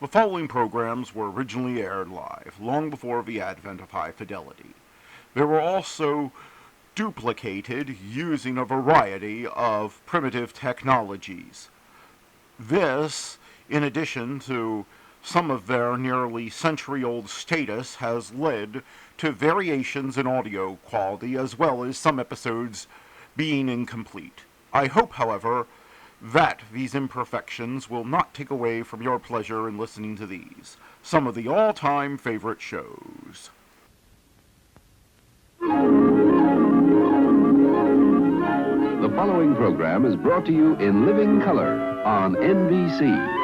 The following programs were originally aired live, long before the advent of high fidelity. They were also duplicated using a variety of primitive technologies. This, in addition to some of their nearly century-old status, has led to variations in audio quality as well as some episodes being incomplete. I hope, however, that these imperfections will not take away from your pleasure in listening to these, some of the all-time favorite shows. The following program is brought to you in living color on NBC.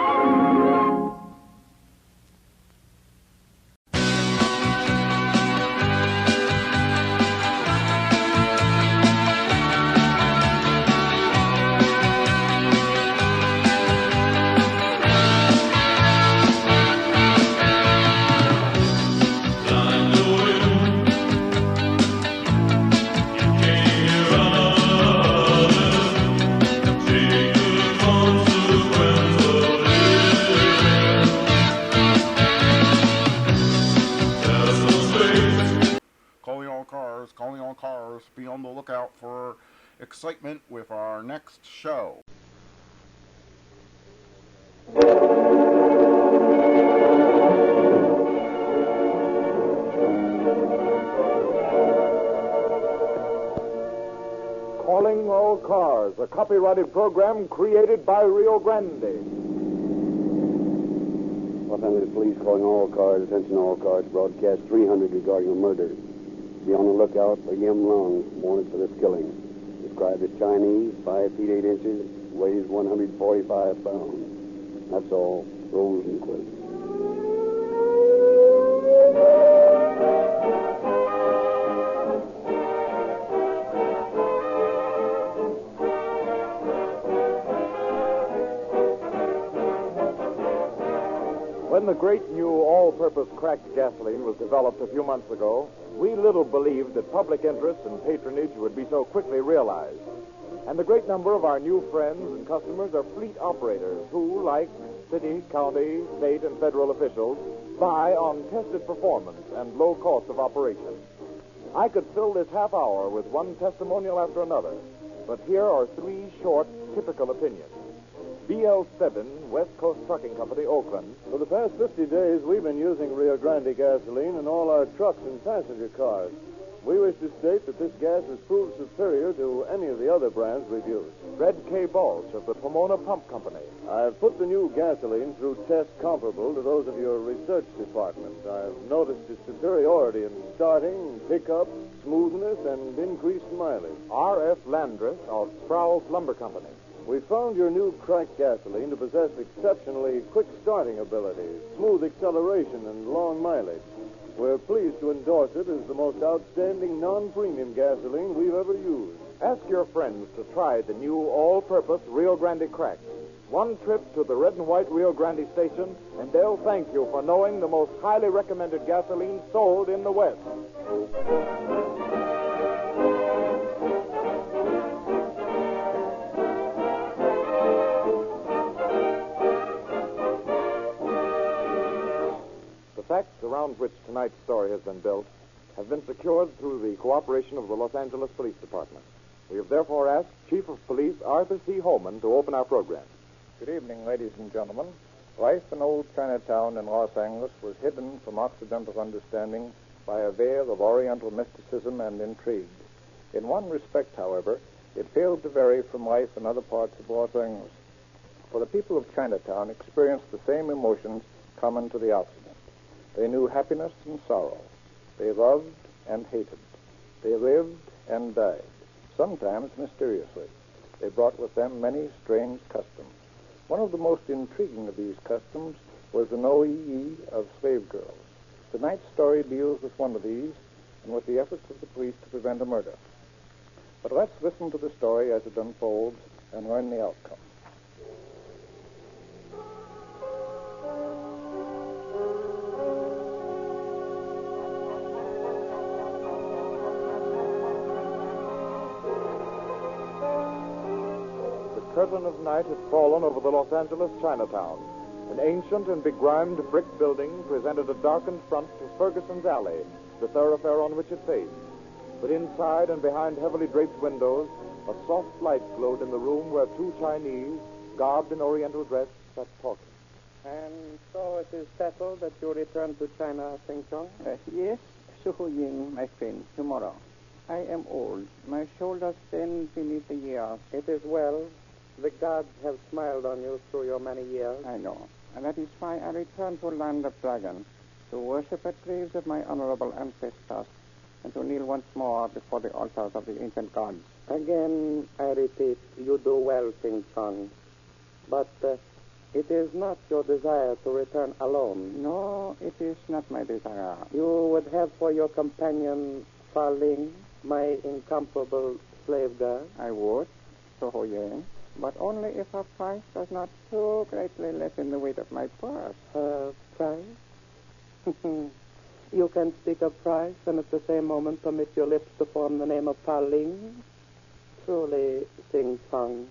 Calling all cars, be on the lookout for excitement with our next show. Calling All Cars, a copyrighted program created by Rio Grande. Los Angeles Police calling all cars, attention all cars, broadcast 300 regarding a murder. Be on the lookout for Yim Long, wanted for this killing. Described as Chinese, 5 feet 8 inches, weighs 145 pounds. That's all. Rosenquist. When the great new all-purpose cracked gasoline was developed a few months ago, we little believed that public interest and patronage would be so quickly realized. And the great number of our new friends and customers are fleet operators who, like city, county, state, and federal officials, buy on tested performance and low cost of operation. I could fill this half hour with one testimonial after another, but here are 3 short, typical opinions. BL7, West Coast Trucking Company, Oakland. For the past 50 days, we've been using Rio Grande gasoline in all our trucks and passenger cars. We wish to state that this gas has proved superior to any of the other brands we've used. Red K. Balch of the Pomona Pump Company. I've put the new gasoline through tests comparable to those of your research department. I've noticed its superiority in starting, pickup, smoothness, and increased mileage. R.F. Landreth of Sproul's Lumber Company. We found your new cracked gasoline to possess exceptionally quick starting ability, smooth acceleration, and long mileage. We're pleased to endorse it as the most outstanding non-premium gasoline we've ever used. Ask your friends to try the new all-purpose Rio Grande crack. One trip to the red and white Rio Grande station, and they'll thank you for knowing the most highly recommended gasoline sold in the West. The facts around which tonight's story has been built have been secured through the cooperation of the Los Angeles Police Department. We have therefore asked Chief of Police Arthur C. Holman to open our program. Good evening, ladies and gentlemen. Life in old Chinatown in Los Angeles was hidden from Occidental understanding by a veil of Oriental mysticism and intrigue. In one respect, however, it failed to vary from life in other parts of Los Angeles. For the people of Chinatown experienced the same emotions common to the Occident. They knew happiness and sorrow. They loved and hated. They lived and died, sometimes mysteriously. They brought with them many strange customs. One of the most intriguing of these customs was the no-ee of slave girls. Tonight's story deals with one of these and with the efforts of the police to prevent a murder. But let's listen to the story as it unfolds and learn the outcome. The curtain of night had fallen over the Los Angeles Chinatown, An ancient and begrimed brick building presented a darkened front to Ferguson's Alley, the thoroughfare on which it faced. But inside and behind heavily draped windows, a soft light glowed in the room where two Chinese, garbed in Oriental dress, sat talking. And so it is settled that you return to China, Sing Chong? Yes, Su Ying, my friend, tomorrow. I am old. My shoulders bend beneath the years. It is well. The gods have smiled on you through your many years. I know. And that is why I return to Land of Dragons, to worship at graves of my honorable ancestors, and to kneel once more before the altars of the ancient gods. Again, I repeat, you do well, Sing Chong. But it is not your desire to return alone. No, it is not my desire. You would have for your companion Fa Ling, my incomparable slave girl. I would, Su Ying, but only if her price does not too greatly lessen the weight of my purse. Her price? You can speak of price and at the same moment permit your lips to form the name of Fa Ling? Truly, Sing Chong,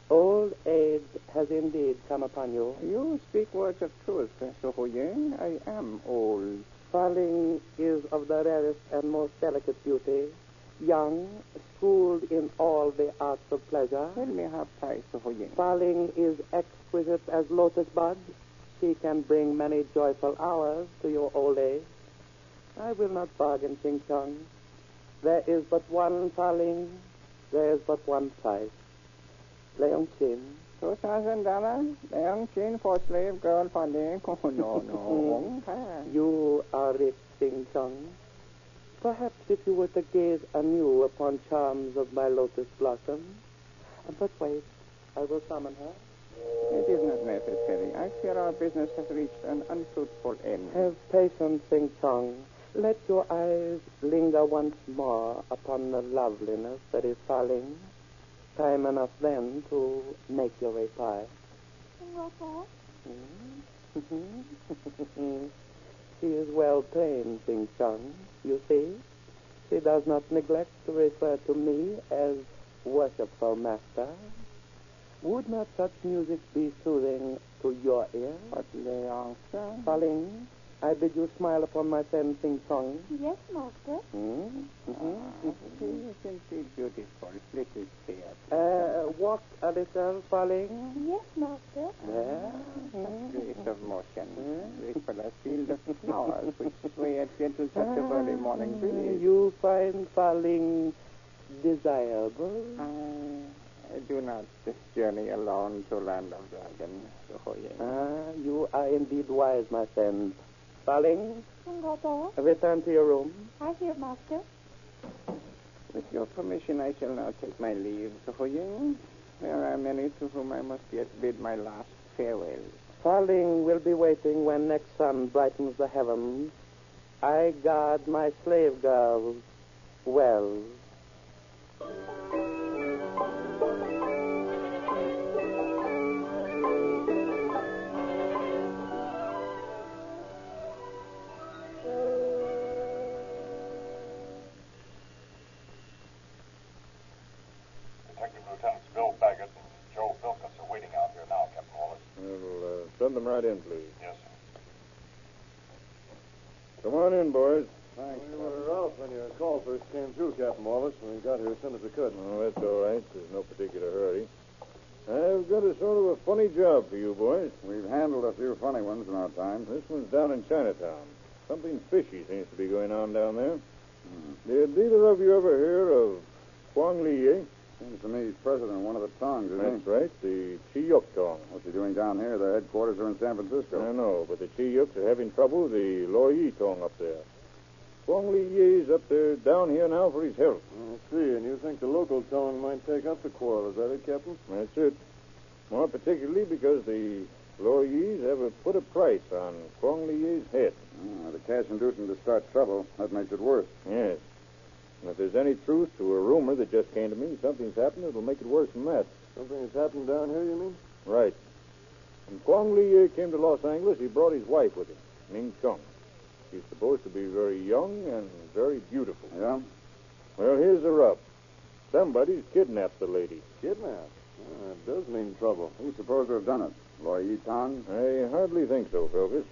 old age has indeed come upon you. You speak words of truth, Su Ying. I am old. Fa Ling is of the rarest and most delicate beauty, young, schooled in all the arts of pleasure. Tell me her price, Su Ying. Fa Ling is exquisite as lotus bud. She can bring many joyful hours to your old age. I will not bargain, Sing Chong. There is but one Fa Ling. There is but one price. Leon Chin. $2,000? Leon Chin for slave girl for Ling? Oh, no. You are rich, Sing Chong. Perhaps if you were to gaze anew upon charms of my lotus blossom. But wait, I will summon her. It is not necessary. I fear our business has reached an unfruitful end. Have patience, Sing Chong. Let your eyes linger once more upon the loveliness that is Fa Ling. Time enough then to make your reply. She is well trained, Sing Chong. You see, she does not neglect to refer to me as worshipful master. Would not such music be soothing to your ear? But Leon, sir. Fa Ling, I bid you smile upon my friend Sing Chong. Yes, Master. She is indeed beautiful, little fair. Walk a little, Fa Ling. Yes, Master. Grace of motion. Graceful as field of flowers which sway at gentle touch of early morning breeze. You find Fa Ling desirable? I do not this journey alone to Land of Dragons, Su Ying. You are indeed wise, my friend. Fa Ling, return to your room. I hear, Master. With your permission, I shall now take my leave, Su Ying. There are many to whom I must yet bid my last farewell. Fa Ling will be waiting when next sun brightens the heavens. I guard my slave girls well. Send them right in, please. Yes, sir. Come on in, boys. Thanks. We were out when your call first came through, Captain Wallace, and we got here as soon as we could. Oh, that's all right. There's no particular hurry. I've got a sort of a funny job for you, boys. We've handled a few funny ones in our time. This one's down in Chinatown. Something fishy seems to be going on down there. Did either of you ever hear of Huang Li? Seems to me he's president of one of the Tongs, isn't That's right, the Chiyuk Tong. What's he doing down here? Their headquarters are in San Francisco. I know, but the Chiyuks are having trouble with the Lo Yi Tong up there. Huang Li Ye's up there down here now for his health. I see, and you think the local Tong might take up the quarrel, is that it, Captain? That's it. More particularly because the Lo Yis have put a price on Huang Li Ye's head. The cash inducing to start trouble. That makes it worse. Yes. And if there's any truth to a rumor that just came to me, something's happened that'll make it worse than that. Something has happened down here, you mean? Right. When Huang Li came to Los Angeles, he brought his wife with him, Ming Chung. She's supposed to be very young and very beautiful. Yeah? Well, here's the rub. Somebody's kidnapped the lady. Kidnapped? That does mean trouble. Who's supposed to have done it? Lawyer Tong? I hardly think so, Philkis.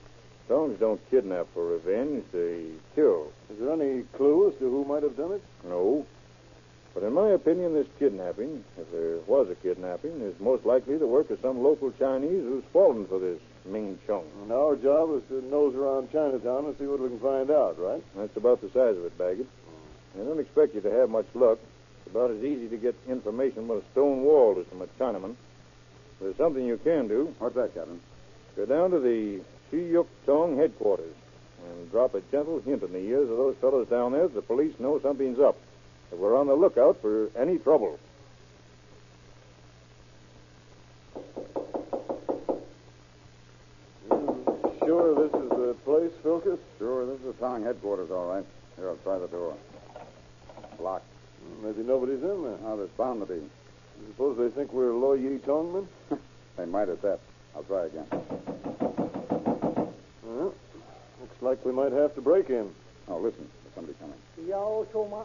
Tongs don't kidnap for revenge. They kill. Is there any clue as to who might have done it? No. But in my opinion, this kidnapping, if there was a kidnapping, is most likely the work of some local Chinese who's fallen for this Ming Chung. And our job is to nose around Chinatown and see what we can find out, right? That's about the size of it, Baggett. I don't expect you to have much luck. It's about as easy to get information from a stone wall as from a Chinaman. There's something you can do. What's that, Captain? Go down to the Chiyuk Tong headquarters and drop a gentle hint in the ears of those fellows down there that the police know something's up. That we're on the lookout for any trouble. Sure this is the place, Philkis? Sure, this is the Tong headquarters, all right. Here, I'll try the door. Locked. Maybe nobody's in there. Oh, there's bound to be. You suppose they think we're Lo Yi Tongmen? They might at that. I'll try again. Well, looks like we might have to break in. Oh, listen. There's somebody coming. Yao Toma.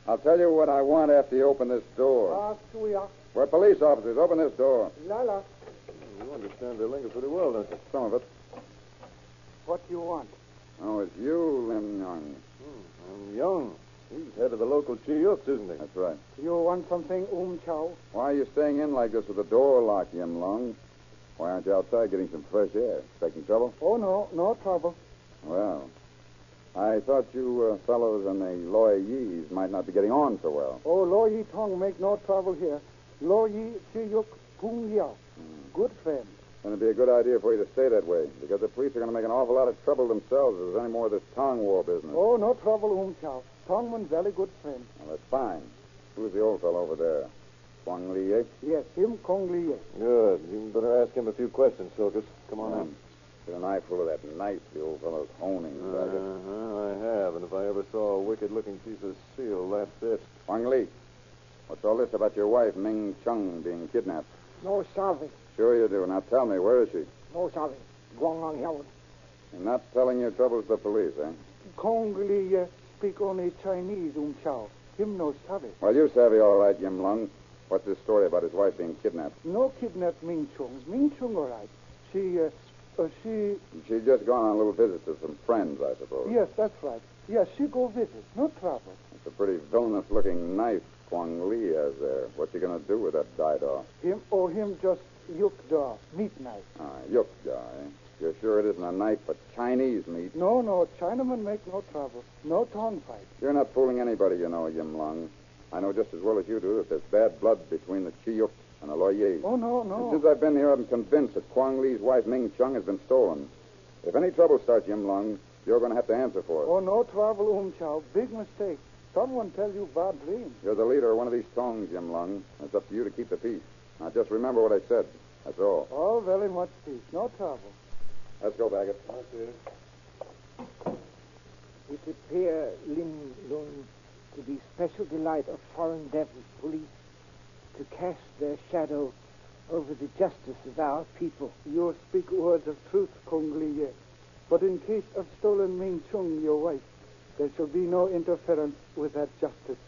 I'll tell you what I want after you open this door. We're police officers. Open this door. Lala. You understand their lingo pretty well, don't you? Some of it. What do you want? Oh, it's you, Lim Young. I'm young. He's head of the local Chiyuks, isn't he? That's right. You want something, Chow? Why are you staying in like this with the door locked, Yim Long? Why aren't you outside getting some fresh air? Expecting trouble? Oh, no trouble. Well, I thought you fellows and the Loy Yees might not be getting on so well. Oh, Lo Yi Tong make no trouble here. Lo Yi Chiyuk Pung Yao. Good friend. Then it'd be a good idea for you to stay that way, because the police are going to make an awful lot of trouble themselves if there's any more of this Tong war business. Oh, no trouble, Chow. Tongman very good friend. Well, that's fine. Who's the old fellow over there? Kwang Li, eh? Yes, him Kong Li. Good. You better ask him a few questions, Philkis. Come on in. Get an eyeful of that knife the old fellow's honing. I have, and if I ever saw a wicked-looking piece of steel, that's it. Kwang Li, what's all this about your wife, Ming Chung, being kidnapped? No sorry. Sure you do. Now tell me, where is she? No sorry. Guang Yao. You're not telling your troubles to the police, eh? Kong Li speak only Chinese, Chow. Him no savvy. Well, you savvy all right, Yim Lung. What's this story about his wife being kidnapped? No kidnap Ming Chung. Ming Chung all right. She... She's just gone on a little visit to some friends, I suppose. Yes, that's right. Yes, she go visit. No trouble. It's a pretty villainous-looking knife Kwang Li has there. What's he going to do with that die-daw? Him just yuk da, meat knife. Yuk da, eh? You're sure it isn't a knife, but Chinese meat? No. Chinaman make no trouble. No tongue fight. You're not fooling anybody, you know, Yim Lung. I know just as well as you do that there's bad blood between the Chiyuk and the Loyers. Oh, no. And since I've been here, I'm convinced that Kwang Li's wife, Ming Chung, has been stolen. If any trouble starts, Yim Lung, you're going to have to answer for it. Oh, no trouble, Chow. Big mistake. Someone tell you bad dream. You're the leader of one of these tongs, Yim Lung. It's up to you to keep the peace. Now, just remember what I said. That's all. Oh, very much peace. No trouble. Let's go, Baggett. Okay. It appears, Lim Lung, to be special delight of foreign devils police to cast their shadow over the justice of our people. You speak words of truth, Kong Li. But in case of stolen Ming Chung, your wife, there shall be no interference with that justice.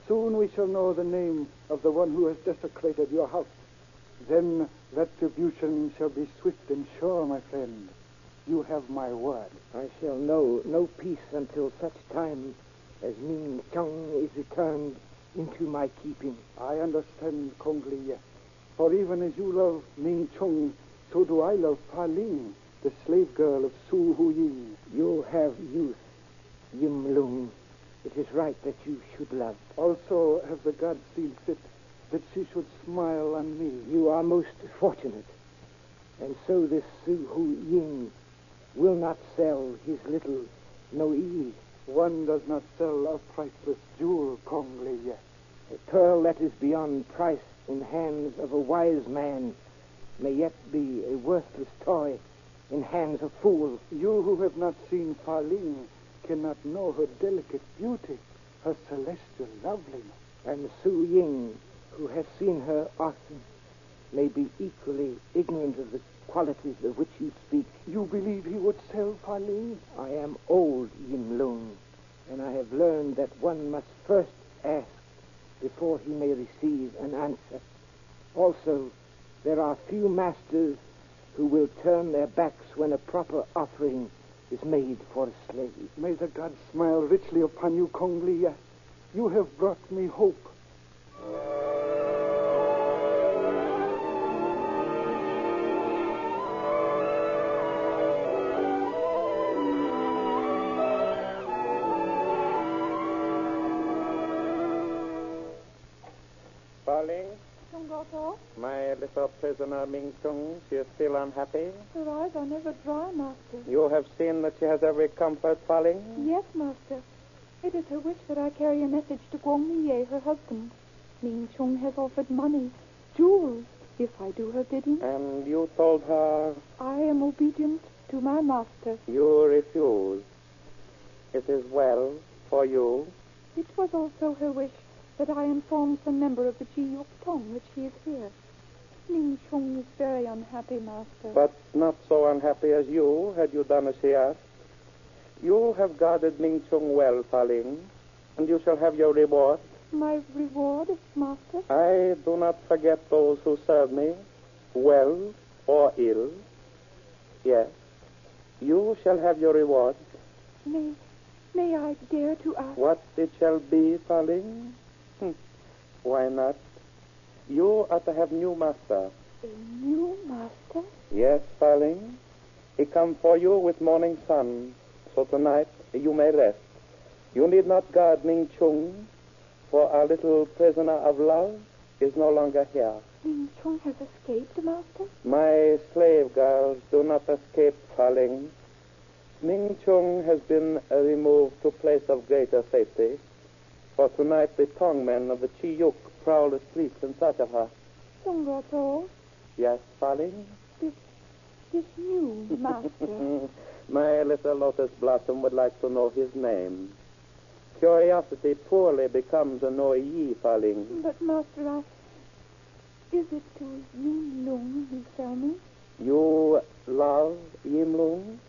Soon we shall know the name of the one who has desecrated your house. Then retribution shall be swift and sure, my friend. You have my word. I shall know no peace until such time as Ming Chung is returned into my keeping. I understand, Kong Li. For even as you love Ming Chung, so do I love Pa Ling, the slave girl of Su Hu Ying. You have youth, Yim Lung. It is right that you should love. Also have the gods seen fit that she should smile on me. You are most fortunate. And so this Su Hu Ying will not sell his little Noe. One does not sell a priceless jewel, Kong Li. A pearl that is beyond price in hands of a wise man may yet be a worthless toy in hands of fools. You who have not seen Fa Ling cannot know her delicate beauty, her celestial loveliness. And Su Ying, who has seen her often, may be equally ignorant of the qualities of which you speak. You believe he would sell Fa Ling? I am old, Yim Lung, and I have learned that one must first ask before he may receive an answer. Also, there are few matters proper offering is made for a slave. May the gods smile richly upon you, Kong Li. You have brought me hope. Darling, Chungoto, my little prisoner Ming Chung, she is still unhappy. her eyes are never dry, Master. You have seen that she has every comfort, Darling? Yes, Master. It is her wish that I carry a message to Guang Liye, her husband. Ming Chung has offered money, jewels, if I do her bidding. And you told her I am obedient to my master. you refused. It is well for you. It was also her wish that I inform some member of the Ji Yuk Tong that she is here. Ming Chung is very unhappy, Master. But not so unhappy as you, had you done as she asked. You have guarded Ming Chung well, Darling, and you shall have your reward. My reward, Master? I do not forget those who serve me, well or ill. Yes, you shall have your reward. May I dare to ask? What it shall be, Darling? Why not? You are to have new master. A new master? Yes, darling. He come for you with morning sun. So tonight you may rest. You need not guard Ming Chung, for our little prisoner of love is no longer here. Ming Chung has escaped, Master? My slave girls do not escape, darling. Ming Chung has been removed to a place of greater safety. For tonight the Tongmen of the Chi Yuk prowl the streets in search of her. Chungoto, Yes, darling? this new master. My little lotus blossom would like to know his name. Curiosity poorly becomes a Noyi, darling. But, Master, is it to Yim Lung you sell me? You love Yim Lung?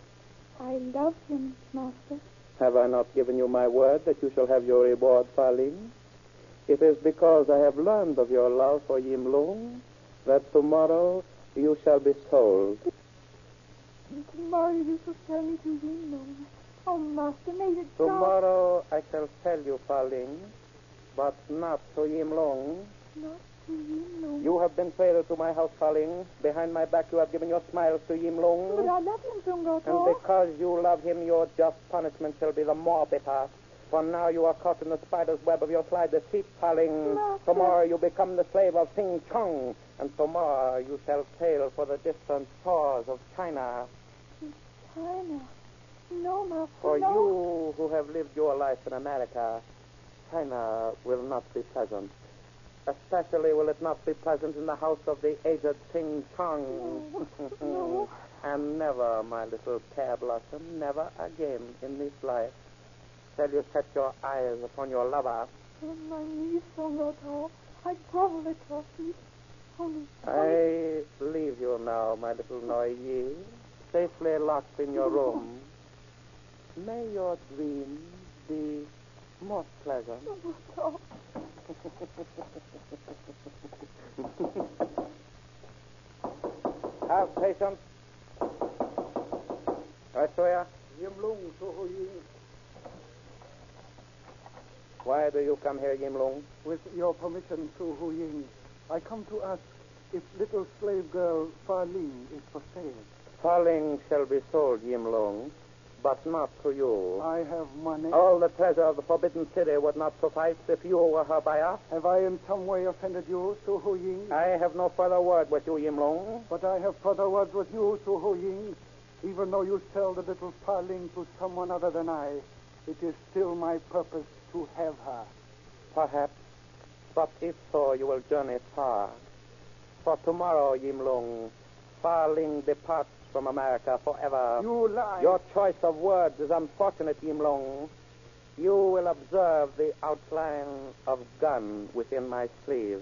I love him, Master. Have I not given you my word that you shall have your reward, darling? It is because I have learned of your love for Yim Lung that tomorrow you shall be sold. Tomorrow you shall sell me to Yim Lung. Oh, Master, may it God... Tomorrow I shall sell you, darling, but not to Yim Lung. Not to Yim Lung. You have been faithful to my house, darling. Behind my back you have given your smiles to Yim Lung. But I love him, Chungoto. And because you love him, your just punishment shall be the more bitter. For now you are caught in the spider's web of your sly deceit, darling. Master. Tomorrow you become the slave of Sing Chung. And tomorrow you shall sail for the distant shores of China. China. No, Master, For no. you who have lived your life in America, China will not be pleasant. Especially will it not be pleasant in the house of the aged Sing Chung. No. And never, my little pear blossom, never again in this life shall you set your eyes upon your lover. On my knees, Chungoto. I grovel at your feet. Only... I leave you now, my little Noyi, safely locked in your room. May your dreams be most pleasant. Chungoto. Have patience. Right, Sawyer? Yim Lung, Soho Ying. Why do you come here, Yim Lung? With your permission, Soho Ying, I come to ask if little slave girl Fa Ling is for sale. Fa Ling shall be sold, Yim Lung, but not to you. I have money. All the treasure of the Forbidden City would not suffice if you were her buyer. Have I in some way offended you, Soho Ying? I have no further word with you, Yim Lung. But I have further words with you, Soho Ying. Even though you sell the little Fa Ling to someone other than I, it is still my purpose to have her. Perhaps. But if so, you will journey far. For tomorrow, Yim Lung, Fa Ling departs from America forever. You lie. Your choice of words is unfortunate, Yim Lung. You will observe the outline of gun within my sleeve.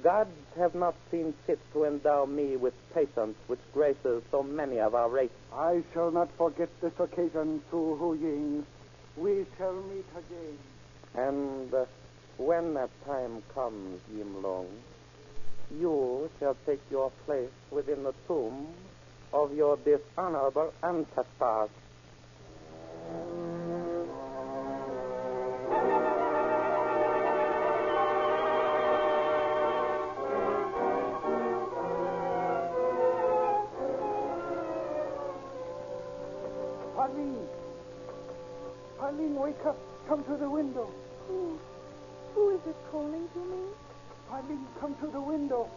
Gods have not seen fit to endow me with patience which graces so many of our race. I shall not forget this occasion, Soho Ying. We shall meet again. And when that time comes, Yim Lung, you shall take your place within the tomb of your dishonorable ancestors. Pauline, wake up. Come to the window. Who is it calling to me? Pauline, come to the window.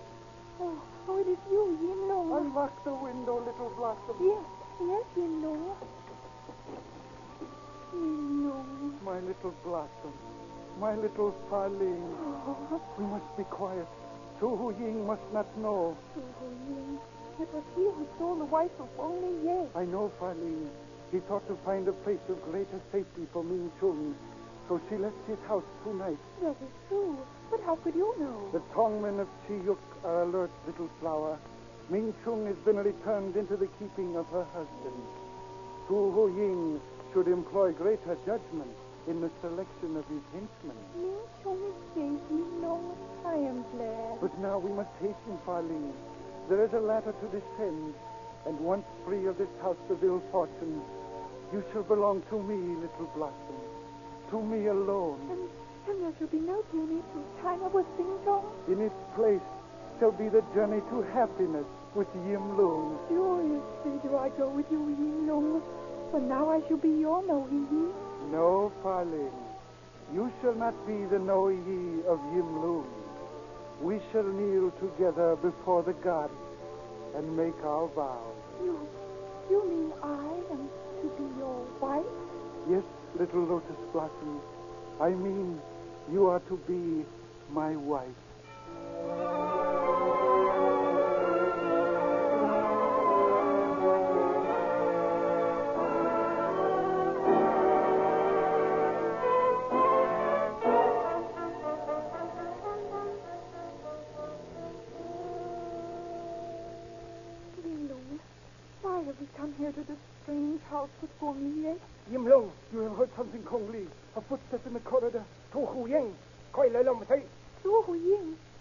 Oh, it is you, Yinlo. Unlock the window, little Blossom. Yes, Yinlo. Yinlo. My little Blossom. My little Pauline. Oh. We must be quiet. Su Hu Ying must not know. Su Hu Ying. It was he who stole the wife of Wang Li. I know, Pauline. He thought to find a place of greater safety for Ming Chung, so she left his house tonight. That is true. But how could you know? The Tongmen of Chiyuk are alert, little flower. Ming Chung has been returned into the keeping of her husband. Su Hu Ying should employ greater judgment in the selection of his henchmen. Ming Chung is safe, Yinlo. I am glad. But now we must hasten, Pauline. There is a ladder to descend, and once free of this house of ill fortune, you shall belong to me, little Blossom. To me alone. And there shall be no journey to China with Sing Chong. In its place shall be the journey to happiness with Yim Lung. Joyously do I go with you, Yim Lung. For now I shall be your Noyi. No, Pauline. You shall not be the Noyi of Yim Lung. We shall kneel together before the gods and make our vows. You mean I am to be your wife? Yes, little Lotus Blossom. I mean, you are to be my wife. Why have we come here to this strange house with Gong Li? Yim Lung, you have heard something, Kong Li. A footstep in the corridor. Su Hu Ying,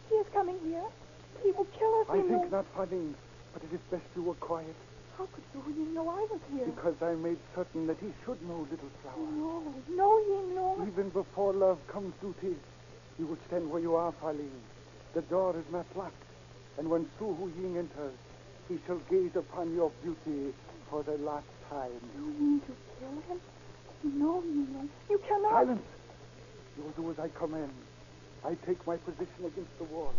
he is coming here. He will kill us, I think not, Pauline, but it is best you were quiet. How could Su Hu Ying know I was here? Because I made certain that he should know, little flower. No, Ying Lung. Even before love comes duty, you will stand where you are, Pauline. The door is not locked, and when Su Hu Ying enters, he shall gaze upon your beauty for the last time. You mean to kill him? No, Ying Lung. You cannot. Silence! You will do as I command. I take my position against the wall.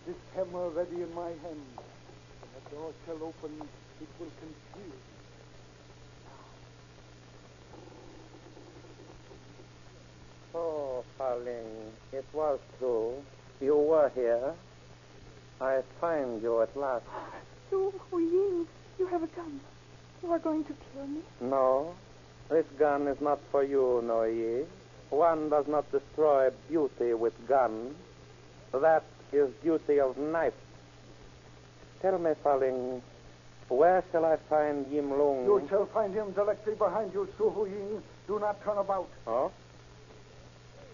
This hammer ready in my hand. When the door shall open, it will conceal me. Oh, Pauline, it was true. You were here. I find you at last. Su Hu Ying, you have a gun. You are going to kill me? No, this gun is not for you, Noyi. One does not destroy beauty with guns. That is duty of knife. Tell me, Pauline, where shall I find Yim Lung? You shall find him directly behind you, Su Hu Ying. Do not turn about. Oh?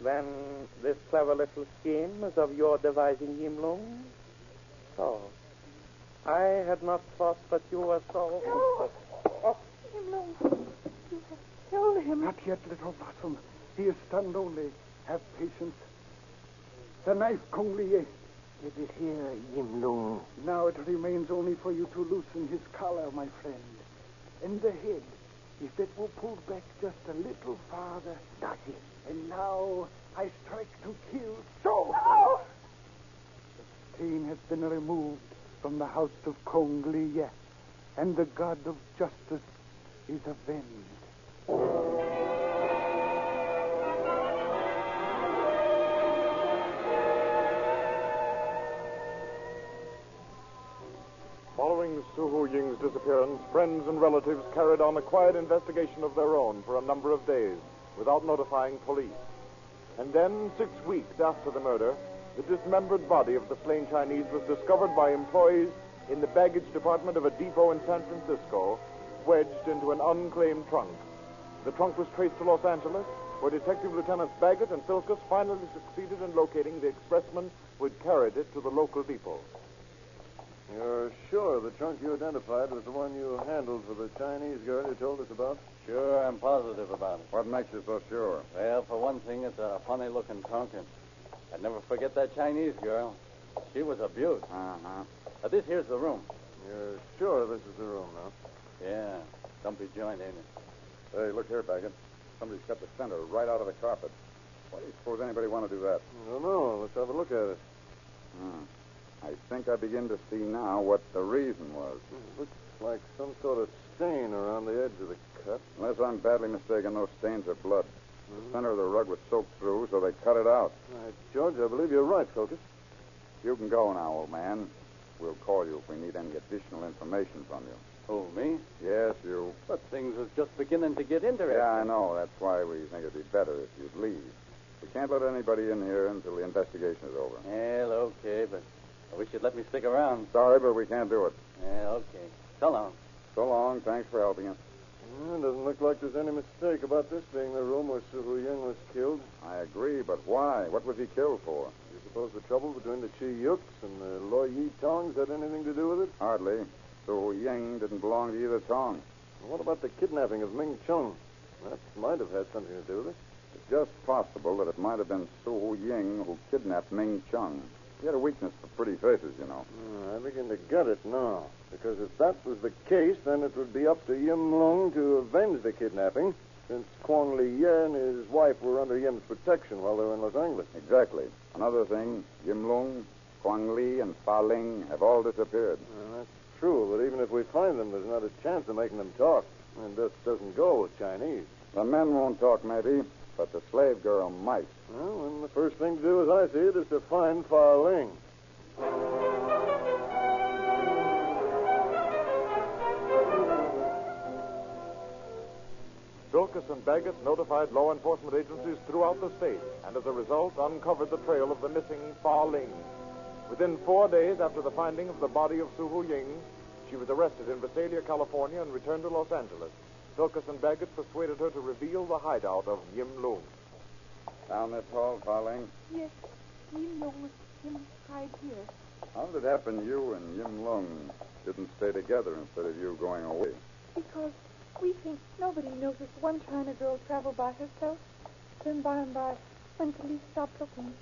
Then this clever little scheme is of your devising, Yim Lung? So, I had not thought that you were so... No! Oh. Yim Lung, you have killed him. Not yet, little Blossom. He is stunned only. Have patience. The knife, Kong Li. It is here, Yim Lung. Now it remains only for you to loosen his collar, my friend. And the head, if it will pull back just a little farther. That's it. And now I strike to kill. So! Oh! The stain has been removed from the house of Kong Li, and the god of justice is avenged. Following Su Hu Ying's disappearance, friends and relatives carried on a quiet investigation of their own for a number of days without notifying police. And then, 6 weeks after the murder, the dismembered body of the slain Chinese was discovered by employees in the baggage department of a depot in San Francisco, wedged into an unclaimed trunk. The trunk was traced to Los Angeles, where Detective Lieutenants Baggett and Filkus finally succeeded in locating the expressman who had carried it to the local depot. You're sure the trunk you identified was the one you handled for the Chinese girl you told us about? Sure, I'm positive about it. What makes you so sure? Well, for one thing, it's a funny-looking trunk, and I'd never forget that Chinese girl. She was a beaut. Uh-huh. This here's the room. You're sure this is the room, huh? Yeah, dumpy joint, ain't it? Hey, look here, Baggett. Somebody's cut the center right out of the carpet. Why do you suppose anybody want to do that? I don't know. Let's have a look at it. I think I begin to see now what the reason was. It looks like some sort of stain around the edge of the cut. Unless I'm badly mistaken, those stains are blood. The center of the rug was soaked through, so they cut it out. George, I believe you're right, Focus. You can go now, old man. We'll call you if we need any additional information from you. Who, me? Yes, you. But things was just beginning to get interesting. Yeah, I know. That's why we think it'd be better if you'd leave. We can't let anybody in here until the investigation is over. Well, okay, but I wish you'd let me stick around. Sorry, but we can't do it. Yeah, okay. So long. So long. Thanks for helping us. It doesn't look like there's any mistake about this being the room where Suhu Ying was killed. I agree, but why? What was he killed for? You suppose the trouble between the Chi Yuks and the Lo Yi Tongs had anything to do with it? Hardly. Suhu Ying didn't belong to either Tong. What about the kidnapping of Ming Chung? That might have had something to do with it. It's just possible that it might have been Suhu Ying who kidnapped Ming Chung. He had a weakness for pretty faces, you know. I begin to get it now. Because if that was the case, then it would be up to Yim Lung to avenge the kidnapping, since Kwong Li Ye and his wife were under Yim's protection while they were in Los Angeles. Exactly. Another thing, Yim Lung, Kwong Li, and Fa Ling have all disappeared. That's true, but even if we find them, there's not a chance of making them talk. And this doesn't go with Chinese. The men won't talk, maybe, but the slave girl might. Well, then the first thing to do, as I see it, is to find Fa Ling. Bilkis and Baggett notified law enforcement agencies throughout the state, and as a result, uncovered the trail of the missing Fa Ling. Within 4 days after the finding of the body of Suhu Ying, she was arrested in Visalia, California, and returned to Los Angeles. Bilkis and Baggett persuaded her to reveal the hideout of Yim Lung. Down this hall, Fa Ling? Yes, Yim Lung was inside here. How did it happen you and Yim Lung didn't stay together instead of you going away? Because we think nobody noticed one China girl travel by herself. Then by and by, when police stopped looking,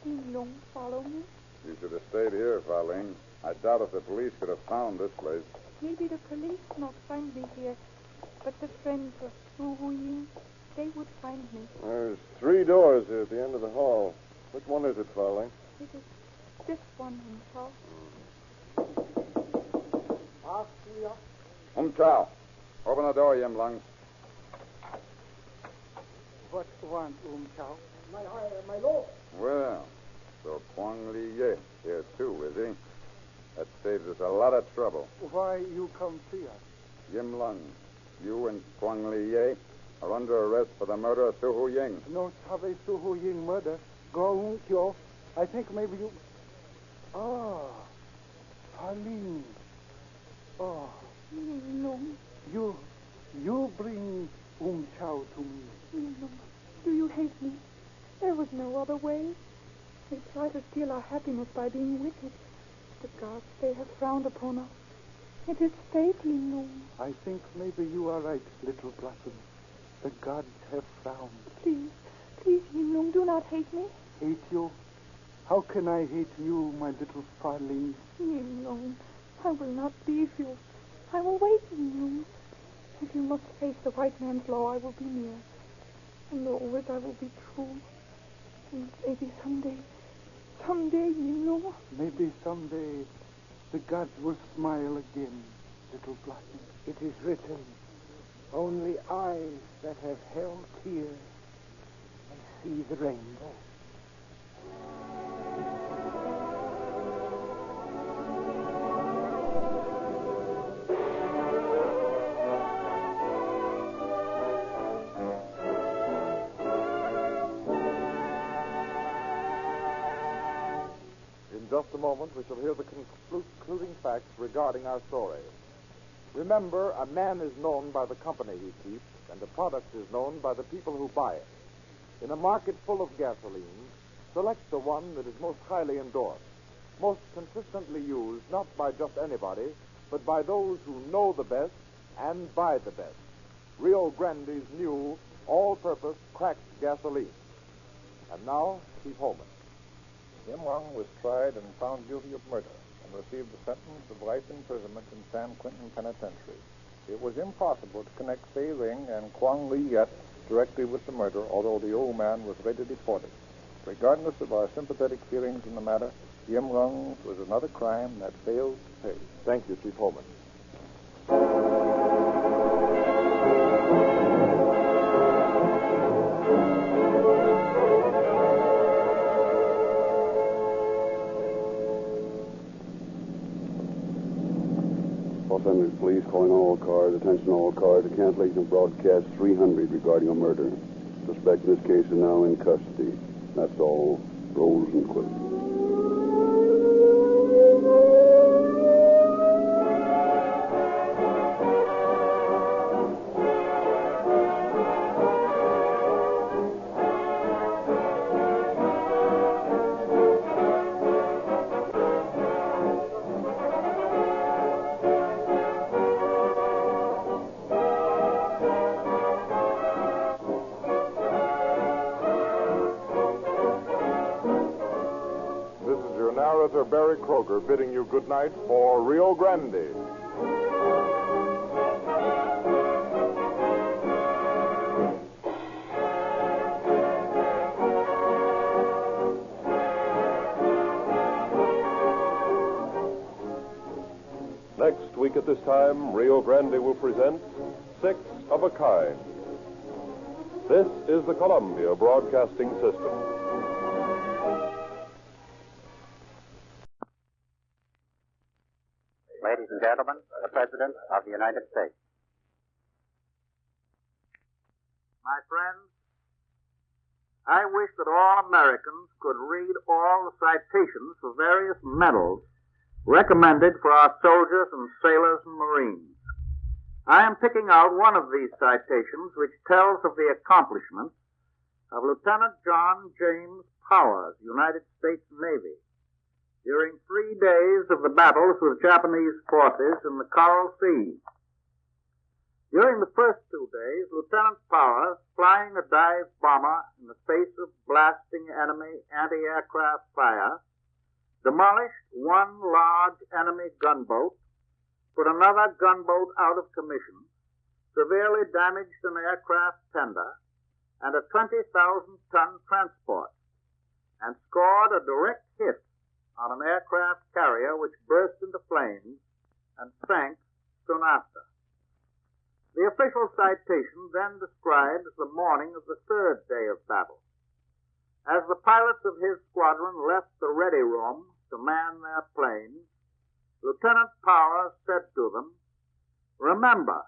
Yim Lung followed me. You should have stayed here, Fa Ling. I doubt if the police could have found this place. Maybe the police not find me here, but the friends of Suhu Ying, they would find me. There's 3 doors here at the end of the hall. Which one is it, Fa Ling? It is this one, Chow. Chow. Open the door, Yim Lung. What want, Chow? My lord. Well, so Kwong Li Ye here, too, is he? That saves us a lot of trouble. Why you come see us? Yim Lung, you and Kwong Li Ye are under arrest for the murder of Suhu Ying. No sabe Suhu Ying murder. Go, Kyo. I think maybe you... Ah, Pauline. Oh. Yim Lung. You bring Chow to me. Yim Lung, do you hate me? There was no other way. They try to steal our happiness by being wicked. The gods, they have frowned upon us. It is fate, Yim Lung. I think maybe you are right, little Blossom. The gods have frowned. Please, Yim Lung, do not hate me. Hate you? How can I hate you, my little Farling? Yim Lung, I will not leave you. I will wait, Yim Lung. If you must face the white man's law, I will be near. And always I will be true. And maybe someday, Yim Lung. Maybe someday the gods will smile again, little Blossom. It is written, only eyes that have held tears may see the rainbow. In just a moment, we shall hear the concluding facts regarding our story. Remember, a man is known by the company he keeps, and a product is known by the people who buy it. In a market full of gasoline, select the one that is most highly endorsed. most consistently used not by just anybody, but by those who know the best and buy the best. Rio Grande's new, all-purpose cracked gasoline. And now, Chief Holman. Yim Lung was tried and found guilty of murder and received a sentence of life imprisonment in San Quentin Penitentiary. It was impossible to connect Fei Ling and Kwang Li yet directly with the murder, although the old man was later deported. Regardless of our sympathetic feelings in the matter, Yim Lung's was another crime that failed to pay. Thank you, Chief Holman. Los Angeles Police calling all cars. Attention all cars. The cancellation of broadcast 300 regarding a murder. Suspect in this case is now in custody. That's all. Rose and quit. Barry Kroger bidding you good night for Rio Grande. Next week at this time, Rio Grande will present Six of a Kind. This is the Columbia Broadcasting System. Ladies and gentlemen, the President of the United States. My friends, I wish that all Americans could read all the citations for various medals recommended for our soldiers and sailors and Marines. I am picking out one of these citations which tells of the accomplishments of Lieutenant John James Powers, United States Navy, during 3 days of the battles with Japanese forces in the Coral Sea. During the first 2 days, Lieutenant Powers, flying a dive bomber in the face of blasting enemy anti-aircraft fire, demolished one large enemy gunboat, put another gunboat out of commission, severely damaged an aircraft tender, and a 20,000-ton transport, and scored a direct hit on an aircraft carrier which burst into flames and sank soon after. The official citation then describes the morning of the third day of battle. As the pilots of his squadron left the ready room to man their planes, Lieutenant Powers said to them, "Remember,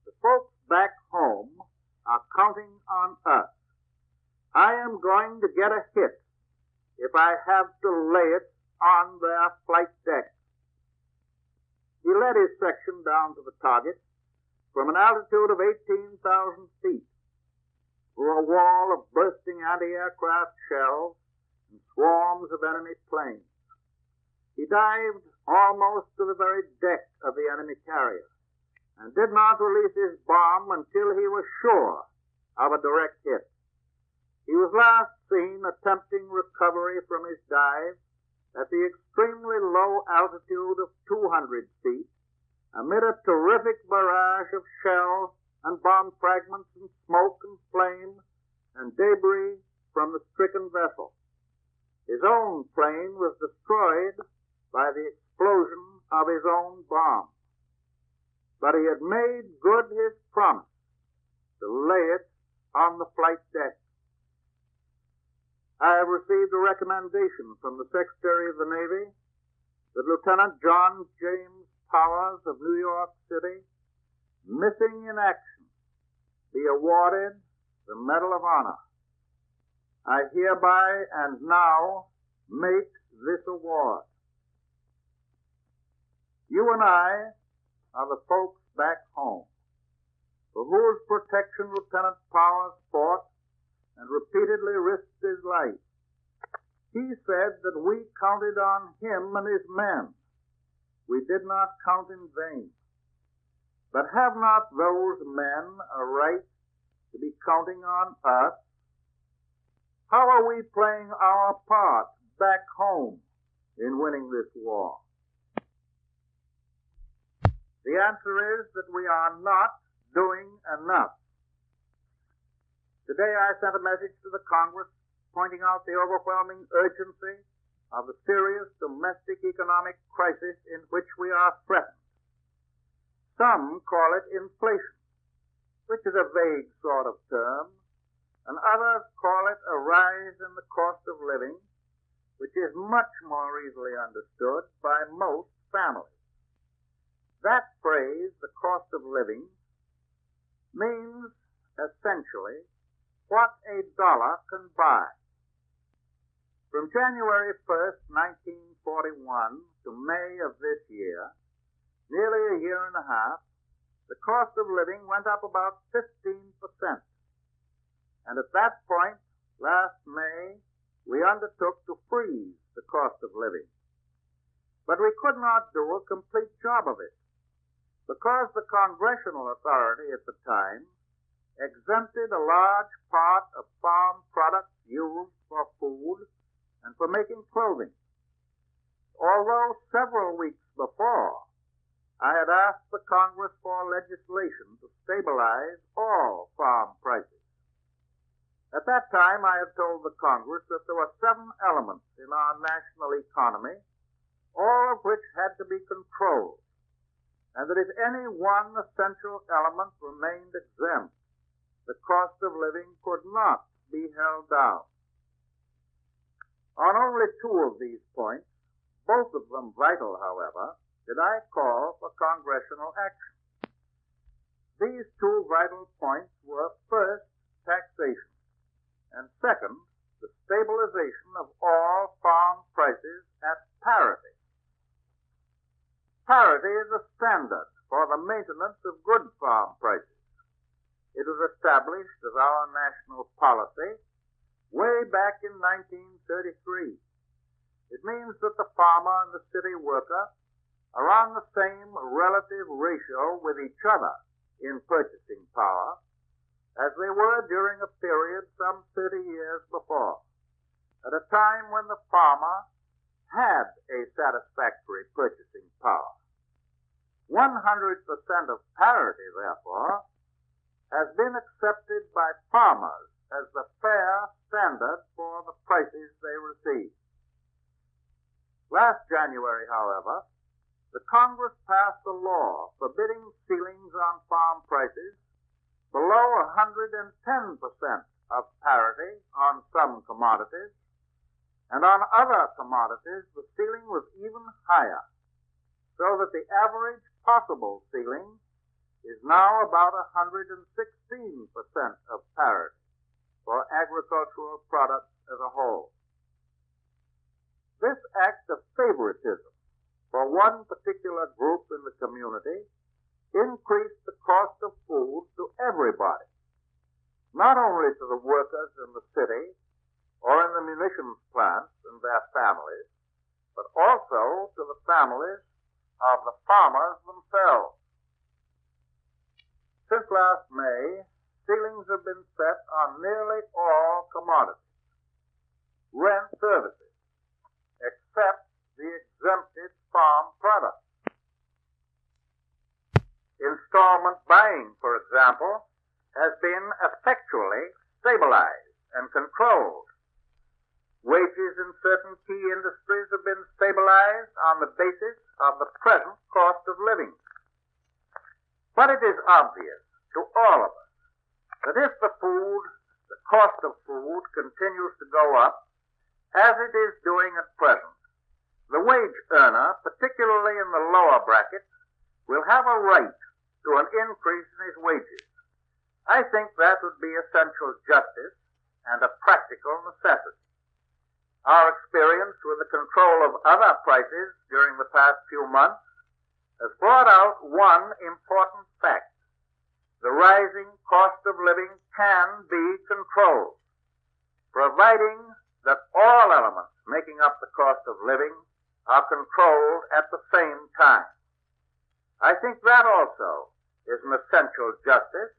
the folks back home are counting on us. I am going to get a hit if I have to lay it on their flight deck." He led his section down to the target from an altitude of 18,000 feet, through a wall of bursting anti-aircraft shells and swarms of enemy planes. He dived almost to the very deck of the enemy carrier and did not release his bomb until he was sure of a direct hit. He was last seen attempting recovery from his dive at the extremely low altitude of 200 feet, amid a terrific barrage of shells and bomb fragments and smoke and flame and debris from the stricken vessel. His own plane was destroyed by the explosion of his own bomb. But he had made good his promise to lay it on the flight deck. I have received a recommendation from the Secretary of the Navy that Lieutenant John James Powers of New York City, missing in action, be awarded the Medal of Honor. I hereby and now make this award. You and I are the folks back home, for whose protection Lieutenant Powers fought and repeatedly risked his life. He said that we counted on him and his men. We did not count in vain. But have not those men a right to be counting on us? How are we playing our part back home in winning this war? The answer is that we are not doing enough. Today I sent a message to the Congress pointing out the overwhelming urgency of the serious domestic economic crisis in which we are threatened. Some call it inflation, which is a vague sort of term, and others call it a rise in the cost of living, which is much more easily understood by most families. That phrase, the cost of living, means essentially what a dollar can buy. From January 1st, 1941 to May of this year, nearly a year and a half, the cost of living went up about 15%. And at that point, last May, we undertook to freeze the cost of living. But we could not do a complete job of it, because the congressional authority at the time exempted a large part of farm products used for food and for making clothing. Although several weeks before, I had asked the Congress for legislation to stabilize all farm prices. At that time, I had told the Congress that there were 7 elements in our national economy, all of which had to be controlled, and that if any one essential element remained exempt, the cost of living could not be held down. On only 2 of these points, both of them vital, however, did I call for congressional action. These 2 vital points were, first, taxation, and second, the stabilization of all farm prices at parity. Parity is a standard for the maintenance of good farm prices. It was established as our national policy way back in 1933. It means that the farmer and the city worker are on the same relative ratio with each other in purchasing power as they were during a period some 30 years before, at a time when the farmer had a satisfactory purchasing power. 100% of parity, therefore, has been accepted by farmers as the fair standard for the prices they receive. Last January, however, the Congress passed a law forbidding ceilings on farm prices below 110% of parity on some commodities, and on other commodities the ceiling was even higher, so that the average possible ceiling is now about 116% of parity for agricultural products as a whole. This act of favoritism for one particular group in the community increased the cost of food to everybody, not only to the workers in the city or in the munitions plants and their families, but also to the families of the farmers themselves. Since last May, ceilings have been set on nearly all commodities, rent, services, except the exempted farm products. Installment buying, for example, has been effectually stabilized and controlled. Wages in certain key industries have been stabilized on the basis of the present cost of living. But it is obvious to all of us that if the cost of food continues to go up, as it is doing at present, the wage earner, particularly in the lower brackets, will have a right to an increase in his wages. I think that would be essential justice and a practical necessity. Our experience with the control of other prices during the past few months has brought out one important fact. The rising cost of living can be controlled, providing that all elements making up the cost of living are controlled at the same time. I think that also is an essential justice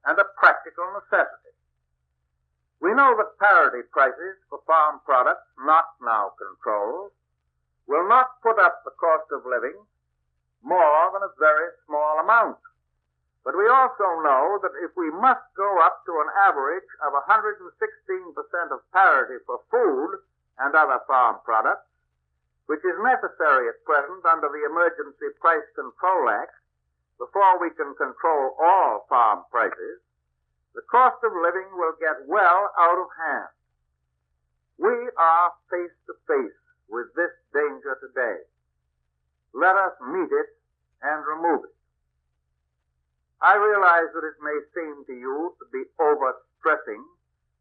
and a practical necessity. We know that parity prices for farm products not now controlled will not put up the cost of living more than a very small amount. But we also know that if we must go up to an average of 116% of parity for food and other farm products, which is necessary at present under the Emergency Price Control Act, before we can control all farm prices, the cost of living will get well out of hand. We are face to face with this danger today. Let us meet it and remove it. I realize that it may seem to you to be overstressing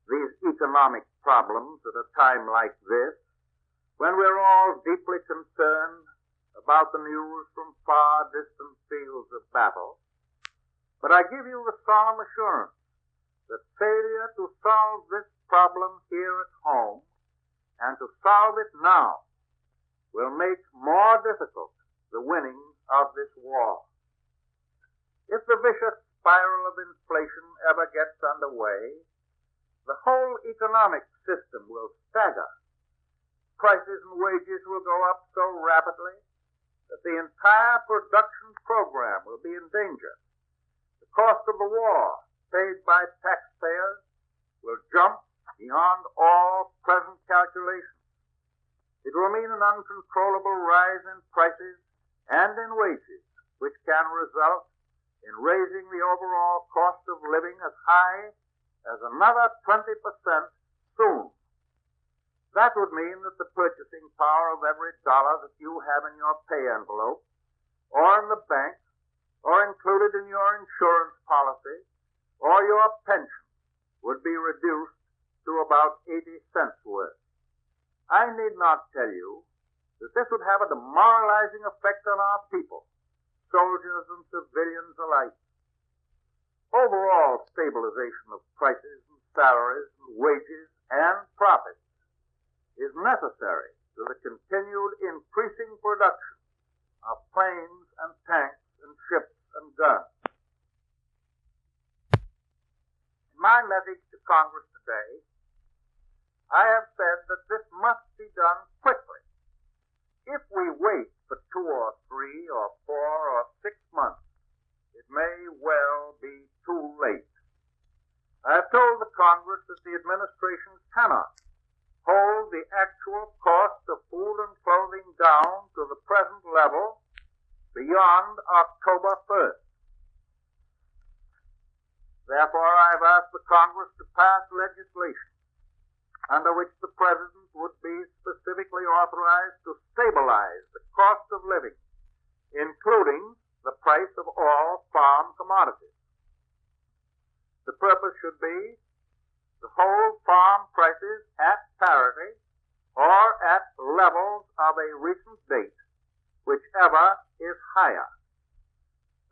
these economic problems at a time like this, when we're all deeply concerned about the news from far distant fields of battle. But I give you the solemn assurance that failure to solve this problem here at home, and to solve it now, will make more difficult the winning of this war. If the vicious spiral of inflation ever gets underway, the whole economic system will stagger. Prices and wages will go up so rapidly that the entire production program will be in danger. The cost of the war, paid by taxpayers, will jump beyond all present calculations. It will mean an uncontrollable rise in prices and in wages, which can result in raising the overall cost of living as high as another 20% soon. That would mean that the purchasing power of every dollar that you have in your pay envelope, or in the bank, or included in your insurance policy, or your pension, would be reduced to about 80 cents worth. I need not tell you that this would have a demoralizing effect on our people, soldiers and civilians alike. Overall stabilization of prices and salaries and wages and profits is necessary to the continued increasing production of planes and tanks and ships and guns. In my message to Congress today, I have said that this must be done quickly. If we wait for 2 or 3 or 4 or 6 months, it may well be too late. I have told the Congress that the administration cannot hold the actual cost of food and clothing down to the present level beyond October 1st. Therefore, I have asked the Congress to pass legislation under which the President would be specifically authorized to stabilize the cost of living, including the price of all farm commodities. The purpose should be to hold farm prices at parity or at levels of a recent date, whichever is higher.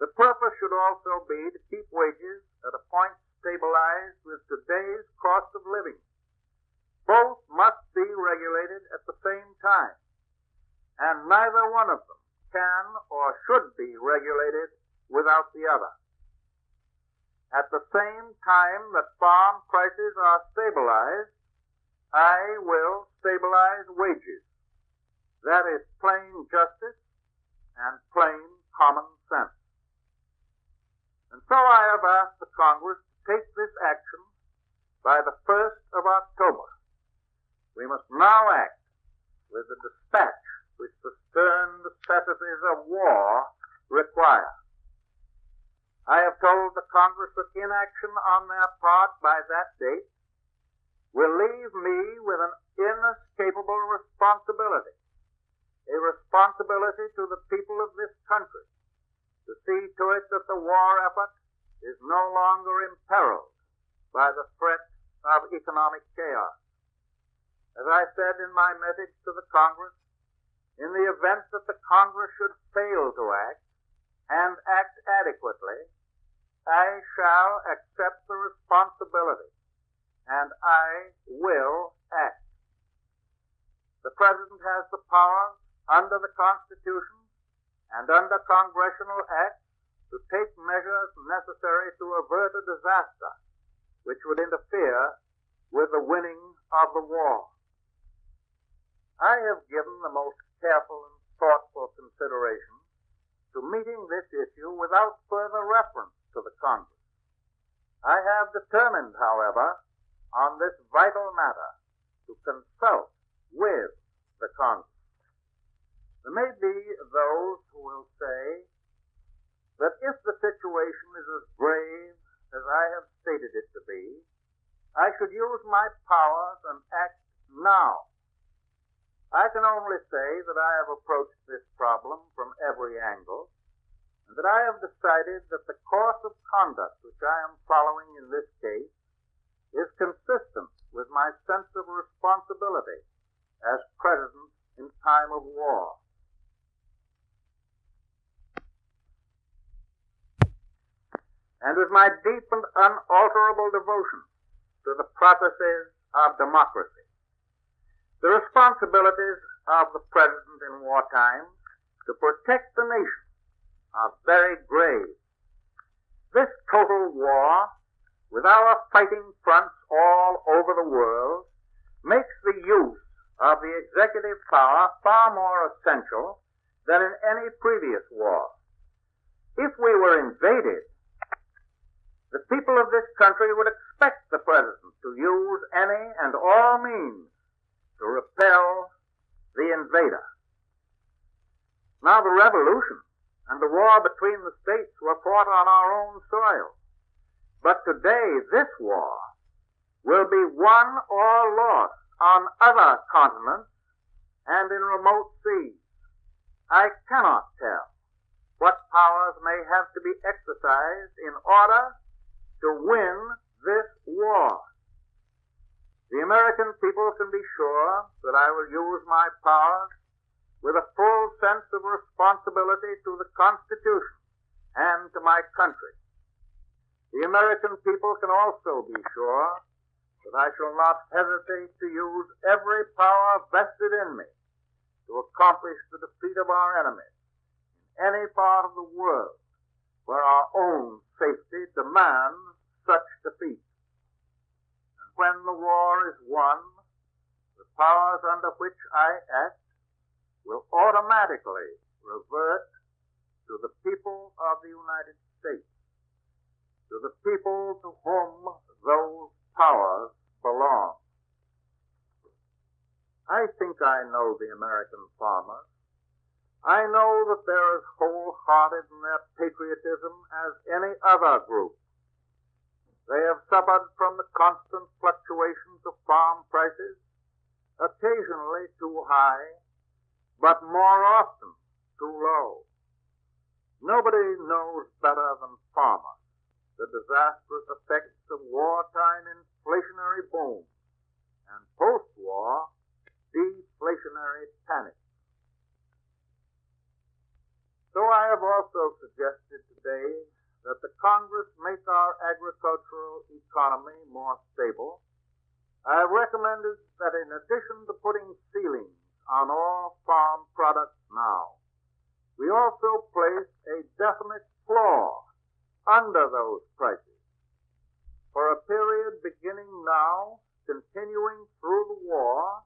The purpose should also be to keep wages at a point stabilized with today's cost of living. Both must be regulated at the same time, and neither one of them can or should be regulated without the other. At the same time that farm prices are stabilized, I will stabilize wages. That is plain justice and plain common sense. And so I have asked the Congress to take this action by the 1st of October. We must now act with the dispatch which the stern necessities of war require. I have told the Congress that inaction on their part by that date will leave me with an inescapable responsibility, a responsibility to the people of this country, to see to it that the war effort is no longer imperiled by the threat of economic chaos. As I said in my message to the Congress, in the event that the Congress should fail to act, and act adequately, I shall accept the responsibility, and I will act. the President has the power under the Constitution and under congressional acts to take measures necessary to avert a disaster which would interfere with the winning of the war. I have given the most careful and thoughtful consideration to meeting this issue without further reference to the Congress. I have determined, however, on this vital matter to consult with the Congress. There may be those who will say that if the situation is as grave as I have stated it to be, I should use my powers and act now. I can only say that I have approached this problem from every angle, and that I have decided that the course of conduct which I am following in this case is consistent with my sense of responsibility as President in time of war. And with my deep and unalterable devotion to the processes of democracy. The responsibilities of the President in wartime to protect the nation are very grave. This total war, with our fighting fronts all over the world, makes the use of the executive power far more essential than in any previous war. If we were invaded, the people of this country would expect the President to use any and all means to repel the invader. Now, the Revolution and the war between the states were fought on our own soil. But today, this war will be won or lost on other continents and in remote seas. I cannot tell what powers may have to be exercised in order to win this war. The American people can be sure that I will use my powers with a full sense of responsibility to the Constitution and to my country. The American people can also be sure that I shall not hesitate to use every power vested in me to accomplish the defeat of our enemies in any part of the world where our own safety demands such defeat. And when the war is won, the powers under which I act will automatically revert to the people of the United States, to the people to whom those powers belong. I think I know the American farmers. I know that they're as wholehearted in their patriotism as any other group. They have suffered from the constant fluctuations of farm prices, occasionally too high, but more often too low. Nobody knows better than farmers the disastrous effects of wartime inflationary boom and post-war deflationary panic. So I have also suggested today that the Congress make our agricultural economy more stable. I have recommended that in addition to putting ceilings on all farm products now, we also place a definite floor under those prices for a period beginning now, continuing through the war,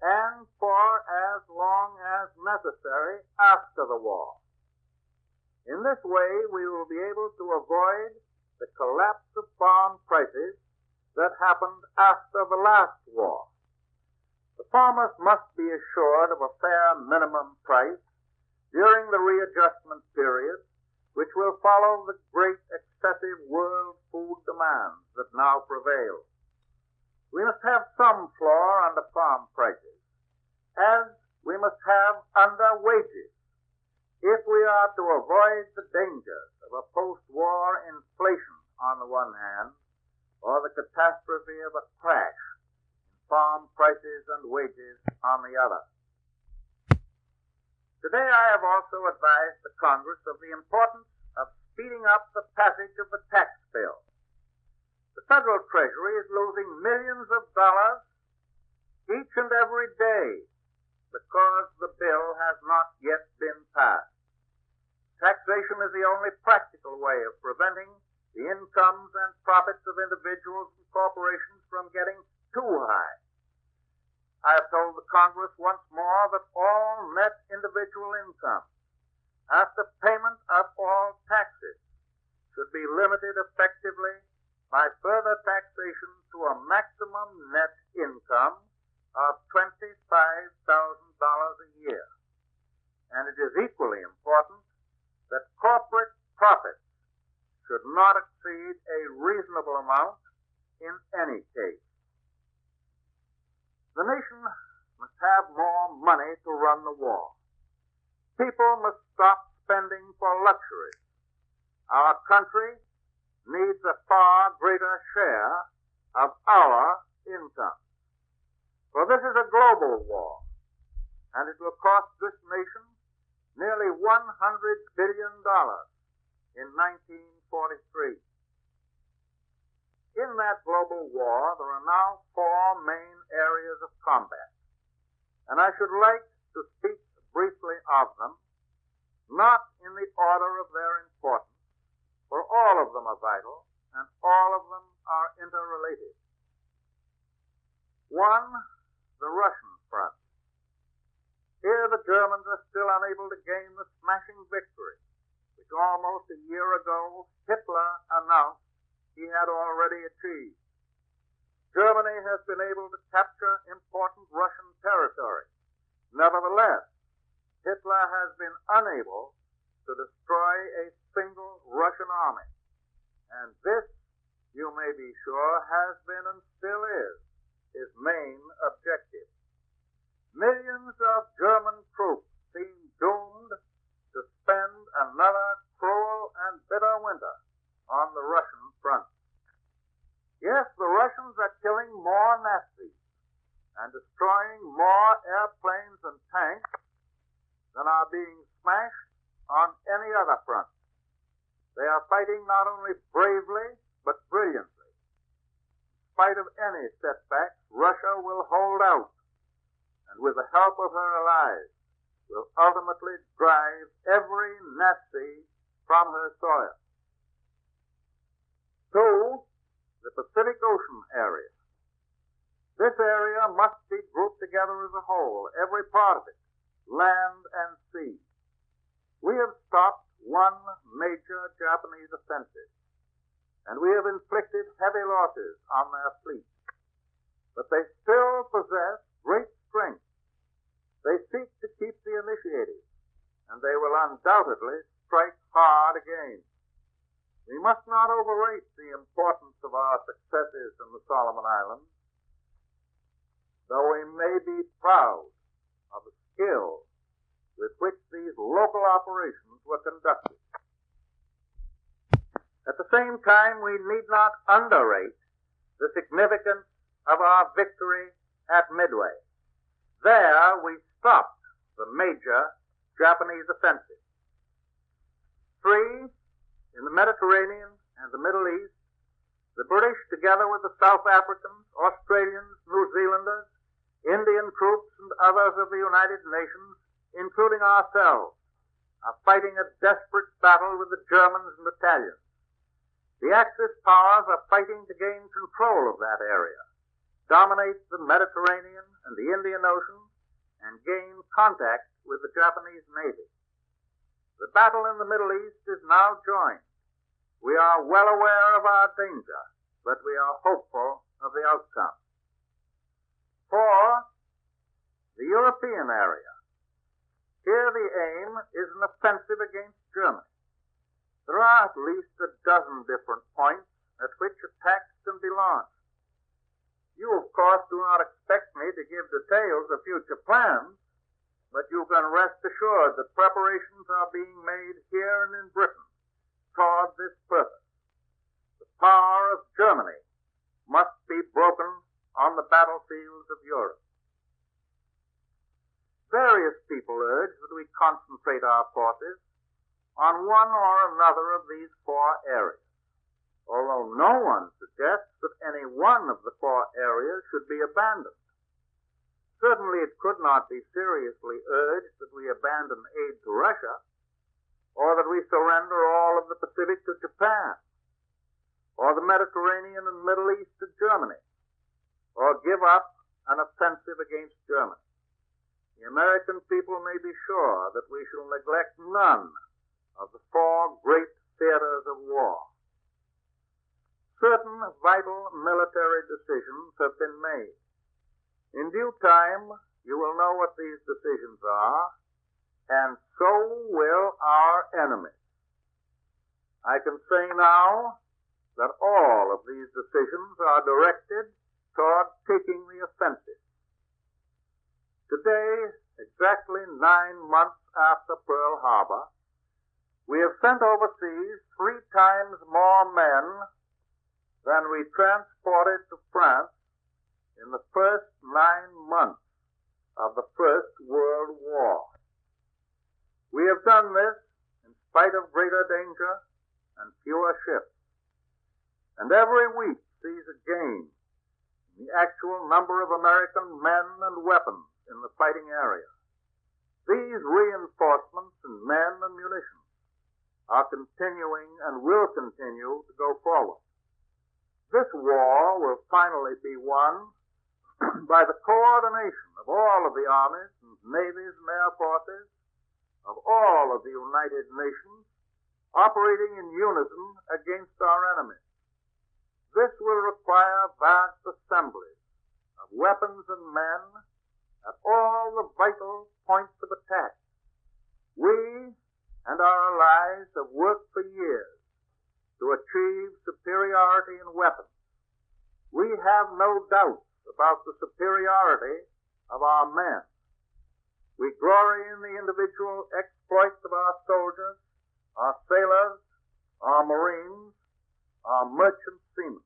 and for as long as necessary after the war. In this way, we will be able to avoid the collapse of farm prices that happened after the last war. The farmers must be assured of a fair minimum price during the readjustment period, which will follow the great excessive world food demands that now prevail. We must have some floor under farm prices, as we must have under wages, if we are to avoid the dangers of a post-war inflation on the one hand, or the catastrophe of a crash in farm prices and wages on the other. Today I have also advised the Congress of the importance of speeding up the passage of the tax bill. The federal treasury is losing millions of dollars each and every day because the bill has not yet been passed. Taxation is the only practical way of preventing the incomes and profits of individuals and corporations from getting too high. I have told the Congress once more that all net individual income, after payment of all taxes, should be limited effectively by further taxation to a maximum net income of $25,000 a year. And it is equally important that corporate profits should not exceed a reasonable amount in any case. The nation must have more money to run the war. People must stop spending for luxuries. Our country needs a far greater share of our income. For this is a global war, and it will cost this nation nearly $100 billion in 1943. In that global war, there are now four main areas of combat, and I should like to speak briefly of them, not in the order of their importance, for all of them are vital, and all of them are interrelated. One, the Russian front. Here the Germans are still unable to gain the smashing victory which almost a year ago Hitler announced he had already achieved. Germany has been able to capture important Russian territory. Nevertheless, Hitler has been unable to destroy a single Russian army. And this, you may be sure, has been and still is his main objective. Millions of German troops seem doomed to spend another cruel and bitter winter on the Russian front. Yes, the Russians are killing more Nazis and destroying more airplanes and tanks than are being smashed on any other front. They are fighting not only bravely, but brilliantly. In spite of any setbacks, Russia will hold out, and with the help of her allies, will ultimately drive every Nazi from her soil. Two, the Pacific Ocean area. This area must be grouped together as a whole, every part of it, land and sea. We have stopped one major Japanese offensive, and we have inflicted heavy losses on their fleet. But they still possess great strength. They seek to keep the initiative, and they will undoubtedly strike hard again. We must not overrate the importance of our successes in the Solomon Islands, though we may be proud of the skill with which these local operations were conducted. At the same time, we need not underrate the significance of our victory at Midway. There we stopped the major Japanese offensive. Three, in the Mediterranean and the Middle East, the British, together with the South Africans, Australians, New Zealanders, Indian troops, and others of the United Nations, including ourselves, are fighting a desperate battle with the Germans and Italians. The Axis powers are fighting to gain control of that area, dominate the Mediterranean and the Indian Ocean, and gain contact with the Japanese Navy. The battle in the Middle East is now joined. We are well aware of our danger, but we are hopeful of the outcome. Four, the European area. Here the aim is an offensive against Germany. There are at least a dozen different points at which attacks can be launched. You, of course, do not expect me to give details of future plans, but you can rest assured that preparations are being made here and in Britain toward this purpose. The power of Germany must be broken on the battlefields of Europe. Various people urge that we concentrate our forces on one or another of these four areas, although no one suggests that any one of the four areas should be abandoned. Certainly it could not be seriously urged that we abandon aid to Russia, or that we surrender all of the Pacific to Japan, or the Mediterranean and Middle East to Germany, or give up an offensive against Germany. The American people may be sure that we shall neglect none of the four great theaters of war. Certain vital military decisions have been made. In due time, you will know what these decisions are, and so will our enemies. I can say now that all of these decisions are directed toward taking the offensive. Today, exactly 9 months after Pearl Harbor, we have sent overseas 3 times more men than we transported to France in the first 9 months of the First World War. We have done this in spite of greater danger and fewer ships. And every week sees a gain in the actual number of American men and weapons in the fighting area. These reinforcements in men and munitions are continuing and will continue to go forward. This war will finally be won by the coordination of all of the armies and navies and air forces of all of the United Nations operating in unison against our enemies. This will require vast assemblies of weapons and men at all the vital points of attack. We and our allies have worked for years to achieve superiority in weapons. We have no doubt about the superiority of our men. We glory in the individual exploits of our soldiers, our sailors, our marines, our merchant seamen.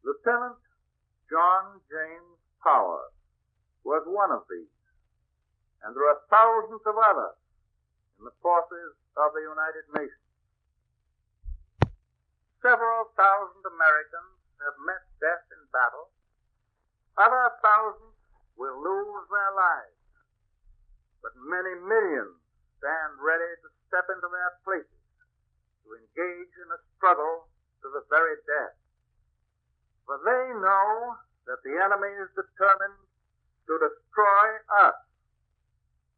Lieutenant John James Powers was one of these, and there are thousands of others in the forces of the United Nations. Several thousand Americans have met death in battle. Other thousands will lose their lives, but many millions stand ready to step into their places to engage in a struggle to the very death. For they know that the enemy is determined to destroy us,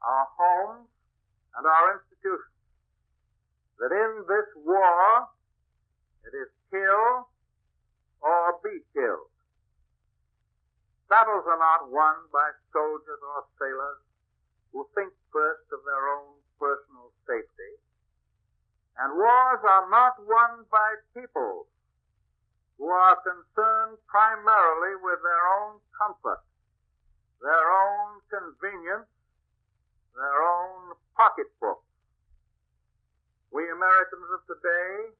our homes, and our institutions. That in this war, it is kill or be killed. Battles are not won by soldiers or sailors who think first of their own personal safety. And wars are not won by people who are concerned primarily with their own comfort, their own convenience, their own pocketbook. We Americans of today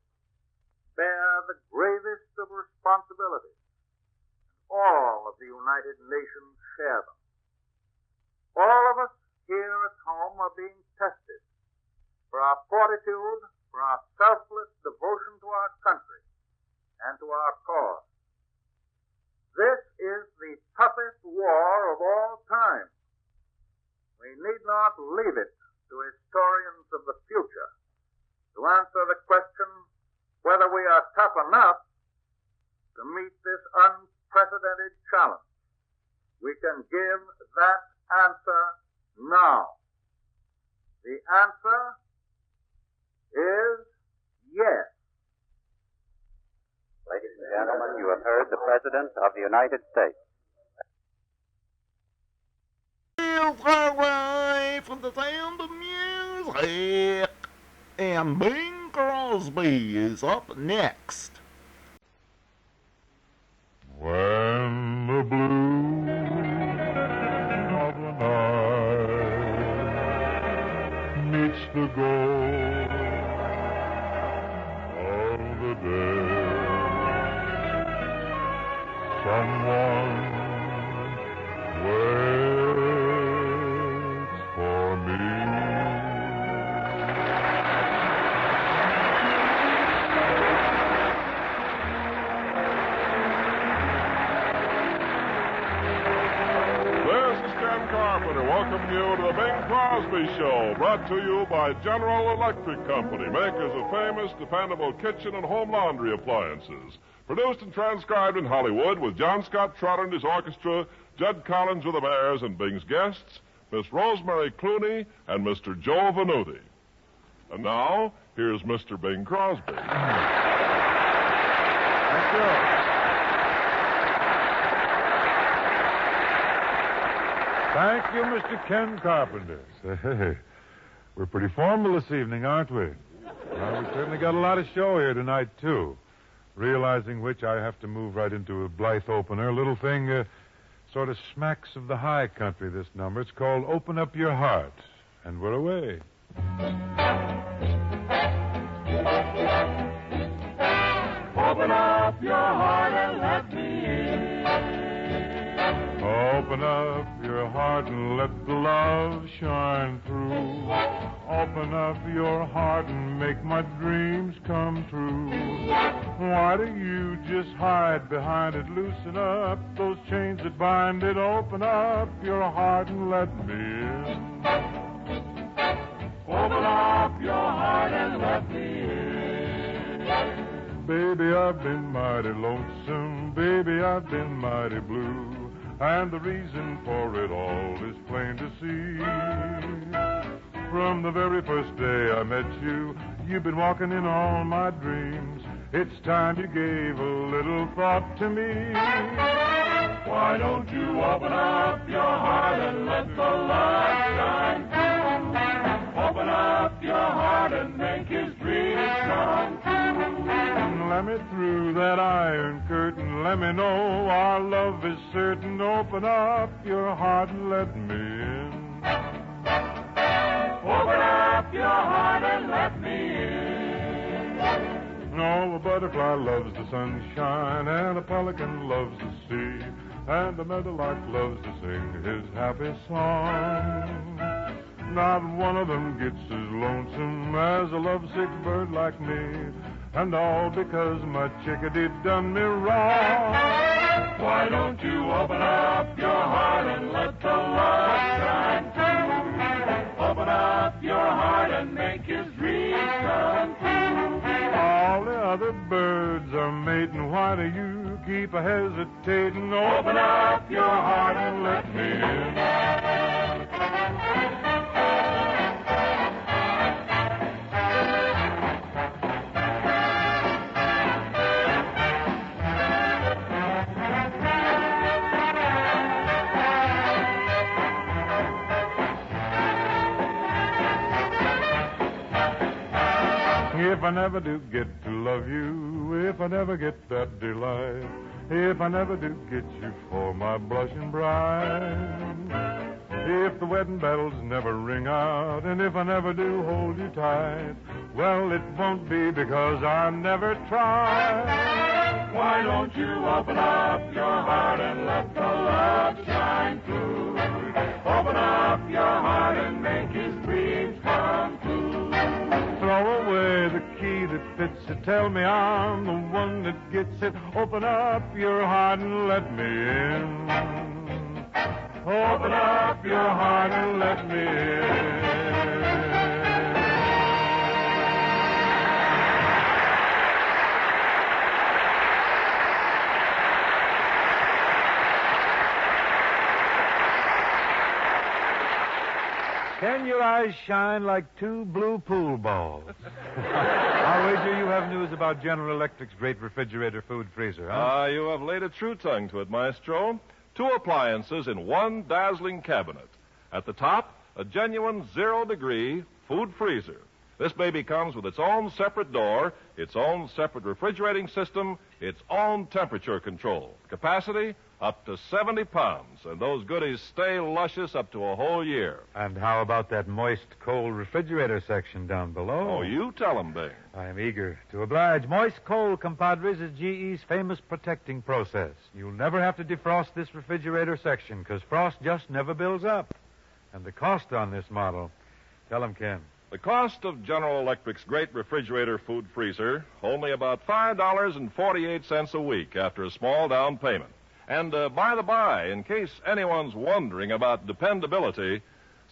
bear the gravest of responsibilities. All of the United Nations share them. All of us here at home are being tested for our fortitude, for our selfless devotion to our country and to our cause. This is the toughest war of all time. We need not leave it to historians of the future to answer the question whether we are tough enough to meet this unprecedented challenge. We can give that answer now. The answer is yes. Ladies and gentlemen, you have heard the President of the United States. Away from the sound of music. And Bing Crosby is up next. When the blue of the night meets the gold of the day, someone waits for me. Carpenter welcoming you to the Bing Crosby Show, brought to you by General Electric Company, makers of famous, dependable kitchen and home laundry appliances. Produced and transcribed in Hollywood with John Scott Trotter and his orchestra, Judd Collins with the Bears, and Bing's guests, Miss Rosemary Clooney and Mr. Joe Venuti. And now, here's Mr. Bing Crosby. Thank you. Thank you, Mr. Ken Carpenter. Say, we're pretty formal this evening, aren't we? Well, we certainly got a lot of show here tonight, too. Realizing which, I have to move right into a blithe opener. A little thing sort of smacks of the high country, this number. It's called Open Up Your Heart. And we're away. Open up your heart and let me in. Open up your heart and let the love shine through. Open up your heart and make my dreams come true. Why do you just hide behind it? Loosen up those chains that bind it. Open up your heart and let me in. Open up your heart and let me in. Baby, I've been mighty lonesome. Baby, I've been mighty blue. And the reason for it all is plain to see. From the very first day I met you, you've been walking in all my dreams. It's time you gave a little thought to me. Why don't you open up your heart and let the light shine through? Open up your heart and make his dreams come true. Let me through that iron curtain. Let me know our love is certain. Open up your heart and let me in. Open up your heart and let me in. No, a butterfly loves the sunshine, and a pelican loves the sea, and the meadowlark loves to sing his happy song. Not one of them gets as lonesome as a lovesick bird like me, and all because my chickadee done me wrong. Why don't you open up your heart and let the light shine through? Open up your heart and make his dreams come true. All the other birds are mating. Why do you keep hesitating? Open up your heart and let me in. If I never do get to love you, if I never get that delight, if I never do get you for my blushing bride, if the wedding bells never ring out, and if I never do hold you tight, well, it won't be because I never tried. Why don't you open up your heart and let the love shine through? Open up your heart and make his dreams come true. Throw away the key that fits it. Tell me I'm the one that gets it. Open up your heart and let me in. Open up your heart and let me in. Can your eyes shine like two blue pool balls? I'll wager you have news about General Electric's great refrigerator food freezer, huh? You have laid a true tongue to it, Maestro. 2 appliances in one dazzling cabinet. At the top, a genuine 0-degree food freezer. This baby comes with its own separate door, its own separate refrigerating system, its own temperature control. Capacity, up to 70 pounds, and those goodies stay luscious up to a whole year. And how about that moist, cold refrigerator section down below? Oh, you tell 'em, Bing. I am eager to oblige. Moist cold, compadres, is GE's famous protecting process. You'll never have to defrost this refrigerator section, because frost just never builds up. And the cost on this model, tell 'em, Ken. The cost of General Electric's great refrigerator food freezer, only about $5.48 a week after a small down payment. And by the by, in case anyone's wondering about dependability,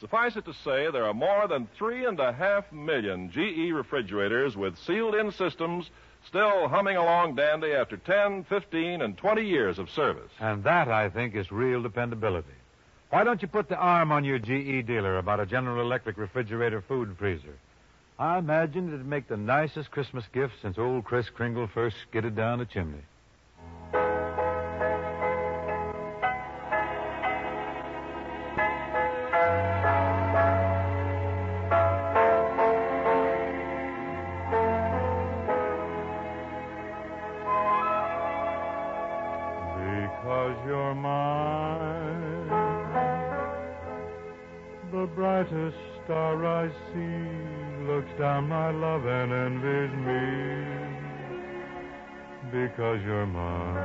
suffice it to say there are more than 3.5 million GE refrigerators with sealed-in systems still humming along dandy after 10, 15, and 20 years of service. And that, I think, is real dependability. Why don't you put the arm on your GE dealer about a General Electric refrigerator food freezer? I imagine it'd make the nicest Christmas gift since old Kris Kringle first skidded down the chimney. Because you're mine, the brightest star I see looks down my love and envies me. Because you're mine,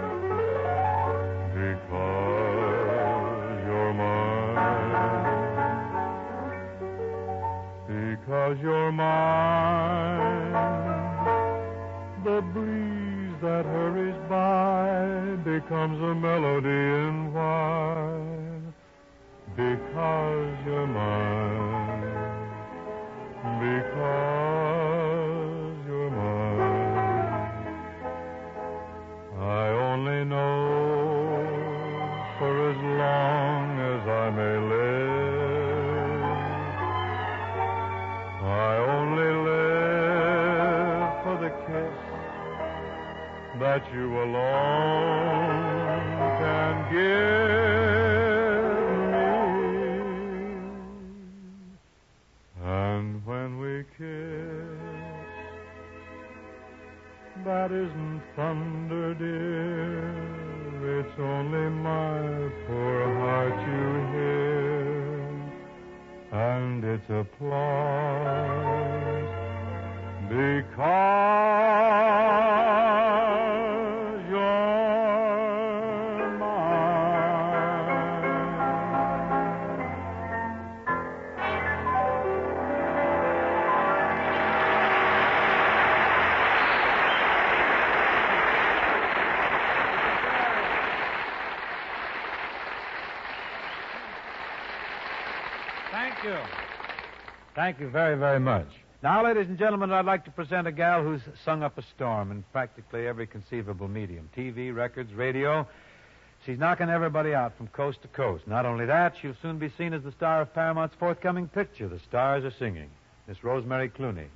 because you're mine, because you're mine, the breeze that hurries by becomes a melody in why. Because you're mine, because you're mine. I only know for as long as I may live. I only live for the kiss that you alone can give me. And when we kiss, that isn't thunder, dear. It's only my poor heart you hear. And it's applause because you're mine. Thank you. Thank you very, very much. Now, ladies and gentlemen, I'd like to present a gal who's sung up a storm in practically every conceivable medium. TV, records, radio. She's knocking everybody out from coast to coast. Not only that, she'll soon be seen as the star of Paramount's forthcoming picture, The Stars Are Singing. Miss Rosemary Clooney.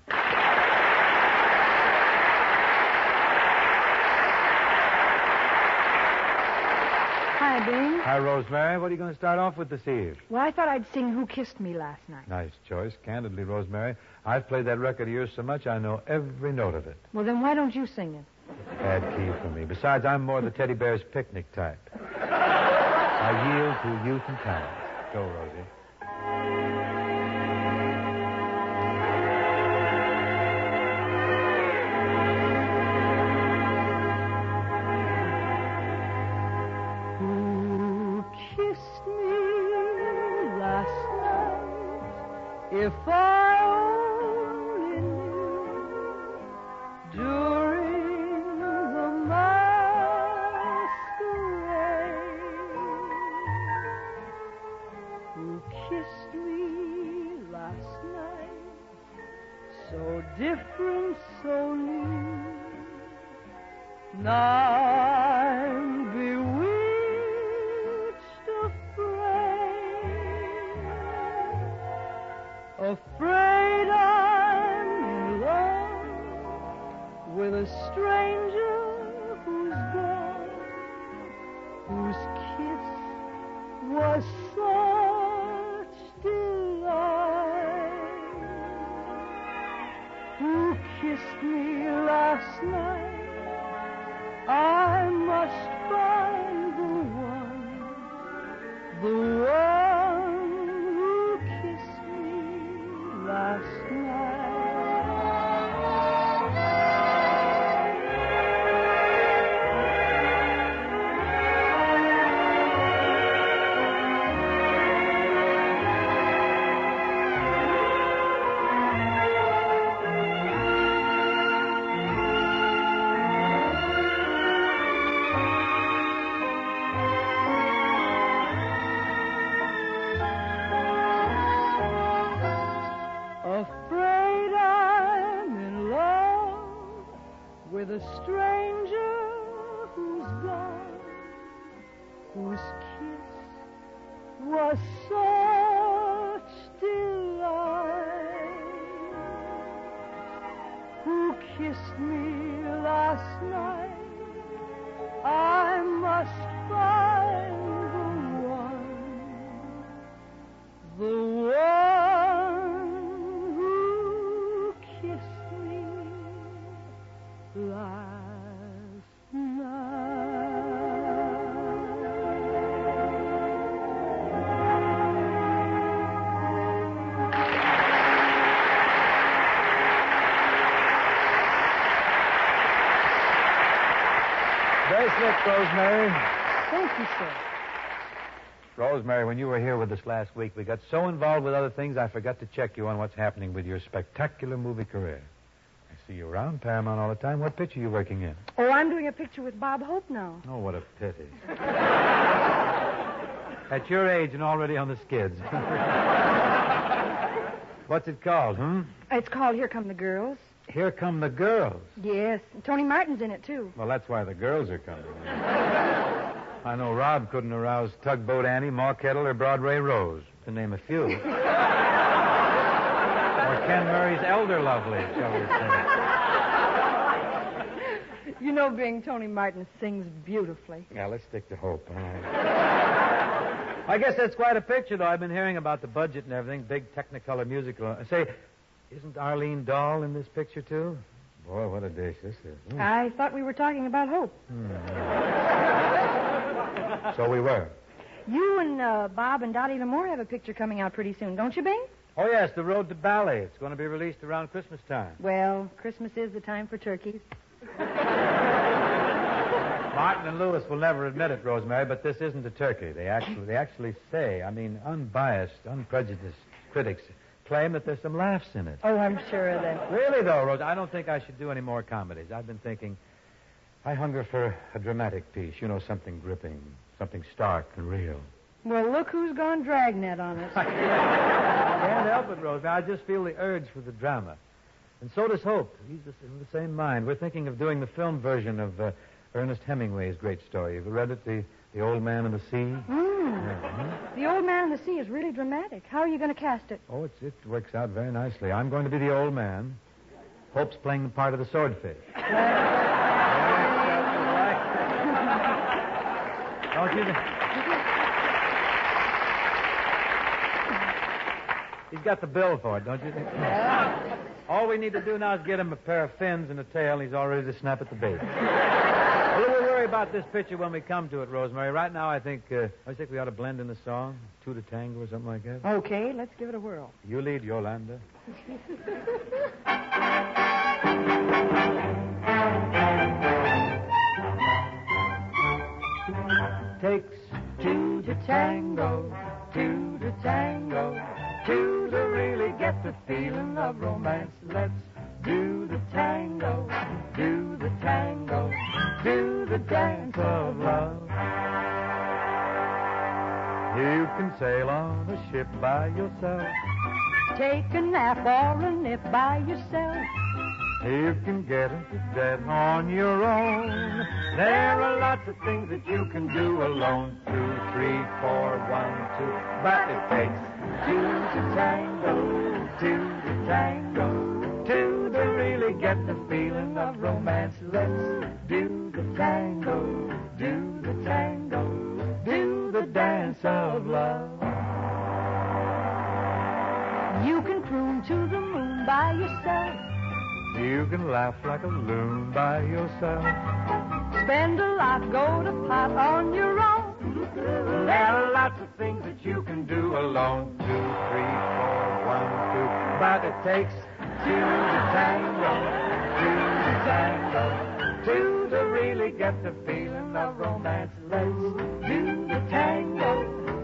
Hi, Bing. Hi, Rosemary. What are you going to start off with this eve? Well, I thought I'd sing Who Kissed Me last night. Nice choice. Candidly, Rosemary, I've played that record of yours so much I know every note of it. Well, then why don't you sing it? Bad key for me. Besides, I'm more the teddy bear's picnic type. I yield to youth and talent. Go, Rosie. If I only knew during the masquerade who kissed me last night, so different, so new. Now I'm bewitched, afraid I'm in love with a stranger who's gone, whose kiss was such delight, who kissed me last night. I must find the one who kissed me Very slick, Rosemary. Thank you, sir. Rosemary, when you were here with us last week, we got so involved with other things, I forgot to check you on what's happening with your spectacular movie career. I see you around Paramount all the time. What picture are you working in? Oh, I'm doing a picture with Bob Hope now. Oh, what a pity. At your age and already on the skids. What's it called, It's called Here Come the Girls. Here Come the Girls. Yes. Tony Martin's in it, too. Well, that's why the girls are coming. I know Rob couldn't arouse Tugboat Annie, Maw Kettle, or Broadway Rose, to name a few. Or Ken Murray's Elder Lovely, shall we say. You know, being Tony Martin sings beautifully. Yeah, let's stick to Hope. All right. I guess that's quite a picture, though. I've been hearing about the budget and everything. Big Technicolor musical. Say, isn't Arlene Dahl in this picture, too? Boy, what a dish this is. I thought we were talking about Hope. So we were. You and Bob and Dottie L'Amour have a picture coming out pretty soon, don't you, Bing? Oh, yes, The Road to Ballet. It's going to be released around Christmas time. Well, Christmas is the time for turkeys. Martin and Lewis will never admit it, Rosemary, but this isn't a turkey. They actually say, unbiased, unprejudiced critics claim that there's some laughs in it. Oh, I'm sure of that. Really, though, Rose, I don't think I should do any more comedies. I've been thinking, I hunger for a dramatic piece. You know, something gripping, something stark and real. Well, look who's gone dragnet on us. I can't help it, Rosemary. I just feel the urge for the drama. And so does Hope. He's in the same mind. We're thinking of doing the film version of Ernest Hemingway's great story. Have you read it, The Old Man and the Sea? The Old Man and the Sea is really dramatic. How are you going to cast it? Oh, it works out very nicely. I'm going to be the old man. Hope's playing the part of the swordfish. Don't you think? He's got the bill for it, don't you think? All we need to do now is get him a pair of fins and a tail, and he's all ready to snap at the bait. We'll worry about this picture when we come to it, Rosemary. Right now, I think we ought to blend in the song, two to tango or something like that. Okay, let's give it a whirl. You lead, Yolanda. Takes two to tango, two to tango, two to really get the feeling of romance. Let's do the tango, do the tango, do the dance of love. You can sail on a ship by yourself, Take a nap or a nip by yourself. You can get into bed on your own. There are lots of things that you can do alone. 2, 3, 4, 1, 2. But it takes two to tango, two to tango, two to really get the feeling of romance. Let's do the tango, do the tango, do the dance of love. You can croon to the moon by yourself. You can laugh like a loon by yourself. Spend a lot, go to pot on your own. There are lots of things that you can do alone. 2, 3, 4, 1, 2. But it takes two to tango, two to tango, two to really get the feeling of romance. Let's do the tango,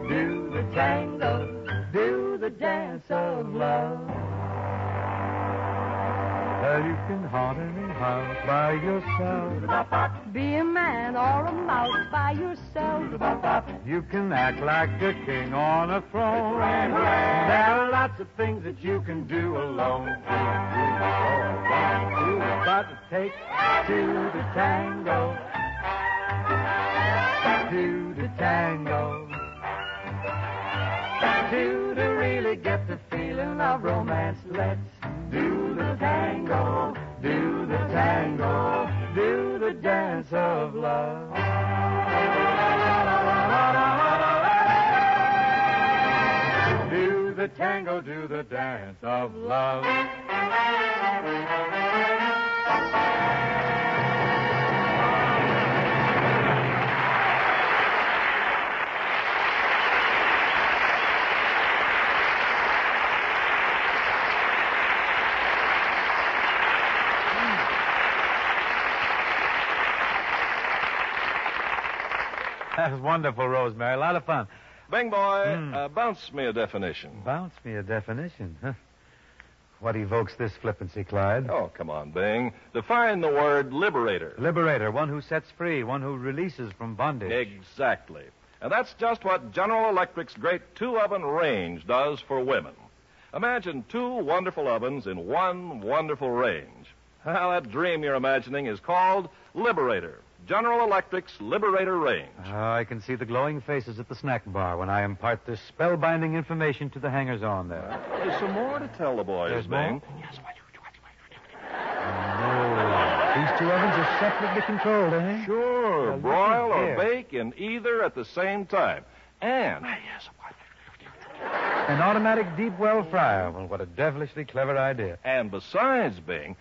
do the tango, do the dance of love. You can haunt any house by yourself. Be a man or a mouse by yourself. You can act like a king on a throne. There are lots of things that you can do alone. 2, 3, 4, 1, 2. But it takes two to tango, two to tango, two to really get the feeling of romance. Let's do the tango, do the tango, do the dance of love. Do the tango, do the dance of love. That was wonderful, Rosemary. A lot of fun. Bing boy, bounce me a definition. Bounce me a definition, huh? What evokes this flippancy, Clyde? Oh, come on, Bing. Define the word liberator. Liberator, one who sets free, one who releases from bondage. Exactly. And that's just what General Electric's great two-oven range does for women. Imagine two wonderful ovens in one wonderful range. Well, that dream you're imagining is called Liberator. General Electric's Liberator range. I can see the glowing faces at the snack bar when I impart this spellbinding information to the hangers-on there. There's some more to tell the boys, There's Bing. more? No. These two ovens are separately controlled, eh? Sure. Well, Broil look or here. bake in either at the same time. And an automatic deep well fryer. Well, what a devilishly clever idea. And besides, Bing,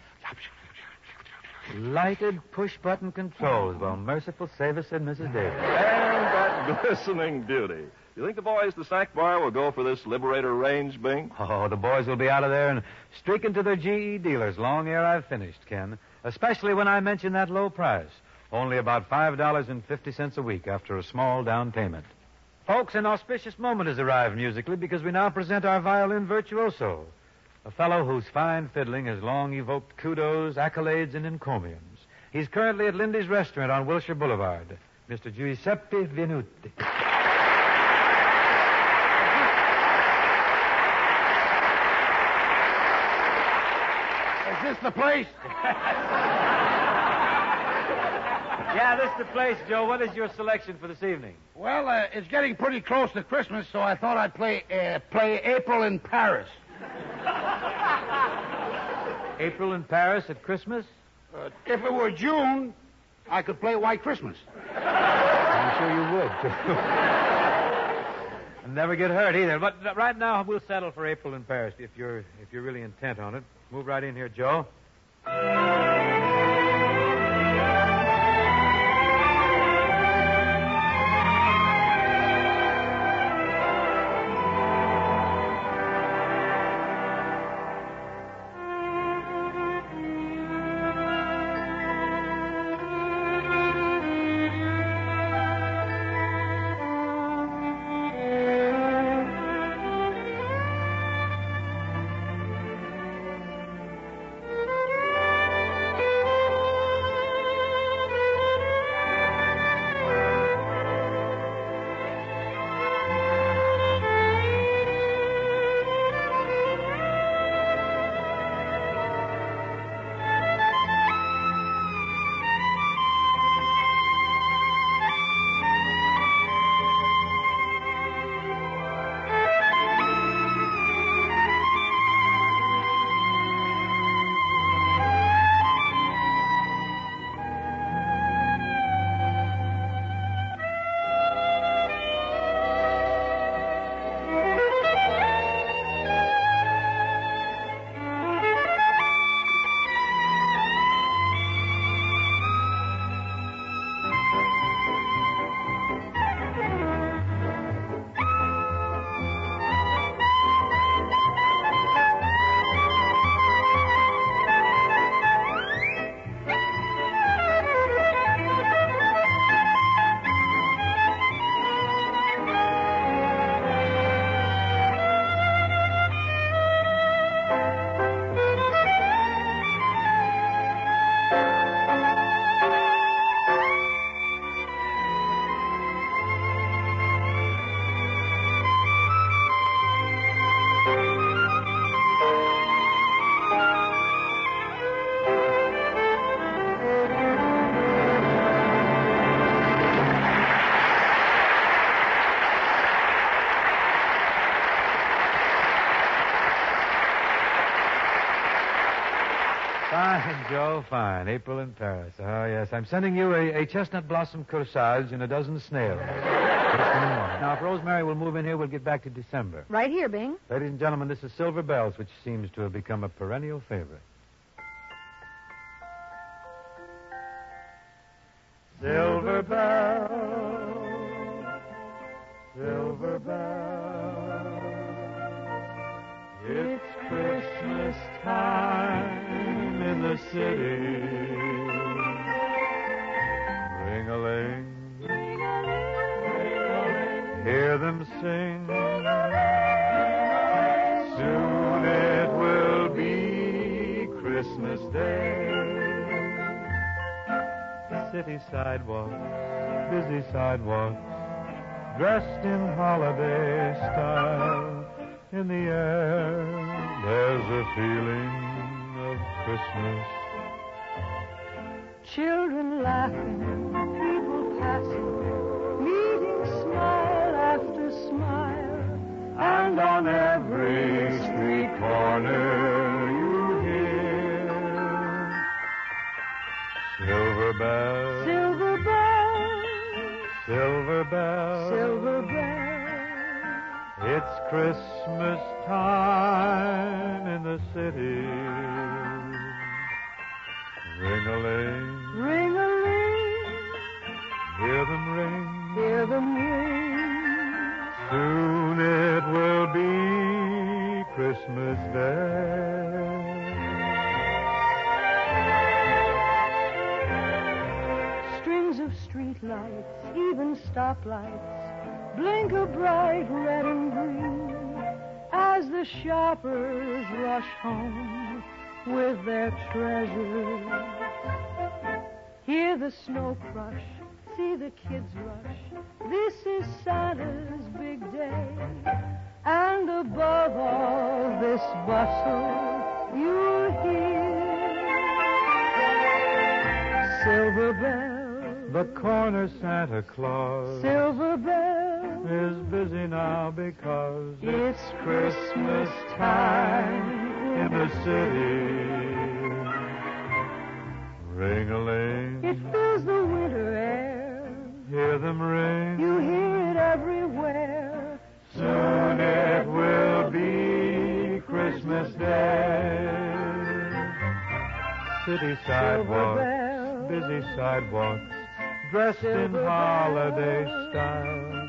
lighted push-button controls. Well, merciful Savior, said Mrs. Davis. and that glistening beauty. You think the boys at the snack bar will go for this Liberator range, Bing? Oh, the boys will be out of there and streaking to their GE dealers long ere I've finished, Ken. Especially when I mention that low price. Only about $5.50 a week after a small down payment. Folks, an auspicious moment has arrived musically because we now present our violin virtuoso. A fellow whose fine fiddling has long evoked kudos, accolades, and encomiums. He's currently at Lindy's Restaurant on Wilshire Boulevard. Mr. Giuseppe Venuti. Is this the place? Yeah, this is the place, Joe. What is your selection for this evening? Well, it's getting pretty close to Christmas, so I thought I'd play April in Paris. April in Paris at Christmas? If it were June, I could play White Christmas. I'm sure you would. And never get hurt either. But right now, we'll settle for April in Paris if you're really intent on it. Move right in here, Joe. Fine, Joe, fine. April in Paris. Oh, yes. I'm sending you a chestnut blossom corsage and a dozen snails. Now, if Rosemary will move in here, we'll get back to December. Right here, Bing. Ladies and gentlemen, this is Silver Bells, which seems to have become a perennial favorite. Silver bells, silver bells, it's Christmas time in the city. Ring-a-ling, ring-a-ling, them sing. Soon it will be Christmas Day. City sidewalks, busy sidewalks, dressed in holiday style. In the air, there's a feeling of Christmas. Children laughing, people passing, meeting smile after smile. And on every street corner you hear silver bells, Silver bells, silver bells, silver bells. It's Christmas time in the city. Ring-a-ling, Ring-a-ling, hear them ring. hear them ring. Soon it will be Christmas Day. Strings of streetlights, even stoplights, blink a bright red and green as the shoppers rush home with their treasures. Hear the snow crush, see the kids rush. This is Santa's big day. And above all this bustle, you'll hear silver bells. The corner Santa Claus, Silver bells. is busy now because It's Christmas time in the city. Ring-a-ling, It fills the winter air. hear them ring. You hear it everywhere. Soon it will be Christmas Day. City sidewalks, bells. busy sidewalks, dressed in Silver holiday bells. style.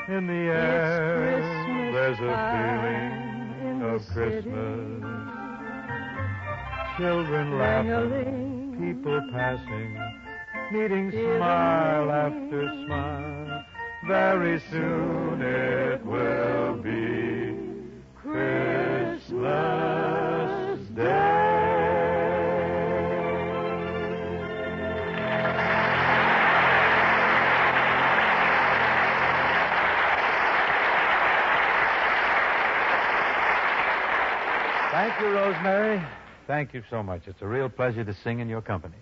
In the air, Christmas there's a time feeling in of the city. Christmas. Children laughing, Ring-a-ling, people passing, meeting hear smile them after ring. smile. Very soon it will be Christmas Day. Thank you, Rosemary. Thank you so much. It's a real pleasure to sing in your company.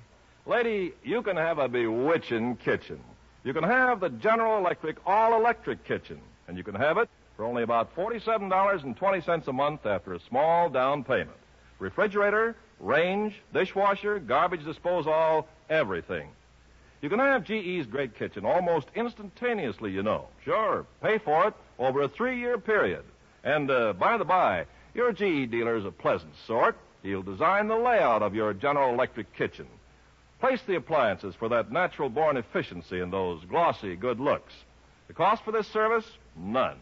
Lady, you can have a bewitching kitchen. You can have the General Electric all-electric kitchen, and you can have it for only about $47.20 a month after a small down payment. Refrigerator, range, dishwasher, garbage disposal, everything. You can have GE's great kitchen almost instantaneously, you know. Sure, pay for it over a 3-year period. And, by the by, your GE dealer's a pleasant sort. He'll design the layout of your General Electric kitchen. Place the appliances for that natural-born efficiency and those glossy good looks. The cost for this service? None.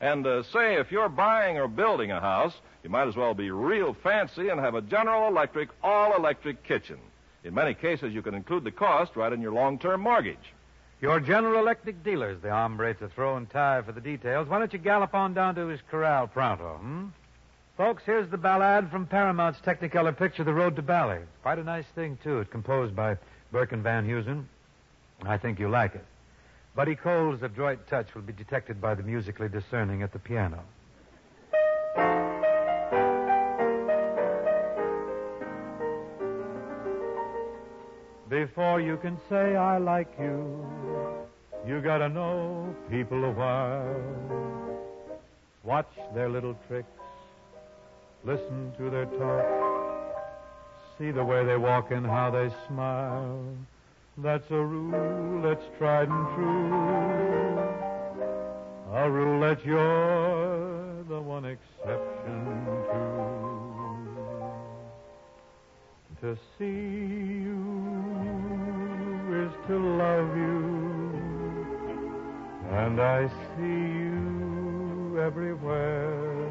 And say, if you're buying or building a house, you might as well be real fancy and have a General Electric all-electric kitchen. In many cases, you can include the cost right in your long-term mortgage. Your General Electric dealer's the hombre to throw and tie for the details. Why don't you gallop on down to his corral pronto, Folks, here's the ballad from Paramount's Technicolor picture, The Road to Bally. Quite a nice thing, too. It's composed by Burke and Van Heusen. I think you'll like it. Buddy Cole's adroit touch will be detected by the musically discerning at the piano. Before you can say I like you, you gotta know people a while. Watch their little tricks. Listen to their talk. See the way they walk and how they smile. That's a rule that's tried and true. A rule that you're the one exception to. To see you is to love you. And I see you everywhere.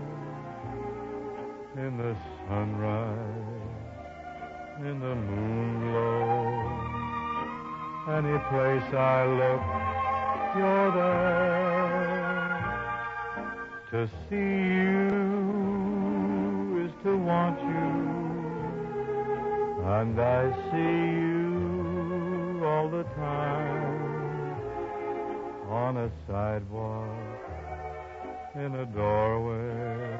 In the sunrise, in the moonglow, any place I look, you're there. To see you is to want you, and I see you all the time on a sidewalk, in a doorway,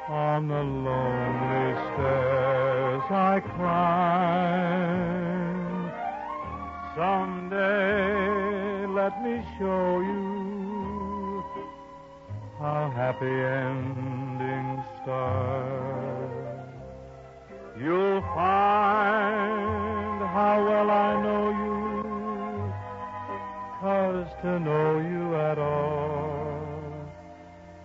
on the lonely stairs I climb. Someday let me show you how happy endings start. You'll find how well I know you, 'cause to know you at all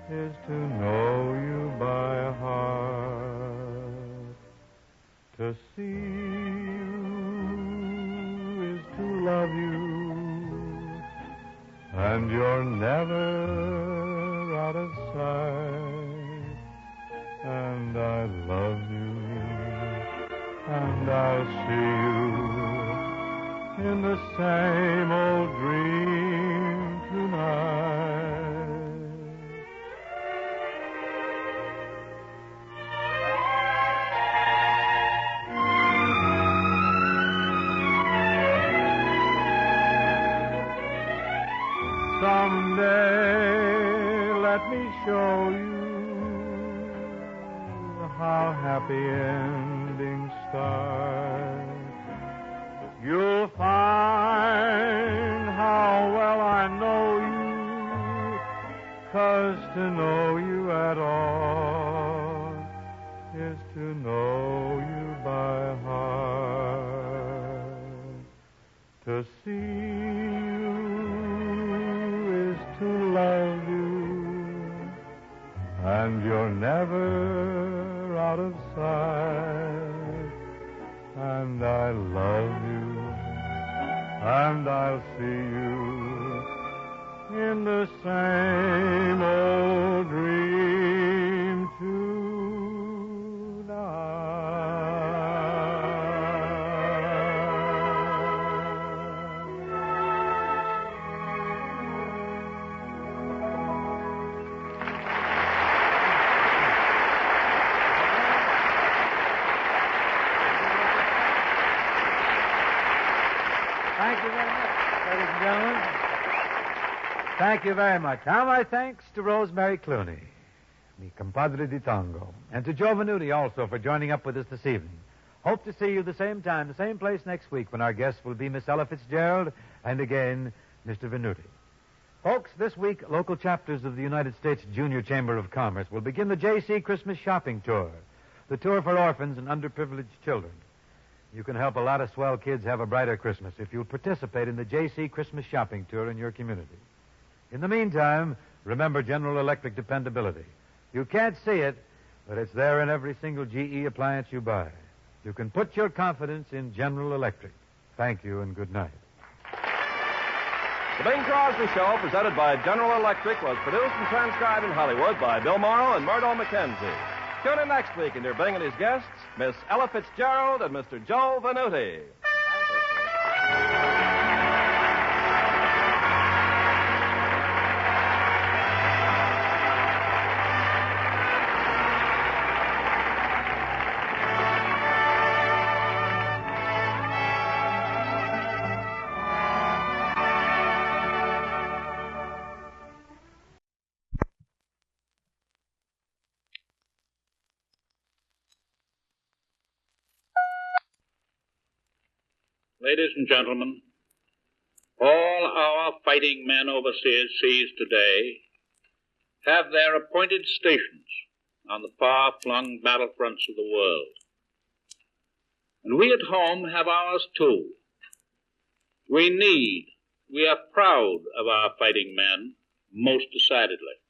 is to know you by heart. To see you is to love you, and you're never out of sight. And I love you, and I'll see you in the same old dream tonight. Someday let me show you how happy endings start. You'll find how well I know you, 'cause to know you at all is to know you by heart. To see you is to love you, and you're never out of sight. And I love you, and I'll see you in the same old dream Thank you very much, ladies and gentlemen. Thank you very much. Now my thanks to Rosemary Clooney, mi compadre di tango, and to Joe Venuti also for joining up with us this evening. Hope to see you the same time, the same place next week when our guests will be Miss Ella Fitzgerald and again Mr. Venuti. Folks, this week local chapters of the United States Junior Chamber of Commerce will begin the J.C. Christmas Shopping Tour, the tour for orphans and underprivileged children. You can help a lot of swell kids have a brighter Christmas if you'll participate in the J.C. Christmas Shopping Tour in your community. In the meantime, remember General Electric dependability. You can't see it, but it's there in every single GE appliance you buy. You can put your confidence in General Electric. Thank you and good night. The Bing Crosby Show, presented by General Electric, was produced and transcribed in Hollywood by Bill Morrow and Murdo McKenzie. Tune in next week and hear Bing and his guests, Miss Ella Fitzgerald and Mr. Joe Venuti. Ladies and gentlemen, all our fighting men overseas today have their appointed stations on the far-flung battlefronts of the world. And we at home have ours too. We are proud of our fighting men, most decidedly.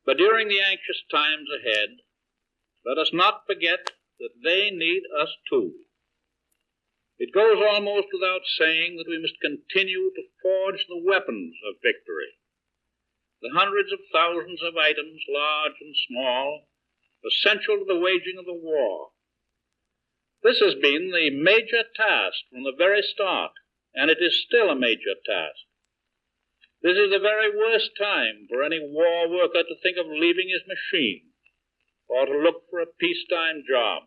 But during the anxious times ahead, let us not forget that they need us too. It goes almost without saying that we must continue to forge the weapons of victory. The hundreds of thousands of items, large and small, essential to the waging of the war. This has been the major task from the very start, and it is still a major task. This is the very worst time for any war worker to think of leaving his machine or to look for a peacetime job.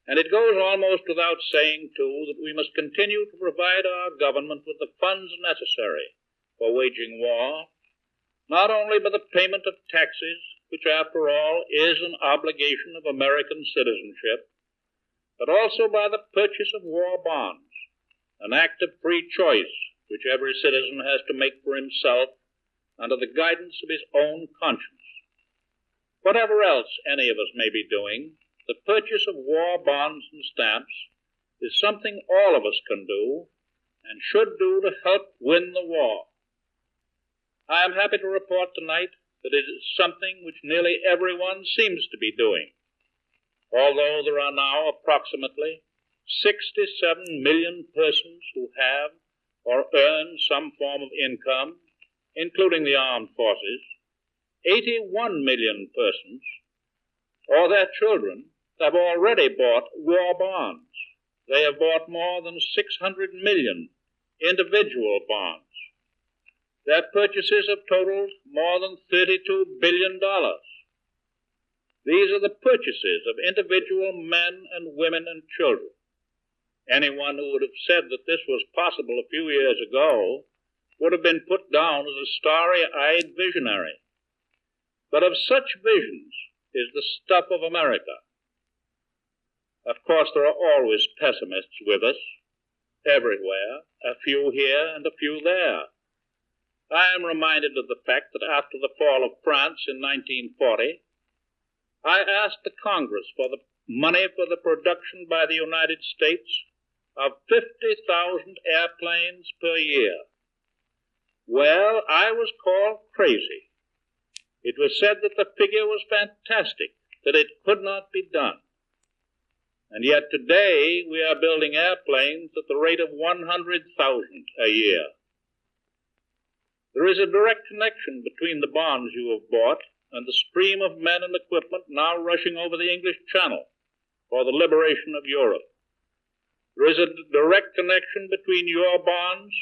And it goes almost without saying, too, that we must continue to provide our government with the funds necessary for waging war, not only by the payment of taxes, which, after all, is an obligation of American citizenship, but also by the purchase of war bonds, an act of free choice which every citizen has to make for himself under the guidance of his own conscience. Whatever else any of us may be doing, the purchase of war bonds and stamps is something all of us can do and should do to help win the war. I am happy to report tonight that it is something which nearly everyone seems to be doing, although there are now approximately 67 million persons who have or earn some form of income, including the armed forces, 81 million persons, or their children, have already bought war bonds. They have bought more than 600 million individual bonds. Their purchases have totaled more than $32 billion. These are the purchases of individual men and women and children. Anyone who would have said that this was possible a few years ago would have been put down as a starry-eyed visionary. But of such visions is the stuff of America. Of course, there are always pessimists with us, everywhere, a few here and a few there. I am reminded of the fact that after the fall of France in 1940, I asked the Congress for the money for the production by the United States of 50,000 airplanes per year. Well, I was called crazy. It was said that the figure was fantastic, that it could not be done. And yet today we are building airplanes at the rate of 100,000 a year. There is a direct connection between the bonds you have bought and the stream of men and equipment now rushing over the English Channel for the liberation of Europe. There is a direct connection between your bonds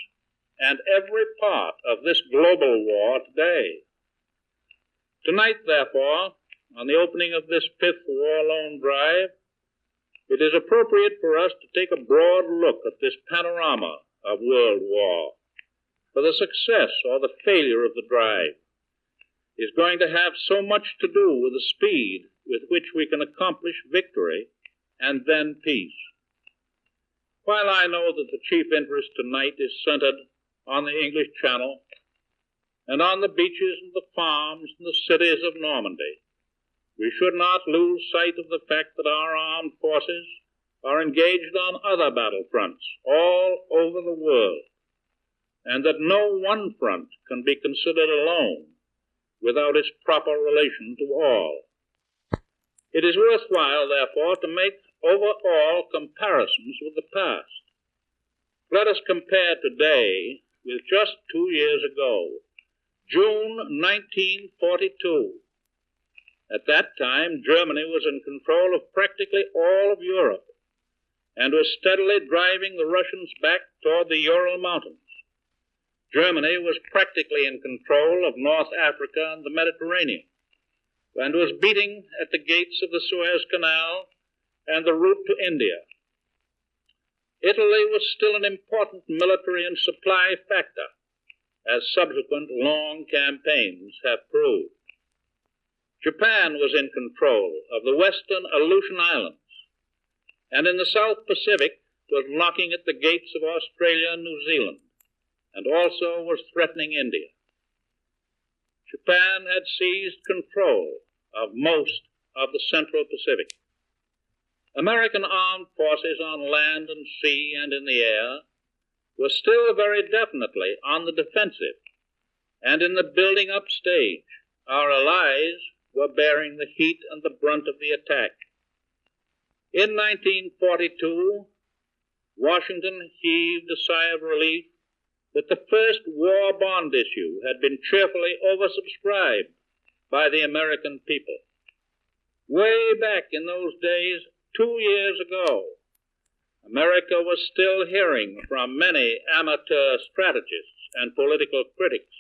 and every part of this global war today. Tonight, therefore, on the opening of this 5th War Loan Drive, it is appropriate for us to take a broad look at this panorama of world war. For the success or the failure of the drive is going to have so much to do with the speed with which we can accomplish victory and then peace. While I know that the chief interest tonight is centered on the English Channel and on the beaches and the farms and the cities of Normandy, we should not lose sight of the fact that our armed forces are engaged on other battlefronts all over the world, and that no one front can be considered alone without its proper relation to all. It is worthwhile, therefore, to make overall comparisons with the past. Let us compare today with just 2 years ago, June 1942. At that time, Germany was in control of practically all of Europe and was steadily driving the Russians back toward the Ural Mountains. Germany was practically in control of North Africa and the Mediterranean and was beating at the gates of the Suez Canal and the route to India. Italy was still an important military and supply factor, as subsequent long campaigns have proved. Japan was in control of the western Aleutian Islands, and in the South Pacific was knocking at the gates of Australia and New Zealand, and also was threatening India. Japan had seized control of most of the Central Pacific. American armed forces on land and sea and in the air were still very definitely on the defensive, and in the building-up stage, our allies were bearing the heat and the brunt of the attack. In 1942, Washington heaved a sigh of relief that the first war bond issue had been cheerfully oversubscribed by the American people. Way back in those days, 2 years ago, America was still hearing from many amateur strategists and political critics,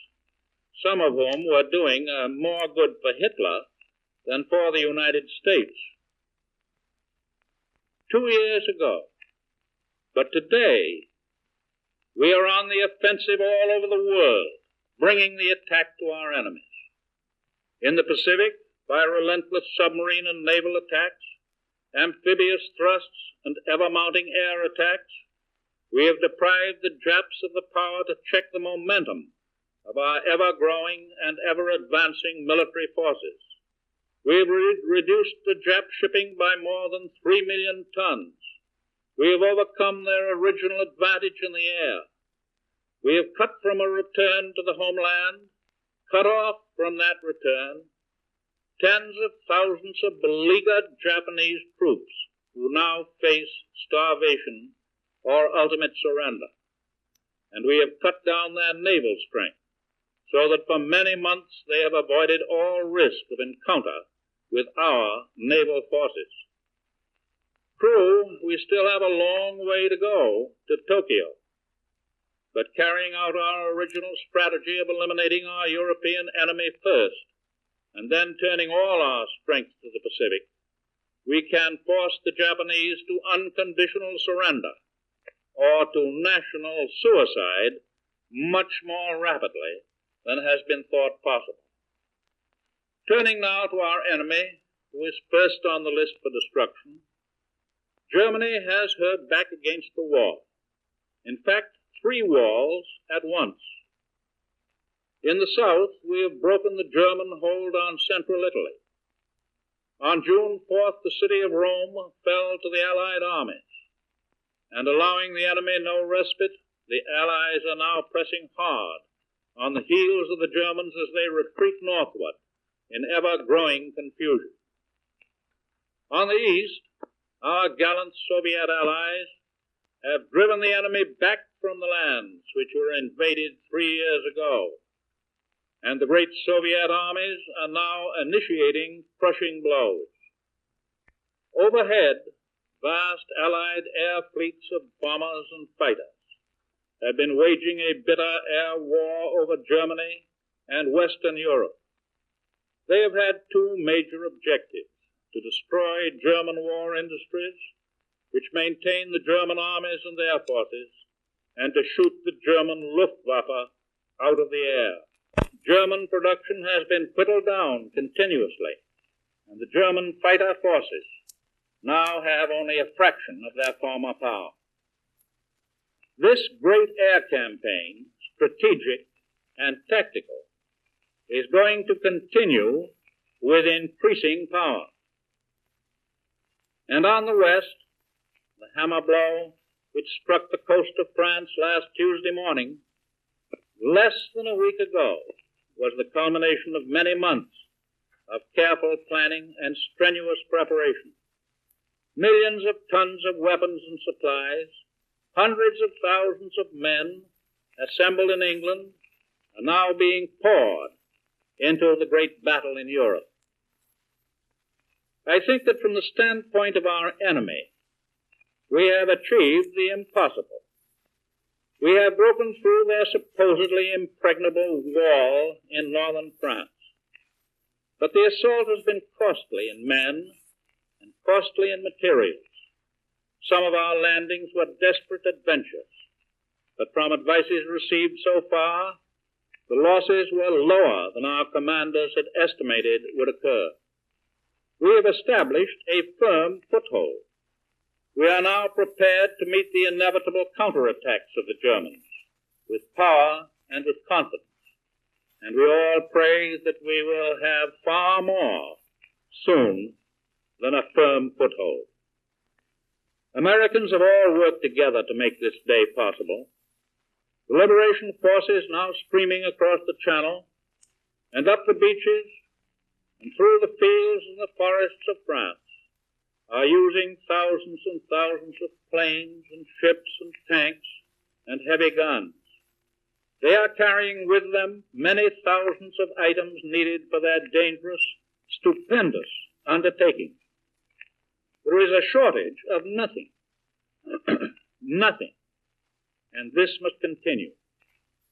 some of whom were doing more good for Hitler than for the United States. 2 years ago. But today, we are on the offensive all over the world, bringing the attack to our enemies. In the Pacific, by relentless submarine and naval attacks, amphibious thrusts, and ever-mounting air attacks, we have deprived the Japs of the power to check the momentum of our ever-growing and ever-advancing military forces. We have reduced the Jap shipping by more than 3 million tons. We have overcome their original advantage in the air. We have cut from a return to the homeland, cut off from that return, tens of thousands of beleaguered Japanese troops who now face starvation or ultimate surrender. And we have cut down their naval strength, so that for many months they have avoided all risk of encounter with our naval forces. True, we still have a long way to go to Tokyo, but carrying out our original strategy of eliminating our European enemy first, and then turning all our strength to the Pacific, we can force the Japanese to unconditional surrender or to national suicide much more rapidly than has been thought possible. Turning now to our enemy, who is first on the list for destruction, Germany has her back against the wall. In fact, 3 walls at once. In the south, we have broken the German hold on central Italy. On June 4th, the city of Rome fell to the Allied armies, and allowing the enemy no respite, the Allies are now pressing hard on the heels of the Germans as they retreat northward in ever-growing confusion. On the east, our gallant Soviet allies have driven the enemy back from the lands which were invaded 3 years ago, and the great Soviet armies are now initiating crushing blows. Overhead, vast Allied air fleets of bombers and fighters have been waging a bitter air war over Germany and Western Europe. They have had 2 major objectives: to destroy German war industries, which maintain the German armies and air forces, and to shoot the German Luftwaffe out of the air. German production has been whittled down continuously, and the German fighter forces now have only a fraction of their former power. This great air campaign, strategic and tactical, is going to continue with increasing power. And on the west, the hammer blow which struck the coast of France last Tuesday morning, less than a week ago, was the culmination of many months of careful planning and strenuous preparation. Millions of tons of weapons and supplies, hundreds of thousands of men assembled in England, are now being poured into the great battle in Europe. I think that from the standpoint of our enemy, we have achieved the impossible. We have broken through their supposedly impregnable wall in northern France. But the assault has been costly in men and costly in materials. Some of our landings were desperate adventures, but from advices received so far, the losses were lower than our commanders had estimated would occur. We have established a firm foothold. We are now prepared to meet the inevitable counterattacks of the Germans with power and with confidence, and we all pray that we will have far more soon than a firm foothold. Americans have all worked together to make this day possible. The liberation forces now streaming across the Channel and up the beaches and through the fields and the forests of France are using thousands and thousands of planes and ships and tanks and heavy guns. They are carrying with them many thousands of items needed for their dangerous, stupendous undertaking. There is a shortage of nothing. Nothing. And this must continue.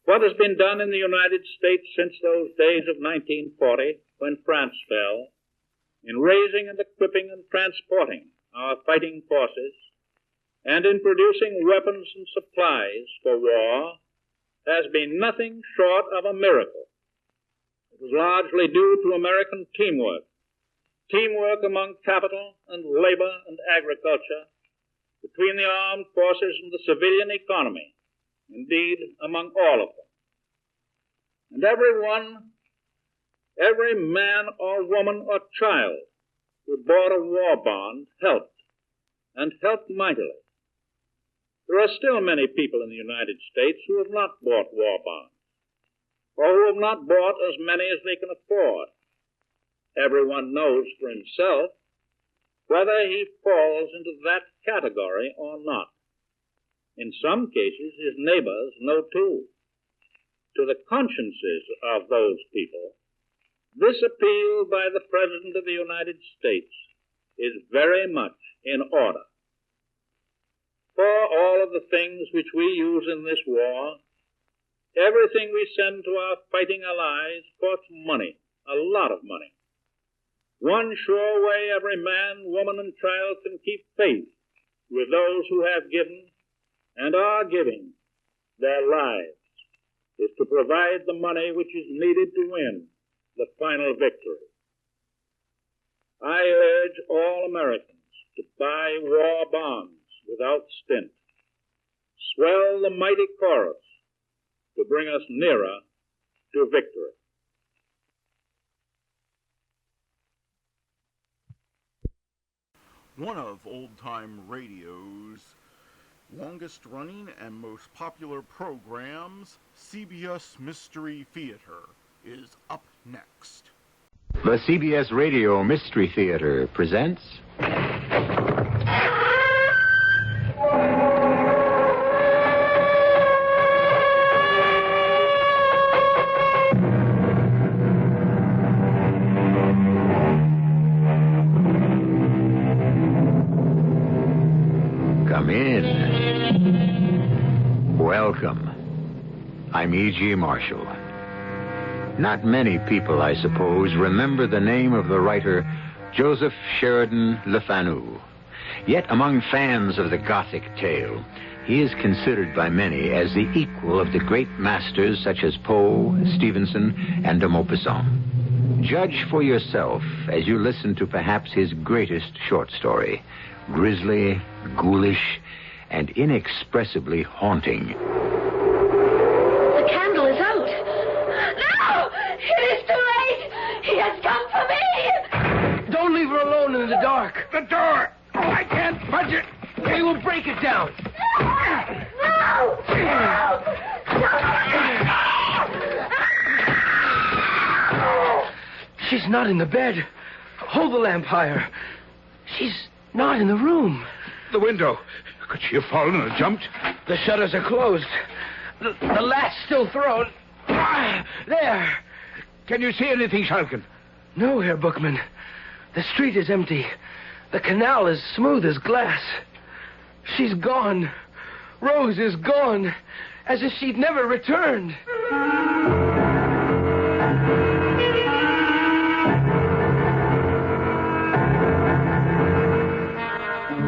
What has been done in the United States since those days of 1940, when France fell, in raising and equipping and transporting our fighting forces, and in producing weapons and supplies for war, has been nothing short of a miracle. It was largely due to American teamwork among capital and labor and agriculture, between the armed forces and the civilian economy, indeed, among all of them. And every man or woman or child who bought a war bond helped, and helped mightily. There are still many people in the United States who have not bought war bonds, or who have not bought as many as they can afford. Everyone knows for himself whether he falls into that category or not. In some cases, his neighbors know too. To the consciences of those people, this appeal by the President of the United States is very much in order. For all of the things which we use in this war, everything we send to our fighting allies costs money, a lot of money. One sure way every man, woman, and child can keep faith with those who have given and are giving their lives is to provide the money which is needed to win the final victory. I urge all Americans to buy war bonds without stint. Swell the mighty chorus to bring us nearer to victory. One of old-time radio's longest-running and most popular programs, CBS Mystery Theater, is up next. The CBS Radio Mystery Theater presents... Come in. Welcome. I'm E.G. Marshall. Not many people, I suppose, remember the name of the writer Joseph Sheridan Le Fanu. Yet among fans of the Gothic tale, he is considered by many as the equal of the great masters such as Poe, Stevenson, and de Maupassant. Judge for yourself as you listen to perhaps his greatest short story, grisly, ghoulish, and inexpressibly haunting. The candle is out. No! It is too late! He has come for me! Don't leave her alone in the dark. The door! Oh, I can't budge it. We will break it down. No! She's not in the bed. Hold the lamp higher. She's not in the room. The window. Could she have fallen and jumped? The shutters are closed. The latch still thrown. There. Can you see anything, Shalkin? No, Herr Bookman. The street is empty. The canal is smooth as glass. She's gone. Rose is gone. As if she'd never returned.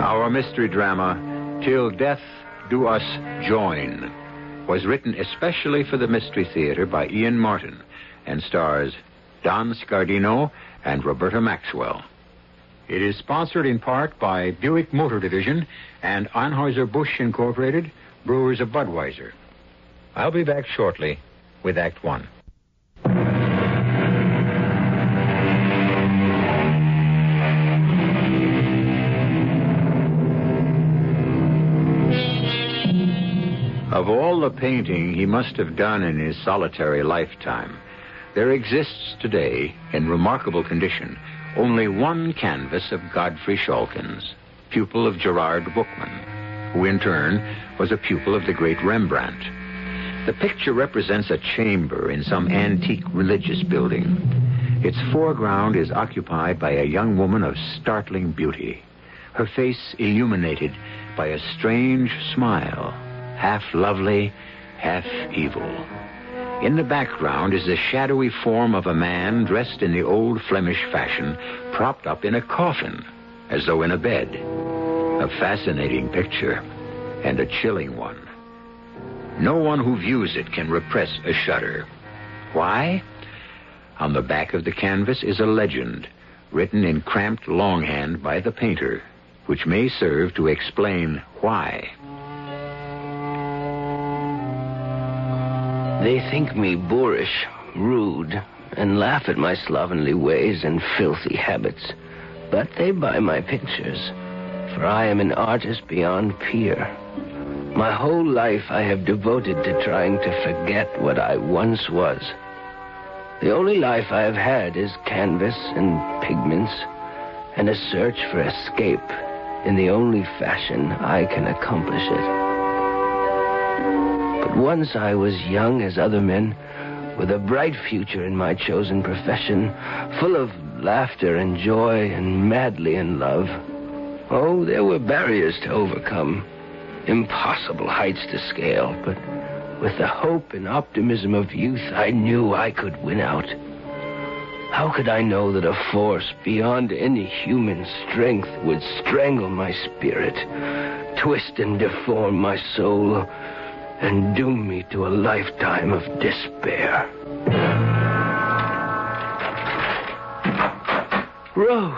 Our mystery drama, Till Death Do Us Join, was written especially for the Mystery Theater by Ian Martin and stars Don Scardino and Roberta Maxwell. It is sponsored in part by Buick Motor Division and Anheuser-Busch Incorporated, Brewers of Budweiser. I'll be back shortly with Act One. Of all the painting he must have done in his solitary lifetime, there exists today, in remarkable condition, only one canvas of Godfrey Schalkens, pupil of Gerard Bookman, who in turn was a pupil of the great Rembrandt. The picture represents a chamber in some antique religious building. Its foreground is occupied by a young woman of startling beauty, her face illuminated by a strange smile, half lovely half evil. In the background is the shadowy form of a man dressed in the old Flemish fashion, propped up in a coffin, as though in a bed. A fascinating picture, and a chilling one. No one who views it can repress a shudder. Why? On the back of the canvas is a legend, written in cramped longhand by the painter, which may serve to explain why. They think me boorish, rude, and laugh at my slovenly ways and filthy habits. But they buy my pictures, for I am an artist beyond peer. My whole life I have devoted to trying to forget what I once was. The only life I have had is canvas and pigments, and a search for escape in the only fashion I can accomplish it. But once I was young as other men, with a bright future in my chosen profession, full of laughter and joy and madly in love. Oh, there were barriers to overcome, impossible heights to scale, but with the hope and optimism of youth, I knew I could win out. How could I know that a force beyond any human strength would strangle my spirit, twist and deform my soul, and doom me to a lifetime of despair? Rose.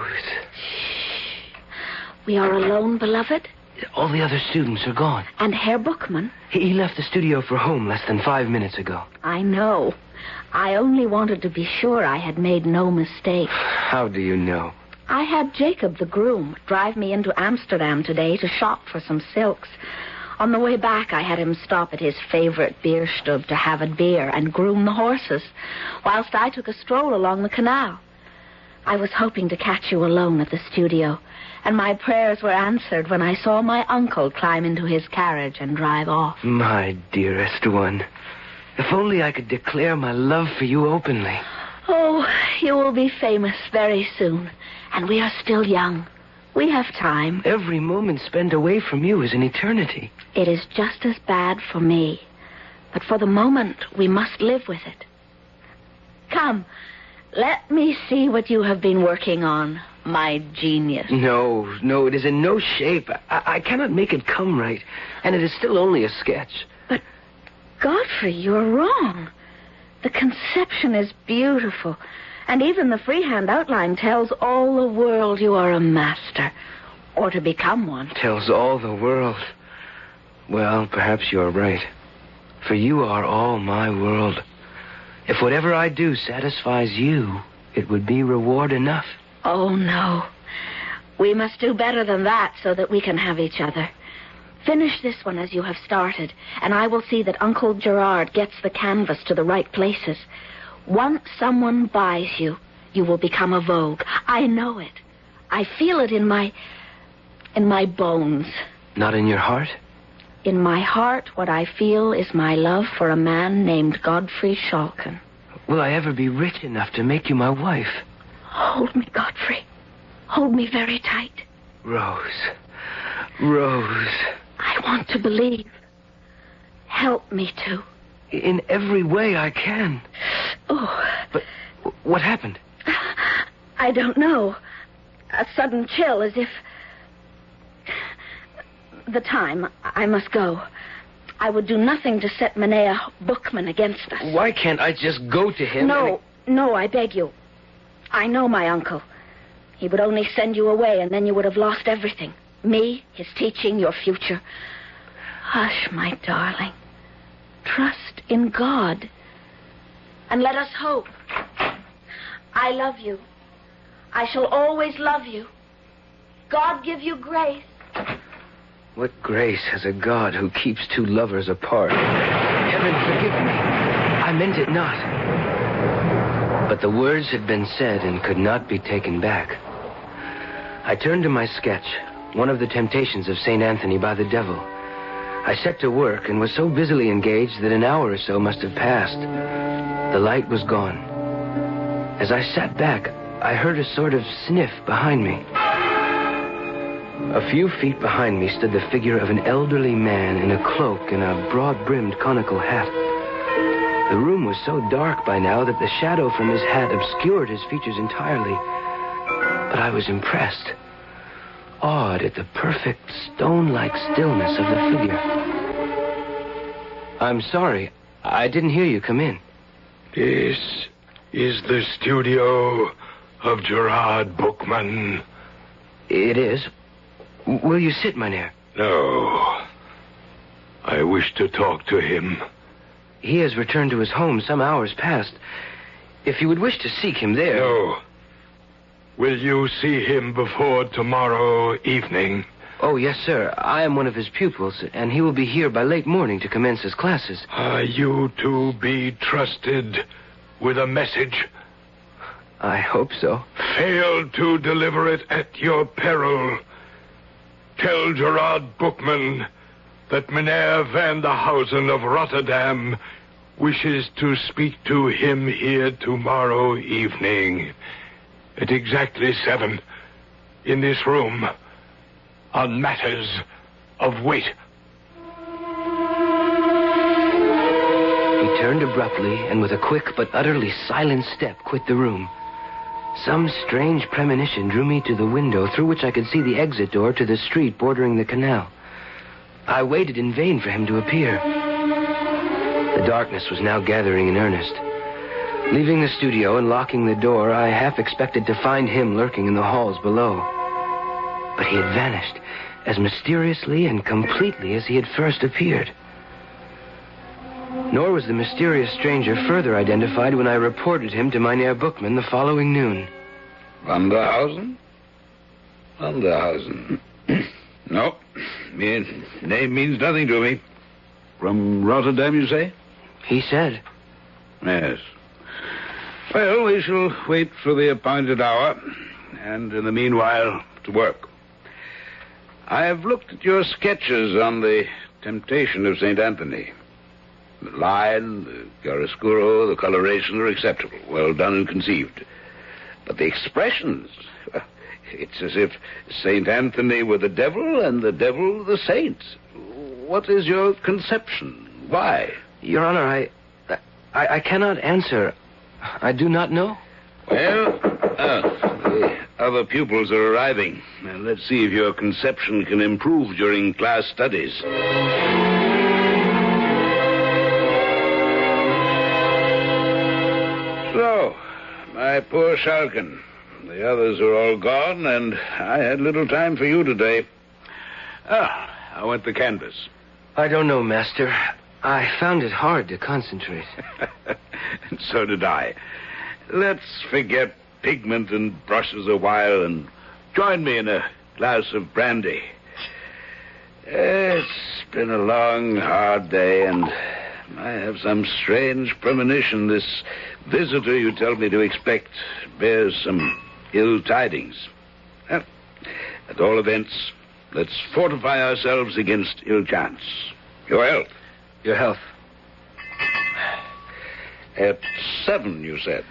We are alone, beloved? All the other students are gone. And Herr Bookman? He left the studio for home less than 5 minutes ago. I know. I only wanted to be sure I had made no mistake. How do you know? I had Jacob, the groom, drive me into Amsterdam today to shop for some silks. On the way back, I had him stop at his favorite beerstube to have a beer and groom the horses, whilst I took a stroll along the canal. I was hoping to catch you alone at the studio, and my prayers were answered when I saw my uncle climb into his carriage and drive off. My dearest one, if only I could declare my love for you openly. Oh, you will be famous very soon, and we are still young. We have time. Every moment spent away from you is an eternity. It is just as bad for me, but for the moment we must live with it. Come, let me see what you have been working on, my genius. No, it is in no shape. I cannot make it come right, and it is still only a sketch. But, Godfrey, you're wrong. The conception is beautiful, and even the freehand outline tells all the world you are a master, or to become one. Tells all the world. Well, perhaps you're right, for you are all my world. If whatever I do satisfies you, it would be reward enough. Oh, no. We must do better than that so that we can have each other. Finish this one as you have started, and I will see that Uncle Gerard gets the canvas to the right places. Once someone buys you, you will become a vogue. I know it. I feel it in my bones. Not in your heart? In my heart, what I feel is my love for a man named Godfrey Schalken. Will I ever be rich enough to make you my wife? Hold me, Godfrey. Hold me very tight. Rose. I want to believe. Help me to. In every way I can. Oh. But what happened? I don't know. A sudden chill, as if... The time. I must go. I would do nothing to set Manea Bookman against us. Why can't I just go to him? No, I beg you. I know my uncle. He would only send you away, and then you would have lost everything. Me, his teaching, your future. Hush, my darling. Trust in God. And let us hope. I love you. I shall always love you. God give you grace. What grace has a God who keeps two lovers apart? Heaven forgive me. I meant it not. But the words had been said and could not be taken back. I turned to my sketch, one of the temptations of St. Anthony by the devil. I set to work and was so busily engaged that an hour or so must have passed. The light was gone. As I sat back, I heard a sort of sniff behind me. A few feet behind me stood the figure of an elderly man in a cloak and a broad-brimmed conical hat. The room was so dark by now that the shadow from his hat obscured his features entirely. But I was impressed, awed at the perfect stone-like stillness of the figure. I'm sorry, I didn't hear you come in. This is the studio of Gerard Bookman. It is. Will you sit, mynheer? No. I wish to talk to him. He has returned to his home some hours past. If you would wish to seek him there... No. Will you see him before tomorrow evening? Oh, yes, sir. I am one of his pupils, and he will be here by late morning to commence his classes. Are you to be trusted with a message? I hope so. Fail to deliver it at your peril. Tell Gerard Bookman that Meneer van der Hausen of Rotterdam wishes to speak to him here tomorrow evening at exactly 7 in this room on matters of weight. He turned abruptly and with a quick but utterly silent step quit the room. Some strange premonition drew me to the window through which I could see the exit door to the street bordering the canal. I waited in vain for him to appear. The darkness was now gathering in earnest. Leaving the studio and locking the door, I half expected to find him lurking in the halls below. But he had vanished as mysteriously and completely as he had first appeared. Nor was the mysterious stranger further identified when I reported him to Mynheer Bookman the following noon. Van der Hausen? Van der Hausen. No, name means nothing to me. From Rotterdam, you say? He said. Yes. Well, we shall wait for the appointed hour, and in the meanwhile, to work. I have looked at your sketches on the temptation of St. Anthony. The line, the chiaroscuro, the coloration are acceptable, well done and conceived. But the expressions, it's as if St. Anthony were the devil and the devil the saint. What is your conception? Why? Your Honor, I cannot answer. I do not know. Well, the other pupils are arriving. And let's see if your conception can improve during class studies. So, my poor Schalken. The others are all gone, and I had little time for you today. How went the canvas? I don't know, Master. I found it hard to concentrate. And so did I. Let's forget pigment and brushes a while and join me in a glass of brandy. It's been a long, hard day, and I have some strange premonition. This visitor you tell me to expect bears some ill tidings. Well, at all events, let's fortify ourselves against ill chance. Your health. Your health. At 7, you said?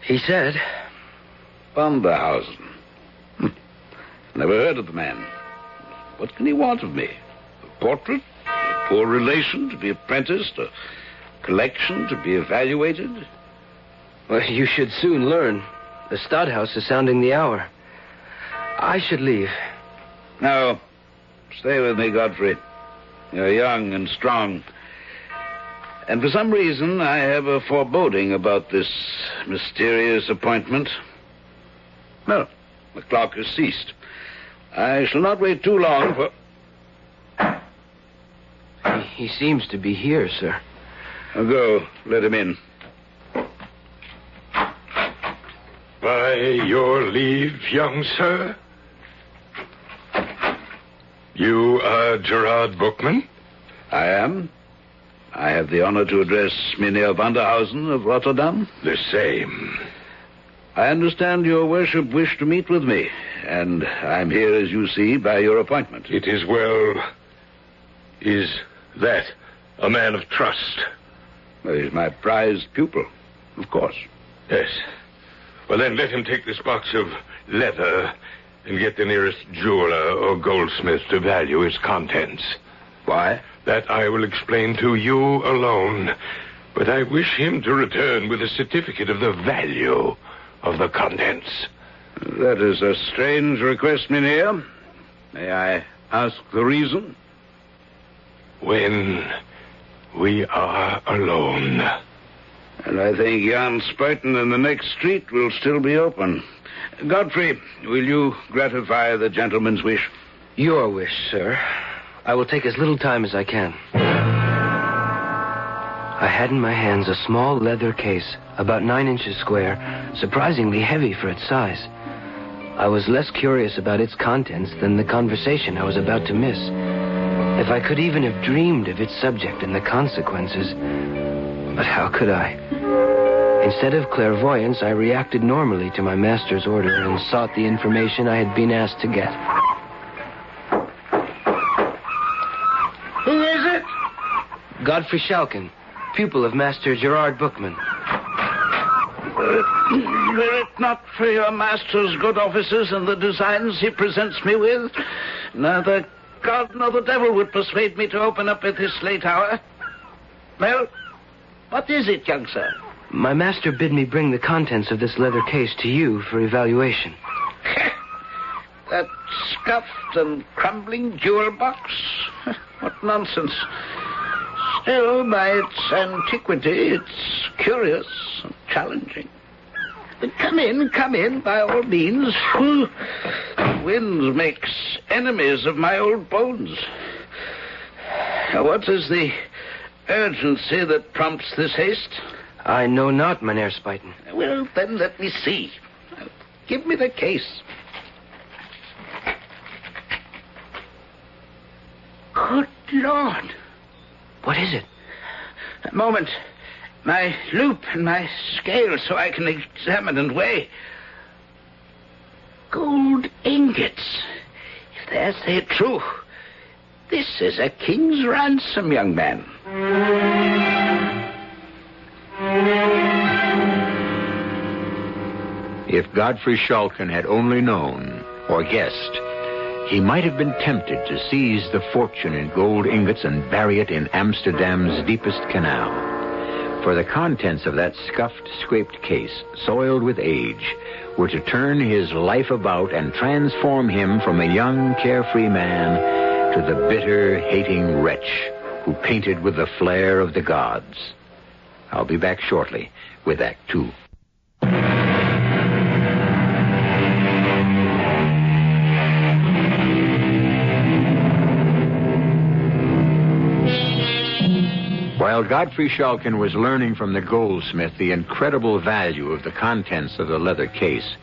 He said. Van der Hausen. Never heard of the man. What can he want of me? A portrait? A poor relation to be apprenticed? A collection to be evaluated? Well, you should soon learn. The Stadthouse is sounding the hour. I should leave. No. Stay with me, Godfrey. You're young and strong. And for some reason, I have a foreboding about this mysterious appointment. Well, the clock has ceased. I shall not wait too long for... He seems to be here, sir. Now go. Let him in. By your leave, young sir. You are Gerard Bookman? I am. I have the honor to address Meneer van der Hausen of Rotterdam. The same. I understand your worship wished to meet with me, and I'm here, as you see, by your appointment. It is well. Is that a man of trust? Well, he's my prized pupil, of course. Yes. Well, then let him take this box of leather and get the nearest jeweler or goldsmith to value its contents. Why? That I will explain to you alone. But I wish him to return with a certificate of the value of the contents. That is a strange request, mynheer. May I ask the reason? When we are alone. And I think Jan Spuyten in the next street will still be open. Godfrey, will you gratify the gentleman's wish? Your wish, sir. I will take as little time as I can. I had in my hands a small leather case, about 9 inches square, surprisingly heavy for its size. I was less curious about its contents than the conversation I was about to miss. If I could even have dreamed of its subject and the consequences. But how could I? Instead of clairvoyance, I reacted normally to my master's order and sought the information I had been asked to get. Who is it? Godfrey Schalken, pupil of Master Gerard Bookman. Were it not for your master's good offices and the designs he presents me with, neither God nor the devil would persuade me to open up at this late hour. Well, what is it, young sir? My master bid me bring the contents of this leather case to you for evaluation. That scuffed and crumbling jewel box? What nonsense. Still, by its antiquity, it's curious and challenging. Come in, by all means. The wind makes enemies of my old bones. What is the urgency that prompts this haste? I know not, Mynheer Spuyten. Well, then let me see. Give me the case. Good Lord. What is it? A moment. My loop and my scale so I can examine and weigh. Gold ingots. If they're say true, this is a king's ransom, young man. If Godfrey Schalken had only known, or guessed, he might have been tempted to seize the fortune in gold ingots and bury it in Amsterdam's deepest canal. For the contents of that scuffed, scraped case, soiled with age, were to turn his life about and transform him from a young, carefree man to the bitter, hating wretch who painted with the flair of the gods. I'll be back shortly with Act 2. While Godfrey Schalken was learning from the goldsmith the incredible value of the contents of the leather case,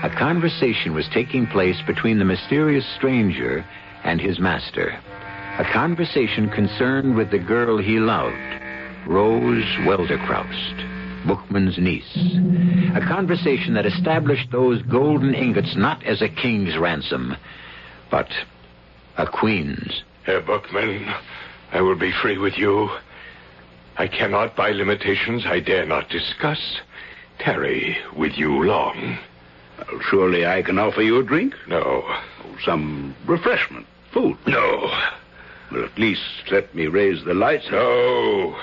a conversation was taking place between the mysterious stranger and his master. A conversation concerned with the girl he loved, Rose Welderkraust, Bookman's niece. A conversation that established those golden ingots not as a king's ransom, but a queen's. Herr Bookman, I will be free with you. I cannot, by limitations I dare not discuss, tarry with you long. Well, surely I can offer you a drink? No. Some refreshment, food? No. Well, at least let me raise the lights. No.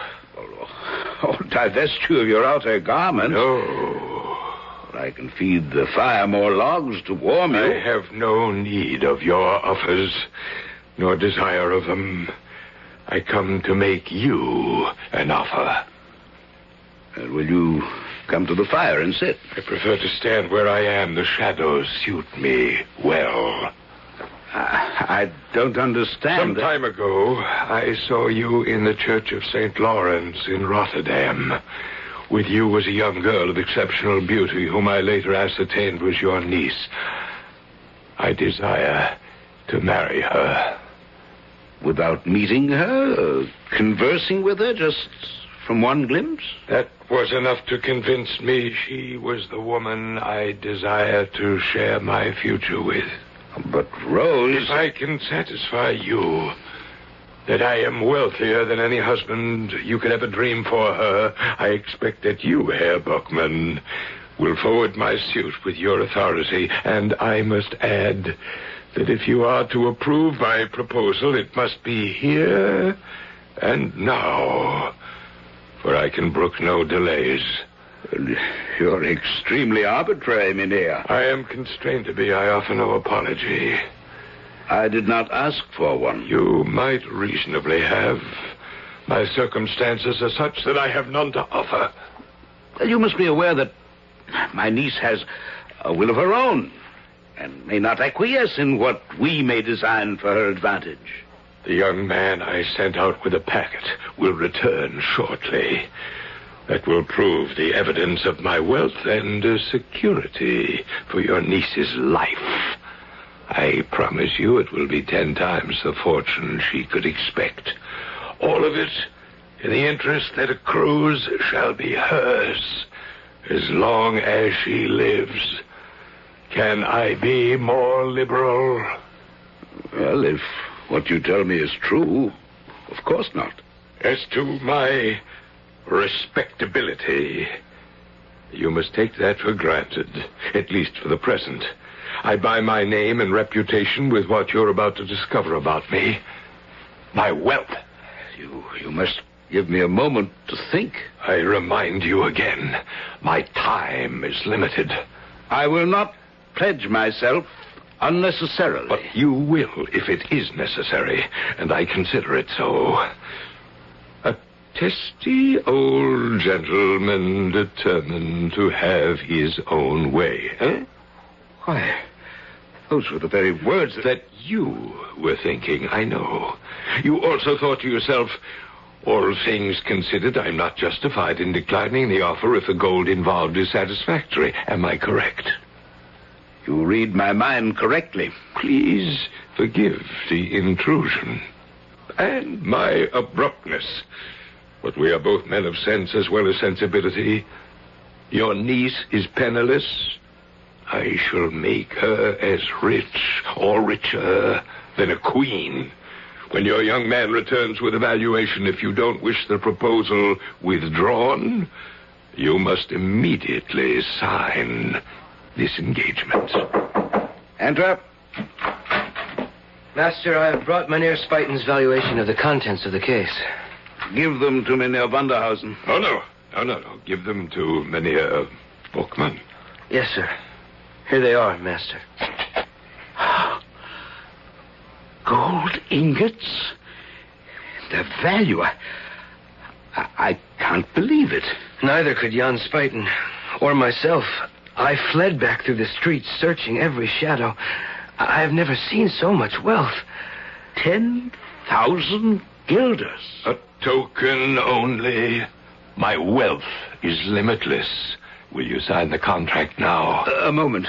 Divest you of your outer garment. No. I can feed the fire more logs to warm you. I have no need of your offers, nor desire of them. I come to make you an offer. Will you come to the fire and sit? I prefer to stand where I am. The shadows suit me well. I don't understand. Some time ago, I saw you in the Church of St. Lawrence in Rotterdam. With you was a young girl of exceptional beauty, whom I later ascertained was your niece. I desire to marry her. Without meeting her, conversing with her, just from one glimpse? That was enough to convince me she was the woman I desire to share my future with. But Rose... If I can satisfy you that I am wealthier than any husband you could ever dream for her, I expect that you, Herr Bookman, will forward my suit with your authority, and I must add that if you are to approve my proposal, it must be here and now, for I can brook no delays. You're extremely arbitrary, Mynheer. I am constrained to be. I offer no apology. I did not ask for one. You might reasonably have. My circumstances are such that I have none to offer. Well, you must be aware that my niece has a will of her own and may not acquiesce in what we may design for her advantage. The young man I sent out with a packet will return shortly. That will prove the evidence of my wealth and security for your niece's life. I promise you it will be 10 times the fortune she could expect. All of it, in the interest that accrues, shall be hers as long as she lives. Can I be more liberal? Well, if what you tell me is true, of course not. As to my respectability, you must take that for granted, at least for the present. I buy my name and reputation with what you're about to discover about me. My wealth. You must give me a moment to think. I remind you again, my time is limited. I will not pledge myself unnecessarily. But you will if it is necessary, and I consider it so. A testy old gentleman determined to have his own way, eh? Why, those were the very words that you were thinking, I know. You also thought to yourself, all things considered, I'm not justified in declining the offer if the gold involved is satisfactory. Am I correct? You read my mind correctly. Please forgive the intrusion and my abruptness. But we are both men of sense as well as sensibility. Your niece is penniless. I shall make her as rich or richer than a queen. When your young man returns with a valuation, if you don't wish the proposal withdrawn, you must immediately sign this engagement. Enter. Master, I have brought Mynheer Spuyten's valuation of the contents of the case. Give them to Mynheer Vanderhausen. Oh, no. No. Give them to Mynheer Bookman. Yes, sir. Here they are, Master. Gold ingots? The value. I can't believe it. Neither could Jan Spuyten or myself. I fled back through the streets, searching every shadow. I have never seen so much wealth. 10,000 guilders. A token only. My wealth is limitless. Will you sign the contract now? A moment.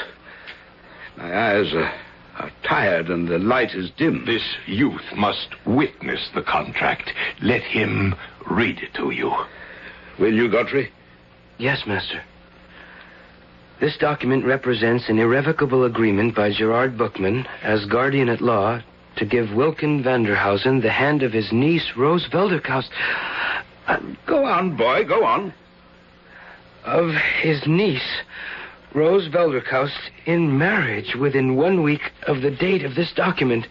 My eyes are tired and the light is dim. This youth must witness the contract. Let him read it to you. Will you, Godfrey? Yes, Master. This document represents an irrevocable agreement by Gerard Bookman as guardian at law to give Wilken Vanderhausen the hand of his niece, Rose Velderkaust. Go on, boy, go on. Of his niece, Rose Velderkaust, in marriage within 1 week of the date of this document.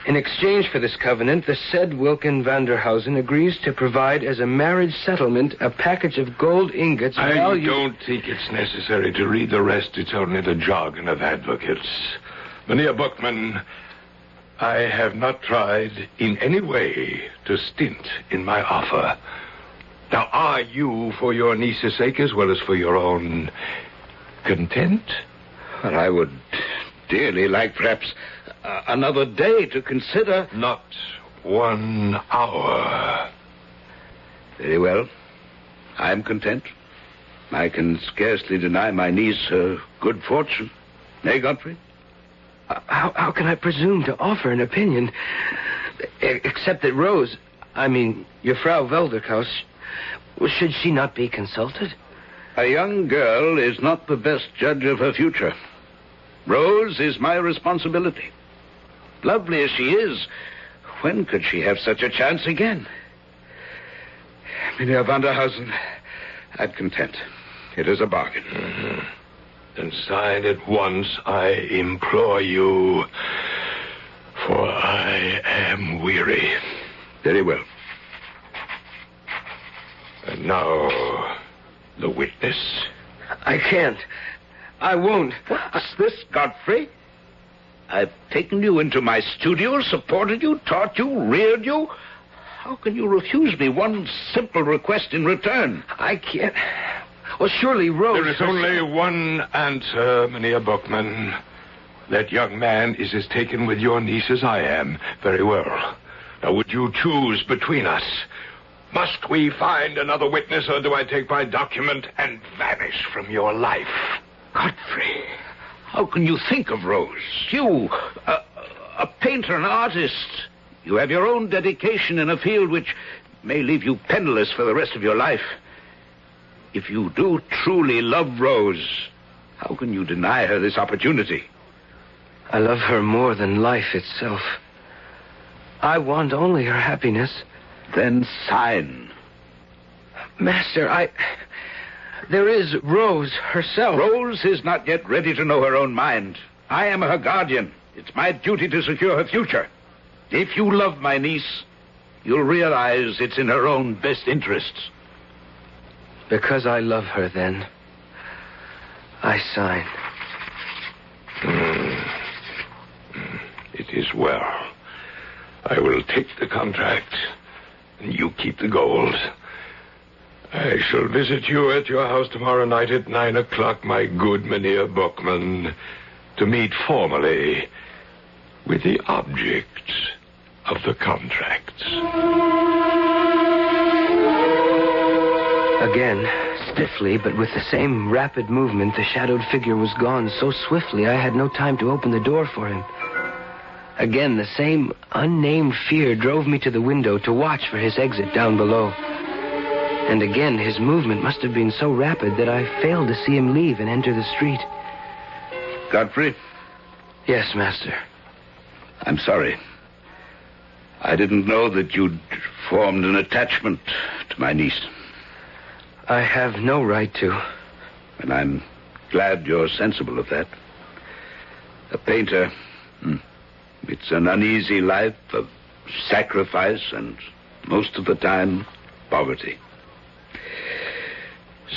In exchange for this covenant, the said Wilken Vanderhausen agrees to provide as a marriage settlement a package of gold ingots. I don't think it's necessary to read the rest. It's only the jargon of advocates. Mynheer Bookman, I have not tried in any way to stint in my offer. Now, are you, for your niece's sake as well as for your own, content? Well, I would dearly like perhaps another day to consider. Not 1 hour. Very well. I'm content. I can scarcely deny my niece her good fortune. Nay, Godfrey? How can I presume to offer an opinion, except that Rose, your Frau Velderkaust, should she not be consulted? A young girl is not the best judge of her future. Rose is my responsibility. Lovely as she is, when could she have such a chance again? Mynheer Vanderhausen, I'm content. It is a bargain. Then sign at once, I implore you, for I am weary. Very well. And now, the witness. I can't. I won't. What's this, Godfrey? I've taken you into my studio, supported you, taught you, reared you. How can you refuse me one simple request in return? I can't. Well, surely Rose... There is only one answer, Mynheer Bookman. That young man is as taken with your niece as I am. Very well. Now, would you choose between us? Must we find another witness, or do I take my document and vanish from your life? Godfrey, how can you think of Rose? You, a painter, an artist. You have your own dedication in a field which may leave you penniless for the rest of your life. If you do truly love Rose, how can you deny her this opportunity? I love her more than life itself. I want only her happiness. Then sign. Master, there is Rose herself. Rose is not yet ready to know her own mind. I am her guardian. It's my duty to secure her future. If you love my niece, you'll realize it's in her own best interests. Because I love her, then, I sign. It is well. I will take the contract, and you keep the gold. I shall visit you at your house tomorrow night at 9 o'clock, my good Mynheer Bookman, to meet formally with the object of the contract. Again, stiffly, but with the same rapid movement, the shadowed figure was gone so swiftly I had no time to open the door for him. Again, the same unnamed fear drove me to the window to watch for his exit down below. And again, his movement must have been so rapid that I failed to see him leave and enter the street. Godfrey? Yes, Master. I'm sorry. I didn't know that you'd formed an attachment to my niece. I have no right to. And I'm glad you're sensible of that. A painter, it's an uneasy life of sacrifice and, most of the time, poverty.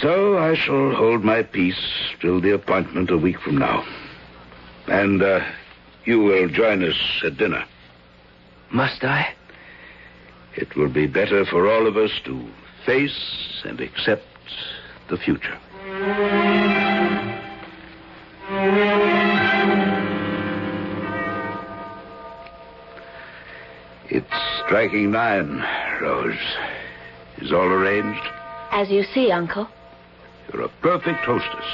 So I shall hold my peace till the appointment a week from now. And you will join us at dinner. Must I? It will be better for all of us to face and accept the future. It's striking 9, Rose. Is all arranged? As you see, Uncle. You're a perfect hostess.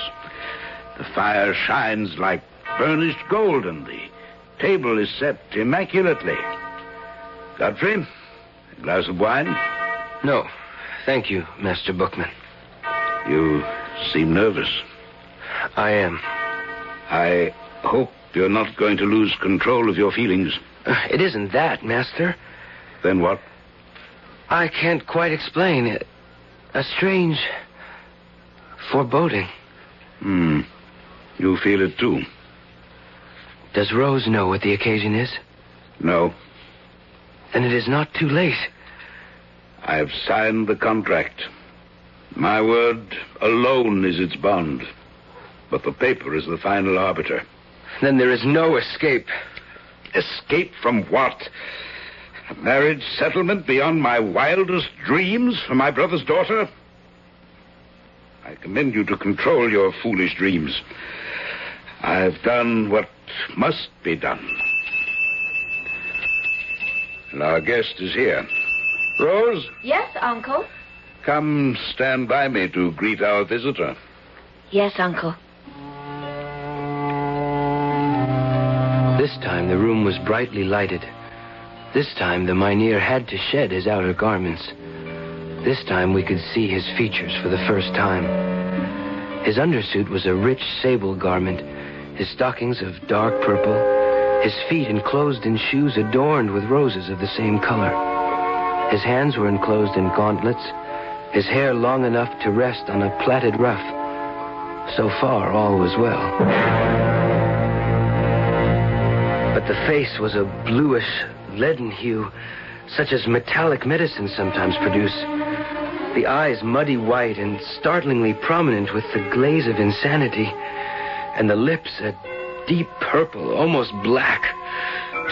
The fire shines like burnished gold, and the table is set immaculately. Godfrey, a glass of wine? No, thank you, Master Bookman. You seem nervous. I am. I hope you're not going to lose control of your feelings. It isn't that, Master. Then what? I can't quite explain it. A strange foreboding. You feel it too. Does Rose know what the occasion is? No. Then it is not too late. I have signed the contract. My word alone is its bond. But the paper is the final arbiter. Then there is no escape. Escape from what? A marriage settlement beyond my wildest dreams for my brother's daughter? I commend you to control your foolish dreams. I've done what must be done. And our guest is here. Rose? Yes, Uncle. Come stand by me to greet our visitor. Yes, Uncle. This time the room was brightly lighted. This time the mynheer had to shed his outer garments. This time we could see his features for the first time. His undersuit was a rich sable garment, his stockings of dark purple, his feet enclosed in shoes adorned with roses of the same color. His hands were enclosed in gauntlets, his hair long enough to rest on a plaited ruff, so far all was well. But the face was a bluish, leaden hue, such as metallic medicines sometimes produce. The eyes muddy white and startlingly prominent with the glaze of insanity, and the lips a deep purple, almost black,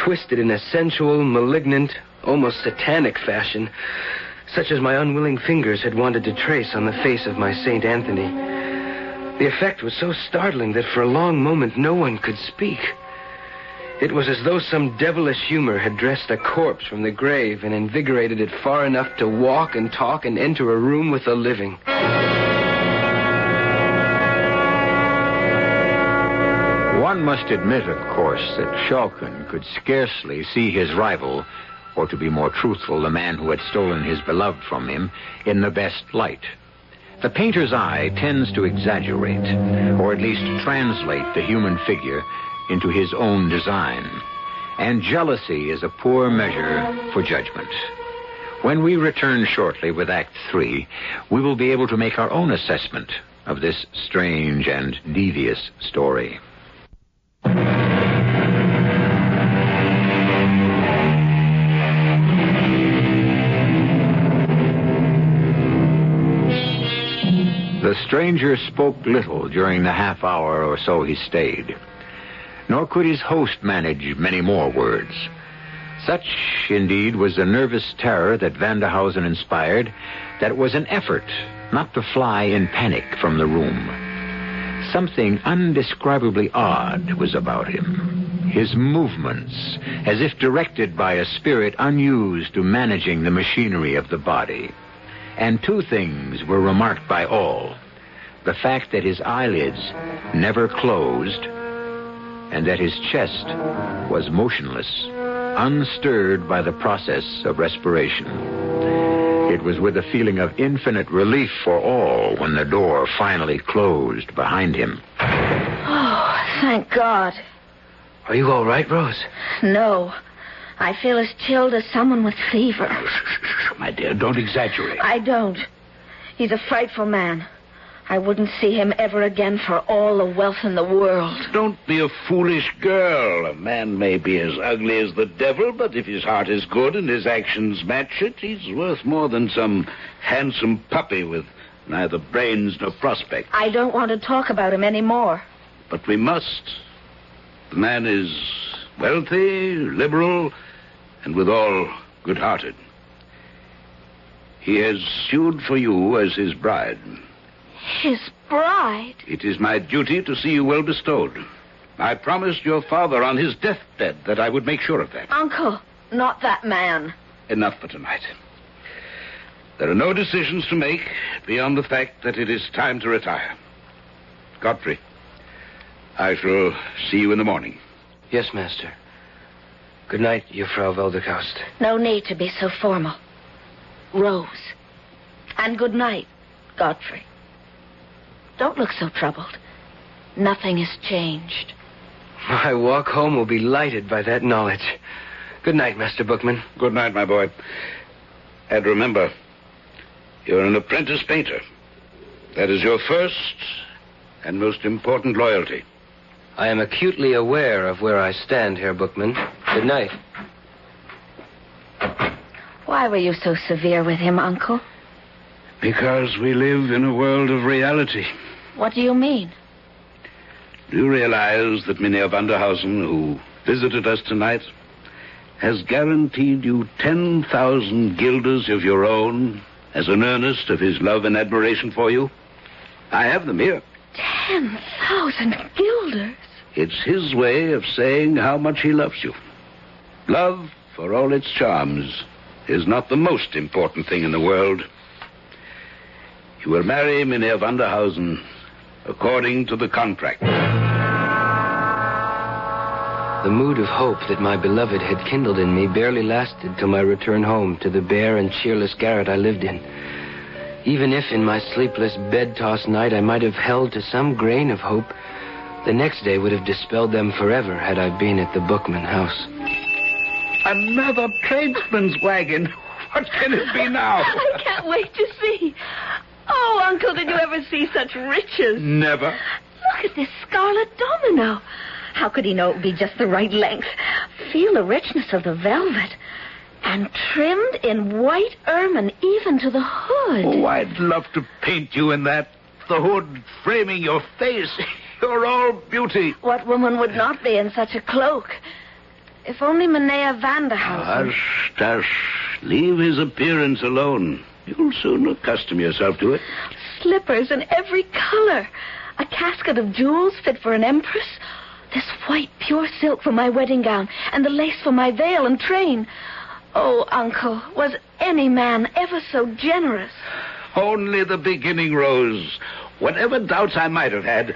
twisted in a sensual, malignant, almost satanic fashion, such as my unwilling fingers had wanted to trace on the face of my St. Anthony. The effect was so startling that for a long moment no one could speak. It was as though some devilish humor had dressed a corpse from the grave and invigorated it far enough to walk and talk and enter a room with the living. One must admit, of course, that Shalkin could scarcely see his rival, or to be more truthful, the man who had stolen his beloved from him, in the best light. The painter's eye tends to exaggerate, or at least translate the human figure into his own design. And jealousy is a poor measure for judgment. When we return shortly with Act 3, we will be able to make our own assessment of this strange and devious story. The stranger spoke little during the half hour or so he stayed, nor could his host manage many more words. Such, indeed, was the nervous terror that Vanderhausen inspired, that it was an effort not to fly in panic from the room. Something undescribably odd was about him. His movements, as if directed by a spirit unused to managing the machinery of the body. And two things were remarked by all: the fact that his eyelids never closed, and that his chest was motionless, unstirred by the process of respiration. It was with a feeling of infinite relief for all when the door finally closed behind him. Oh, thank God. Are you all right, Rose? No. I feel as chilled as someone with fever. My dear, don't exaggerate. I don't. He's a frightful man. I wouldn't see him ever again for all the wealth in the world. Don't be a foolish girl. A man may be as ugly as the devil, but if his heart is good and his actions match it, he's worth more than some handsome puppy with neither brains nor prospect. I don't want to talk about him anymore. But we must. The man is wealthy, liberal, and withal good-hearted. He has sued for you as his bride. His bride? It is my duty to see you well bestowed. I promised your father on his deathbed that I would make sure of that. Uncle, not that man. Enough for tonight. There are no decisions to make beyond the fact that it is time to retire. Godfrey, I shall see you in the morning. Yes, Master. Good night, Jufrau Welderkaust. No need to be so formal. Rose. And good night, Godfrey. Don't look so troubled. Nothing has changed. My walk home will be lighted by that knowledge. Good night, Master Bookman. Good night, my boy. And remember, you're an apprentice painter. That is your first and most important loyalty. I am acutely aware of where I stand, Herr Bookman. Good night. Why were you so severe with him, Uncle? Because we live in a world of reality. What do you mean? Do you realize that Mynheer Vanderhausen, who visited us tonight, has guaranteed you 10,000 guilders of your own as an earnest of his love and admiration for you? I have them here. 10,000 guilders? It's his way of saying how much he loves you. Love, for all its charms, is not the most important thing in the world. You will marry Mynheer Vanderhausen according to the contract. The mood of hope that my beloved had kindled in me barely lasted till my return home to the bare and cheerless garret I lived in. Even if in my sleepless, bed-tossed night I might have held to some grain of hope, the next day would have dispelled them forever had I been at the Bookman house. Another tradesman's wagon. What can it be now? I can't wait to see. Oh, Uncle, did you ever see such riches? Never. Look at this scarlet domino. How could he know it would be just the right length? Feel the richness of the velvet. And trimmed in white ermine, even to the hood. Oh, I'd love to paint you in that. The hood framing your face. You're all beauty. What woman would not be in such a cloak? If only Minea Vanderhausen... Hush. Leave his appearance alone. You'll soon accustom yourself to it. Slippers in every color. A casket of jewels fit for an empress. This white pure silk for my wedding gown. And the lace for my veil and train. Oh, Uncle, was any man ever so generous? Only the beginning, Rose. Whatever doubts I might have had,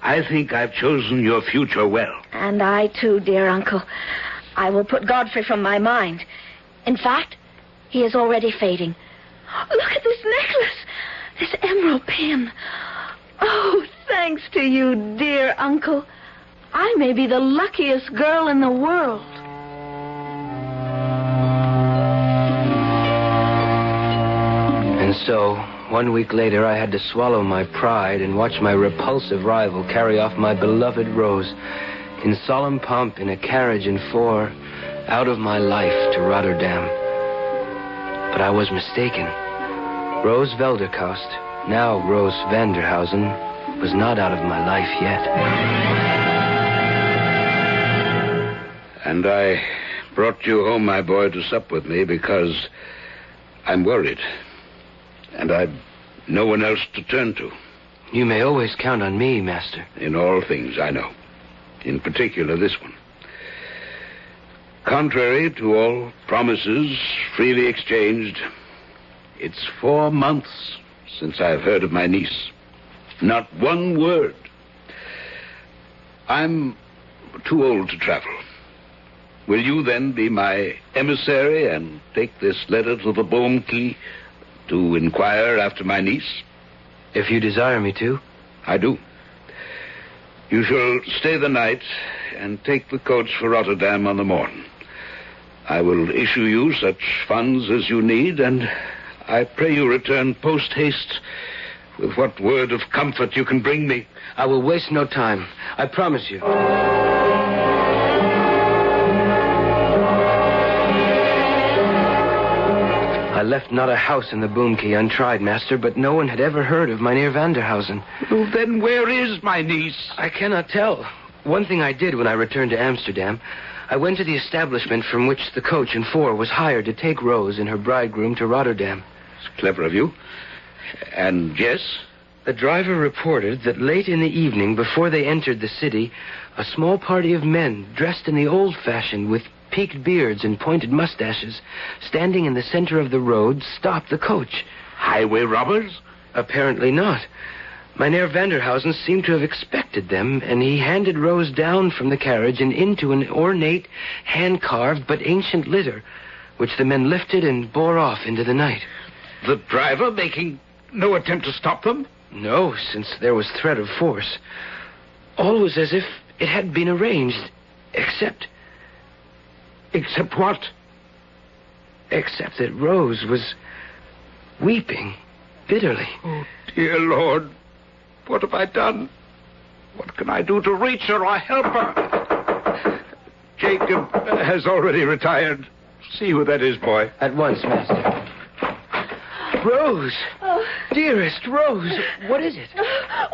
I think I've chosen your future well. And I, too, dear Uncle. I will put Godfrey from my mind. In fact, he is already fading. Look at this necklace. This emerald pin. Oh, thanks to you, dear Uncle. I may be the luckiest girl in the world. And so, 1 week later, I had to swallow my pride and watch my repulsive rival carry off my beloved Rose in solemn pomp in a carriage and four out of my life to Rotterdam. But I was mistaken. Rose Velderkost, now Rose Vanderhausen, was not out of my life yet. And I brought you home, my boy, to sup with me because I'm worried. And I've no one else to turn to. You may always count on me, Master. In all things, I know. In particular, this one. Contrary to all promises freely exchanged, it's 4 months since I've heard of my niece. Not one word. I'm too old to travel. Will you then be my emissary and take this letter to the Boomkey to inquire after my niece? If you desire me to. I do. You shall stay the night and take the coach for Rotterdam on the morn. I will issue you such funds as you need, and I pray you return post-haste with what word of comfort you can bring me. I will waste no time. I promise you. I left not a house in the Boomkey untried, Master, but no one had ever heard of Mynheer Vanderhausen. Well, then where is my niece? I cannot tell. One thing I did when I returned to Amsterdam, I went to the establishment from which the coach and four was hired to take Rose and her bridegroom to Rotterdam. It's clever of you. And yes? The driver reported that late in the evening, before they entered the city, a small party of men, dressed in the old-fashioned with peaked beards and pointed mustaches, standing in the center of the road, stopped the coach. Highway robbers? Apparently not. Mynheer Vanderhausen seemed to have expected them, and he handed Rose down from the carriage and into an ornate, hand-carved but ancient litter, which the men lifted and bore off into the night. The driver making no attempt to stop them? No, since there was threat of force. All was as if it had been arranged, except... Except what? Except that Rose was weeping bitterly. Oh, dear Lord. What have I done? What can I do to reach her or help her? Jacob has already retired. See who that is, boy. At once, Master. Rose! Oh. Dearest Rose, what is it?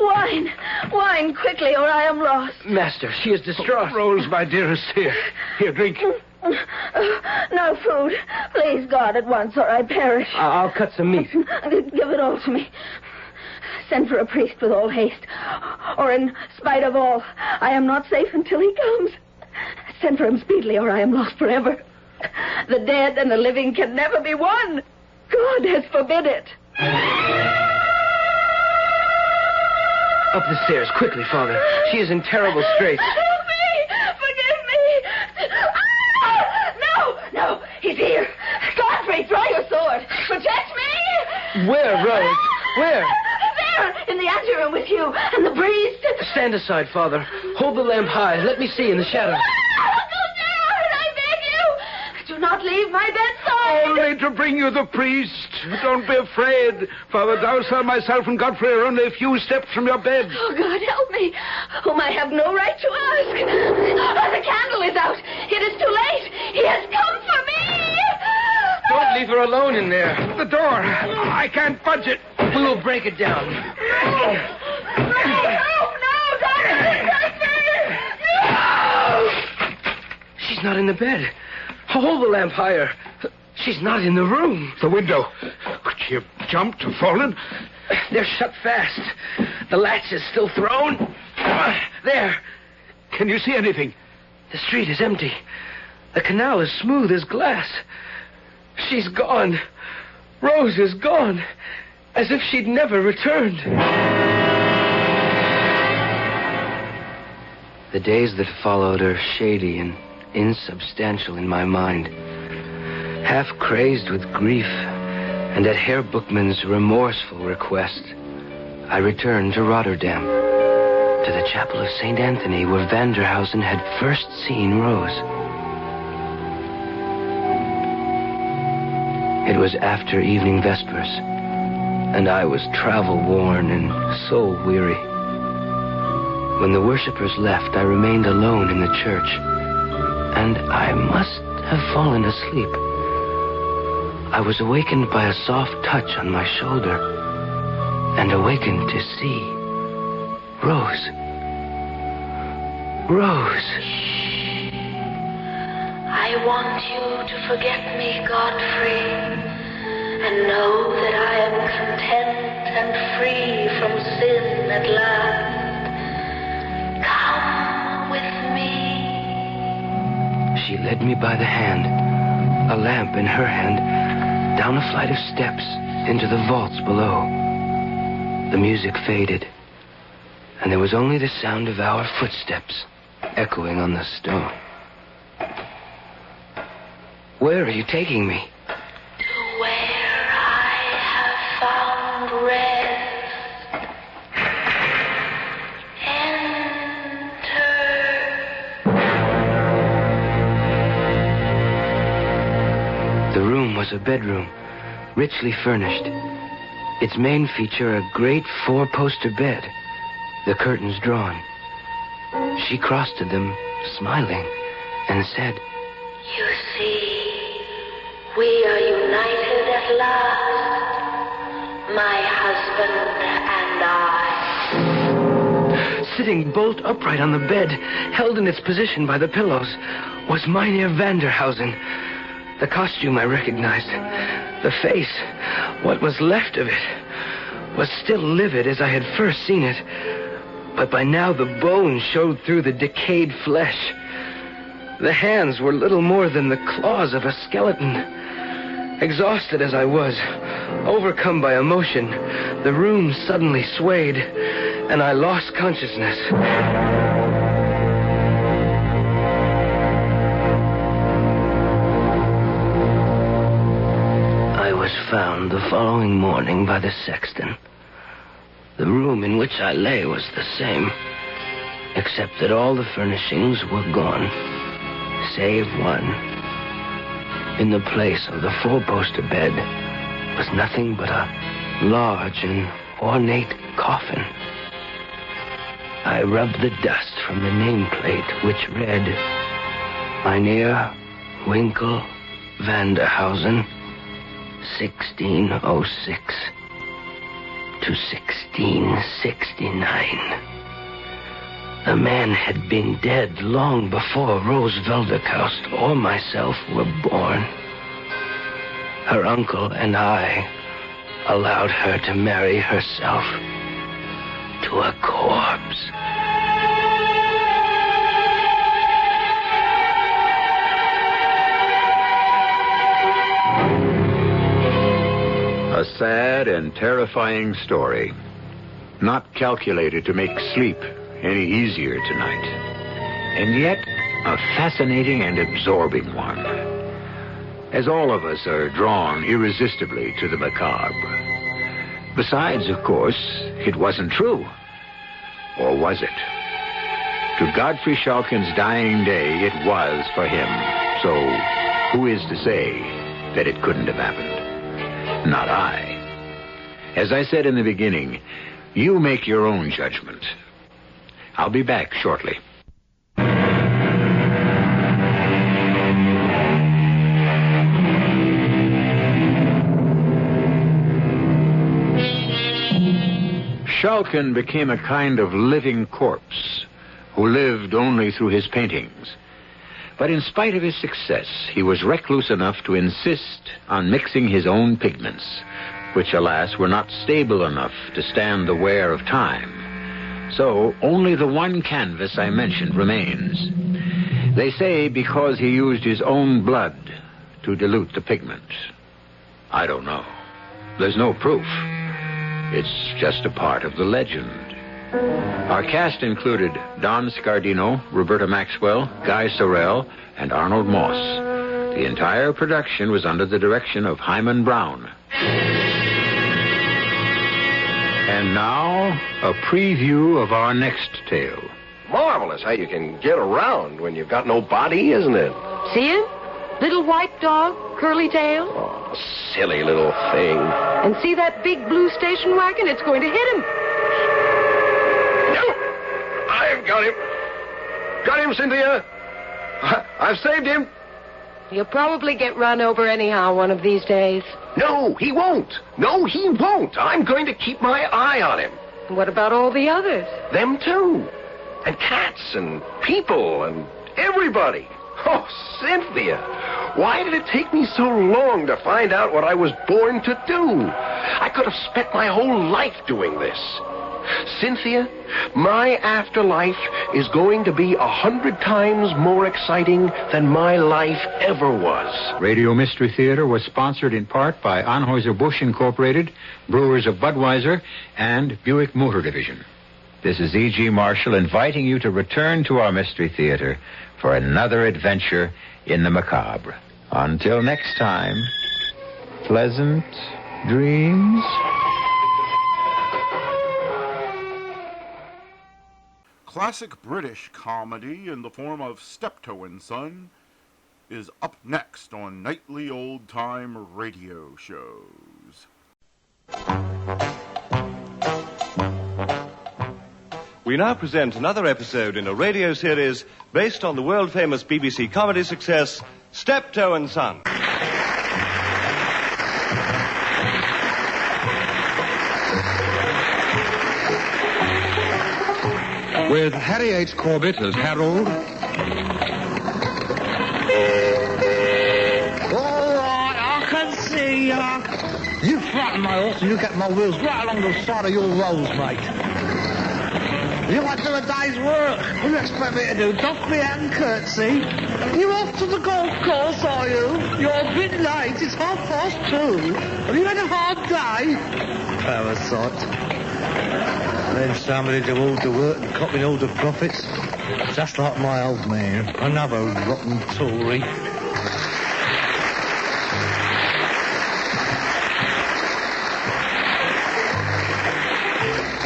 Wine! Wine, quickly, or I am lost. Master, she is distraught. Oh, Rose, my dearest, here, drink. No food. Please, God, at once, or I perish. I'll cut some meat. Give it all to me. Send for a priest with all haste. Or in spite of all, I am not safe until he comes. Send for him speedily, or I am lost forever. The dead and the living can never be one. God has forbid it. Up the stairs, quickly, Father. She is in terrible straits. Help me! Forgive me! No! He's here! Godfrey, throw your sword! Protect me! Where, Rose? Where? There, in the anteroom with you and the priest. Stand aside, Father. Hold the lamp high. Let me see in the shadows. Go down, I beg you! Do not leave my bedside! Only to bring you the priest. Don't be afraid. Father Dowsell, myself, and Godfrey are only a few steps from your bed. Oh, God, help me, whom I have no right to ask. Oh, the candle is out. It is too late. He has come for me. Don't leave her alone in there. The door. I can't budge it. We will break it down. No, Doctor, no! She's not in the bed. Hold the lamp higher. She's not in the room. The window. Could she have jumped or fallen? They're shut fast. The latch is still thrown. There. Can you see anything? The street is empty. The canal is smooth as glass. She's gone. Rose is gone. As if she'd never returned. The days that followed are shady and insubstantial in my mind. Half crazed with grief, and at Herr Bookman's remorseful request, I returned to Rotterdam, to the chapel of St. Anthony, where Vanderhausen had first seen Rose. It was after evening vespers, and I was travel-worn and soul-weary. When the worshippers left, I remained alone in the church, and I must have fallen asleep. I was awakened by a soft touch on my shoulder, and awakened to see Rose. Rose. I want you to forget me, Godfrey, and know that I am content and free from sin at last. Come with me. She led me by the hand, a lamp in her hand, down a flight of steps into the vaults below. The music faded, and there was only the sound of our footsteps echoing on the stone. Where are you taking me? To where I have found rest. Enter. The room was a bedroom, richly furnished. Its main feature, a great four-poster bed, the curtains drawn. She crossed to them, smiling, and said, You see, we are united at last, my husband and I. Sitting bolt upright on the bed, held in its position by the pillows, was Mynheer Vanderhausen. The costume I recognized. The face, what was left of it, was still livid as I had first seen it. But by now the bones showed through the decayed flesh. The hands were little more than the claws of a skeleton. Exhausted as I was, overcome by emotion, the room suddenly swayed, and I lost consciousness. I was found the following morning by the sexton. The room in which I lay was the same, except that all the furnishings were gone, save one. In the place of the four-poster bed was nothing but a large and ornate coffin. I rubbed the dust from the nameplate, which read, Mynheer Winkel Vanderhausen, 1606 to 1669. The man had been dead long before Rose Velderkaust or myself were born. Her uncle and I allowed her to marry herself to a corpse. A sad and terrifying story, not calculated to make sleep any easier tonight, and yet a fascinating and absorbing one, as all of us are drawn irresistibly to the macabre. Besides, of course, it wasn't true. Or was it? To Godfrey Schalken's dying day, it was for him. So who is to say that it couldn't have happened? not I. As I said in the beginning, you make your own judgment. I'll be back shortly. Shulkin became a kind of living corpse who lived only through his paintings. But in spite of his success, he was recluse enough to insist on mixing his own pigments, which, alas, were not stable enough to stand the wear of time. So only the one canvas I mentioned remains. They say because he used his own blood to dilute the pigment. I don't know. There's no proof. It's just a part of the legend. Our cast included Don Scardino, Roberta Maxwell, Guy Sorrell, and Arnold Moss. The entire production was under the direction of Hyman Brown. And now, a preview of our next tale. Marvelous how you can get around when you've got no body, isn't it? See it? Little white dog, curly tail. Oh, silly little thing. And see that big blue station wagon? It's going to hit him. No! I've got him. Got him, Cynthia. I've saved him. He'll probably get run over anyhow one of these days. No, he won't. No, he won't. I'm going to keep my eye on him. What about all the others? Them too. And cats and people and everybody. Oh, Cynthia, why did it take me so long to find out what I was born to do? I could have spent my whole life doing this. Cynthia, my afterlife is going to be 100 times more exciting than my life ever was. Radio Mystery Theater was sponsored in part by Anheuser-Busch Incorporated, Brewers of Budweiser, and Buick Motor Division. This is E.G. Marshall inviting you to return to our Mystery Theater for another adventure in the macabre. Until next time, pleasant dreams. Classic British comedy in the form of Steptoe and Son is up next on nightly old-time radio shows. We now present another episode in a radio series based on the world-famous BBC comedy success, Steptoe and Son. With Harry H. Corbett as Harold. All right, I can see ya. You flatten my horse and you get my wheels right along the side of your rolls, mate. You want to do a day's work? What do you expect me to do? Doff me hat and curtsy? You're off to the golf course, are you? You're a bit late. It's 2:30. Have you had a hard day? Parasite. Then somebody do all the work and copying all the profits. Just like my old man. Another rotten Tory.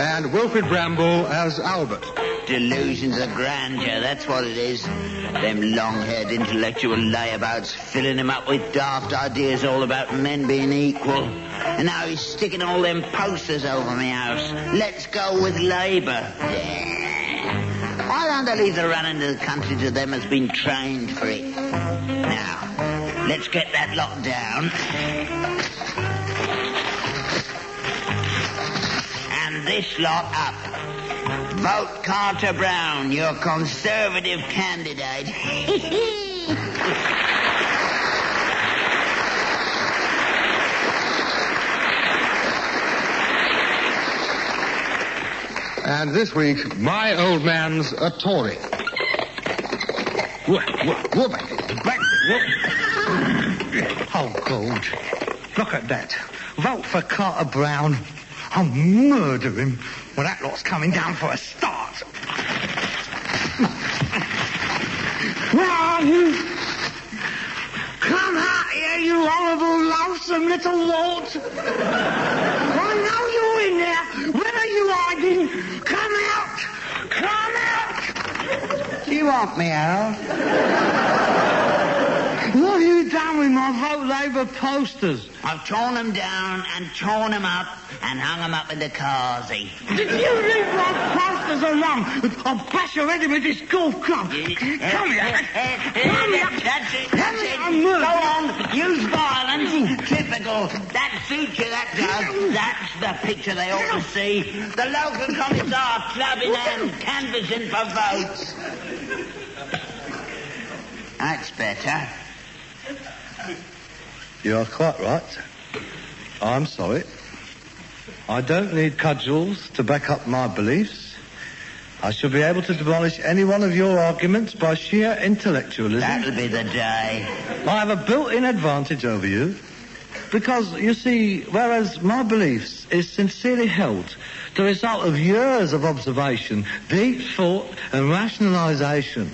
And Wilfred Bramble as Albert. Delusions of grandeur, that's what it is. Them long-haired intellectual layabouts filling him up with daft ideas all about men being equal. And now he's sticking all them posters over my house. Let's go with Labour. Yeah. Why don't they leave the running of the country to them that's been trained for it? Now, let's get that lot down. And this lot up. Vote Carter Brown, your Conservative candidate. And this week, my old man's a Tory. Oh, God. Look at that. Vote for Carter Brown. I'll murder him when that lot's coming down for a start. Run! Come out here, you horrible, loathsome little wart. I know you're in there. Where are you hiding? Come out! Come out! Do you want me, Harold? What have you done with my Vote Labour posters? I've torn them down and torn them up and hung them up in the carsy. Did you leave my posters alone? I'll bash your head in with this golf club. Come here. Come here. That's it. Go on. Use violence. Typical. That suits you, that does. That's the picture they ought to see. The local commissar club in hand, canvassing for votes. That's better. You're quite right. I'm sorry. I don't need cudgels to back up my beliefs. I shall be able to demolish any one of your arguments by sheer intellectualism. That'll be the day. I have a built-in advantage over you. Because, you see, whereas my beliefs is sincerely held, the result of years of observation, deep thought and rationalisation,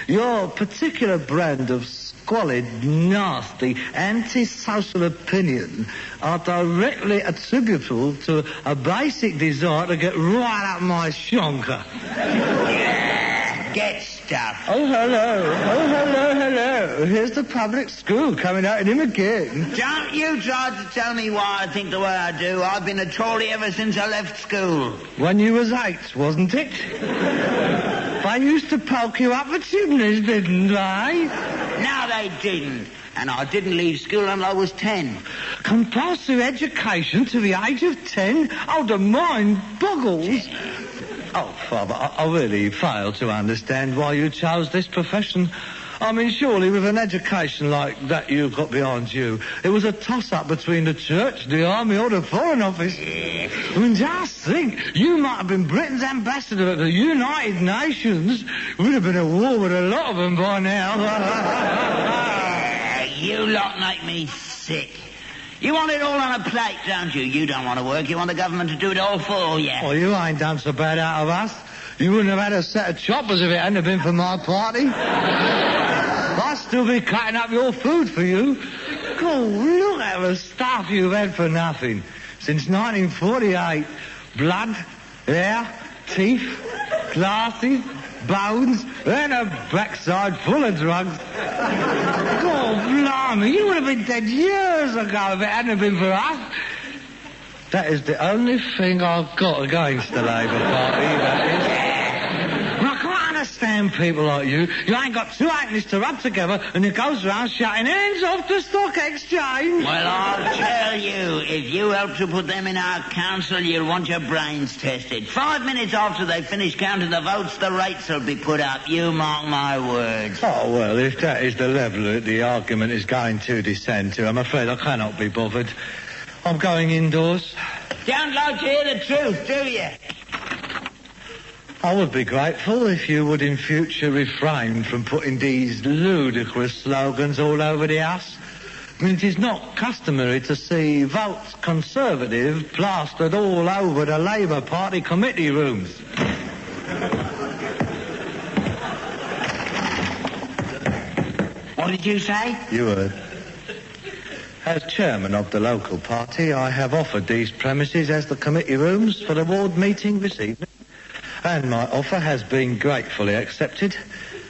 your particular brand of squalid, nasty, antisocial opinion are directly attributable to a basic desire to get right up my shonker. Yeah, get stuff. Oh, hello. Oh, hello. Here's the public school coming out in him again. Don't you try to tell me why I think the way I do. I've been a Tory ever since I left school. When you was 8, wasn't it? They used to poke you up the chimneys, didn't they? No, they didn't. And I didn't leave school until I was 10. Compulsory education to the age of 10? Oh, the mind boggles. Oh, Father, I really fail to understand why you chose this profession. I mean, surely with an education like that you've got behind you, it was a toss-up between the church, the army, or the foreign office. I mean, just think, you might have been Britain's ambassador at the United Nations. Would have been at war with a lot of them by now. You lot make me sick. You want it all on a plate, don't you? You don't want to work. You want the government to do it all for you. Well, you ain't done so bad out of us. You wouldn't have had a set of choppers if it hadn't been for my party. I'd still be cutting up your food for you. God, look at the stuff you've had for nothing. Since 1948. Blood, hair, teeth, glasses, bones, and a backside full of drugs. God, blimey, you would have been dead years ago if it hadn't been for us. That is the only thing I've got against the Labour Party, that is. I can't understand people like you. You ain't got two halfpennies to rub together and it goes around shouting hands off the stock exchange. Well, I'll tell you, if you help to put them in our council, you'll want your brains tested. 5 minutes after they finish counting the votes, the rates will be put up. You mark my words. Oh, well, if that is the level that the argument is going to descend to, I'm afraid I cannot be bothered. I'm going indoors. Don't like to hear the truth, do you? I would be grateful if you would in future refrain from putting these ludicrous slogans all over the house. I mean, it is not customary to see votes Conservative plastered all over the Labour Party committee rooms. What did you say? You heard. As chairman of the local party, I have offered these premises as the committee rooms for the ward meeting this evening. And my offer has been gratefully accepted.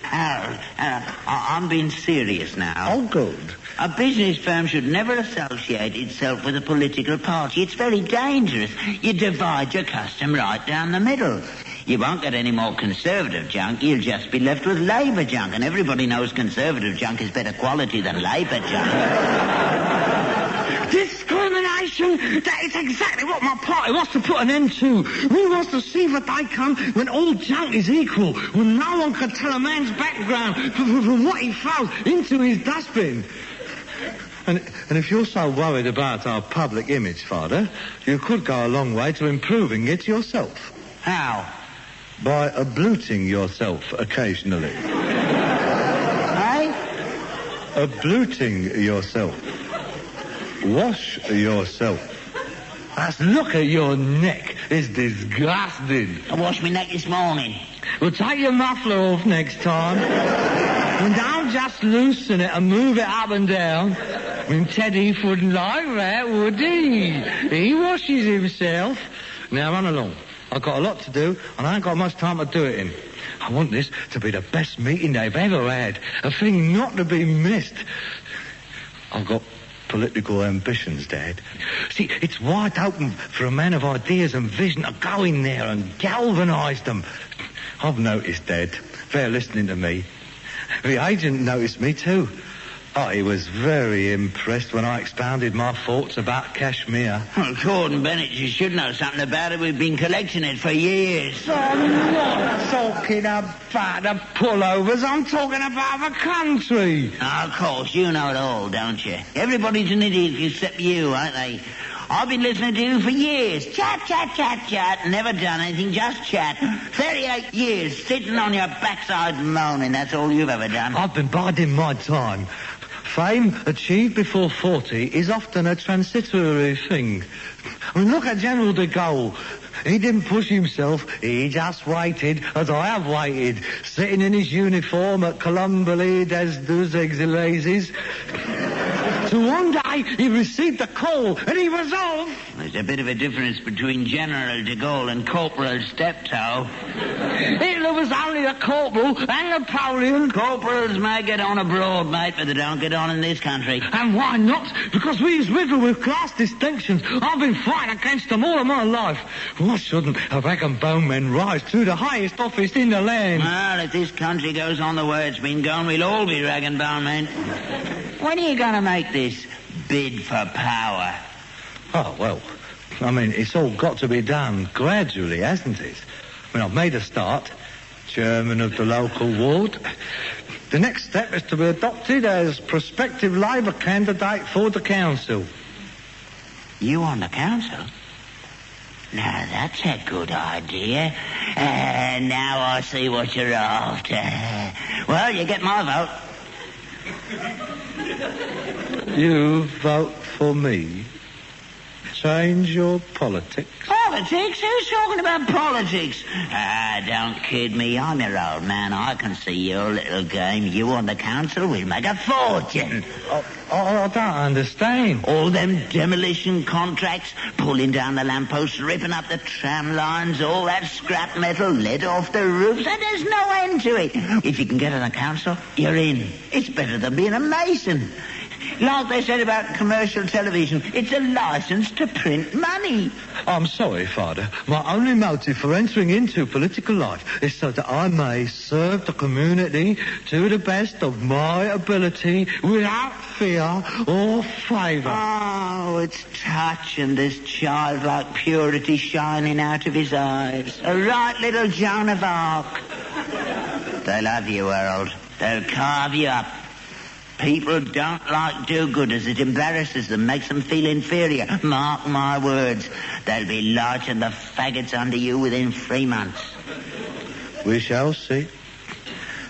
Harold, I'm being serious now. Oh, good. A business firm should never associate itself with a political party. It's very dangerous. You divide your custom right down the middle. You won't get any more Conservative junk. You'll just be left with Labour junk. And everybody knows Conservative junk is better quality than Labour junk. Discrimination! That is exactly what my party wants to put an end to. We want to see the day come when all junk is equal, when no one can tell a man's background from what he throws into his dustbin. And if you're so worried about our public image, Father, you could go a long way to improving it yourself. How? By abluting yourself occasionally. Hey? Abluting yourself. Wash yourself. Look at your neck. It's disgusting. I washed my neck this morning. Well, take your muffler off next time. And don't just loosen it and move it up and down. I mean, Teddy wouldn't like that, would he? He washes himself. Now, run along. I've got a lot to do, and I ain't got much time to do it in. I want this to be the best meeting they've ever had. A thing not to be missed. I've got political ambitions, Dad. See, it's wide open for a man of ideas and vision to go in there and galvanise them. I've noticed, Dad. They're listening to me. The agent noticed me, too. Oh, he was very impressed when I expounded my thoughts about Kashmir. Well, Gordon Bennett, you should know something about it. We've been collecting it for years. I'm not talking about the pullovers. I'm talking about the country. Of course, you know it all, don't you? Everybody's an idiot except you, aren't they? I've been listening to you for years. Chat, chat, chat, chat. Never done anything, just chat. 38 years sitting on your backside moaning. That's all you've ever done. I've been biding my time. Fame achieved before 40 is often a transitory thing. I mean, look at General de Gaulle. He didn't push himself. He just waited, as I have waited, sitting in his uniform at Colomboly des Deux Excellences. So one day he received a call and he was off. There's a bit of a difference between General de Gaulle and Corporal Steptoe. Hitler was only a corporal and Napoleon. Corporals may get on abroad, mate, but they don't get on in this country. And why not? Because we's riddled with class distinctions. I've been fighting against them all of my life. Why shouldn't a rag and bone man rise to the highest office in the land? Well, if this country goes on the way it's been going, we'll all be rag and bone men. When are you going to make this bid for power? Oh, well, I mean, it's all got to be done gradually, hasn't it? I mean, I've made a start, chairman of the local ward. The next step is to be adopted as prospective Labour candidate for the council. You on the council? Now, that's a good idea. Now I see what you're after. Well, you get my vote. You vote for me? Change your politics? Politics? Who's talking about politics? Don't kid me. I'm your old man. I can see your little game. You on the council will make a fortune. I don't understand. All them demolition contracts, pulling down the lampposts, ripping up the tram lines, all that scrap metal, lead off the roofs, and there's no end to it. If you can get on the council, you're in. It's better than being a mason. Like they said about commercial television, it's a license to print money. I'm sorry, Father. My only motive for entering into political life is so that I may serve the community to the best of my ability without fear or favour. Oh, it's touching, this childlike purity shining out of his eyes. A right little Joan of Arc. They love you, Harold. They'll carve you up. People don't like do-gooders. It embarrasses them, makes them feel inferior. Mark my words. They'll be launching the faggots under you within 3 months. We shall see.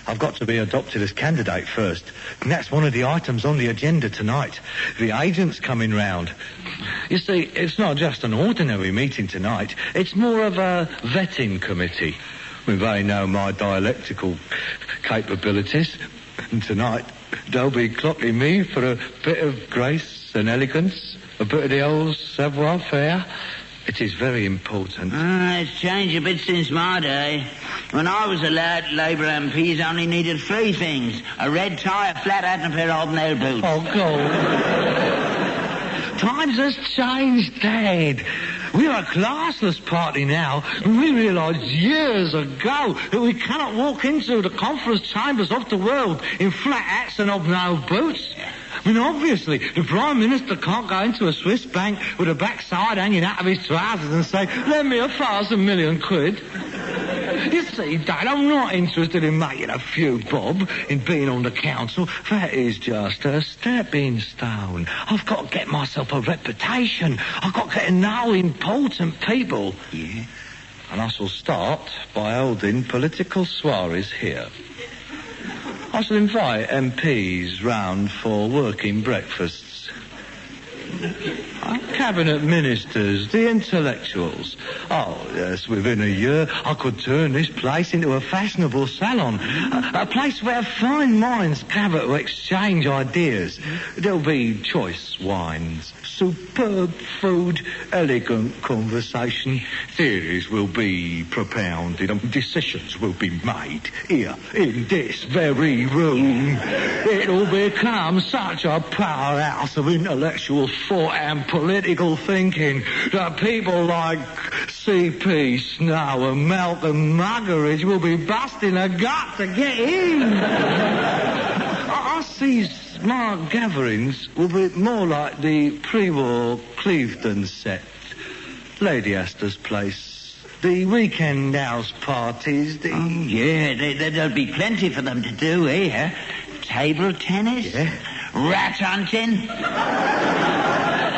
I've got to be adopted as candidate first. And that's one of the items on the agenda tonight. The agent's coming round. You see, it's not just an ordinary meeting tonight. It's more of a vetting committee. They know my dialectical capabilities. And tonight, they'll be clocking me for a bit of grace and elegance, a bit of the old savoir-faire. It is very important. It's changed a bit since my day. When I was a lad, Labour MPs only needed 3 things. A red tie, a flat hat, and a pair of old-nail boots. Oh, God. Times has changed, Dad. We're a classless party now, and we realised years ago that we cannot walk into the conference chambers of the world in flat hats and hobnail boots. I mean, obviously, the Prime Minister can't go into a Swiss bank with a backside hanging out of his trousers and say, lend me 1,000 million quid. You see, Dad, I'm not interested in making a few bob, in being on the council. That is just a stepping stone. I've got to get myself a reputation. I've got to get to know important people. Yeah? And I shall start by holding political soirees here. I shall invite MPs round for working breakfasts. Cabinet ministers, the intellectuals. Oh, yes, within a year I could turn this place into a fashionable salon. A place where fine minds gather to exchange ideas. There'll be choice wines, superb food, elegant conversation. Theories will be propounded and decisions will be made here in this very room. It'll become such a powerhouse of intellectual thought and political thinking that people like C.P. Snow and Malcolm Muggeridge will be busting a gut to get in. I see smart gatherings will be more like the pre-war Clevedon set. Lady Astor's place, the weekend house parties, the... Oh, yeah, there'll be plenty for them to do here. Table tennis, rat hunting.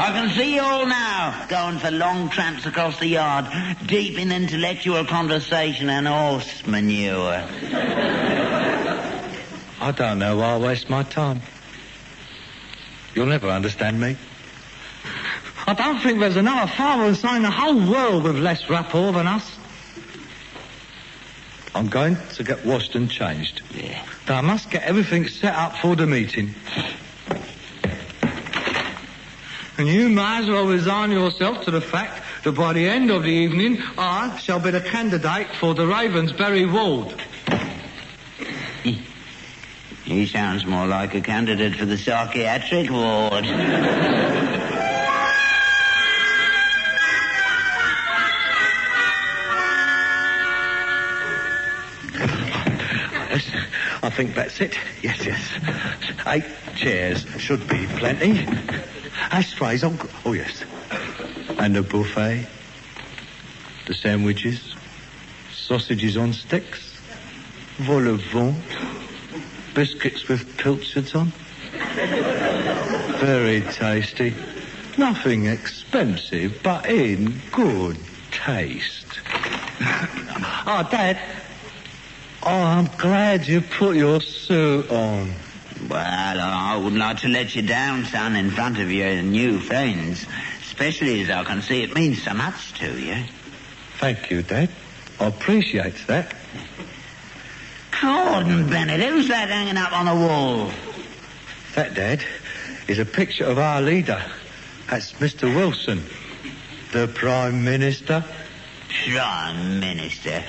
I can see you all now, going for long tramps across the yard, deep in intellectual conversation and horse manure. I don't know why I waste my time. You'll never understand me. I don't think there's another father and son in the whole world with less rapport than us. I'm going to get washed and changed. Yeah. But I must get everything set up for the meeting. And you may as well resign yourself to the fact that by the end of the evening, I shall be the candidate for the Ravensbury ward. He sounds more like a candidate for the psychiatric ward. I think that's it. Yes. 8 chairs should be plenty. Ashtrays, oh yes. And a buffet. The sandwiches. Sausages on sticks. Vol au vent. Biscuits with pilchards on. Very tasty. Nothing expensive, but in good taste. Oh, Dad. Oh, I'm glad you put your suit on. Well, I wouldn't like to let you down, son, in front of your new friends. Especially as I can see it means so much to you. Thank you, Dad. I appreciate that. Gordon Bennett, who's that hanging up on the wall? That, Dad, is a picture of our leader. That's Mr. Wilson, the Prime Minister. Prime Minister?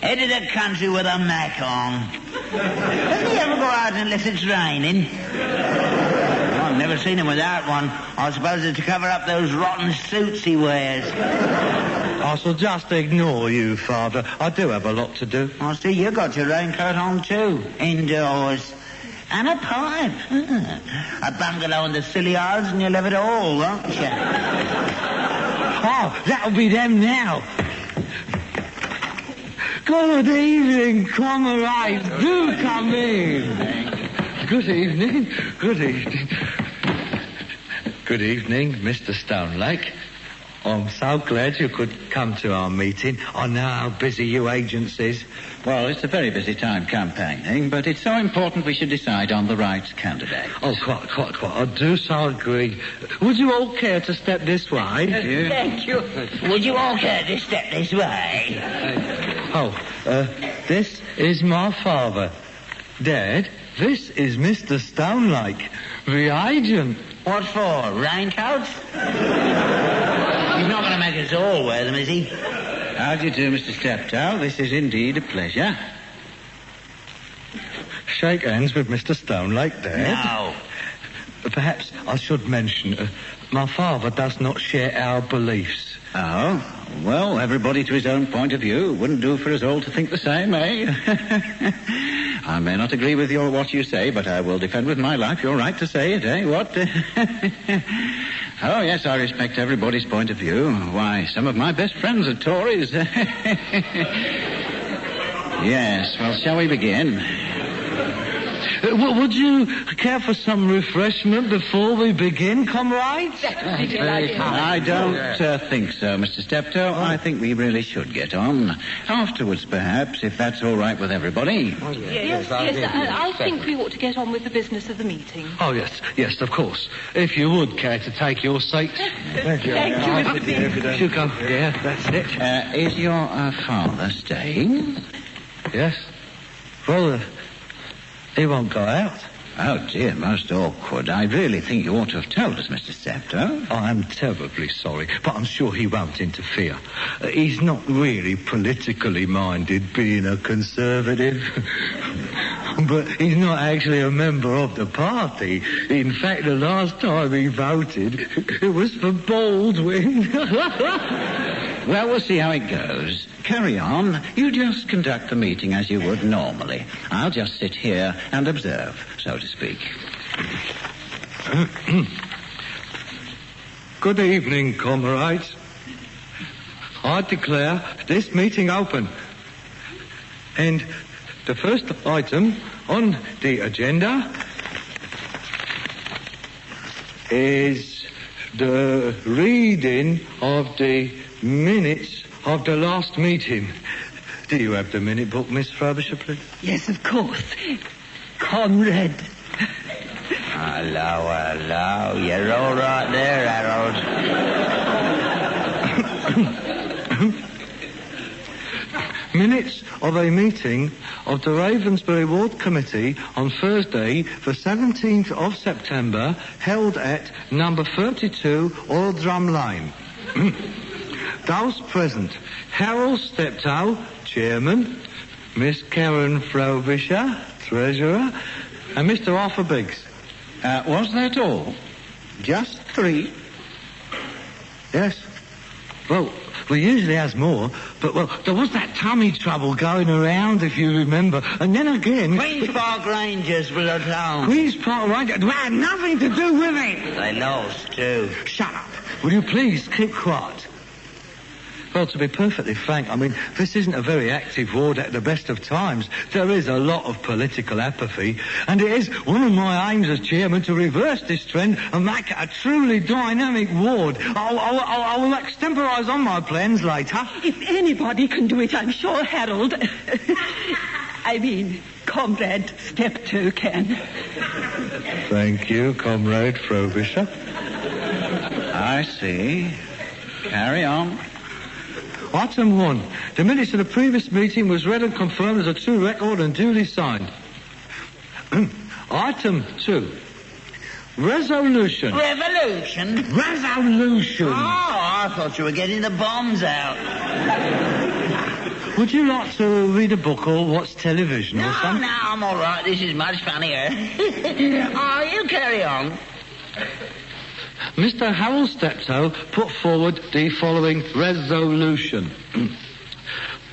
Head of the country with a Mac on. Doesn't he ever go out unless it's raining? I've never seen him without one. I suppose it's to cover up those rotten suits he wears. I shall just ignore you, Father. I do have a lot to do. I see you got your raincoat on too, indoors. And a pipe. A bungalow in the Scilly Isles and you'll have it all, won't you? Oh, that'll be them now. Good evening, comrades. Do come in. Good evening. Good evening. Good evening, Mr. Stonelake. I'm so glad you could come to our meeting. I know how busy you agents is. Well, it's a very busy time campaigning, but it's so important we should decide on the right candidate. Oh, quite. I do so agree. Would you all care to step this way? Thank you. Would you all care to step this way? This is my father. Dad, this is Mr. Stonelake, the agent. What for? Raincoats? He's not going to make us all wear them, is he? How do you do, Mr. Steptoe? This is indeed a pleasure. Shake hands with Mr. Stonelake, Dad. No. Perhaps I should mention, my father does not share our beliefs. Oh? Well, everybody to his own point of view. Wouldn't do for us all to think the same, eh? I may not agree with what you say, but I will defend with my life your right to say it, eh? What? Oh, yes, I respect everybody's point of view. Why, some of my best friends are Tories. Yes, well, shall we begin? Would you care for some refreshment before we begin, comrades? I don't think so, Mr. Steptoe. I think we really should get on. Afterwards, perhaps, if that's all right with everybody. Yes, I think we ought to get on with the business of the meeting. Oh, yes, of course. If you would care to take your seat. Thank you, Mr. Beetle. You go. Yeah, that's it. Is your father staying? Yes. Well, he won't go out. Oh, dear, most awkward. I really think you ought to have told us, Mr. Steptoe. I'm terribly sorry, but I'm sure he won't interfere. He's not really politically minded, being a Conservative. But he's not actually a member of the party. In fact, the last time he voted, it was for Baldwin. Well, we'll see how it goes. Carry on. You just conduct the meeting as you would normally. I'll just sit here and observe, so to speak. Good evening, comrades. I declare this meeting open. And the first item on the agenda is the reading of the minutes of the last meeting. Do you have the minute book, Miss Frobisher, please? Yes, of course. Comrade. Hello. You're all right there, Harold. Minutes of a meeting of the Ravensbury Ward Committee on Thursday, the 17th of September, held at number 32 Oildrum Lane. Those present: Harold Steptoe, Chairman, Miss Karen Frobisher, Treasurer, and Mr. Arthur Biggs. Was that all? Just 3? Yes. Well, we usually has more, but, well, there was that tummy trouble going around, if you remember, and then again... Queen's Park Rangers were at home. Queen's Park Rangers? Well, had nothing to do with it. They lost, too. Shut up. Will you please keep quiet? Well, to be perfectly frank, I mean, this isn't a very active ward at the best of times. There is a lot of political apathy, and it is one of my aims as chairman to reverse this trend and make it a truly dynamic ward. I will extemporise on my plans later. If anybody can do it, I'm sure Harold... I mean, Comrade Steptoe can. Thank you, Comrade Frobisher. I see. Carry on. Item 1. The minutes of the previous meeting was read and confirmed as a true record and duly signed. Item 2. Resolution. Revolution? Resolution. Oh, I thought you were getting the bombs out. Would you like to read a book or watch television or something? No, I'm all right. This is much funnier. Oh, you carry on. Mr. Harold Steptoe put forward the following resolution.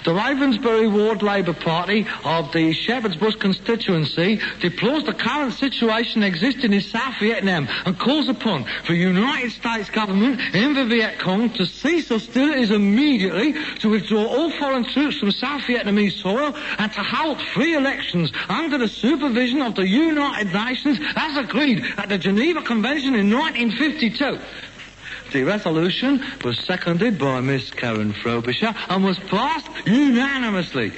The Ravensbury Ward Labour Party of the Shepherd's Bush constituency deplores the current situation existing in South Vietnam and calls upon the United States government and the Viet Cong to cease hostilities immediately, to withdraw all foreign troops from South Vietnamese soil, and to hold free elections under the supervision of the United Nations as agreed at the Geneva Convention in 1952. The resolution was seconded by Miss Karen Frobisher and was passed unanimously.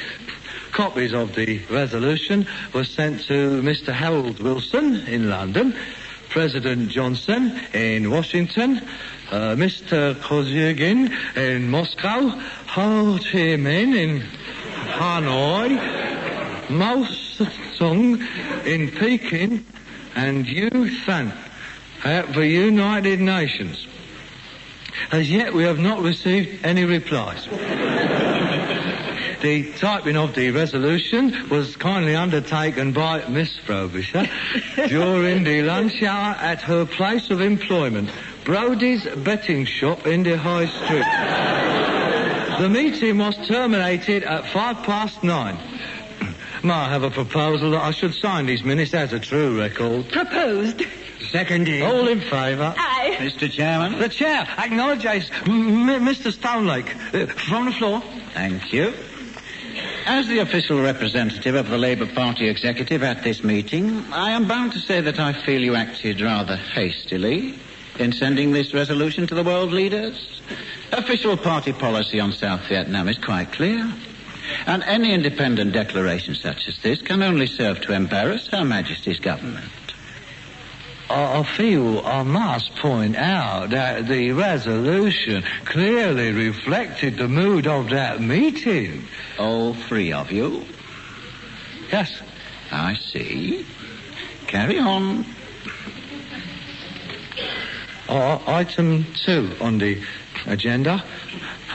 Copies of the resolution were sent to Mr. Harold Wilson in London, President Johnson in Washington, Mr. Kozygin in Moscow, Ho Chi Minh in Hanoi, Mao Zedong in Peking, and Yu Than at the United Nations. As yet, we have not received any replies. The typing of the resolution was kindly undertaken by Miss Frobisher during the lunch hour at her place of employment, Brody's Betting Shop in the High Street. The meeting was terminated at 9:05. May I have a proposal that I should sign these minutes as a true record? Proposed. Seconded. All in favour? Aye. Mr. Chairman? The chair acknowledges Mr. Stonelake. From the floor. Thank you. As the official representative of the Labour Party executive at this meeting, I am bound to say that I feel you acted rather hastily in sending this resolution to the world leaders. Official party policy on South Vietnam is quite clear. And any independent declaration such as this can only serve to embarrass Her Majesty's government. I feel I must point out that the resolution clearly reflected the mood of that meeting. All 3 of you? Yes. I see. Carry on. Item 2 on the agenda.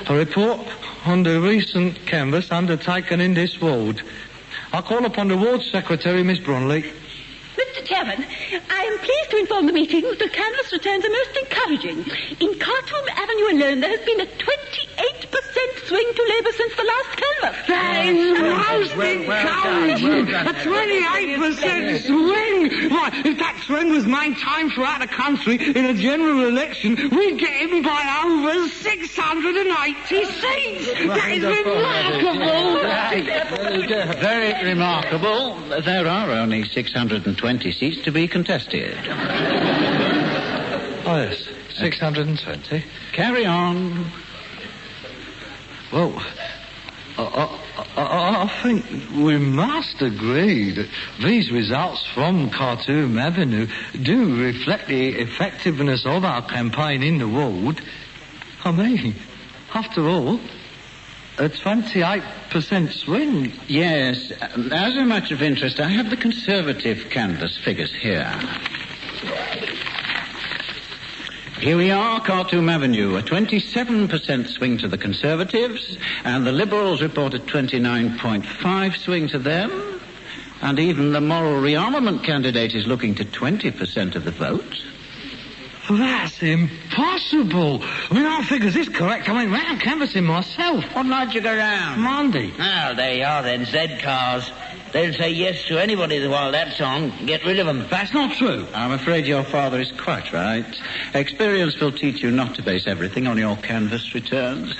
A report on the recent canvass undertaken in this ward. I call upon the ward secretary, Miss Bromley. Mr. Chairman, I am pleased to inform the meeting that the canvass returns are most encouraging. In Khartoum Avenue alone, there has been a 28% swing to Labour since the last canvass. That is most encouraging. A 28% swing. Why, if that swing was maintained throughout the country in a general election, we'd get in by over 680 seats. That is remarkable. Very remarkable. There are only 620 seats to be contested. Oh, yes. 620. Carry on. Well, I think we must agree that these results from Khartoum Avenue do reflect the effectiveness of our campaign in the ward. I mean, after all, a 28% swing. Yes. As a matter of interest, I have the Conservative canvass figures here. Here we are, Khartoum Avenue, a 27% swing to the Conservatives, and the Liberals report a 29.5 swing to them, and even the moral rearmament candidate is looking to 20% of the vote. That's impossible. I mean, our figures is correct. I went round canvassing myself. What night did you go round? Monday. Oh, there you are then, Z cars. They'll say yes to anybody while that's on. Get rid of them. That's not true. I'm afraid your father is quite right. Experience will teach you not to base everything on your canvass returns.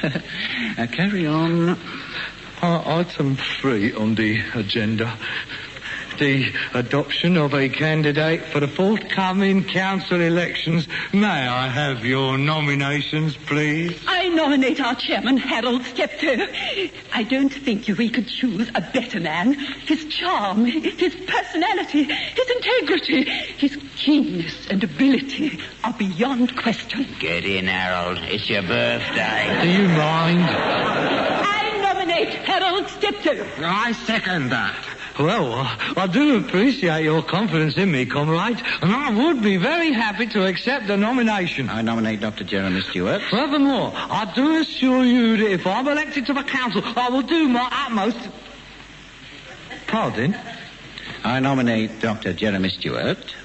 Carry on. Item 3 on the agenda. The adoption of a candidate for the forthcoming council elections. May I have your nominations, please? I nominate our chairman, Harold Steptoe. I don't think we could choose a better man. His charm, his personality, his integrity, his keenness and ability are beyond question. Get in, Harold. It's your birthday. Do you mind? I nominate Harold Steptoe. I second that. Well, I do appreciate your confidence in me, comrade, and I would be very happy to accept the nomination. I nominate Dr. Jeremy Stewart. Furthermore, I do assure you that if I'm elected to the council, I will do my utmost... Pardon? I nominate Dr. Jeremy Stewart.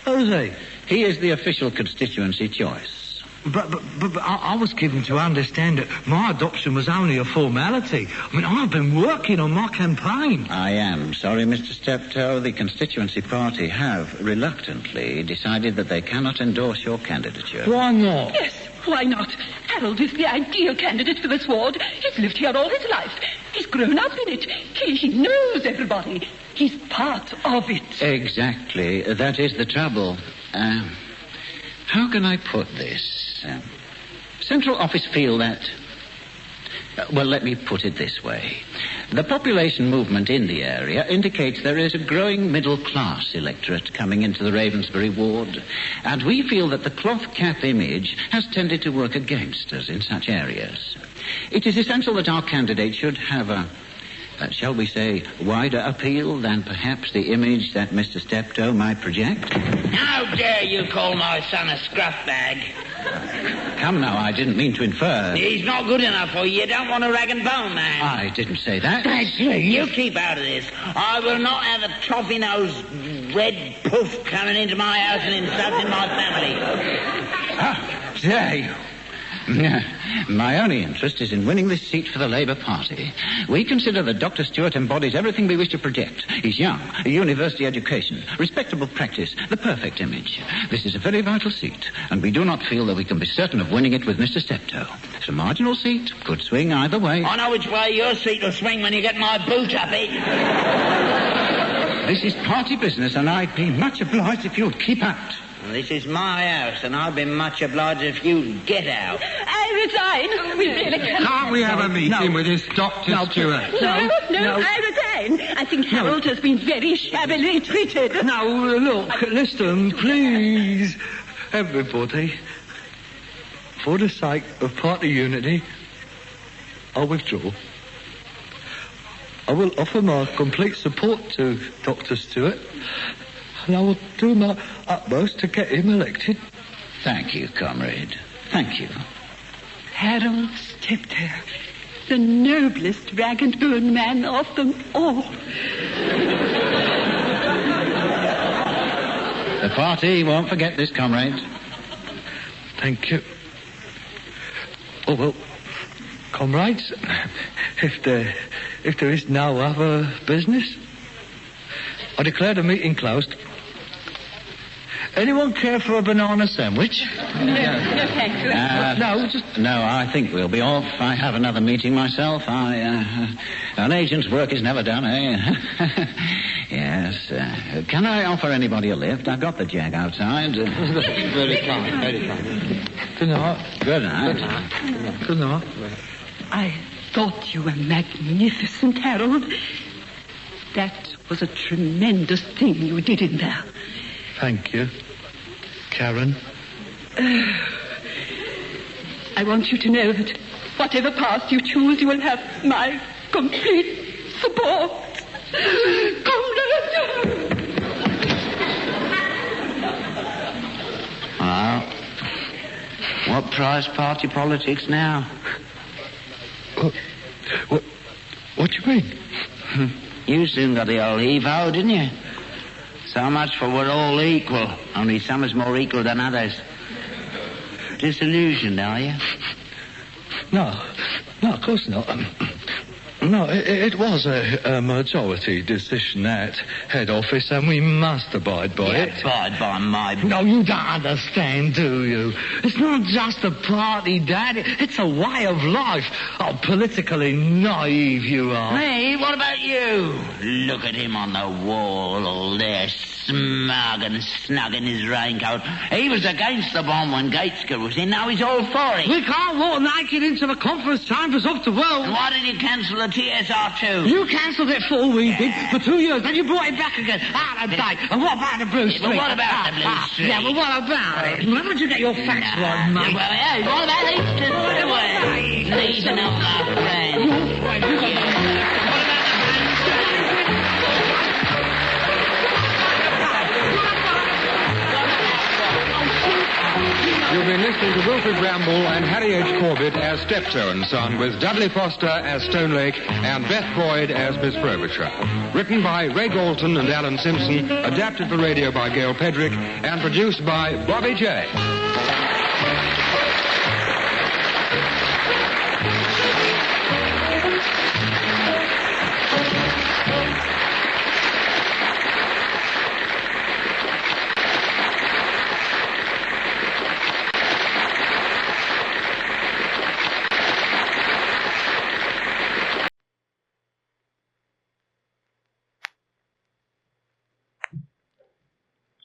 Who's he? He is the official constituency choice. But I was given to understand that my adoption was only a formality. I mean, I've been working on my campaign. I am sorry, Mr. Steptoe. The constituency party have reluctantly decided that they cannot endorse your candidature. Why not? Yes, why not? Harold is the ideal candidate for this ward. He's lived here all his life. He's grown up in it. He knows everybody. He's part of it. Exactly. That is the trouble. How can I put this? Central office feel that... well, let me put it this way. The population movement in the area indicates there is a growing middle-class electorate coming into the Ravensbury ward, and we feel that the cloth cap image has tended to work against us in such areas. It is essential that our candidate should have a... shall we say, wider appeal than perhaps the image that Mr. Steptoe might project? How dare you call my son a scruff bag? Come now, I didn't mean to infer. He's not good enough for you. You don't want a rag and bone man. I didn't say that. You keep out of this. I will not have a toffee-nosed red poof coming into my house and insulting my family. Jay. My only interest is in winning this seat for the Labour Party. We consider that Dr. Stewart embodies everything we wish to project. He's young, a university education, respectable practice, the perfect image. This is a very vital seat, and we do not feel that we can be certain of winning it with Mr. Steptoe. It's a marginal seat, could swing either way. I know which way your seat will swing when you get my boot up it. This is party business, and I'd be much obliged if you'd keep out. This is my house, and I'd be much obliged if you'd get out. I resign. We really Can't we have a meeting with this Dr. Stewart? No, I resign. I think Harold has been very shabbily treated. No, look, listen, please. Everybody, for the sake of party unity, I'll withdraw. I will offer my complete support to Dr. Stewart. and I will do my utmost to get him elected. Thank you, comrade. Thank you. Harold Steptoe, the noblest rag and bone man of them all. The party won't forget this, comrade. Thank you. Oh, well, comrades, if there is no other business, I declare the meeting closed. Anyone care for a banana sandwich? No, thank you. No, I think we'll be off. I have another meeting myself. An agent's work is never done, eh? Yes. Can I offer anybody a lift? I've got the jag outside. Very kind, very kind. Good night. Good night. Good night. I thought you were magnificent, Harold. That was a tremendous thing you did in there. Thank you, Karen. I want you to know that whatever path you choose, you will have my complete support. Well, what price party politics now? What do you mean? You soon got the old heave-ho, didn't you? So much for we're all equal, only some is more equal than others. Disillusioned, are you? No, of course not. No, it was a majority decision at head office, and we must abide by it. Abide by my... No, you don't understand, do you? It's not just a party, Dad. It's a way of life. Oh, politically naive you are. Me? What about you? Look at him on the wall, all there, smug and snug in his raincoat. He was against the bomb when Gatesker was in. Now he's all for it. We can't walk naked into the conference chambers of the world. And why did you cancel the TSR2? You cancelled it for all we did for 2 years, then you brought it back again. Out of date. And what about the Blue Street? But what about the Blue Street? Yeah, well, what about it? Why don't you get your facts right, mate? Well, yeah, what about these two away? Leaving up my friend. You've been listening to Wilfred Bramble and Harry H. Corbett as Steptoe and Son, with Dudley Foster as Stonelake and Beth Boyd as Miss Frobisher. Written by Ray Galton and Alan Simpson, adapted for radio by Gail Pedrick, and produced by Bobby J.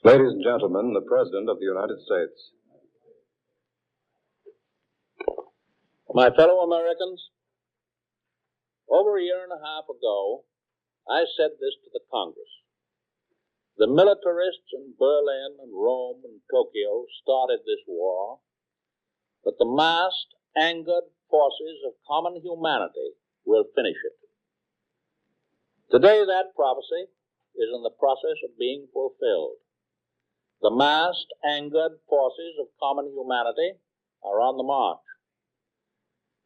Ladies and gentlemen, the President of the United States. My fellow Americans, over a year and a half ago, I said this to the Congress. The militarists in Berlin and Rome and Tokyo started this war, but the massed, angered forces of common humanity will finish it. Today, that prophecy is in the process of being fulfilled. The massed, angered forces of common humanity are on the march.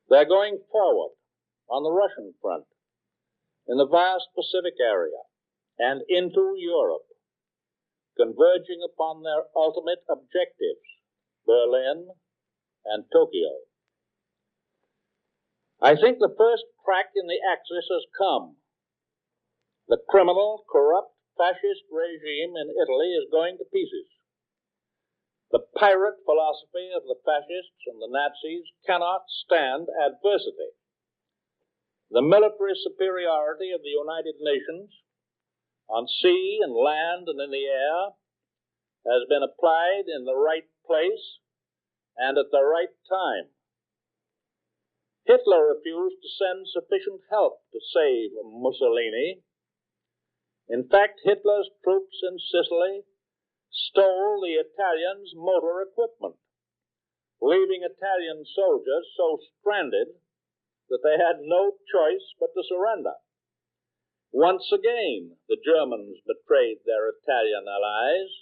They're going forward on the Russian front, in the vast Pacific area, and into Europe, converging upon their ultimate objectives, Berlin and Tokyo. I think the first crack in the axis has come. The criminal, corrupt, fascist regime in Italy is going to pieces. The pirate philosophy of the fascists and the Nazis cannot stand adversity. The military superiority of the United Nations on sea and land and in the air has been applied in the right place and at the right time. Hitler refused to send sufficient help to save Mussolini. In fact, Hitler's troops in Sicily stole the Italians' motor equipment, leaving Italian soldiers so stranded that they had no choice but to surrender. Once again, the Germans betrayed their Italian allies,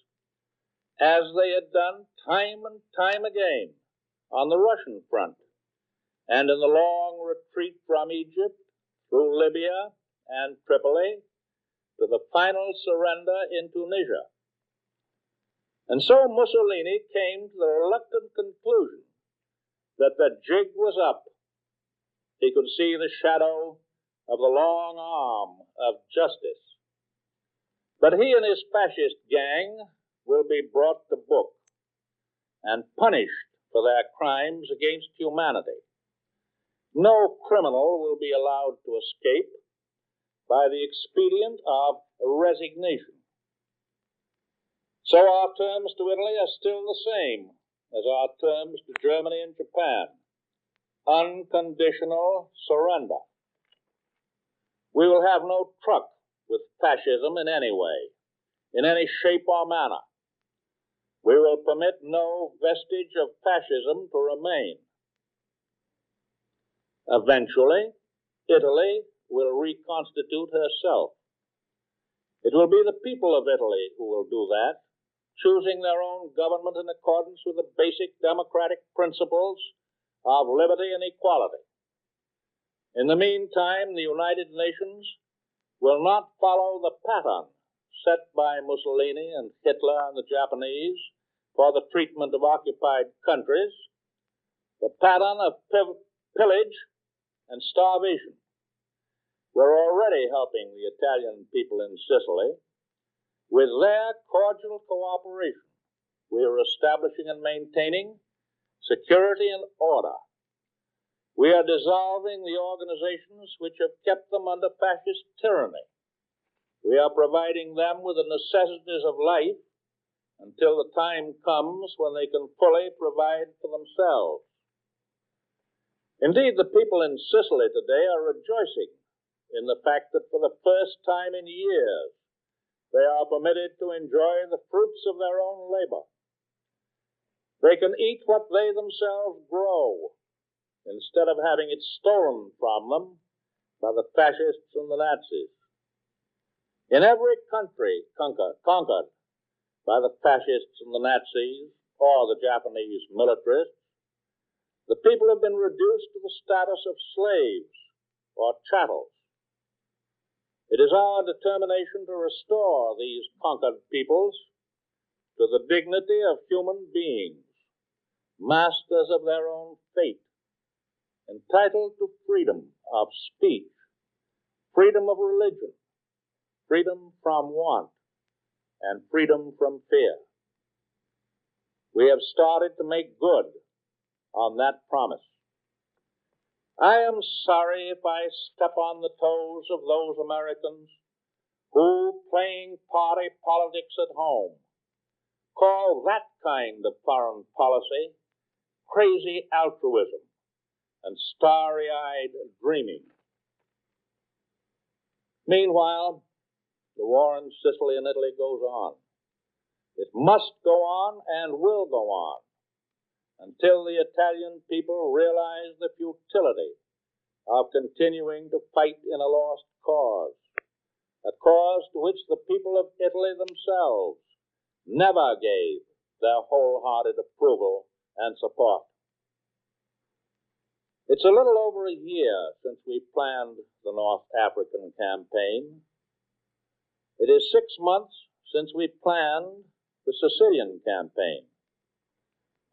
as they had done time and time again on the Russian front, and in the long retreat from Egypt through Libya and Tripoli to the final surrender in Tunisia. And so Mussolini came to the reluctant conclusion that the jig was up. He could see the shadow of the long arm of justice. But he and his fascist gang will be brought to book and punished for their crimes against humanity. No criminal will be allowed to escape by the expedient of resignation. So our terms to Italy are still the same as our terms to Germany and Japan: unconditional surrender. We will have no truck with fascism in any way, in any shape or manner. We will permit no vestige of fascism to remain. Eventually, Italy will reconstitute herself. It will be the people of Italy who will do that, choosing their own government in accordance with the basic democratic principles of liberty and equality. In the meantime, the United Nations will not follow the pattern set by Mussolini and Hitler and the Japanese for the treatment of occupied countries, the pattern of pillage and starvation. We're already helping the Italian people in Sicily. With their cordial cooperation, we are establishing and maintaining security and order. We are dissolving the organizations which have kept them under fascist tyranny. We are providing them with the necessities of life until the time comes when they can fully provide for themselves. Indeed, the people in Sicily today are rejoicing in the fact that for the first time in years, they are permitted to enjoy the fruits of their own labor. They can eat what they themselves grow, instead of having it stolen from them by the fascists and the Nazis. In every country conquered by the fascists and the Nazis or the Japanese militarists, the people have been reduced to the status of slaves or chattels. It is our determination to restore these conquered peoples to the dignity of human beings, masters of their own fate, entitled to freedom of speech, freedom of religion, freedom from want, and freedom from fear. We have started to make good on that promise. I am sorry if I step on the toes of those Americans who, playing party politics at home, call that kind of foreign policy crazy altruism and starry-eyed dreaming. Meanwhile, the war in Sicily and Italy goes on. It must go on and will go on until the Italian people realize the futility of continuing to fight in a lost cause, a cause to which the people of Italy themselves never gave their wholehearted approval and support. It's a little over a year since we planned the North African campaign. It is 6 months since we planned the Sicilian campaign.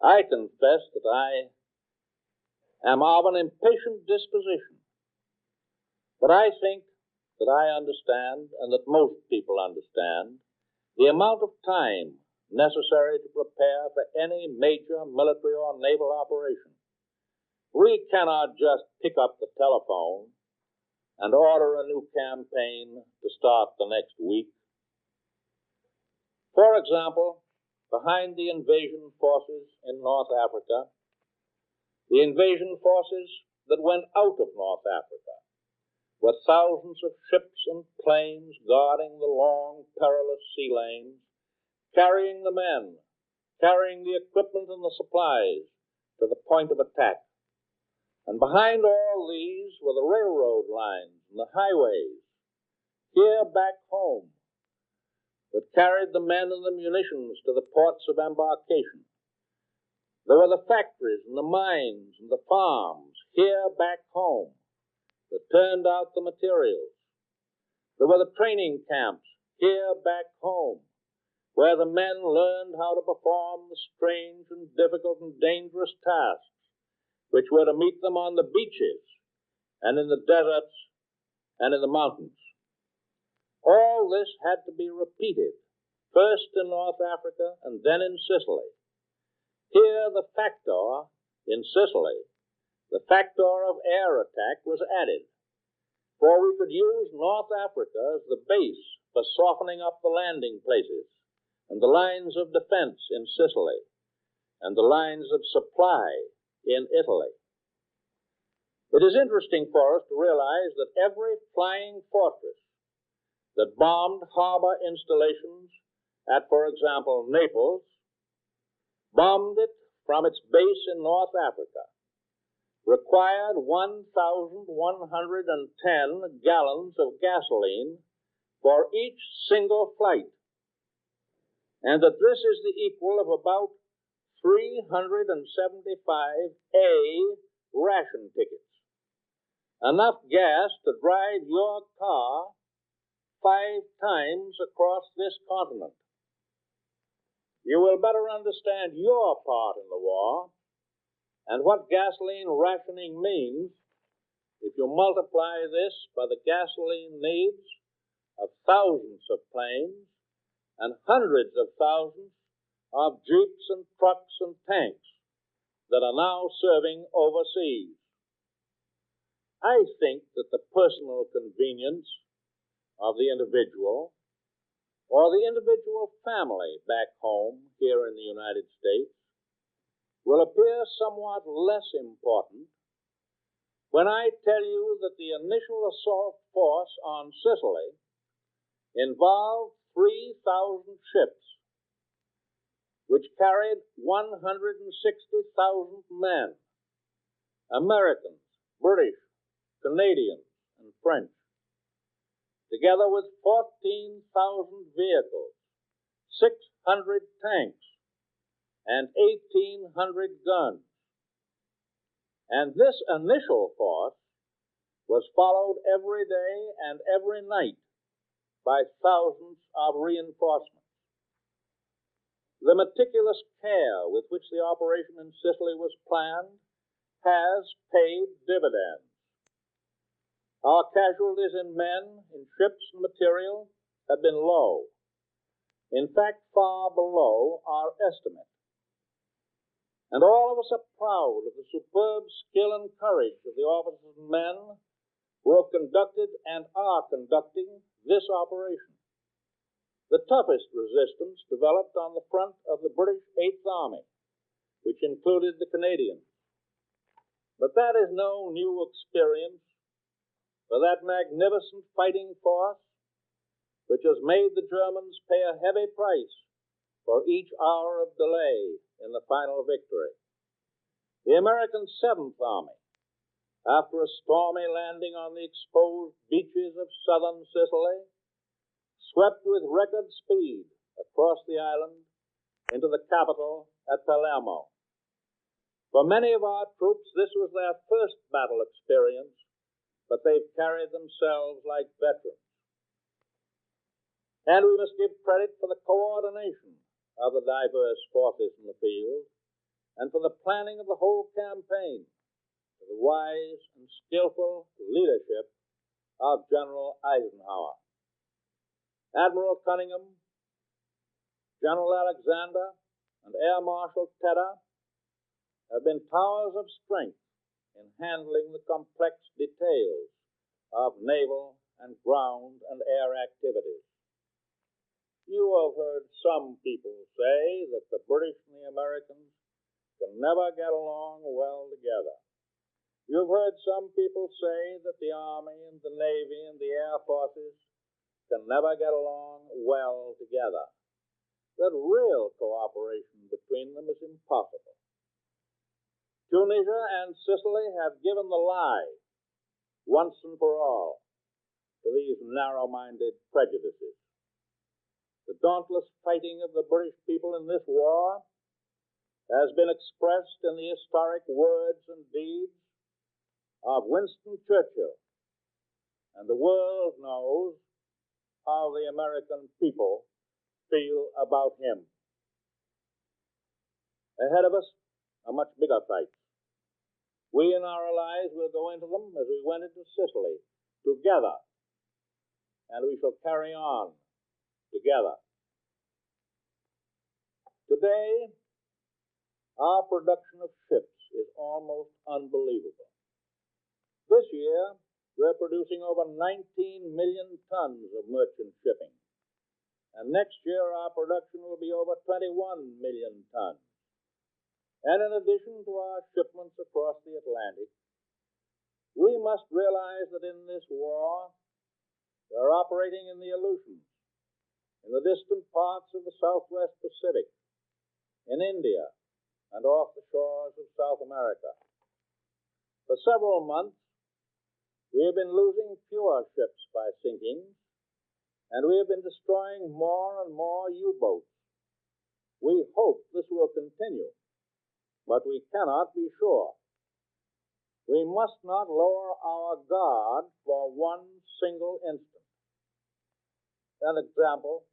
I confess that I am of an impatient disposition, but I think that I understand, and that most people understand, the amount of time necessary to prepare for any major military or naval operation. We cannot just pick up the telephone and order a new campaign to start the next week. For example, behind the invasion forces in North Africa, the invasion forces that went out of North Africa, were thousands of ships and planes guarding the long, perilous sea lanes, carrying the men, carrying the equipment and the supplies to the point of attack. And behind all these were the railroad lines and the highways, back home that carried the men and the munitions to the ports of embarkation. There were the factories and the mines and the farms here back home that turned out the materials. There were the training camps here back home where the men learned how to perform the strange and difficult and dangerous tasks which were to meet them on the beaches and in the deserts and in the mountains. All this had to be repeated, first in North Africa and then in Sicily. Here the factor in Sicily, the factor of air attack, was added, for we could use North Africa as the base for softening up the landing places and the lines of defense in Sicily and the lines of supply in Italy. It is interesting for us to realize that every flying fortress that bombed harbor installations at, for example, Naples, bombed it from its base in North Africa, required 1,110 gallons of gasoline for each single flight, and that this is the equal of about 375 A ration tickets, enough gas to drive your car 5 times across this continent. You will better understand your part in the war and what gasoline rationing means if you multiply this by the gasoline needs of thousands of planes and hundreds of thousands of jeeps and trucks and tanks that are now serving overseas. I think that the personal convenience of the individual or the individual family back home here in the United States will appear somewhat less important when I tell you that the initial assault force on Sicily involved 3,000 ships, which carried 160,000 men, Americans, British, Canadians, and French, together with 14,000 vehicles, 600 tanks, and 1,800 guns. And this initial force was followed every day and every night by thousands of reinforcements. The meticulous care with which the operation in Sicily was planned has paid dividends. Our casualties in men, in ships and material have been low. In fact, far below our estimate. And all of us are proud of the superb skill and courage of the officers and men who have conducted and are conducting this operation. The toughest resistance developed on the front of the British 8th Army, which included the Canadians. But that is no new experience for that magnificent fighting force which has made the Germans pay a heavy price for each hour of delay in the final victory. The American 7th Army, after a stormy landing on the exposed beaches of southern Sicily, swept with record speed across the island into the capital at Palermo. For many of our troops, this was their first battle experience, but they've carried themselves like veterans. And we must give credit for the coordination of the diverse forces in the field and for the planning of the whole campaign, to the wise and skillful leadership of General Eisenhower. Admiral Cunningham, General Alexander, and Air Marshal Tedder have been towers of strength in handling the complex details of naval and ground and air activities. You have heard some people say that the British and the Americans can never get along well together. You've heard some people say that the Army and the Navy and the Air Forces can never get along well together, that real cooperation between them is impossible. Tunisia and Sicily have given the lie once and for all. to these narrow-minded prejudices. The dauntless fighting of the British people in this war has been expressed in the historic words and deeds of Winston Churchill, and the world knows how the American people feel about him. Ahead of us are much bigger fights. We and our allies will go into them as we went into Sicily, together, and we shall carry on together. Today, our production of ships is almost unbelievable. This year, we're producing over 19 million tons of merchant shipping. And next year, our production will be over 21 million tons. And in addition to our shipments across the Atlantic, we must realize that in this war, we're operating in the Aleutians, in the distant parts of the Southwest Pacific, in India, and off the shores of South America. For several months, we have been losing fewer ships by sinkings, and we have been destroying more and more U-boats. We hope this will continue, but we cannot be sure. We must not lower our guard for one single instant. An example,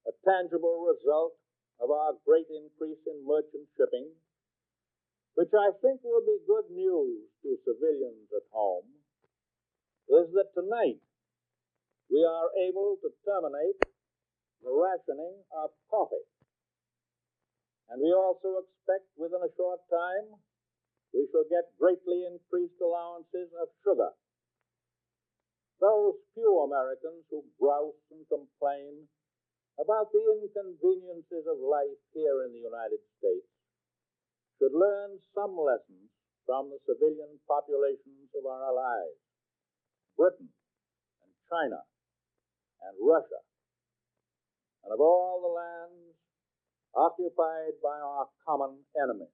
a tangible result of our great increase in merchant shipping, which I think will be good news to civilians at home, is that tonight we are able to terminate the rationing of coffee. And we also expect within a short time we shall get greatly increased allowances of sugar. Those few Americans who grouse and complain about the inconveniences of life here in the United States should learn some lessons from the civilian populations of our allies, Britain and China and Russia, and of all the lands occupied by our common enemy.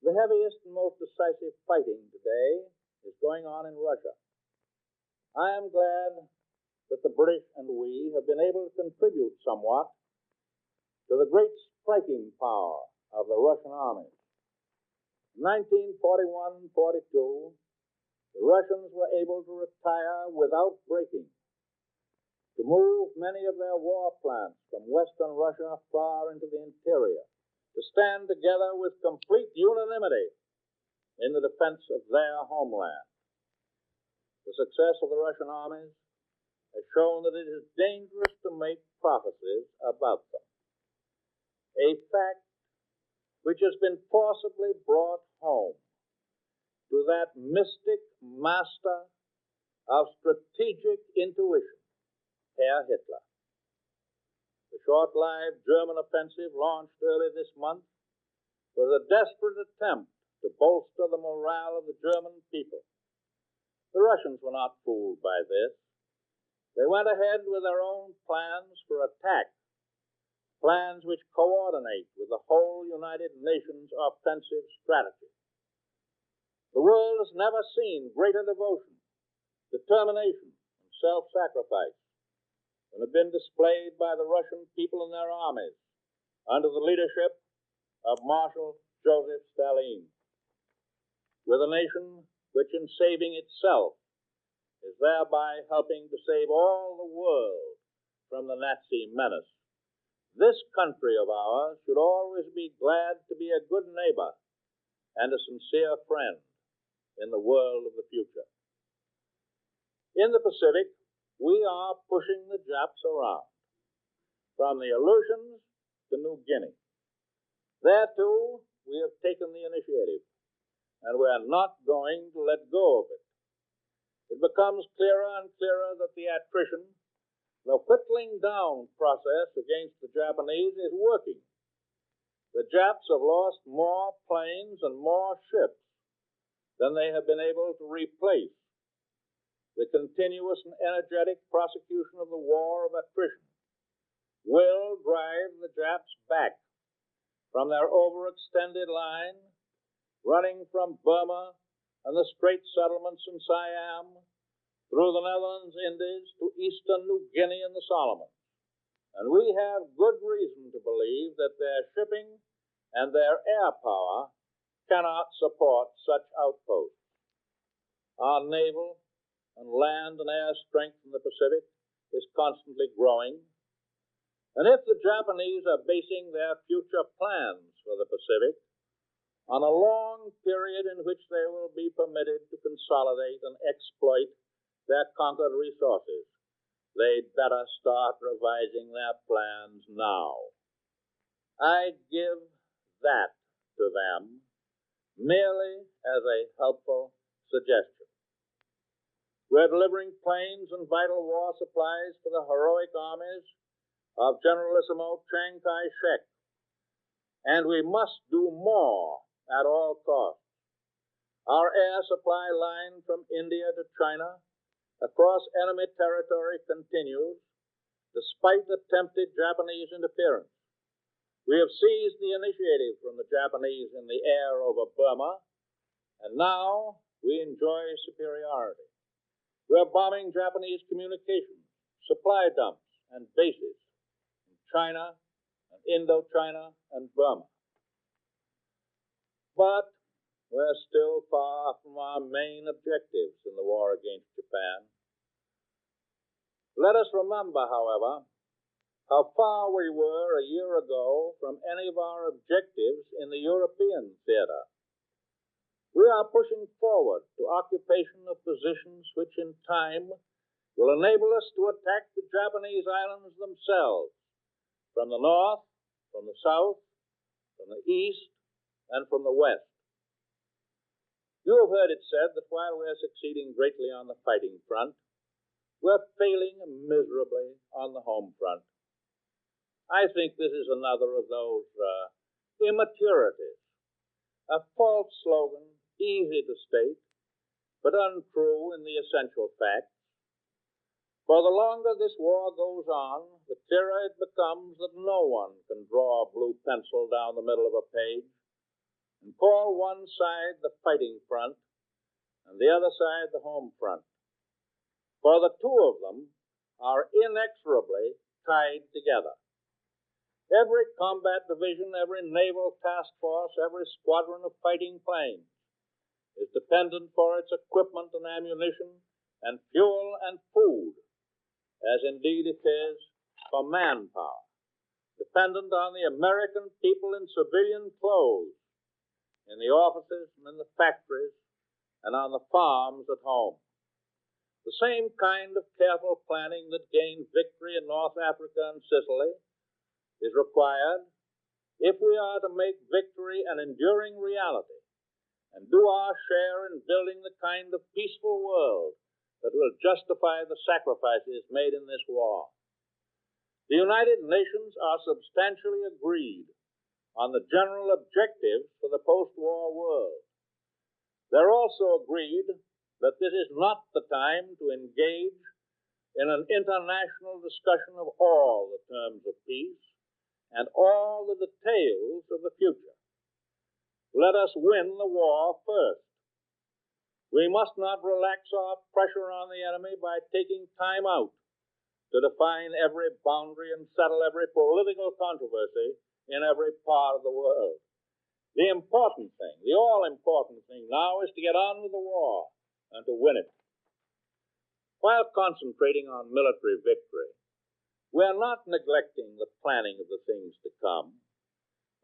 The heaviest and most decisive fighting today is going on in Russia. I am glad that the British and we have been able to contribute somewhat to the great striking power of the Russian armies. In 1941-42, the Russians were able to retire without breaking, to move many of their war plants from western Russia far into the interior, to stand together with complete unanimity in the defense of their homeland. The success of the Russian armies has shown that it is dangerous to make prophecies about them. A fact which has been forcibly brought home to that mystic master of strategic intuition, Herr Hitler. The short-lived German offensive launched early this month was a desperate attempt to bolster the morale of the German people. The Russians were not fooled by this. They went ahead with their own plans for attack, plans which coordinate with the whole United Nations offensive strategy. The world has never seen greater devotion, determination, and self-sacrifice than have been displayed by the Russian people and their armies under the leadership of Marshal Joseph Stalin. With a nation which in saving itself is thereby helping to save all the world from the Nazi menace. This country of ours should always be glad to be a good neighbor and a sincere friend in the world of the future. In the Pacific, we are pushing the Japs around, from the Aleutians to New Guinea. There, too, we have taken the initiative, and we are not going to let go of it. It becomes clearer and clearer that the attrition, the whittling down process against the Japanese is working. The Japs have lost more planes and more ships than they have been able to replace. The continuous and energetic prosecution of the war of attrition will drive the Japs back from their overextended line, running from Burma and the Strait settlements in Siam through the Netherlands, Indies, to eastern New Guinea and the Solomons. And we have good reason to believe that their shipping and their air power cannot support such outposts. Our naval and land and air strength in the Pacific is constantly growing. And if the Japanese are basing their future plans for the Pacific on a long period in which they will be permitted to consolidate and exploit their conquered resources, they'd better start revising their plans now. I give that to them merely as a helpful suggestion. We're delivering planes and vital war supplies for the heroic armies of Generalissimo Chiang Kai-shek, and we must do more at all costs. Our air supply line from India to China across enemy territory continues, despite attempted Japanese interference. We have seized the initiative from the Japanese in the air over Burma, and now we enjoy superiority. We're bombing Japanese communications, supply dumps, and bases in China and Indochina and Burma. But we're still far from our main objectives in the war against Japan. Let us remember, however, how far we were a year ago from any of our objectives in the European theater. We are pushing forward to occupation of positions which in time will enable us to attack the Japanese islands themselves, from the north, from the south, from the east, and from the west. You have heard it said that while we're succeeding greatly on the fighting front, we're failing miserably on the home front. I think this is another of those immaturities, a false slogan, easy to state, but untrue in the essential facts. For the longer this war goes on, the clearer it becomes that no one can draw a blue pencil down the middle of a page and call one side the fighting front and the other side the home front. For the two of them are inexorably tied together. Every combat division, every naval task force, every squadron of fighting planes is dependent for its equipment and ammunition and fuel and food, as indeed it is for manpower, dependent on the American people in civilian clothes, in the offices and in the factories, and on the farms at home. The same kind of careful planning that gained victory in North Africa and Sicily is required if we are to make victory an enduring reality and do our share in building the kind of peaceful world that will justify the sacrifices made in this war. The United Nations are substantially agreed on the general objectives for the post-war world. They're also agreed that this is not the time to engage in an international discussion of all the terms of peace and all the details of the future. Let us win the war first. We must not relax our pressure on the enemy by taking time out to define every boundary and settle every political controversy in every part of the world. The important thing, the all-important thing now is to get on with the war and to win it. While concentrating on military victory, we are not neglecting the planning of the things to come,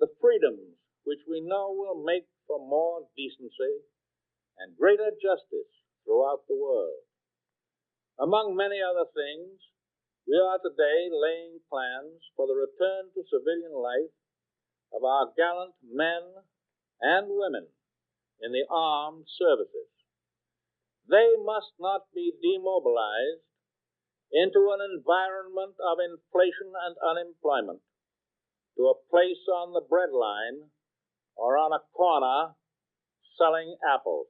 the freedoms which we know will make for more decency and greater justice throughout the world. Among many other things, we are today laying plans for the return to civilian life of our gallant men and women in the armed services. They must not be demobilized into an environment of inflation and unemployment, to a place on the breadline or on a corner selling apples.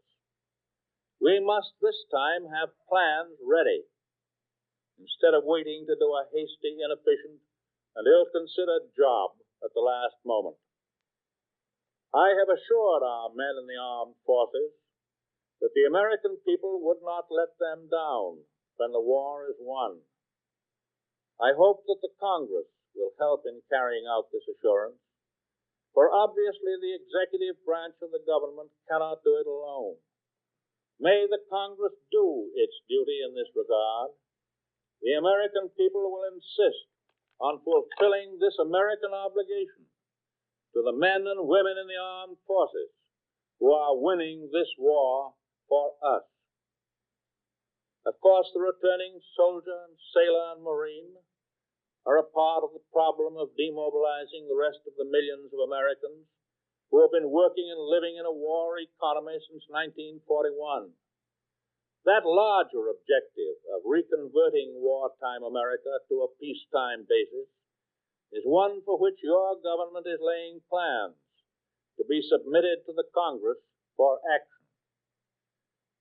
We must this time have plans ready, instead of waiting to do a hasty, inefficient, and ill-considered job at the last moment. I have assured our men in the armed forces that the American people would not let them down when the war is won. I hope that the Congress will help in carrying out this assurance, for obviously the executive branch of the government cannot do it alone. May the Congress do its duty in this regard. The American people will insist on fulfilling this American obligation to the men and women in the armed forces who are winning this war for us. Of course, the returning soldier and sailor and marine are a part of the problem of demobilizing the rest of the millions of Americans who have been working and living in a war economy since 1941. That larger objective of reconverting wartime America to a peacetime basis is one for which your government is laying plans to be submitted to the Congress for action.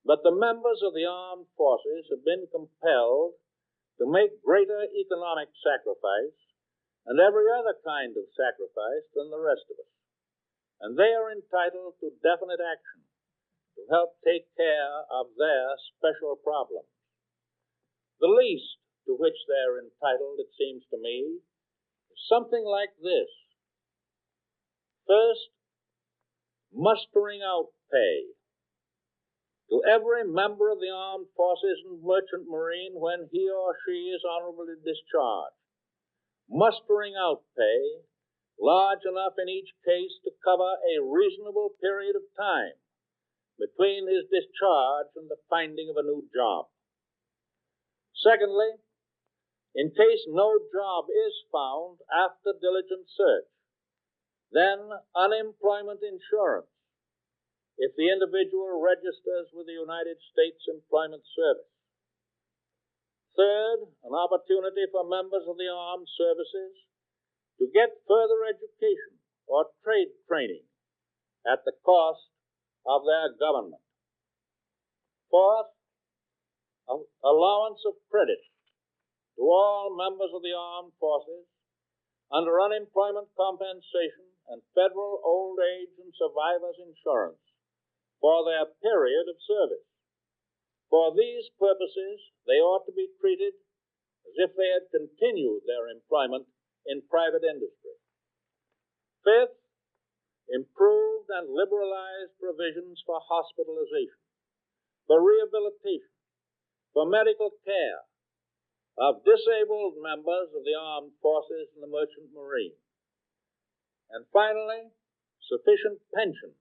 But the members of the armed forces have been compelled to make greater economic sacrifice and every other kind of sacrifice than the rest of us. And they are entitled to definite action to help take care of their special problems. The least to which they're entitled, it seems to me, is something like this. First, mustering out pay to every member of the armed forces and merchant marine when he or she is honorably discharged. Mustering out pay large enough in each case to cover a reasonable period of time between his discharge and the finding of a new job. Secondly, in case no job is found after diligent search, then unemployment insurance if the individual registers with the United States Employment Service. Third, an opportunity for members of the armed services to get further education or trade training at the cost of their government. Fourth, allowance of credit to all members of the armed forces under unemployment compensation and federal old age and survivors insurance for their period of service. For these purposes, they ought to be treated as if they had continued their employment in private industry. Fifth, improved and liberalized provisions for hospitalization, for rehabilitation, for medical care of disabled members of the armed forces and the merchant marine. And finally, sufficient pensions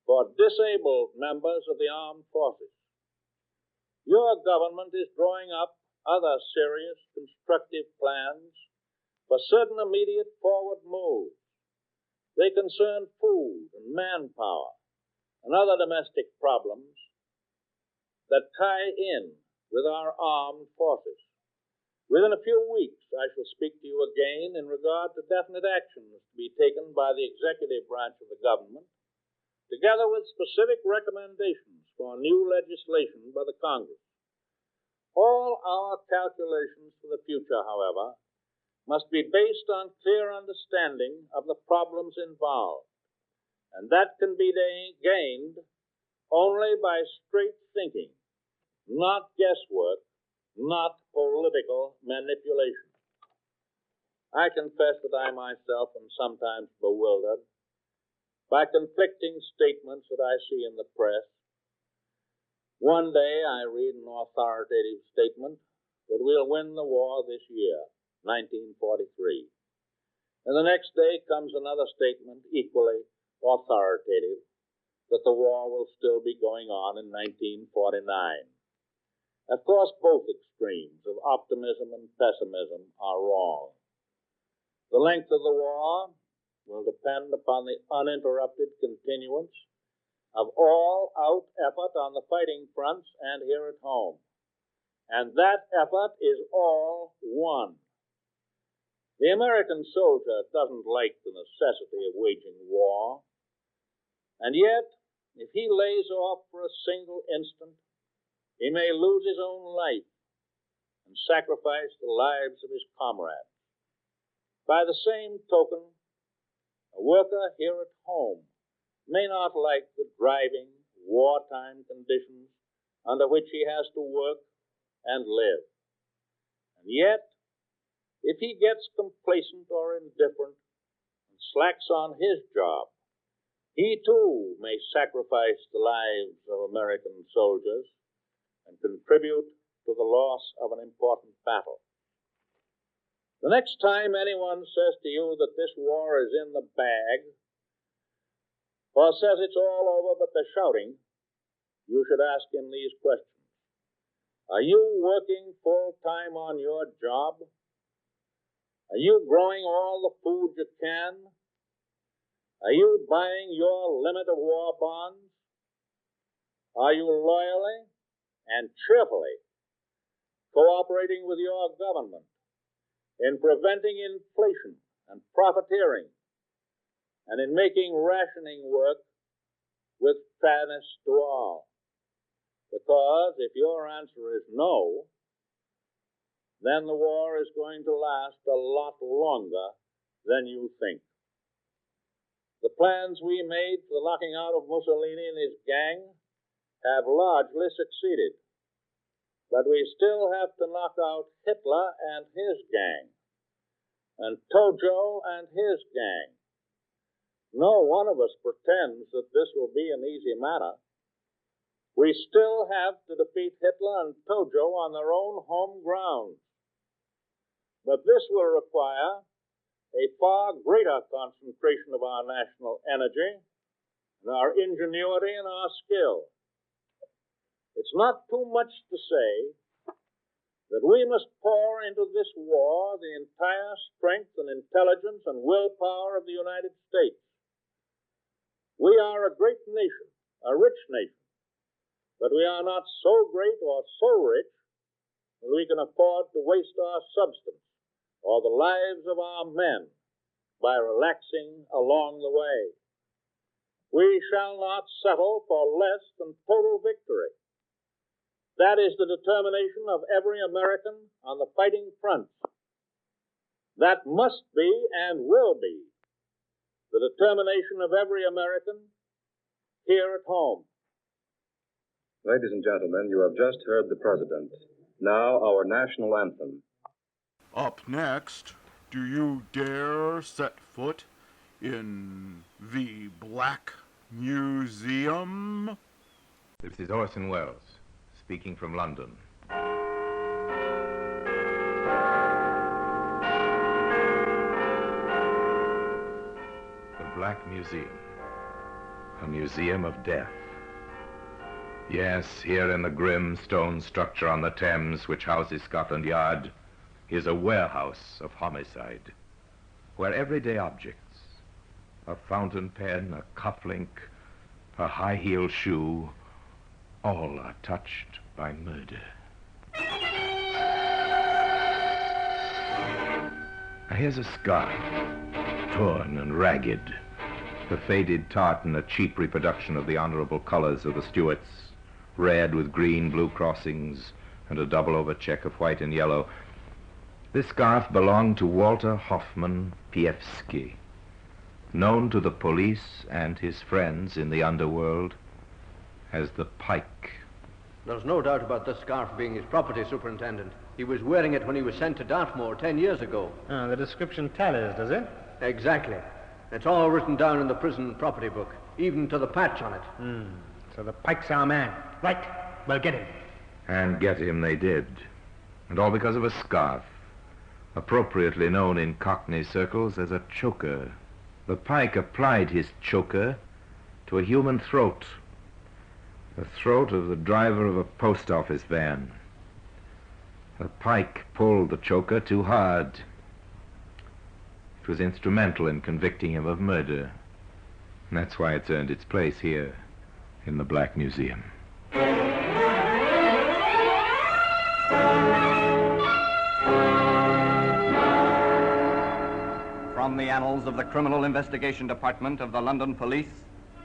for disabled members of the armed forces. Your government is drawing up other serious, constructive plans for certain immediate forward moves. They concern food and manpower and other domestic problems that tie in with our armed forces. Within a few weeks, I shall speak to you again in regard to definite actions to be taken by the executive branch of the government, together with specific recommendations for new legislation by the Congress. All our calculations for the future, however, must be based on clear understanding of the problems involved, and that can be gained only by straight thinking, not guesswork, not political manipulation. I confess that I myself am sometimes bewildered by conflicting statements that I see in the press. One day I read an authoritative statement that we'll win the war this year, 1943. And the next day comes another statement, equally authoritative, that the war will still be going on in 1949. Of course, both extremes of optimism and pessimism are wrong. The length of the war will depend upon the uninterrupted continuance of all-out effort on the fighting fronts and here at home. And that effort is all one. The American soldier doesn't like the necessity of waging war. And yet, if he lays off for a single instant, he may lose his own life and sacrifice the lives of his comrades. By the same token, a worker here at home may not like the driving, wartime conditions under which he has to work and live. And yet, if he gets complacent or indifferent and slacks on his job, he too may sacrifice the lives of American soldiers and contribute to the loss of an important battle. The next time anyone says to you that this war is in the bag, or says it's all over but they're shouting, you should ask him these questions. Are you working full-time on your job? Are you growing all the food you can? Are you buying your limit of war bonds? Are you loyally and cheerfully cooperating with your government in preventing inflation and profiteering, and in making rationing work with fairness to all? Because if your answer is no, then the war is going to last a lot longer than you think. The plans we made for the knocking out of Mussolini and his gang have largely succeeded. But we still have to knock out Hitler and his gang, and Tojo and his gang. No one of us pretends that this will be an easy matter. We still have to defeat Hitler and Tojo on their own home ground. But this will require a far greater concentration of our national energy, and our ingenuity and our skill. It's not too much to say that we must pour into this war the entire strength and intelligence and willpower of the United States. We are a great nation, a rich nation, but we are not so great or so rich that we can afford to waste our substance or the lives of our men by relaxing along the way. We shall not settle for less than total victory. That is the determination of every American on the fighting front. That must be and will be the determination of every American here at home. Ladies and gentlemen, you have just heard the President. Now our national anthem. Up next, do you dare set foot in the Black Museum? This is Orson Welles, speaking from London. The Black Museum. A museum of death. Yes, here in the grim stone structure on the Thames, which houses Scotland Yard, is a warehouse of homicide, where everyday objects, a fountain pen, a cufflink, a high-heeled shoe, all are touched by murder. Now here's a scarf, torn and ragged, the faded tartan, a cheap reproduction of the honorable colors of the Stuarts, red with green blue crossings and a double-over check of white and yellow. This scarf belonged to Walter Hoffman Piewski, known to the police and his friends in the underworld as the Pike. There's no doubt about this scarf being his property, Superintendent. He was wearing it when he was sent to Dartmoor 10 years ago. The description tallies, does it? Exactly. It's all written down in the prison property book, even to the patch on it. So the Pike's our man. Right. Well, get him. And get him they did. And all because of a scarf, appropriately known in Cockney circles as a choker. The Pike applied his choker to a human throat, the throat of the driver of a post office van. The Pike pulled the choker too hard. It was instrumental in convicting him of murder. And that's why it's earned its place here in the Black Museum. From the annals of the Criminal Investigation Department of the London Police,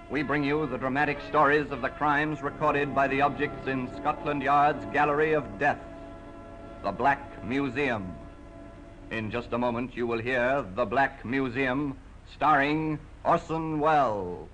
we bring you the dramatic stories of the crimes recorded by the objects in Scotland Yard's Gallery of Death, the Black Museum. In just a moment, you will hear The Black Museum, starring Orson Welles.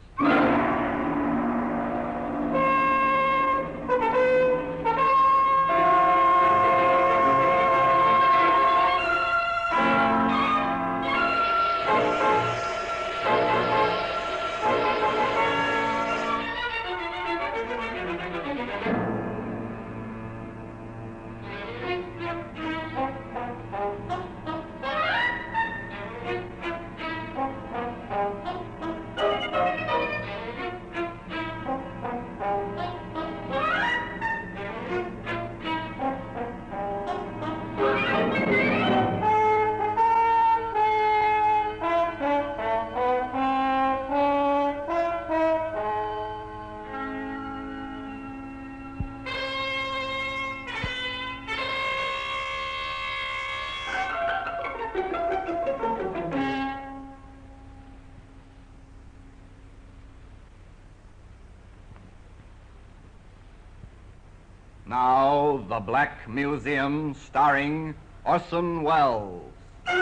The Black Museum, starring Orson Welles. Well,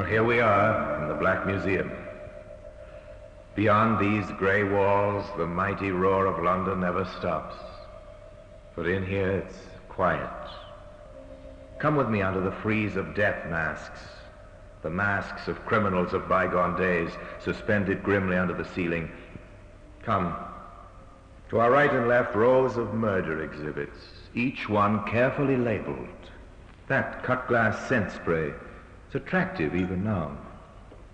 here we are in the Black Museum. Beyond these grey walls, the mighty roar of London never stops. But in here, it's quiet. Come with me under the frieze of death masks, the masks of criminals of bygone days, suspended grimly under the ceiling. Come. To our right and left, rows of murder exhibits, each one carefully labeled. That cut-glass scent spray, it's attractive even now.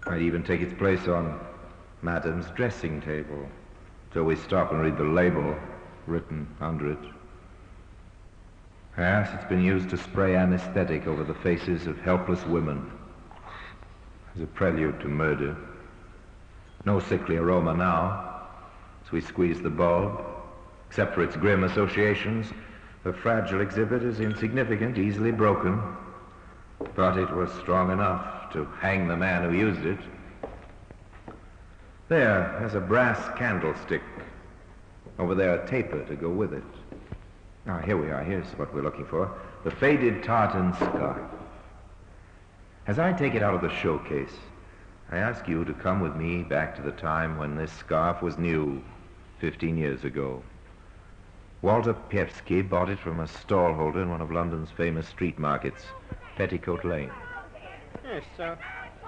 Might even take its place on Madam's dressing table, till we stop and read the label written under it. Yes, it's been used to spray anesthetic over the faces of helpless women as a prelude to murder. No sickly aroma now, as we squeeze the bulb. Except for its grim associations, the fragile exhibit is insignificant, easily broken. But it was strong enough to hang the man who used it. There's a brass candlestick. Over there, a taper to go with it. Ah, here we are. Here's what we're looking for. The faded tartan scarf. As I take it out of the showcase, I ask you to come with me back to the time when this scarf was new, 15 years ago. Walter Pievsky bought it from a stallholder in one of London's famous street markets, Petticoat Lane. Yes, sir.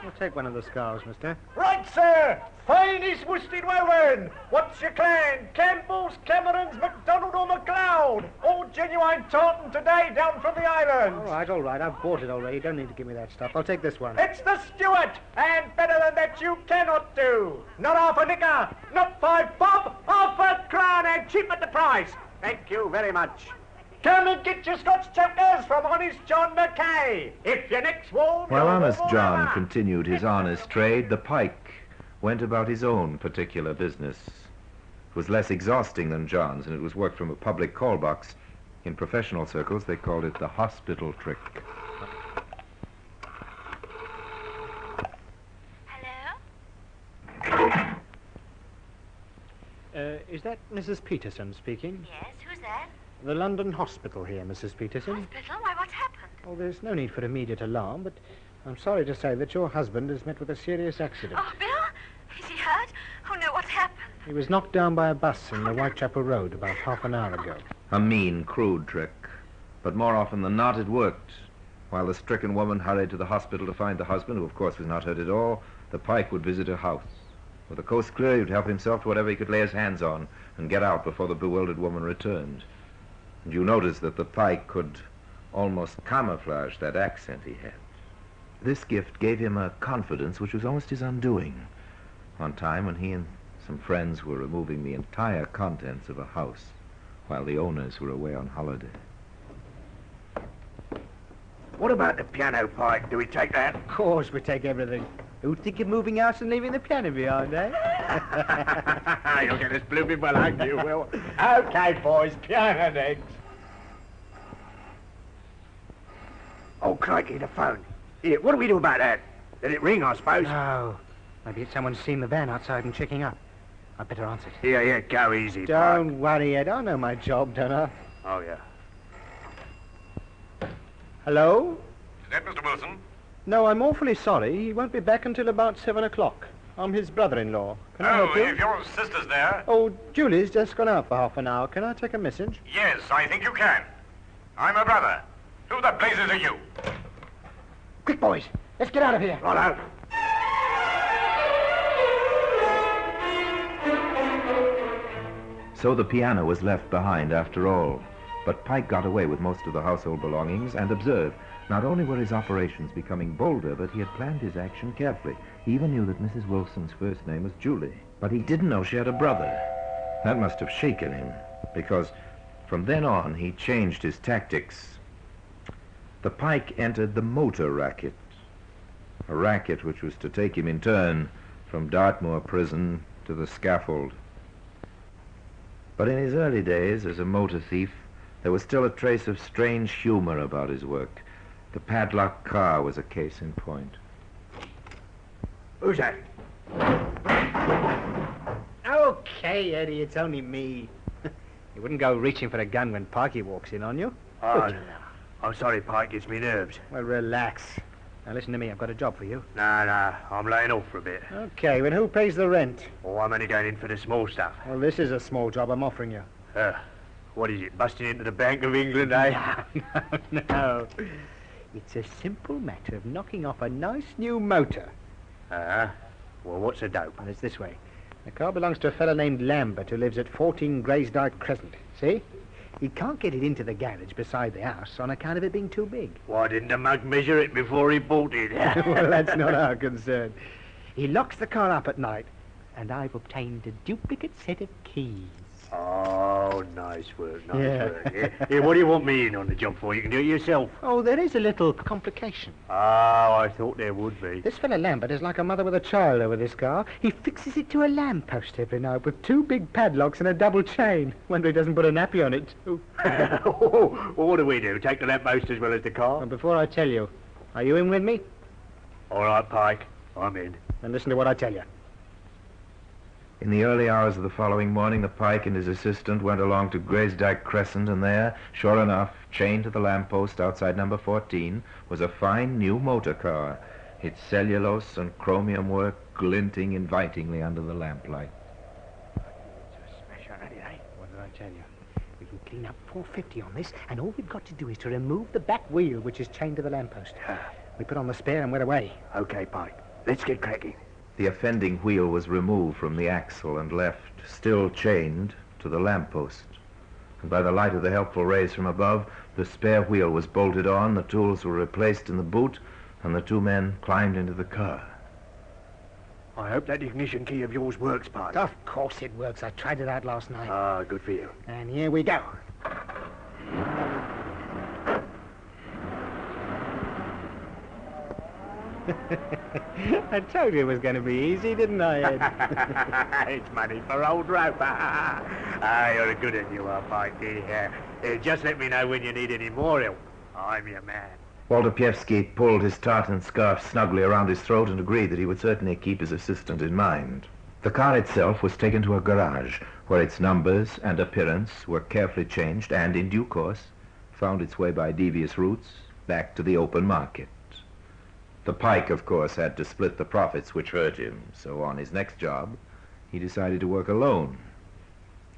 We'll take one of the scarves, mister. Right, sir. Finest worsted woven. What's your clan? Campbell's, Cameron's, MacDonald or MacLeod? All genuine tartan today down from the islands. All right. I've bought it already. Don't need to give me that stuff. I'll take this one. It's the Stuart, and better than that you cannot do. Not half a nicker, not 5 bob, half a crown, and cheap at the price. Thank you very much. Come and get your Scotch chokers from Honest John Mackay. If your neck's warm... While Honest John continued his honest trade, the pike went about his own particular business. It was less exhausting than John's, and it was work from a public call box. In professional circles, they called it the hospital trick. Hello? Is that Mrs. Peterson speaking? Yes, who's that? The London Hospital here, Mrs. Peterson. Hospital? Why, what's happened? Oh, there's no need for immediate alarm, but I'm sorry to say that your husband has met with a serious accident. Oh, Bill? Is he hurt? Oh, no, what's happened? He was knocked down by a bus in the Whitechapel Road about half an hour ago. A mean, crude trick. But more often than not, it worked. While the stricken woman hurried to the hospital to find the husband, who of course was not hurt at all, the pike would visit her house. With the coast clear, he would help himself to whatever he could lay his hands on and get out before the bewildered woman returned. And you notice that the pike could almost camouflage that accent he had. This gift gave him a confidence which was almost his undoing. One time when he and some friends were removing the entire contents of a house while the owners were away on holiday. What about the piano, Pike? Do we take that? Of course we take everything. Who'd think of moving out and leaving the piano behind, eh? You'll get us blooming well, aren't you, Will? Okay, boys, piano next. Oh, crikey, the phone. Here, what do we do about that? Let it ring, I suppose. No. Maybe someone's seen the van outside and checking up. I'd better answer it. Yeah, go easy, Don't worry, Ed. I know my job, don't I? Oh, yeah. Hello? Is that Mr. Wilson? No, I'm awfully sorry. He won't be back until about 7 o'clock. I'm his brother-in-law. Can I help you? If your sister's there... Oh, Julie's just gone out for half an hour. Can I take a message? Yes, I think you can. I'm her brother. Who the blazes are you? Quick, boys. Let's get out of here. Righto. So the piano was left behind after all. But Pike got away with most of the household belongings and observed, not only were his operations becoming bolder, but he had planned his action carefully. He even knew that Mrs. Wilson's first name was Julie. But he didn't know she had a brother. That must have shaken him, because from then on he changed his tactics. The Pike entered the motor racket, a racket which was to take him in turn from Dartmoor prison to the scaffold. But in his early days as a motor thief, There was still a trace of strange humor about his work. The padlocked car was a case in point. Who's that? Okay, Eddie, it's only me. You wouldn't go reaching for a gun when Parky walks in on you. Oh, no. I'm sorry, Pike. Gets me nerves. Well, relax. Now, listen to me. I've got a job for you. Nah. I'm laying off for a bit. Okay, well, who pays the rent? Oh, I'm only going in for the small stuff. Well, this is a small job I'm offering you. What is it, busting into the Bank of England, eh? No. It's a simple matter of knocking off a nice new motor. Well, what's the dope? Well, it's this way. The car belongs to a fellow named Lambert who lives at 14 Graysdyke Crescent. See? He can't get it into the garage beside the house on account of it being too big. Why didn't the mug measure it before he bought it? Well, that's not our concern. He locks the car up at night, and I've obtained a duplicate set of keys. Oh, nice work. Yeah, what do you want me in on the job for? You can do it yourself. Oh, there is a little complication. Oh, I thought there would be. This fellow Lambert is like a mother with a child over this car. He fixes it to a lamppost every night with 2 big padlocks and a double chain. Wonder he doesn't put a nappy on it, too. What do we do? Take the lamppost as well as the car? Well, before I tell you, are you in with me? All right, Pike. I'm in. Then listen to what I tell you. In the early hours of the following morning, the Pike and his assistant went along to Graysdyke Crescent, and there, sure enough, chained to the lamppost outside number 14, was a fine new motor car, its cellulose and chromium work glinting invitingly under the lamplight. Smash on it, eh? What did I tell you? We can clean up $450 on this, and all we've got to do is to remove the back wheel, which is chained to the lamppost. We put on the spare and we're away. Okay, Pike. Let's get cracking. The offending wheel was removed from the axle and left, still chained, to the lamppost. And by the light of the helpful rays from above, the spare wheel was bolted on, the tools were replaced in the boot, and the 2 men climbed into the car. I hope that ignition key of yours works, Pike. Of course it works. I tried it out last night. Ah, good for you. And here we go. I told you it was going to be easy, didn't I, Ed? It's money for old rope. You're a good one, you are, Pike. Just let me know when you need any more help. I'm your man. Walter Pievsky pulled his tartan scarf snugly around his throat and agreed that he would certainly keep his assistant in mind. The car itself was taken to a garage, where its numbers and appearance were carefully changed and, in due course, found its way by devious routes back to the open market. The Pike, of course, had to split the profits which hurt him, so on his next job, he decided to work alone.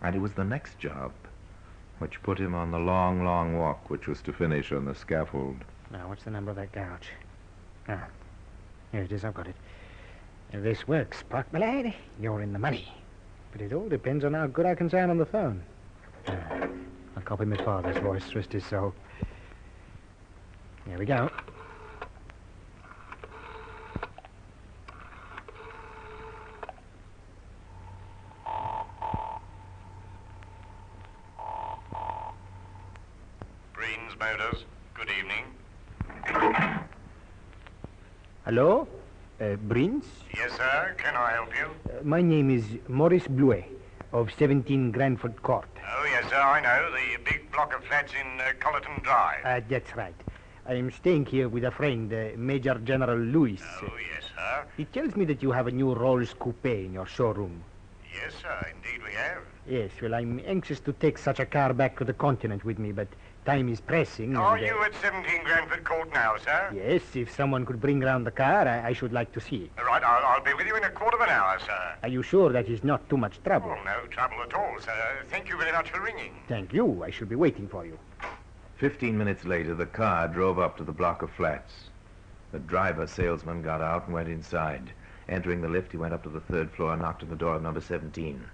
And it was the next job which put him on the long, long walk which was to finish on the scaffold. Now, what's the number of that garage? Ah, here it is, I've got it. If this works, Park, my lad, you're in the money. But it all depends on how good I can sound on the phone. I'll copy my father's voice, rest his soul. Here we go. Motors. Good evening. Hello? Brins? Yes, sir. Can I help you? My name is Maurice Bluet of 17 Granford Court. Oh, yes, sir. I know. The big block of flats in Colleton Drive. That's right. I am staying here with a friend, Major General Lewis. Oh, yes, sir. He tells me that you have a new Rolls Coupe in your showroom. Yes, sir. Indeed we have. Yes, well, I'm anxious to take such a car back to the continent with me, but time is pressing. Are you at 17 Granford Court now, sir? Yes, if someone could bring round the car, I should like to see it. Right, I'll be with you in a quarter of an hour, sir. Are you sure that is not too much trouble? Oh, no trouble at all, sir. Thank you very much for ringing. Thank you. I shall be waiting for you. 15 minutes later, the car drove up to the block of flats. The driver salesman got out and went inside. Entering the lift, he went up to the 3rd floor and knocked on the door of number 17.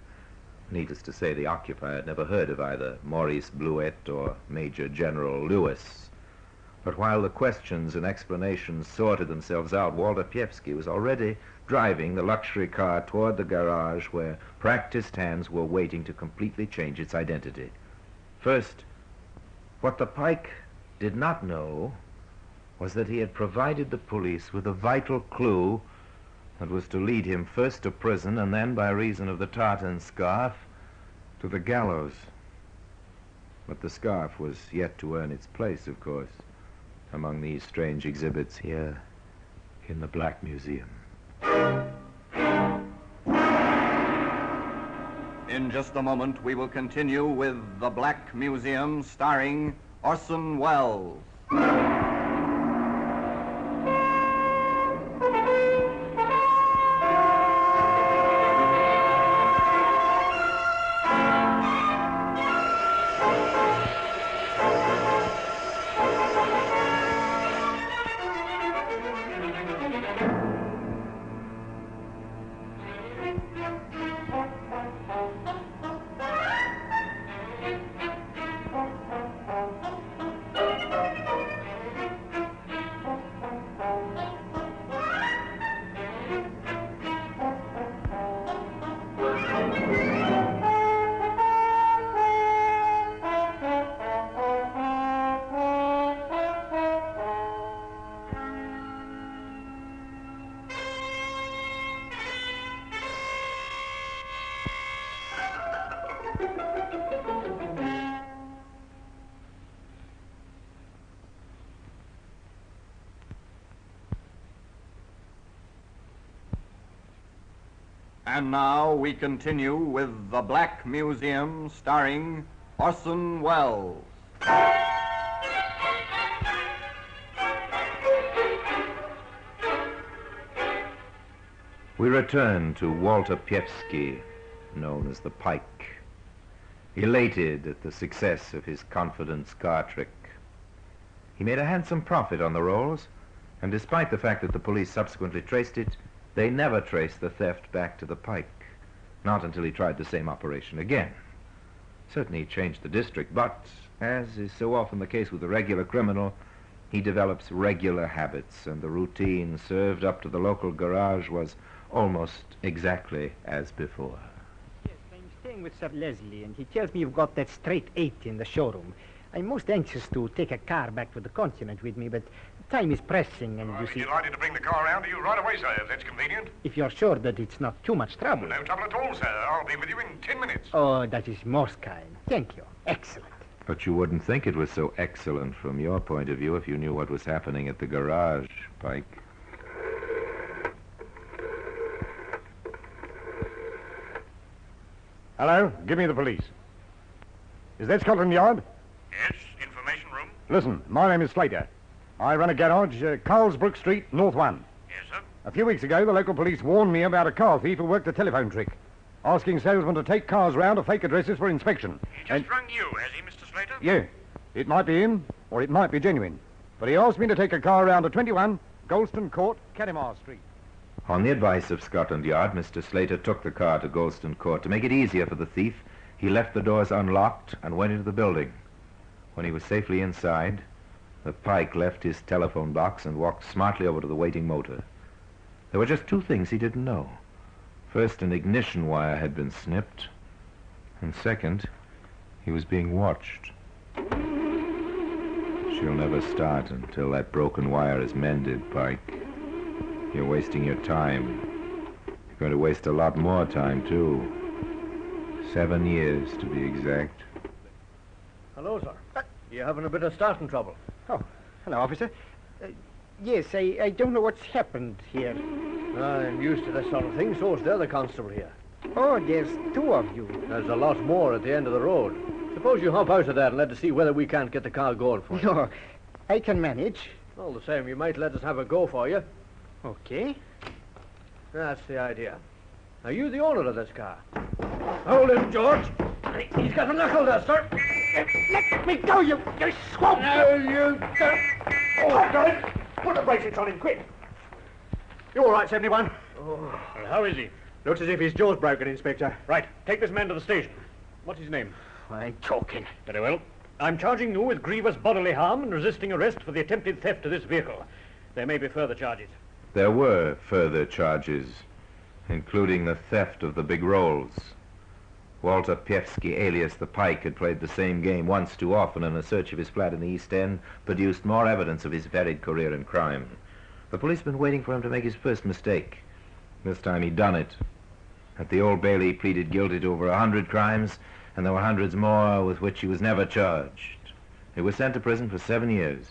Needless to say, the occupier had never heard of either Maurice Bluet or Major General Lewis. But while the questions and explanations sorted themselves out, Walter Pievsky was already driving the luxury car toward the garage where practiced hands were waiting to completely change its identity. First, what the Pike did not know was that he had provided the police with a vital clue that was to lead him first to prison and then, by reason of the tartan scarf, to the gallows. But the scarf was yet to earn its place, of course, among these strange exhibits here in the Black Museum. In just a moment, we will continue with The Black Museum, starring Orson Welles. And now we continue with The Black Museum, starring Orson Welles. We return to Walter Piewski, known as the Pike, elated at the success of his confidence car trick. He made a handsome profit on the rolls, and despite the fact that the police subsequently traced it, they never traced the theft back to the Pike, not until he tried the same operation again. Certainly he changed the district, but, as is so often the case with a regular criminal, he develops regular habits, and the routine served up to the local garage was almost exactly as before. Yes, I'm staying with Sir Leslie, and he tells me you've got that straight 8 in the showroom. I'm most anxious to take a car back to the continent with me, but time is pressing, and you I'll see... be delighted to bring the car round to you right away, sir, if that's convenient. If you're sure that it's not too much trouble. No trouble at all, sir. I'll be with you in 10 minutes. Oh, that is most kind. Thank you. Excellent. But you wouldn't think it was so excellent from your point of view if you knew what was happening at the garage, Pike. Hello, give me the police. Is that Scotland Yard? Yes, information room. Listen, my name is Slater. I run a garage, Carlsbrook Street, North 1. Yes, sir. A few weeks ago, the local police warned me about a car thief who worked a telephone trick, asking salesmen to take cars round to fake addresses for inspection. He just rung you, has he, Mr. Slater? Yeah, it might be him, or it might be genuine. But he asked me to take a car round to 21 Golston Court, Catamar Street. On the advice of Scotland Yard, Mr. Slater took the car to Golston Court. To make it easier for the thief, he left the doors unlocked and went into the building. When he was safely inside, the Pike left his telephone box and walked smartly over to the waiting motor. There were just 2 things he didn't know. First, an ignition wire had been snipped, and second, he was being watched. She'll never start until that broken wire is mended, Pike. You're wasting your time. You're going to waste a lot more time, too. 7 years, to be exact. Hello, sir. You having a bit of starting trouble? Oh, hello, officer. Yes, I don't know what's happened here. I'm used to this sort of thing, so is the other constable here. Oh, there's 2 of you. There's a lot more at the end of the road. Suppose you hop out of that and let us see whether we can't get the car going for you. No, I can manage. All the same, you might let us have a go for you. Okay. That's the idea. Are you the owner of this car? Hold him, George. He's got a knuckle there, sir. Let me go, you swamp! No, you don't. Oh, God. Put the bracelets on him, quick. You all right, 71? Oh. Well, how is he? Looks as if his jaw's broken, Inspector. Right, take this man to the station. What's his name? I'm joking. Very well. I'm charging you with grievous bodily harm and resisting arrest for the attempted theft of this vehicle. There may be further charges. There were further charges, including the theft of the big rolls. Walter Piewski, alias the Pike, had played the same game once too often, and a search of his flat in the East End produced more evidence of his varied career in crime. The police had been waiting for him to make his first mistake. This time he'd done it. At the Old Bailey, he pleaded guilty to over 100 crimes and there were hundreds more with which he was never charged. He was sent to prison for 7 years,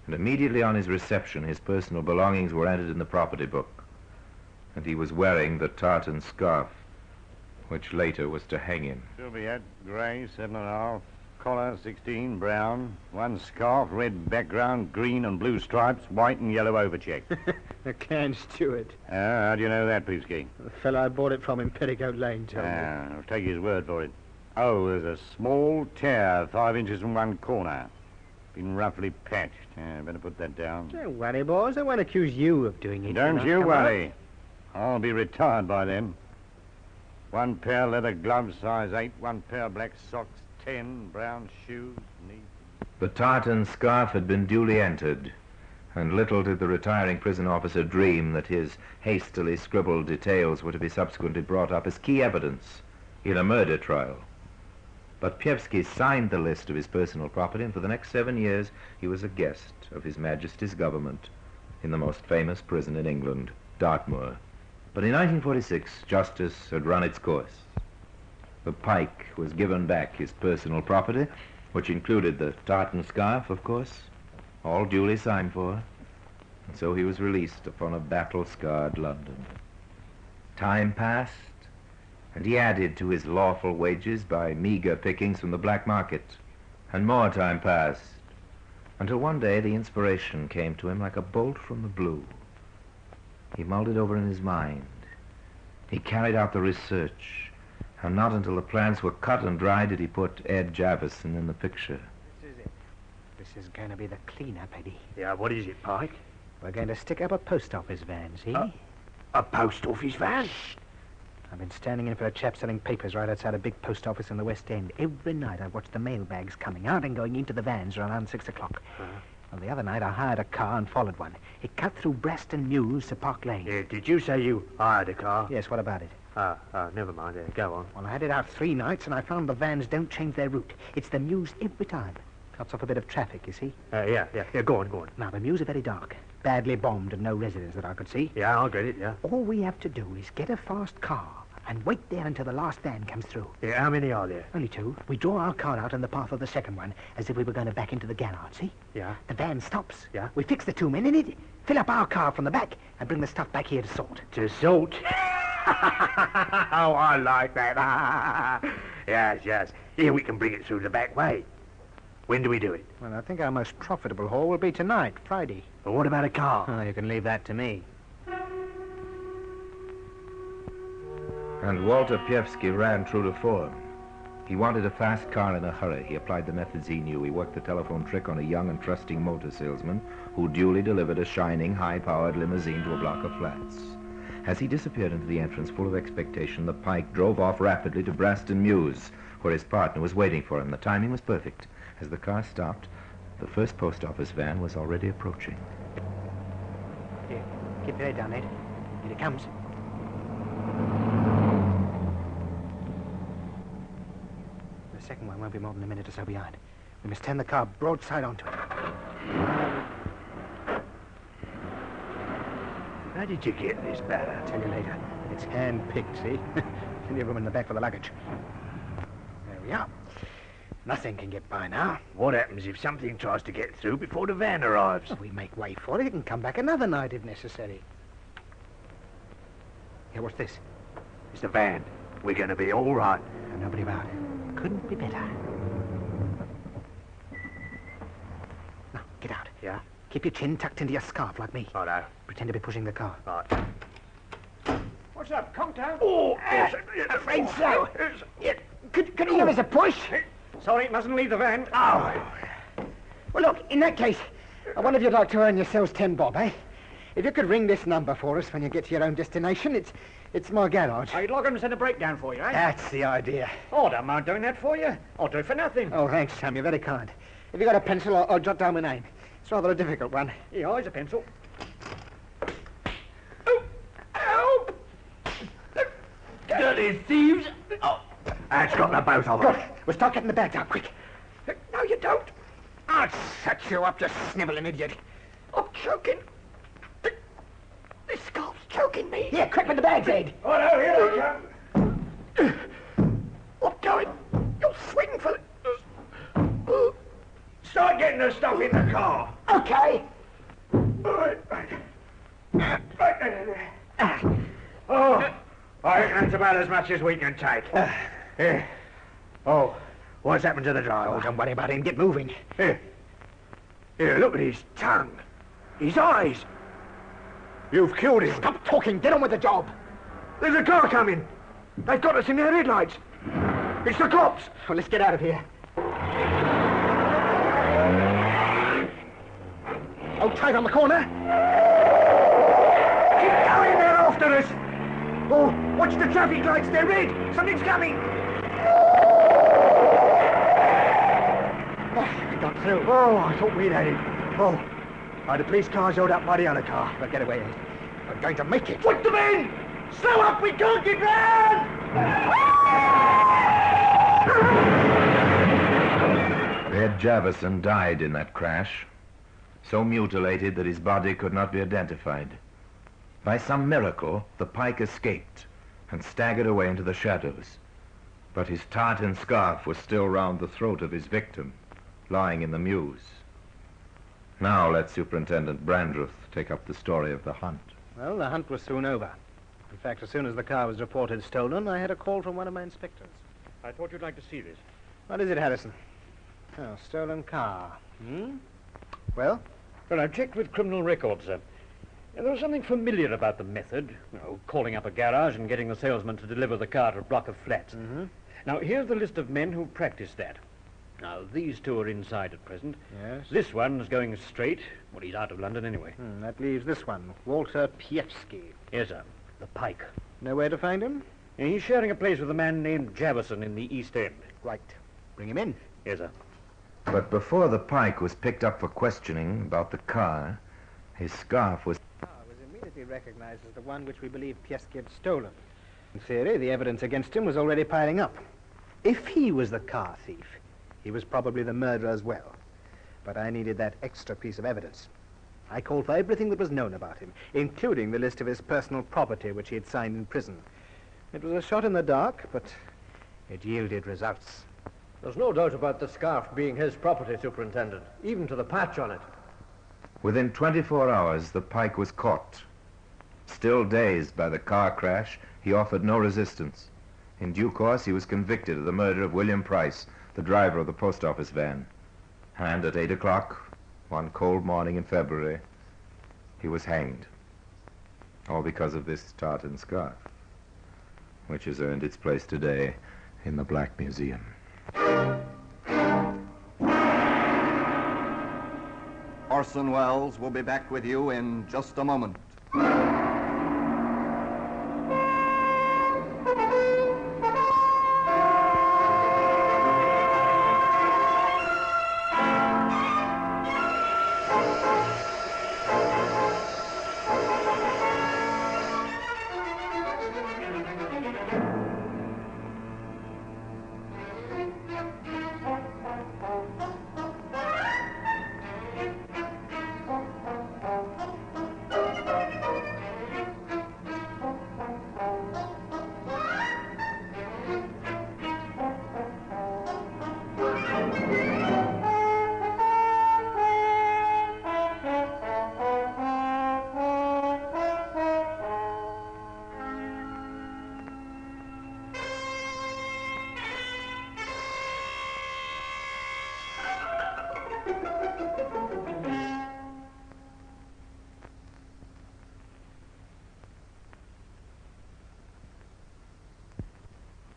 and immediately on his reception, his personal belongings were entered in the property book, and he was wearing the tartan scarf, which later was to hang him. Silverette, grey, 7.5. Collar, 16, brown. One scarf, red background, green and blue stripes, white and yellow overcheck. The Cairn Steward. How do you know that, Peevski? The fellow I bought it from in Petticoat Lane told me. I'll take his word for it. Oh, there's a small tear, 5 inches from one corner. Been roughly patched. Better put that down. Don't worry, boys. I won't accuse you of doing it. Don't you worry. I'll be retired by then. 1 pair leather gloves, size 8. 1 pair black socks, 10. Brown shoes, neat. The tartan scarf had been duly entered, and little did the retiring prison officer dream that his hastily scribbled details were to be subsequently brought up as key evidence in a murder trial. But Pievsky signed the list of his personal property, and for the next 7 years he was a guest of His Majesty's government in the most famous prison in England, Dartmoor. But in 1946, justice had run its course. The Pike was given back his personal property, which included the tartan scarf, of course, all duly signed for, and so he was released upon a battle-scarred London. Time passed, and he added to his lawful wages by meager pickings from the black market, and more time passed, until one day the inspiration came to him like a bolt from the blue. He mulled it over in his mind. He carried out the research, and not until the plans were cut and dried did he put Ed Javison in the picture. This is it. This is going to be the cleanup, Eddie. Yeah, what is it, Pike? We're going to stick up a post office van, see? A post office van? I've been standing in for a chap selling papers right outside a big post office in the West End. Every night I watched the mailbags coming out and going into the vans around 6 o'clock. Well, the other night I hired a car and followed one. It cut through Preston Mews to Park Lane. Did you say you hired a car? Yes, what about it? Never mind. Go on. Well, I had it out 3 nights and I found the vans don't change their route. It's the Mews every time. Cuts off a bit of traffic, you see? Yeah, go on. Now, the Mews are very dark. Badly bombed and no residents that I could see. Yeah, I'll get it, yeah. All we have to do is get a fast car and wait there until the last van comes through. Yeah, how many are there? Only 2. We draw our car out in the path of the second one, as if we were going to back into the garage, see? Yeah. The van stops. Yeah. We fix the 2 men in it, fill up our car from the back, and bring the stuff back here to sort. To sort? Oh, I like that. Yes. Here we can bring it through the back way. When do we do it? Well, I think our most profitable haul will be tonight, Friday. But what about a car? Oh, you can leave that to me. And Walter Pievsky ran true to form. He wanted a fast car in a hurry. He applied the methods he knew. He worked the telephone trick on a young and trusting motor salesman who duly delivered a shining, high-powered limousine to a block of flats. As he disappeared into the entrance full of expectation, the Pike drove off rapidly to Preston Mews, where his partner was waiting for him. The timing was perfect. As the car stopped, the first post office van was already approaching. Here, keep your head down, Ed. Here it comes. The second one won't be more than a minute or so behind. We must turn the car broadside onto it. How did you get this bad? I'll tell you later. It's hand-picked, see? Plenty of room in the back for the luggage. There we are. Nothing can get by now. What happens if something tries to get through before the van arrives? Well, we make way for it. It can come back another night if necessary. Here, what's this? It's the van. We're going to be all right. Nobody about. Couldn't be better. Now, get out. Yeah? Keep your chin tucked into your scarf like me. Righto. Pretend to be pushing the car. Right. What's up, Conto? Oh, afraid so. Could you give us a push? Sorry, mustn't leave the van. Oh. Well, look, in that case, I wonder if you'd like to earn yourselves 10 bob, eh? If you could ring this number for us when you get to your own destination, it's my garage. I'd log on and send a breakdown for you, eh? That's the idea. Oh, I don't mind doing that for you. I'll do it for nothing. Oh, thanks, Sam. You're very kind. If you got a pencil, I'll jot down my name. It's rather a difficult one. Here, here's a pencil. Help! Dirty thieves! Oh, that's got the both of them. Good. We'll start getting the bags out, quick. No, you don't. I'll set you up, you snivelling idiot. I'm choking. This scarf's choking me. Here, quick with the bags, Ed. Oh, no, here they come. I'm going. Start getting the stuff in the car. Okay. Oh, I reckon that's about as much as we can take. Here. Oh, what's happened to the driver? Oh, don't worry about him. Get moving. Here, look at his tongue. His eyes. You've killed him. Stop talking. Get on with the job. There's a car coming. They've got us in their headlights. It's the cops. Well, let's get out of here. Oh, tight on the corner. Keep going, they're after us. Oh, watch the traffic lights. They're red. Something's coming. Oh, we got through. Oh, I thought we'd had it. Oh, the police car's held up by the other car. We'll get away. We're going to make it. Put them in! Slow up, we can't get round! Ed Javison died in that crash, so mutilated that his body could not be identified. By some miracle, the pike escaped and staggered away into the shadows. But his tartan scarf was still round the throat of his victim, lying in the mews. Now let Superintendent Brandreth take up the story of the hunt. Well, the hunt was soon over. In fact, as soon as the car was reported stolen, I had a call from one of my inspectors. I thought you'd like to see this. What is it, Harrison? Oh, stolen car. Well? Well, I've checked with criminal records, sir. There was something familiar about the method. Calling up a garage and getting the salesman to deliver the car to a block of flats. Now, here's the list of men who practiced that. Now, these two are inside at present. Yes. This one's going straight. Well, he's out of London anyway. That leaves this one, Walter Piefsky. Yes, sir. The Pike. Know where to find him? He's sharing a place with a man named Javison in the East End. Right. Bring him in. Yes, sir. But before the Pike was picked up for questioning about the car, his scarf was... was immediately recognized as the one which we believe Piefsky had stolen. In theory, the evidence against him was already piling up. If he was the car thief, he was probably the murderer as well. But I needed that extra piece of evidence. I called for everything that was known about him, including the list of his personal property which he had signed in prison. It was a shot in the dark, but it yielded results. There's no doubt about the scarf being his property, Superintendent, even to the patch on it. Within 24 hours, the Pike was caught. Still dazed by the car crash, he offered no resistance. In due course, he was convicted of the murder of William Price, the driver of the post office van. And at 8 o'clock, one cold morning in February, he was hanged. All because of this tartan scarf, which has earned its place today in the Black Museum. Orson Welles will be back with you in just a moment.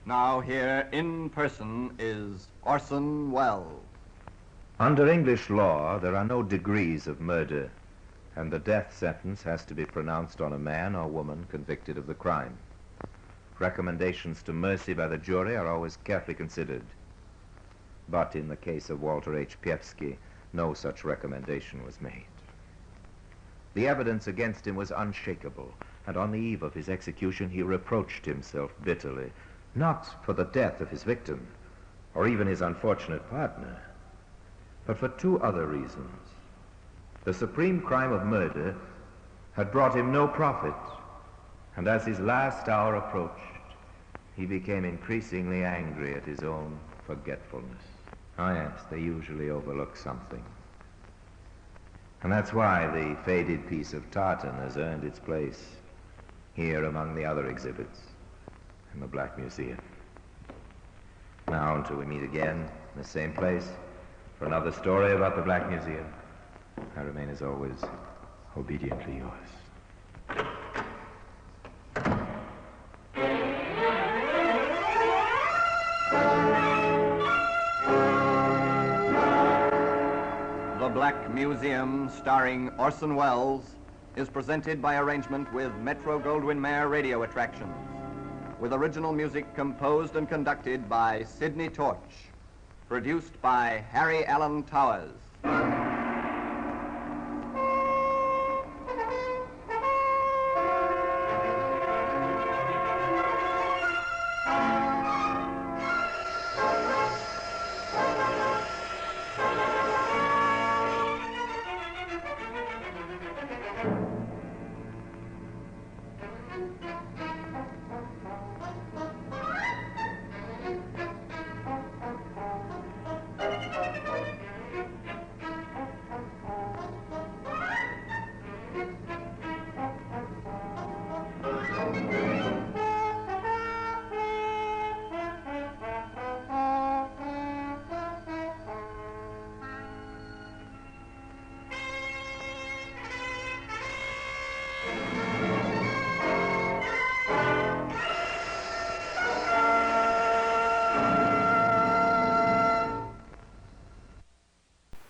Now here in person is Orson Welles. Under English law, there are no degrees of murder, and the death sentence has to be pronounced on a man or woman convicted of the crime. Recommendations to mercy by the jury are always carefully considered. But in the case of Walter H. Piefsky, no such recommendation was made. The evidence against him was unshakable, and on the eve of his execution, he reproached himself bitterly, not for the death of his victim, or even his unfortunate partner, but for two other reasons. The supreme crime of murder had brought him no profit, and as his last hour approached, he became increasingly angry at his own forgetfulness. Oh, yes, they usually overlook something. And that's why the faded piece of tartan has earned its place here among the other exhibits in the Black Museum. Now, until we meet again in the same place for another story about the Black Museum, I remain, as always, obediently yours. The Black Museum, starring Orson Welles, is presented by arrangement with Metro-Goldwyn-Mayer Radio Attractions, with original music composed and conducted by Sidney Torch, produced by Harry Allen Towers.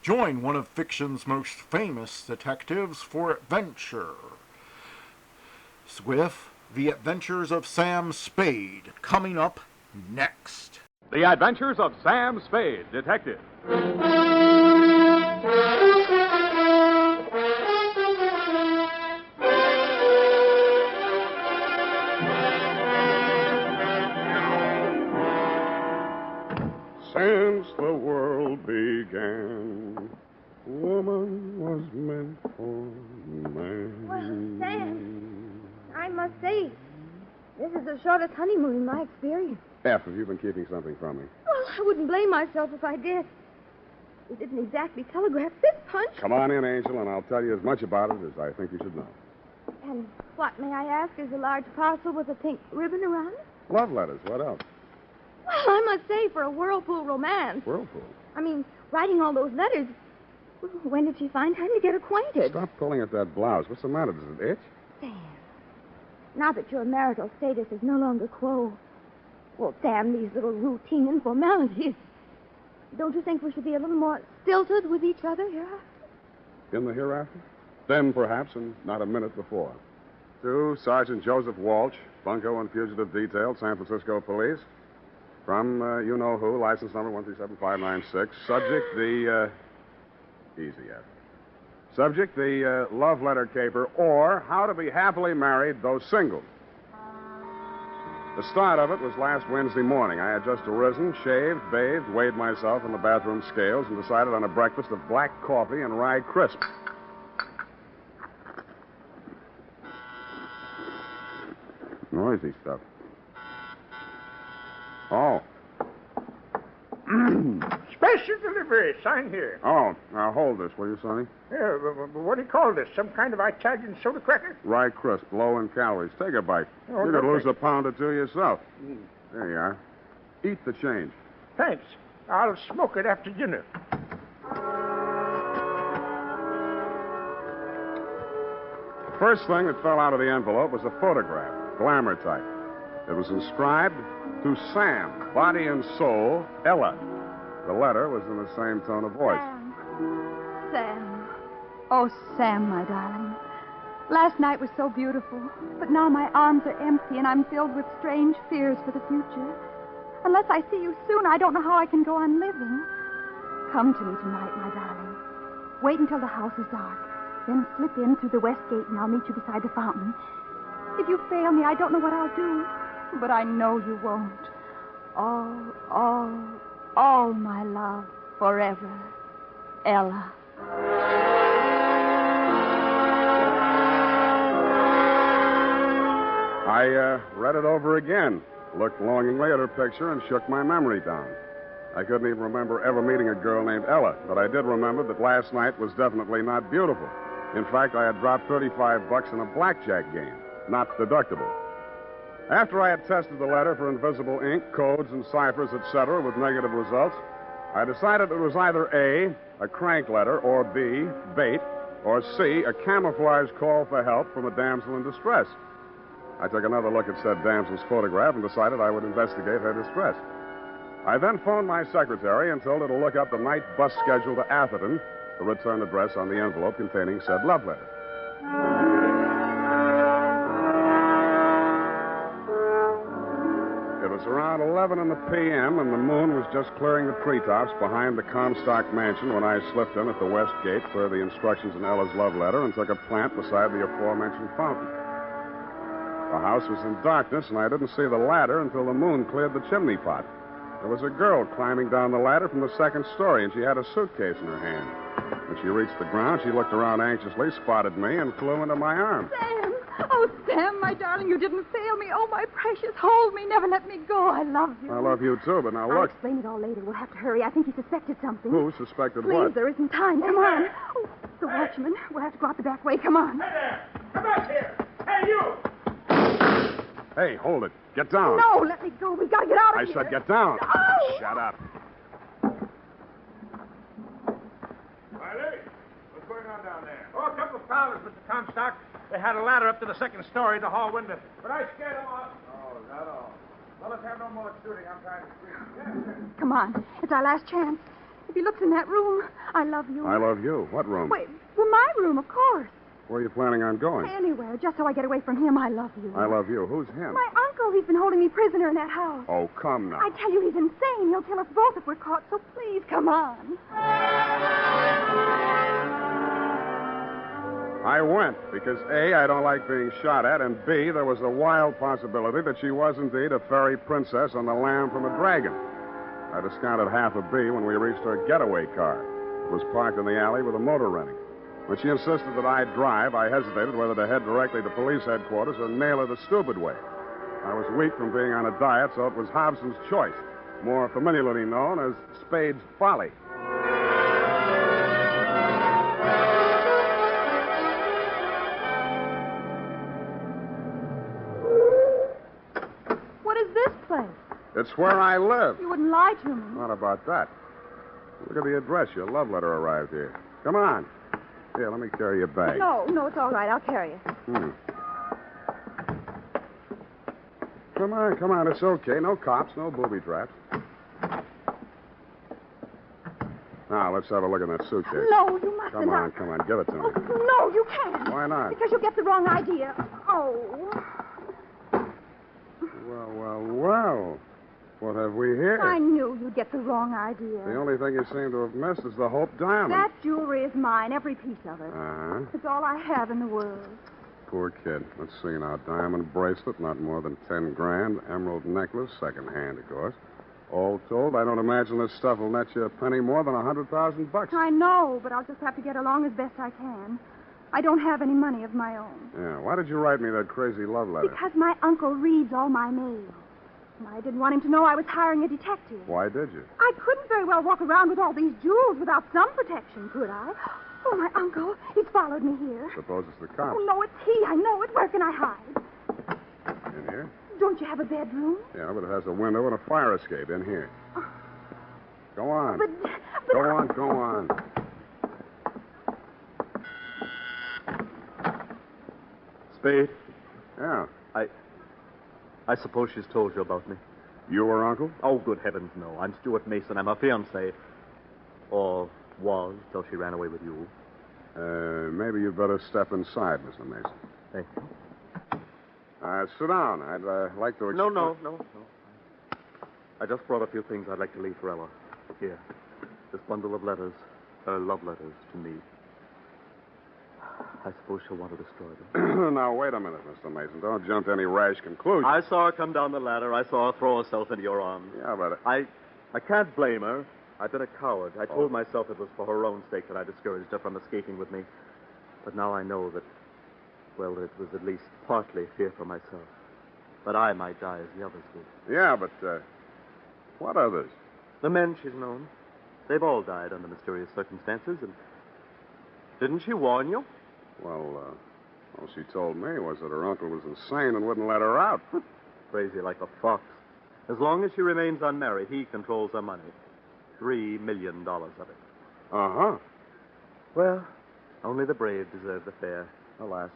Join one of fiction's most famous detectives for adventure with The Adventures of Sam Spade, coming up next. The Adventures of Sam Spade, Detective. Since the world began, woman was meant for man. Well, Sam, I must say, this is the shortest honeymoon in my experience. F, have you been keeping something from me? Well, I wouldn't blame myself if I did. You didn't exactly telegraph this punch. Come on in, Angel, and I'll tell you as much about it as I think you should know. And what, may I ask, is a large parcel with a pink ribbon around it? Love letters, what else? Well, I must say, for a whirlpool romance. Whirlpool? I mean, writing all those letters. When did she find time to get acquainted? Stop pulling at that blouse. What's the matter? Does it itch? Sam, now that your marital status is no longer quo, well, damn these little routine and formalities. Don't you think we should be a little more stilted with each other hereafter? In the hereafter? Then, perhaps, and not a minute before. To Sergeant Joseph Walsh, Bunco and Fugitive Detail, San Francisco Police. From you-know-who, license number 137-596. Subject, the, easy, F. Subject, the love letter caper, or how to be happily married, though single. The start of it was last Wednesday morning. I had just arisen, shaved, bathed, weighed myself in the bathroom scales, and decided on a breakfast of black coffee and rye crisp. Noisy stuff. Oh. Special delivery. Sign here. Oh, now hold this, will you, Sonny? Yeah, what do you call this? Some kind of Italian soda cracker? Rye crisp, low in calories. Take a bite. Oh, you no, could lose thanks. a pound or two yourself. There you are. Eat the change. Thanks. I'll smoke it after dinner. The first thing that fell out of the envelope was a photograph, glamour type. It was inscribed, "To Sam, body and soul, Ella." The letter was in the same tone of voice. Sam. Oh, Sam, my darling. Last night was so beautiful, but now my arms are empty and I'm filled with strange fears for the future. Unless I see you soon, I don't know how I can go on living. Come to me tonight, my darling. Wait until the house is dark. Then slip in through the west gate and I'll meet you beside the fountain. If you fail me, I don't know what I'll do. But I know you won't. All my love, forever. Ella. I read it over again, looked longingly at her picture, and shook my memory down. I couldn't even remember ever meeting a girl named Ella, but I did remember that last night was definitely not beautiful. In fact, I had dropped $35 in a blackjack game, not deductible. After I had tested the letter for invisible ink, codes, and ciphers, etc., with negative results, I decided it was either A, crank letter, or B, bait, or C, a camouflage call for help from a damsel in distress. I took another look at said damsel's photograph and decided I would investigate her distress. I then phoned my secretary and told her to look up the night bus schedule to Atherton, the return address on the envelope containing said love letter. It was around 11 in the p.m., and the moon was just clearing the treetops behind the Comstock mansion when I slipped in at the west gate per the instructions in Ella's love letter and took a plant beside the aforementioned fountain. The house was in darkness, and I didn't see the ladder until the moon cleared the chimney pot. There was a girl climbing down the ladder from the second story, and she had a suitcase in her hand. When she reached the ground, she looked around anxiously, spotted me, and flew into my arms. Sam! Oh, Sam, my darling, you didn't fail me. Oh, my precious, hold me. Never let me go. I love you. I love you, too, but now I'll look. explain it all later. We'll have to hurry. I think he suspected something. Who suspected Please, what? there isn't time. Come on. Oh, the watchman. We'll have to go out the back way. Come on. Hey there! Come back here! Hey, you! Hey, hold it. Get down. No, let me go. We've got to get out of I here. said get down. No! Shut up. Riley, what's going on down there? Oh, a couple of prowlers, Mr. Comstock. They had a ladder up to the second story, the hall window. But I scared them off. Oh, is that all? Well, let's have no more shooting. I'm trying to sleep. Yes. Come on. It's our last chance. If he looks in that room, I love you. I love you. What room? Wait, well, my room, of course. Where are you planning on going? Anywhere, just so I get away from him. I love you. I love you. Who's him? My uncle. He's been holding me prisoner in that house. Oh, come now. I tell you, he's insane. He'll kill us both if we're caught, so please, come on. I went because, A, I don't like being shot at, and B, there was a wild possibility that she was indeed a fairy princess on the lamb from a dragon. I discounted half a B when we reached her getaway car. It was parked in the alley with a motor running. When she insisted that I drive, I hesitated whether to head directly to police headquarters or nail her the stupid way. I was weak from being on a diet, so it was Hobson's choice, more familiarly known as Spade's folly. What is this place? It's where I live. You wouldn't lie to me. Not about that. Look at the address. Your love letter arrived here. Come on. Here, let me carry your bag. No, it's all right. I'll carry it. Come on. It's okay. No cops, no booby traps. Now, let's have a look in that suitcase. No, you mustn't. Come on. Give it to me. No, you can't. Why not? Because you'll get the wrong idea. Oh. Well. What have we here? I knew you'd get the wrong idea. The only thing you seem to have missed is the Hope diamond. That jewelry is mine, every piece of it. Uh-huh. It's all I have in the world. Poor kid. Let's see now. Diamond bracelet, not more than 10 grand. Emerald necklace, second-hand, of course. All told, I don't imagine this stuff will net you a penny more than $100,000. I know, but I'll just have to get along as best I can. I don't have any money of my own. Yeah, why did you write me that crazy love letter? Because my uncle reads all my mail. And I didn't want him to know I was hiring a detective. Why did you? I couldn't very well walk around with all these jewels without some protection, could I? Oh, my uncle. He's followed me here. Suppose it's the cops. Oh, no, it's he. I know it. Where can I hide? In here? Don't you have a bedroom? Yeah, but it has a window and a fire escape in here. Go on. But Go on. Spade? Yeah. I suppose she's told you about me. You were uncle? Oh, good heavens, no. I'm Stuart Mason. I'm her fiancé. Or was, till she ran away with you. Maybe you'd better step inside, Mr. Mason. Thank you. Sit down. I'd like to... No. I just brought a few things I'd like to leave for Ella. Here. This bundle of letters. Her love letters to me. I suppose she'll want to destroy them. Now, wait a minute, Mr. Mason. Don't jump to any rash conclusions. I saw her come down the ladder. I saw her throw herself into your arms. Yeah, but... I can't blame her. I've been a coward. I told myself it was for her own sake that I discouraged her from escaping with me. But now I know that, well, it was at least partly fear for myself. But I might die as the others did. Yeah, but, what others? The men she's known. They've all died under mysterious circumstances, and... Didn't she warn you? Well, all she told me was that her uncle was insane and wouldn't let her out. Crazy like a fox. As long as she remains unmarried, he controls her money. $3 million of it. Uh-huh. Well, only the brave deserve the fair, alas.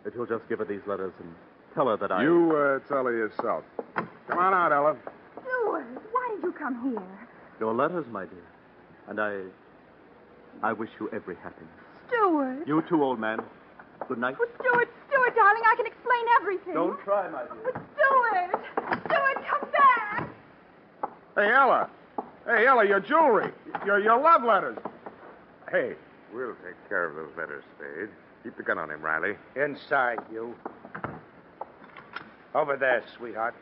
If you'll just give her these letters and tell her that I... You tell her yourself. Come on out, Ella. Stuart, why did you come here? Your letters, my dear. And I wish you every happiness. Stuart. You too, old man. Good night. Oh, Stuart, darling, I can explain everything. Don't try, my dear. Oh, Stuart, come back. Hey, Ella. Hey, Ella, your jewelry. Your love letters. Hey, we'll take care of those letters, Spade. Keep the gun on him, Riley. Inside, you. Over there, sweetheart.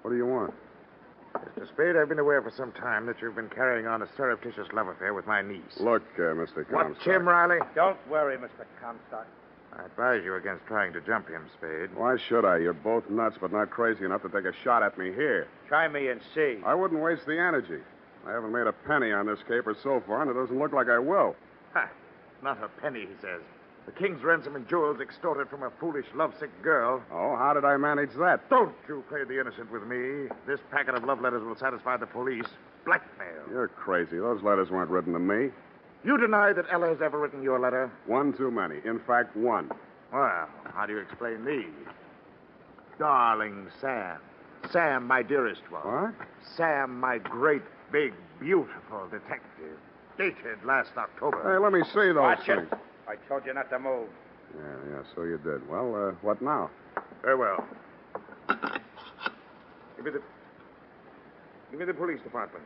What do you want? Mr. Spade, I've been aware for some time that you've been carrying on a surreptitious love affair with my niece. Look, Mr. Comstock. Watch him, Riley. Don't worry, Mr. Comstock. I advise you against trying to jump him, Spade. Why should I? You're both nuts, but not crazy enough to take a shot at me here. Try me and see. I wouldn't waste the energy. I haven't made a penny on this caper so far, and it doesn't look like I will. Ha! Not a penny, he says. The king's ransom and jewels extorted from a foolish, lovesick girl. Oh, how did I manage that? Don't you play the innocent with me. This packet of love letters will satisfy the police. Blackmail. You're crazy. Those letters weren't written to me. You deny that Ella has ever written you a letter? One too many. In fact, one. Well, how do you explain these? Darling Sam. Sam, my dearest one. What? Sam, my great, big, beautiful detective. Dated last October. Hey, let me see those Watch things. it. I told you not to move. Yeah, so you did. Well, what now? Very well. Give me the police department.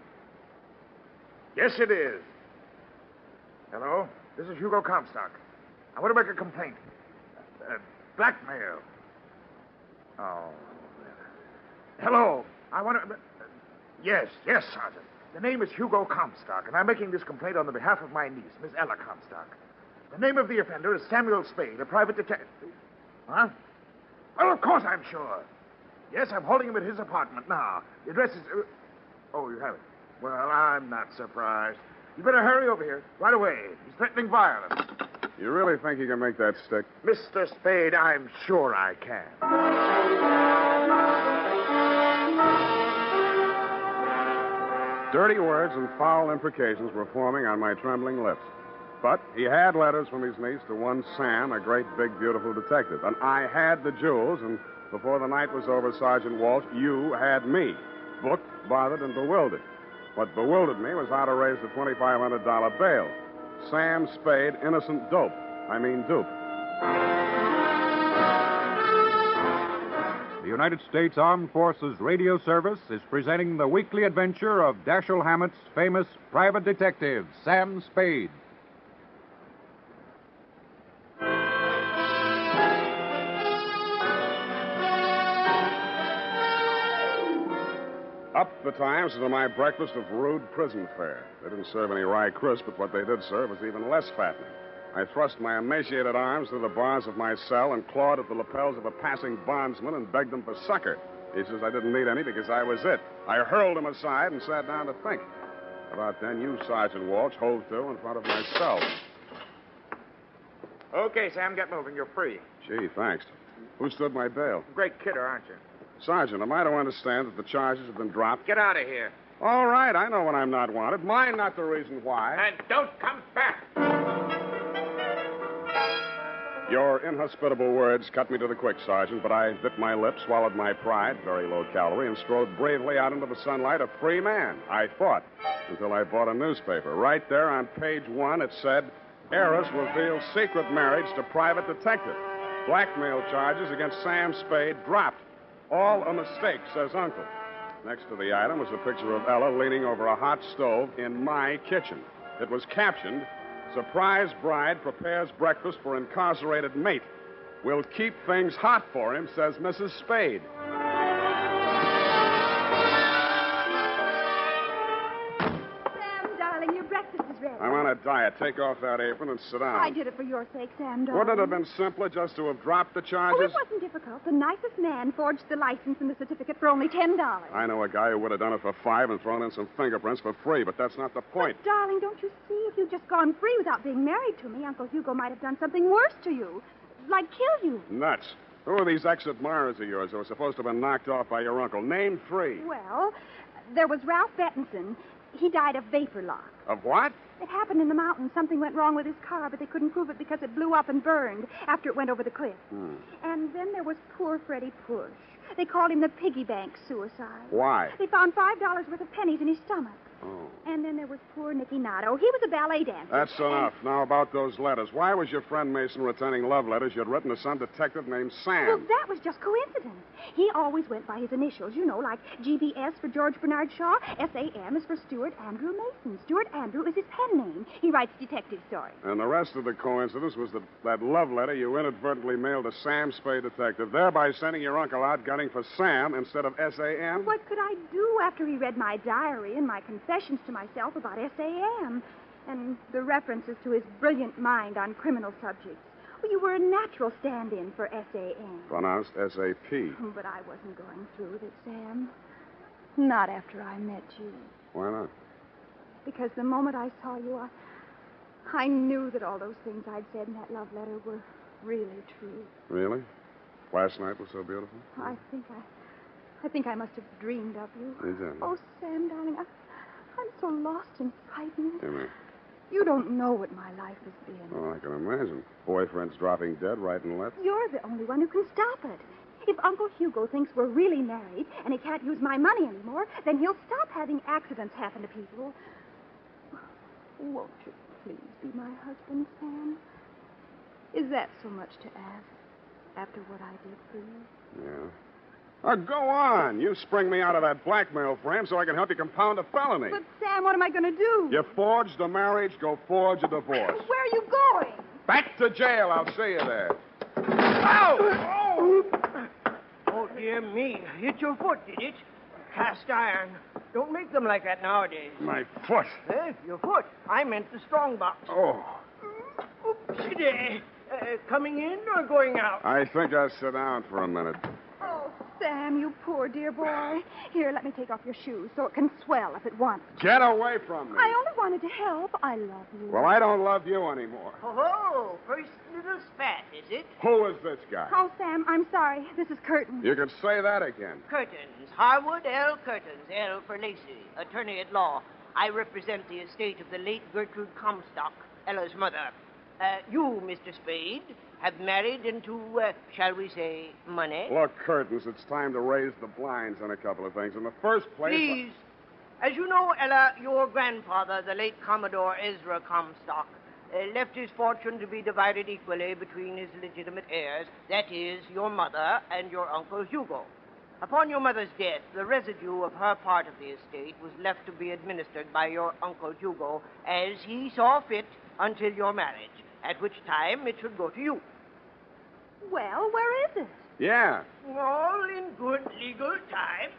Yes, it is. Hello? This is Hugo Comstock. I want to make a complaint. Blackmail. Oh. Hello. I want to... Yes, Sergeant. The name is Hugo Comstock, and I'm making this complaint on the behalf of my niece, Miss Ella Comstock. The name of the offender is Samuel Spade, a private detective. Huh? Well, of course I'm sure. Yes, I'm holding him at his apartment now. The address is... Oh, you have it. Well, I'm not surprised. You better hurry over here right away. He's threatening violence. You really think you can make that stick? Mr. Spade, I'm sure I can. Dirty words and foul imprecations were forming on my trembling lips. But he had letters from his niece to one Sam, a great, big, beautiful detective. And I had the jewels, and before the night was over, Sergeant Walsh, you had me. Booked, bothered, and bewildered. What bewildered me was how to raise the $2,500 bail. Sam Spade, innocent dupe. The United States Armed Forces Radio Service is presenting the weekly adventure of Dashiell Hammett's famous private detective, Sam Spade. Up betimes into my breakfast of rude prison fare. They didn't serve any rye crisp, but what they did serve was even less fattening. I thrust my emaciated arms through the bars of my cell and clawed at the lapels of a passing bondsman and begged him for succor. He says I didn't need any because I was it. I hurled him aside and sat down to think. About then, you, Sergeant Walsh, hove to in front of my cell. Okay, Sam, get moving. You're free. Gee, thanks. Who stood my bail? Great kidder, aren't you? Sergeant, am I to understand that the charges have been dropped? Get out of here. All right, I know when I'm not wanted. Mine not the reason why. And don't come back. Your inhospitable words cut me to the quick, Sergeant, but I bit my lip, swallowed my pride, very low calorie, and strode bravely out into the sunlight, a free man. I thought, until I bought a newspaper. Right there on page 1, it said, Heiress reveals secret marriage to private detective. Blackmail charges against Sam Spade dropped. All a mistake, says Uncle. Next to the item was a picture of Ella leaning over a hot stove in my kitchen. It was captioned, Surprise bride prepares breakfast for incarcerated mate. Will keep things hot for him, says Mrs. Spade. Sam, darling, your breakfast is ready. I'm on on a diet. Take off that apron and sit down. I did it for your sake, Sam, darling. Wouldn't it have been simpler just to have dropped the Oh, charges? it wasn't difficult. The nicest man forged the license and the certificate for only $10. I know a guy who would have done it for $5 and thrown in some fingerprints for free, but that's not the point. But, darling, don't you see? If you'd just gone free without being married to me, Uncle Hugo might have done something worse to you. Like kill you. Nuts. Who are these ex-admirers of yours who were supposed to have been knocked off by your uncle? Name 3. Well, there was Ralph Bettinson. He died of vapor lock. Of what? It happened in the mountains. Something went wrong with his car, but they couldn't prove it because it blew up and burned after it went over the cliff. And then there was poor Freddie Push. They called him the piggy bank suicide. Why? They found $5 worth of pennies in his stomach. Oh. And then there was poor Nicky Nato. He was a ballet dancer. That's enough. Now about those letters. Why was your friend Mason returning love letters you'd written to some detective named Sam? Well, that was just coincidence. He always went by his initials, you know, like GBS for George Bernard Shaw. SAM is for Stuart Andrew Mason. Stuart Andrew is his pen name. He writes detective stories. And the rest of the coincidence was that love letter you inadvertently mailed to Sam Spade detective, thereby sending your uncle out gunning for Sam instead of SAM? What could I do after he read my diary and my confessions to myself about SAM and the references to his brilliant mind on criminal subjects? Well, you were a natural stand-in for SAM. Pronounced S-A-P. But I wasn't going through with it, Sam. Not after I met you. Why not? Because the moment I saw you, I knew that all those things I'd said in that love letter were really true. Really? Last night was so beautiful? I think I must have dreamed of you. You did. Oh, Sam, darling, I'm so lost and frightened. Give me. You don't know what my life has been. Oh, I can imagine. Boyfriends dropping dead, writing letters. You're the only one who can stop it. If Uncle Hugo thinks we're really married and he can't use my money anymore, then he'll stop having accidents happen to people. Won't you please be my husband, Sam? Is that so much to ask after what I did for you? Yeah. Oh, go on. You spring me out of that blackmail frame so I can help you compound a felony. But, Sam, what am I going to do? You forged a marriage, go forge a divorce. Where are you going? Back to jail. I'll see you there. Ow! Oh, dear me. Hit your foot, did it? Cast iron. Don't make them like that nowadays. My foot. Your foot. I meant the strong box. Oh. Oopsie-day. Coming in or going out? I think I'll sit down for a minute. Oh, Sam, you poor dear boy. Here, let me take off your shoes so it can swell if it wants. Get away from me. I only wanted to help. I love you. Well, I don't love you anymore. Oh, first little spat, is it? Who is this guy? Oh, Sam, I'm sorry. This is Curtin. You can say that again. Curtins. Harwood L. Curtins. L for Lacey. Attorney at law. I represent the estate of the late Gertrude Comstock, Ella's mother. You, Mr. Spade, have married into, shall we say, money. Look, Curtains, it's time to raise the blinds on a couple of things. In the first place... Please. As you know, Ella, your grandfather, the late Commodore Ezra Comstock, left his fortune to be divided equally between his legitimate heirs, that is, your mother and your Uncle Hugo. Upon your mother's death, the residue of her part of the estate was left to be administered by your Uncle Hugo as he saw fit until your marriage, at which time it should go to you. Well, where is it? Yeah. All in good legal time.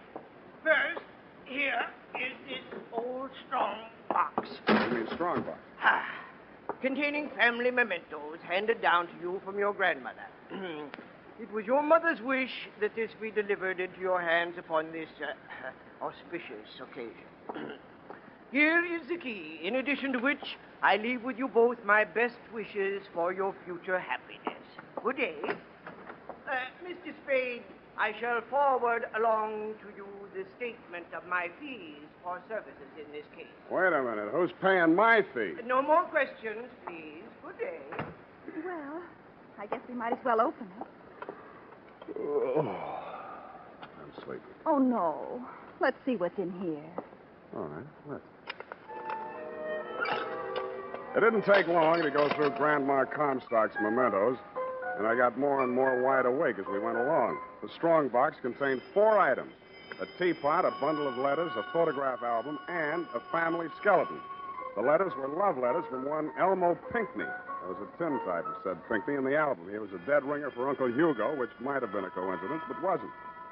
First, here is this old strong box. You mean strong box? Containing family mementos handed down to you from your grandmother. It was your mother's wish that this be delivered into your hands upon this auspicious occasion. Here is the key, in addition to which I leave with you both my best wishes for your future happiness. Good day. Mr. Spade, I shall forward along to you the statement of my fees for services in this case. Wait a minute. Who's paying my fee? No more questions, please. Good day. Well, I guess we might as well open it. Oh, I'm sleepy. Oh, no. Let's see what's in here. All right, let's. It didn't take long to go through Grandma Comstock's mementos, and I got more and more wide awake as we went along. The strong box contained 4 items: a teapot, a bundle of letters, a photograph album, and a family skeleton. The letters were love letters from one Elmo Pinckney. There was a tin type that said Pinckney in the album. He was a dead ringer for Uncle Hugo, which might have been a coincidence, but wasn't.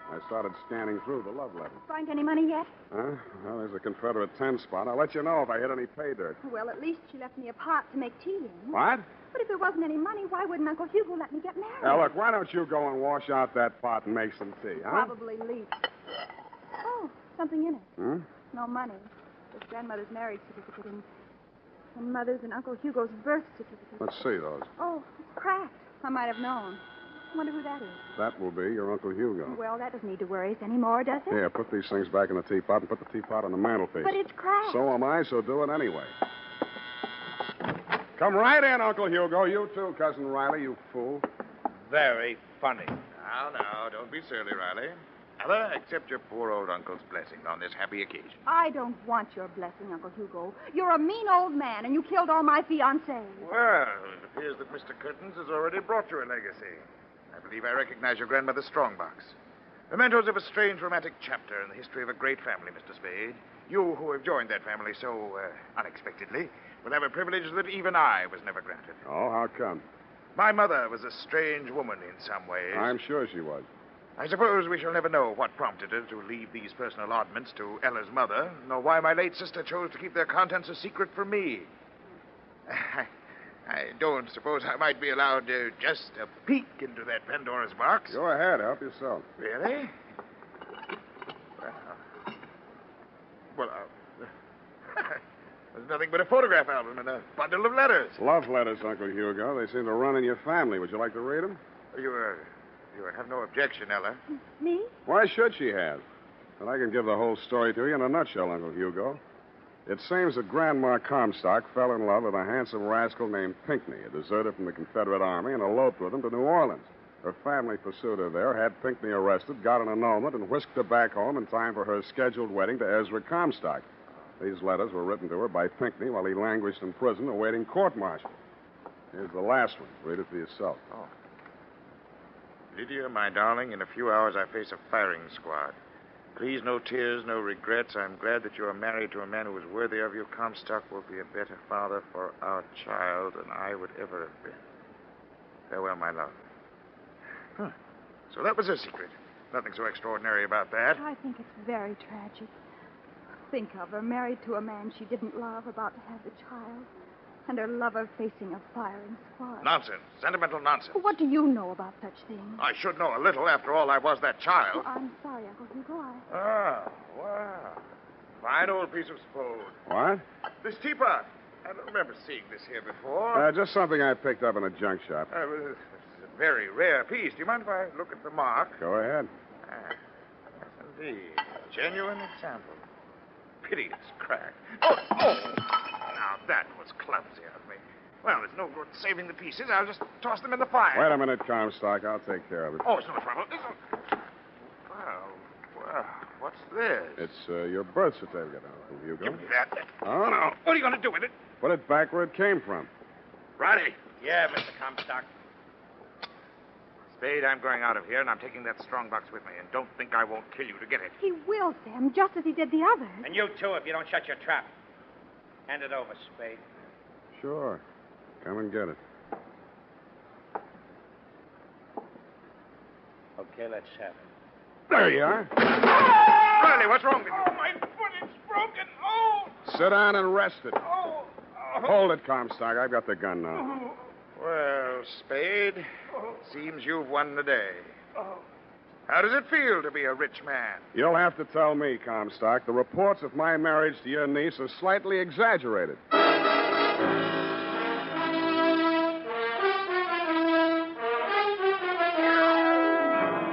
I started scanning through the love letters. Find any money yet? Huh? Well, there's a Confederate 10 spot. I'll let you know if I hit any pay dirt. Well, at least she left me a pot to make tea in. What? But if there wasn't any money, why wouldn't Uncle Hugo let me get married? Now, look, why don't you go and wash out that pot and make some tea, huh? Probably leaks. Oh, something in it. Hmm? No money. Just grandmother's marriage certificate and Mother's and Uncle Hugo's birth certificate. Let's see those. Oh, it's cracked. I might have known. I wonder who that is. That will be your Uncle Hugo. Well, that doesn't need to worry us anymore, does it? Here, put these things back in the teapot and put the teapot on the mantelpiece. But it's cracked. So am I, so do it anyway. Come right in, Uncle Hugo. You too, Cousin Riley, you fool. Very funny. Now, don't be silly, Riley. Ella, accept your poor old uncle's blessing on this happy occasion. I don't want your blessing, Uncle Hugo. You're a mean old man, and you killed all my fiancés. Well, it appears that Mr. Curtains has already brought you a legacy. I believe I recognize your grandmother's strongbox. Mementos of a strange romantic chapter in the history of a great family, Mr. Spade. You who have joined that family so unexpectedly will have a privilege that even I was never granted. Oh, how come? My mother was a strange woman in some ways. I'm sure she was. I suppose we shall never know what prompted her to leave these personal oddments to Ella's mother, nor why my late sister chose to keep their contents a secret from me. I don't suppose I might be allowed just a peek into that Pandora's box. Go ahead, help yourself. Really? Well, there's nothing but a photograph album and a bundle of letters. Love letters, Uncle Hugo. They seem to run in your family. Would you like to read them? You have no objection, Ella. Me? Why should she have? But I can give the whole story to you in a nutshell, Uncle Hugo. It seems that Grandma Comstock fell in love with a handsome rascal named Pinckney, a deserter from the Confederate Army, and eloped with him to New Orleans. Her family pursued her there, had Pinckney arrested, got an annulment, and whisked her back home in time for her scheduled wedding to Ezra Comstock. These letters were written to her by Pinckney while he languished in prison awaiting court-martial. Here's the last one. Read it for yourself. Oh. Lydia, my darling, in a few hours I face a firing squad. Please, no tears, no regrets. I'm glad that you are married to a man who is worthy of you. Comstock will be a better father for our child than I would ever have been. Farewell, my love. Huh. So that was her secret. Nothing so extraordinary about that. I think it's very tragic. Think of her, married to a man she didn't love, about to have the child, and her lover facing a firing squad. Nonsense. Sentimental nonsense. What do you know about such things? I should know a little. After all, I was that child. Oh, I'm sorry, Uncle Hugo. Ah, wow. Fine old piece of spode. What? This teapot. I don't remember seeing this here before. Just something I picked up in a junk shop. It's a very rare piece. Do you mind if I look at the mark? Go ahead. Yes, indeed. A genuine example. Pity it's cracked. Oh! Now, that was clumsy of me. Well, there's no good saving the pieces. I'll just toss them in the fire. Wait a minute, Comstock. I'll take care of it. Oh, it's no trouble. Well, what's this? It's your birth certificate, Uncle Hugo. Give me that. Oh, no. What are you going to do with it? Put it back where it came from. Roddy. Yeah, Mr. Comstock. Spade, I'm going out of here, and I'm taking that strongbox with me. And don't think I won't kill you to get it. He will, Sam, just as he did the others. And you, too, if you don't shut your trap. Hand it over, Spade. Sure. Come and get it. Okay, let's have it. There you are. Riley, what's wrong with you? Oh, my foot is broken. Oh! Sit down and rest it. Oh! Hold it, Comstock. I've got the gun now. Well, Spade, seems you've won the day. How does it feel to be a rich man? You'll have to tell me, Comstock. The reports of my marriage to your niece are slightly exaggerated.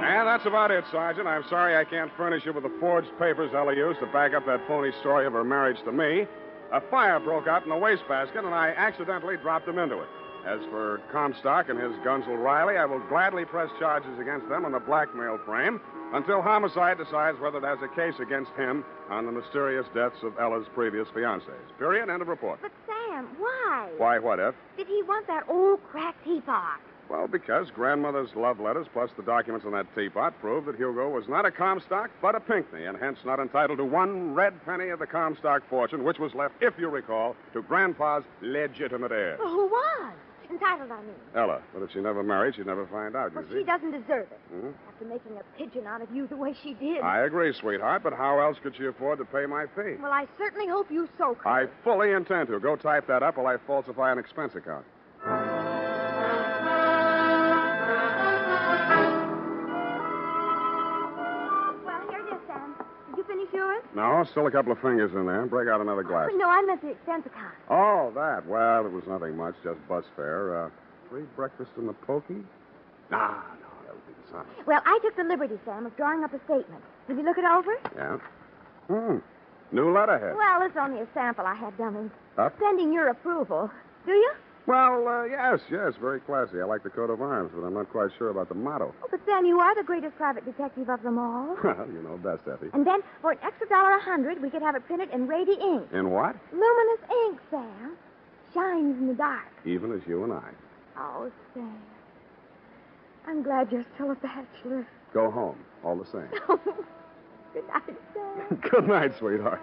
And that's about it, Sergeant. I'm sorry I can't furnish you with the forged papers Ella used to back up that phony story of her marriage to me. A fire broke out in the wastebasket, and I accidentally dropped them into it. As for Comstock and his Gunsel Riley, I will gladly press charges against them on the blackmail frame until homicide decides whether there's a case against him on the mysterious deaths of Ella's previous fiancés. Period. End of report. But, Sam, why? Why, what if? Did he want that old cracked teapot? Well, because Grandmother's love letters plus the documents on that teapot prove that Hugo was not a Comstock, but a Pinckney, and hence not entitled to one red penny of the Comstock fortune, which was left, if you recall, to Grandpa's legitimate heir. Well, who was? Entitled, I mean. Ella. But if she never married, she'd never find out, you Well, see. she doesn't deserve it. Hmm? After making a pigeon out of you the way she did. I agree, sweetheart, but how else could she afford to pay my fee? Well, I certainly hope you so. I fully intend to. Go type that up while I falsify an expense account. Well, here it is, Sam. Did you finish yours? No, still a couple of fingers in there. Break out another glass. No, I meant the expense account. Oh, that. Well, it was nothing much, just bus fare. Free breakfast in the pokey? Ah, no, that would be the sign. Well, I took the liberty, Sam, of drawing up a statement. Did you look it over? Yeah. New letterhead. Well, it's only a sample I had done. Up? Pending your approval. Do you? Well, yes, very classy. I like the coat of arms, but I'm not quite sure about the motto. Oh, but Sam, you are the greatest private detective of them all. Well, you know best, Effie. And then, for an extra $100, we could have it printed in Rady ink. In what? Luminous ink, Sam. Shines in the dark. Even as you and I. Oh, Sam. I'm glad you're still a bachelor. Go home, all the same. Good night, Sam. Good night, sweetheart.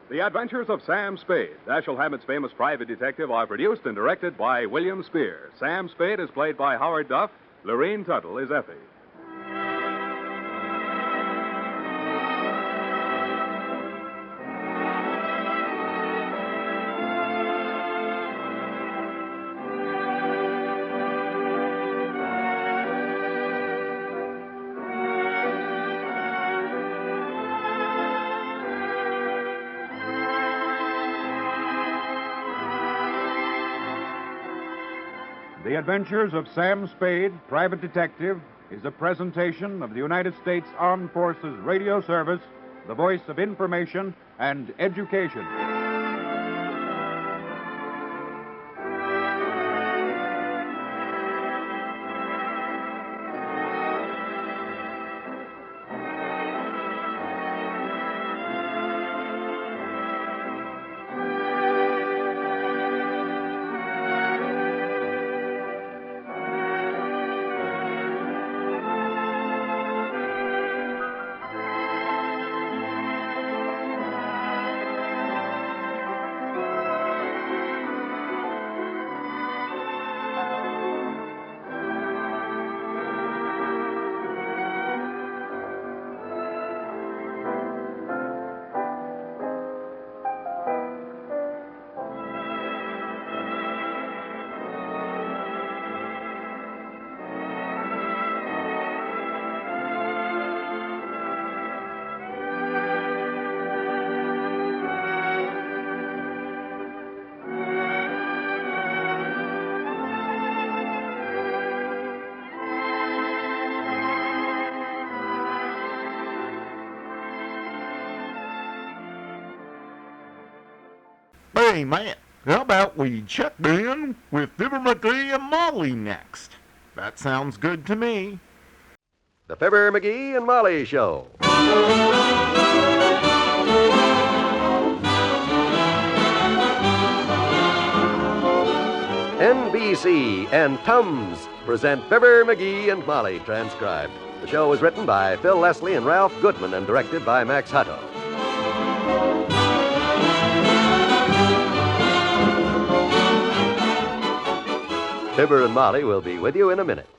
The Adventures of Sam Spade, Dashiell Hammett's famous private detective, are produced and directed by William Spear. Sam Spade is played by Howard Duff. Lorene Tuttle is Effie. The Adventures of Sam Spade, Private Detective, is a presentation of the United States Armed Forces Radio Service, the voice of information and education. Hey, man, how about we check in with Fibber, Magee, and Molly next? That sounds good to me. The Fibber, Magee, and Molly Show. NBC and Tums present Fibber, Magee, and Molly, transcribed. The show was written by Phil Leslie and Ralph Goodman and directed by Max Hutto. Fibber and Molly will be with you in a minute.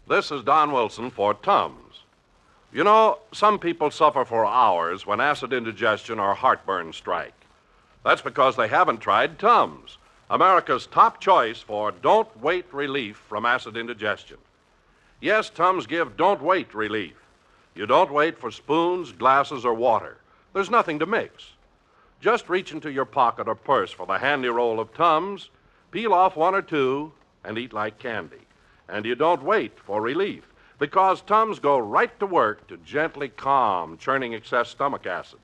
This is Don Wilson for Tums. You know, some people suffer for hours when acid indigestion or heartburn strike. That's because they haven't tried Tums, America's top choice for don't-wait relief from acid indigestion. Yes, Tums give don't-wait relief. You don't wait for spoons, glasses, or water. There's nothing to mix. Just reach into your pocket or purse for the handy roll of Tums, peel off one or two, and eat like candy. And you don't wait for relief, because Tums go right to work to gently calm churning excess stomach acid.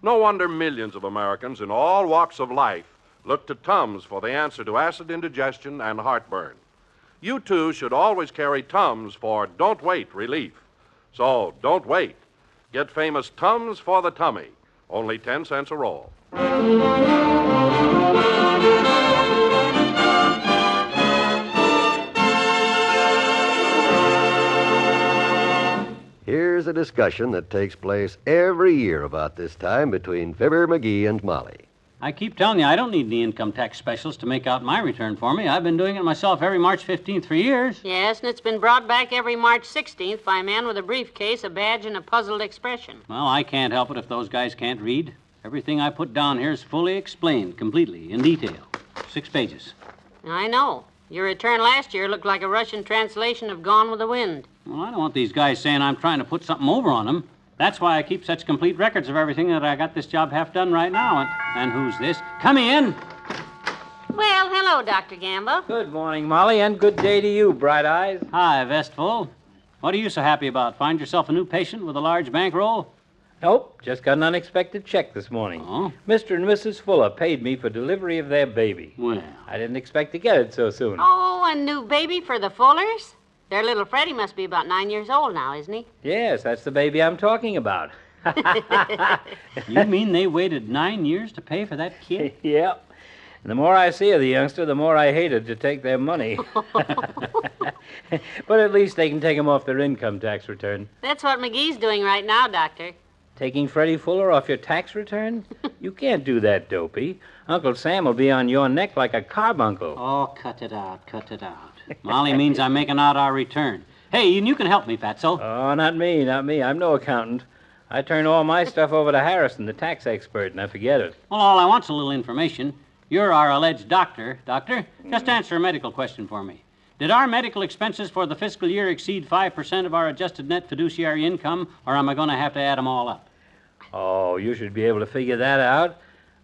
No wonder millions of Americans in all walks of life look to Tums for the answer to acid indigestion and heartburn. You, too, should always carry Tums for don't wait relief. So don't wait. Get famous Tums for the tummy. Only 10 cents a roll. here's a discussion that takes place every year about this time between Fibber, Magee, and Molly. I keep telling you, I don't need the income tax specialist to make out my return for me. I've been doing it myself every March 15th for years. Yes, and it's been brought back every March 16th by a man with a briefcase, a badge, and a puzzled expression. Well, I can't help it if those guys can't read. Everything I put down here is fully explained, completely, in detail. 6 pages. I know. Your return last year looked like a Russian translation of Gone with the Wind. Well, I don't want these guys saying I'm trying to put something over on them. That's why I keep such complete records of everything that I got this job half done right now. And who's this? Come in. Well, hello, Dr. Gamble. Good morning, Molly, and good day to you, Bright Eyes. Hi, Vestful. What are you so happy about? Find yourself a new patient with a large bankroll? Nope, just got an unexpected check this morning. Oh? Mr. and Mrs. Fuller paid me for delivery of their baby. Well. I didn't expect to get it so soon. Oh, a new baby for the Fullers? Their little Freddie must be about 9 years old now, isn't he? Yes, that's the baby I'm talking about. You mean they waited 9 years to pay for that kid? Yep. And the more I see of the youngster, the more I hated to take their money. But at least they can take him off their income tax return. That's what McGee's doing right now, Doctor. Taking Freddie Fuller off your tax return? You can't do that, Dopey. Uncle Sam will be on your neck like a carbuncle. Oh, cut it out, cut it out. Molly means I'm making out our return. Hey, and you can help me, Fatso. Oh, not me, not me. I'm no accountant. I turn all my stuff over to Harrison, the tax expert, and I forget it. Well, all I want's a little information. You're our alleged doctor. Doctor, just answer a medical question for me. Did our medical expenses for the fiscal year exceed 5% of our adjusted net fiduciary income, or am I going to have to add them all up? Oh, you should be able to figure that out.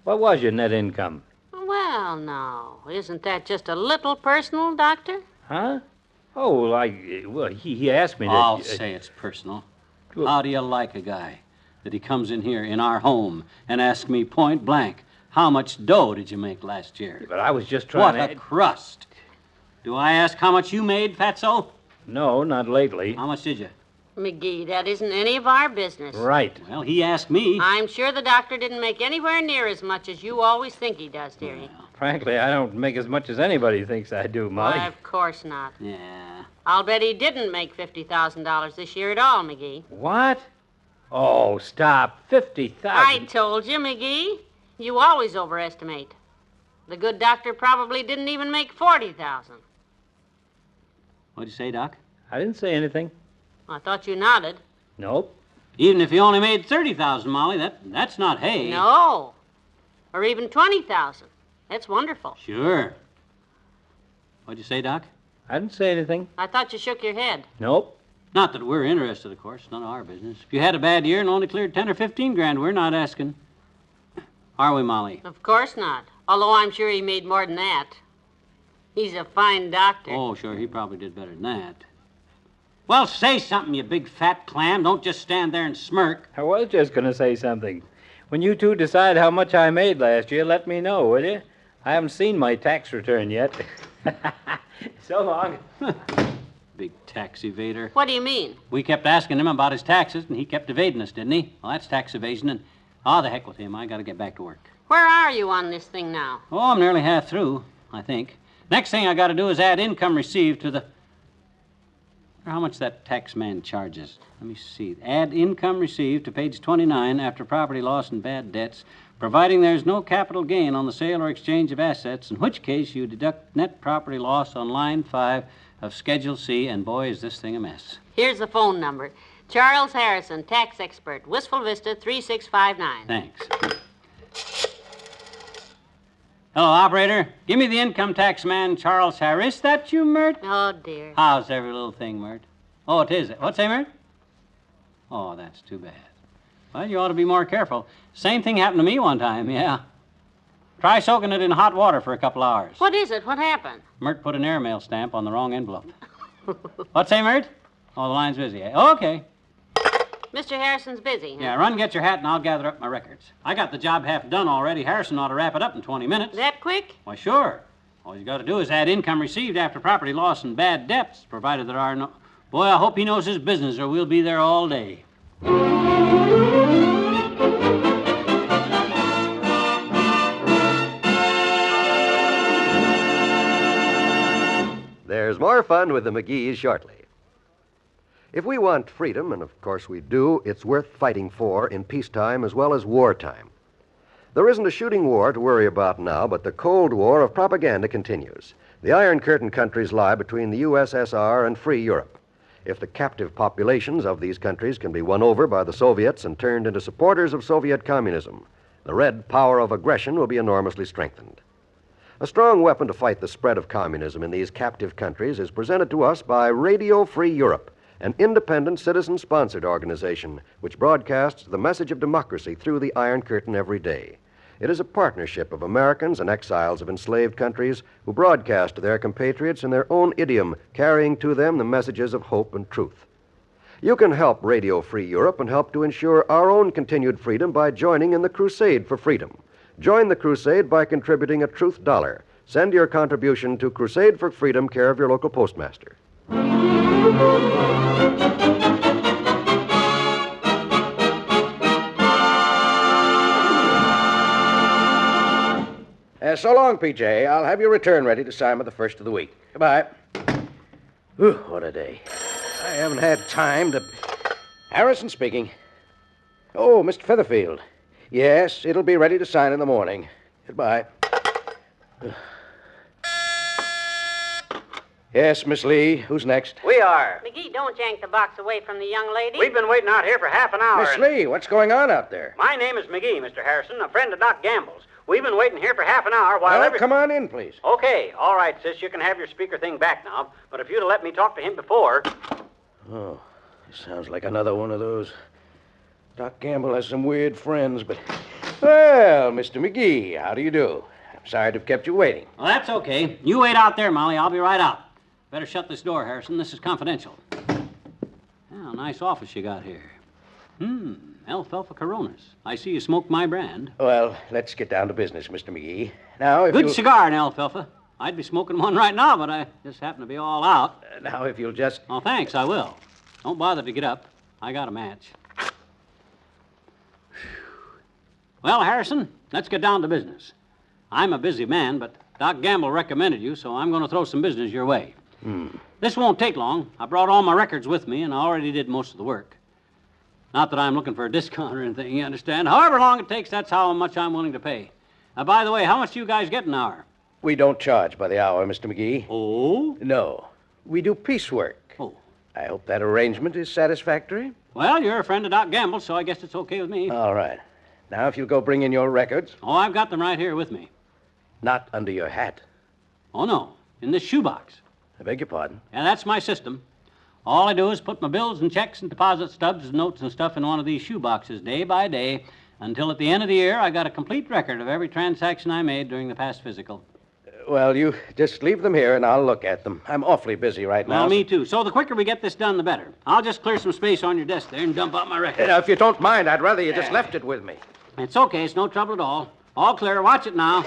What was your net income? Well, no. Isn't that just a little personal, Doctor? Huh? Oh, well, he asked me to... I'll say it's personal. How do you like a guy that he comes in here in our home and asks me point blank, how much dough did you make last year? But I was just trying What a crust. Do I ask how much you made, Fatso? No, not lately. How much did you? McGee, that isn't any of our business. Right. Well, he asked me. I'm sure the doctor didn't make anywhere near as much as you always think he does, dearie. Frankly, I don't make as much as anybody thinks I do, Molly. Why, of course not. Yeah. I'll bet he didn't make $50,000 this year at all, McGee. What? Oh, stop. 50,000. I told you, McGee. You always overestimate. The good doctor probably didn't even make $40,000. What'd you say, Doc? I didn't say anything. I thought you nodded. Nope. Even if he only made $30,000, Molly, that's not hay. No. Or even $20,000. That's wonderful. Sure. What'd you say, Doc? I didn't say anything. I thought you shook your head. Nope. Not that we're interested, of course. None of our business. If you had a bad year and only cleared 10 or 15 grand, we're not asking. Are we, Molly? Of course not. Although I'm sure he made more than that. He's a fine doctor. Oh, sure, he probably did better than that. Well, say something, you big fat clam. Don't just stand there and smirk. I was just going to say something. When you two decide how much I made last year, let me know, will you? I haven't seen my tax return yet. So long. Big tax evader. What do you mean? We kept asking him about his taxes, and he kept evading us, didn't he? Well, that's tax evasion, and the heck with him. I got to get back to work. Where are you on this thing now? Oh, I'm nearly half through, I think. Next thing I got to do is add income received to the... How much that tax man charges. Let me see. Add income received to page 29 after property loss and bad debts, providing there's no capital gain on the sale or exchange of assets, in which case you deduct net property loss on line 5 of Schedule C, and boy, is this thing a mess. Here's the phone number. Charles Harrison, tax expert, Wistful Vista, 3659. Thanks. Hello, operator. Give me the income tax man, Charles Harris. That you, Mert? Oh, dear. How's every little thing, Mert? Oh, it is. What's that, Mert? Oh, that's too bad. Well, you ought to be more careful. Same thing happened to me one time, yeah. Try soaking it in hot water for a couple hours. What is it? What happened? Mert put an airmail stamp on the wrong envelope. What's that, Mert? Oh, the line's busy. Okay. Mr. Harrison's busy. Huh? Yeah, run get your hat and I'll gather up my records. I got the job half done already. Harrison ought to wrap it up in 20 minutes. That quick? Why, sure. All you got to do is add income received after property loss and bad debts, provided there are no... Boy, I hope he knows his business or we'll be there all day. There's more fun with the McGees shortly. If we want freedom, and of course we do, it's worth fighting for in peacetime as well as wartime. There isn't a shooting war to worry about now, but the Cold War of propaganda continues. The Iron Curtain countries lie between the USSR and free Europe. If the captive populations of these countries can be won over by the Soviets and turned into supporters of Soviet communism, the red power of aggression will be enormously strengthened. A strong weapon to fight the spread of communism in these captive countries is presented to us by Radio Free Europe, an independent, citizen-sponsored organization which broadcasts the message of democracy through the Iron Curtain every day. It is a partnership of Americans and exiles of enslaved countries who broadcast to their compatriots in their own idiom, carrying to them the messages of hope and truth. You can help Radio Free Europe and help to ensure our own continued freedom by joining in the crusade for freedom. Join the crusade by contributing a truth dollar. Send your contribution to Crusade for Freedom, care of your local postmaster. So long, PJ. I'll have your return ready to sign by the first of the week. Goodbye. Whew, what a day. I haven't had time to... Harrison speaking. Oh, Mr. Featherfield. Yes, it'll be ready to sign in the morning. Goodbye. Yes, Miss Lee. Who's next? We are. McGee, don't yank the box away from the young lady. We've been waiting out here for half an hour. Miss Lee, what's going on out there? My name is McGee, Mr. Harrison, a friend of Doc Gamble's. We've been waiting here for half an hour while Well, come on in, please. Okay, all right, sis, you can have your speaker thing back now. But if you'd have let me talk to him before... Oh, this sounds like another one of those. Doc Gamble has some weird friends, but... Well, Mr. McGee, how do you do? I'm sorry to have kept you waiting. Well, that's okay. You wait out there, Molly. I'll be right out. Better shut this door, Harrison. This is confidential. Oh, nice office you got here. Alfalfa Coronas. I see you smoke my brand. Well, let's get down to business, Mr. McGee. Now, if Good cigar, an Alfalfa. I'd be smoking one right now, but I just happen to be all out. Now, if you'll just... Oh, thanks, I will. Don't bother to get up. I got a match. Well, Harrison, let's get down to business. I'm a busy man, but Doc Gamble recommended you, so I'm going to throw some business your way. This won't take long. I brought all my records with me, and I already did most of the work. Not that I'm looking for a discount or anything, you understand. However long it takes, that's how much I'm willing to pay. By the way, how much do you guys get an hour? We don't charge by the hour, Mr. McGee. Oh? No. We do piecework. Oh. I hope that arrangement is satisfactory. Well, you're a friend of Doc Gamble, so I guess it's okay with me. All right. Now, if you'll go bring in your records. Oh, I've got them right here with me. Not under your hat. Oh, no. In this shoebox. I beg your pardon. Yeah, that's my system. All I do is put my bills and checks and deposit stubs and notes and stuff in one of these shoe boxes day by day until at the end of the year I got a complete record of every transaction I made during the past physical. Well, you just leave them here and I'll look at them. I'm awfully busy right now. Well, me too. So the quicker we get this done, the better. I'll just clear some space on your desk there and dump out my record. Now, if you don't mind, I'd rather you just left it with me. It's okay. It's no trouble at all. All clear. Watch it now.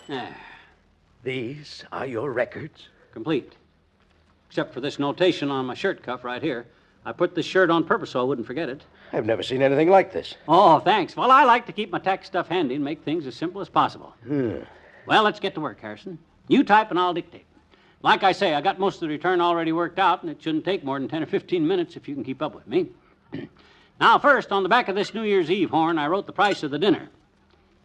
There. These are your records? Complete. Except for this notation on my shirt cuff right here. I put this shirt on purpose so I wouldn't forget it. I've never seen anything like this. Oh, thanks. Well, I like to keep my tax stuff handy and make things as simple as possible. Well, let's get to work, Harrison. You type and I'll dictate. Like I say, I got most of the return already worked out, and it shouldn't take more than 10 or 15 minutes if you can keep up with me. Now, first, on the back of this New Year's Eve horn, I wrote the price of the dinner.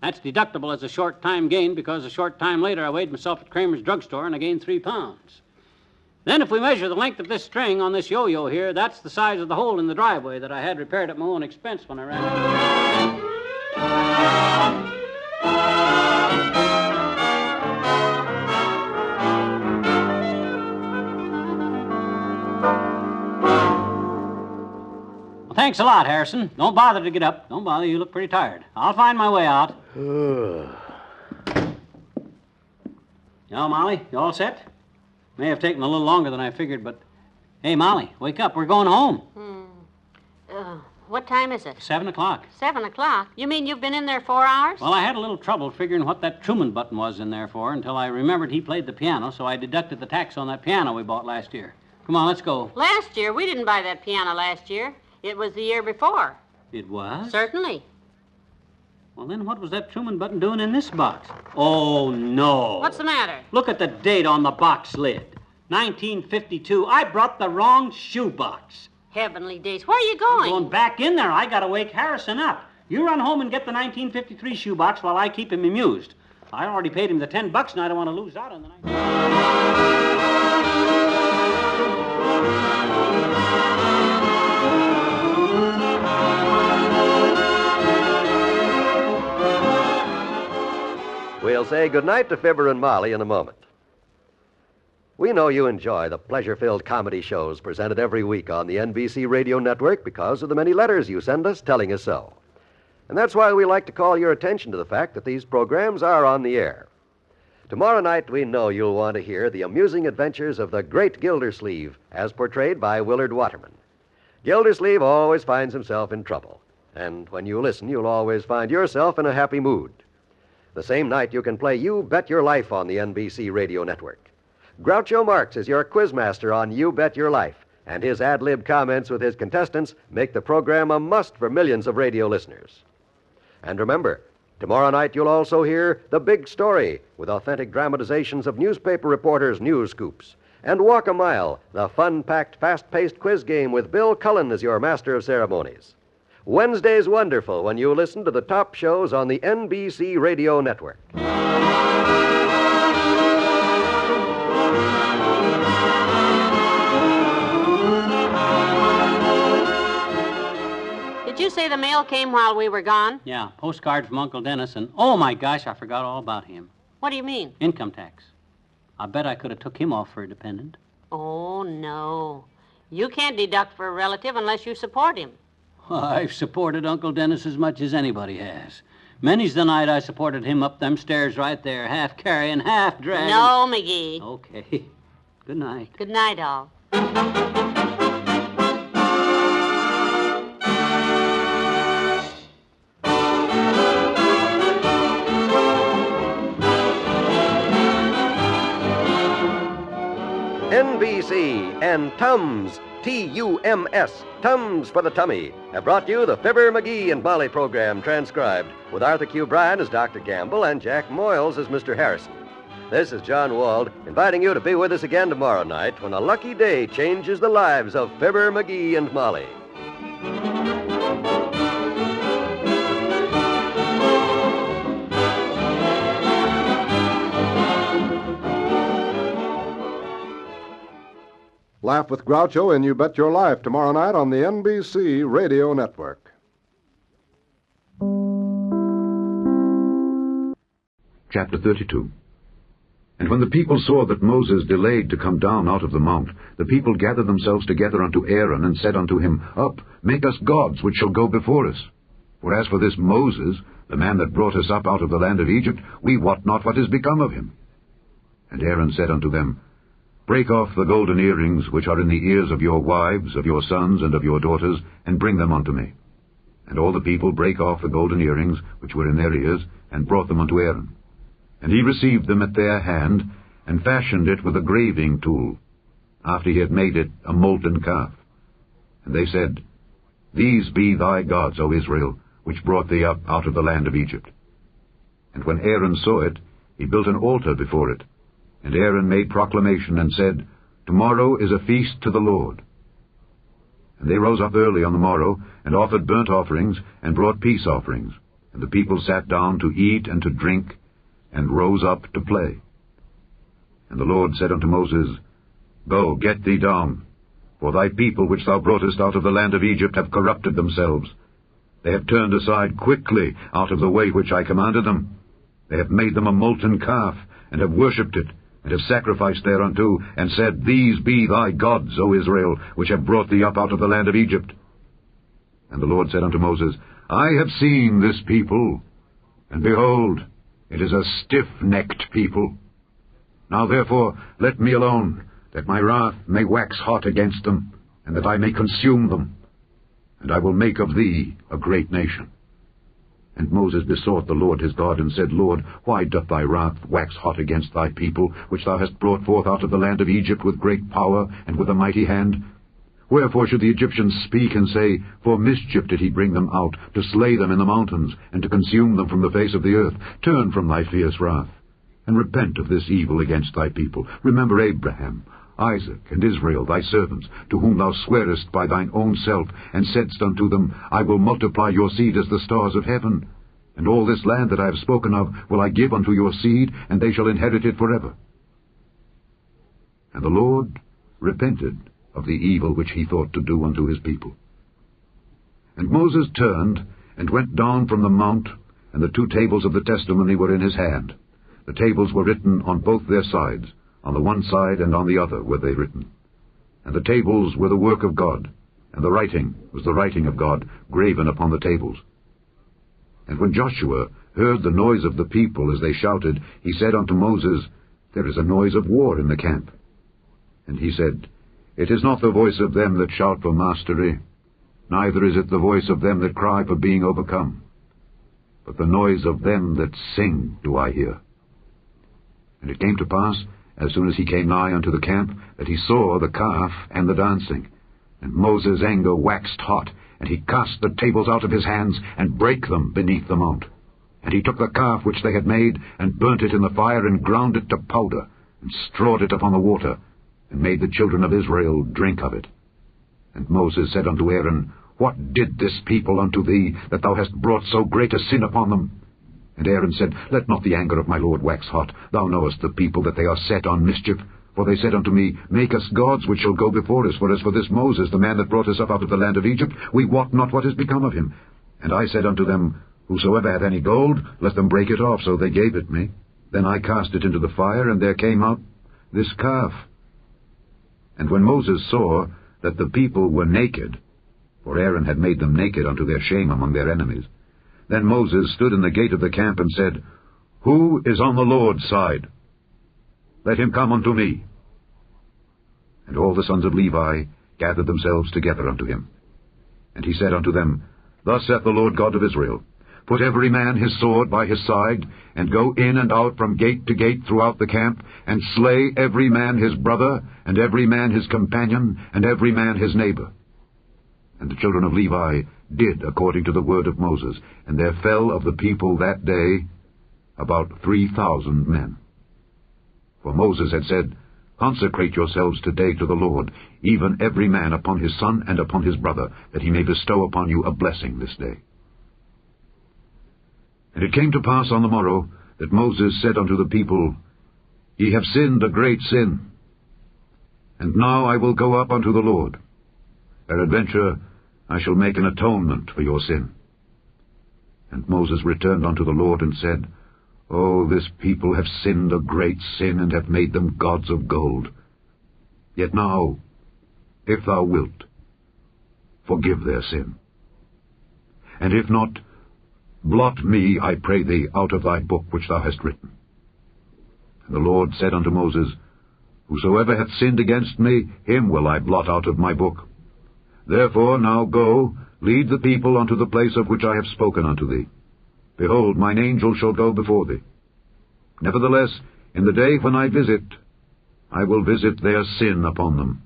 That's deductible as a short-time gain because a short time later I weighed myself at Kramer's drugstore and I gained 3 pounds. Then if we measure the length of this string on this yo-yo here, that's the size of the hole in the driveway that I had repaired at my own expense when I ran it. Well, thanks a lot, Harrison. Don't bother to get up. Don't bother. You look pretty tired. I'll find my way out. Now, Molly, you all set? May have taken a little longer than I figured, but... Hey, Molly, wake up. We're going home. What time is it? 7 o'clock. 7 o'clock? You mean you've been in there 4 hours? Well, I had a little trouble figuring what that Truman button was in there for until I remembered he played the piano, so I deducted the tax on that piano we bought last year. Come on, let's go. Last year? We didn't buy that piano last year. It was the year before. It was? Certainly. Well, then what was that Truman button doing in this box? Oh, no. What's the matter? Look at the date on the box lid. 1952. I brought the wrong shoebox. Heavenly days. Where are you going? I'm going back in there. I gotta wake Harrison up. You run home and get the 1953 shoebox while I keep him amused. I already paid him the $10 and I don't want to lose out on the night. We'll say goodnight to Fibber and Molly in a moment. We know you enjoy the pleasure-filled comedy shows presented every week on the NBC Radio Network because of the many letters you send us telling us so. And that's why we like to call your attention to the fact that these programs are on the air. Tomorrow night, we know you'll want to hear the amusing adventures of the great Gildersleeve, as portrayed by Willard Waterman. Gildersleeve always finds himself in trouble, and when you listen, you'll always find yourself in a happy mood. The same night, you can play You Bet Your Life on the NBC Radio Network. Groucho Marx is your quizmaster on You Bet Your Life, and his ad-lib comments with his contestants make the program a must for millions of radio listeners. And remember, tomorrow night you'll also hear The Big Story, with authentic dramatizations of newspaper reporters' news scoops. And Walk a Mile, the fun-packed, fast-paced quiz game with Bill Cullen as your master of ceremonies. Wednesday's wonderful when you listen to the top shows on the NBC Radio Network. Did you say the mail came while we were gone? Yeah, postcard from Uncle Dennis, and oh my gosh, I forgot all about him. What do you mean? Income tax. I bet I could have took him off for a dependent. Oh, no. You can't deduct for a relative unless you support him. I've supported Uncle Dennis as much as anybody has. Many's the night I supported him up them stairs right there, half carrying, half dragging. No, McGee. Okay. Good night. Good night, all. NBC and Tums, T-U-M-S, Tums for the Tummy, have brought you the Fibber, Magee, and Molly program transcribed with Arthur Q. Bryan as Dr. Gamble and Jack Moyles as Mr. Harrison. This is John Wald inviting you to be with us again tomorrow night when a lucky day changes the lives of Fibber, Magee, and Molly. Laugh with Groucho and You Bet Your Life tomorrow night on the NBC Radio Network. Chapter 32. And when the people saw that Moses delayed to come down out of the mount, the people gathered themselves together unto Aaron, and said unto him, Up, make us gods which shall go before us. For as for this Moses, the man that brought us up out of the land of Egypt, we wot not what is become of him. And Aaron said unto them, Break off the golden earrings which are in the ears of your wives, of your sons, and of your daughters, and bring them unto me. And all the people brake off the golden earrings which were in their ears, and brought them unto Aaron. And he received them at their hand, and fashioned it with a graving tool, after he had made it a molten calf. And they said, These be thy gods, O Israel, which brought thee up out of the land of Egypt. And when Aaron saw it, he built an altar before it. And Aaron made proclamation and said, Tomorrow is a feast to the Lord. And they rose up early on the morrow, and offered burnt offerings, and brought peace offerings. And the people sat down to eat and to drink, and rose up to play. And the Lord said unto Moses, Go, get thee down, for thy people which thou broughtest out of the land of Egypt have corrupted themselves. They have turned aside quickly out of the way which I commanded them. They have made them a molten calf, and have worshipped it, and have sacrificed thereunto, and said, These be thy gods, O Israel, which have brought thee up out of the land of Egypt. And the Lord said unto Moses, I have seen this people, and behold, it is a stiff-necked people. Now therefore let me alone, that my wrath may wax hot against them, and that I may consume them, and I will make of thee a great nation. And Moses besought the Lord his God, and said, Lord, why doth thy wrath wax hot against thy people, which thou hast brought forth out of the land of Egypt with great power and with a mighty hand? Wherefore should the Egyptians speak and say, For mischief did he bring them out, to slay them in the mountains, and to consume them from the face of the earth? Turn from thy fierce wrath, and repent of this evil against thy people. Remember Abraham, Isaac and Israel thy servants, to whom thou swearest by thine own self, and saidst unto them, I will multiply your seed as the stars of heaven. And all this land that I have spoken of will I give unto your seed, and they shall inherit it forever. And the Lord repented of the evil which he thought to do unto his people. And Moses turned, and went down from the mount, and the 2 tables of the testimony were in his hand. The tables were written on both their sides. On the one side and on the other were they written. And the tables were the work of God, and the writing was the writing of God, graven upon the tables. And when Joshua heard the noise of the people as they shouted, he said unto Moses, There is a noise of war in the camp. And he said, It is not the voice of them that shout for mastery, neither is it the voice of them that cry for being overcome, but the noise of them that sing do I hear. And it came to pass, as soon as he came nigh unto the camp, that he saw the calf and the dancing. And Moses' anger waxed hot, and he cast the tables out of his hands, and brake them beneath the mount. And he took the calf which they had made, and burnt it in the fire, and ground it to powder, and strawed it upon the water, and made the children of Israel drink of it. And Moses said unto Aaron, What did this people unto thee, that thou hast brought so great a sin upon them? And Aaron said, Let not the anger of my lord wax hot. Thou knowest the people that they are set on mischief. For they said unto me, Make us gods which shall go before us. For as for this Moses, the man that brought us up out of the land of Egypt, we wot not what is become of him. And I said unto them, Whosoever hath any gold, let them break it off. So they gave it me. Then I cast it into the fire, and there came out this calf. And when Moses saw that the people were naked, for Aaron had made them naked unto their shame among their enemies, then Moses stood in the gate of the camp and said, Who is on the Lord's side? Let him come unto me. And all the sons of Levi gathered themselves together unto him. And he said unto them, Thus saith the Lord God of Israel, Put every man his sword by his side, and go in and out from gate to gate throughout the camp, and slay every man his brother, and every man his companion, and every man his neighbor. And the children of Levi did according to the word of Moses, and there fell of the people that day about 3,000 men. For Moses had said, Consecrate yourselves today to the Lord, even every man upon his son and upon his brother, that he may bestow upon you a blessing this day. And it came to pass on the morrow that Moses said unto the people, Ye have sinned a great sin, and now I will go up unto the Lord. Peradventure I shall make an atonement for your sin. And Moses returned unto the Lord and said, O, this people have sinned a great sin, and have made them gods of gold. Yet now, if thou wilt, forgive their sin. And if not, blot me, I pray thee, out of thy book which thou hast written. And the Lord said unto Moses, Whosoever hath sinned against me, him will I blot out of my book. Therefore now go, lead the people unto the place of which I have spoken unto thee. Behold, mine angel shall go before thee. Nevertheless, in the day when I visit, I will visit their sin upon them.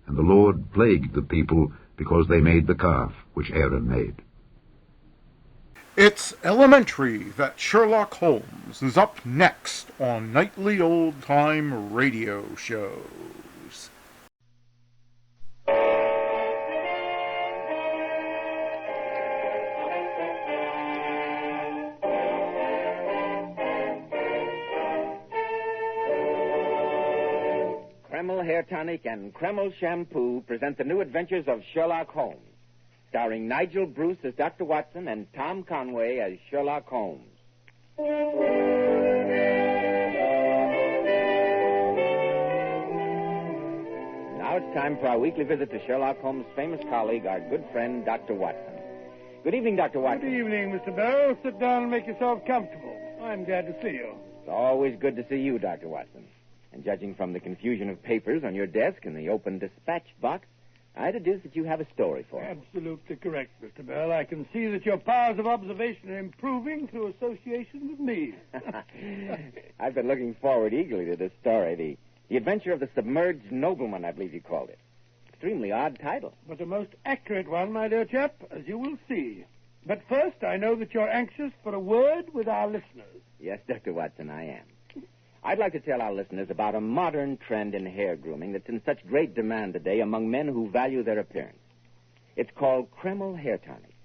And the Lord plagued the people because they made the calf which Aaron made. It's elementary that Sherlock Holmes is up next on nightly old-time radio shows. Kreml Hair Tonic and Kreml Shampoo present the new adventures of Sherlock Holmes, starring Nigel Bruce as Dr. Watson and Tom Conway as Sherlock Holmes. Now it's time for our weekly visit to Sherlock Holmes' famous colleague, our good friend, Dr. Watson. Good evening, Dr. Watson. Good evening, Mr. Barrow. Sit down and make yourself comfortable. I'm glad to see you. It's always good to see you, Dr. Watson. And judging from the confusion of papers on your desk and the open dispatch box, I deduce that you have a story for us. Absolutely correct, Mr. Bell. I can see that your powers of observation are improving through association with me. I've been looking forward eagerly to this story, the Adventure of the Submerged Nobleman, I believe you called it. Extremely odd title. But a most accurate one, my dear chap, as you will see. But first, I know that you're anxious for a word with our listeners. Yes, Dr. Watson, I am. I'd like to tell our listeners about a modern trend in hair grooming that's in such great demand today among men who value their appearance. It's called Kreml Hair Tonic.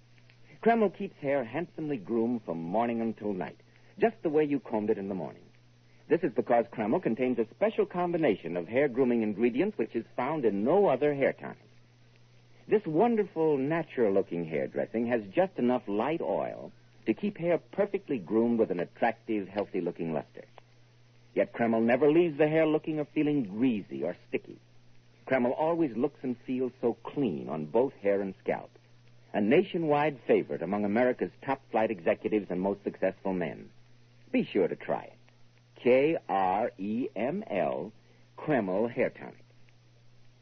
Kreml keeps hair handsomely groomed from morning until night, just the way you combed it in the morning. This is because Kreml contains a special combination of hair grooming ingredients which is found in no other hair tonic. This wonderful, natural-looking hair dressing has just enough light oil to keep hair perfectly groomed with an attractive, healthy-looking luster. Yet Kreml never leaves the hair looking or feeling greasy or sticky. Kreml always looks and feels so clean on both hair and scalp. A nationwide favorite among America's top-flight executives and most successful men. Be sure to try it. Kreml, Kreml Hair Tonic.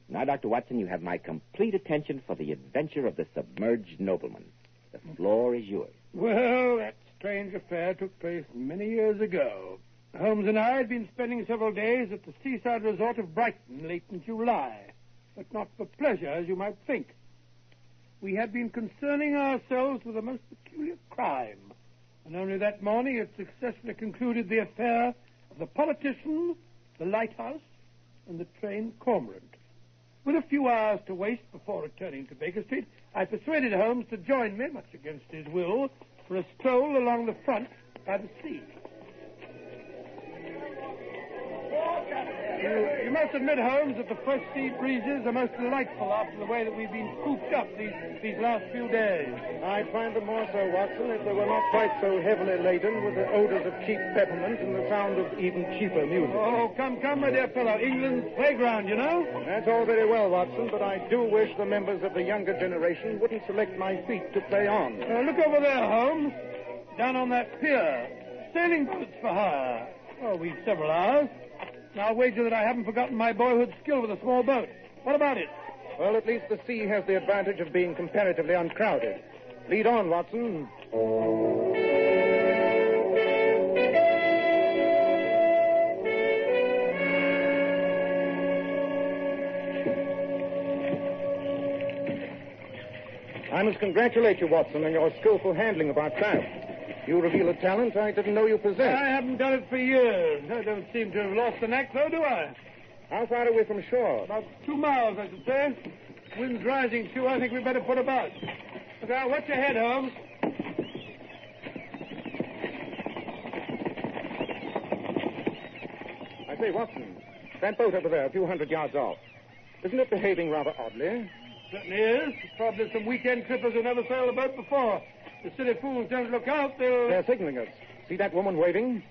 Now, Dr. Watson, you have my complete attention for the adventure of the submerged nobleman. The floor is yours. Well, that strange affair took place many years ago. Holmes and I had been spending several days at the seaside resort of Brighton late in July, but not for pleasure, as you might think. We had been concerning ourselves with a most peculiar crime, and only that morning had successfully concluded the affair of the politician, the lighthouse, and the train cormorant. With a few hours to waste before returning to Baker Street, I persuaded Holmes to join me, much against his will, for a stroll along the front by the sea. You must admit, Holmes, that the fresh sea breezes are most delightful after the way that we've been cooped up these last few days. I'd find them more so, Watson, if they were not quite so heavily laden with the odors of cheap peppermint and the sound of even cheaper music. Oh, come, my dear fellow. England's playground, you know? That's all very well, Watson, but I do wish the members of the younger generation wouldn't select my feet to play on. Look over there, Holmes. Down on that pier. Sailing boats for hire. Oh, we've several hours. Now, I'll wager that I haven't forgotten my boyhood skill with a small boat. What about it? Well, at least the sea has the advantage of being comparatively uncrowded. Lead on, Watson. I must congratulate you, Watson, on your skillful handling of our craft. You reveal a talent I didn't know you possessed. I haven't done it for years. I don't seem to have lost the knack, though, do I? How far away from shore? About 2 miles, I should say. Wind's rising, too. I think we'd better put about. Look out, watch your head, Holmes. I say, Watson, that boat over there, a few hundred yards off, isn't it behaving rather oddly? Certainly is. Probably some weekend trippers who never sailed a boat before. The silly fools don't look out, They're signaling us. See that woman waving?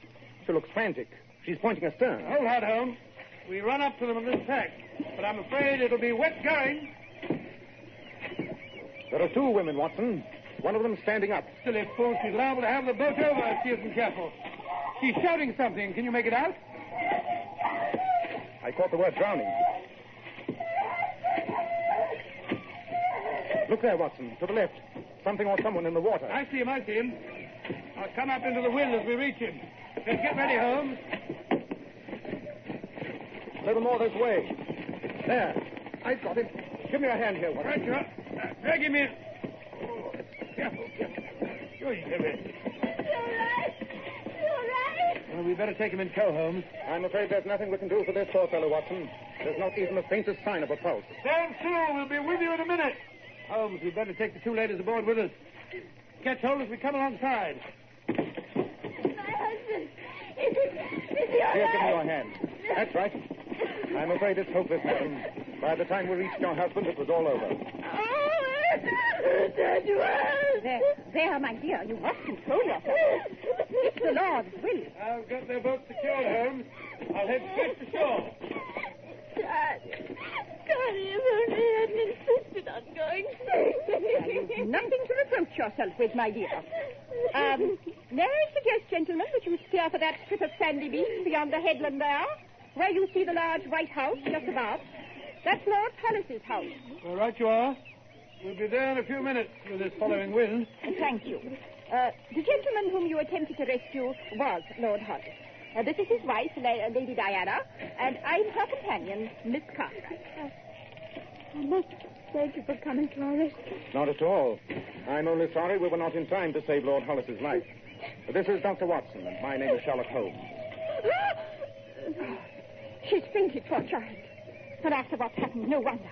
She looks frantic. She's pointing astern. Hold hard, Holmes. We run up to them on this tack, but I'm afraid it'll be wet going. There are 2 women, Watson. One of them standing up. Silly fool, she's liable to have the boat over if she isn't careful. She's shouting something. Can you make it out? I caught the word drowning. Look there, Watson, to the left. Something or someone in the water. I see him. I'll come up into the wind as we reach him. Just get ready, Holmes. A little more this way. There. I've got him. Give me a hand here, Watson. Right, you are. Drag him in. Oh, careful. Sure, you give it. You're right. Well, we better take him in tow, Holmes. I'm afraid there's nothing we can do for this poor fellow, Watson. There's not even the faintest sign of a pulse. Stand still. We'll be with you in a minute. Holmes, we'd better take the 2 ladies aboard with us. Catch hold as we come alongside. My husband. Is he all Here, right? give me your hand. That's right. I'm afraid it's hopeless, madam. By the time we reached your husband, it was all over. There, my dear. You must control yourself. It's the Lord's will. I've got their boat secured, Holmes. I'll head straight to shore. God, if only I hadn't insisted on going. You've nothing to reproach yourself with, my dear. May I suggest, gentlemen, that you steer for that strip of sandy beach beyond the headland there, where you see the large white house just above. That's Lord Hollis's house. All right, you are. We'll be there in a few minutes with this following wind. Thank you. The gentleman whom you attempted to rescue was Lord Hollis. This is his wife, Lady Diana, and I'm her companion, Miss Cartwright. I must thank you for coming to our rescue. Not at all. I'm only sorry we were not in time to save Lord Hollis's life. This is Dr. Watson, and my name is Sherlock Holmes. She's fainted, poor child. And after what's happened, no wonder.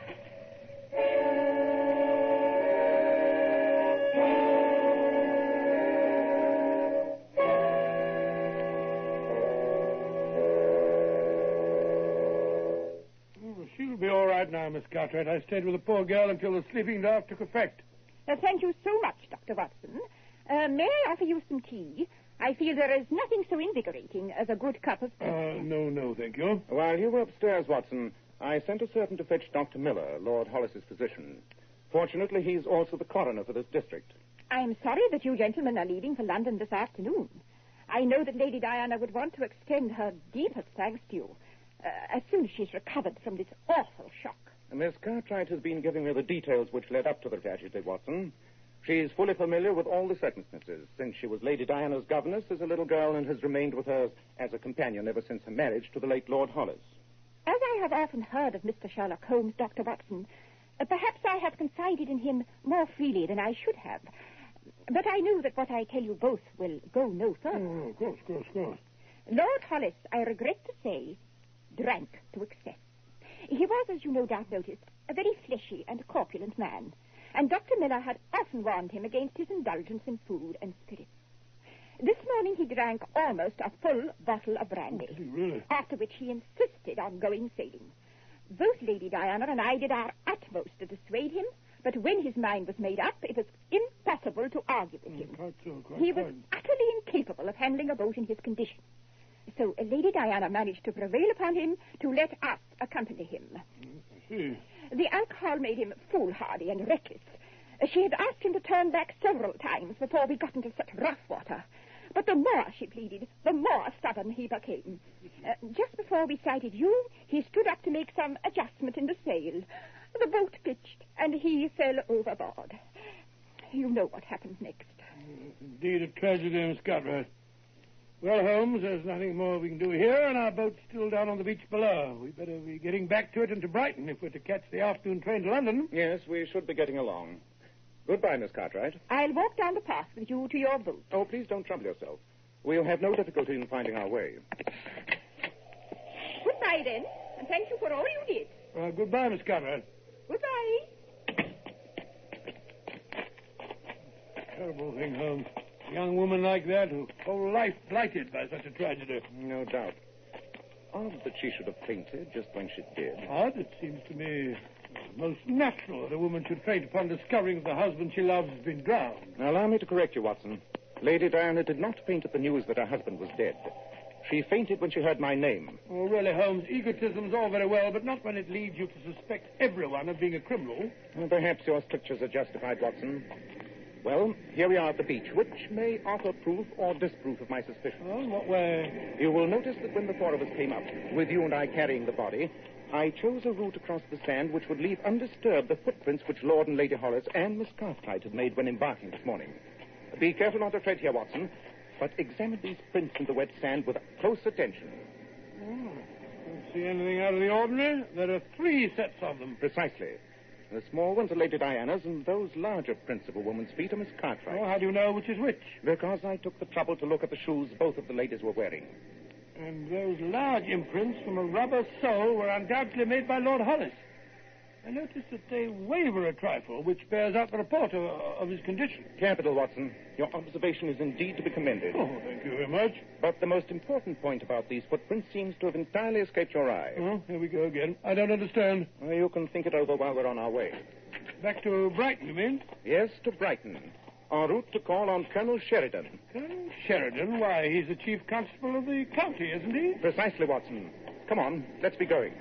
She'll be all right now, Miss Cartwright. I stayed with the poor girl until the sleeping draught took effect. Thank you so much, Dr. Watson. May I offer you some tea? I feel there is nothing so invigorating as a good cup of tea. No, thank you. While you were upstairs, Watson, I sent a servant to fetch Dr. Miller, Lord Hollis's physician. Fortunately, he's also the coroner for this district. I'm sorry that you gentlemen are leaving for London this afternoon. I know that Lady Diana would want to extend her deepest thanks to you as soon as she's recovered from this awful shock. Miss Cartwright has been giving me the details which led up to the tragedy, Watson. She's fully familiar with all the circumstances, since she was Lady Diana's governess as a little girl and has remained with her as a companion ever since her marriage to the late Lord Hollis. As I have often heard of Mr. Sherlock Holmes, Dr. Watson, perhaps I have confided in him more freely than I should have. But I know that what I tell you both will go no further. Oh, of course. Lord Hollis, I regret to say, drank to excess. He was, as you no doubt noticed, a very fleshy and corpulent man, and Dr. Miller had often warned him against his indulgence in food and spirits. This morning he drank almost a full bottle of brandy, really? After which he insisted on going sailing. Both Lady Diana and I did our utmost to dissuade him, but when his mind was made up, it was impossible to argue with him. He was utterly incapable of handling a boat in his condition. So Lady Diana managed to prevail upon him to let us accompany him. I see. The alcohol made him foolhardy and reckless. She had asked him to turn back several times before we got into such rough water. But the more she pleaded, the more stubborn he became. Just before we sighted you, he stood up to make some adjustment in the sail. The boat pitched, and he fell overboard. You know what happened next. Indeed, a tragedy, Miss Cartwright. Well, Holmes, there's nothing more we can do here, and our boat's still down on the beach below. We better be getting back to it and to Brighton if we're to catch the afternoon train to London. Yes, we should be getting along. Goodbye, Miss Cartwright. I'll walk down the path with you to your boat. Oh, please don't trouble yourself. We'll have no difficulty in finding our way. Goodbye, then, and thank you for all you did. Goodbye, Miss Cartwright. Goodbye. Terrible thing, Holmes. A young woman like that, whose whole life blighted by such a tragedy. No doubt. Odd that she should have fainted just when she did. Odd? It seems to me most natural that a woman should faint upon discovering that the husband she loves has been drowned. Now, allow me to correct you, Watson. Lady Diana did not faint at the news that her husband was dead. She fainted when she heard my name. Oh, really, Holmes, egotism's all very well, but not when it leads you to suspect everyone of being a criminal. Well, perhaps your strictures are justified, Watson. Well, here we are at the beach, which may offer proof or disproof of my suspicion. Oh, in what way? You will notice that when the four of us came up, with you and I carrying the body, I chose a route across the sand which would leave undisturbed the footprints which Lord and Lady Hollis and Miss Cartwright had made when embarking this morning. Be careful not to tread here, Watson, but examine these prints in the wet sand with close attention. Oh, don't see anything out of the ordinary. There are 3 sets of them. Precisely. The small ones are Lady Diana's, and those larger prints of a woman's feet are Miss Cartwright's. Oh, how do you know which is which? Because I took the trouble to look at the shoes both of the ladies were wearing. And those large imprints from a rubber sole were undoubtedly made by Lord Hollis. I noticed that they waver a trifle, which bears out the report of his condition. Capital, Watson. Your observation is indeed to be commended. Oh, thank you very much. But the most important point about these footprints seems to have entirely escaped your eye. Oh, here we go again. I don't understand. Well, you can think it over while we're on our way. Back to Brighton, you mean? Yes, to Brighton. En route to call on Colonel Sheridan. Colonel Sheridan? Why, he's the chief constable of the county, isn't he? Precisely, Watson. Come on, let's be going.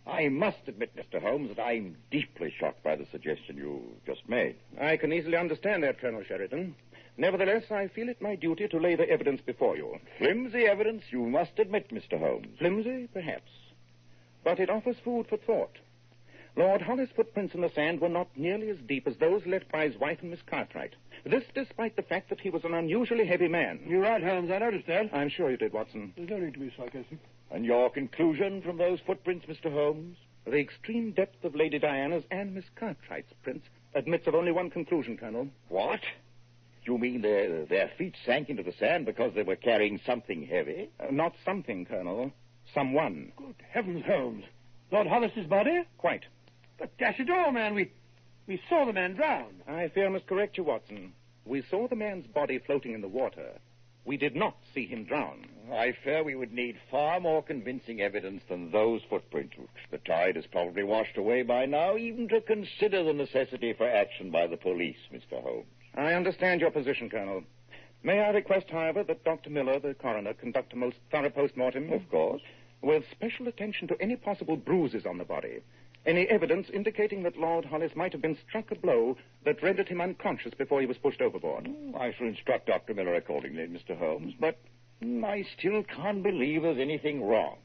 I must admit, Mr. Holmes, that I'm deeply shocked by the suggestion you just made. I can easily understand that, Colonel Sheridan. Nevertheless, I feel it my duty to lay the evidence before you. Flimsy evidence, you must admit, Mr. Holmes. Flimsy, perhaps. But it offers food for thought. Lord Hollis' footprints in the sand were not nearly as deep as those left by his wife and Miss Cartwright. This despite the fact that he was an unusually heavy man. You're right, Holmes. I noticed that. I'm sure you did, Watson. There's no need to be sarcastic. And your conclusion from those footprints, Mr. Holmes? The extreme depth of Lady Diana's and Miss Cartwright's prints admits of only one conclusion, Colonel. What? You mean their feet sank into the sand because they were carrying something heavy? Not something, Colonel. Someone. Good heavens, Holmes. Lord Hollis's body? Quite. But dash it all, man, we saw the man drown. I fear I must correct you, Watson. We saw the man's body floating in the water. We did not see him drown. I fear we would need far more convincing evidence than those footprints, which the tide has probably washed away by now, even to consider the necessity for action by the police, Mr. Holmes. I understand your position, Colonel. May I request, however, that Dr. Miller, the coroner, conduct a most thorough post-mortem? Of course. With special attention to any possible bruises on the body. Any evidence indicating that Lord Hollis might have been struck a blow that rendered him unconscious before he was pushed overboard. I shall instruct Dr. Miller accordingly, Mr. Holmes, but I still can't believe there's anything wrong.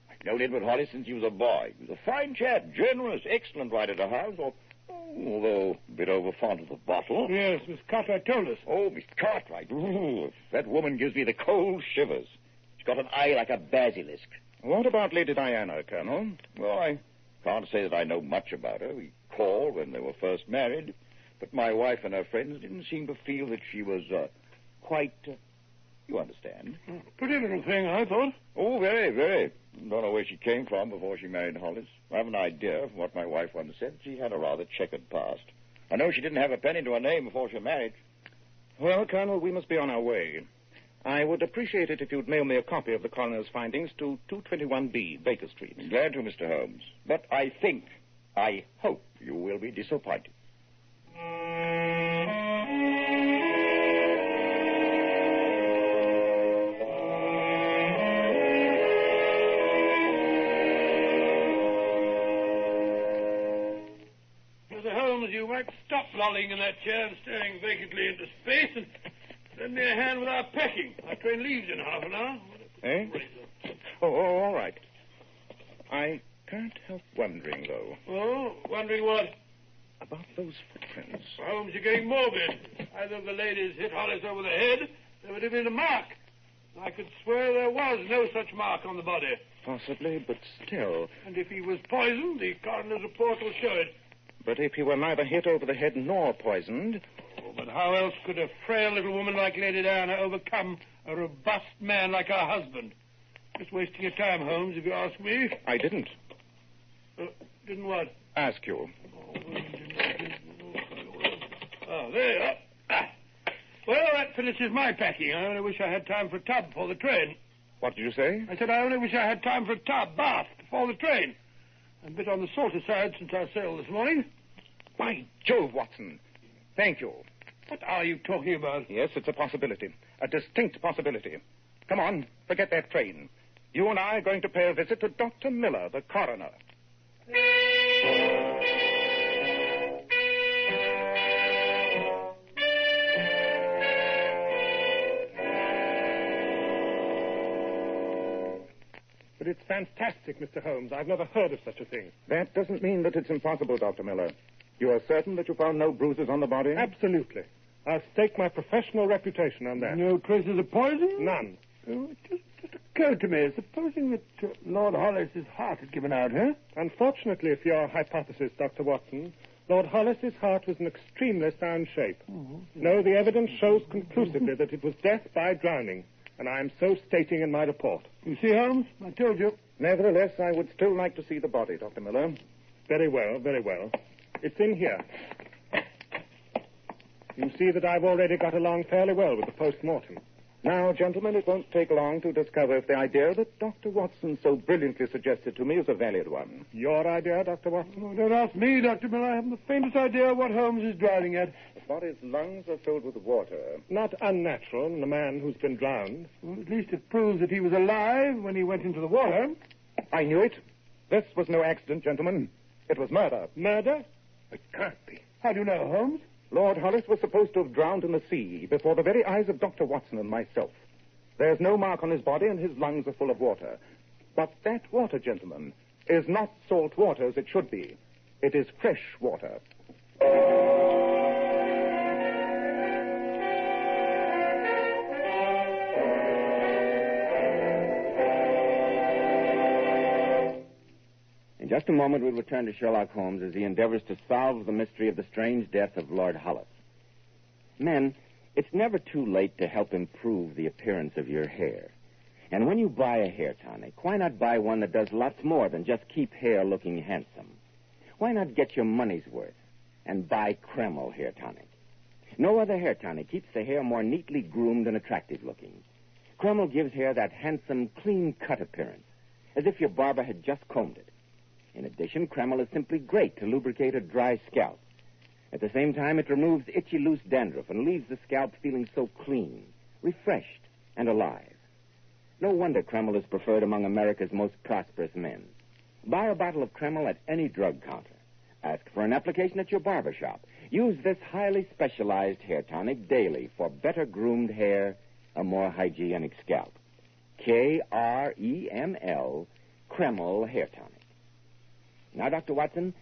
I've known Edward Hollis since he was a boy. He was a fine chap, generous, excellent rider to hounds, although a bit over-fond of the bottle. Yes, Miss Cartwright told us. Oh, Miss Cartwright. Ooh, that woman gives me the cold shivers. She's got an eye like a basilisk. What about Lady Diana, Colonel? Well, I can't say that I know much about her. We called when they were first married, but my wife and her friends didn't seem to feel that she was quite... you understand? Pretty little thing, I thought. Oh, very, very. Don't know where she came from before she married Hollis. I have an idea from what my wife once said. She had a rather checkered past. I know she didn't have a penny to her name before she married. Well, Colonel, we must be on our way. I would appreciate it if you'd mail me a copy of the coroner's findings to 221B, Baker Street. Glad to, Mr. Holmes. But I hope you will be disappointed. Mr. Holmes, you might stop lolling in that chair and staring vacantly into space and lend me a hand with our packing. Our train leaves in half an hour. Eh? Oh, all right. I can't help wondering, though. Oh, wondering what? About those footprints. Holmes, you're getting morbid. Either the ladies hit Hollis over the head, there would have been a mark. I could swear there was no such mark on the body. Possibly, but still. And if he was poisoned, the coroner's report will show it. But if he were neither hit over the head nor poisoned... Oh, but how else could a frail little woman like Lady Diana overcome a robust man like her husband? Just wasting your time, Holmes, if you ask me. I didn't. Didn't what? Ask you. Oh, there you are. Well, that finishes my packing. I only wish I had time for a tub before the train. What did you say? I said I only wish I had time for a tub, bath, before the train. I'm a bit on the salter side since our sail this morning. By Jove, Watson. Thank you. What are you talking about? Yes, it's a possibility. A distinct possibility. Come on, forget that train. You and I are going to pay a visit to Dr. Miller, the coroner. But it's fantastic, Mr. Holmes. I've never heard of such a thing. That doesn't mean that it's impossible, Dr. Miller. You are certain that you found no bruises on the body? Absolutely. I'll stake my professional reputation on that. No traces of poison? None. Oh, it just occurred to me, supposing that Lord Hollis's heart had given out, huh? Unfortunately for your hypothesis, Dr. Watson, Lord Hollis's heart was in extremely sound shape. No, the evidence shows conclusively that it was death by drowning, and I am so stating in my report. You see, Holmes? I told you. Nevertheless, I would still like to see the body, Dr. Miller. Very well, very well. It's in here. You see that I've already got along fairly well with the post-mortem. Now, gentlemen, it won't take long to discover if the idea that Dr. Watson so brilliantly suggested to me is a valid one. Your idea, Dr. Watson? Oh, don't ask me, Dr. Miller. I haven't the faintest idea what Holmes is driving at. The body's lungs are filled with water. Not unnatural in a man who's been drowned. Well, at least it proves that he was alive when he went into the water. I knew it. This was no accident, gentlemen. It was murder. Murder? It can't be. How do you know, Holmes? Lord Hollis was supposed to have drowned in the sea before the very eyes of Dr. Watson and myself. There's no mark on his body, and his lungs are full of water. But that water, gentlemen, is not salt water as it should be. It is fresh water. And just a moment, we'll return to Sherlock Holmes as he endeavors to solve the mystery of the strange death of Lord Hollis. Men, it's never too late to help improve the appearance of your hair. And when you buy a hair tonic, why not buy one that does lots more than just keep hair looking handsome? Why not get your money's worth and buy Kreml hair tonic? No other hair tonic keeps the hair more neatly groomed and attractive looking. Kreml gives hair that handsome, clean-cut appearance, as if your barber had just combed it. In addition, Kreml is simply great to lubricate a dry scalp. At the same time, it removes itchy, loose dandruff and leaves the scalp feeling so clean, refreshed, and alive. No wonder Kreml is preferred among America's most prosperous men. Buy a bottle of Kreml at any drug counter. Ask for an application at your barber shop. Use this highly specialized hair tonic daily for better groomed hair, a more hygienic scalp. Kreml, Kreml hair tonic. Now, Dr. Watson,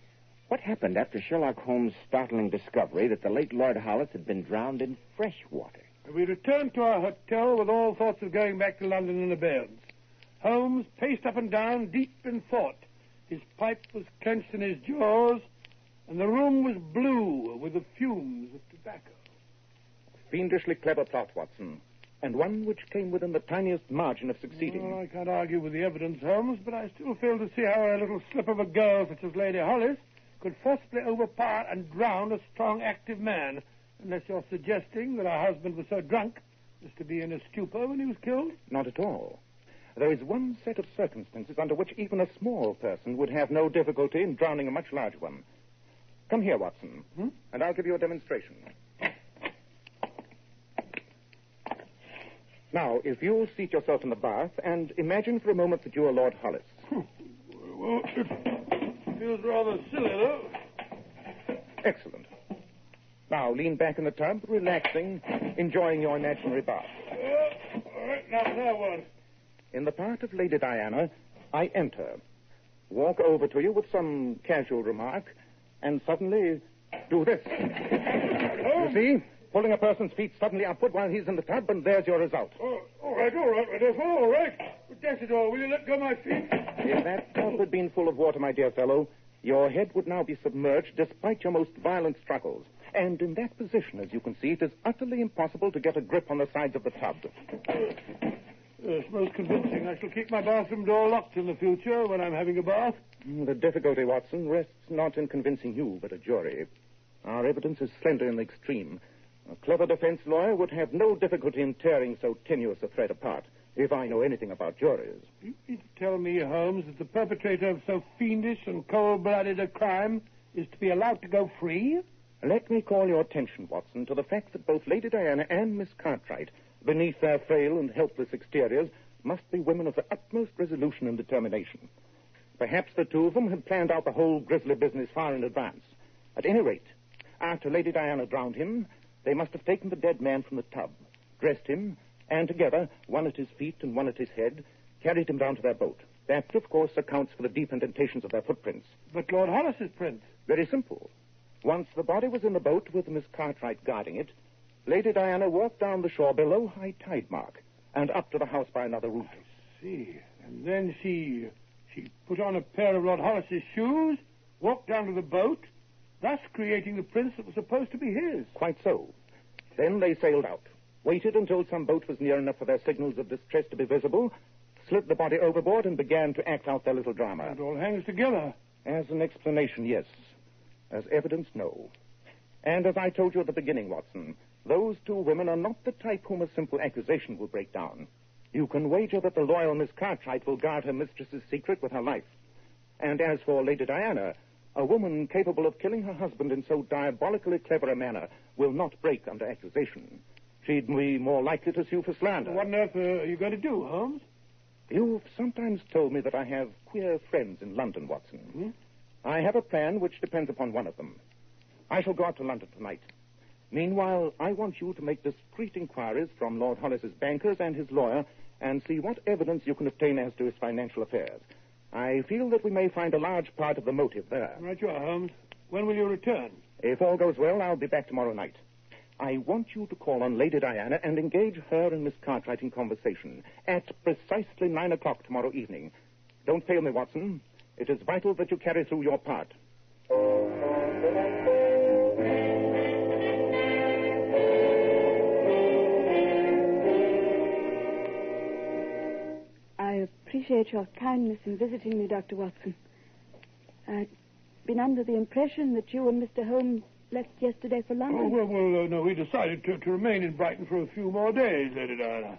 what happened after Sherlock Holmes' startling discovery that the late Lord Hollis had been drowned in fresh water? We returned to our hotel with all thoughts of going back to London in abeyance. Holmes paced up and down, deep in thought. His pipe was clenched in his jaws, and the room was blue with the fumes of tobacco. Fiendishly clever plot, Watson, and one which came within the tiniest margin of succeeding. Well, I can't argue with the evidence, Holmes, but I still fail to see how a little slip of a girl such as Lady Hollis could forcibly overpower and drown a strong, active man, unless you're suggesting that our husband was so drunk as to be in a stupor when he was killed. Not at all. There is one set of circumstances under which even a small person would have no difficulty in drowning a much larger one. Come here, Watson, and I'll give you a demonstration. Now, if you'll seat yourself in the bath and imagine for a moment that you are Lord Hollis. Well, it feels rather silly, though. Excellent. Now, lean back in the tub, relaxing, enjoying your imaginary bath. All right, now what? In the part of Lady Diana, I enter, walk over to you with some casual remark, and suddenly do this. You see? Pulling a person's feet suddenly upward while he's in the tub, and there's your result. Oh, all right, Rodolfo, all right. But dash it all, will you let go my feet? If that tub had been full of water, my dear fellow, your head would now be submerged despite your most violent struggles. And in that position, as you can see, it is utterly impossible to get a grip on the sides of the tub. Yes, most convincing. I shall keep my bathroom door locked in the future when I'm having a bath. The difficulty, Watson, rests not in convincing you, but a jury. Our evidence is slender in the extreme. A clever defense lawyer would have no difficulty in tearing so tenuous a thread apart, if I know anything about juries. You mean to tell me, Holmes, that the perpetrator of so fiendish and cold-blooded a crime is to be allowed to go free? Let me call your attention, Watson, to the fact that both Lady Diana and Miss Cartwright, beneath their frail and helpless exteriors, must be women of the utmost resolution and determination. Perhaps the two of them had planned out the whole grisly business far in advance. At any rate, after Lady Diana drowned him, they must have taken the dead man from the tub, dressed him, and together, one at his feet and one at his head, carried him down to their boat. That, of course, accounts for the deep indentations of their footprints. But Lord Hollis's prints? Very simple. Once the body was in the boat with Miss Cartwright guarding it, Lady Diana walked down the shore below high tide mark and up to the house by another route. I see. And then she put on a pair of Lord Hollis's shoes, walked down to the boat, thus creating the prints that were supposed to be his. Quite so. Then they sailed out, waited until some boat was near enough for their signals of distress to be visible, slid the body overboard, and began to act out their little drama. It all hangs together. As an explanation, yes. As evidence, no. And as I told you at the beginning, Watson, those two women are not the type whom a simple accusation will break down. You can wager that the loyal Miss Cartwright will guard her mistress's secret with her life. And as for Lady Diana, a woman capable of killing her husband in so diabolically clever a manner will not break under accusation. She'd be more likely to sue for slander. What on earth are you going to do, Holmes? You've sometimes told me that I have queer friends in London, Watson. Hmm? I have a plan which depends upon one of them. I shall go out to London tonight. Meanwhile, I want you to make discreet inquiries from Lord Hollis's bankers and his lawyer and see what evidence you can obtain as to his financial affairs. I feel that we may find a large part of the motive there. Right you are, Holmes. When will you return? If all goes well, I'll be back tomorrow night. I want you to call on Lady Diana and engage her and Miss Cartwright in conversation at precisely 9 o'clock tomorrow evening. Don't fail me, Watson. It is vital that you carry through your part. I appreciate your kindness in visiting me, Dr. Watson. I'd been under the impression that you and Mr. Holmes left yesterday for London. No, we decided to remain in Brighton for a few more days, Lady Diana.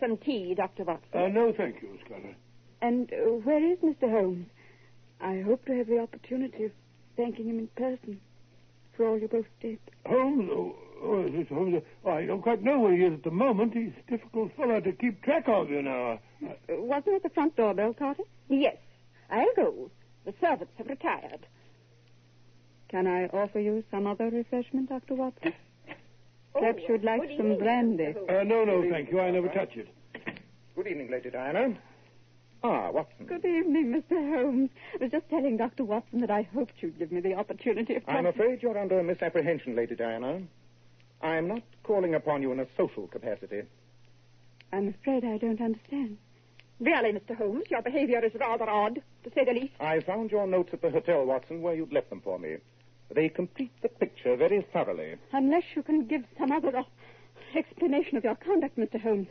Some tea, Dr. Watson. No, thank you, Scarlett. And where is Mr. Holmes? I hope to have the opportunity of thanking him in person for all you both did. Holmes? Is it Holmes? I don't quite know where he is at the moment. He's a difficult fellow to keep track of, you know. Wasn't it the front doorbell, Carter? Yes. I'll go. The servants have retired. Can I offer you some other refreshment, Dr. Watson? Perhaps you'd like some brandy. No, thank you. I never touch it. Good evening, Lady Diana. Ah, Watson. Good evening, Mr. Holmes. I was just telling Dr. Watson that I hoped you'd give me the opportunity of... I'm afraid you're under a misapprehension, Lady Diana. I'm not calling upon you in a social capacity. I'm afraid I don't understand. Really, Mr. Holmes, your behavior is rather odd, to say the least. I found your notes at the hotel, Watson, where you'd left them for me. They complete the picture very thoroughly. Unless you can give some other explanation of your conduct, Mr. Holmes,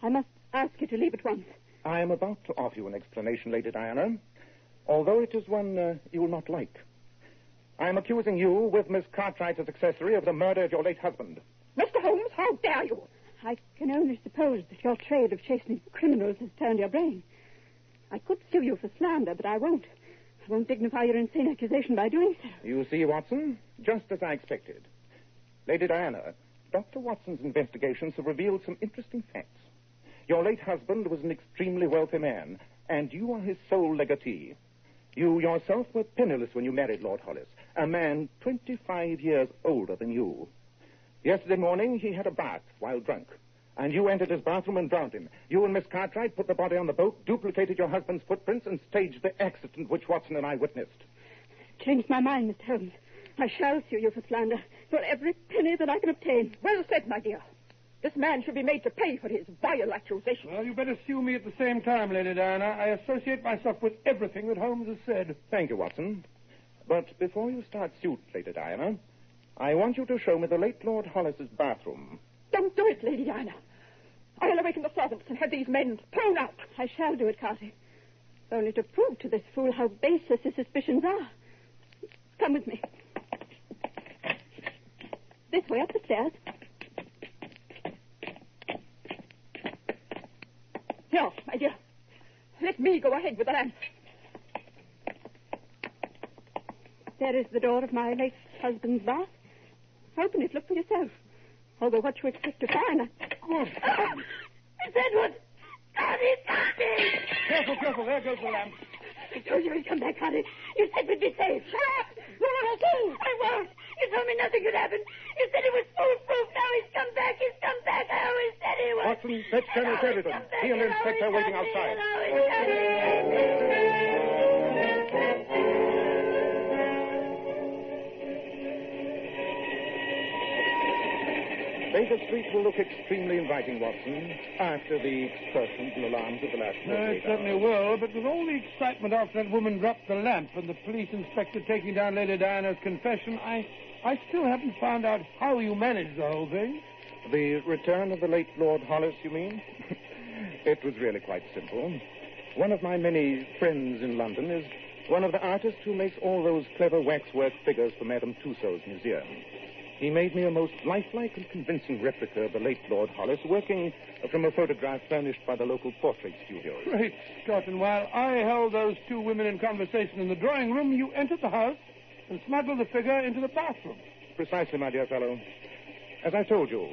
I must ask you to leave at once. I am about to offer you an explanation, Lady Diana, although it is one you will not like. I am accusing you, with Miss Cartwright as accessory, of the murder of your late husband. Mr. Holmes, how dare you? I can only suppose that your trade of chasing criminals has turned your brain. I could sue you for slander, but I won't. I won't dignify your insane accusation by doing so. You see, Watson, just as I expected. Lady Diana, Dr. Watson's investigations have revealed some interesting facts. Your late husband was an extremely wealthy man, and you are his sole legatee. You yourself were penniless when you married Lord Hollis, a man 25 years older than you. Yesterday morning, he had a bath while drunk, and you entered his bathroom and drowned him. You and Miss Cartwright put the body on the boat, duplicated your husband's footprints, and staged the accident which Watson and I witnessed. Changed my mind, Mr. Holmes. I shall sue you for slander, for every penny that I can obtain. Well said, my dear. This man should be made to pay for his vile accusation. Well, you better sue me at the same time, Lady Diana. I associate myself with everything that Holmes has said. Thank you, Watson. But before you start suit, Lady Diana, I want you to show me the late Lord Hollis's bathroom. Don't do it, Lady Diana. I'll awaken the servants and have these men thrown out. I shall do it, Carty. Only to prove to this fool how baseless his suspicions are. Come with me. This way up the stairs. Here, my dear. Let me go ahead with the lamp. There is the door of my late husband's bath. Open it. Look for yourself. Although what you expect to find... It's Edward! Carty! Careful. There goes the lamp. I told you he'd come back, Carty. You said we'd be safe. Shut up! You're not a fool! I won't. You told me nothing could happen. You said it was foolproof. Now he's come back. I always said he was. Watson, fetch Colonel Sheridan. He and the inspector are waiting outside. Baker Street will look extremely inviting, Watson, after the explosions and alarms of the last 48 hours. It certainly will, but with all the excitement after that woman dropped the lamp and the police inspector taking down Lady Diana's confession, I still haven't found out how you managed the whole thing. The return of the late Lord Hollis, you mean? It was really quite simple. One of my many friends in London is one of the artists who makes all those clever waxwork figures for Madame Tussauds Museum. He made me a most lifelike and convincing replica of the late Lord Hollis, working from a photograph furnished by the local portrait studio. Great Scott, and while I held those two women in conversation in the drawing room, you entered the house and smuggled the figure into the bathroom. Precisely, my dear fellow. As I told you,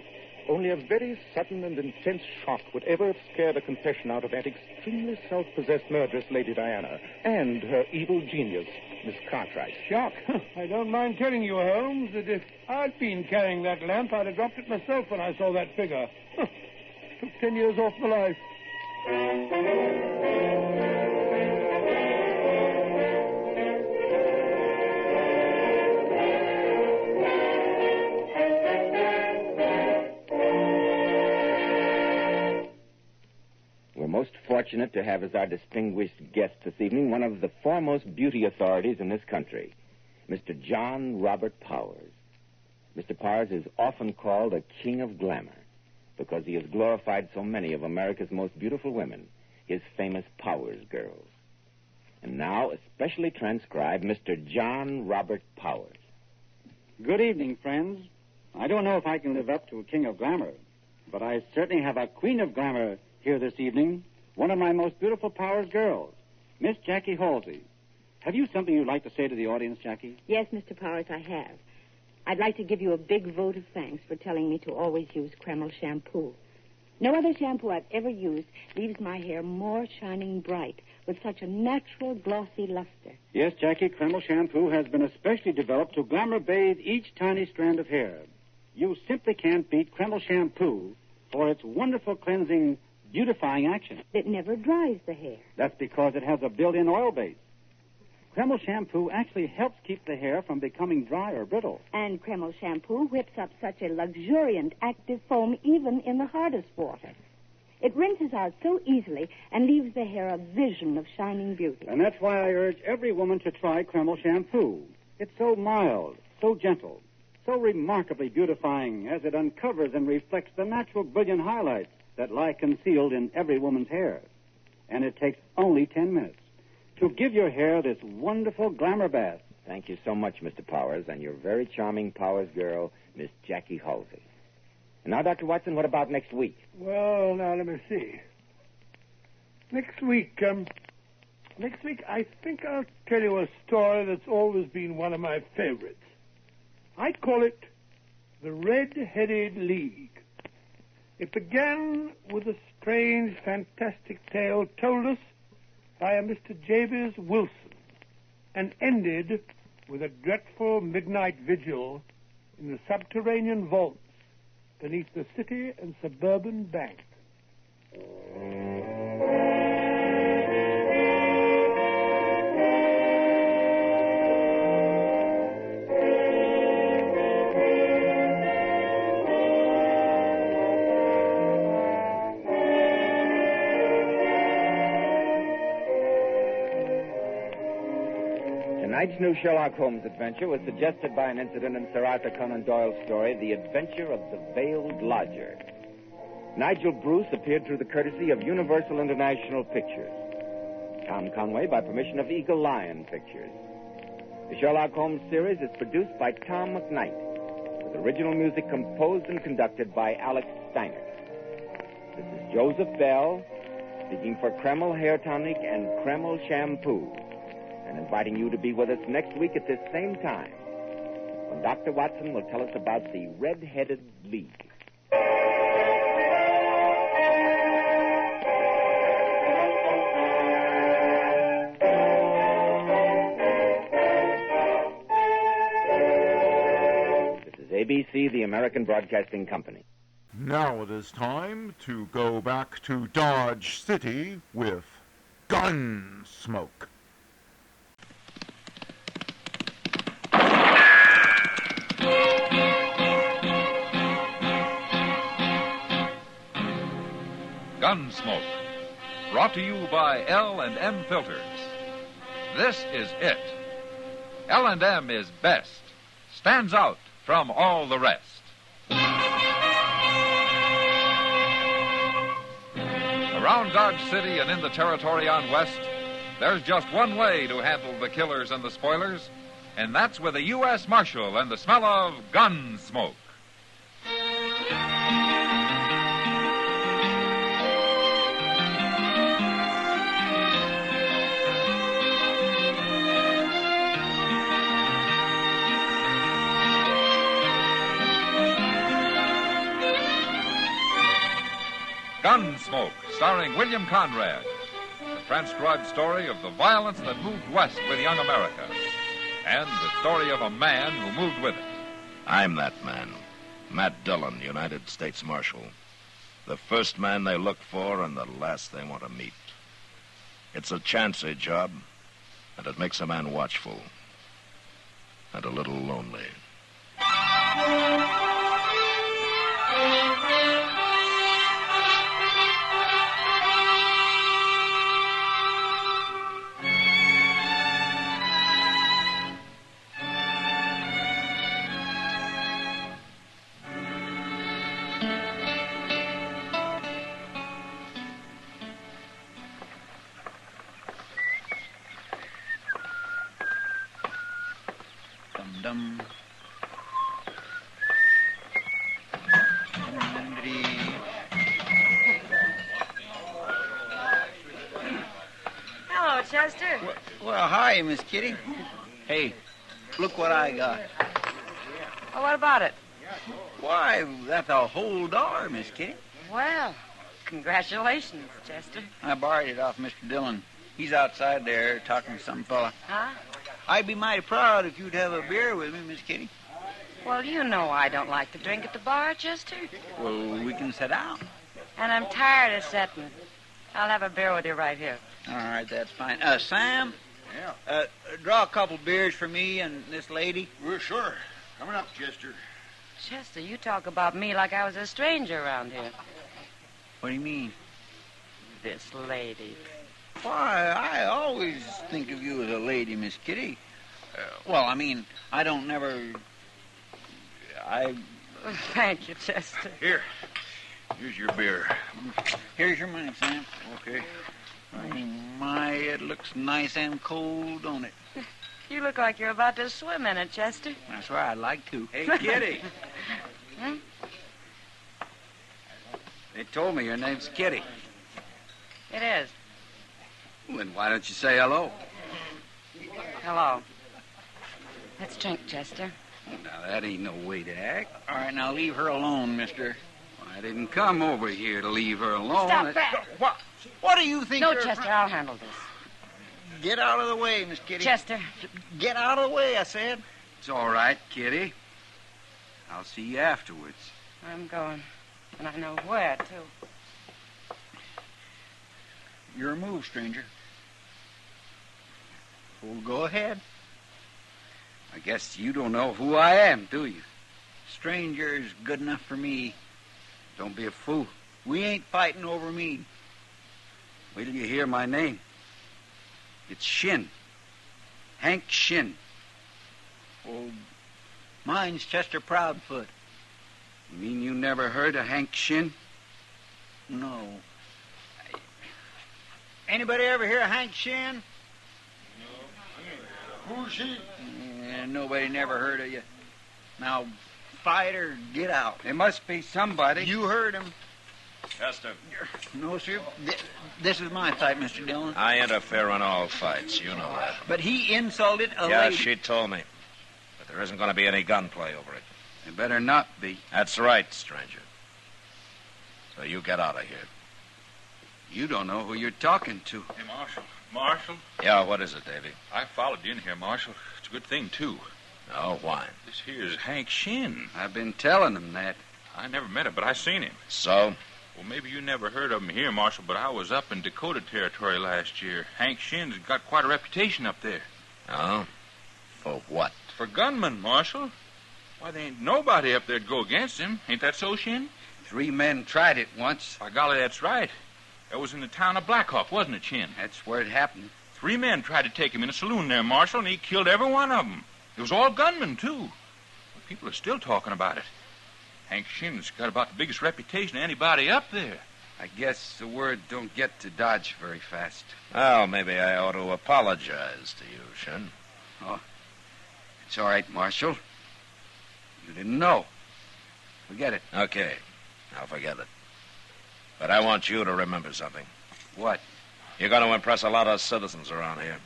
only a very sudden and intense shock would ever have scared a confession out of that extremely self-possessed murderess, Lady Diana, and her evil genius, Miss Cartwright. Shock? I don't mind telling you, Holmes, that if I'd been carrying that lamp, I'd have dropped it myself when I saw that figure. Took 10 years off my life. We're most fortunate fortunate to have as our distinguished guest this evening one of the foremost beauty authorities in this country, Mr. John Robert Powers. Mr. Powers is often called a king of glamour because he has glorified so many of America's most beautiful women, his famous Powers girls. And now, especially transcribed, Mr. John Robert Powers. Good evening, friends. I don't know if I can live up to a king of glamour, but I certainly have a queen of glamour here this evening, one of my most beautiful Powers girls, Miss Jackie Halsey. Have you something you'd like to say to the audience, Jackie? Yes, Mr. Powers, I have. I'd like to give you a big vote of thanks for telling me to always use Kreml shampoo. No other shampoo I've ever used leaves my hair more shining bright with such a natural, glossy luster. Yes, Jackie, Kreml shampoo has been especially developed to glamour bathe each tiny strand of hair. You simply can't beat Kreml shampoo for its wonderful cleansing, beautifying action. It never dries the hair. That's because it has a built-in oil base. Kreml shampoo actually helps keep the hair from becoming dry or brittle. And Kreml shampoo whips up such a luxuriant, active foam even in the hardest water. It rinses out so easily and leaves the hair a vision of shining beauty. And that's why I urge every woman to try Kreml shampoo. It's so mild, so gentle, so remarkably beautifying as it uncovers and reflects the natural brilliant highlights that lie concealed in every woman's hair. And it takes only 10 minutes to give your hair this wonderful glamour bath. Thank you so much, Mr. Powers, and your very charming Powers girl, Miss Jackie Halsey. And now, Dr. Watson, what about next week? Well, now, let me see. Next week, I think I'll tell you a story that's always been one of my favorites. I'd call it The Red-Headed League. It began with a strange, fantastic tale told us by a Mr. Jabez Wilson and ended with a dreadful midnight vigil in the subterranean vaults beneath the City and Suburban Bank. Tonight's new Sherlock Holmes adventure was suggested by an incident in Sir Arthur Conan Doyle's story, The Adventure of the Veiled Lodger. Nigel Bruce appeared through the courtesy of Universal International Pictures. Tom Conway by permission of Eagle Lion Pictures. The Sherlock Holmes series is produced by Tom McKnight, with original music composed and conducted by Alex Steiner. This is Joseph Bell, speaking for Kreml Hair Tonic and Kreml Shampoo, and inviting you to be with us next week at this same time, when Dr. Watson will tell us about the Red-Headed League. This is ABC, the American Broadcasting Company. Now it is time to go back to Dodge City with Gunsmoke. Gunsmoke, brought to you by L&M Filters. This is it. L&M is best, stands out from all the rest. Around Dodge City and in the territory on West, there's just one way to handle the killers and the spoilers, and that's with a U.S. Marshal and the smell of Gunsmoke. Gunsmoke, starring William Conrad. The transcribed story of the violence that moved west with young America. And the story of a man who moved with it. I'm that man. Matt Dillon, United States Marshal. The first man they look for and the last they want to meet. It's a chancy job, and it makes a man watchful. And a little lonely. Dum. Hello, Chester. Well, hi, Miss Kitty. Hey, look what I got. Oh, what about it? Why, that's a whole $1, Miss Kitty. Well, congratulations, Chester. I borrowed it off Mr. Dillon. He's outside there talking to some fella. Huh? I'd be mighty proud if you'd have a beer with me, Miss Kitty. Well, you know I don't like to drink at the bar, Chester. Well, we can sit down. And I'm tired of sitting. I'll have a beer with you right here. All right, that's fine. Sam? Yeah? Draw a couple beers for me and this lady. Well, sure. Coming up, Chester. Chester, you talk about me like I was a stranger around here. What do you mean? This lady. Why, I always think of you as a lady, Miss Kitty. Well, I mean, I don't never... Thank you, Chester. Here's your beer. Here's your money, Sam. Okay. Oh, my, it looks nice and cold, don't it? You look like you're about to swim in it, Chester. That's right, I'd like to. Hey, Kitty. Hmm? They told me your name's Kitty. It is. Well, then why don't you say hello? Hello. Let's drink, Chester. Now, that ain't no way to act. All right, now leave her alone, mister. Well, I didn't come over here to leave her alone. Stop that. What do you think? No, you're Chester, I'll handle this. Get out of the way, Miss Kitty. Chester. Get out of the way, I said. It's all right, Kitty. I'll see you afterwards. I'm going. And I know where, too. Your move, stranger. Well, go ahead. I guess you don't know who I am, do you? Stranger is good enough for me. Don't be a fool. We ain't fighting over me. Wait till you hear my name. It's Shin. Hank Shin. Well, mine's Chester Proudfoot. You mean you never heard of Hank Shin? No. Anybody ever hear of Hank Shin? No. Who's he? Yeah, nobody never heard of you. Now, fight or get out. There must be somebody. You heard him. Chester. No, sir. This is my fight, Mr. Dillon. I interfere in all fights. You know that. But he insulted a Yeah, lady. she told me. But there isn't going to be any gunplay over it. There better not be. That's right, stranger. So you get out of here. You don't know who you're talking to. Hey, Marshal. Marshal? Yeah, what is it, Davy? I followed you in here, Marshal. It's a good thing, too. Oh, why? This here's Hank Shin. I've been telling him that. I never met him, but I seen him. So? Well, maybe you never heard of him here, Marshal, but I was up in Dakota Territory last year. Hank Shin's got quite a reputation up there. Oh? For what? For gunman, Marshal. Why, there ain't nobody up there'd go against him. Ain't that so, Shin? 3 men tried it once. By golly, that's right. That was in the town of Blackhawk, wasn't it, Shin? That's where it happened. 3 men tried to take him in a saloon there, Marshal, and he killed every one of them. It was all gunmen, too. People are still talking about it. Hank Shin's got about the biggest reputation of anybody up there. I guess the word don't get to Dodge very fast. Well, maybe I ought to apologize to you, Shin. Oh, it's all right, Marshal. You didn't know. Forget it. Okay, I'll forget it. But I want you to remember something. What? You're going to impress a lot of citizens around here.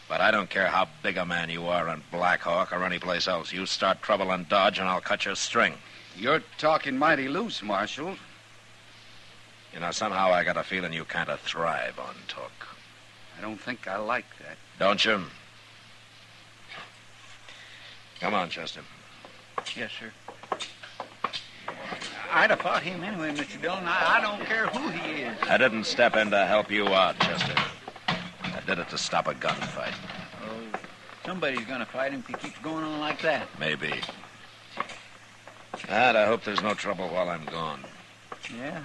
But I don't care how big a man you are in Blackhawk or anyplace else. You start trouble in Dodge and I'll cut your string. You're talking mighty loose, Marshal. You know, somehow I got a feeling you kind of thrive on talk. I don't think I like that. Don't you? Come on, Chester. Yes, sir. I'd have fought him anyway, Mr. Dillon. I don't care who he is. I didn't step in to help you out, Chester. I did it to stop a gunfight. Oh, somebody's going to fight him if he keeps going on like that. Maybe. And I hope there's no trouble while I'm gone. Yeah.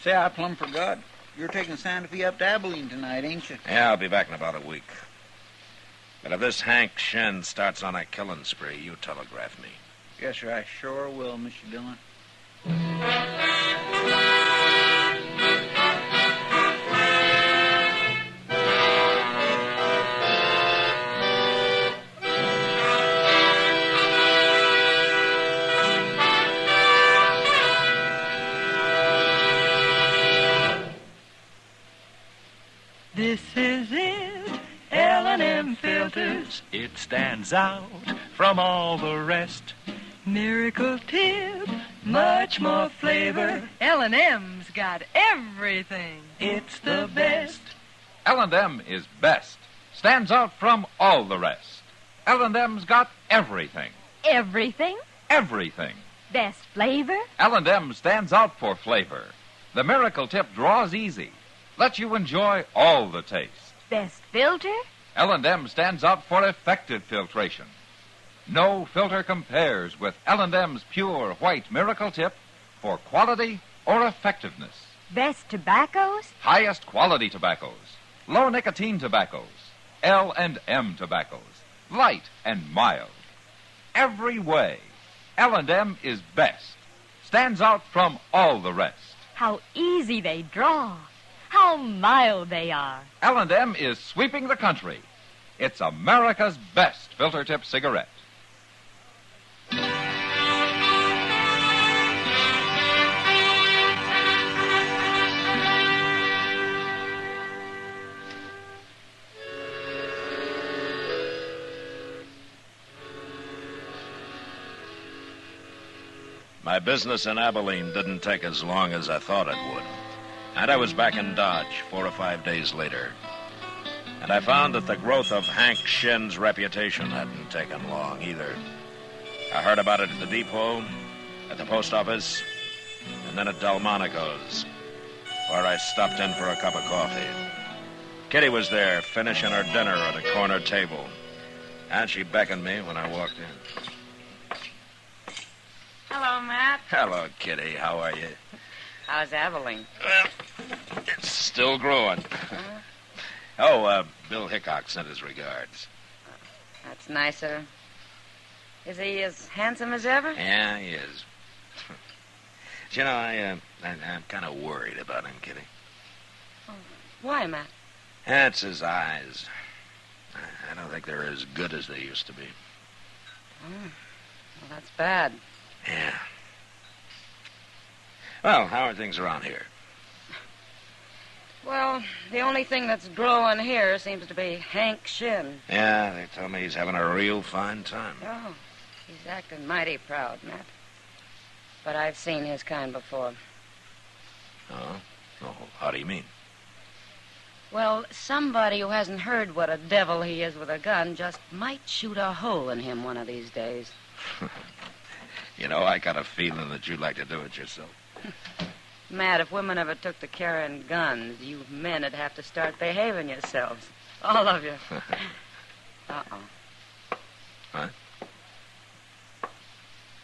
Say, I plumb forgot. You're taking Santa Fe up to Abilene tonight, ain't you? Yeah, I'll be back in about a week. But if this Hank Shin starts on a killing spree, you telegraph me. Yes, sir, I sure will, Mr. Dillon. This is it, L&M filters. It stands out from all the rest. Miracle tip, much more flavor. L&M's got everything. It's the best. L&M is best. Stands out from all the rest. L&M's got everything. Everything? Everything. Best flavor? L&M stands out for flavor. The Miracle Tip draws easy. Lets you enjoy all the taste. Best filter? L&M stands out for effective filtration. No filter compares with L&M's pure white Miracle Tip for quality or effectiveness. Best tobaccos? Highest quality tobaccos. Low nicotine tobaccos. L&M tobaccos. Light and mild. Every way, L&M is best. Stands out from all the rest. How easy they draw. How mild they are. L&M is sweeping the country. It's America's best filter tip cigarette. My business in Abilene didn't take as long as I thought it would. And I was back in Dodge 4 or 5 days later. And I found that the growth of Hank Shin's reputation hadn't taken long either. I heard about it at the depot, at the post office, and then at Delmonico's, where I stopped in for a cup of coffee. Kitty was there, finishing her dinner at a corner table, and she beckoned me when I walked in. Hello, Matt. Hello, Kitty. How are you? How's Abilene? Well, it's still growing. Bill Hickok sent his regards. That's nicer. Is he as handsome as ever? Yeah, he is. You know, I'm kind of worried about him, Kitty. Oh, why, Matt? That's his eyes. I don't think they're as good as they used to be. Well, that's bad. Yeah. Well, how are things around here? Well, the only thing that's growing here seems to be Hank Shin. Yeah, they tell me he's having a real fine time. Oh, he's acting mighty proud, Matt. But I've seen his kind before. Oh? Oh, how do you mean? Well, somebody who hasn't heard what a devil he is with a gun just might shoot a hole in him one of these days. You know, I got a feeling that you'd like to do it yourself. Matt, if women ever took to carrying guns, you men would have to start behaving yourselves. All of you. Uh-oh. Huh?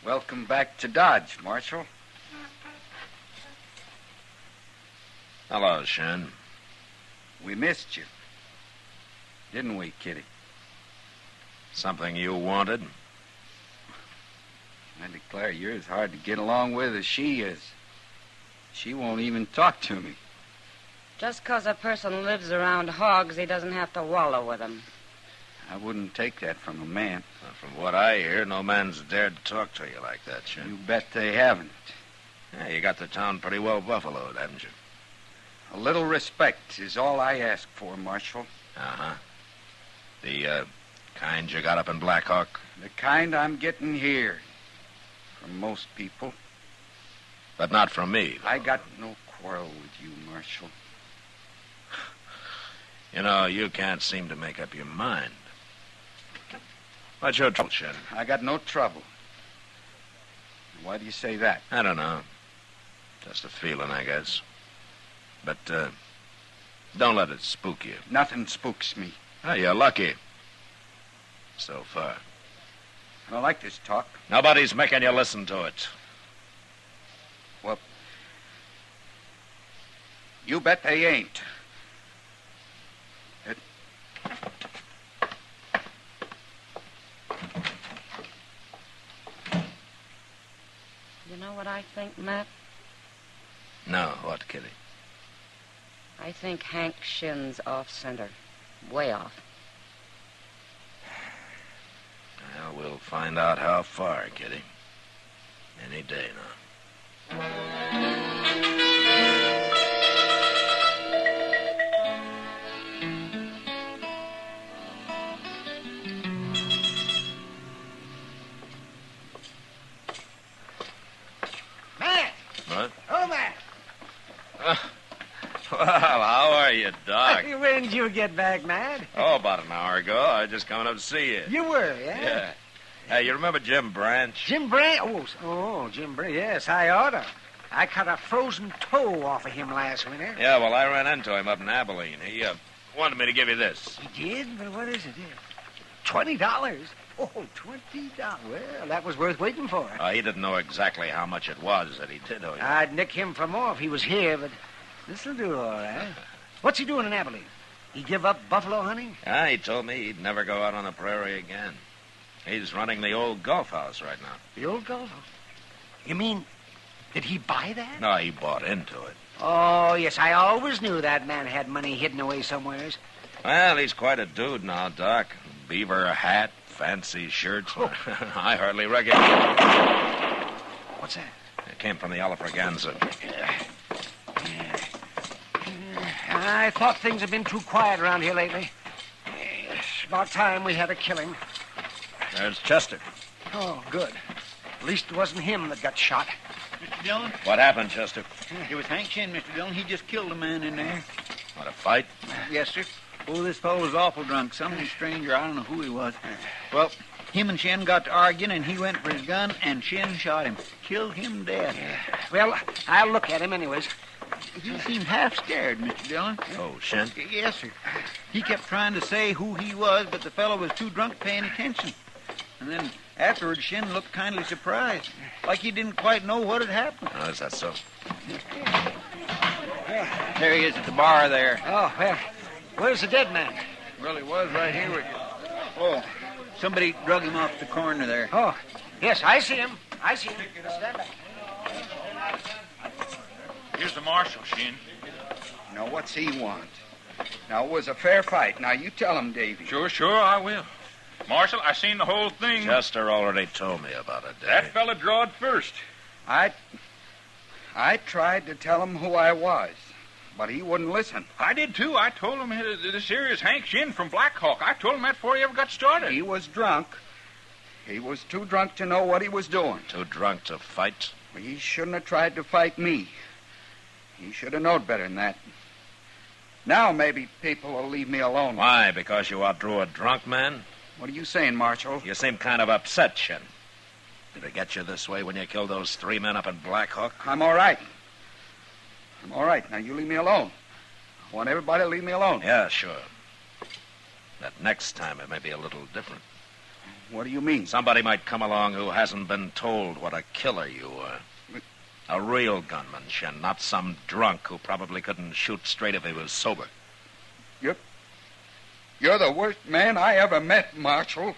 Welcome back to Dodge, Marshal. Hello, Shin. We missed you. Didn't we, Kitty? Something you wanted? I declare you're as hard to get along with as she is. She won't even talk to me. Just 'cause a person lives around hogs, he doesn't have to wallow with them. I wouldn't take that from a man. Well, from what I hear, no man's dared to talk to you like that, Shin. You bet they haven't. Yeah, you got the town pretty well buffaloed, haven't you? A little respect is all I ask for, Marshal. Uh-huh. The kind you got up in Black Hawk? The kind I'm getting here. From most people. But not from me. I got no quarrel with you, Marshal. You know, you can't seem to make up your mind. What's your trouble, Shin? I got no trouble. Why do you say that? I don't know. Just a feeling, I guess. But, don't let it spook you. Nothing spooks me. Oh, you're lucky. So far. I don't like this talk. Nobody's making you listen to it. Well, you bet they ain't. You know what I think, Matt? No, what, Kitty? I think Hank Shin's off center. Way off. Well, we'll find out how far, Kitty. Any day now. Well, how are you, Doc? When did you get back, Matt? Oh, about an hour ago. I was just coming up to see you. You were, yeah? Yeah. Hey, you remember Jim Branch? Jim Branch? Jim Branch. Yes, I oughta. I cut a frozen toe off of him last winter. Yeah, well, I ran into him up in Abilene. He wanted me to give you this. He did? But what is it? $20? Oh, $20. Well, that was worth waiting for. He didn't know exactly how much it was that he did owe you. I'd nick him for more if he was here, but this'll do all right. What's he doing in Abilene? He give up buffalo hunting? Yeah, he told me he'd never go out on the prairie again. He's running the old golf house right now. The old golf house? You mean, did he buy that? No, he bought into it. Oh, yes, I always knew that man had money hidden away somewheres. Well, he's quite a dude now, Doc. Beaver hat, fancy shirts. Oh. I hardly recognize. What's that? It came from the Alfraganza. I thought things had been too quiet around here lately. It's about time we had a killing. There's Chester. Oh, good. At least it wasn't him that got shot. Mr. Dillon? What happened, Chester? It was Hank Shin, Mr. Dillon. He just killed a man in there. What, a fight? Yes, sir. Oh, this fellow was awful drunk. Some stranger, I don't know who he was. Well, him and Shin got to arguing, and he went for his gun, and Shin shot him. Killed him dead. Well, I'll look at him anyways. He seemed half scared, Mr. Dillon. Oh, Shin? Yes, sir. He kept trying to say who he was, but the fellow was too drunk to pay any attention. And then afterwards, Shin looked kindly surprised, like he didn't quite know what had happened. Oh, is that so? There he is at the bar there. Oh, well, where's the dead man? Well, he was right here with you. Oh, somebody drug him off the corner there. Oh, yes, I see him. I see him. Stand back. Here's the marshal, Shin. Now, what's he want? Now, it was a fair fight. Now, you tell him, Davy. Sure, I will. Marshal, I seen the whole thing. Chester already told me about it, Davy. That fella drawed first. I tried to tell him who I was, but he wouldn't listen. I did, too. I told him this here is Hank Shin from Black Hawk. I told him that before he ever got started. He was drunk. He was too drunk to know what he was doing. Too drunk to fight? He shouldn't have tried to fight me. He should have known better than that. Now maybe people will leave me alone. Why? Because you outdrew a drunk man? What are you saying, Marshal? You seem kind of upset, Shin. Did it get you this way when you killed those 3 men up in Black Hawk? I'm all right. I'm all right. Now, you leave me alone. I want everybody to leave me alone. Yeah, sure. That next time it may be a little different. What do you mean? Somebody might come along who hasn't been told what a killer you were. A real gunman, Shin, not some drunk who probably couldn't shoot straight if he was sober. You're the worst man I ever met, Marshal.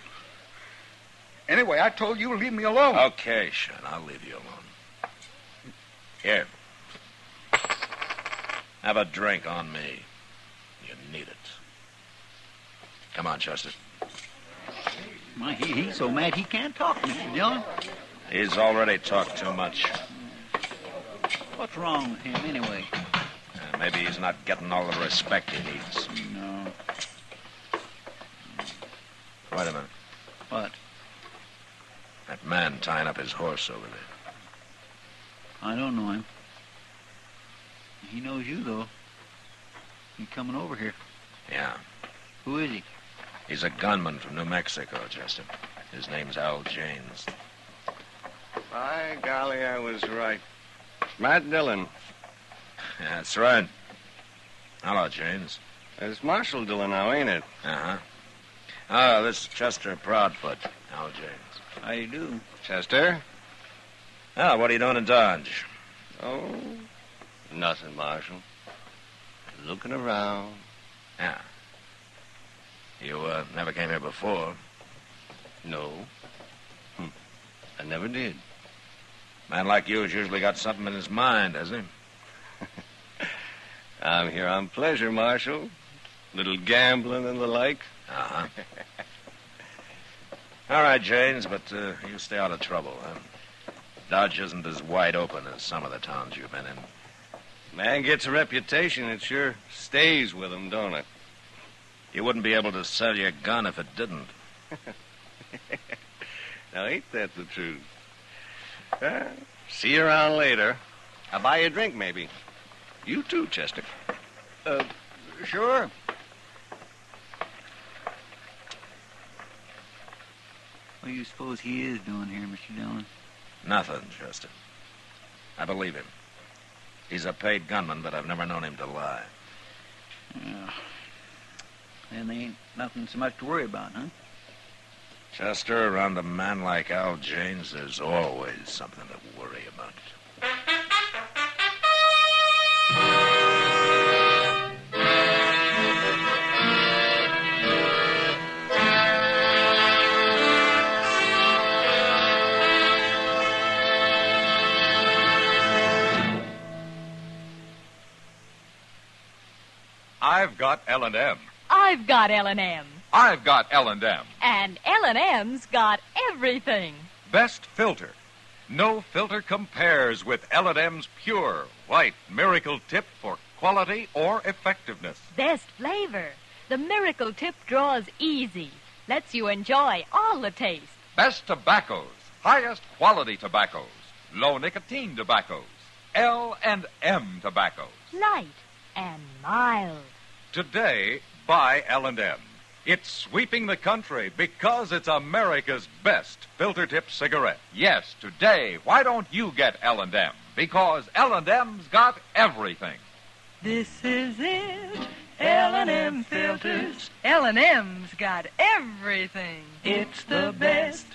Anyway, I told you to leave me alone. Okay, Shin, I'll leave you alone. Here. Have a drink on me. You need it. Come on, Chester. My, he's so mad he can't talk, Mr. Dillon. He's already talked too much. What's wrong with him, anyway? Maybe he's not getting all the respect he needs. No. Wait a minute. What? That man tying up his horse over there. I don't know him. He knows you, though. He coming over here. Yeah. Who is he? He's a gunman from New Mexico, Chester. His name's Al Janes. By golly, I was right. Matt Dillon. Yeah, that's right. Hello, Janes. It's Marshal Dillon now, ain't it? Uh-huh. Oh, this is Chester Proudfoot. Al Janes. How you do? Chester? Oh, what are you doing in Dodge? Oh, nothing, Marshal. Looking around. Yeah. You never came here before? No. I never did. Man like you's usually got something in his mind, has he? I'm here on pleasure, Marshal. Little gambling and the like. Uh-huh. All right, Janes, but you stay out of trouble, huh? Dodge isn't as wide open as some of the towns you've been in. Man gets a reputation, it sure stays with him, don't it? You wouldn't be able to sell your gun if it didn't. Now, ain't that the truth? See you around later. I'll buy you a drink, maybe. You too, Chester. Sure. What do you suppose he is doing here, Mr. Dillon? Nothing, Chester. I believe him. He's a paid gunman, but I've never known him to lie. Yeah. Then there ain't nothing so much to worry about, huh? Chester, around a man like Al James, there's always something to worry about. I've got L&M. I've got L&M. I've got L&M. And L&M's got everything. Best filter. No filter compares with L&M's pure, white miracle tip for quality or effectiveness. Best flavor. The miracle tip draws easy. Lets you enjoy all the taste. Best tobaccos. Highest quality tobaccos. Low nicotine tobaccos. L&M tobaccos. Light and mild. Today, buy L&M. It's sweeping the country because it's America's best filter tip cigarette. Yes, today, why don't you get L&M? Because L&M's got everything. This is it. L&M filters. L&M's got everything. It's the best.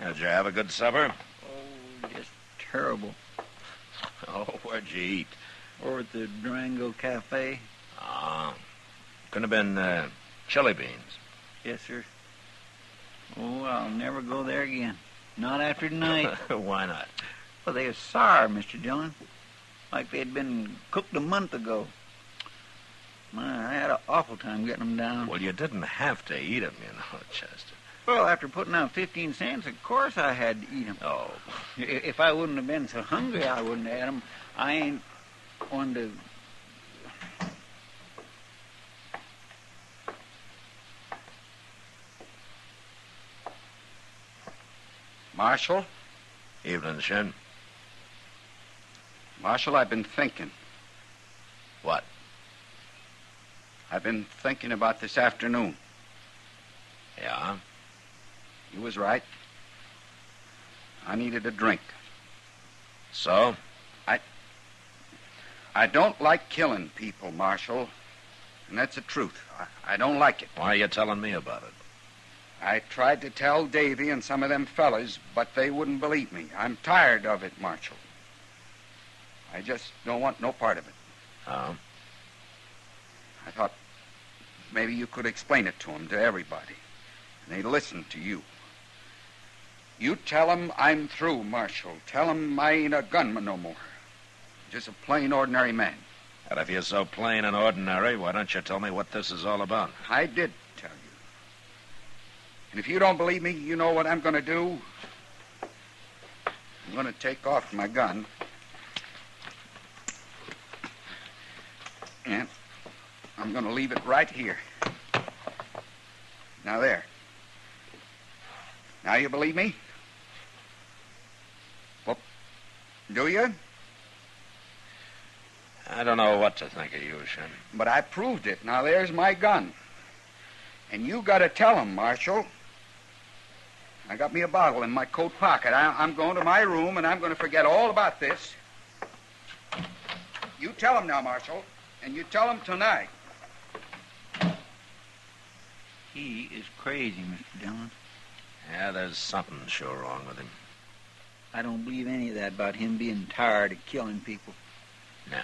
Did you have a good supper? Oh, just terrible. Oh, where'd you eat? Over at the Durango Cafe. Ah, could have been chili beans. Yes, sir. Oh, I'll never go there again. Not after tonight. Why not? Well, they were sour, Mr. Dillon. Like they'd been cooked a month ago. My, I had an awful time getting them down. Well, you didn't have to eat them, you know, Chester. Well, after putting out 15 cents, of course I had to eat them. Oh. If I wouldn't have been so hungry, I wouldn't have had them. I ain't one to... Marshal? Evening, Shin. Marshal, I've been thinking. What? I've been thinking about this afternoon. Yeah? You was right. I needed a drink. So? I don't like killing people, Marshal. And that's the truth. I don't like it. Why are you telling me about it? I tried to tell Davy and some of them fellas, but they wouldn't believe me. I'm tired of it, Marshal. I just don't want no part of it. Oh? I thought maybe you could explain it to them, to everybody. And they'd listen to you. You tell them I'm through, Marshal. Tell them I ain't a gunman no more. Just a plain, ordinary man. And if you're so plain and ordinary, why don't you tell me what this is all about? I did tell you. And if you don't believe me, you know what I'm going to do? I'm going to take off my gun. And I'm going to leave it right here. Now, there. Now you believe me? Well, do you? I don't know what to think of you, Shin. But I proved it. Now, there's my gun. And you got to tell him, Marshal. I got me a bottle in my coat pocket. I'm going to my room, and I'm going to forget all about this. You tell him now, Marshal. And you tell him tonight. He is crazy, Mr. Dillon. Yeah, there's something sure wrong with him. I don't believe any of that about him being tired of killing people. No.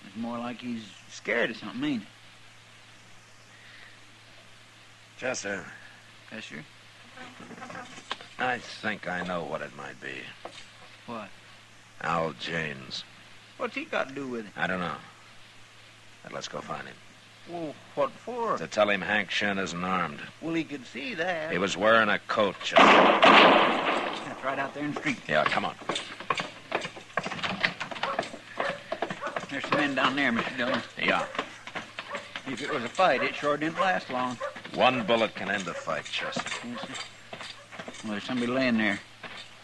It's more like he's scared of something, ain't it? Chester. Yes, sir? I think I know what it might be. What? Al James. What's he got to do with it? I don't know. But let's go find him. Well, what for? To tell him Hank Shen isn't armed. Well, he could see that. He was wearing a coat, Chester. That's right out there in the street. Yeah, come on. There's some men down there, Mr. Dillon. Yeah. If it was a fight, it sure didn't last long. One bullet can end a fight, Chester. Yes, sir. Well, there's somebody laying there.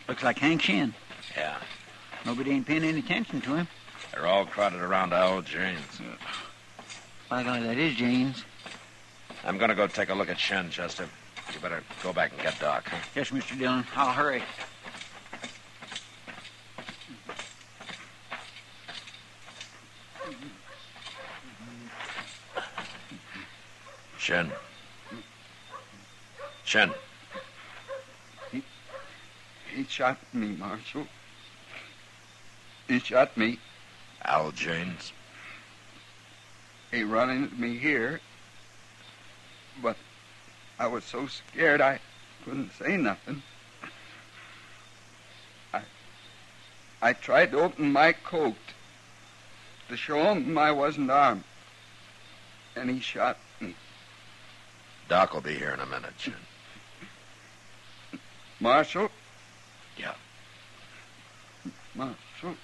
Looks like Hank Shen. Yeah. Nobody ain't paying any attention to him. They're all crowded around old Jane's. By golly, that is Jane's. I'm going to go take a look at Shen, Chester. You better go back and get Doc, huh? Yes, Mr. Dillon. I'll hurry. Shen. Shen. He shot me, Marshal. He shot me. Al James. He run into me here, but I was so scared I couldn't say nothing. I tried to open my coat to show him I wasn't armed, and he shot me. Doc will be here in a minute, Shen. Marshal? Yeah. Marshal,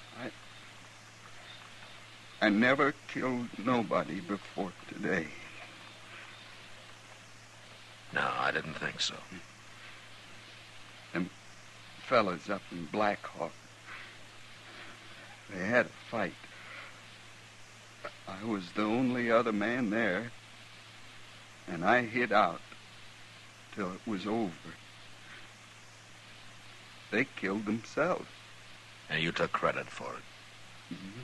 I never killed nobody before today. No, I didn't think so. Them fellas up in Black Hawk, they had a fight. I was the only other man there, and I hid out till it was over. They killed themselves. And you took credit for it. Mm-hmm.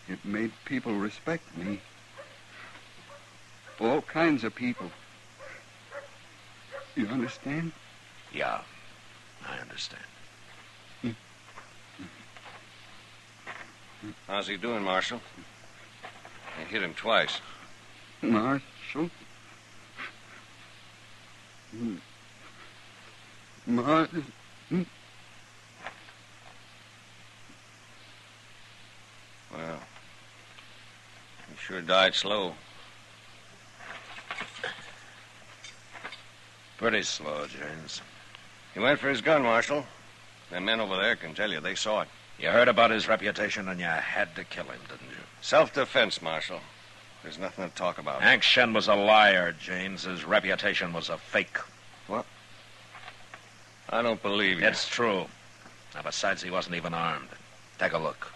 It made people respect me. All kinds of people. You understand? Yeah, I understand. How's he doing, Marshal? I hit him twice. Marshal? Marshal? Well, he sure died slow. Pretty slow, James. He went for his gun, Marshal. The men over there can tell you they saw it. You heard about his reputation and you had to kill him, didn't you? Self-defense, Marshal. There's nothing to talk about. Hank Shen was a liar, James. His reputation was a fake. What? I don't believe you. It's true. Now, besides, he wasn't even armed. Take a look.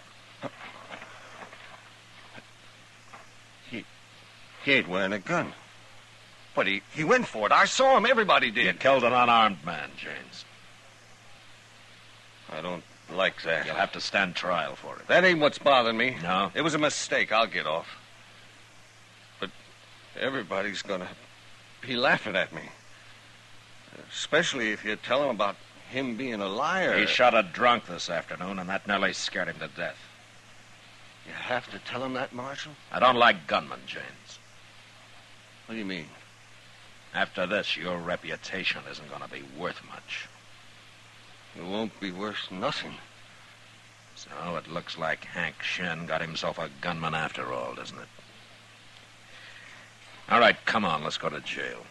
He ain't wearing a gun. But he went for it. I saw him. Everybody did. You killed an unarmed man, James. I don't like that. You'll have to stand trial for it. That ain't what's bothering me. No? It was a mistake. I'll get off. But everybody's gonna be laughing at me. Especially if you tell them about him being a liar. He shot a drunk this afternoon, and that nearly scared him to death. You have to tell him that, Marshal? I don't like gunmen, James. What do you mean? After this, your reputation isn't going to be worth much. It won't be worth nothing. So it looks like Hank Shen got himself a gunman after all, doesn't it? All right, come on, let's go to jail.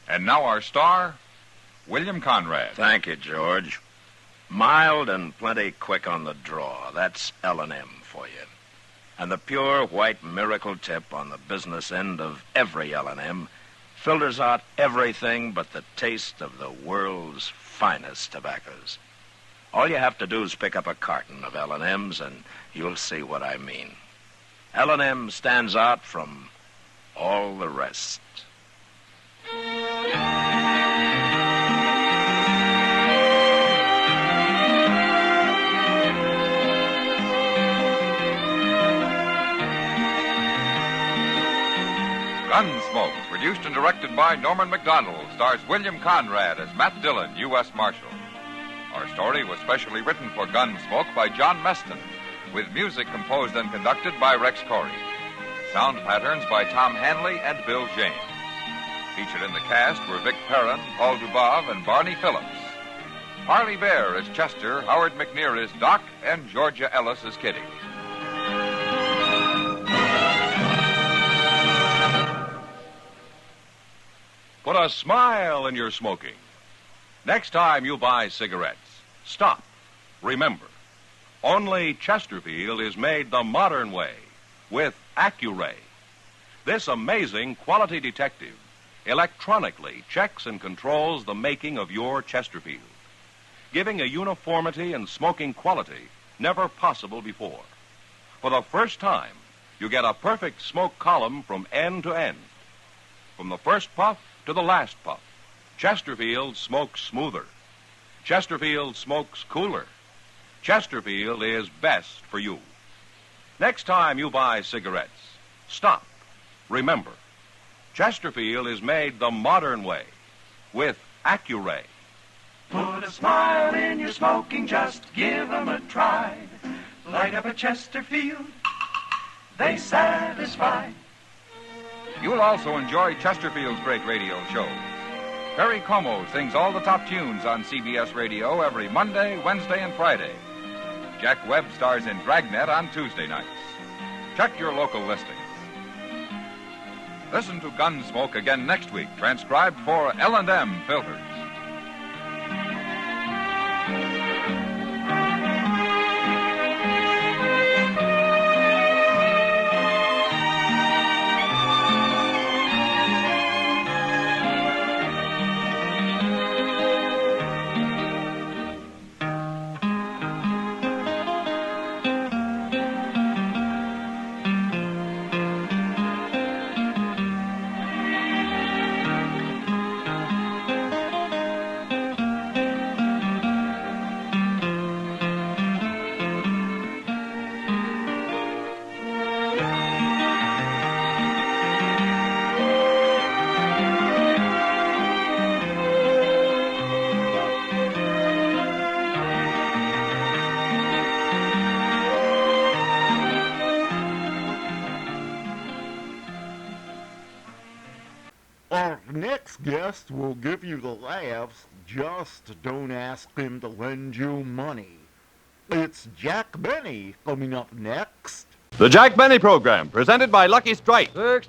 And now our star, William Conrad. Thank you, George. Mild and plenty quick on the draw. That's L&M for you. And the pure white miracle tip on the business end of every L&M filters out everything but the taste of the world's finest tobaccos. All you have to do is pick up a carton of L&M's and you'll see what I mean. L&M stands out from all the rest. Gunsmoke, Produced and directed by Norman MacDonald, stars William Conrad as Matt Dillon, U.S. Marshal. Our story was specially written for Gunsmoke by John Meston, with music composed and conducted by Rex Corey. Sound patterns by Tom Hanley and Bill James. Featured in the cast were Vic Perrin, Paul Dubov, and Barney Phillips. Harley Bear as Chester, Howard McNear as Doc, and Georgia Ellis as Kitty. Put a smile in your smoking. Next time you buy cigarettes, stop. Remember, only Chesterfield is made the modern way, with Accuray. This amazing quality detective electronically checks and controls the making of your Chesterfield, giving a uniformity and smoking quality never possible before. For the first time, you get a perfect smoke column from end to end. From the first puff to the last puff, Chesterfield smokes smoother. Chesterfield smokes cooler. Chesterfield is best for you. Next time you buy cigarettes, stop. Remember, Chesterfield is made the modern way, with Accuray. Put a smile in your smoking, just give 'em a try. Light up a Chesterfield, they satisfy. You'll also enjoy Chesterfield's great radio shows. Perry Como sings all the top tunes on CBS Radio every Monday, Wednesday, and Friday. Jack Webb stars in Dragnet on Tuesday nights. Check your local listings. Listen to Gunsmoke again next week, transcribed for L&M Filters. Our next guest will give you the laughs. Just don't ask him to lend you money. It's Jack Benny coming up next. The Jack Benny Program, presented by Lucky Strike. There's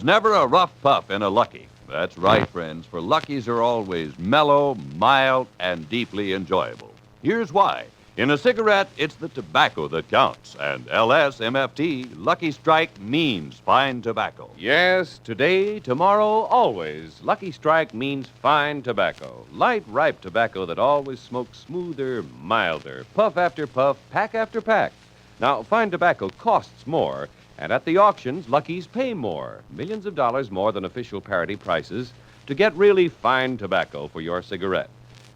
never a rough puff in a Lucky. That's right, friends, for Luckies are always mellow, mild, and deeply enjoyable. Here's why. In a cigarette, it's the tobacco that counts, and LSMFT, Lucky Strike, means fine tobacco. Yes, today, tomorrow, always. Lucky Strike means fine tobacco. Light, ripe tobacco that always smokes smoother, milder, puff after puff, pack after pack. Now, fine tobacco costs more, and at the auctions, Luckies pay more, millions of dollars more than official parity prices, to get really fine tobacco for your cigarette.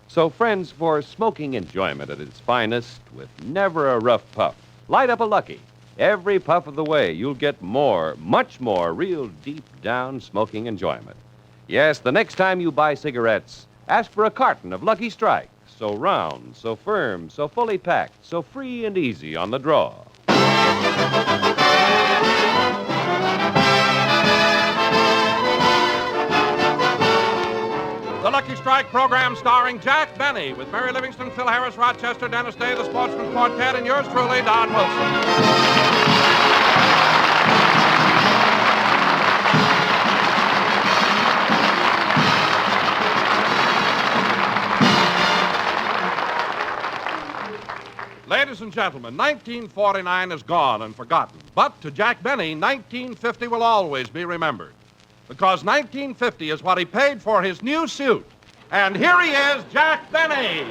So, friends, for smoking enjoyment at its finest, with never a rough puff, light up a Lucky. Every puff of the way, you'll get more, much more, real deep down smoking enjoyment. Yes, the next time you buy cigarettes, ask for a carton of Lucky Strike. So round, so firm, so fully packed, so free and easy on the draw. The Lucky Strike program starring Jack Benny with Mary Livingston, Phil Harris, Rochester, Dennis Day, the Sportsman's Quartet, and yours truly, Don Wilson. Ladies and gentlemen, 1949 is gone and forgotten. But to Jack Benny, 1950 will always be remembered. Because 1950 is what he paid for his new suit. And here he is, Jack Benny.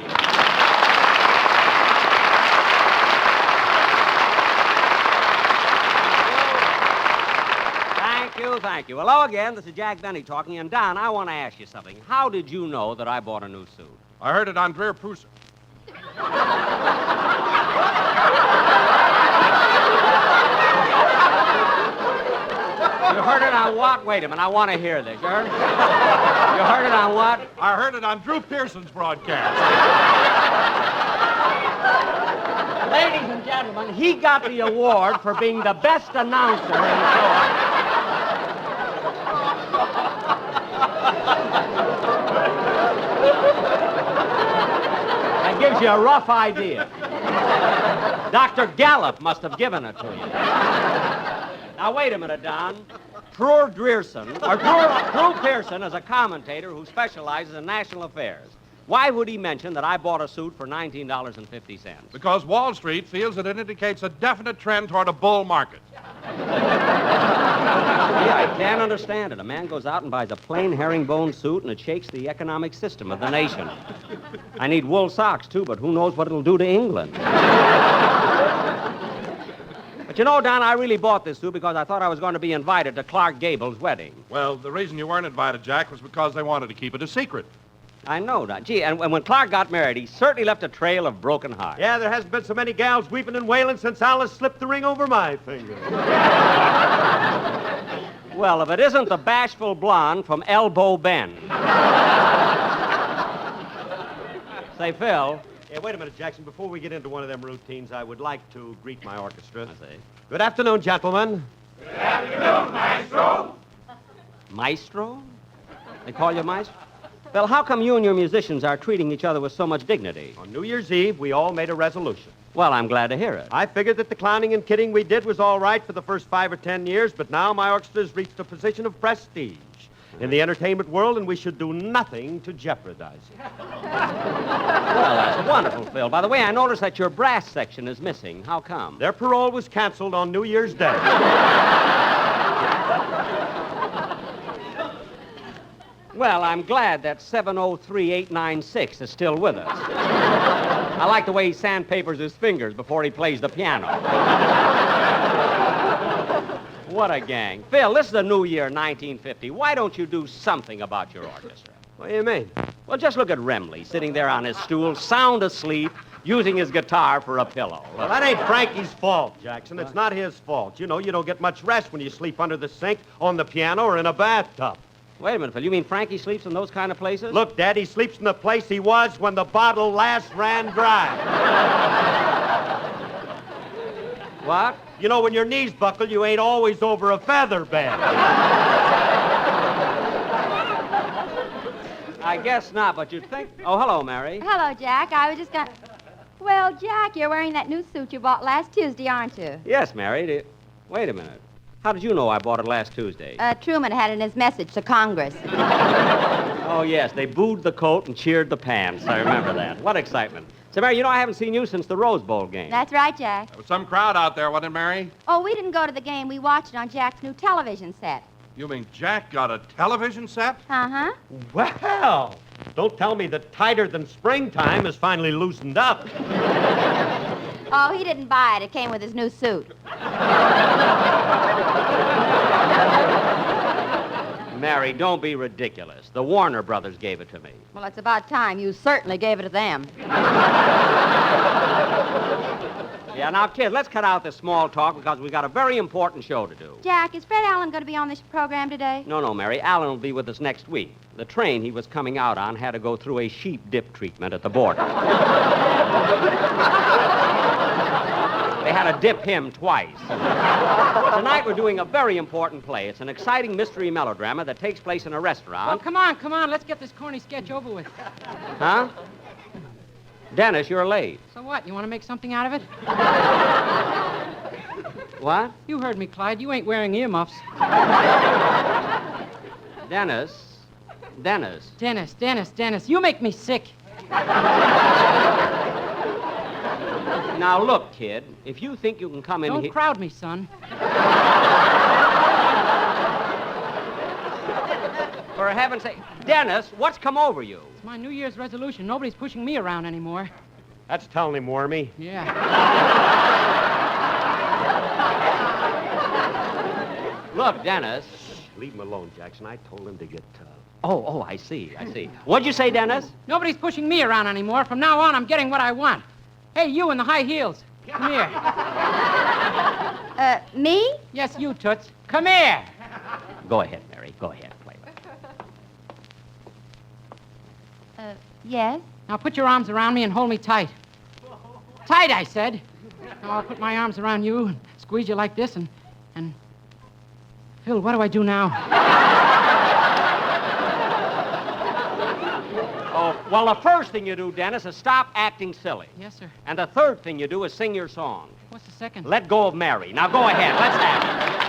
Thank you. Hello again. This is Jack Benny talking. And, Don, I want to ask you something. How did you know that I bought a new suit? I heard it on Dreer Prusa. heard it on what? Wait a minute, I want to hear this. You heard it? You heard it on what? I heard it on Drew Pearson's broadcast. Ladies and gentlemen, he got the award for being the best announcer in the show. That gives you a rough idea. Dr. Gallup must have given it to you. Now, wait a minute, Don. Drew Pearson is a commentator who specializes in national affairs. Why would he mention that I bought a suit for $19.50? Because Wall Street feels that it indicates a definite trend toward a bull market. Yeah, I can't understand it. A man goes out and buys a plain herringbone suit, and it shakes the economic system of the nation. I need wool socks, too, but who knows what it'll do to England. But you know, Don, I really bought this suit because I thought I was going to be invited to Clark Gable's wedding. Well, the reason you weren't invited, Jack, was because they wanted to keep it a secret. I know, Don. Gee, and when Clark got married, he certainly left a trail of broken hearts. Yeah, there hasn't been so many gals weeping and wailing since Alice slipped the ring over my finger. Well, if it isn't the bashful blonde from Elbow Bend. Say, Phil. Yeah, wait a minute, Jackson. Before we get into one of them routines, I would like to greet my orchestra. I see. Good afternoon, gentlemen. Good afternoon, Maestro. Maestro? They call you Maestro? Phil, how come you and your musicians are treating each other with so much dignity? On New Year's Eve, we all made a resolution. Well, I'm glad to hear it. I figured that the clowning and kidding we did was all right for the first 5 or 10 years, but now my orchestra's reached a position of prestige in the entertainment world, and we should do nothing to jeopardize it. Well, that's wonderful, Phil. By the way, I noticed that your brass section is missing. How come? Their parole was canceled on New Year's Day. Well, I'm glad that 703896 is still with us. I like the way he sandpapers his fingers before he plays the piano. What a gang. Phil, this is the new year, 1950. Why don't you do something about your orchestra? What do you mean? Well, just look at Remley sitting there on his stool, sound asleep, using his guitar for a pillow. Well, that ain't Frankie's fault, Jackson. It's not his fault. You know, you don't get much rest when you sleep under the sink, on the piano, or in a bathtub. Wait a minute, Phil. You mean Frankie sleeps in those kind of places? Look, Dad, he sleeps in the place he was when the bottle last ran dry. What? You know, when your knees buckle, you ain't always over a feather bed. I guess not, but you'd think... Oh, hello, Mary. Hello, Jack. I was just going to... Well, Jack, you're wearing that new suit you bought last Tuesday, aren't you? Yes, Mary. Wait a minute. How did you know I bought it last Tuesday? Truman had it in his message to Congress. Oh, yes. They booed the coat and cheered the pants. I remember that. What excitement. So, Mary, you know I haven't seen you since the Rose Bowl game. That's right, Jack. There was some crowd out there, wasn't it, Mary? Oh, we didn't go to the game. We watched it on Jack's new television set. You mean Jack got a television set? Uh-huh. Well, don't tell me that Tighter Than Springtime is finally loosened up. Oh, he didn't buy it. It came with his new suit. Mary, don't be ridiculous. The Warner Brothers gave it to me. Well, it's about time. You certainly gave it to them. Yeah, now, kid, let's cut out this small talk because we've got a very important show to do. Jack, is Fred Allen going to be on this program today? No, Mary. Allen will be with us next week. The train he was coming out on had to go through a sheep dip treatment at the border. They had to dip him twice. Tonight we're doing a very important play. It's an exciting mystery melodrama that takes place in a restaurant. Well, come on. Let's get this corny sketch over with. Huh? Dennis, you're late. So what? You want to make something out of it? What? You heard me, Clyde. You ain't wearing earmuffs. Dennis. Dennis. You make me sick. Now, look, kid. If you think you can come in here... Don't crowd me, son. For heaven's sake. Dennis, what's come over you? It's my New Year's resolution. Nobody's pushing me around anymore. That's telling him, Wormy. Yeah. Look, Dennis. Leave him alone, Jackson. I told him to get tough. Oh, I see. What'd you say, Dennis? Nobody's pushing me around anymore. From now on, I'm getting what I want. Hey, you in the high heels. Come here. Me? Yes, you, Toots. Come here. go ahead, Mary. Go ahead, play. Yes? Now put your arms around me and hold me tight. Tight, I said. Now I'll put my arms around you and squeeze you like this and... Phil, what do I do now? Oh, well, the first thing you do, Dennis, is stop acting silly. Yes, sir. And the third thing you do is sing your song. What's the second? Let Go of Mary. Now go ahead. Let's have it.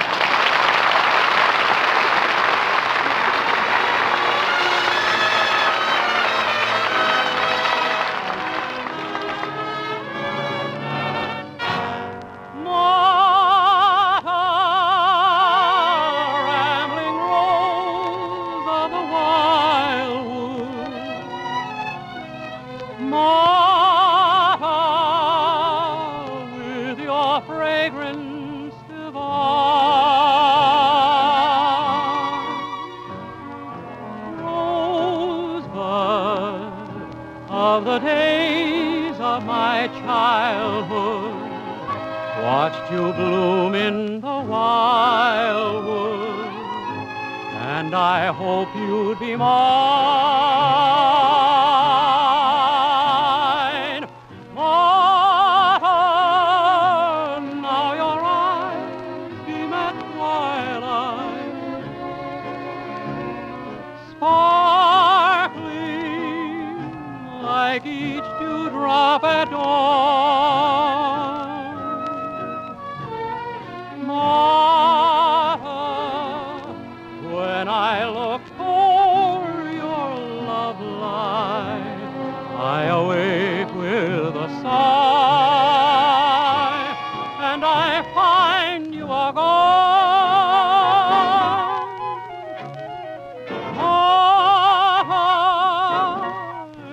Watched you bloom in the wildwood, and I hope you'd be mine. Martha, now your eyes beam at twilight, sparkling like each dewdrop at dawn. When I look for your love light, I awake with a sigh, and I find you are gone.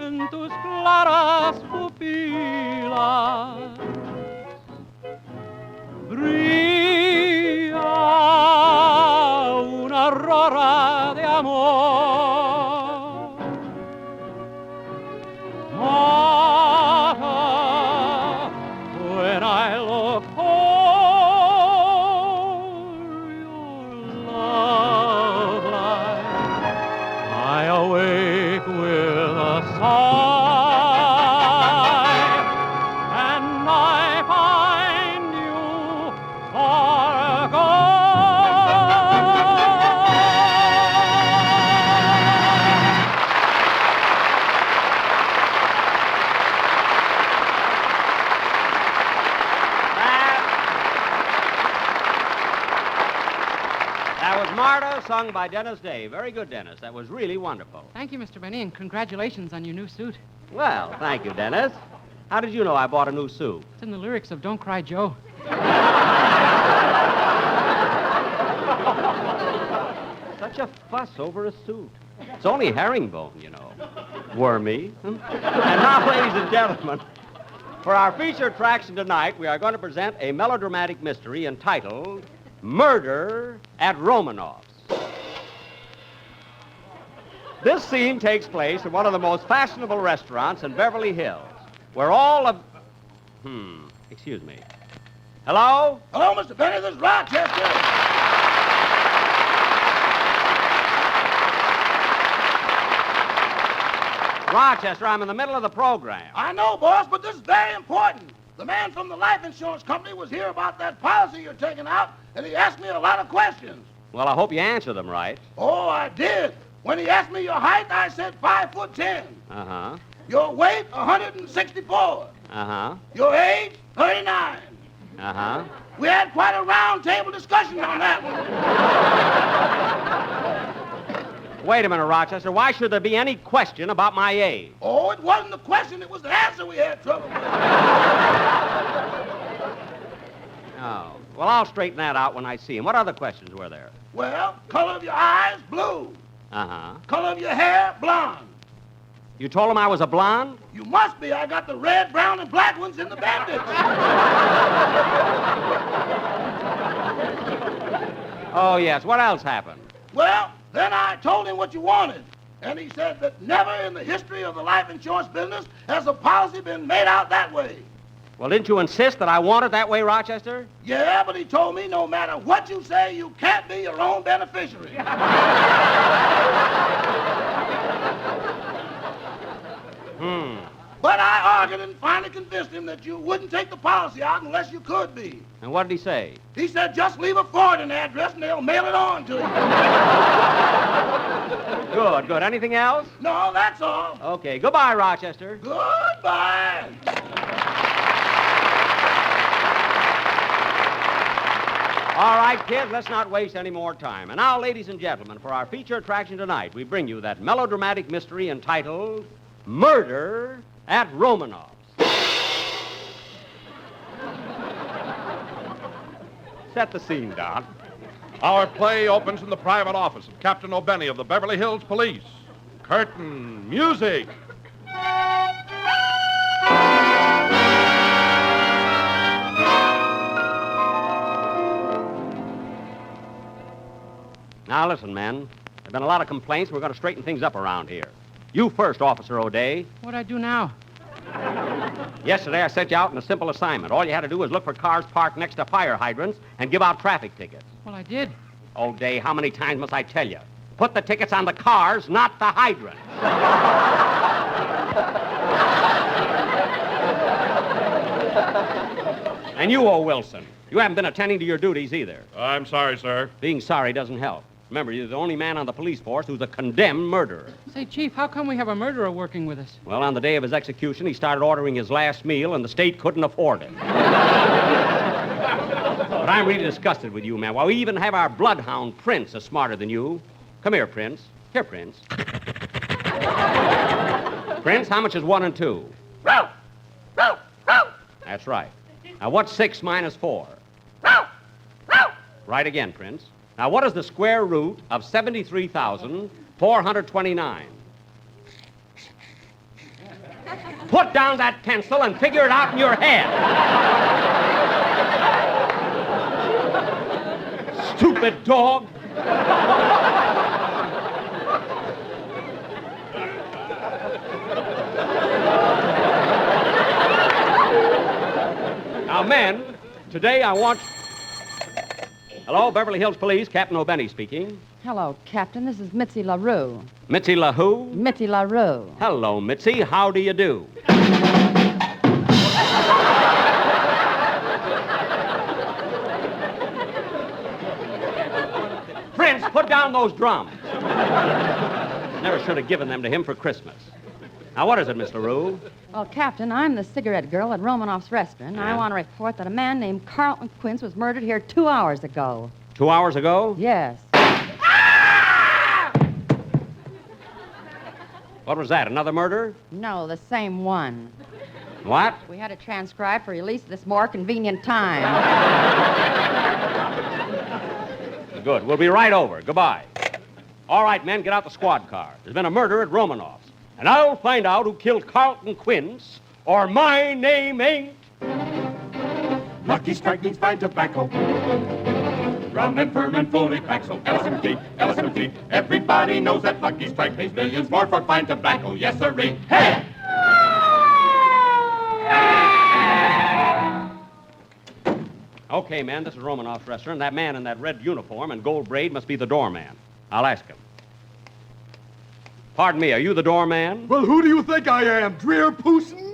En tus claras pupilas brilla una aurora de amor. Martha, when I look for your love light, I awake with a sigh, and I find you are gone. That was Marta, sung by Dennis Day. Very good, Dennis. That was really wonderful. Thank you, Mr. Benny, and congratulations on your new suit. Well, thank you, Dennis. How did you know I bought a new suit? It's in the lyrics of Don't Cry, Joe. Such a fuss over a suit. It's only herringbone, you know. Wormy. And now, ladies and gentlemen, for our feature attraction tonight, we are going to present a melodramatic mystery entitled Murder at Romanoff's. This scene takes place in one of the most fashionable restaurants in Beverly Hills, where all of... excuse me. Hello? Hello, Mr. Benny. This is Rochester. Rochester, I'm in the middle of the program. I know, boss, but this is very important. The man from the life insurance company was here about that policy you're taking out, and he asked me a lot of questions. Well, I hope you answer them right. Oh, I did. When he asked me your height, I said 5'10". Uh-huh. Your weight, 164. Uh-huh. Your age, 39. Uh-huh. We had quite a round table discussion on that one. Wait a minute, Rochester. Why should there be any question about my age? Oh, it wasn't the question. It was the answer we had trouble with. Oh. Well, I'll straighten that out when I see him. What other questions were there? Well, color of your eyes, blue. Uh-huh. Color of your hair, blonde. You told him I was a blonde? You must be. I got the red, brown, and black ones in the bandage. Oh, yes. What else happened? Well, then I told him what you wanted. And he said that never in the history of the life insurance business has a policy been made out that way. Well, didn't you insist that I want it that way, Rochester? Yeah, but he told me no matter what you say, you can't be your own beneficiary. But I argued and finally convinced him that you wouldn't take the policy out unless you could be. And what did he say? He said just leave a forwarding address and they'll mail it on to you. Good, good. Anything else? No, that's all. Okay, goodbye, Rochester. Goodbye. All right, kids, let's not waste any more time. And now, ladies and gentlemen, for our feature attraction tonight, we bring you that melodramatic mystery entitled Murder at Romanoff's. Set the scene, Doc. Our play opens in the private office of Captain O'Benny of the Beverly Hills Police. Curtain music. Now, listen, men. There have been a lot of complaints. We're going to straighten things up around here. You first, Officer O'Day. What'd I do now? Yesterday, I sent you out on a simple assignment. All you had to do was look for cars parked next to fire hydrants and give out traffic tickets. Well, I did. O'Day, how many times must I tell you? Put the tickets on the cars, not the hydrants. And you, O. Wilson, you haven't been attending to your duties either. I'm sorry, sir. Being sorry doesn't help. Remember, you're the only man on the police force who's a condemned murderer. Say, Chief, how come we have a murderer working with us? Well, on the day of his execution, he started ordering his last meal, and the state couldn't afford it. But I'm really disgusted with you, man. Why, we even have our bloodhound, Prince, is smarter than you. Come here, Prince. Here, Prince. Prince, how much is 1 and 2? That's right. Now, what's 6 minus 4? Right again, Prince. Now, what is the square root of 73,429? Put down that pencil and figure it out in your head. Stupid dog. Now, men, today I want... Hello, Beverly Hills Police, Captain O'Benny speaking. Hello, Captain. This is Mitzi LaRue. Mitzi LaWho? Mitzi LaRue. Hello, Mitzi. How do you do? Prince, put down those drums. Never should have given them to him for Christmas. Now, what is it, Miss LaRue? Well, Captain, I'm the cigarette girl at Romanoff's restaurant. Yeah? I want to report that a man named Carlton Quince was murdered here 2 hours ago. 2 hours ago? Yes. What was that, another murder? No, the same one. What? We had it transcribed for release at this more convenient time. Good. We'll be right over. Goodbye. All right, men, get out the squad car. There's been a murder at Romanoff's. And I'll find out who killed Carlton Quince, or my name ain't... Lucky Strike means fine tobacco. Rum and ferment fully packed, so LSMT, LSMT. Everybody knows that Lucky Strike pays millions more for fine tobacco. Yes, sirree. Hey! Okay, man, this is Romanoff's restaurant. That man in that red uniform and gold braid must be the doorman. I'll ask him. Pardon me, are you the doorman? Well, who do you think I am, Dreer Pooson?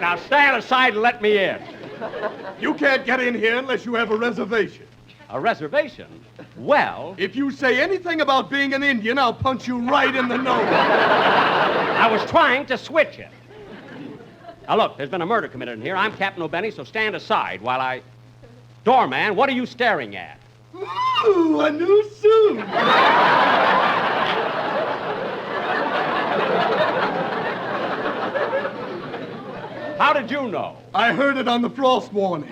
Now stand aside and let me in. You can't get in here unless you have a reservation. A reservation? Well... If you say anything about being an Indian, I'll punch you right in the nose. I was trying to switch it. Now look, there's been a murder committed in here. I'm Captain O'Benny, so stand aside while I... Doorman, what are you staring at? Ooh, a new suit. How did you know? I heard it on the frost warning.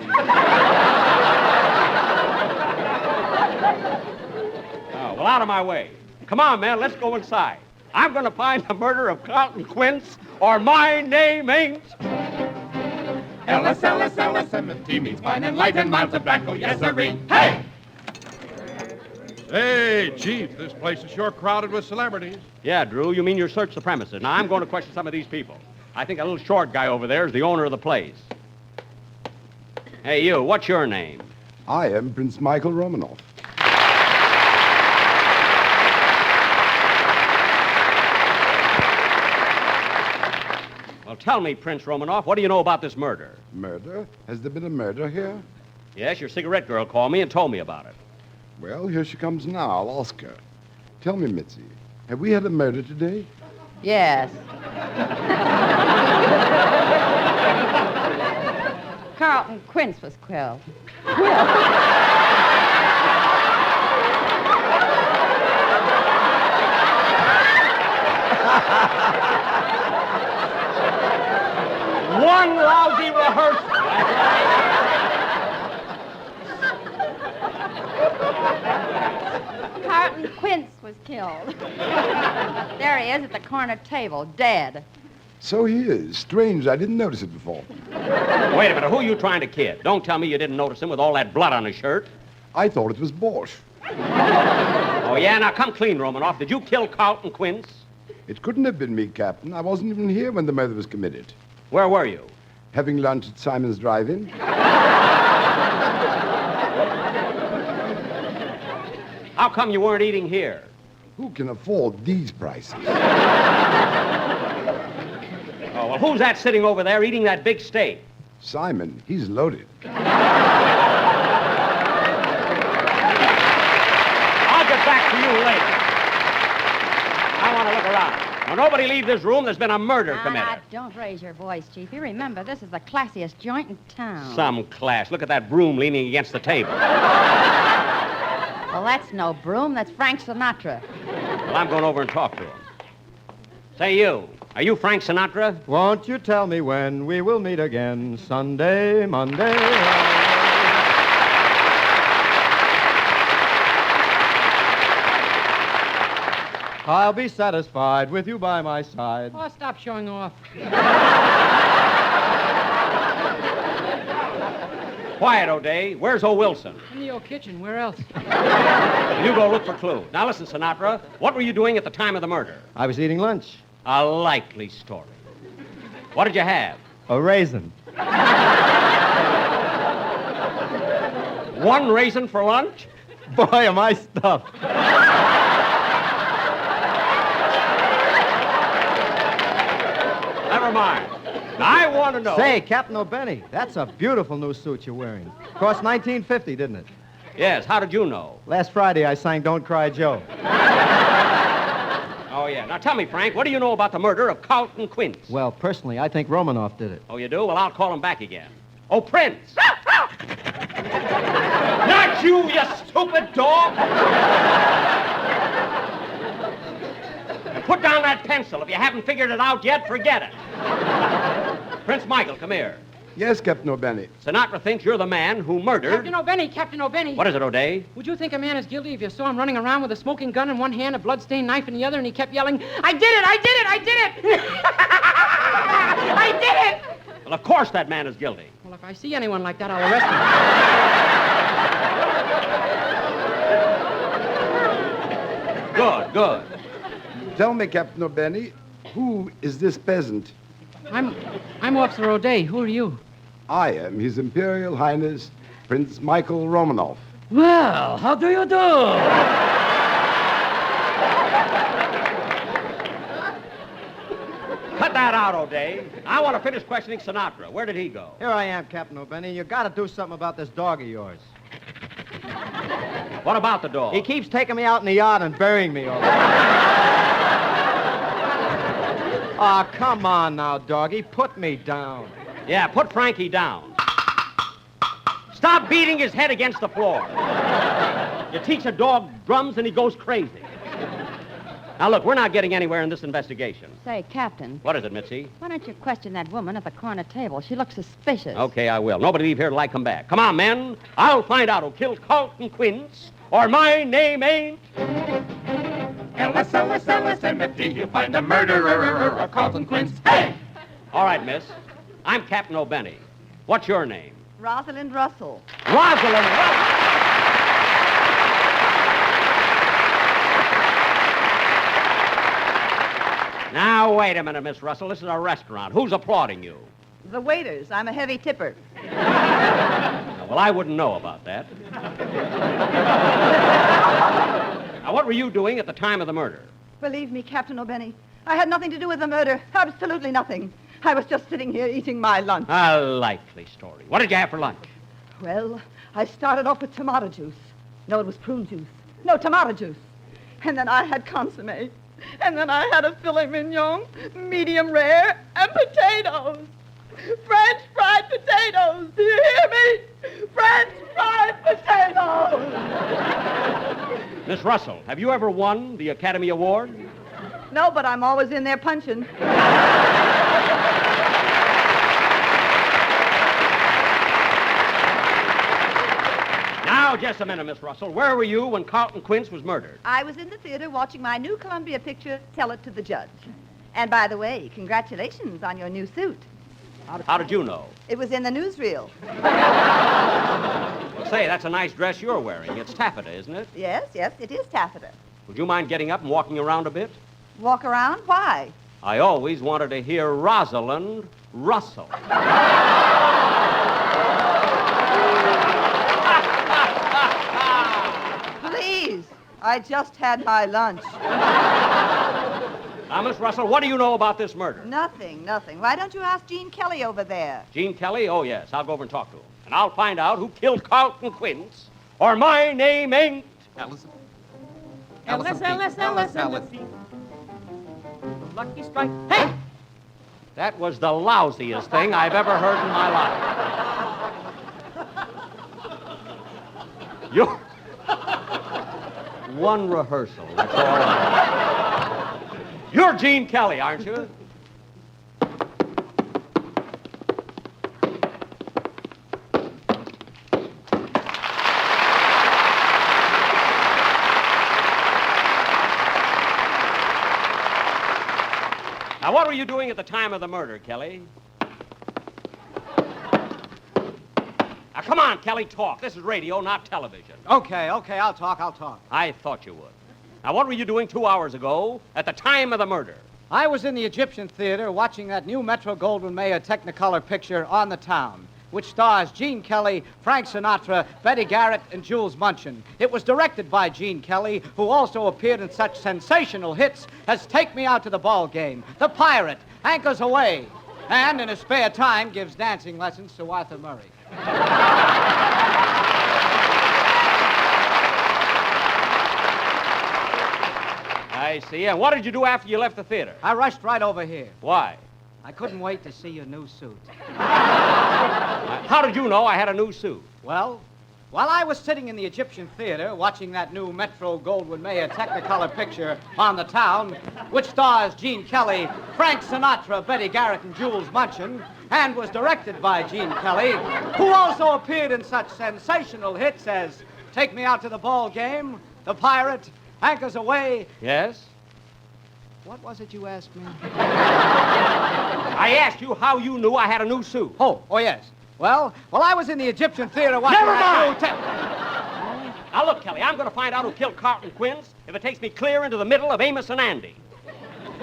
Well, out of my way. Come on, man, let's go inside. I'm going to find the murder of Carlton Quince, or my name ain't... L-S-M-T means fine and light and mild tobacco, yes, sirree. Hey! Hey, Chief, this place is sure crowded with celebrities. Yeah, Drew, you mean you searched the premises. Now, I'm going to question some of these people. I think a little short guy over there is the owner of the place. Hey, you, what's your name? I am Prince Michael Romanoff. Well, tell me, Prince Romanoff, what do you know about this murder? Murder? Has there been a murder here? Yes, your cigarette girl called me and told me about it. Well, here she comes now. I'll ask her. Tell me, Mitzi, have we had a murder today? Yes. Carlton Quince was killed. One lousy rehearsal. Carlton Quince was killed. There he is at the corner table, dead. So he is. Strange, I didn't notice it before. Wait a minute, who are you trying to kid? Don't tell me you didn't notice him with all that blood on his shirt. I thought it was Borscht. Oh, yeah? Now, come clean, Romanoff. Did you kill Carlton Quince? It couldn't have been me, Captain. I wasn't even here when the murder was committed. Where were you? Having lunch at Simon's Drive-In. How come you weren't eating here? Who can afford these prices? Oh, well, who's that sitting over there eating that big steak? Simon. He's loaded. I'll get back to you later. I want to look around. Now, nobody leave this room. There's been a murder committed. Now, don't raise your voice, Chief. You remember, this is the classiest joint in town. Some class. Look at that broom leaning against the table. Well, that's no broom. That's Frank Sinatra. Well, I'm going over and talk to him. Say, you. Are you Frank Sinatra? Won't you tell me when we will meet again? Sunday, Monday. I'll be satisfied with you by my side. Oh, stop showing off. Quiet, O'Day. Where's O. Wilson? In the old kitchen. Where else? You go look for clues. Now, listen, Sinatra. What were you doing at the time of the murder? I was eating lunch. A likely story. What did you have? A raisin. One raisin for lunch? Boy, am I stuffed. Never mind. I want to know. Say, Captain O'Benny, that's a beautiful new suit you're wearing. Cost $19.50, didn't it? Yes, how did you know? Last Friday I sang Don't Cry Joe. Oh, yeah. Now, tell me, Frank, what do you know about the murder of Carlton Quince? Well, personally, I think Romanoff did it. Oh, you do? Well, I'll call him back again. Oh, Prince! Not you, you stupid dog! And put down that pencil. If you haven't figured it out yet, forget it. Prince Michael, come here. Yes, Captain O'Benny. Sinatra thinks you're the man who murdered... Captain O'Benny. What is it, O'Day? Would you think a man is guilty if you saw him running around with a smoking gun in one hand, a blood-stained knife in the other, and he kept yelling, I did it, I did it, I did it! I did it! Well, of course that man is guilty. Well, if I see anyone like that, I'll arrest him. Good, good. Tell me, Captain O'Benny, who is this peasant? I'm Officer O'Day. Who are you? I am His Imperial Highness, Prince Michael Romanoff. Well, how do you do? Cut that out, O'Day. I want to finish questioning Sinatra. Where did he go? Here I am, Captain O'Benny. You got to do something about this dog of yours. What about the dog? He keeps taking me out in the yard and burying me over. Oh, come on now, doggy. Put me down. Yeah, put Frankie down. Stop beating his head against the floor. You teach a dog drums and he goes crazy. Now, look, we're not getting anywhere in this investigation. Say, Captain. What is it, Mitzi? Why don't you question that woman at the corner table? She looks suspicious. Okay, I will. Nobody leave here till I come back. Come on, men. I'll find out who killed Carlton Quince, or my name ain't... LSLSLSMFD, you'll find a murderer, Carlton Quince. Hey! All right, miss. I'm Captain O'Benny. What's your name? Rosalind Russell. Rosalind Russell! Now, wait a minute, Miss Russell. This is a restaurant. Who's applauding you? The waiters. I'm a heavy tipper. Well, I wouldn't know about that. Now, what were you doing at the time of the murder? Believe me, Captain O'Benny, I had nothing to do with the murder. Absolutely nothing. I was just sitting here eating my lunch. A likely story. What did you have for lunch? Well, I started off with tomato juice. No, it was prune juice. No, tomato juice. And then I had consomme. And then I had a filet mignon, medium rare, and potatoes. French fried potatoes. Do you hear me? French fried potatoes. Miss Russell, have you ever won the Academy Award? No, but I'm always in there punching. Now, just a minute, Miss Russell. Where were you when Carlton Quince was murdered? I was in the theater watching my new Columbia picture, Tell It to the Judge. And by the way, congratulations on your new suit. How did you know? It was in the newsreel. Well, say, that's a nice dress you're wearing. It's taffeta, isn't it? Yes, it is taffeta. Would you mind getting up and walking around a bit? Walk around? Why? I always wanted to hear Rosalind Russell. Please, I just had my lunch. Now, Miss Russell, what do you know about this murder? Nothing. Why don't you ask Gene Kelly over there? Gene Kelly? Oh, yes. I'll go over and talk to him. And I'll find out who killed Carlton Quince, or my name ain't... Ellison. LSLSLSLSD. Lucky strike. Hey! That was the lousiest thing I've ever heard in my life. You're... One rehearsal, that's all I have. You're Gene Kelly, aren't you? Now, what were you doing at the time of the murder, Kelly? Now, come on, Kelly, talk. This is radio, not television. Okay, I'll talk. I thought you would. Now, what were you doing 2 hours ago at the time of the murder? I was in the Egyptian Theater watching that new Metro-Goldwyn-Mayer Technicolor picture, On the Town, which stars Gene Kelly, Frank Sinatra, Betty Garrett, and Jules Munchin. It was directed by Gene Kelly, who also appeared in such sensational hits as Take Me Out to the Ball Game, The Pirate, Anchors Away, and in his spare time gives dancing lessons to Arthur Murray. I see. And what did you do after you left the theater? I rushed right over here. Why? I couldn't wait to see your new suit. How did you know I had a new suit? Well, while I was sitting in the Egyptian Theater watching that new Metro-Goldwyn-Mayer Technicolor picture, On the Town, which stars Gene Kelly, Frank Sinatra, Betty Garrett, and Jules Munchin, and was directed by Gene Kelly, who also appeared in such sensational hits as Take Me Out to the Ball Game, The Pirate, Anchors Away. Yes? What was it you asked me? I asked you how you knew I had a new suit. Oh, yes. Well, I was in the Egyptian Theater watching Never that mind! Now, look, Kelly, I'm going to find out who killed Carlton Quince if it takes me clear into the middle of Amos and Andy.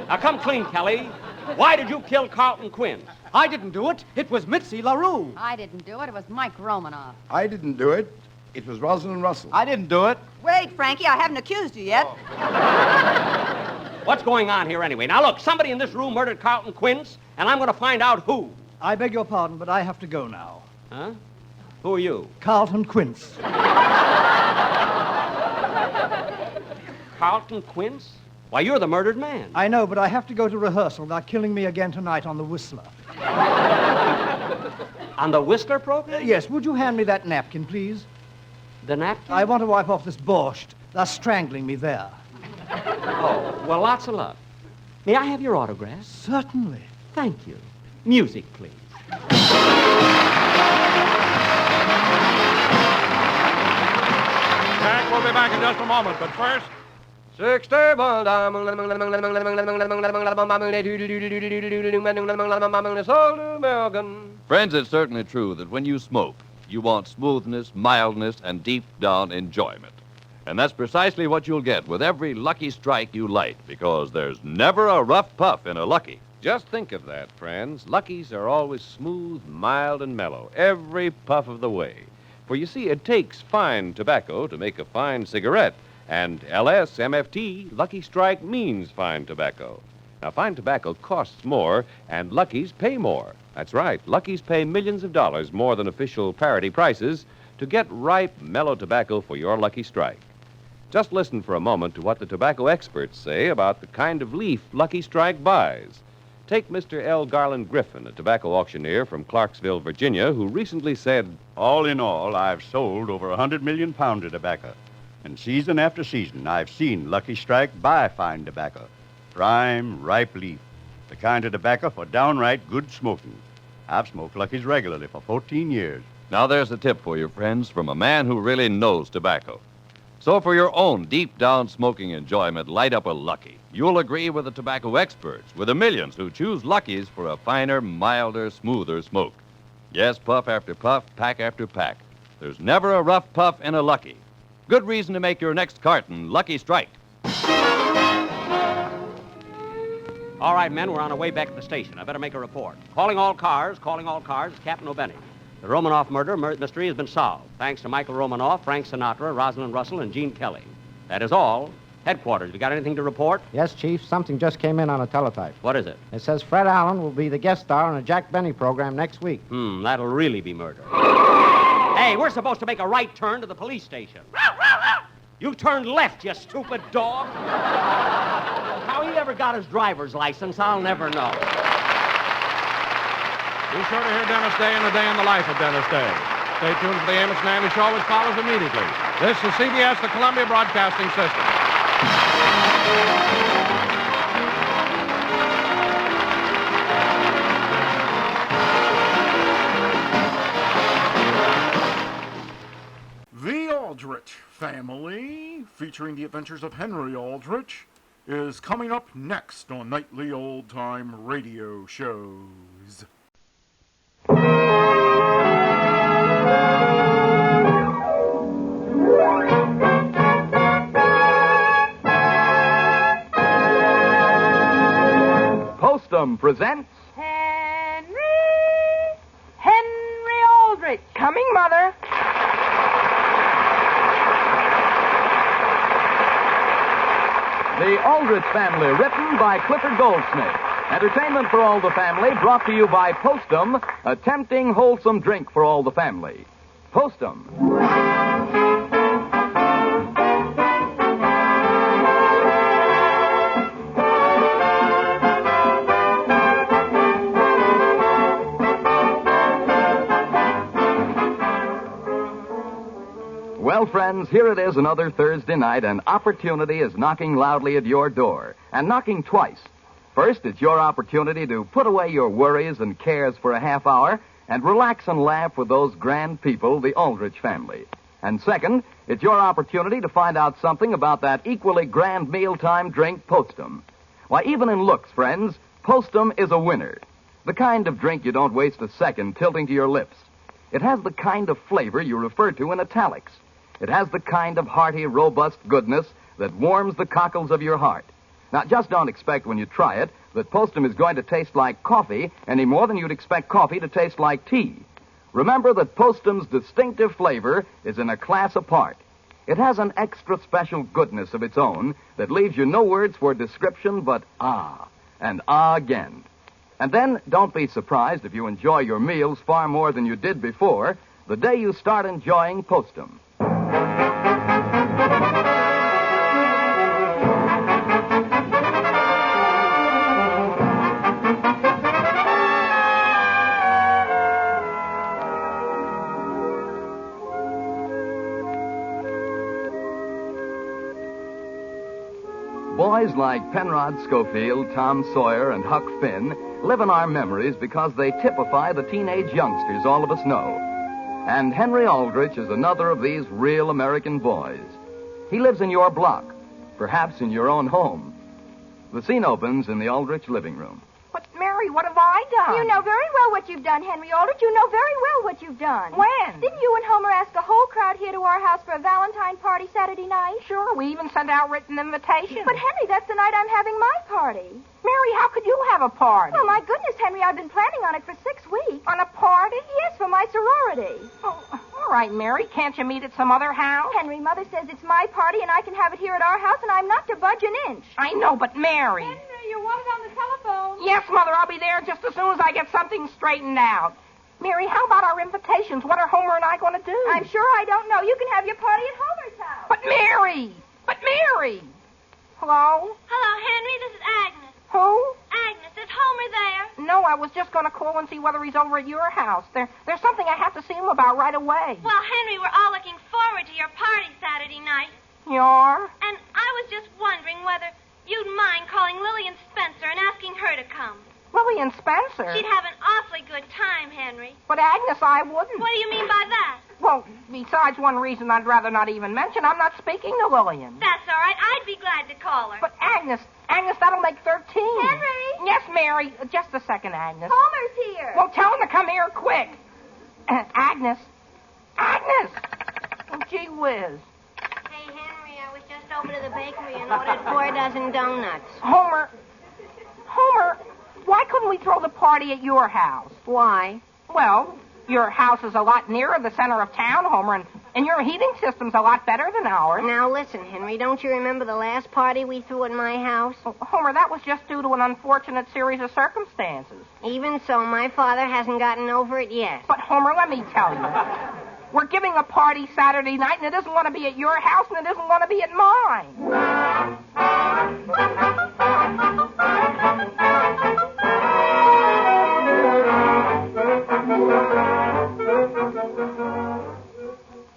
Now, come clean, Kelly. Why did you kill Carlton Quince? I didn't do it. It was Mitzi LaRue. I didn't do it. It was Mike Romanoff. I didn't do it. It was Rosalind Russell. I didn't do it. Wait, Frankie, I haven't accused you yet. What's going on here anyway? Now, look, somebody in this room murdered Carlton Quince, and I'm going to find out who. I beg your pardon, but I have to go now. Huh? Who are you? Carlton Quince. Carlton Quince? Why, you're the murdered man. I know, but I have to go to rehearsal. They're killing me again tonight on the Whistler. On the Whistler program? Yes, would you hand me that napkin, please? The napkin? I want to wipe off this borscht. They're strangling me there. Oh, well, lots of luck. May I have your autograph? Certainly. Thank you. Music, please. Jack We'll be back in just a moment, but first... 60 American. Friends, it's certainly true that when you smoke, you want smoothness, mildness, and deep-down enjoyment. And that's precisely what you'll get with every Lucky Strike you light, because there's never a rough puff in a Lucky. Just think of that, friends. Luckies are always smooth, mild, and mellow, every puff of the way. For you see, it takes fine tobacco to make a fine cigarette. And LSMFT, Lucky Strike, means fine tobacco. Now, fine tobacco costs more, and Luckies pay more. That's right. Luckies pay millions of dollars more than official parity prices to get ripe, mellow tobacco for your Lucky Strike. Just listen for a moment to what the tobacco experts say about the kind of leaf Lucky Strike buys. Take Mr. L. Garland Griffin, a tobacco auctioneer from Clarksville, Virginia, who recently said, "All in all, I've sold over 100 million pounds of tobacco. And season after season, I've seen Lucky Strike buy fine tobacco. Prime, ripe leaf. The kind of tobacco for downright good smoking. I've smoked Luckies regularly for 14 years. Now, there's a tip for you, friends, from a man who really knows tobacco. So for your own deep-down smoking enjoyment, light up a Lucky. You'll agree with the tobacco experts, with the millions who choose Luckies for a finer, milder, smoother smoke. Yes, puff after puff, pack after pack. There's never a rough puff in a Lucky. Good reason to make your next carton Lucky Strike. All right, men, we're on our way back to the station. I better make a report. Calling all cars, Captain O'Benny. The Romanoff murder mystery has been solved, thanks to Michael Romanoff, Frank Sinatra, Rosalind Russell, and Gene Kelly. That is all. Headquarters, you got anything to report? Yes, Chief. Something just came in on a teletype. What is it? It says Fred Allen will be the guest star on a Jack Benny program next week. That'll really be murder. Hey, we're supposed to make a right turn to the police station. You turned left, you stupid dog. How he ever got his driver's license, I'll never know. Be sure to hear Dennis Day and a Day in the Life of Dennis Day. Stay tuned for the Amos and Andy Show, which follows immediately. This is CBS, the Columbia Broadcasting System. The Aldrich Family, featuring the adventures of Henry Aldrich, is coming up next on nightly old-time radio shows. Postum presents Henry Aldrich. Coming, Mother. The Aldrich Family, written by Clifford Goldsmith. Entertainment for all the family, brought to you by Postum, a tempting, wholesome drink for all the family. Postum. Well, friends, here it is another Thursday night, and opportunity is knocking loudly at your door, and knocking twice. First, it's your opportunity to put away your worries and cares for a half hour and relax and laugh with those grand people, the Aldrich family. And second, it's your opportunity to find out something about that equally grand mealtime drink, Postum. Why, even in looks, friends, Postum is a winner. The kind of drink you don't waste a second tilting to your lips. It has the kind of flavor you refer to in italics. It has the kind of hearty, robust goodness that warms the cockles of your heart. Now, just don't expect when you try it that Postum is going to taste like coffee any more than you'd expect coffee to taste like tea. Remember that Postum's distinctive flavor is in a class apart. It has an extra special goodness of its own that leaves you no words for description but ah, and ah again. And then, don't be surprised if you enjoy your meals far more than you did before the day you start enjoying Postum. Boys like Penrod Schofield, Tom Sawyer, and Huck Finn live in our memories because they typify the teenage youngsters all of us know. And Henry Aldrich is another of these real American boys. He lives in your block, perhaps in your own home. The scene opens in the Aldrich living room. But, Mary, what have I done? You know very well what you've done, Henry Aldrich. You know very well what you've done. When? Didn't you and Homer ask a whole crowd here to our house for a Valentine party Saturday night? Sure, we even sent out written invitations. But, Henry, that's the night I'm having my party. Mary, how could you have a party? Oh, my goodness, Henry, I've been planning on it for 6 weeks. On a party? Yes, for my sorority. Oh, all right, Mary. Can't you meet at some other house? Henry, Mother says it's my party and I can have it here at our house, and I'm not to budge an inch. I know, but Mary. Henry, you want it on the telephone? Yes, Mother, I'll be there just as soon as I get something straightened out. Mary, how about our invitations? What are Homer and I going to do? I'm sure I don't know. You can have your party at Homer's house. But Mary! Hello? Hello, Henry. This is Agnes. Who? Agnes, is Homer there? No, I was just going to call and see whether he's over at your house. There's something I have to see him about right away. Well, Henry, we're all looking forward to your party Saturday night. You are? And I was just wondering whether you'd mind calling Lillian Spencer and asking her to come. Lillian Spencer? She'd have an awfully good time, Henry. But Agnes, I wouldn't. What do you mean by that? Well, besides one reason I'd rather not even mention, I'm not speaking to Lillian. That's all right. I'd be glad to call her. But Agnes, that'll make 13. Henry? Yes, Mary. Just a second, Agnes. Homer's here. Well, tell him to come here quick. Agnes. Oh, gee whiz. Hey, Henry, I was just over to the bakery and ordered 4 dozen donuts. Homer, why couldn't we throw the party at your house? Why? Well, your house is a lot nearer the center of town, Homer, and your heating system's a lot better than ours. Now, listen, Henry, don't you remember the last party we threw at my house? Oh, Homer, that was just due to an unfortunate series of circumstances. Even so, my father hasn't gotten over it yet. But, Homer, let me tell you. We're giving a party Saturday night, and it isn't going to be at your house, and it isn't going to be at mine.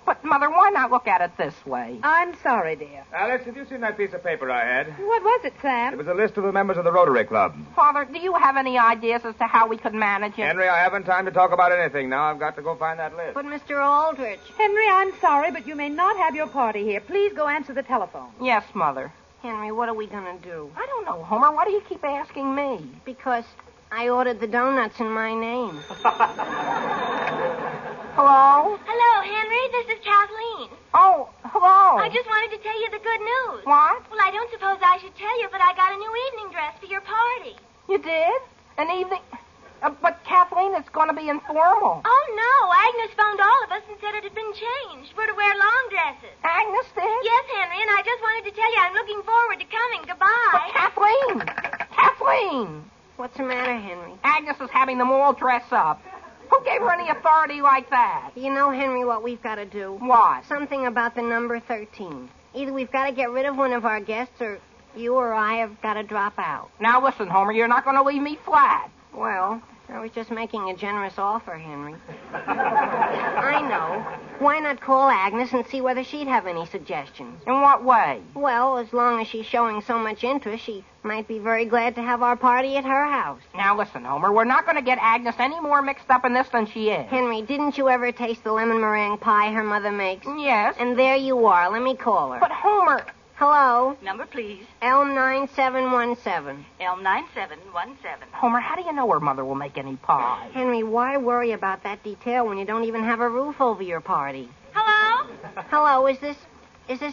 But, Mother, why not look at it this way? I'm sorry, dear. Alice, have you seen that piece of paper I had? What was it, Sam? It was a list of the members of the Rotary Club. Father, do you have any ideas as to how we could manage it? Henry, I haven't time to talk about anything now. I've got to go find that list. But, Mr. Aldrich... Henry, I'm sorry, but you may not have your party here. Please go answer the telephone. Yes, Mother. Henry, what are we going to do? I don't know, Homer. Why do you keep asking me? Because I ordered the donuts in my name. Hello? Hello, Henry. This is Kathleen. Oh, hello. I just wanted to tell you the good news. What? Well, I don't suppose I should tell you, but I got a new evening dress for your party. You did? An evening... but, Kathleen, it's going to be informal. Oh, no. Agnes phoned all of us and said it had been changed. We're to wear long dresses. Agnes did? Yes, Henry, and I just wanted to tell you I'm looking forward to coming. Goodbye. But, Kathleen! What's the matter, Henry? Agnes is having them all dress up. Who gave her any authority like that? You know, Henry, what we've got to do? What? Something about the number 13. Either we've got to get rid of one of our guests, or you or I have got to drop out. Now, listen, Homer, you're not going to leave me flat. Well, I was just making a generous offer, Henry. I know. Why not call Agnes and see whether she'd have any suggestions? In what way? Well, as long as she's showing so much interest, she might be very glad to have our party at her house. Now, listen, Homer, we're not going to get Agnes any more mixed up in this than she is. Henry, didn't you ever taste the lemon meringue pie her mother makes? Yes. And there you are. Let me call her. But, Homer... Hello? Number, please. Elm 9717. Elm 9717. Homer, how do you know her mother will make any pie? Henry, why worry about that detail when you don't even have a roof over your party? Hello? Hello, is this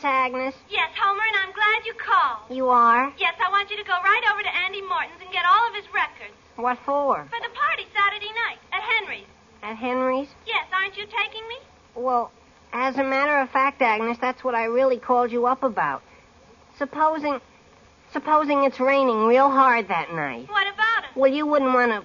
Agnes? Yes, Homer, and I'm glad you called. You are? Yes, I want you to go right over to Andy Morton's and get all of his records. What for? For the party Saturday night at Henry's. At Henry's? Yes, aren't you taking me? Well, as a matter of fact, Agnes, that's what I really called you up about. Supposing it's raining real hard that night. What about it? Well, you wouldn't want to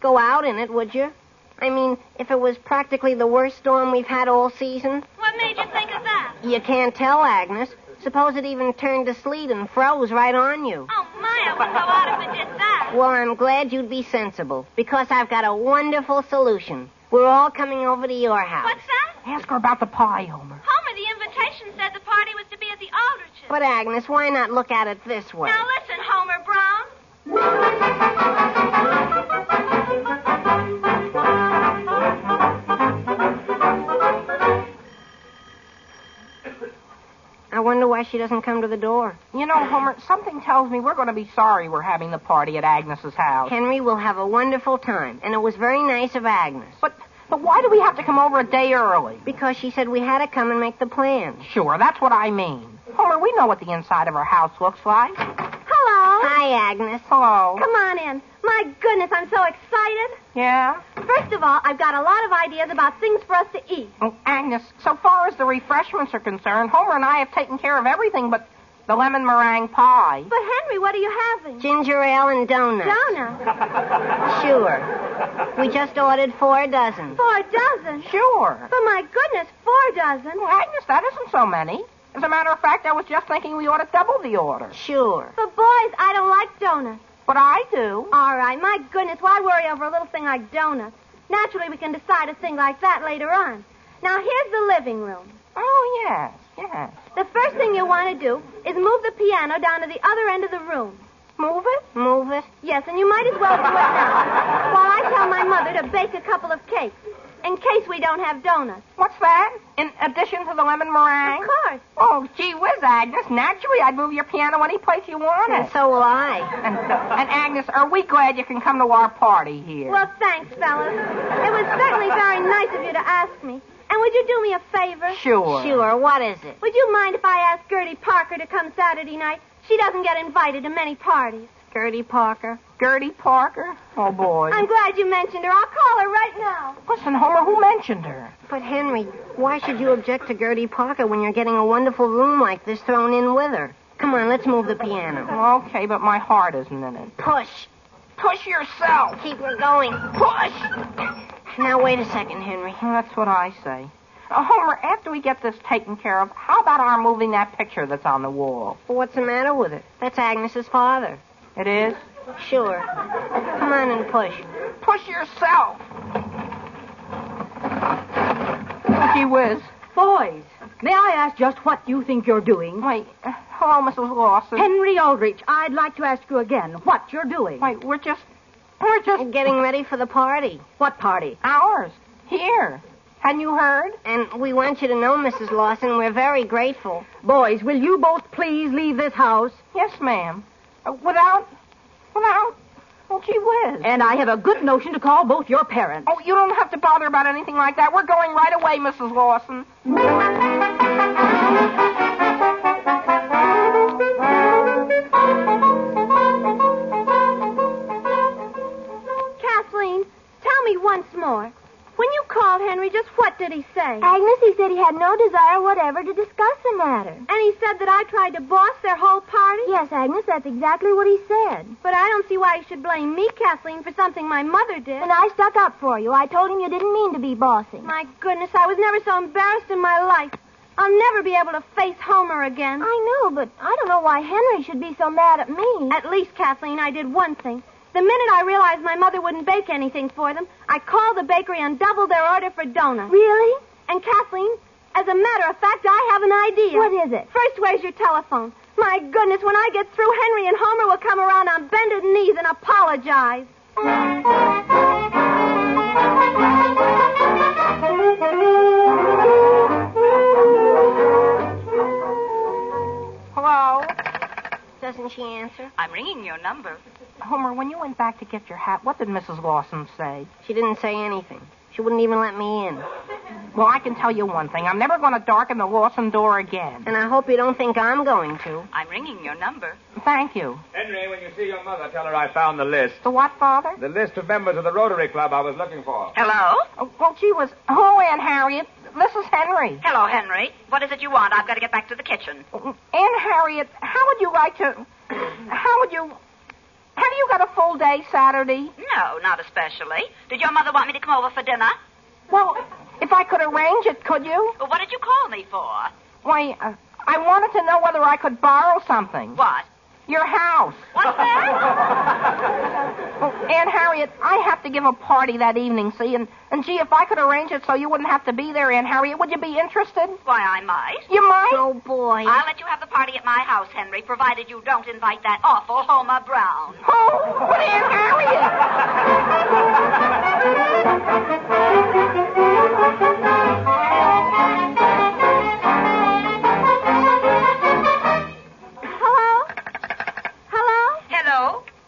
go out in it, would you? I mean, if it was practically the worst storm we've had all season. What made you think of that? You can't tell, Agnes. Suppose it even turned to sleet and froze right on you. Oh, my, I wouldn't go out if it did that. Well, I'm glad you'd be sensible, because I've got a wonderful solution. We're all coming over to your house. What's that? Ask her about the pie, Homer. Homer, the invitation said the party was to be at the Aldriches. But, Agnes, why not look at it this way? Now, listen, Homer Brown. I wonder why why she doesn't come to the door. You know, Homer, something tells me we're going to be sorry we're having the party at Agnes's house. Henry will have a wonderful time, and it was very nice of Agnes. But why do we have to come over a day early? Because she said we had to come and make the plans. Sure, that's what I mean. Homer, we know what the inside of our house looks like. Hello. Hi, Agnes. Hello. Come on in. My goodness, I'm so excited. Yeah? First of all, I've got a lot of ideas about things for us to eat. Oh, Agnes, so far as the refreshments are concerned, Homer and I have taken care of everything but the lemon meringue pie. But, Henry, what are you having? Ginger ale and donuts. Donuts? Sure. We just ordered 4 dozen. 4 dozen? Sure. But, my goodness, 4 dozen? Well, Agnes, that isn't so many. As a matter of fact, I was just thinking we ought to double the order. Sure. But, boys, I don't like donuts. But I do. All right, my goodness, why worry over a little thing like donuts? Naturally, we can decide a thing like that later on. Now, here's the living room. Oh, yes, yes. The first thing you want to do is move the piano down to the other end of the room. Move it? Move it? Yes, and you might as well do it now, while I tell my mother to bake a couple of cakes, in case we don't have donuts. What's that? In addition to the lemon meringue? Of course. Oh, gee whiz, Agnes. Naturally, I'd move your piano any place you want And it. so will I. And Agnes, are we glad you can come to our party here? Well, thanks, fellas. It was certainly very nice of you to ask me. And would you do me a favor? Sure. Sure. What is it? Would you mind if I asked Gertie Parker to come Saturday night? She doesn't get invited to many parties. Gertie Parker. Gertie Parker? Oh, boy. I'm glad you mentioned her. I'll call her right now. Listen, Homer, who mentioned her? But, Henry, why should you object to Gertie Parker when you're getting a wonderful room like this thrown in with her? Come on, let's move the piano. Okay, but my heart isn't in it. Push. Push yourself. Keep her going. Push. Now, wait a second, Henry. That's what I say. Homer, after we get this taken care of, how about our moving that picture that's on the wall? Well, what's the matter with it? That's Agnes's father. It is? Sure. Come on and push. Push yourself. Oh, gee whiz. Boys, may I ask just what you think you're doing? Wait. Hello, Mrs. Lawson. Henry Aldrich, I'd like to ask you again what you're doing. Wait, we're just getting ready for the party. What party? Ours. Here. Hadn't you heard? And we want you to know, Mrs. Lawson, we're very grateful. Boys, will you both please leave this house? Yes, ma'am. Without, oh, gee whiz. And I have a good notion to call both your parents. Oh, you don't have to bother about anything like that. We're going right away, Mrs. Lawson. Kathleen, tell me once more. When you called Henry, just what did he say? Agnes, he said he had no desire whatever to discuss the matter. And he said that I tried to boss their whole party? Yes, Agnes, that's exactly what he said. But I don't see why he should blame me, Kathleen, for something my mother did. And I stuck up for you. I told him you didn't mean to be bossy. My goodness, I was never so embarrassed in my life. I'll never be able to face Homer again. I know, but I don't know why Henry should be so mad at me. At least, Kathleen, I did one thing. The minute I realized my mother wouldn't bake anything for them, I called the bakery and doubled their order for donuts. Really? And, Kathleen, as a matter of fact, I have an idea. What is it? First, where's your telephone? My goodness, when I get through, Henry and Homer will come around on bended knees and apologize. Hello? Doesn't she answer? I'm ringing your number. Homer, when you went back to get your hat, what did Mrs. Lawson say? She didn't say anything. She wouldn't even let me in. Well, I can tell you one thing. I'm never going to darken the Lawson door again. And I hope you don't think I'm going to. I'm ringing your number. Thank you. Henry, when you see your mother, tell her I found the list. The what, Father? The list of members of the Rotary Club I was looking for. Hello? Oh, well, gee whiz. Hello, Aunt Harriet. This is Henry. Hello, Henry. What is it you want? I've got to get back to the kitchen. Aunt Harriet, how would you like to... Have you got a full day Saturday? No, not especially. Did your mother want me to come over for dinner? Well, if I could arrange it, could you? Well, what did you call me for? Why, I wanted to know whether I could borrow something. What? Your house. What's that? Well, Aunt Harriet, I have to give a party that evening, see? And gee, if I could arrange it so you wouldn't have to be there, Aunt Harriet, would you be interested? Why, I might. You might? Oh, boy. I'll let you have the party at my house, Henry, provided you don't invite that awful Homer Brown. Oh, but Aunt Harriet!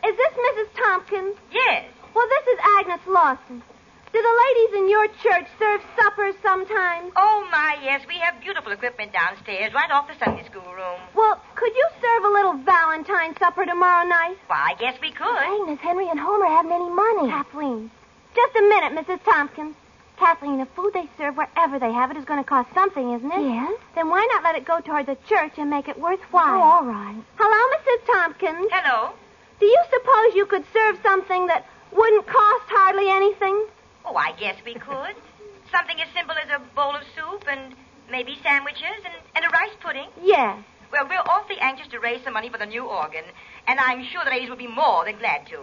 Is this Mrs. Tompkins? Yes. Well, this is Agnes Lawson. Do the ladies in your church serve suppers sometimes? Oh, my, yes. We have beautiful equipment downstairs, right off the Sunday school room. Well, could you serve a little Valentine supper tomorrow night? Why, I guess we could. Agnes, Henry, and Homer haven't any money. Kathleen. Just a minute, Mrs. Tompkins. Kathleen, the food they serve wherever they have it is going to cost something, isn't it? Yes. Then why not let it go toward the church and make it worthwhile? Oh, all right. Hello, Mrs. Tompkins. Hello. Do you suppose you could serve something that wouldn't cost hardly anything? Oh, I guess we could. Something as simple as a bowl of soup and maybe sandwiches and a rice pudding. Yes. Well, we're awfully anxious to raise some money for the new organ, and I'm sure the ladies will be more than glad to.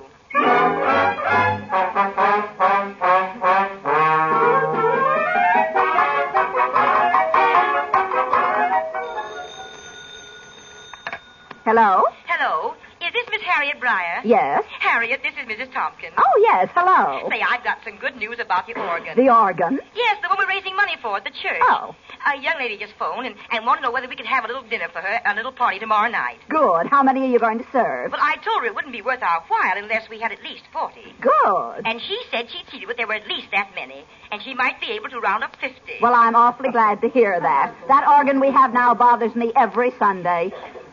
Hello? Hello. Is this Miss Harriet Breyer? Yes. Harriet, this is Mrs. Tompkins. Oh, yes. Hello. Say, I've got some good news about the organ. The organ? Yes, the one we're raising money for at the church. Oh. A young lady just phoned and wanted to know whether we could have a little dinner for her, a little party tomorrow night. Good. How many are you going to serve? Well, I told her it wouldn't be worth our while unless we had at least 40. Good. And she said she'd see to it there were at least that many, and she might be able to round up 50. Well, I'm awfully glad to hear that. That organ we have now bothers me every Sunday.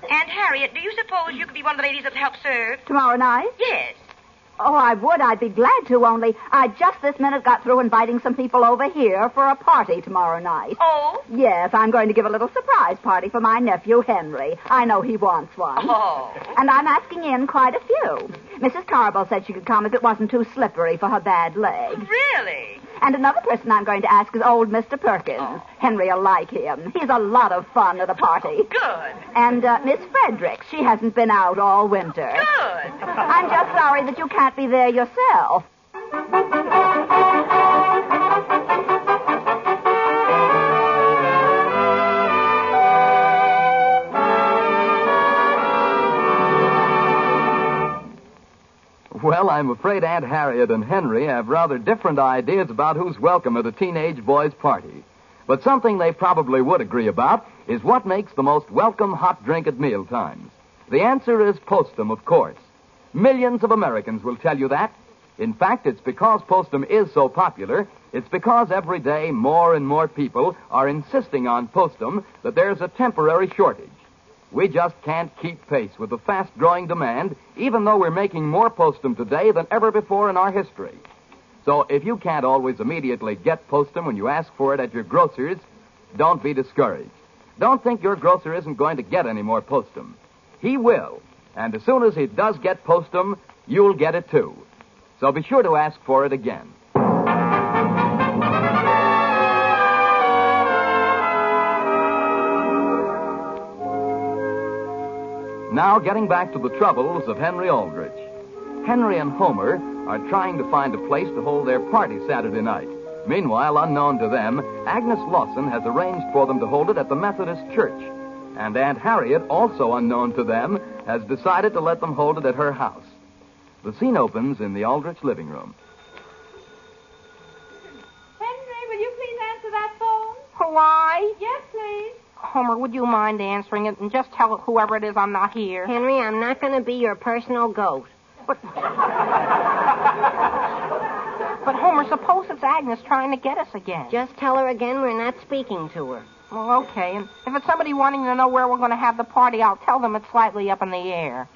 And, Harriet, do you suppose you could be one of the ladies that'll help serve? Tomorrow night? Yes. Oh, I would. I'd be glad to, only I just this minute got through inviting some people over here for a party tomorrow night. Oh? Yes, I'm going to give a little surprise party for my nephew, Henry. I know he wants one. Oh. And I'm asking in quite a few. Mrs. Tarble said she could come if it wasn't too slippery for her bad leg. Really? And another person I'm going to ask is old Mr. Perkins. Oh. Henry will like him. He's a lot of fun at a party. Good. And Miss Fredericks, she hasn't been out all winter. Good. I'm just sorry that you can't be there yourself. Well, I'm afraid Aunt Harriet and Henry have rather different ideas about who's welcome at a teenage boy's party. But something they probably would agree about is what makes the most welcome hot drink at mealtimes. The answer is Postum, of course. Millions of Americans will tell you that. In fact, it's because Postum is so popular, it's because every day more and more people are insisting on Postum that there's a temporary shortage. We just can't keep pace with the fast-growing demand, even though we're making more Postum today than ever before in our history. So if you can't always immediately get Postum when you ask for it at your grocer's, don't be discouraged. Don't think your grocer isn't going to get any more Postum. He will. And as soon as he does get Postum, you'll get it too. So be sure to ask for it again. Now, getting back to the troubles of Henry Aldrich. Henry and Homer are trying to find a place to hold their party Saturday night. Meanwhile, unknown to them, Agnes Lawson has arranged for them to hold it at the Methodist Church. And Aunt Harriet, also unknown to them, has decided to let them hold it at her house. The scene opens in the Aldrich living room. Henry, will you please answer that phone? Why? Yes, please. Homer, would you mind answering it and just tell whoever it is I'm not here? Henry, I'm not going to be your personal goat. But Homer, suppose it's Agnes trying to get us again. Just tell her again we're not speaking to her. Well, okay. And if it's somebody wanting to know where we're going to have the party, I'll tell them it's slightly up in the air.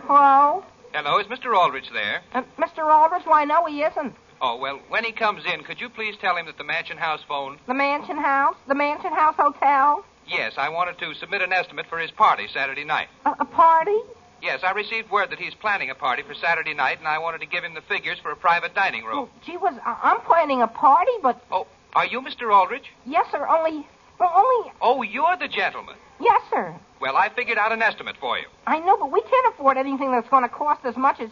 Hello? Hello, is Mr. Aldrich there? Mr. Aldrich? Why, no, he isn't. Oh, well, when he comes in, could you please tell him that the Mansion House phoned? The Mansion House? The Mansion House Hotel? Yes, I wanted to submit an estimate for his party Saturday night. A party? Yes, I received word that he's planning a party for Saturday night, and I wanted to give him the figures for a private dining room. Well, gee whiz, I'm planning a party, but... Oh, are you Mr. Aldrich? Yes, sir, only... Oh, you're the gentleman. Yes, sir. Well, I figured out an estimate for you. I know, but we can't afford anything that's going to cost as much as...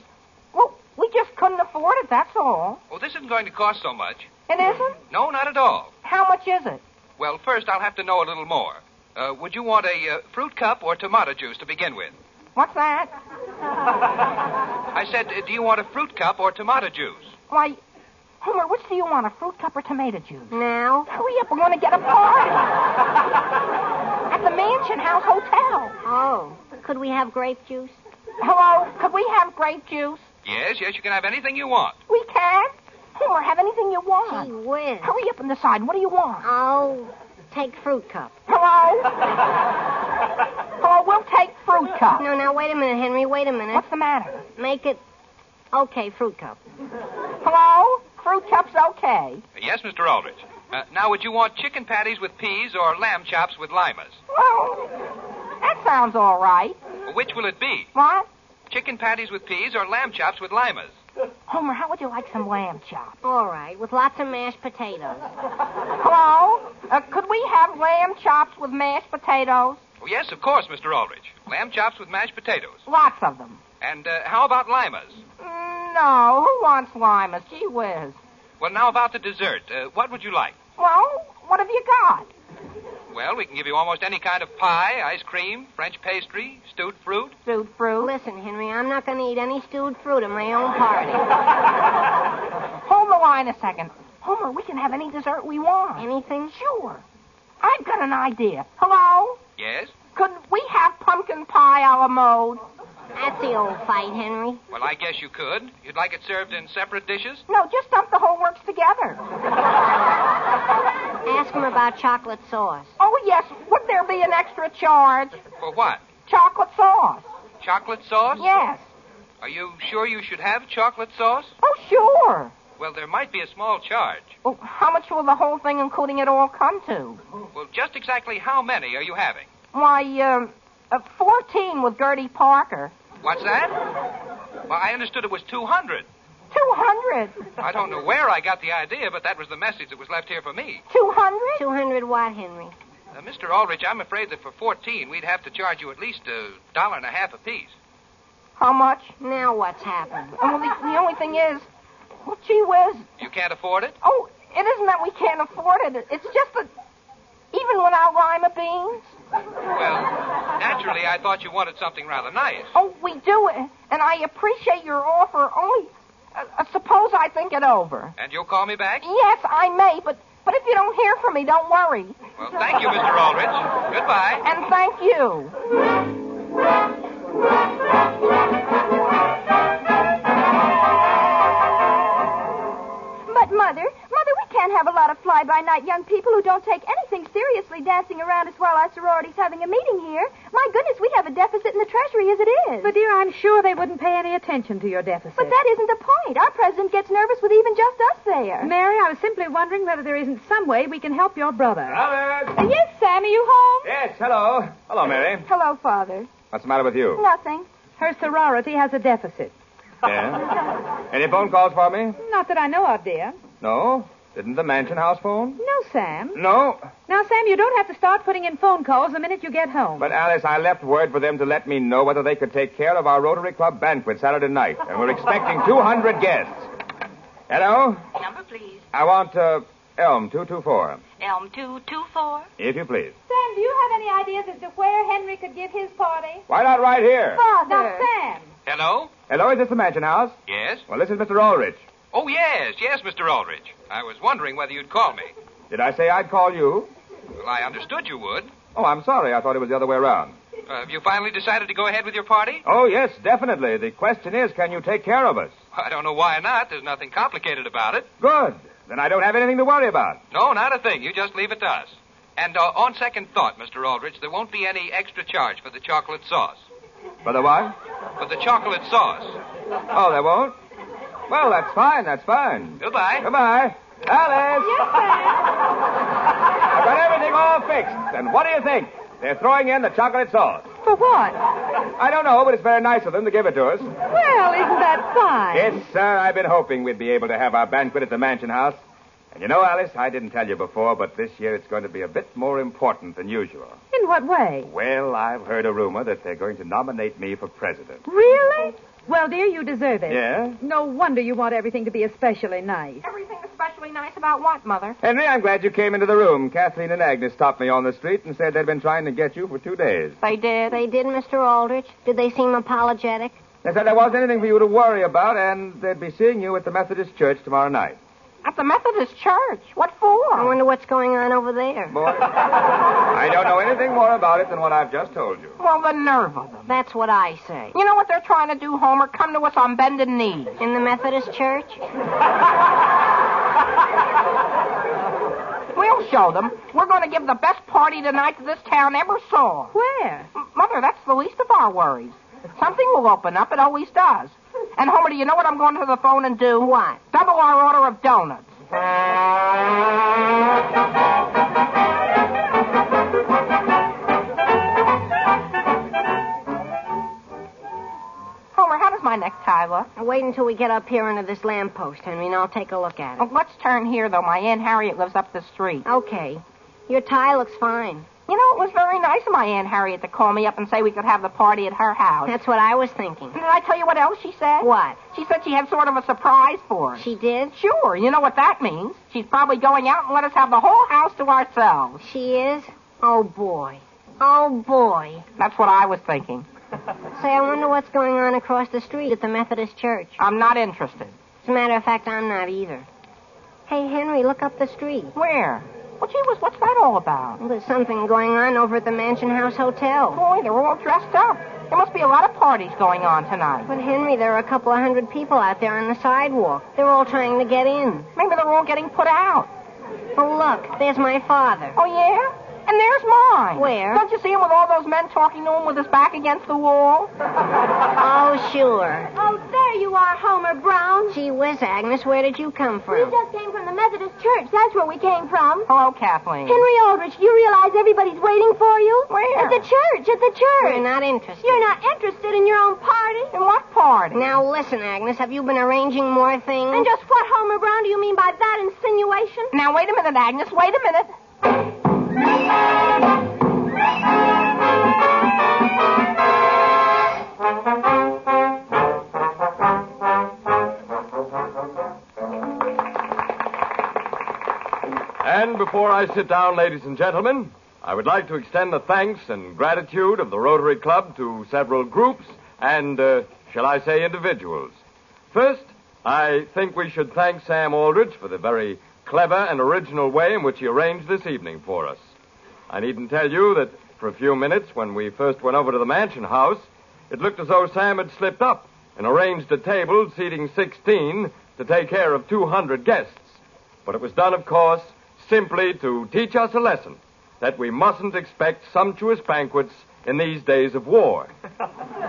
Well, we just couldn't afford it, that's all. Oh, this isn't going to cost so much. It isn't? No, not at all. How much is it? Well, first I'll have to know a little more. Would you want a fruit cup or tomato juice to begin with? What's that? I said, do you want a fruit cup or tomato juice? Why, Homer, which do you want, a fruit cup or tomato juice? Now? Hurry up, we're going to get a party. At the Mansion House Hotel. Oh, could we have grape juice? Hello? Could we have grape juice? Yes, you can have anything you want. We can? Homer, have anything you want. Gee whiz. Hurry up and decide. What do you want? Oh, take fruit cup. Hello? Hello, we'll take fruit cup. No, now, wait a minute, Henry. Wait a minute. What's the matter? Make it... Okay, fruit cup. Hello? Fruit cup's okay. Yes, Mr. Aldrich. Now, would you want chicken patties with peas or lamb chops with limas? Well, that sounds all right. Which will it be? What? Chicken patties with peas or lamb chops with limas? Homer, how would you like some lamb chops? All right, with lots of mashed potatoes. Hello? Could we have lamb chops with mashed potatoes? Oh, yes, of course, Mr. Aldrich. Lamb chops with mashed potatoes. Lots of them. And how about limas? No, who wants limas? Gee whiz. Well, now about the dessert. What would you like? Well, what have you got? Well, we can give you almost any kind of pie, ice cream, French pastry, stewed fruit. Stewed fruit? Listen, Henry, I'm not going to eat any stewed fruit at my own party. Hold the line a second. Homer, we can have any dessert we want. Anything? Sure. I've got an idea. Hello? Yes? Could we have pumpkin pie a la mode? That's the old fight, Henry. Well, I guess you could. You'd like it served in separate dishes? No, just dump the whole works together. Ask him about chocolate sauce. Oh, yes. Would there be an extra charge? For what? Chocolate sauce. Chocolate sauce? Yes. Are you sure you should have chocolate sauce? Oh, sure. Well, there might be a small charge. Well, how much will the whole thing, including it all, come to? Well, just exactly how many are you having? Why, 14 with Gertie Parker. What's that? Well, I understood it was 200. 200? I don't know where I got the idea, but that was the message that was left here for me. 200? 200 what, Henry? Mr. Aldrich, I'm afraid that for 14, we'd have to charge you at least $1.50 apiece. How much? Now what's happened? Well, the only thing is, well, gee whiz. You can't afford it? Oh, it isn't that we can't afford it. It's just that even without lima beans. Well, naturally, I thought you wanted something rather nice. Oh, we do, and I appreciate your offer. Only, suppose I think it over. And you'll call me back? Yes, I may, but if you don't hear from me, don't worry. Well, thank you, Mr. Aldrich. Goodbye. And thank you. But, Mother, we can't have a lot of fly-by-night young people who don't take anything seriously dancing around us while our sorority's having a meeting here. My goodness, we have a deficit in the treasury as it is. But, dear, I'm sure they wouldn't pay any attention to your deficit. But that isn't the point. Our president gets nervous with even just us there. Mary, I was simply wondering whether there isn't some way we can help your brother. Albert! Yes, Sam, are you home? Yes, hello. Hello, Mary. Hello, Father. What's the matter with you? Nothing. Her sorority has a deficit. Yeah? Any phone calls for me? Not that I know of, dear. No? Didn't the Mansion House phone? No, Sam. No? Now, Sam, you don't have to start putting in phone calls the minute you get home. But, Alice, I left word for them to let me know whether they could take care of our Rotary Club banquet Saturday night. And we're expecting 200 guests. Hello? Number, please. I want, Elm 224. Elm 224. If you please. Sam, do you have any ideas as to where Henry could give his party? Why not right here? Father. Now, Sam. Hello? Hello, is this the Mansion House? Yes? Well, this is Mr. Aldrich. Oh, yes, Mr. Aldrich. I was wondering whether you'd call me. Did I say I'd call you? Well, I understood you would. Oh, I'm sorry. I thought it was the other way around. Have you finally decided to go ahead with your party? Oh, yes, definitely. The question is, can you take care of us? I don't know why not. There's nothing complicated about it. Good. Then I don't have anything to worry about. No, not a thing. You just leave it to us. And on second thought, Mr. Aldrich, there won't be any extra charge for the chocolate sauce. For the what? For the chocolate sauce. Oh, there won't? Well, that's fine. Goodbye. Goodbye. Alice! Yes, Sam? I've got everything all fixed. And what do you think? They're throwing in the chocolate sauce. For what? I don't know, but it's very nice of them to give it to us. Well, isn't that fine? Yes, sir. I've been hoping we'd be able to have our banquet at the Mansion House. And you know, Alice, I didn't tell you before, but this year it's going to be a bit more important than usual. In what way? Well, I've heard a rumor that they're going to nominate me for president. Really? Well, dear, you deserve it. Yeah? No wonder you want everything to be especially nice. Everything especially nice about what, Mother? Henry, I'm glad you came into the room. Kathleen and Agnes stopped me on the street and said they'd been trying to get you for 2 days. They did? They did, Mr. Aldrich? Did they seem apologetic? They said there wasn't anything for you to worry about, and they'd be seeing you at the Methodist Church tomorrow night. At the Methodist church. What for? I wonder what's going on over there. Boy, I don't know anything more about it than what I've just told you. Well, the nerve of them. That's what I say. You know what they're trying to do, Homer? Come to us on bended knees. In the Methodist church? We'll show them. We're going to give the best party tonight that this town ever saw. Where? Mother, that's the least of our worries. Something will open up. It always does. And, Homer, do you know what I'm going to the phone and do? What? Double our order of donuts. Homer, how does my necktie look? Wait until we get up here under this lamppost, Henry, and I'll take a look at it. Oh, let's turn here, though. My Aunt Harriet lives up the street. Okay. Your tie looks fine. You know, it was very nice of my Aunt Harriet to call me up and say we could have the party at her house. That's what I was thinking. And did I tell you what else she said? What? She said she had sort of a surprise for us. She did? Sure. You know what that means. She's probably going out and let us have the whole house to ourselves. She is? Oh, boy. Oh, boy. That's what I was thinking. Say, I wonder what's going on across the street at the Methodist church. I'm not interested. As a matter of fact, I'm not either. Hey, Henry, look up the street. Where? Well, gee whiz, what's that all about? Well, there's something going on over at the Mansion House Hotel. Boy, they're all dressed up. There must be a lot of parties going on tonight. But, Henry, there are a couple of hundred people out there on the sidewalk. They're all trying to get in. Maybe they're all getting put out. Oh, look, there's my father. Oh, yeah? And there's mine. Where? Don't you see him with all those men talking to him with his back against the wall? Oh, sure. Oh, there you are, Homer Brown. Gee whiz, Agnes, where did you come We from? just came from the Methodist church. That's where we came from. Hello, Kathleen. Henry Aldrich, you realize everybody's waiting for you? Where? At the church, We're not interested. You're not interested in your own party? In what party? Now, listen, Agnes, have you been arranging more things? And just what, Homer Brown, do you mean by that insinuation? Now, wait a minute, Agnes. Wait a minute. And before I sit down, ladies and gentlemen, I would like to extend the thanks and gratitude of the Rotary Club to several groups and, shall I say, individuals. First, I think we should thank Sam Aldrich for the very clever and original way in which he arranged this evening for us. I needn't tell you that for a few minutes when we first went over to the Mansion House, it looked as though Sam had slipped up and arranged a table seating 16 to take care of 200 guests. But it was done, of course, simply to teach us a lesson that we mustn't expect sumptuous banquets in these days of war.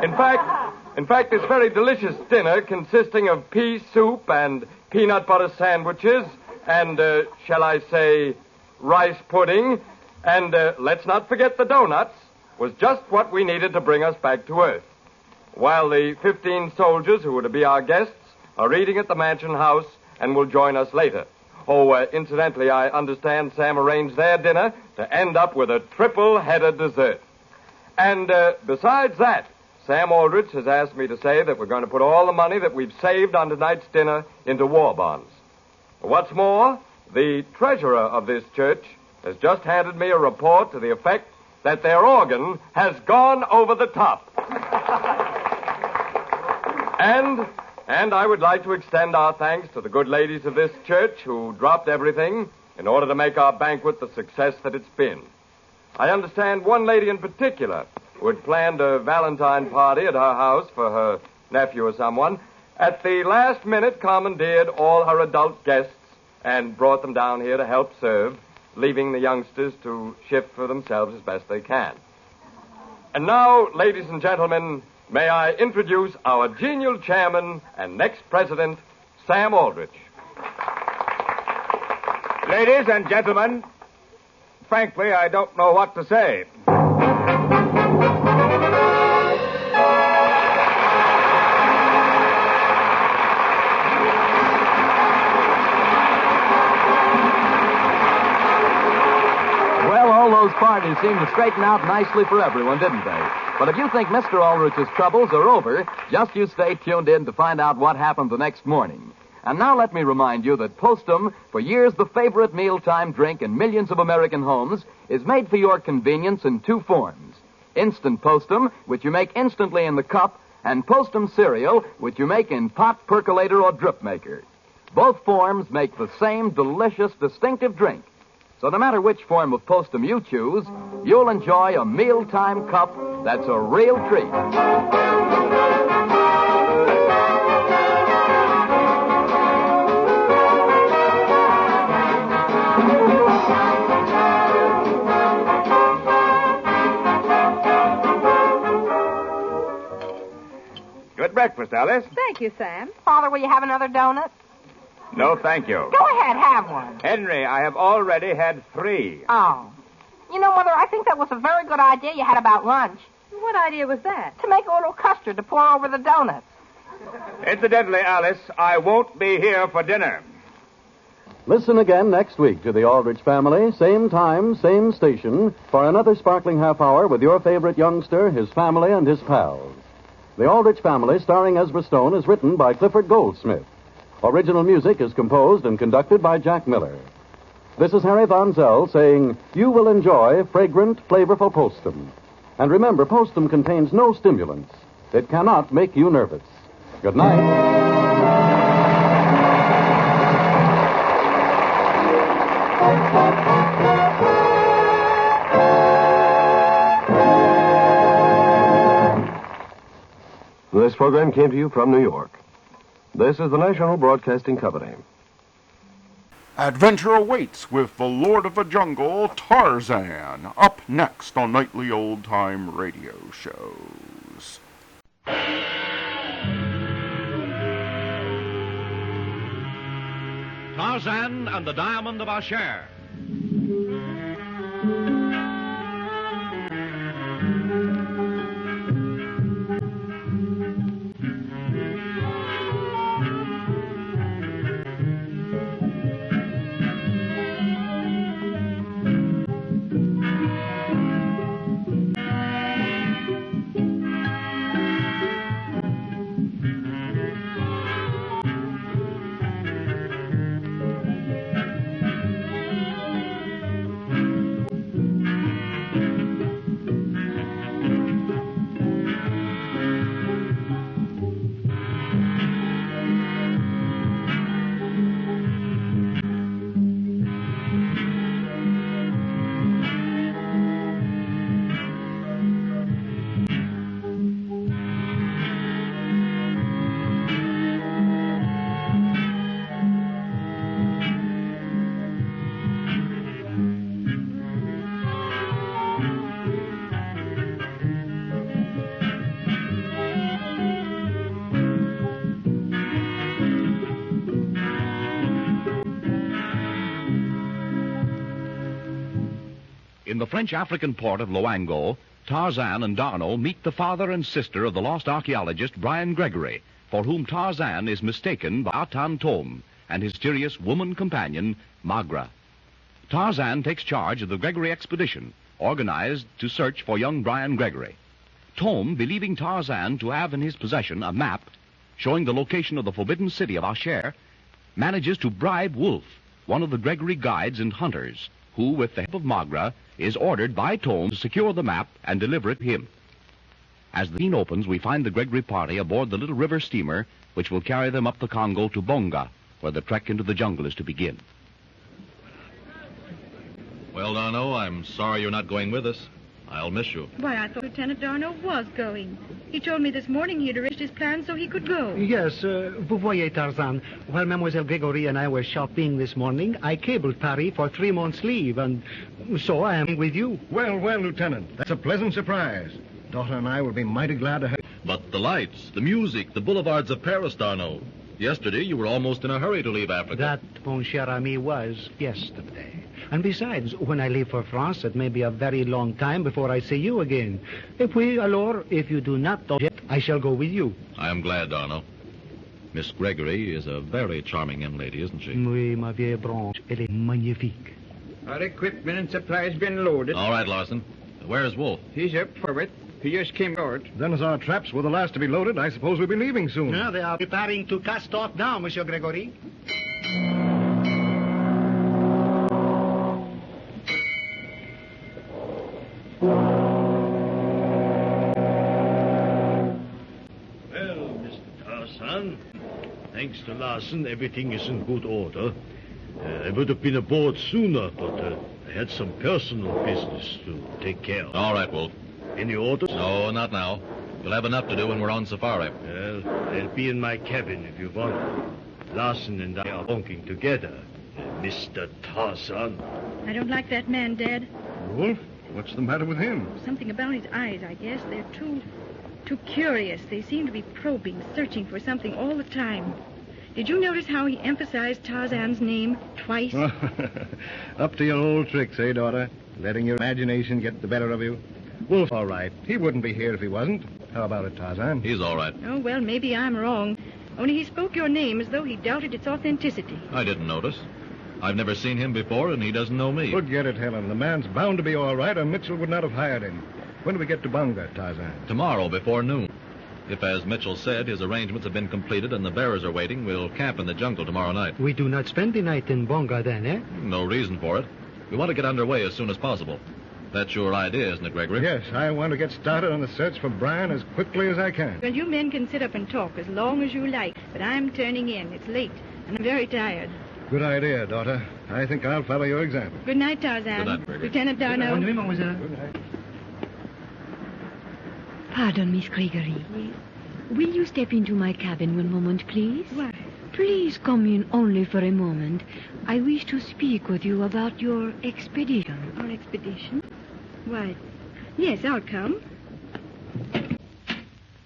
In fact, this very delicious dinner consisting of pea soup and peanut butter sandwiches and, shall I say, rice pudding, and let's not forget the donuts, was just what we needed to bring us back to Earth. While the 15 soldiers who were to be our guests are eating at the Mansion House and will join us later. Oh, incidentally, I understand Sam arranged their dinner to end up with a triple-headed dessert. And besides that, Sam Aldrich has asked me to say that we're going to put all the money that we've saved on tonight's dinner into war bonds. What's more, the treasurer of this church has just handed me a report to the effect that their organ has gone over the top. And I would like to extend our thanks to the good ladies of this church who dropped everything in order to make our banquet the success that it's been. I understand one lady in particular who had planned a Valentine party at her house for her nephew or someone, at the last minute commandeered all her adult guests and brought them down here to help serve, leaving the youngsters to shift for themselves as best they can. And now, ladies and gentlemen, may I introduce our genial chairman and next president, Sam Aldrich. Ladies and gentlemen, frankly, I don't know what to say. Well, all those parties seemed to straighten out nicely for everyone, didn't they? But if you think Mr. Aldrich's troubles are over, just you stay tuned in to find out what happened the next morning. And now let me remind you that Postum, for years the favorite mealtime drink in millions of American homes, is made for your convenience in two forms. Instant Postum, which you make instantly in the cup, and Postum cereal, which you make in pot, percolator, or drip maker. Both forms make the same delicious, distinctive drink. So no matter which form of postum you choose, you'll enjoy a mealtime cup that's a real treat. Good breakfast, Alice. Thank you, Sam. Father, will you have another donut? No, thank you. Go ahead, have one. Henry, I have already had 3. Oh. You know, Mother, I think that was a very good idea you had about lunch. What idea was that? To make a little custard to pour over the donuts. Incidentally, Alice, I won't be here for dinner. Listen again next week to the Aldrich Family, same time, same station, for another sparkling half hour with your favorite youngster, his family, and his pals. The Aldrich Family, starring Ezra Stone, is written by Clifford Goldsmith. Original music is composed and conducted by Jack Miller. This is Harry Von Zell saying, you will enjoy fragrant, flavorful Postum. And remember, Postum contains no stimulants. It cannot make you nervous. Good night. This program came to you from New York. This is the National Broadcasting Company. Adventure awaits with the Lord of the Jungle, Tarzan, up next on nightly old-time radio shows. Tarzan and the Diamond of Asher. In the French-African port of Loango, Tarzan and Darno meet the father and sister of the lost archaeologist Brian Gregory, for whom Tarzan is mistaken by Atan Tom and his mysterious woman companion, Magra. Tarzan takes charge of the Gregory expedition, organized to search for young Brian Gregory. Tom, believing Tarzan to have in his possession a map showing the location of the forbidden city of Asher, manages to bribe Wolf, one of the Gregory guides and hunters, who, with the help of Magra, is ordered by Tom to secure the map and deliver it to him. As the scene opens, we find the Gregory party aboard the little river steamer, which will carry them up the Congo to Bonga, where the trek into the jungle is to begin. Well, Darno, I'm sorry you're not going with us. I'll miss you. Why, I thought Lieutenant Darno was going. He told me this morning he had arranged his plans so he could go. Yes, vous voyez, Tarzan. While Mademoiselle Gregory and I were shopping this morning, I cabled Paris for 3 months' leave, and so I am with you. Well, Lieutenant, that's a pleasant surprise. Daughter and I will be mighty glad to have you. But the lights, the music, the boulevards of Paris, Darno. Yesterday, you were almost in a hurry to leave Africa. That, mon cher ami, was yesterday. And besides, when I leave for France, it may be a very long time before I see you again. If you do not object, I shall go with you. I am glad, Darno. Miss Gregory is a very charming young lady, isn't she? Oui, ma vieille branche. Elle est magnifique. Our equipment and supplies been loaded. All right, Larson. Where is Wolf? He's up forward. He just came out. Then as our traps were the last to be loaded, I suppose we'll be leaving soon. No, they are preparing to cast off now, Monsieur Gregory. Tarzan. Thanks to Larson, everything is in good order. I would have been aboard sooner, but I had some personal business to take care of. All right, Wolf. Any orders? No, not now. We'll have enough to do when we're on safari. Well, I'll be in my cabin if you want. Larson and I are bunking together. Mr. Tarzan. I don't like that man, Dad. Wolf, what's the matter with him? Something about his eyes, I guess. They're too curious. They seem to be probing, searching for something all the time. Did you notice how he emphasized Tarzan's name twice? Up to your old tricks, eh, daughter? Letting your imagination get the better of you? Wolf's all right. He wouldn't be here if he wasn't. How about it, Tarzan? He's all right. Oh, well, maybe I'm wrong. Only he spoke your name as though he doubted its authenticity. I didn't notice. I've never seen him before, and he doesn't know me. Forget it, Helen. The man's bound to be all right, or Mitchell would not have hired him. When do we get to Bunga, Tarzan? Tomorrow before noon. If, as Mitchell said, his arrangements have been completed and the bearers are waiting, we'll camp in the jungle tomorrow night. We do not spend the night in Bunga then, eh? No reason for it. We want to get underway as soon as possible. That's your idea, isn't it, Gregory? Yes, I want to get started on the search for Brian as quickly as I can. Well, you men can sit up and talk as long as you like, but I'm turning in. It's late, and I'm very tired. Good idea, daughter. I think I'll follow your example. Good night, Tarzan. Good night, Gregory. Lieutenant Darno. Good night. Pardon, Miss Gregory. Yes? Will you step into my cabin one moment, please? Why? Please come in only for a moment. I wish to speak with you about your expedition. Our expedition? Why, yes, I'll come.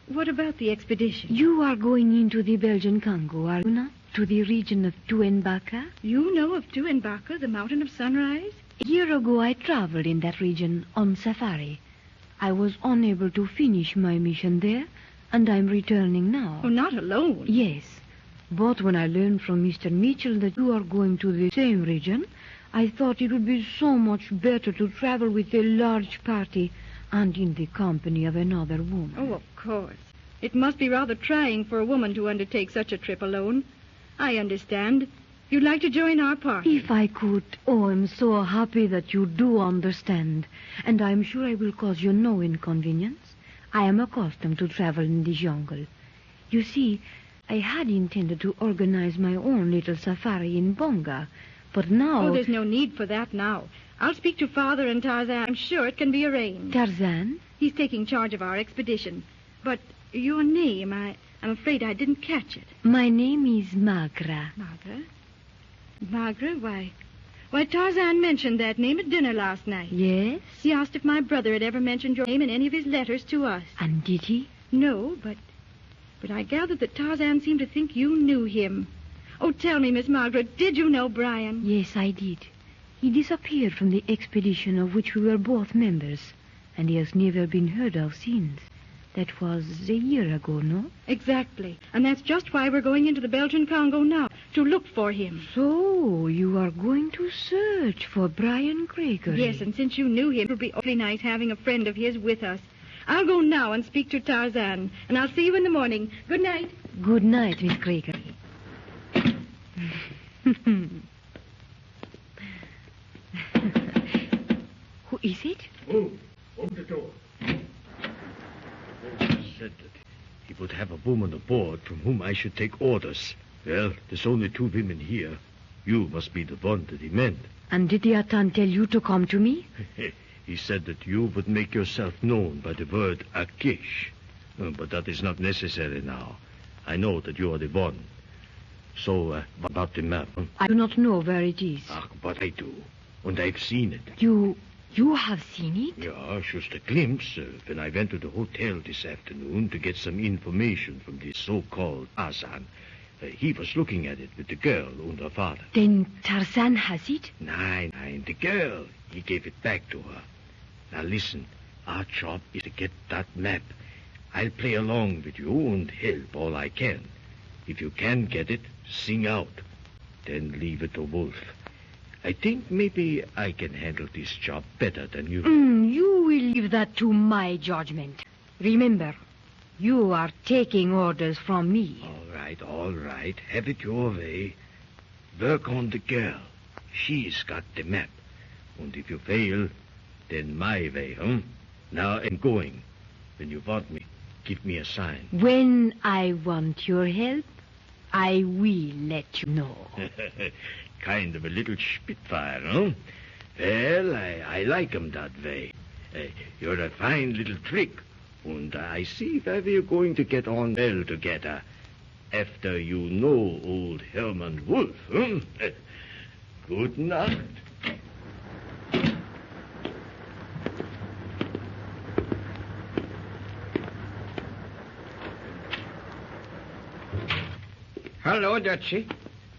What about the expedition? You are going into the Belgian Congo, are you not? To the region of Tuenbaka? You know of Tuenbaka, the mountain of sunrise? A year ago, I traveled in that region on safari. I was unable to finish my mission there, and I'm returning now. Oh, not alone? Yes. But when I learned from Mr. Mitchell that you are going to the same region, I thought it would be so much better to travel with a large party and in the company of another woman. Oh, of course. It must be rather trying for a woman to undertake such a trip alone. I understand. You'd like to join our party? If I could. Oh, I'm so happy that you do understand. And I'm sure I will cause you no inconvenience. I am accustomed to travel in the jungle. You see, I had intended to organize my own little safari in Bunga, but now... Oh, there's no need for that now. I'll speak to Father and Tarzan. I'm sure it can be arranged. Tarzan? He's taking charge of our expedition. But your name, I'm afraid I didn't catch it. My name is Magra. Magra? Magra? Why, Tarzan mentioned that name at dinner last night. Yes? He asked if my brother had ever mentioned your name in any of his letters to us. And did he? No, but I gathered that Tarzan seemed to think you knew him. Oh, tell me, Miss Margaret, did you know Brian? Yes, I did. He disappeared from the expedition of which we were both members, and he has never been heard of since. That was a year ago, no? Exactly. And that's just why we're going into the Belgian Congo now, to look for him. So, you are going to search for Brian Gregory? Yes, and since you knew him, it would be awfully nice having a friend of his with us. I'll go now and speak to Tarzan, and I'll see you in the morning. Good night. Good night, Miss Gregory. Who is it? Open the door. Said that he would have a woman aboard from whom I should take orders. Well, there's only 2 women here. You must be the one that he meant. And did the Atan tell you to come to me? He said that you would make yourself known by the word Akish. But that is not necessary now. I know that you are the one. So, about the map. I do not know where it is. But I do. And I've seen it. You have seen it? Yeah, just a glimpse when I went to the hotel this afternoon to get some information from the so-called Tarzan. He was looking at it with the girl and her father. Then Tarzan has it? Nein, the girl. He gave it back to her. Now listen, our job is to get that map. I'll play along with you and help all I can. If you can get it, sing out. Then leave it to Wolf. I think maybe I can handle this job better than you. You will leave that to my judgment. Remember, you are taking orders from me. All right. Have it your way. Work on the girl. She's got the map. And if you fail, then my way, huh? Now I'm going. When you want me, give me a sign. When I want your help, I will let you know. Kind of a little spitfire, huh? Well, I like 'em that way. You're a fine little trick, and I see that we're going to get on well together. After you know old Herman Wolf, huh? Good night. Hello, Dutchie.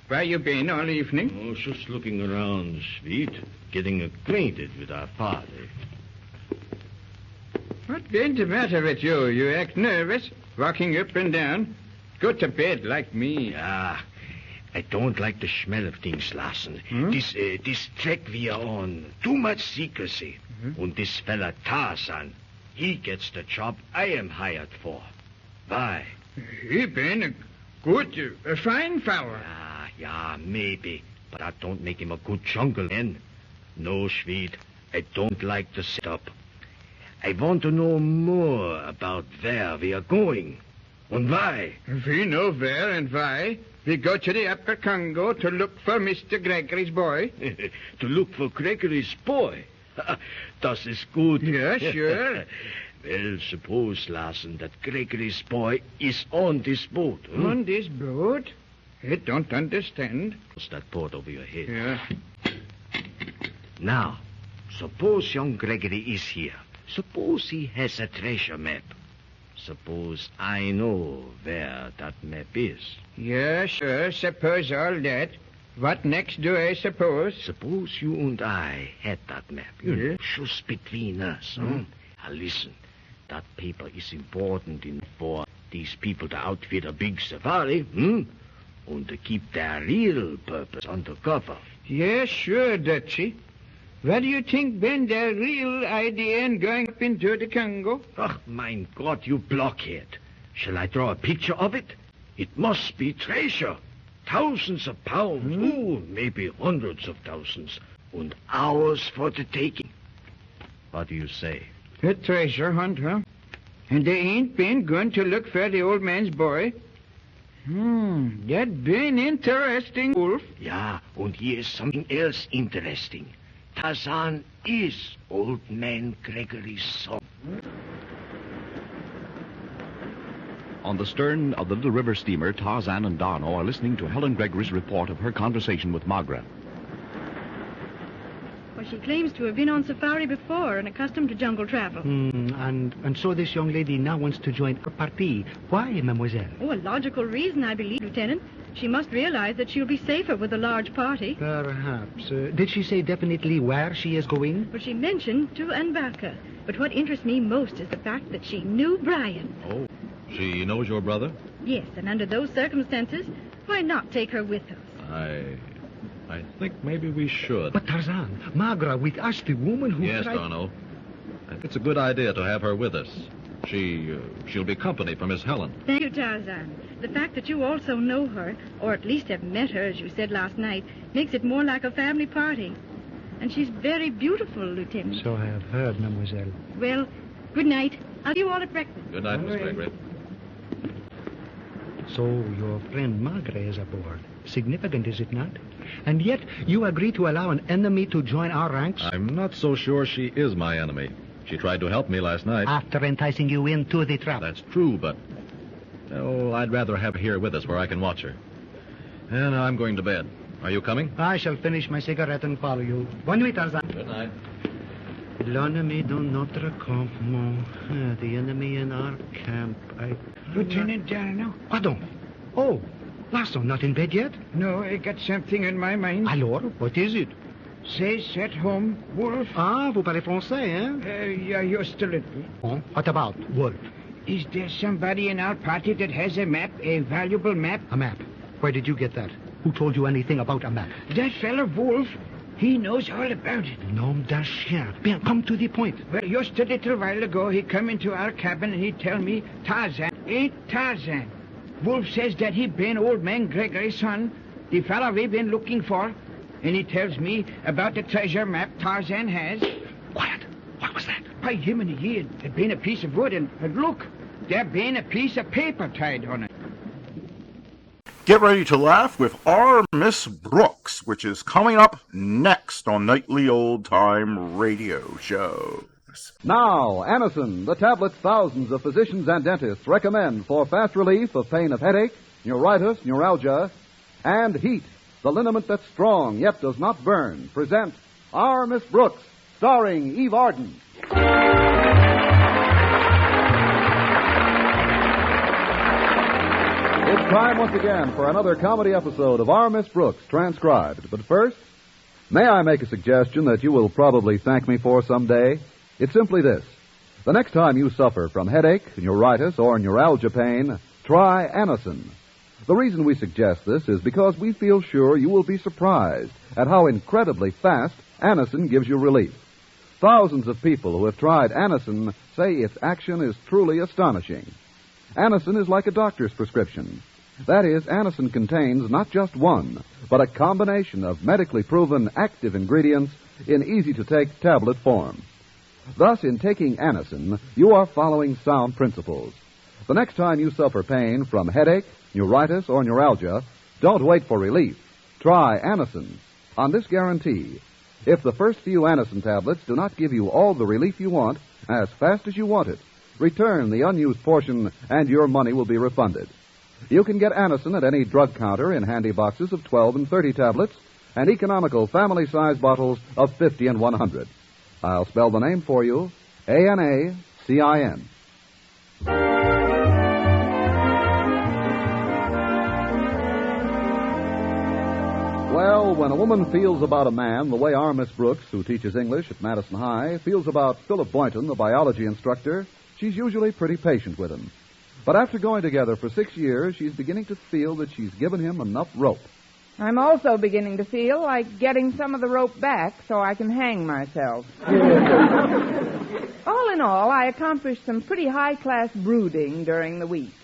Where you been all evening? Oh, just looking around, sweet. Getting acquainted with our father. What's been the matter with you? You act nervous, walking up and down. Go to bed like me. Ah, I don't like the smell of things, Larson. This trek we are on, too much secrecy. And this fella Tarzan, he gets the job I am hired for. Why? He been a good, a fine fellow. Yeah, maybe. But that don't make him a good jungle man. No, sweet, I don't like the setup. I want to know more about where we are going. And why? We know where and why. We go to the Upper Congo to look for Mr. Gregory's boy. To look for Gregory's boy? Das is good. Yeah, sure. Well, suppose, Larson, that Gregory's boy is on this boat. Huh? On this boat? I don't understand. What's that boat over your head? Yeah. Now, suppose young Gregory is here. Suppose he has a treasure map. Suppose I know where that map is. Yeah, sure. Suppose all that. What next do I suppose? Suppose you and I had that map. Yeah. Just between us. Huh? Now listen. That paper is important for these people to outfit a big safari. And to keep their real purpose undercover. Yeah, sure, Dutchie. What do you think been their real idea in going up into the Congo? Oh, mein Gott, you blockhead. Shall I draw a picture of it? It must be treasure. Thousands of pounds. Oh, maybe hundreds of thousands. And hours for the taking. What do you say? A treasure hunt, huh? And they ain't been going to look for the old man's boy? That been interesting, Wolf. Yeah, and here's something else interesting. Tarzan is old man Gregory's son. On the stern of the little river steamer, Tarzan and Darno are listening to Helen Gregory's report of her conversation with Margaret. Well, she claims to have been on safari before and accustomed to jungle travel. And so this young lady now wants to join our party. Why, mademoiselle? Oh, a logical reason, I believe, Lieutenant. She must realize that she'll be safer with a large party. Perhaps. Did she say definitely where she is going? Well, she mentioned to Anbaka. But what interests me most is the fact that she knew Brian. Oh, she knows your brother? Yes, and under those circumstances, why not take her with us? I think maybe we should. But Tarzan, Magra with us, the woman who... Yes, Darno. I think it's a good idea to have her with us. She'll be company for Miss Helen. Thank you, Tarzan. The fact that you also know her, or at least have met her, as you said last night, makes it more like a family party. And she's very beautiful, Lieutenant. So I have heard, mademoiselle. Well, good night. I'll see you all at breakfast. Good night, Miss Gregory. So your friend Margaret is aboard. Significant, is it not? And yet you agree to allow an enemy to join our ranks? I'm not so sure she is my enemy. She tried to help me last night. After enticing you into the trap. That's true, but... Oh, I'd rather have her here with us where I can watch her. And I'm going to bed. Are you coming? I shall finish my cigarette and follow you. Bonne nuit, Tarzan. Good night. L'ennemi dans notre campement. The enemy in our camp. Lieutenant Darno. Pardon. Oh, Larson, not in bed yet? No, I got something in my mind. Alors, what is it? Says at home, Wolf. Ah, vous parlez français, hein? Yeah, just a little. Oh, what about, Wolf? Is there somebody in our party that has a map, a valuable map? A map? Where did you get that? Who told you anything about a map? That fellow Wolf. He knows all about it. Nom d'un chien. Bien, come to the point. Well, just a little while ago, he come into our cabin and he tell me Tarzan ain't Tarzan. Wolf says that he been old man Gregory's son, the fellow we been looking for. And he tells me about the treasure map Tarzan has. Quiet. What was that? By him and he had been a piece of wood, and look, there been a piece of paper tied on it. Get ready to laugh with our Miss Brooks, which is coming up next on Nightly Old Time Radio Shows. Now, Anacin, the tablets thousands of physicians and dentists recommend for fast relief of pain of headache, neuritis, neuralgia, and heat. The liniment that's strong yet does not burn. Present Our Miss Brooks, starring Eve Arden. It's time once again for another comedy episode of Our Miss Brooks, transcribed. But first, may I make a suggestion that you will probably thank me for someday? It's simply this. The next time you suffer from headache, neuritis, or neuralgia pain, try Anacin. The reason we suggest this is because we feel sure you will be surprised at how incredibly fast Anacin gives you relief. Thousands of people who have tried Anacin say its action is truly astonishing. Anacin is like a doctor's prescription. That is, Anacin contains not just one, but a combination of medically proven active ingredients in easy-to-take tablet form. Thus, in taking Anacin, you are following sound principles. The next time you suffer pain from headache, neuritis, or neuralgia, don't wait for relief. Try Anacin. On this guarantee, if the first few Anacin tablets do not give you all the relief you want, as fast as you want it, return the unused portion and your money will be refunded. You can get Anacin at any drug counter in handy boxes of 12 and 30 tablets and economical family-size bottles of 50 and 100. I'll spell the name for you, Anacin. Well, when a woman feels about a man the way our Miss Brooks, who teaches English at Madison High, feels about Philip Boynton, the biology instructor, she's usually pretty patient with him. But after going together for 6 years, she's beginning to feel that she's given him enough rope. I'm also beginning to feel like getting some of the rope back so I can hang myself. All in all, I accomplished some pretty high-class brooding during the week.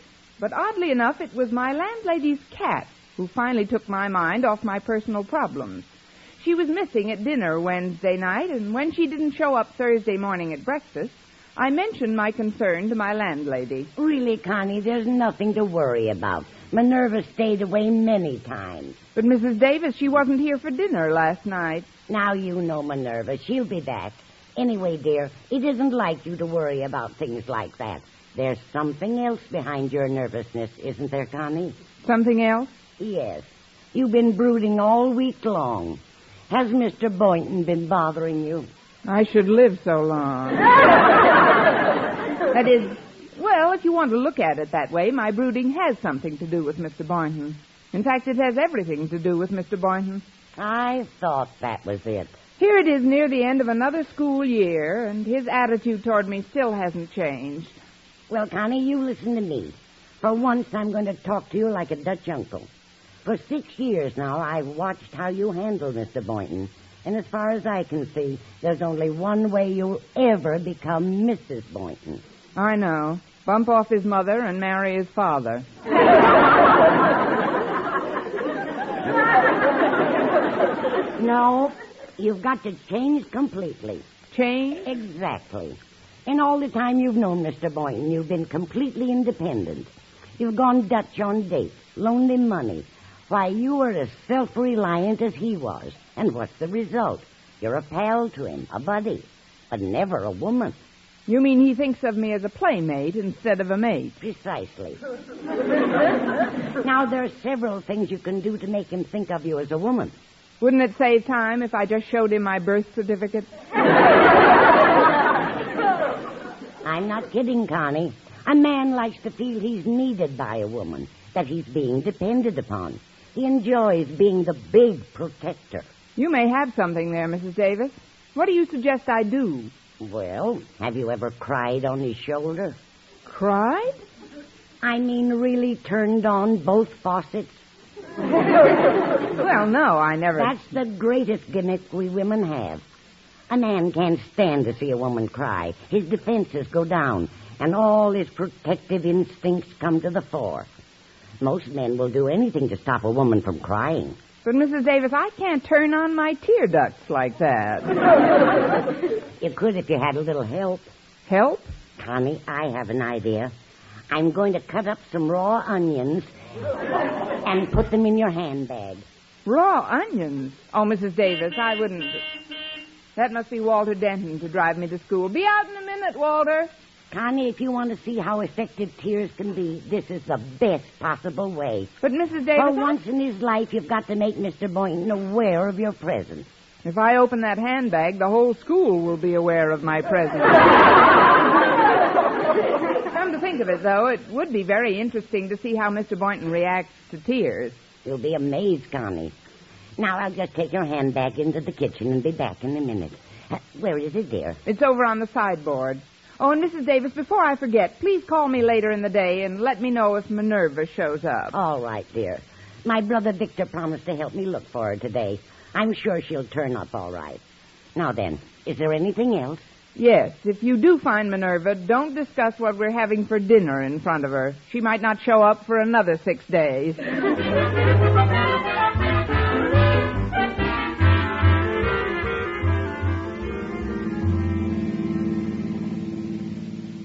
But oddly enough, it was my landlady's cat who finally took my mind off my personal problems. She was missing at dinner Wednesday night, and when she didn't show up Thursday morning at breakfast, I mentioned my concern to my landlady. Really, Connie, there's nothing to worry about. Minerva stayed away many times. But Mrs. Davis, she wasn't here for dinner last night. Now you know Minerva. She'll be back. Anyway, dear, it isn't like you to worry about things like that. There's something else behind your nervousness, isn't there, Connie? Something else? Yes. You've been brooding all week long. Has Mr. Boynton been bothering you? I should live so long. That is, well, if you want to look at it that way, my brooding has something to do with Mr. Boynton. In fact, it has everything to do with Mr. Boynton. I thought that was it. Here it is near the end of another school year, and his attitude toward me still hasn't changed. Well, Connie, you listen to me. For once, I'm going to talk to you like a Dutch uncle. For 6 years now, I've watched how you handle Mr. Boynton. And as far as I can see, there's only one way you'll ever become Mrs. Boynton. I know. Bump off his mother and marry his father. No, you've got to change completely. Change? Exactly. In all the time you've known Mr. Boynton, you've been completely independent. You've gone Dutch on dates, loaned him money. Why, you were as self-reliant as he was. And what's the result? You're a pal to him, a buddy, but never a woman. You mean he thinks of me as a playmate instead of a mate? Precisely. Now, there are several things you can do to make him think of you as a woman. Wouldn't it save time if I just showed him my birth certificate? I'm not kidding, Connie. A man likes to feel he's needed by a woman, that he's being depended upon. He enjoys being the big protector. You may have something there, Mrs. Davis. What do you suggest I do? Well, have you ever cried on his shoulder? Cried? I mean, really turned on both faucets? Well, no, I never... That's the greatest gimmick we women have. A man can't stand to see a woman cry. His defenses go down, and all his protective instincts come to the fore. Most men will do anything to stop a woman from crying. But, Mrs. Davis, I can't turn on my tear ducts like that. You could if you had a little help. Help? Connie, I have an idea. I'm going to cut up some raw onions and put them in your handbag. Raw onions? Oh, Mrs. Davis, I wouldn't. That must be Walter Denton to drive me to school. Be out in a minute, Walter. Connie, if you want to see how effective tears can be, this is the best possible way. But, Mrs. Davis... For once in his life, you've got to make Mr. Boynton aware of your presence. If I open that handbag, the whole school will be aware of my presence. Come to think of it, though, it would be very interesting to see how Mr. Boynton reacts to tears. You'll be amazed, Connie. Now, I'll just take your handbag into the kitchen and be back in a minute. Where is it, dear? It's over on the sideboard. Oh, and Mrs. Davis, before I forget, please call me later in the day and let me know if Minerva shows up. All right, dear. My brother Victor promised to help me look for her today. I'm sure she'll turn up all right. Now then, is there anything else? Yes, if you do find Minerva, don't discuss what we're having for dinner in front of her. She might not show up for another 6 days.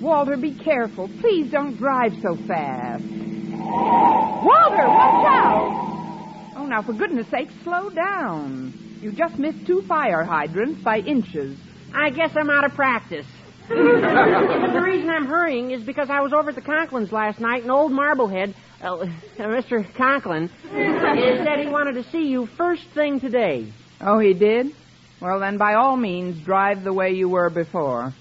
Walter, be careful. Please don't drive so fast. Walter, watch out! Oh, now, for goodness sake, slow down. You just missed 2 fire hydrants by inches. I guess I'm out of practice. The reason I'm hurrying is because I was over at the Conklins last night, and old Marblehead, Mr. Conklin, said he wanted to see you first thing today. Oh, he did? Well, then, by all means, drive the way you were before.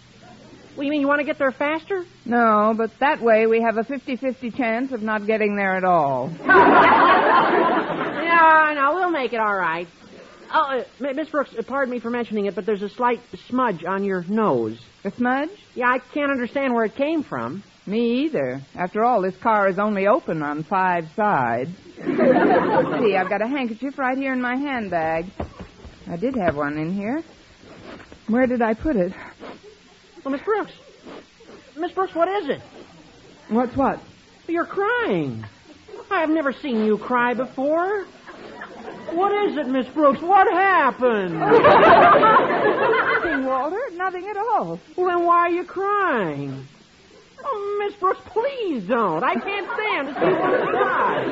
Well, you mean you want to get there faster? No, but that way we have a 50-50 chance of not getting there at all. Yeah, no, we'll make it all right. Oh, Miss Brooks, pardon me for mentioning it, but there's a slight smudge on your nose. A smudge? Yeah, I can't understand where it came from. Me either. After all, this car is only open on 5 sides. Let's see, I've got a handkerchief right here in my handbag. I did have one in here. Where did I put it? Well, Miss Brooks. Miss Brooks, what is it? What's what? You're crying. I have never seen you cry before. What is it, Miss Brooks? What happened? Nothing, Walter. Nothing at all. Well, then why are you crying? Oh, Miss Brooks, please don't. I can't stand to see a woman cry.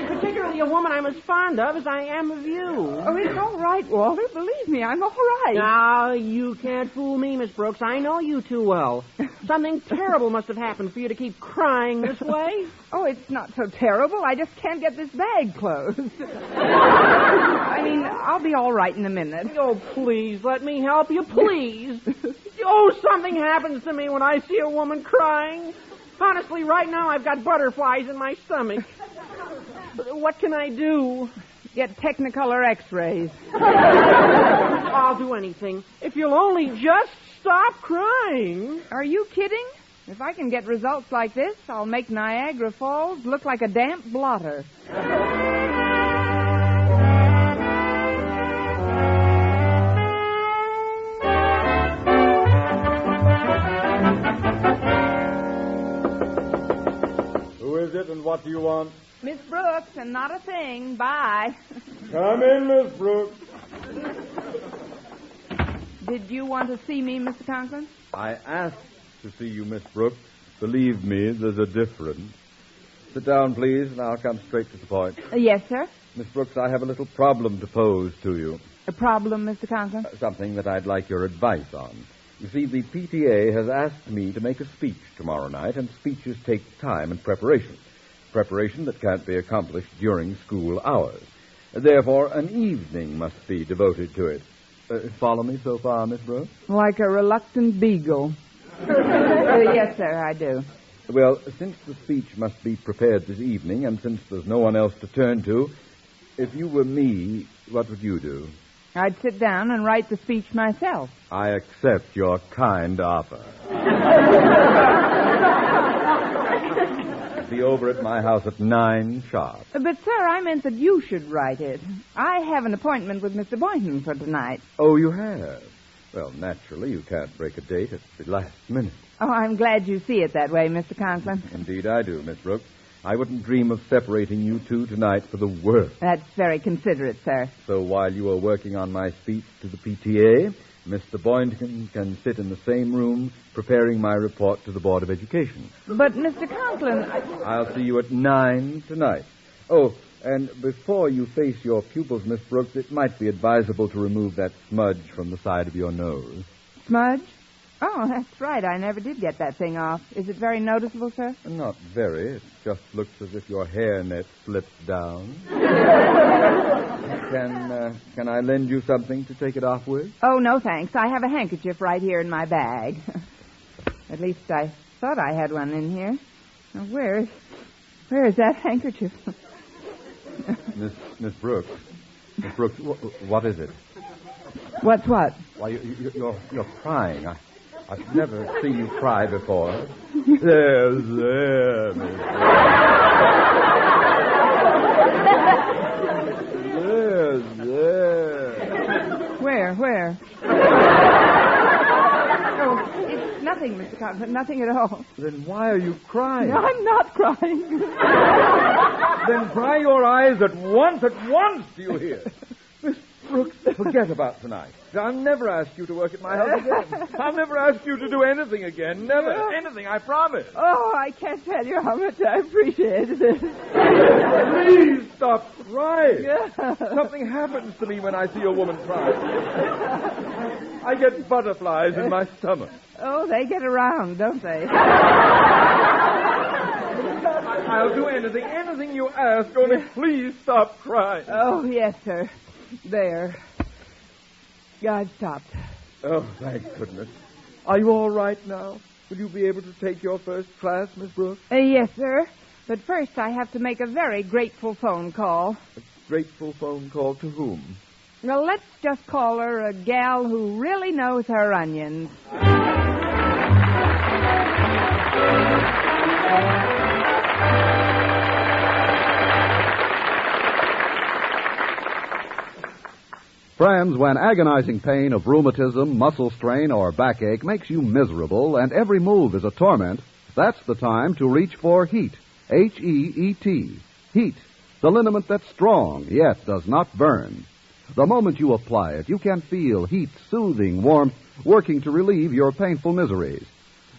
Particularly a woman I'm as fond of as I am of you. Oh, it's all right, Walter. Believe me, I'm all right. No, you can't fool me, Miss Brooks. I know you too well. Something terrible must have happened for you to keep crying this way. Oh, it's not so terrible. I just can't get this bag closed. I mean, I'll be all right in a minute. Oh, please, let me help you, please. Oh, something happens to me when I see a woman crying. Honestly, right now I've got butterflies in my stomach. What can I do? Get Technicolor X-rays. I'll do anything. If you'll only just stop crying. Are you kidding? If I can get results like this, I'll make Niagara Falls look like a damp blotter. Who is it and what do you want? Miss Brooks, and not a thing. Bye. Come in, Miss Brooks. Did you want to see me, Mr. Conklin? I asked to see you, Miss Brooks. Believe me, there's a difference. Sit down, please, and I'll come straight to the point. Yes, sir. Miss Brooks, I have a little problem to pose to you. A problem, Mr. Conklin? Something that I'd like your advice on. You see, the PTA has asked me to make a speech tomorrow night, and speeches take time and preparation. Preparation that can't be accomplished during school hours. Therefore, an evening must be devoted to it. Follow me so far, Miss Brooks? Like a reluctant beagle. Yes, sir, I do. Well, since the speech must be prepared this evening, and since there's no one else to turn to, if you were me, what would you do? I'd sit down and write the speech myself. I accept your kind offer. Be over at my house at 9 sharp. But, sir, I meant that you should write it. I have an appointment with Mr. Boynton for tonight. Oh, you have? Well, naturally, you can't break a date at the last minute. Oh, I'm glad you see it that way, Mr. Conklin. Indeed I do, Miss Brooks. I wouldn't dream of separating you two tonight for the world. That's very considerate, sir. So while you are working on my speech to the PTA, Mr. Boynton can sit in the same room preparing my report to the Board of Education. But, Mr. Conklin... I'll see you at 9 tonight. Oh, and before you face your pupils, Miss Brooks, it might be advisable to remove that smudge from the side of your nose. Smudge? Oh, that's right. I never did get that thing off. Is it very noticeable, sir? Not very. It just looks as if your hairnet slipped down. Can I lend you something to take it off with? Oh, no, thanks. I have a handkerchief right here in my bag. At least I thought I had one in here. Now, where is that handkerchief? Miss Brooks. Miss Brooks, what is it? What's what? Why, you're crying. I've never seen you cry before. There, Miss Brooks. Where? Oh, it's nothing, Mr. Conklin. Nothing at all. Then why are you crying? No, I'm not crying. Then dry your eyes at once, do you hear? Miss Brooks, forget about tonight. I'll never ask you to work at my house again. I'll never ask you to do anything again. Never. Anything, I promise. Oh, I can't tell you how much I appreciate it. Please stop crying. Something happens to me when I see a woman cry. I get butterflies in my stomach. Oh, they get around, don't they? I'll do anything you ask, only please stop crying. Oh, yes, sir. There. God stopped. Oh, thank goodness. Are you all right now? Will you be able to take your first class, Miss Brooks? Yes, sir. But first I have to make a very grateful phone call. A grateful phone call to whom? Well, let's just call her a gal who really knows her onions. Friends, when agonizing pain of rheumatism, muscle strain, or backache makes you miserable and every move is a torment, that's the time to reach for Heat. H-E-E-T. Heat. The liniment that's strong, yet does not burn. The moment you apply it, you can feel Heat's soothing warmth working to relieve your painful miseries.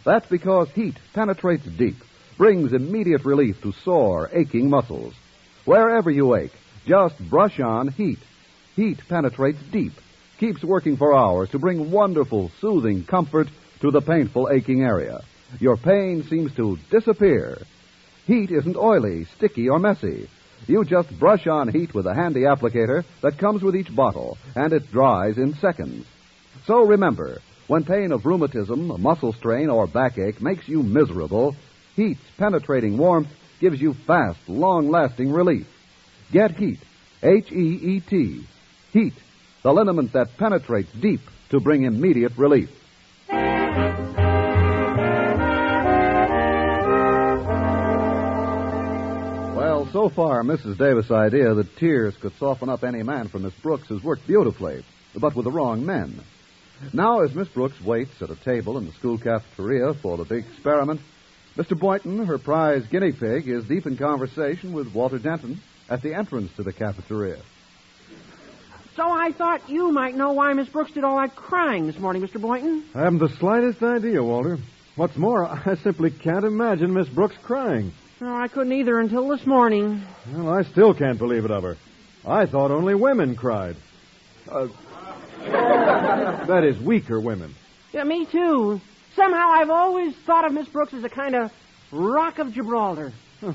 That's because Heat penetrates deep, brings immediate relief to sore, aching muscles. Wherever you ache, just brush on Heat. Heat penetrates deep, keeps working for hours to bring wonderful, soothing comfort to the painful, aching area. Your pain seems to disappear. Heat isn't oily, sticky, or messy. You just brush on Heat with a handy applicator that comes with each bottle, and it dries in seconds. So remember, when pain of rheumatism, muscle strain, or backache makes you miserable, Heat's penetrating warmth gives you fast, long-lasting relief. Get Heat. H-E-E-T. Heat, the liniment that penetrates deep to bring immediate relief. Well, so far, Mrs. Davis' idea that tears could soften up any man for Miss Brooks has worked beautifully, but with the wrong men. Now, as Miss Brooks waits at a table in the school cafeteria for the big experiment, Mr. Boynton, her prize guinea pig, is deep in conversation with Walter Denton at the entrance to the cafeteria. So I thought you might know why Miss Brooks did all that crying this morning, Mr. Boynton. I haven't the slightest idea, Walter. What's more, I simply can't imagine Miss Brooks crying. No, I couldn't either until this morning. Well, I still can't believe it of her. I thought only women cried. That is, weaker women. Yeah, me too. Somehow I've always thought of Miss Brooks as a kind of Rock of Gibraltar. Well,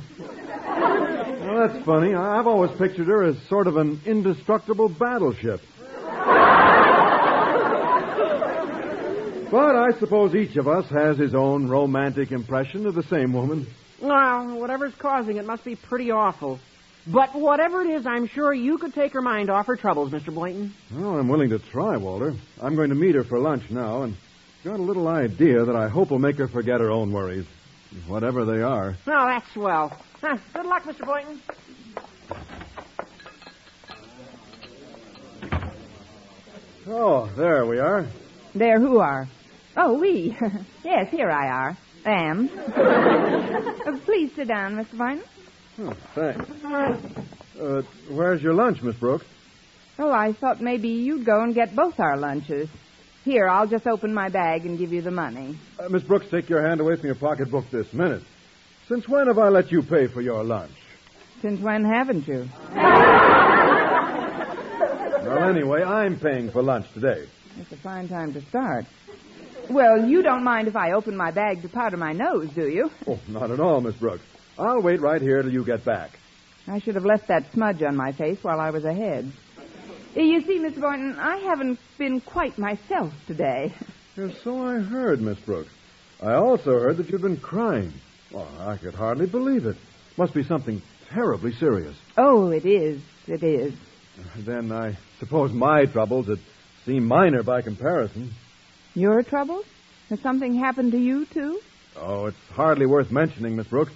that's funny. I've always pictured her as sort of an indestructible battleship. But I suppose each of us has his own romantic impression of the same woman. Well, whatever's causing it must be pretty awful. But whatever it is, I'm sure you could take her mind off her troubles, Mr. Boynton. Well, I'm willing to try, Walter. I'm going to meet her for lunch now, and got a little idea that I hope will make her forget her own worries, whatever they are. Oh, that's swell. Good luck, Mr. Boynton. Oh, there we are. There who are? Oh, we. Yes, here I am. Please sit down, Mr. Boynton. Oh, thanks. Where's your lunch, Miss Brooks? Oh, I thought maybe you'd go and get both our lunches. Here, I'll just open my bag and give you the money. Miss Brooks, take your hand away from your pocketbook this minute. Since when have I let you pay for your lunch? Since when haven't you? Well, anyway, I'm paying for lunch today. It's a fine time to start. Well, you don't mind if I open my bag to powder my nose, do you? Oh, not at all, Miss Brooks. I'll wait right here till you get back. I should have left that smudge on my face while I was ahead. You see, Mr. Boynton, I haven't been quite myself today. Yes, so I heard, Miss Brooks. I also heard that you'd been crying. Well, I could hardly believe it. Must be something terribly serious. Oh, it is. It is. Then I suppose my troubles would seem minor by comparison. Your troubles? Has something happened to you, too? Oh, it's hardly worth mentioning, Miss Brooks.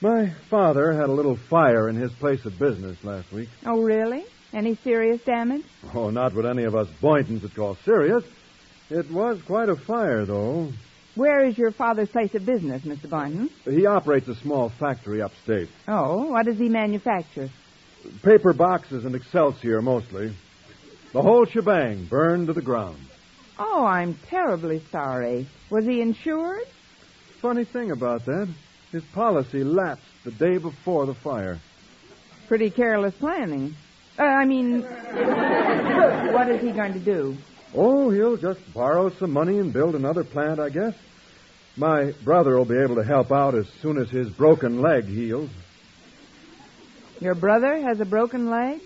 My father had a little fire in his place of business last week. Oh, really? Any serious damage? Oh, not what any of us Boyntons would call serious. It was quite a fire, though. Where is your father's place of business, Mr. Boynton? He operates a small factory upstate. Oh, what does he manufacture? Paper boxes and Excelsior, mostly. The whole shebang burned to the ground. Oh, I'm terribly sorry. Was he insured? Funny thing about that, his policy lapsed the day before the fire. Pretty careless planning. What is he going to do? Oh, he'll just borrow some money and build another plant, I guess. My brother will be able to help out as soon as his broken leg heals. Your brother has a broken leg?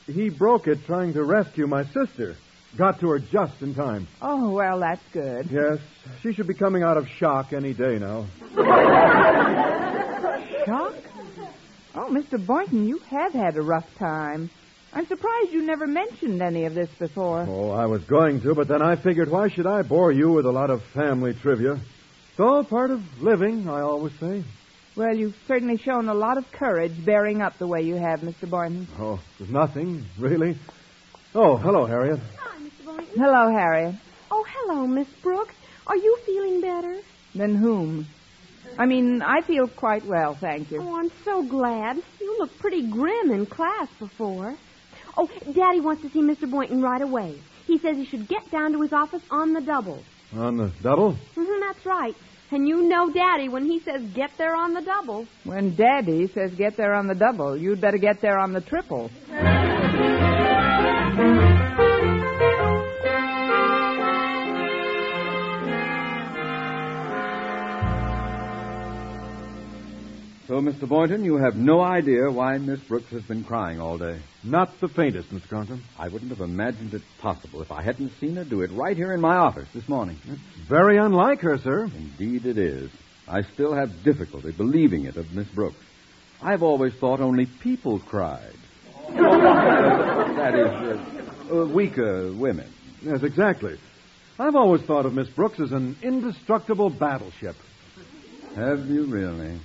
He broke it trying to rescue my sister. Got to her just in time. Oh, well, that's good. Yes, she should be coming out of shock any day now. Shock? Oh, Mr. Boynton, you have had a rough time. I'm surprised you never mentioned any of this before. Oh, I was going to, but then I figured, why should I bore you with a lot of family trivia? It's all part of living, I always say. Well, you've certainly shown a lot of courage bearing up the way you have, Mr. Boynton. Oh, there's nothing, really. Oh, hello, Harriet. Hi, Mr. Boynton. Hello, Harriet. Oh, hello, Miss Brooks. Are you feeling better? Than whom? I feel quite well, thank you. Oh, I'm so glad. You looked pretty grim in class before. Oh, Daddy wants to see Mr. Boynton right away. He says he should get down to his office on the double. On the double? That's right. And you know Daddy when he says get there on the double. When Daddy says get there on the double, you'd better get there on the triple. So, Mr. Boynton, you have no idea why Miss Brooks has been crying all day? Not the faintest, Mr. Conklin. I wouldn't have imagined it possible if I hadn't seen her do it right here in my office this morning. It's very unlike her, sir. Indeed it is. I still have difficulty believing it of Miss Brooks. I've always thought only people cried. That is, weaker women. Yes, exactly. I've always thought of Miss Brooks as an indestructible battleship. Have you really?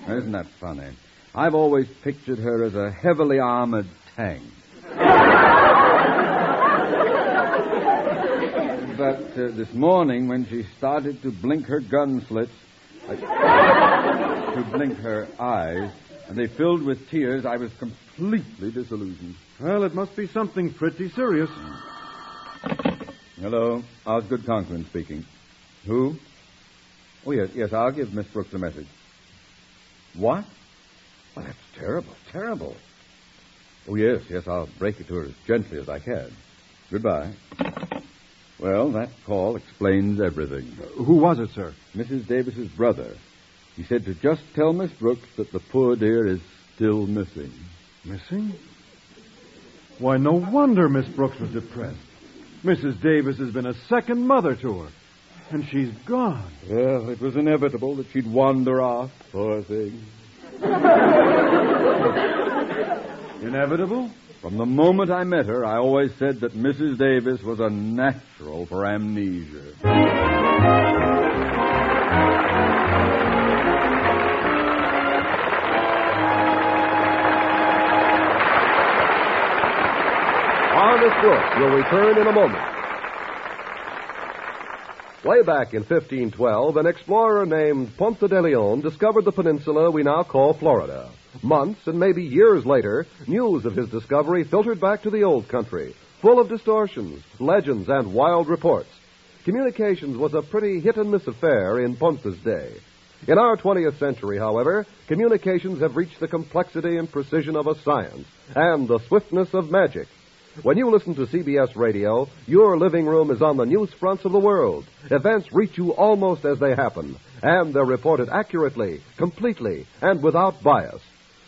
Isn't that funny? I've always pictured her as a heavily armored tank. But this morning, when she started to blink her gun slits, to blink her eyes, and they filled with tears, I was completely disillusioned. Well, it must be something pretty serious. Hello, Osgood Conklin speaking. Who? Oh, yes, I'll give Miss Brooks a message. What? Well, that's terrible. Oh, yes, I'll break it to her as gently as I can. Goodbye. Well, that call explains everything. Who was it, sir? Mrs. Davis's brother. He said to just tell Miss Brooks that the poor dear is still missing. Missing? Why, no wonder Miss Brooks was depressed. Mrs. Davis has been a second mother to her. And she's gone. Well, it was inevitable that she'd wander off, poor thing. Inevitable? From the moment I met her, I always said that Mrs. Davis was a natural for amnesia. Our Miss Brooks will return in a moment. Way back in 1512, an explorer named Ponce de Leon discovered the peninsula we now call Florida. Months and maybe years later, news of his discovery filtered back to the old country. full of distortions, legends, and wild reports. Communications was a pretty hit-and-miss affair in Ponce's day. In our 20th century, however, communications have reached the complexity and precision of a science and the swiftness of magic. When you listen to CBS Radio, your living room is on the news fronts of the world. Events reach you almost as they happen, and they're reported accurately, completely, and without bias.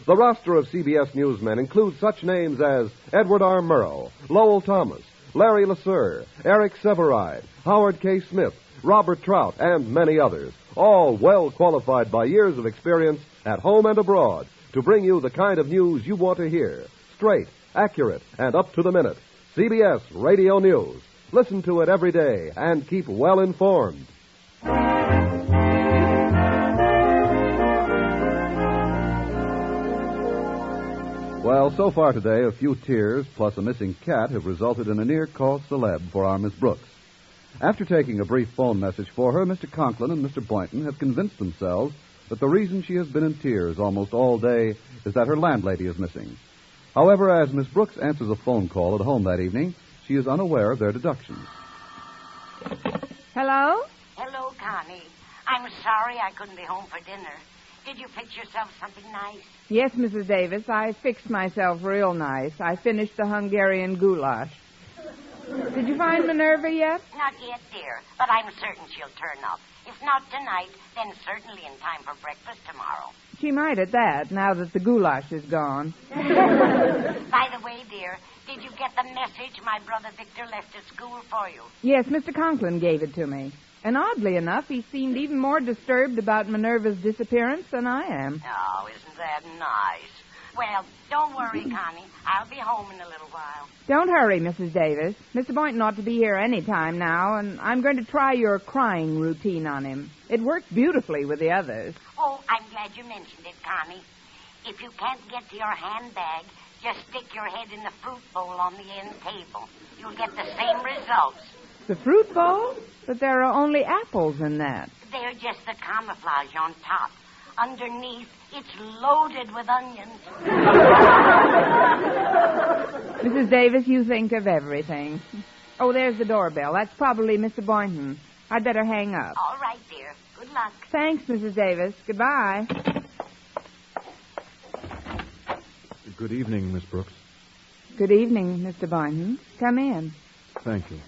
The roster of CBS newsmen includes such names as Edward R. Murrow, Lowell Thomas, Larry LeSueur, Eric Severide, Howard K. Smith, Robert Trout, and many others, all well qualified by years of experience at home and abroad to bring you the kind of news you want to hear. Straight, accurate, and up to the minute. CBS Radio News. Listen to it every day and keep well informed. Well, so far today, a few tears plus a missing cat have resulted in a near cause celeb for our Miss Brooks. After taking a brief phone message for her, Mr. Conklin and Mr. Boynton have convinced themselves that the reason she has been in tears almost all day is that her landlady is missing. However, as Miss Brooks answers a phone call at home that evening, she is unaware of their deductions. Hello? Hello, Connie. I'm sorry I couldn't be home for dinner. Did you fix yourself something nice? Yes, Mrs. Davis, I fixed myself real nice. I finished the Hungarian goulash. Did you find Minerva yet? Not yet, dear, but I'm certain she'll turn up. If not tonight, then certainly in time for breakfast tomorrow. She might at that, now that the goulash is gone. By the way, dear, did you get the message my brother Victor left at school for you? Yes, Mr. Conklin gave it to me. And oddly enough, he seemed even more disturbed about Minerva's disappearance than I am. Oh, isn't that nice? Well, don't worry, Connie. I'll be home in a little while. Don't hurry, Mrs. Davis. Mr. Boynton ought to be here any time now, and I'm going to try your crying routine on him. It worked beautifully with the others. Oh, I'm glad you mentioned it, Connie. If you can't get to your handbag, just stick your head in the fruit bowl on the end table. You'll get the same results. The fruit bowl? But there are only apples in that. They're just the camouflage on top. Underneath, it's loaded with onions. Mrs. Davis, you think of everything. Oh, there's the doorbell. That's probably Mr. Boynton. I'd better hang up. All right, dear. Good luck. Thanks, Mrs. Davis. Goodbye. Good evening, Miss Brooks. Good evening, Mr. Boynton. Come in. Thank you.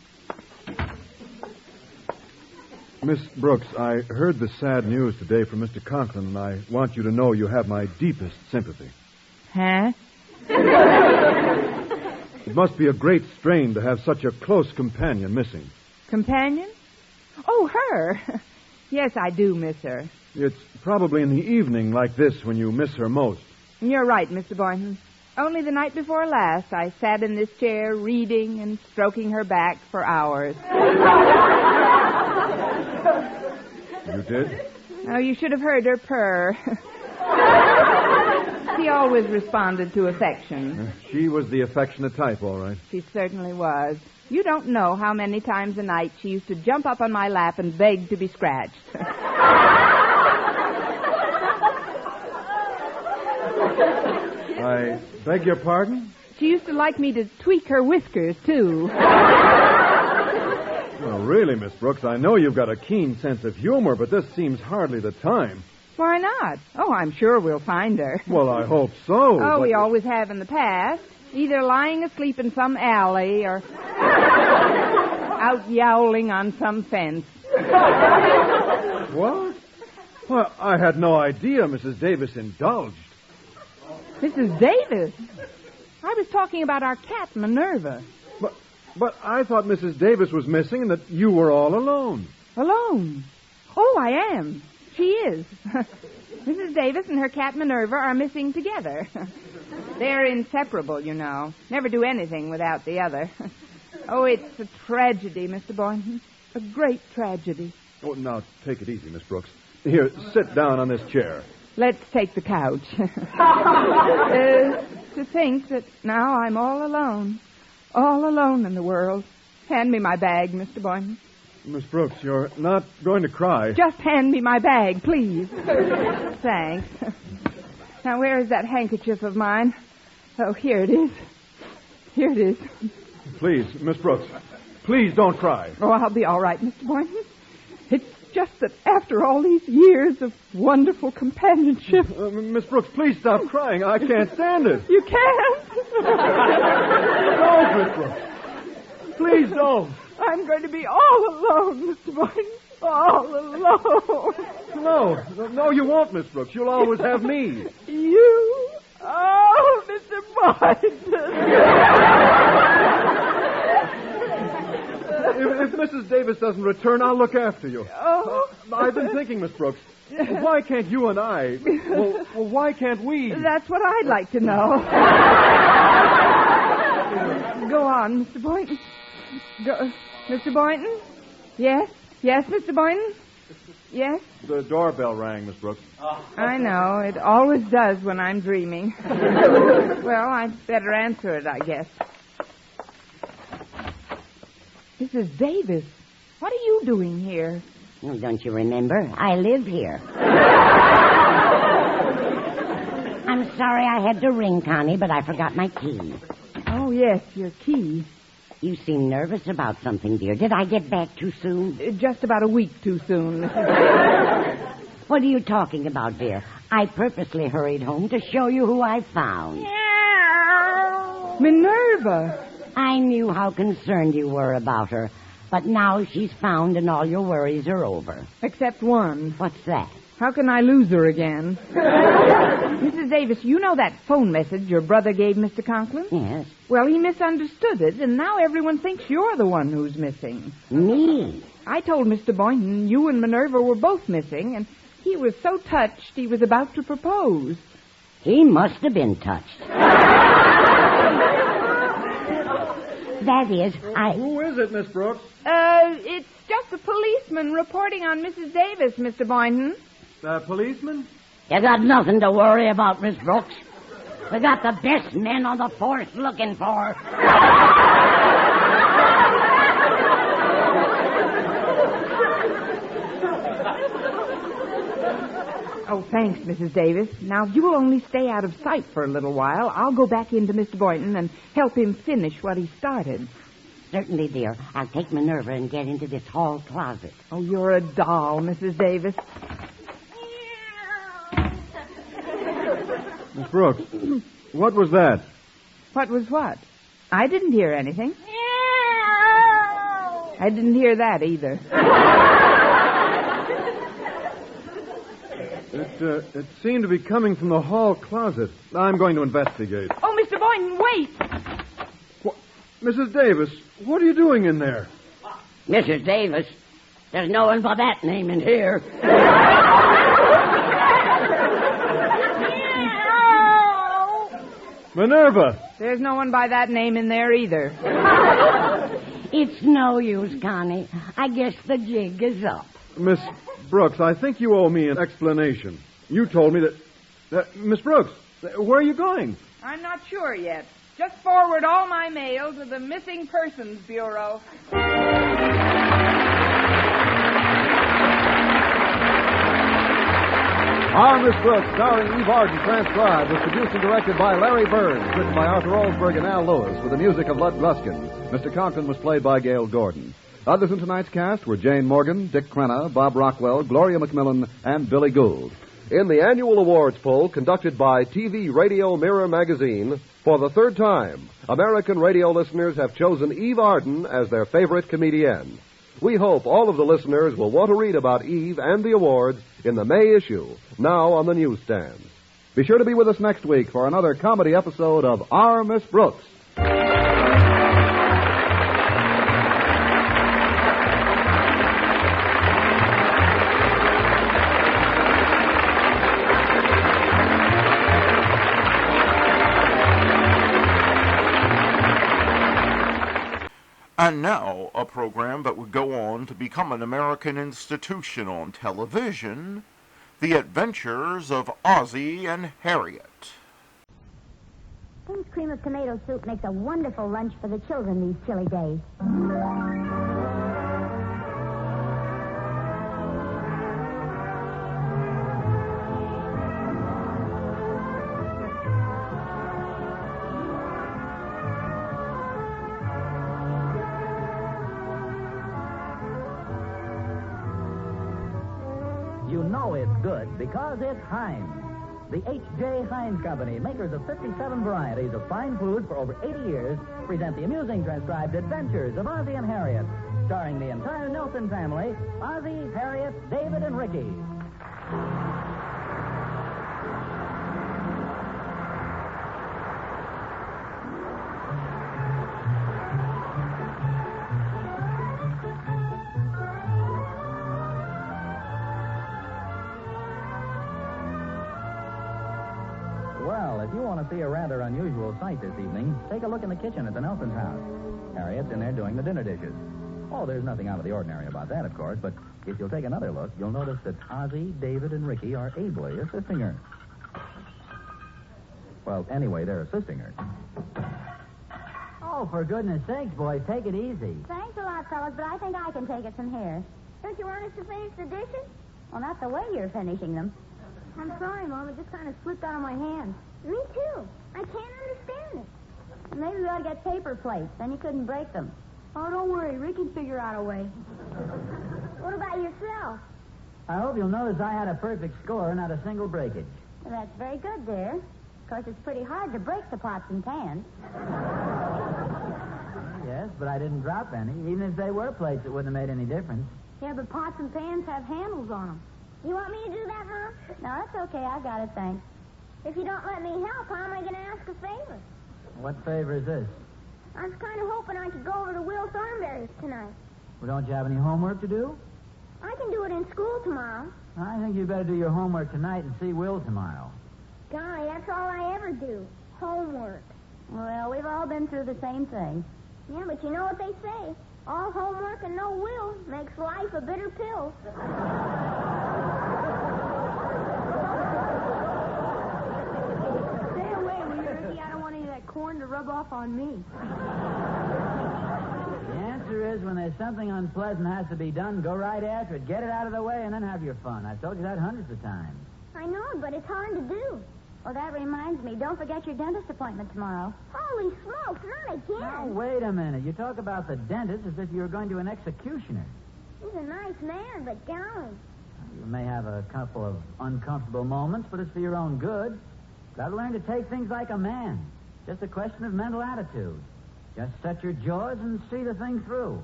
Miss Brooks, I heard the sad news today from Mr. Conklin, and I want you to know you have my deepest sympathy. Huh? It must be a great strain to have such a close companion missing. Companion? Oh, her. Yes, I do miss her. It's probably in the evening like this when you miss her most. You're right, Mr. Boynton. Only the night before last, I sat in this chair reading and stroking her back for hours. You did? Oh, you should have heard her purr. She always responded to affection. She was the affectionate type, all right. She certainly was. You don't know how many times a night she used to jump up on my lap and beg to be scratched. I beg your pardon? She used to like me to tweak her whiskers, too. Well, really, Miss Brooks, I know you've got a keen sense of humor, but this seems hardly the time. Why not? Oh, I'm sure we'll find her. Well, I hope so. Oh, we always have in the past. Either lying asleep in some alley or out yowling on some fence. What? Well, I had no idea Mrs. Davis indulged. Mrs. Davis? I was talking about our cat, Minerva. But I thought Mrs. Davis was missing and that you were all alone. Alone? Oh, I am. She is. Mrs. Davis and her cat Minerva are missing together. They're inseparable, you know. Never do anything without the other. Oh, it's a tragedy, Mr. Boynton. A great tragedy. Oh, now, take it easy, Miss Brooks. Here, sit down on this chair. Let's take the couch. To think that now I'm all alone. All alone in the world. Hand me my bag, Mr. Boynton. Miss Brooks, you're not going to cry. Just hand me my bag, please. Thanks. Now, where is that handkerchief of mine? Oh, here it is. Here it is. Please, Miss Brooks, please don't cry. Oh, I'll be all right, Mr. Boynton. It's just that after all these years of wonderful companionship... Miss Brooks, please stop crying. I can't stand it. You can't? Don't, Miss Brooks. Please don't. I'm going to be all alone, Mr. Boynton. All alone. No, you won't, Miss Brooks. You'll always have me. You? Oh, Mr. Boynton. If Mrs. Davis doesn't return, I'll look after you. Oh. I've been thinking, Miss Brooks, why can't you and I... Well, why can't we? That's what I'd like to know. Go on, Mr. Boynton. Mr. Boynton? Yes? Yes, Mr. Boynton? Yes? The doorbell rang, Miss Brooks. I know. It always does when I'm dreaming. Well, I'd better answer it, I guess. Mrs. Davis, what are you doing here? Well, don't you remember? I live here. I'm sorry I had to ring, Connie, but I forgot my key. Oh, yes, your key. You seem nervous about something, dear. Did I get back too soon? Just about a week too soon, Mrs. Davis. What are you talking about, dear? I purposely hurried home to show you who I found. Minerva. I knew how concerned you were about her, but now she's found and all your worries are over. Except one. What's that? How can I lose her again? Mrs. Davis, you know that phone message your brother gave Mr. Conklin? Yes. Well, he misunderstood it, and now everyone thinks you're the one who's missing. Me? I told Mr. Boynton you and Minerva were both missing, and he was so touched he was about to propose. He must have been touched. That is, Who is it, Miss Brooks? It's just a policeman reporting on Mrs. Davis, Mr. Boynton. Policeman? You got nothing to worry about, Miss Brooks. We got the best men on the force looking for her. Oh, thanks, Mrs. Davis. Now, if you will only stay out of sight for a little while, I'll go back into Mr. Boynton and help him finish what he started. Certainly, dear. I'll take Minerva and get into this hall closet. Oh, you're a doll, Mrs. Davis. Miss Brooks, what was that? What was what? I didn't hear anything. I didn't hear that either. It seemed to be coming from the hall closet. I'm going to investigate. Oh, Mr. Boynton, wait! Mrs. Davis, what are you doing in there? Mrs. Davis? There's no one by that name in here. Minerva! There's no one by that name in there either. It's no use, Connie. I guess the jig is up. Miss Brooks, I think you owe me an explanation. You told me that... Miss Brooks, where are you going? I'm not sure yet. Just forward all my mail to the Missing Persons Bureau. Our Miss Brooks, starring Eve Arden, transcribed, was produced and directed by Larry Burns, written by Arthur Olsberg and Al Lewis, with the music of Lud Gluskin. Mr. Conklin was played by Gail Gordon. Others in tonight's cast were Jane Morgan, Dick Crenna, Bob Rockwell, Gloria McMillan, and Billy Gould. In the annual awards poll conducted by TV Radio Mirror magazine, for the third time, American radio listeners have chosen Eve Arden as their favorite comedienne. We hope all of the listeners will want to read about Eve and the awards in the May issue, now on the newsstands. Be sure to be with us next week for another comedy episode of Our Miss Brooks. And now, a program that would go on to become an American institution on television, The Adventures of Ozzie and Harriet. King's cream of tomato soup makes a wonderful lunch for the children these chilly days. know it's good because it's Heinz. The H.J. Heinz Company, makers of 57 varieties of fine food for over 80 years, present the amusing transcribed Adventures of Ozzie and Harriet, starring the entire Nelson family, Ozzie, Harriet, David, and Ricky. Well, if you want to see a rather unusual sight this evening, take a look in the kitchen at the Nelson's house. Harriet's in there doing the dinner dishes. Oh, there's nothing out of the ordinary about that, of course, but if you'll take another look, you'll notice that Ozzie, David, and Ricky are ably assisting her. Well, anyway, they're assisting her. Oh, for goodness sakes, boys, take it easy. Thanks a lot, fellas, but I think I can take it from here. Don't you want us to finish the dishes? Well, not the way you're finishing them. I'm sorry, Mom. It just kind of slipped out of my hand. Me too. I can't understand it. Maybe we ought to get paper plates. Then you couldn't break them. Oh, don't worry. Rick can figure out a way. What about yourself? I hope you'll notice I had a perfect score, not a single breakage. Well, that's very good, dear. Of course, it's pretty hard to break the pots and pans. Yes, but I didn't drop any. Even if they were plates, it wouldn't have made any difference. Yeah, but pots and pans have handles on them. You want me to do that, Mom? No, that's okay. I got it, thanks. If you don't let me help, how am I going to ask a favor? What favor is this? I was kind of hoping I could go over to Will Thornberry's tonight. Well, don't you have any homework to do? I can do it in school tomorrow. I think you better do your homework tonight and see Will tomorrow. Golly, that's all I ever do. Homework. Well, we've all been through the same thing. Yeah, but you know what they say. All homework and no will makes life a bitter pill. Stay away, will you, Ricky? I don't want any of that corn to rub off on me. The answer is when there's something unpleasant has to be done, go right after it, get it out of the way, and then have your fun. I've told you that hundreds of times. I know, but it's hard to do. Well, that reminds me. Don't forget your dentist appointment tomorrow. Holy smokes, not again. Now, wait a minute. You talk about the dentist as if you were going to an executioner. He's a nice man, but golly. You may have a couple of uncomfortable moments, but it's for your own good. Got to learn to take things like a man. Just a question of mental attitude. Just set your jaws and see the thing through.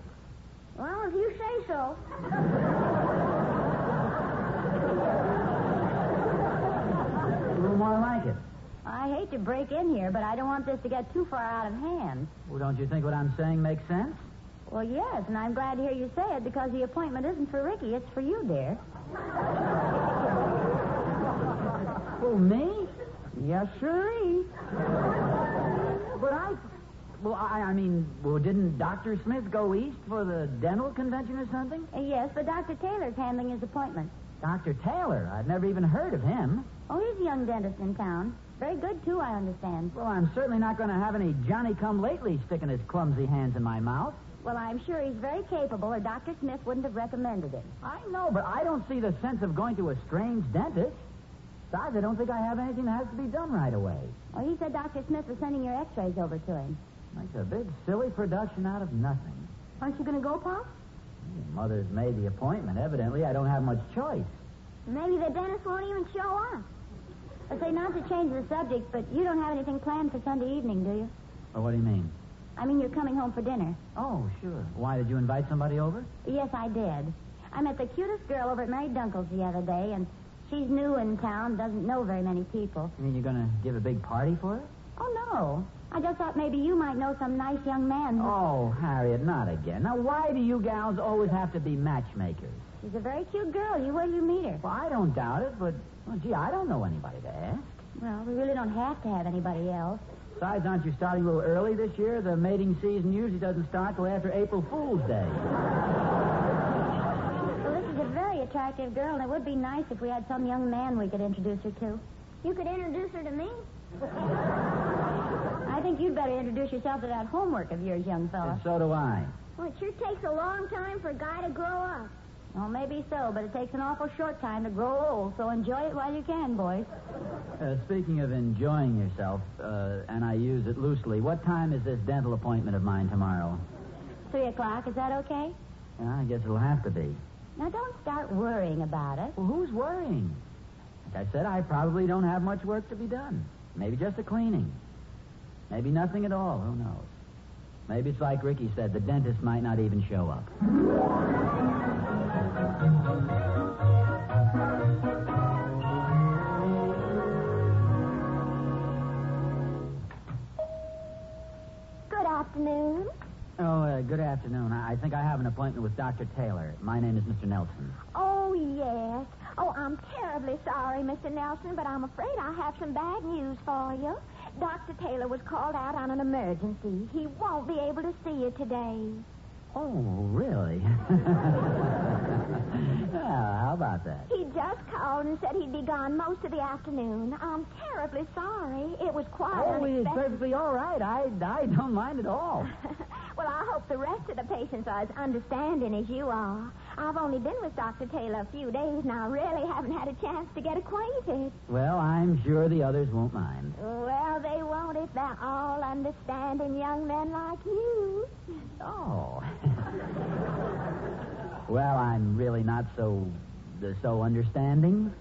Well, if you say so. A little more like it. I hate to break in here, but I don't want this to get too far out of hand. Well, don't you think what I'm saying makes sense? Well, yes, and I'm glad to hear you say it because the appointment isn't for Ricky, it's for you, dear. Well, me? Yes, sir. But I mean, didn't Dr. Smith go east for the dental convention or something? Yes, but Dr. Taylor's handling his appointment. Dr. Taylor? I'd never even heard of him. Oh, he's a young dentist in town. Very good, too, I understand. Well, I'm certainly not going to have any Johnny-come-lately sticking his clumsy hands in my mouth. Well, I'm sure he's very capable, or Dr. Smith wouldn't have recommended him. I know, but I don't see the sense of going to a strange dentist. Besides, I don't think I have anything that has to be done right away. Well, he said Dr. Smith was sending your x-rays over to him. Makes a big, silly production out of nothing. Aren't you going to go, Pop? Mother's made the appointment. Evidently, I don't have much choice. Maybe the dentist won't even show up. I say, not to change the subject, but you don't have anything planned for Sunday evening, do you? Well, what do you mean? I mean, you're coming home for dinner. Oh, sure. Why, did you invite somebody over? Yes, I did. I met the cutest girl over at Mary Dunkel's the other day, and she's new in town, doesn't know very many people. You mean you're going to give a big party for her? Oh, no. I just thought maybe you might know some nice young man. Oh, Harriet, not again. Now, why do you gals always have to be matchmakers? She's a very cute girl. Where do you meet her? Well, I don't doubt it, but, gee, I don't know anybody to ask. Well, we really don't have to have anybody else. Besides, aren't you starting a little early this year? The mating season usually doesn't start till after April Fool's Day. Well, this is a very attractive girl, and it would be nice if we had some young man we could introduce her to. You could introduce her to me. I think you'd better introduce yourself to that homework of yours, young fella. And so do I. Well, it sure takes a long time for a guy to grow up. Well, maybe so, but it takes an awful short time to grow old, so enjoy it while you can, boys. Speaking of enjoying yourself, and I use it loosely, what time is this dental appointment of mine tomorrow? 3:00, is that okay? Yeah, I guess it'll have to be. Now, don't start worrying about it. Well, who's worrying? Like I said, I probably don't have much work to be done. Maybe just the cleaning. Maybe nothing at all. Who knows? Maybe it's like Ricky said, the dentist might not even show up. Good afternoon. Oh, good afternoon. I think I have an appointment with Dr. Taylor. My name is Mr. Nelson. Oh, yes. Oh, I'm terribly sorry, Mr. Nelson, but I'm afraid I have some bad news for you. Dr. Taylor was called out on an emergency. He won't be able to see you today. Oh, really? Well, how about that? He just called and said he'd be gone most of the afternoon. I'm terribly sorry. It was quite unexpected. It's perfectly all right. I don't mind at all. Well, I hope the rest of the patients are as understanding as you are. I've only been with Dr. Taylor a few days, and I really haven't had a chance to get acquainted. Well, I'm sure the others won't mind. Well, they won't if they're all understanding young men like you. Oh. Well, I'm really not so understanding.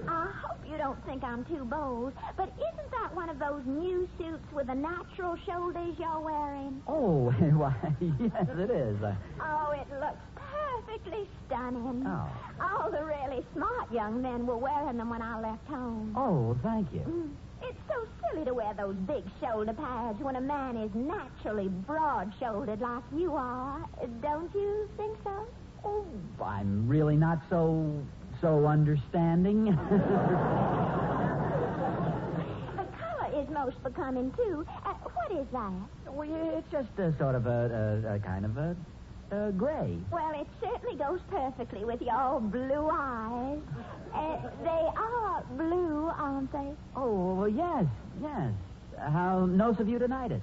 I hope you don't think I'm too bold, but isn't that one of those new suits with the natural shoulders you're wearing? Oh, why, yes, it is. Oh, it looks perfectly stunning. Oh. All the really smart young men were wearing them when I left home. Oh, thank you. It's so silly to wear those big shoulder pads when a man is naturally broad-shouldered like you are. Don't you think so? Oh, I'm really not so understanding. The color is most becoming, too. What is that? Well, it's just a sort of a kind of a gray. Well, it certainly goes perfectly with your blue eyes. They are blue, aren't they? Oh, well, yes. How nose of utonitis.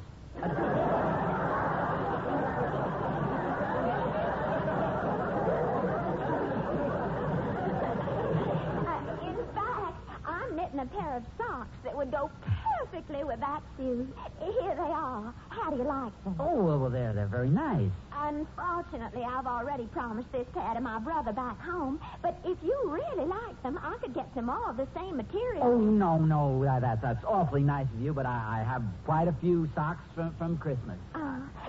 A pair of socks that would go perfectly with that suit. Here they are. How do you like them? Oh, well, they're very nice. Unfortunately, I've already promised this pair to my brother back home, but if you really like them, I could get some more of the same material. Oh, no, that's awfully nice of you, but I have quite a few socks from Christmas.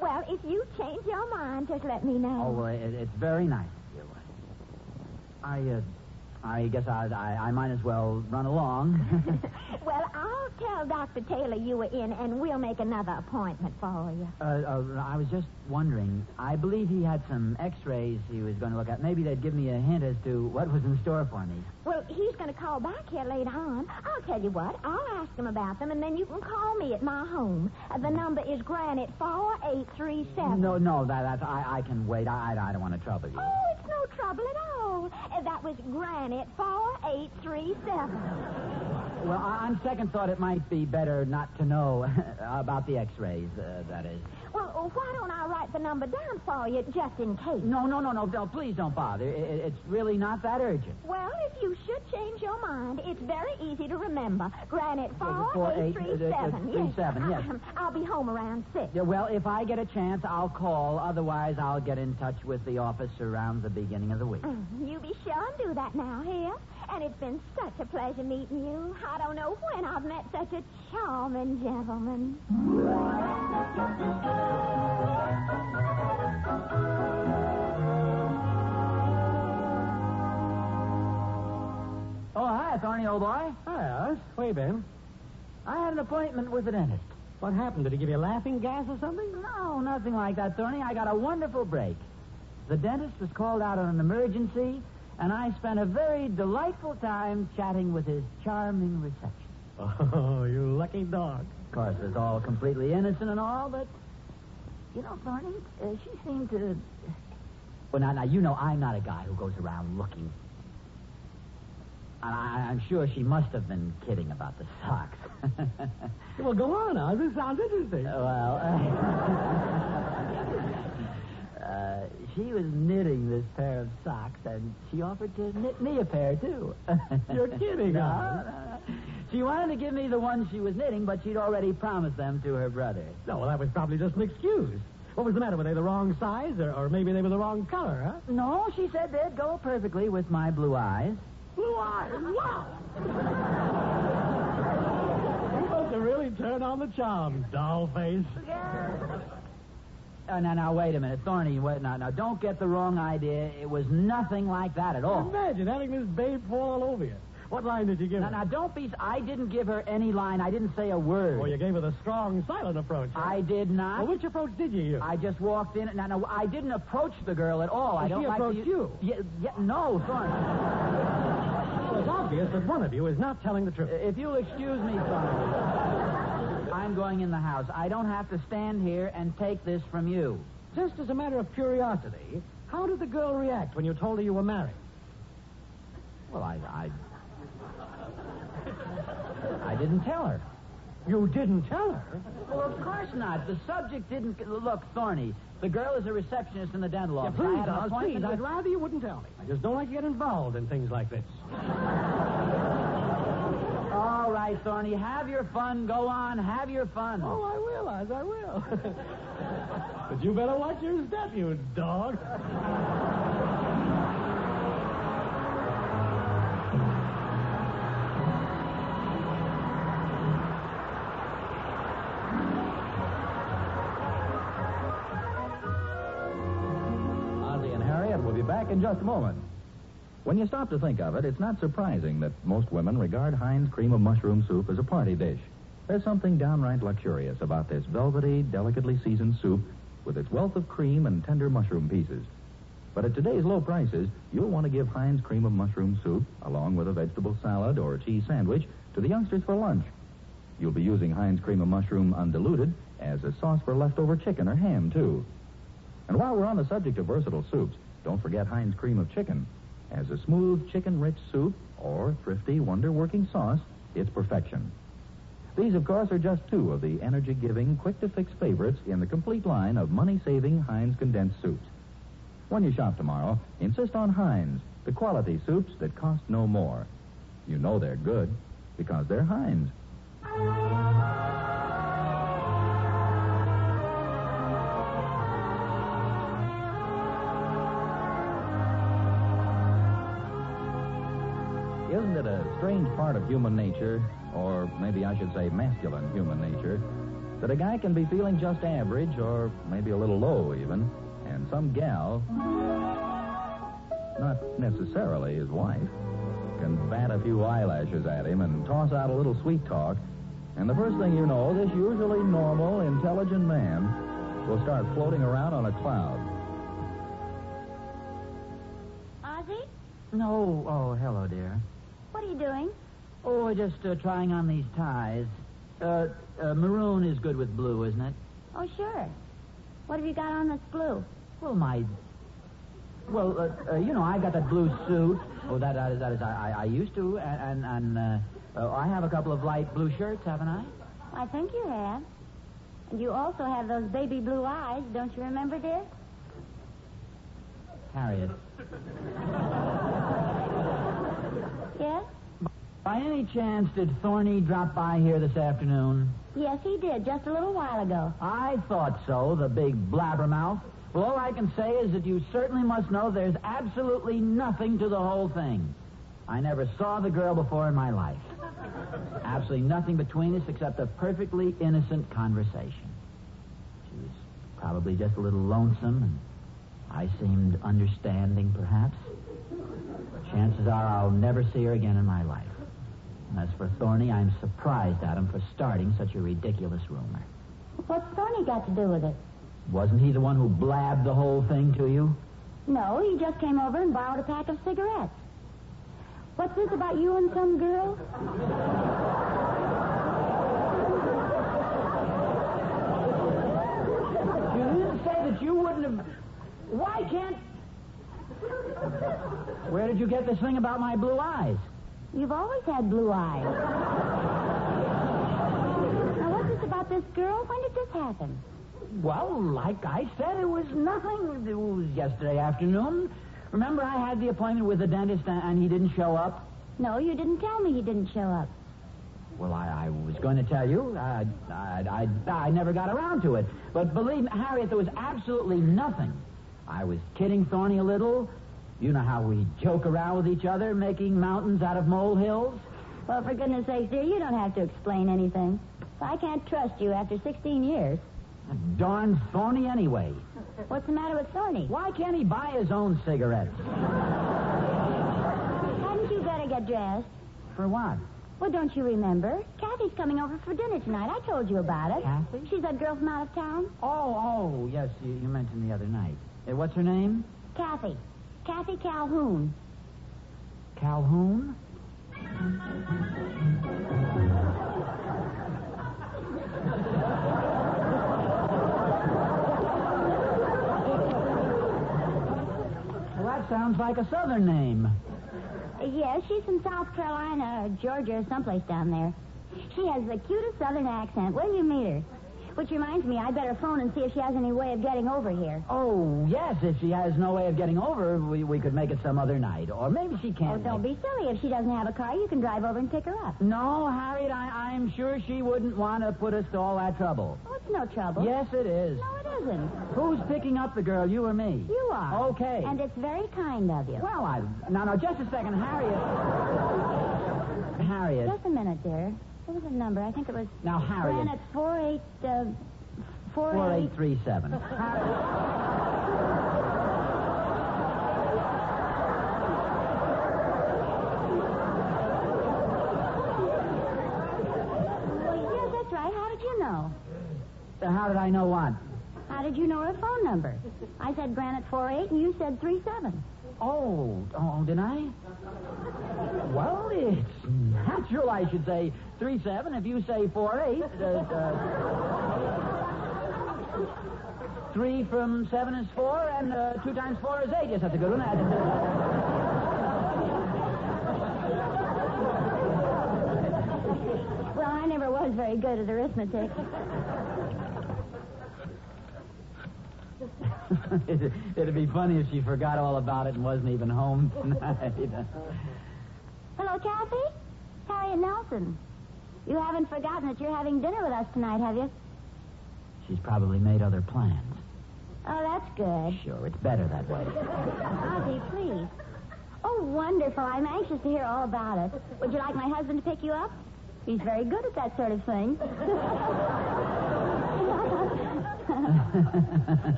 Well, if you change your mind, just let me know. Oh, well, it's very nice of you. I guess I might as well run along. Well, I'll tell Dr. Taylor you were in, and we'll make another appointment for you. I was just wondering. I believe he had some x-rays he was going to look at. Maybe they'd give me a hint as to what was in store for me. Well, he's going to call back here later on. I'll tell you what. I'll ask him about them, and then you can call me at my home. The number is Granite 4837. No, that's I can wait. I don't want to trouble you. Oh, it's no trouble at all. That was Granite 4837. Well, on second thought, it might be better not to know about the x-rays, that is. Well, why don't I write the number down for you, just in case? No, please don't bother. It's really not that urgent. Well, if you should change your mind, it's very easy to remember. Granite 4837. Yes. I'll be home around 6. Yeah, well, if I get a chance, I'll call. Otherwise, I'll get in touch with the office around the beginning of the week. You be sure and do that now, here. And it's been such a pleasure meeting you. I don't know when I've met such a charming gentleman. Oh, hi, Thorny, old boy. Hi, Oz. Where you been? I had an appointment with the dentist. What happened? Did he give you laughing gas or something? No, nothing like that, Thorny. I got a wonderful break. The dentist was called out on an emergency, and I spent a very delightful time chatting with his charming reception. Oh, you lucky dog. Of course, it's all completely innocent and all, but, you know, Thorny, she seemed to... Well, now, you know I'm not a guy who goes around looking. I'm sure she must have been kidding about the socks. Well, go on, Oz. This sounds interesting. Well, she was knitting this pair of socks, and she offered to knit me a pair, too. You're kidding, No. She wanted to give me the ones she was knitting, but she'd already promised them to her brother. No, well, that was probably just an excuse. What was the matter? Were they the wrong size, or maybe they were the wrong color, huh? No, she said they'd go perfectly with my blue eyes. Blue eyes? Wow! You must have really turned on the charm, doll face. Now, wait a minute. Thorny, wait, now, don't get the wrong idea. It was nothing like that at all. Imagine having this babe fall all over you. What line did you give her? Now, don't be... I didn't give her any line. I didn't say a word. Oh, you gave her the strong, silent approach. Huh? I did not. Well, which approach did you use? I just walked in. Now, I didn't approach the girl at all. I don't she like approached you? Yeah, no, Thorny. Well, it's obvious that one of you is not telling the truth. If you'll excuse me, Thorny, I'm going in the house. I don't have to stand here and take this from you. Just as a matter of curiosity, how did the girl react when you told her you were married? Well, I didn't tell her. You didn't tell her? Well, of course not. The subject didn't... Look, Thorny, the girl is a receptionist in the dental office. Please, I had an Oz, appointment please. I'd rather you wouldn't tell me. I just don't like to get involved in things like this. All right, Thorny, have your fun. Go on, have your fun. Oh, I will, Oz, I will. But you better watch your step, you dog. Ozzie and Harriet will be back in just a moment. When you stop to think of it, it's not surprising that most women regard Heinz cream of mushroom soup as a party dish. There's something downright luxurious about this velvety, delicately seasoned soup with its wealth of cream and tender mushroom pieces. But at today's low prices, you'll want to give Heinz cream of mushroom soup, along with a vegetable salad or a cheese sandwich, to the youngsters for lunch. You'll be using Heinz cream of mushroom undiluted as a sauce for leftover chicken or ham, too. And while we're on the subject of versatile soups, don't forget Heinz cream of chicken. As a smooth, chicken-rich soup or thrifty, wonder-working sauce, it's perfection. These, of course, are just two of the energy-giving, quick-to-fix favorites in the complete line of money-saving Heinz condensed soups. When you shop tomorrow, insist on Heinz, the quality soups that cost no more. You know they're good because they're Heinz. Isn't it a strange part of human nature, or maybe I should say masculine human nature, that a guy can be feeling just average, or maybe a little low even, and some gal, not necessarily his wife, can bat a few eyelashes at him and toss out a little sweet talk, and the first thing you know, this usually normal, intelligent man will start floating around on a cloud. Ozzie? No. Oh, hello, dear. What are you doing? Oh, just trying on these ties. Maroon is good with blue, isn't it? Oh, sure. What have you got on that's blue? Well, I got that blue suit. Oh, that is, I used to, and I have a couple of light blue shirts, haven't I? I think you have. And you also have those baby blue eyes, don't you remember, dear? Harriet. Yes? By any chance, did Thorny drop by here this afternoon? Yes, he did, just a little while ago. I thought so, the big blabbermouth. Well, all I can say is that you certainly must know there's absolutely nothing to the whole thing. I never saw the girl before in my life. Absolutely nothing between us except a perfectly innocent conversation. She was probably just a little lonesome, and I seemed understanding, perhaps. Chances are I'll never see her again in my life. And as for Thorny, I'm surprised at him for starting such a ridiculous rumor. What's Thorny got to do with it? Wasn't he the one who blabbed the whole thing to you? No, he just came over and borrowed a pack of cigarettes. What's this about you and some girl? You didn't say that you wouldn't have... Why can't... Where did you get this thing about my blue eyes? You've always had blue eyes. Now, what's this about this girl? When did this happen? Well, like I said, it was nothing. It was yesterday afternoon. Remember, I had the appointment with the dentist and he didn't show up? No, you didn't tell me he didn't show up. Well, I was going to tell you. I never got around to it. But believe me, Harriet, there was absolutely nothing. I was kidding Thorny a little. You know how we joke around with each other, making mountains out of molehills? Well, for goodness sake, dear, you don't have to explain anything. I can't trust you after 16 years. Darn Thorny anyway. What's the matter with Thorny? Why can't he buy his own cigarettes? Hadn't you better get dressed? For what? Well, don't you remember? Kathy's coming over for dinner tonight. I told you about it. Kathy? She's that girl from out of town. Oh, yes, you mentioned the other night. What's her name? Kathy. Kathy Calhoun. Calhoun? Well, that sounds like a southern name. Yes, she's from South Carolina or Georgia or someplace down there. She has the cutest southern accent. When you meet her? Which reminds me, I'd better phone and see if she has any way of getting over here. Oh, yes, if she has no way of getting over, we could make it some other night. Or maybe she can't. Oh, don't be silly. If she doesn't have a car, you can drive over and pick her up. No, Harriet, I'm sure she wouldn't want to put us to all that trouble. Oh, it's no trouble. Yes, it is. No, it isn't. Who's picking up the girl, you or me? You are. Okay. And it's very kind of you. Well, Now, just a second, Harriet. Harriet. Just a minute, dear. What was the number? I think it was... Now, Harriet. Planet 4837. Well, yes, that's right. How did you know? How did I know what? How did you know her phone number? I said Granite 48 and you said 37. Oh, did I? Well, it's natural I should say 37 if you say 48. 3 from 7 is 4, and 2 times 4 is 8. Yes, that's a good one. Well, I never was very good at arithmetic. It'd be funny if she forgot all about it and wasn't even home tonight. Hello, Kathy? Harriet Nelson. You haven't forgotten that you're having dinner with us tonight, have you? She's probably made other plans. Oh, that's good. Sure, it's better that way. Ozzie, please. Oh, wonderful. I'm anxious to hear all about it. Would you like my husband to pick you up? He's very good at that sort of thing.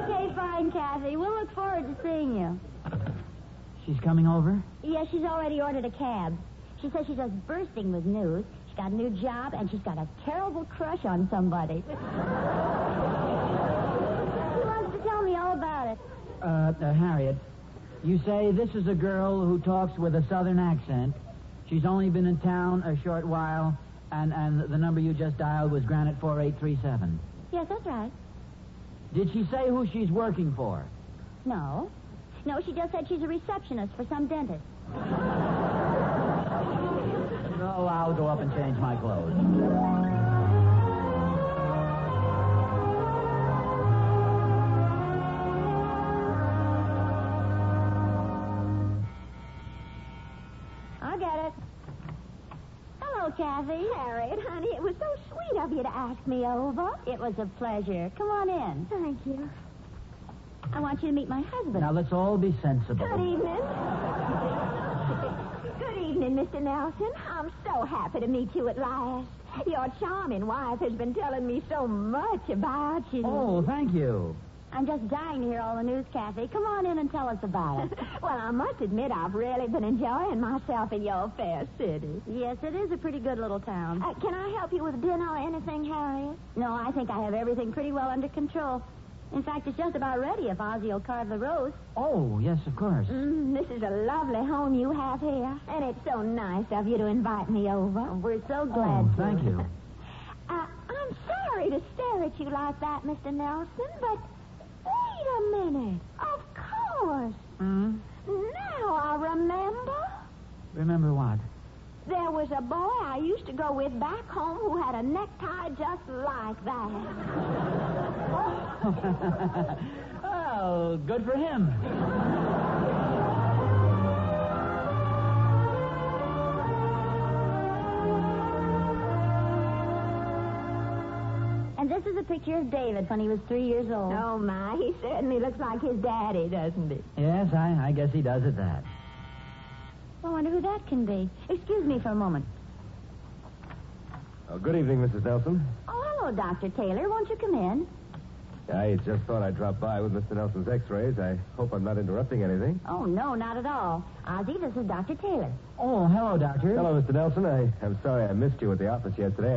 Okay, fine, Kathy. We'll look forward to seeing you. She's coming over? Yes, she's already ordered a cab. She says she's just bursting with news. She's got a new job, and she's got a terrible crush on somebody. She wants to tell me all about it. Harriet, you say this is a girl who talks with a southern accent. She's only been in town a short while, and the number you just dialed was Granite 4837. Yes, that's right. Did she say who she's working for? No. No, she just said she's a receptionist for some dentist. Oh, I'll go up and change my clothes. I'll get it. Hello, Kathy. Harriet, honey, it was so sweet of you to ask me over. It was a pleasure. Come on in. Thank you. I want you to meet my husband. Now, let's all be sensible. Good evening. Good evening, Mr. Nelson. I'm so happy to meet you at last. Your charming wife has been telling me so much about you. Oh, thank you. I'm just dying to hear all the news, Kathy. Come on in and tell us about it. Well, I must admit I've really been enjoying myself in your fair city. Yes, it is a pretty good little town. Can I help you with dinner or anything, Harriet? No, I think I have everything pretty well under control. In fact, it's just about ready if Ozzie will carve the roast. Oh, yes, of course. This is a lovely home you have here. And it's so nice of you to invite me over. Oh, we're so glad to. Thank you. I'm sorry to stare at you like that, Mr. Nelson, but wait a minute. Of course. Now I remember. Remember what? There was a boy I used to go with back home who had a necktie just like that. Oh, good for him. And this is a picture of David when he was 3 years old. Oh, my. He certainly looks like his daddy, doesn't he? Yes, I guess he does at that. I wonder who that can be. Excuse me for a moment. Oh, good evening, Mrs. Nelson. Oh, hello, Dr. Taylor. Won't you come in? I just thought I'd drop by with Mr. Nelson's x-rays. I hope I'm not interrupting anything. Oh, no, not at all. Ozzie, this is Dr. Taylor. Oh, hello, Doctor. Hello, Mr. Nelson. I'm sorry I missed you at the office yesterday.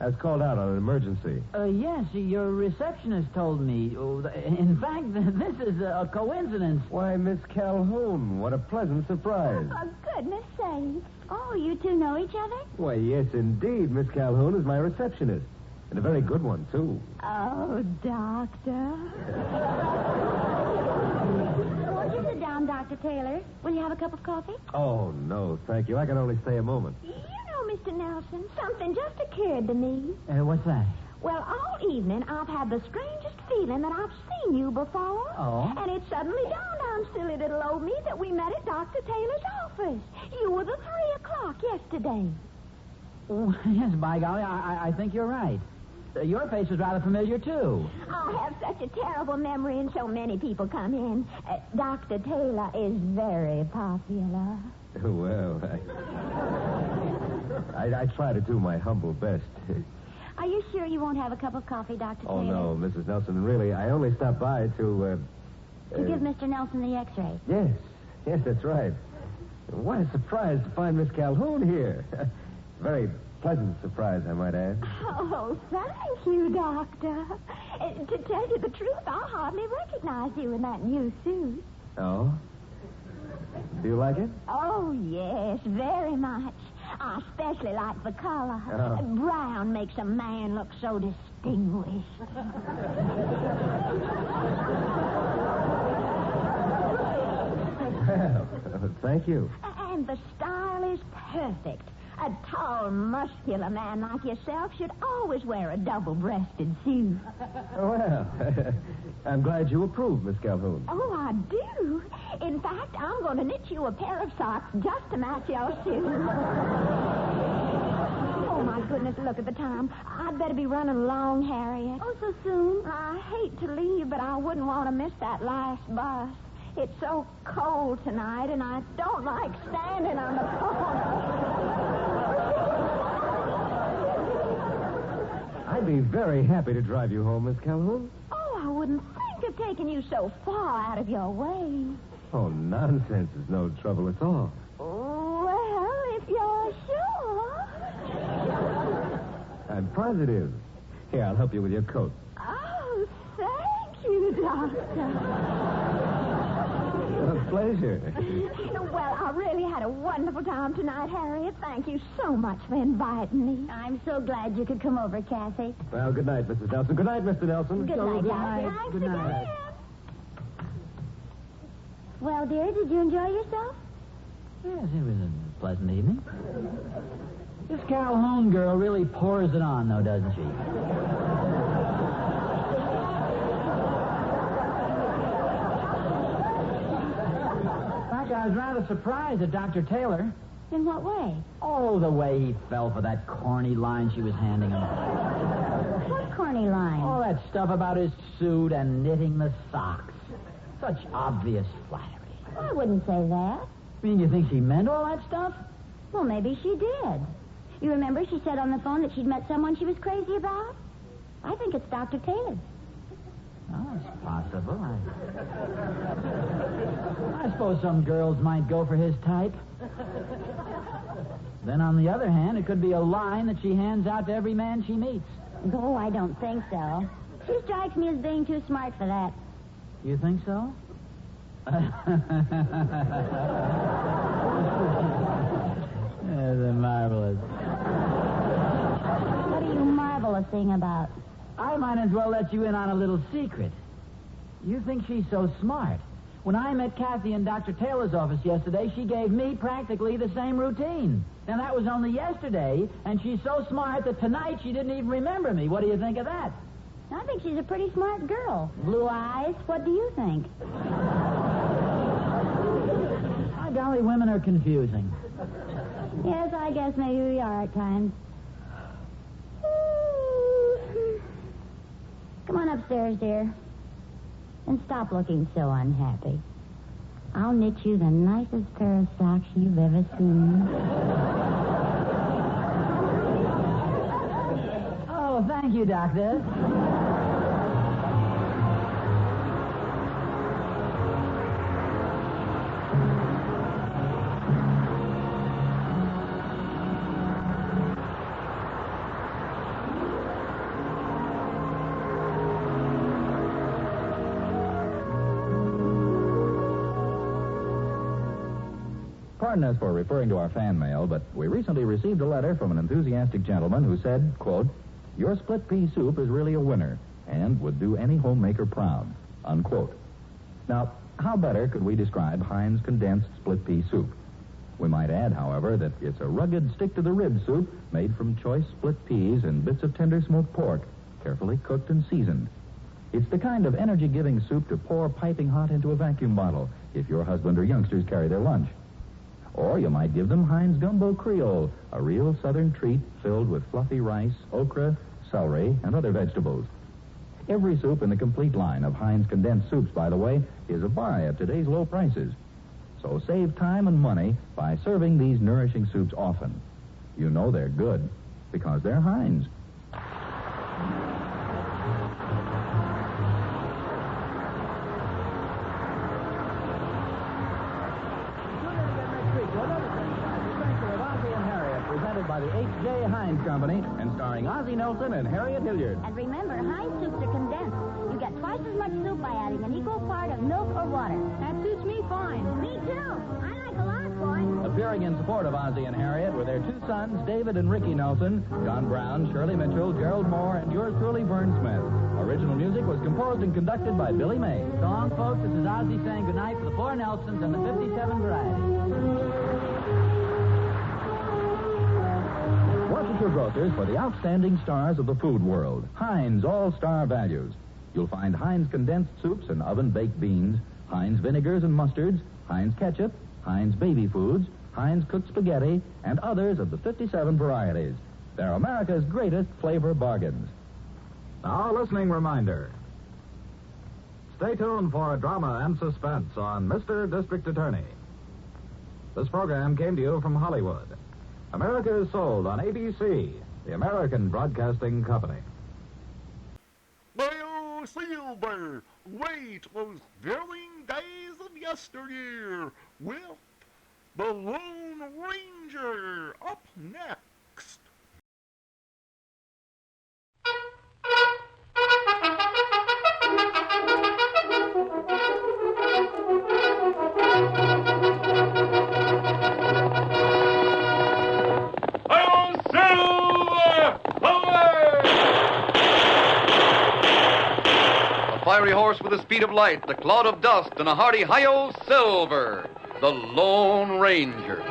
I was called out on an emergency. Yes, your receptionist told me. Oh, in fact, this is a coincidence. Why, Miss Calhoun, what a pleasant surprise. Oh, goodness sakes. Oh, you two know each other? Why, yes, indeed. Miss Calhoun is my receptionist. And a very good one, too. Oh, Doctor. Won't you sit down, Dr. Taylor? Will you have a cup of coffee? Oh, no, thank you. I can only stay a moment. You know, Mr. Nelson, something just occurred to me. What's that? Well, all evening I've had the strangest feeling that I've seen you before. Oh? And it suddenly dawned on silly little old me that we met at Dr. Taylor's office. You were the 3 o'clock yesterday. Oh, yes, by golly, I think you're right. Your face is rather familiar, too. I have such a terrible memory, and so many people come in. Dr. Taylor is very popular. Well, I try to do my humble best. Are you sure you won't have a cup of coffee, Dr. Oh, Taylor? no, Mrs. Nelson, really, I only stopped by to... To give Mr. Nelson the x-ray. Yes, that's right. What a surprise to find Miss Calhoun here. Very pleasant surprise, I might add. Oh, thank you, Doctor. To tell you the truth, I hardly recognize you in that new suit. Oh? Do you like it? Oh, yes, very much. I especially like the color. Oh. Brown makes a man look so distinguished. Well, thank you. And the style is perfect. A tall, muscular man like yourself should always wear a double-breasted suit. Well, I'm glad you approve, Miss Calhoun. Oh, I do. In fact, I'm going to knit you a pair of socks just to match your suit. Oh, my goodness, look at the time. I'd better be running along, Harriet. Oh, so soon? I hate to leave, but I wouldn't want to miss that last bus. It's so cold tonight, and I don't like standing on the phone. I'd be very happy to drive you home, Miss Calhoun. Oh, I wouldn't think of taking you so far out of your way. Oh, nonsense. There's no trouble at all. Well, if you're sure. I'm positive. Here, I'll help you with your coat. Oh, thank you, Doctor. A pleasure. Well, I really had a wonderful time tonight, Harriet. Thank you so much for inviting me. I'm so glad you could come over, Kathy. Well, good night, Mrs. Nelson. Good night, Mr. Nelson. Good night, Doctor. Good night. Well, dear, did you enjoy yourself? Yes, it was a pleasant evening. This Calhoun girl really pours it on, though, doesn't she? I was rather surprised at Dr. Taylor. In what way? Oh, the way he fell for that corny line she was handing him. What corny line? Oh, that stuff about his suit and knitting the socks. Such obvious flattery. I wouldn't say that. I mean, you think she meant all that stuff? Well, maybe she did. You remember she said on the phone that she'd met someone she was crazy about? I think it's Dr. Taylor. Oh, it's possible. I suppose some girls might go for his type. Then, on the other hand, it could be a line that she hands out to every man she meets. Oh, I don't think so. She strikes me as being too smart for that. You think so? They're marvelous. What are you marvelousing about? I might as well let you in on a little secret. You think she's so smart. When I met Kathy in Dr. Taylor's office yesterday, she gave me practically the same routine. Now, that was only yesterday, and she's so smart that tonight she didn't even remember me. What do you think of that? I think she's a pretty smart girl. Blue eyes. What do you think? My golly, women are confusing. Yes, I guess maybe we are at times. Come on upstairs, dear. And stop looking so unhappy. I'll knit you the nicest pair of socks you've ever seen. Oh, thank you, Doctor. Pardon us for referring to our fan mail, but we recently received a letter from an enthusiastic gentleman who said, quote, "Your split pea soup is really a winner and would do any homemaker proud," unquote. Now, how better could we describe Heinz condensed split pea soup? We might add, however, that it's a rugged stick-to-the-rib soup made from choice split peas and bits of tender smoked pork, carefully cooked and seasoned. It's the kind of energy-giving soup to pour piping hot into a vacuum bottle if your husband or youngsters carry their lunch. Or you might give them Heinz Gumbo Creole, a real southern treat filled with fluffy rice, okra, celery, and other vegetables. Every soup in the complete line of Heinz condensed soups, by the way, is a buy at today's low prices. So save time and money by serving these nourishing soups often. You know they're good because they're Heinz. By the H.J. Heinz Company and starring Ozzie Nelson and Harriet Hilliard. And remember, Heinz soups are condensed. You get twice as much soup by adding an equal part of milk or water. That suits me fine. Me too. I like a lot, boy. Appearing in support of Ozzie and Harriet were their two sons, David and Ricky Nelson, John Brown, Shirley Mitchell, Gerald Moore, and yours truly, Vern Smith. Original music was composed and conducted by Billy May. So long, folks. This is Ozzie saying goodnight for the 4 Nelsons and the 57 Variety. Watch at your grocers for the outstanding stars of the food world. Heinz All-Star Values. You'll find Heinz condensed soups and oven-baked beans, Heinz vinegars and mustards, Heinz ketchup, Heinz baby foods, Heinz cooked spaghetti, and others of the 57 varieties. They're America's greatest flavor bargains. Now, a listening reminder. Stay tuned for drama and suspense on Mr. District Attorney. This program came to you from Hollywood. America is sold on ABC, the American Broadcasting Company. Well, Silver, wait those thrilling days of yesteryear with the Lone Ranger up next. Fiery horse with the speed of light, the cloud of dust, and a hearty hi-yo Silver, the Lone Ranger.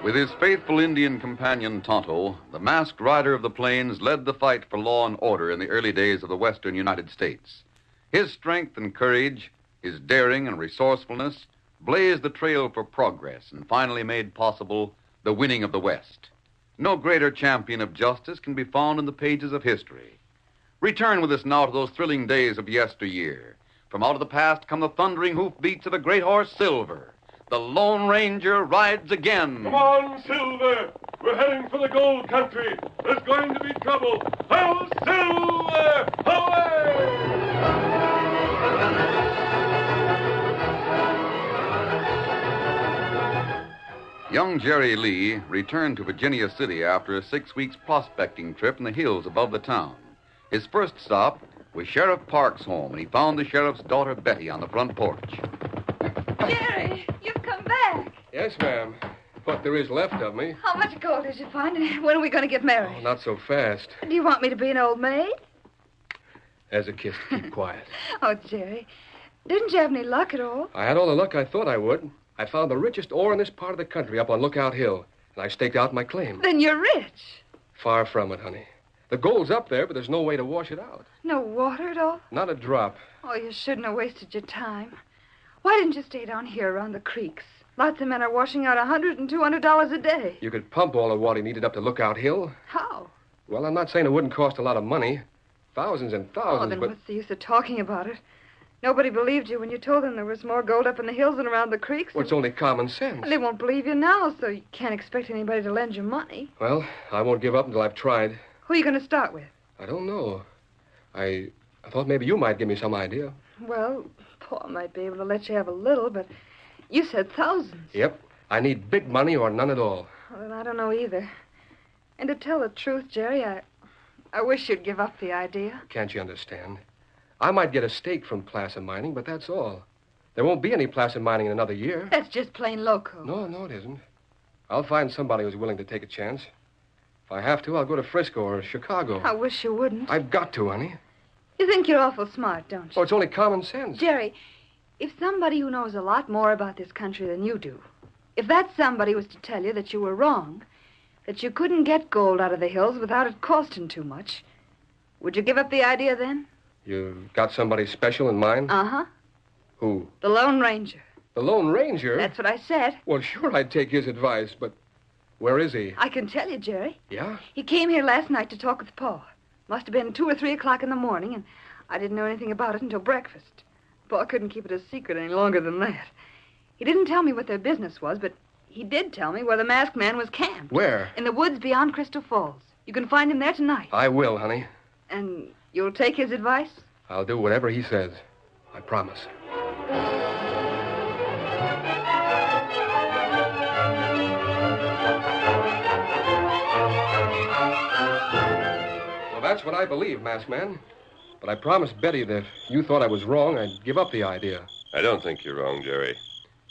With his faithful Indian companion Tonto, the masked rider of the plains led the fight for law and order in the early days of the western United States. His strength and courage, his daring and resourcefulness blazed the trail for progress and finally made possible the winning of the West. No greater champion of justice can be found in the pages of history. Return with us now to those thrilling days of yesteryear. From out of the past come the thundering hoofbeats of a great horse, Silver. The Lone Ranger rides again. Come on, Silver. We're heading for the gold country. There's going to be trouble. Ho, Silver! Away! Young Jerry Lee returned to Virginia City after a 6 weeks prospecting trip in the hills above the town. His first stop was Sheriff Park's home, and he found the sheriff's daughter, Betty, on the front porch. Jerry, you've come back. Yes, ma'am. What there is left of me. How much gold did you find, and when are we going to get married? Oh, not so fast. Do you want me to be an old maid? As a kiss to keep quiet. Oh, Jerry, didn't you have any luck at all? I had all the luck I thought I would. I found the richest ore in this part of the country up on Lookout Hill, and I staked out my claim. Then you're rich. Far from it, honey. The gold's up there, but there's no way to wash it out. No water at all? Not a drop. Oh, you shouldn't have wasted your time. Why didn't you stay down here around the creeks? Lots of men are washing out $100 and $200 a day. You could pump all the water needed up to Lookout Hill. How? Well, I'm not saying it wouldn't cost a lot of money. Thousands and thousands, Oh, then but... what's the use of talking about it? Nobody believed you when you told them there was more gold up in the hills than around the creeks. Well, it's only common sense. They won't believe you now, so you can't expect anybody to lend you money. Well, I won't give up until I've tried. Who are you going to start with? I don't know. I thought maybe you might give me some idea. Well, Paul might be able to let you have a little, but you said thousands. Yep. I need big money or none at all. Well, then I don't know either. And to tell the truth, Jerry, I wish you'd give up the idea. Can't you understand? I might get a stake from placer mining, but that's all. There won't be any placer mining in another year. That's just plain loco. No, it isn't. I'll find somebody who's willing to take a chance. If I have to, I'll go to Frisco or Chicago. I wish you wouldn't. I've got to, honey. You think you're awful smart, don't you? Oh, it's only common sense. Jerry, if somebody who knows a lot more about this country than you do, if that somebody was to tell you that you were wrong, that you couldn't get gold out of the hills without it costing too much, would you give up the idea then? You've got somebody special in mind? Uh-huh. Who? The Lone Ranger. The Lone Ranger? That's what I said. Well, sure, I'd take his advice, but where is he? I can tell you, Jerry. Yeah? He came here last night to talk with Pa. Must have been 2 or 3 o'clock in the morning, and I didn't know anything about it until breakfast. Pa couldn't keep it a secret any longer than that. He didn't tell me what their business was, but he did tell me where the masked man was camped. Where? In the woods beyond Crystal Falls. You can find him there tonight. I will, honey. And you'll take his advice? I'll do whatever he says. I promise. Well, that's what I believe, Masked Man. But I promised Betty that if you thought I was wrong, I'd give up the idea. I don't think you're wrong, Jerry.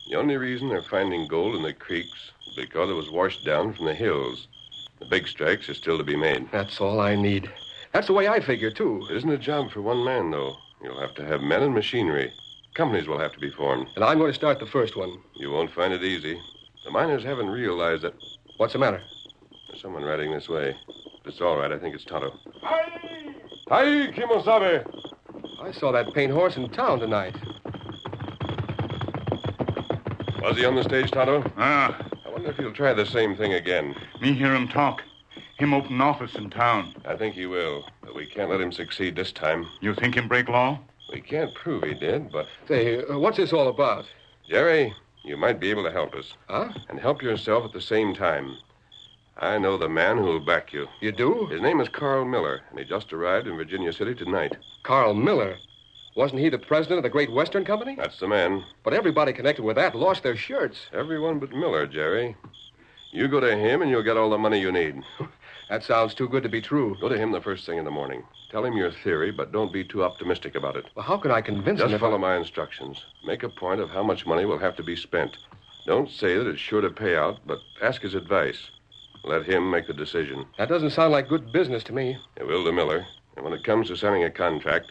The only reason they're finding gold in the creeks is because it was washed down from the hills. The big strikes are still to be made. That's all I need. That's the way I figure, too. It isn't a job for one man, though. You'll have to have men and machinery. Companies will have to be formed. And I'm going to start the first one. You won't find it easy. The miners haven't realized that... What's the matter? There's someone riding this way. But it's all right. I think it's Tonto. Hi, Kimosabe! I saw that paint horse in town tonight. Was he on the stage, Tonto? Ah. I wonder if he'll try the same thing again. Me hear him talk. Him open office in town. I think he will, but we can't let him succeed this time. You think him break law? We can't prove he did, but... Say, what's this all about? Jerry, you might be able to help us. Huh? And help yourself at the same time. I know the man who'll back you. You do? His name is Carl Miller, and he just arrived in Virginia City tonight. Carl Miller? Wasn't he the president of the Great Western Company? That's the man. But everybody connected with that lost their shirts. Everyone but Miller, Jerry. You go to him and you'll get all the money you need. That sounds too good to be true. Go to him the first thing in the morning. Tell him your theory, but don't be too optimistic about it. Well, how can I convince him? Just follow my instructions. Make a point of how much money will have to be spent. Don't say that it's sure to pay out, but ask his advice. Let him make the decision. That doesn't sound like good business to me. It will to Miller. And when it comes to signing a contract,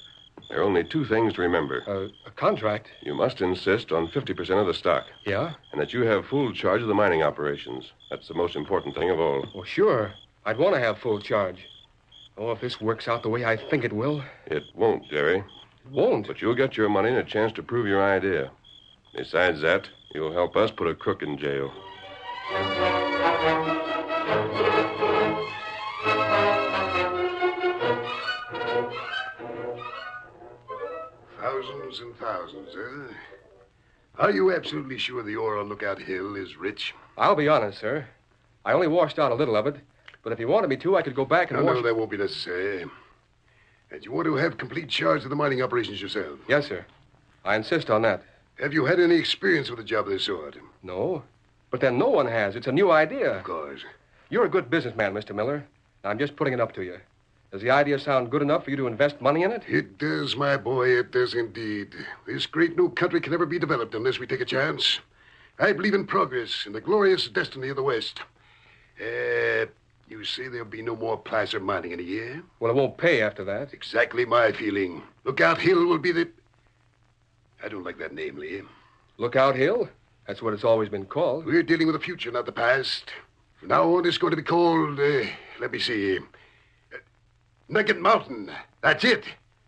There are only two things to remember. A contract? You must insist on 50% of the stock. Yeah? And that you have full charge of the mining operations. That's the most important thing of all. Well, sure. I'd want to have full charge. Oh, if this works out the way I think it will. It won't, Jerry. It won't? But you'll get your money and a chance to prove your idea. Besides that, you'll help us put a crook in jail. Thousands and thousands, eh? Are you absolutely sure the ore on Lookout Hill is rich? I'll be honest, sir. I only washed out a little of it. But if you wanted me to, I could go back and wash... No, that won't be necessary. And you want to have complete charge of the mining operations yourself? Yes, sir. I insist on that. Have you had any experience with a job of this sort? No. But then no one has. It's a new idea. Of course. You're a good businessman, Mr. Miller. I'm just putting it up to you. Does the idea sound good enough for you to invest money in it? It does, my boy. It does indeed. This great new country can never be developed unless we take a chance. I believe in progress and the glorious destiny of the West. You say there'll be no more placer mining in a year? Well, it won't pay after that. Exactly my feeling. Lookout Hill will be the... I don't like that name, Lee. Lookout Hill? That's what it's always been called. We're dealing with the future, not the past. From now on, it's going to be called, let me see... Nugget Mountain. That's it.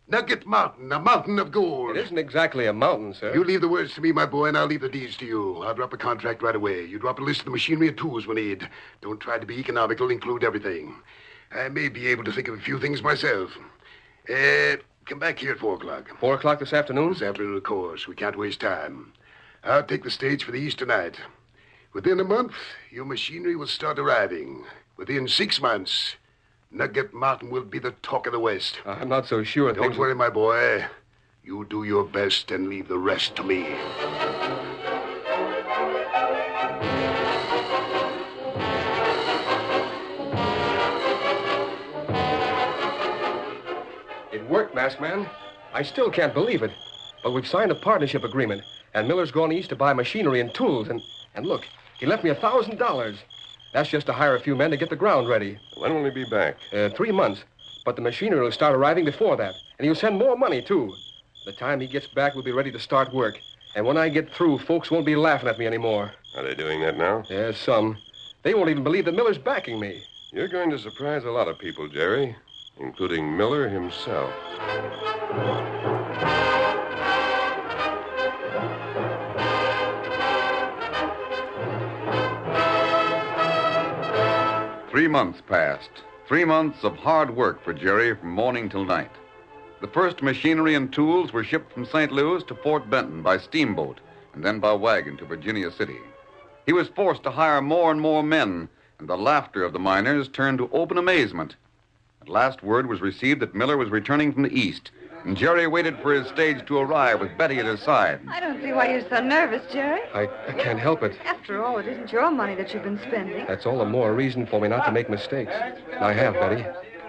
Nugget Mountain, a mountain of gold. It isn't exactly a mountain, sir. You leave the words to me, my boy, and I'll leave the deeds to you. I'll drop a contract right away. You drop a list of the machinery and tools we need. Don't try to be economical. Include everything. I may be able to think of a few things myself. Come back here at 4 o'clock. 4 o'clock this afternoon? This afternoon, of course. We can't waste time. I'll take the stage for the East tonight. Within a month, your machinery will start arriving. Within 6 months... Nugget Mountain will be the talk of the West. I'm not so sure. Don't worry, my boy. You do your best and leave the rest to me. It worked, Masked Man. I still can't believe it. But we've signed a partnership agreement, and Miller's gone east to buy machinery and tools. And look, he left me $1,000. That's just to hire a few men to get the ground ready. When will he be back? 3 months. But the machinery will start arriving before that. And he'll send more money, too. By the time he gets back, we'll be ready to start work. And when I get through, folks won't be laughing at me anymore. Are they doing that now? Yes, some. They won't even believe that Miller's backing me. You're going to surprise a lot of people, Jerry, including Miller himself. 3 months passed. 3 months of hard work for Jerry from morning till night. The first machinery and tools were shipped from St. Louis to Fort Benton by steamboat and then by wagon to Virginia City. He was forced to hire more and more men, and the laughter of the miners turned to open amazement. At last, word was received that Miller was returning from the East, and Jerry waited for his stage to arrive with Betty at his side. I don't see why you're so nervous, Jerry. I can't help it. After all, it isn't your money that you've been spending. That's all the more reason for me not to make mistakes. And I have, Betty.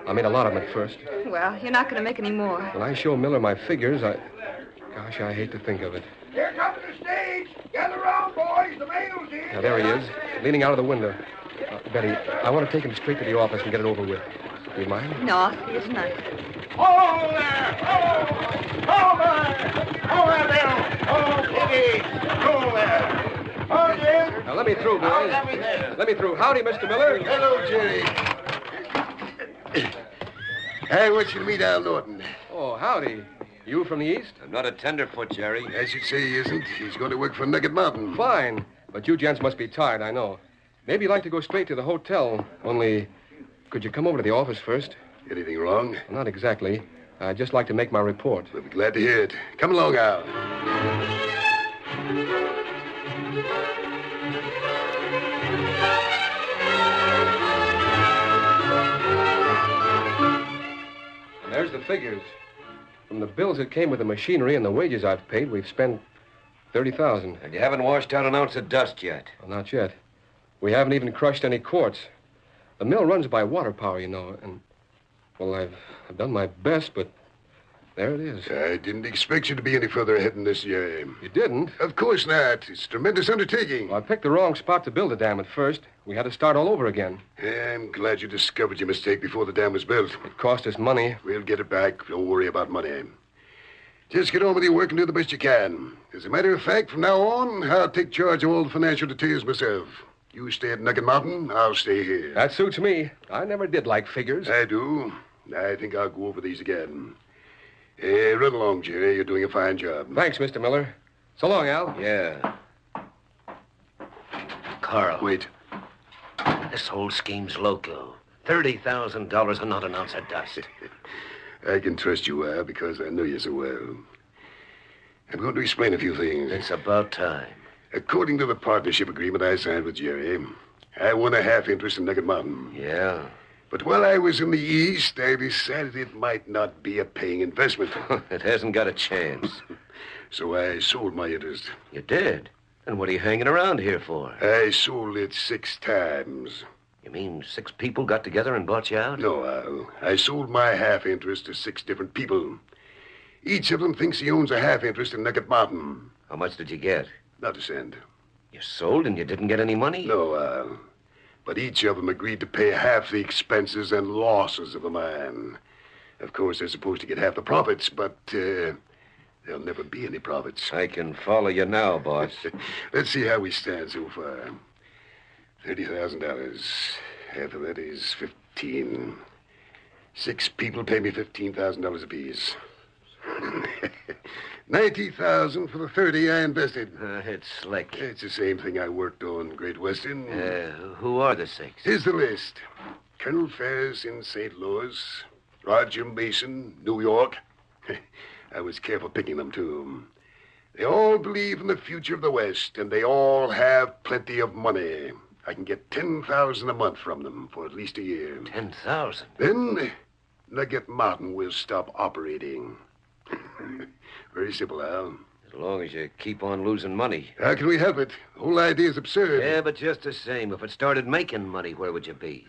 I made a lot of them at first. Well, you're not going to make any more. When I show Miller my figures, Gosh, I hate to think of it. Here comes the stage. Gather around, boys. The mail's here. Now, there he is, leaning out of the window. Betty, I want to take him straight to the office and get it over with. Do you mind? No, I'll see you tonight. Oh, there! Oh, there! Oh, there, Bill! Oh, Kitty! Oh, there! Oh, Jim! Now, let me through, boys. Let me through. Howdy, Mr. Miller. Hello, Jerry. I want you to meet Al Norton. Oh, howdy. You from the East? I'm not a tenderfoot, Jerry. I should say he isn't. He's going to work for Nugget Mountain. Fine. But you gents must be tired, I know. Maybe you'd like to go straight to the hotel. Only, could you come over to the office first? Anything wrong? Well, not exactly. I'd just like to make my report. We'll be glad to hear it. Come along, Al. And there's the figures. From the bills that came with the machinery and the wages I've paid, we've spent $30,000. And you haven't washed out an ounce of dust yet. Well, not yet. We haven't even crushed any quartz. The mill runs by water power, you know, and... Well, I've done my best, but there it is. I didn't expect you to be any further ahead in this year. You didn't? Of course not. It's a tremendous undertaking. Well, I picked the wrong spot to build the dam at first. We had to start all over again. Yeah, I'm glad you discovered your mistake before the dam was built. It cost us money. We'll get it back. Don't worry about money. Just get on with your work and do the best you can. As a matter of fact, from now on, I'll take charge of all the financial details myself. You stay at Nugget Mountain, I'll stay here. That suits me. I never did like figures. I do. I think I'll go over these again. Run along, Jerry. You're doing a fine job. Thanks, Mr. Miller. So long, Al. Yeah. Carl. Wait. This whole scheme's loco. $30,000 and not an ounce of dust. I can trust you, Al, because I know you so well. I'm going to explain a few things. It's about time. According to the partnership agreement I signed with Jerry, I won a half interest in Nugget Mountain. Yeah. But while I was in the East, I decided it might not be a paying investment. It hasn't got a chance. So I sold my interest. You did? Then what are you hanging around here for? I sold it 6 times. You mean 6 people got together and bought you out? No, Al. I sold my half interest to 6 different people. Each of them thinks he owns a half interest in Nugget Mountain. How much did you get? Not a cent. You sold and you didn't get any money? No, Al. But each of them agreed to pay half the expenses and losses of the mine. Of course, they're supposed to get half the profits, but there'll never be any profits. I can follow you now, boss. Let's see how we stand so far. $30,000. Half of that is 15. 6 people pay me $15,000 apiece. 90,000 for the 30 I invested. It's slick. It's the same thing I worked on Great Western. Who are the 6? Here's the list. Colonel Ferris in St. Louis. Roger Mason, New York. I was careful picking them, too. They all believe in the future of the West, and they all have plenty of money. I can get $10,000 a month from them for at least a year. 10,000? Then Nugget Mountain will stop operating. Very simple, Al. As long as you keep on losing money. How can we help it? The whole idea is absurd. Yeah, but just the same, if it started making money, where would you be?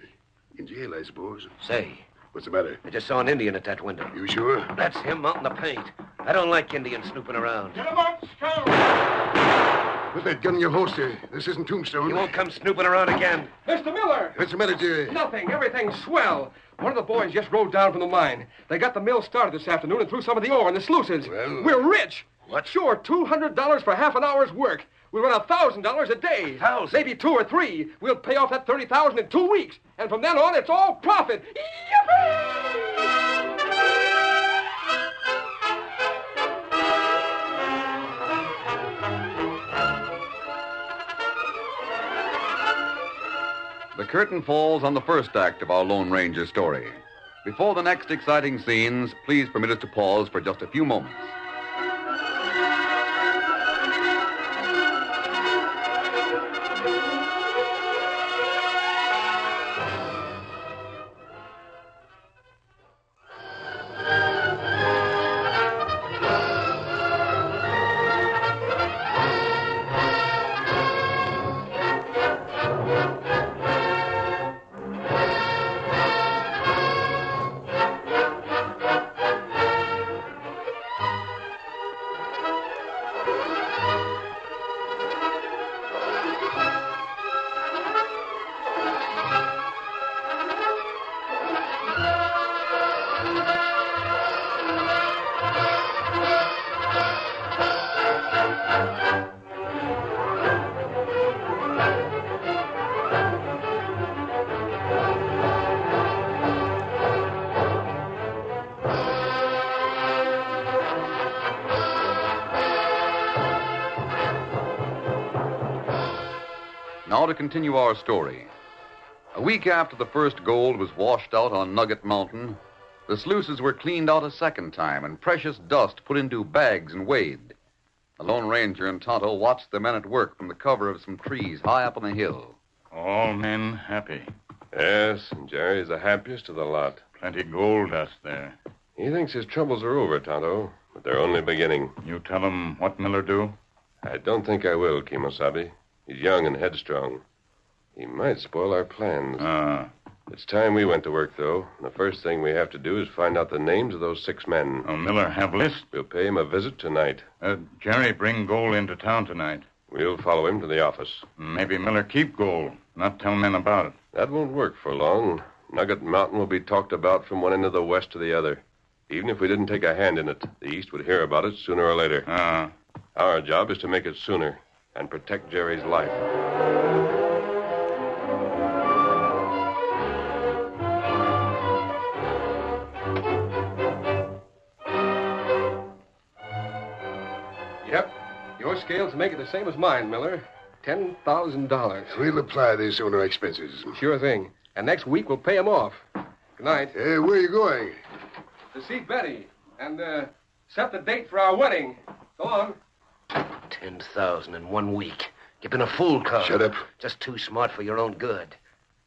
In jail, I suppose. Say. What's the matter? I just saw an Indian at that window. You sure? That's him out in the paint. I don't like Indians snooping around. Get him up, Scout! Put that gun in your holster. This isn't Tombstone. You won't come snooping around again. Mr. Miller! What's the matter, Jerry? Nothing. Everything's swell. One of the boys just rode down from the mine. They got the mill started this afternoon and threw some of the ore in the sluices. Well... We're rich. What? Sure, $200 for half an hour's work. We run $1,000 a day. 1,000? Maybe 2 or 3. We'll pay off that $30,000 in 2 weeks. And from then on, it's all profit. Yippee! The curtain falls on the first act of our Lone Ranger story. Before the next exciting scenes, please permit us to pause for just a few moments. Now to continue our story. A week after the first gold was washed out on Nugget Mountain, the sluices were cleaned out a second time and precious dust put into bags and weighed. The Lone Ranger and Tonto watched the men at work from the cover of some trees high up on the hill. All men happy. Yes, and Jerry's the happiest of the lot. Plenty gold dust there. He thinks his troubles are over, Tonto, but they're only beginning. You tell him what Miller do? I don't think I will, Kimosabe. He's young and headstrong. He might spoil our plans. It's time we went to work, though. The first thing we have to do is find out the names of those 6 men. Oh, Miller have list? We'll pay him a visit tonight. Jerry bring gold into town tonight. We'll follow him to the office. Maybe Miller keep gold, not tell men about it. That won't work for long. Nugget Mountain will be talked about from one end of the West to the other. Even if we didn't take a hand in it, the East would hear about it sooner or later. Our job is to make it sooner and protect Jerry's life. Yep. Your scales make it the same as mine, Miller. $10,000. We'll apply this on our expenses. Sure thing. And next week we'll pay them off. Good night. Hey, where are you going? To see Betty and set the date for our wedding. Go on. 10,000 in 1 week. You've been a fool, Carl. Shut up. Just too smart for your own good.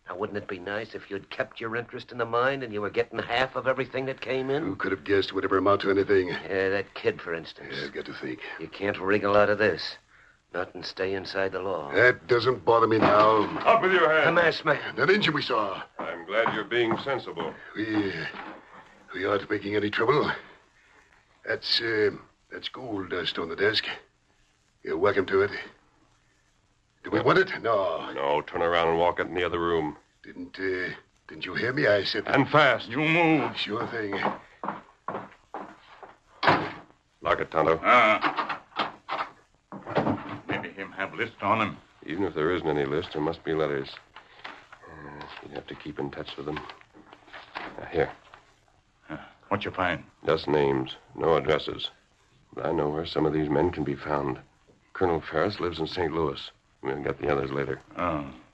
Now, wouldn't it be nice if you'd kept your interest in the mine and you were getting half of everything that came in? Who could have guessed it would ever amount to anything? Yeah, that kid, for instance. Yeah, I've got to think. You can't wriggle out of this. Not and stay inside the law. That doesn't bother me now. Up with your hands. The masked man. That engine we saw. I'm glad you're being sensible. We aren't making any trouble. That's gold dust on the desk. You welcome to it. Do we want it? No. No, turn around and walk it in the other room. Didn't you hear me? I said... And fast. You move. Sure thing. Lock it, Tonto. Maybe him have list on him. Even if there isn't any list, there must be letters. You'd have to keep in touch with them. Here. What you find? Just names, no addresses. But I know where some of these men can be found. Colonel Ferris lives in St. Louis. We'll get the others later.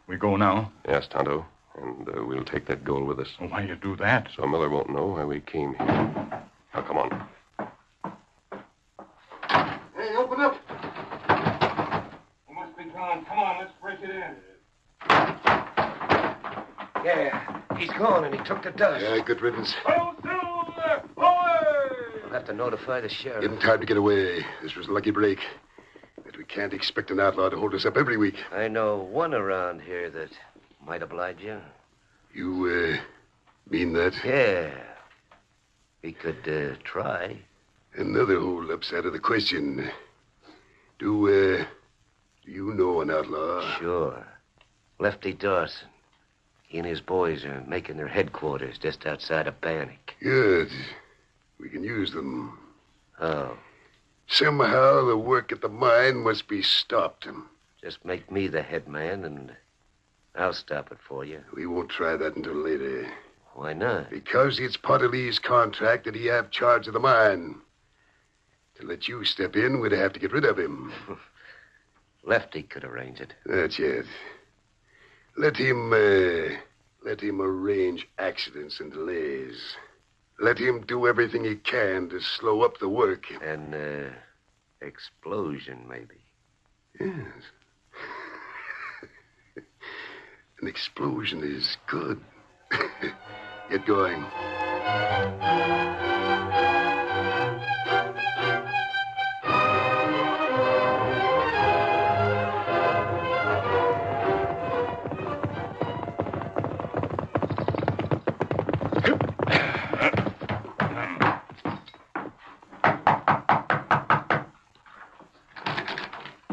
We go now? Yes, Tonto. And we'll take that gold with us. Well, why you do that? So Miller won't know why we came here. Now, come on. Hey, open up. We must be gone. Come on, let's break it in. Yeah, he's gone and he took the dust. Yeah, good riddance. We'll have to notify the sheriff. Give him time to get away. This was a lucky break. But we can't expect an outlaw to hold us up every week. I know one around here that might oblige you. You, mean that? Yeah. We could, try. Another hold-up's out of the question. Do you know an outlaw? Sure. Lefty Dawson. He and his boys are making their headquarters just outside of Bannock. Good. We can use them. Oh. Somehow the work at the mine must be stopped. Just make me the head man and I'll stop it for you. We won't try that until later. Why not? Because it's part of Lee's contract that he have charge of the mine. To let you step in, we'd have to get rid of him. Lefty could arrange it. That's it. Let him arrange accidents and delays. Let him do everything he can to slow up the work. An explosion, maybe. Yes. An explosion is good. Get going.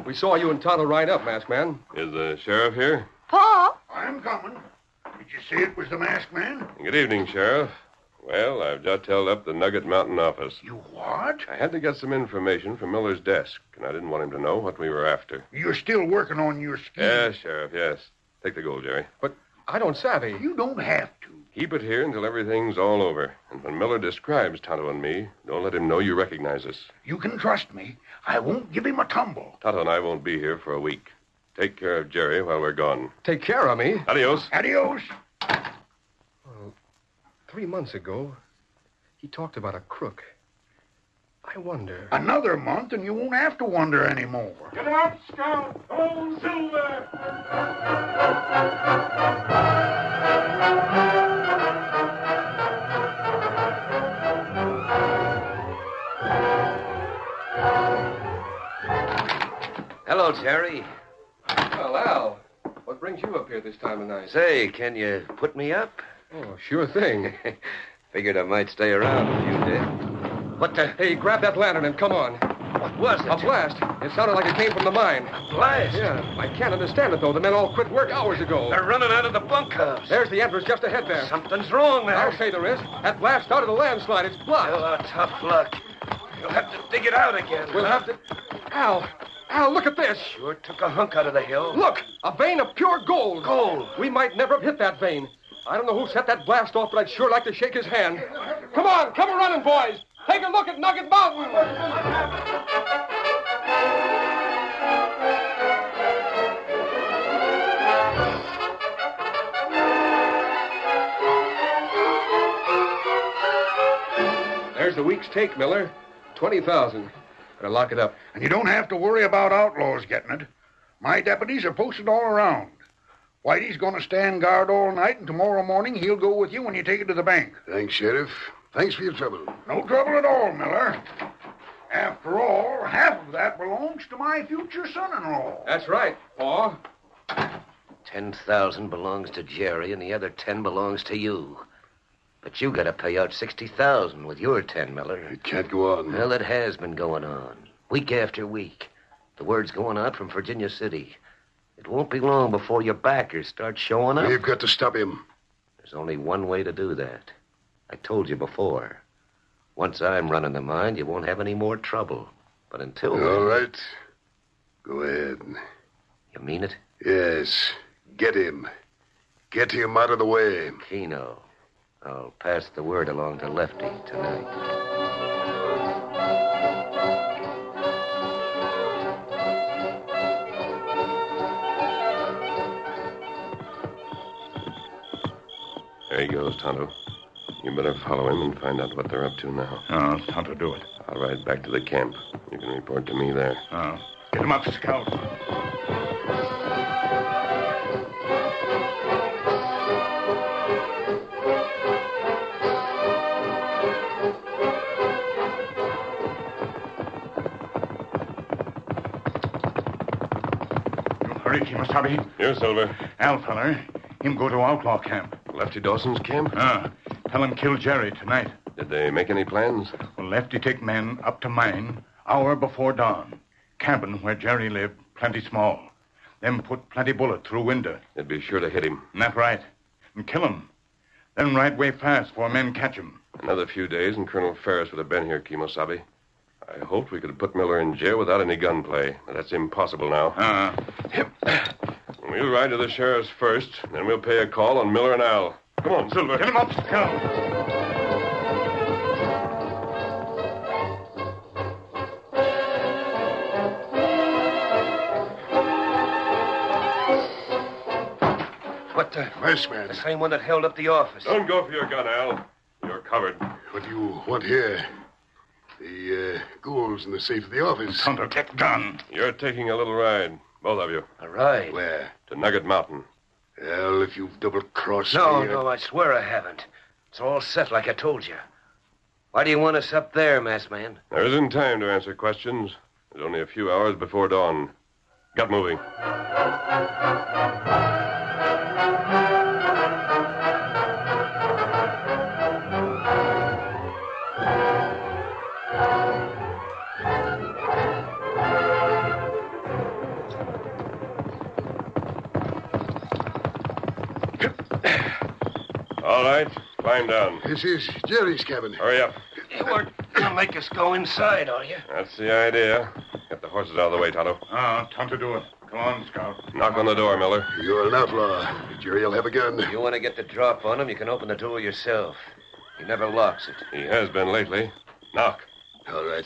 We saw you and Tonto ride up, masked man. Is the sheriff here? Paul? I'm coming. Did you say it was the masked man? Good evening, Sheriff. Well, I've just held up the Nugget Mountain office. You what? I had to get some information from Miller's desk, and I didn't want him to know what we were after. You're still working on your scheme? Yes, Sheriff, yes. Take the gold, Jerry. But I don't savvy. You don't have to. Keep it here until everything's all over. And when Miller describes Tonto and me, don't let him know you recognize us. You can trust me. I won't give him a tumble. Tonto and I won't be here for a week. Take care of Jerry while we're gone. Take care of me? Adios. Adios. Well, 3 months ago, he talked about a crook. I wonder... Another month and you won't have to wonder anymore. Get out, Scout! Oh, Silver! Hello, Terry. Well, Al, what brings you up here this time of night? Say, can you put me up? Oh, sure thing. Figured I might stay around if you did. What the... Hey, grab that lantern and come on. What was it? A blast. It sounded like it came from the mine. A blast? Yeah. I can't understand it, though. The men all quit work hours ago. They're running out of the bunkhouse. There's the entrance just ahead there. Something's wrong there. I'll say there is. That blast started a landslide. It's blocked. Oh, tough luck. You'll have to dig it out again. We'll have to... Al, look at this. Sure took a hunk out of the hill. Look, a vein of pure gold. Gold. We might never have hit that vein. I don't know who set that blast off, but I'd sure like to shake his hand. Come on, come running, boys. Take a look at Nugget Mountain. There's the week's take, Miller. 20,000. Better lock it up. And you don't have to worry about outlaws getting it. My deputies are posted all around. Whitey's going to stand guard all night, and tomorrow morning he'll go with you when you take it to the bank. Thanks, Sheriff. Thanks for your trouble. No trouble at all, Miller. After all, half of that belongs to my future son-in-law. That's right, Pa. 10,000 belongs to Jerry, and the other 10 belongs to you. But you got to pay out 60,000 with your 10, Miller. It can't go on. Well, it has been going on, week after week. The word's going out from Virginia City. It won't be long before your backers start showing up. We've got to stop him. There's only one way to do that. I told you before. Once I'm running the mine, you won't have any more trouble. But until then... All right. Go ahead. You mean it? Yes. Get him. Get him out of the way. Keno. I'll pass the word along to Lefty tonight. There he goes, Tonto. You better follow him and find out what they're up to now. Oh, Tonto, do it. I'll ride back to the camp. You can report to me there. Oh. Get him up, Scout. Hurry, Kemosabe. Here, Silver. Al, feller. Him go to outlaw camp. Lefty Dawson's camp? Tell him kill Jerry tonight. Did they make any plans? Well, Lefty take men up to mine, hour before dawn. Cabin where Jerry lived, plenty small. Then put plenty bullet through window. They'd be sure to hit him. That right. And kill him. Then ride way fast before men catch him. Another few days and Colonel Ferris would have been here, Kemosabe. I hoped we could have put Miller in jail without any gunplay. But that's impossible now. We'll ride to the sheriff's first, then we'll pay a call on Miller and Al. Come on, Silver. Get him up, Scout. What the... Masked man. The same one that held up the office. Don't go for your gun, Al. You're covered. What do you want here? The gold's in the safe of the office. Tonto, get gun. You're taking a little ride. Both of you. A ride? Where? To Nugget Mountain. Well, if you've double-crossed me... No, I swear I haven't. It's all set like I told you. Why do you want us up there, masked man? There isn't time to answer questions. There's only a few hours before dawn. Get moving. All right, climb down. This is Jerry's cabin. Hurry up. You weren't going to make us go inside, are you? That's the idea. Get the horses out of the way, Tonto. Tonto, do it. Come on, Scout. Knock on the door, Miller. You're an outlaw. Jerry'll have a gun. If you want to get the drop on him, you can open the door yourself. He never locks it. He has been lately. Knock. All right.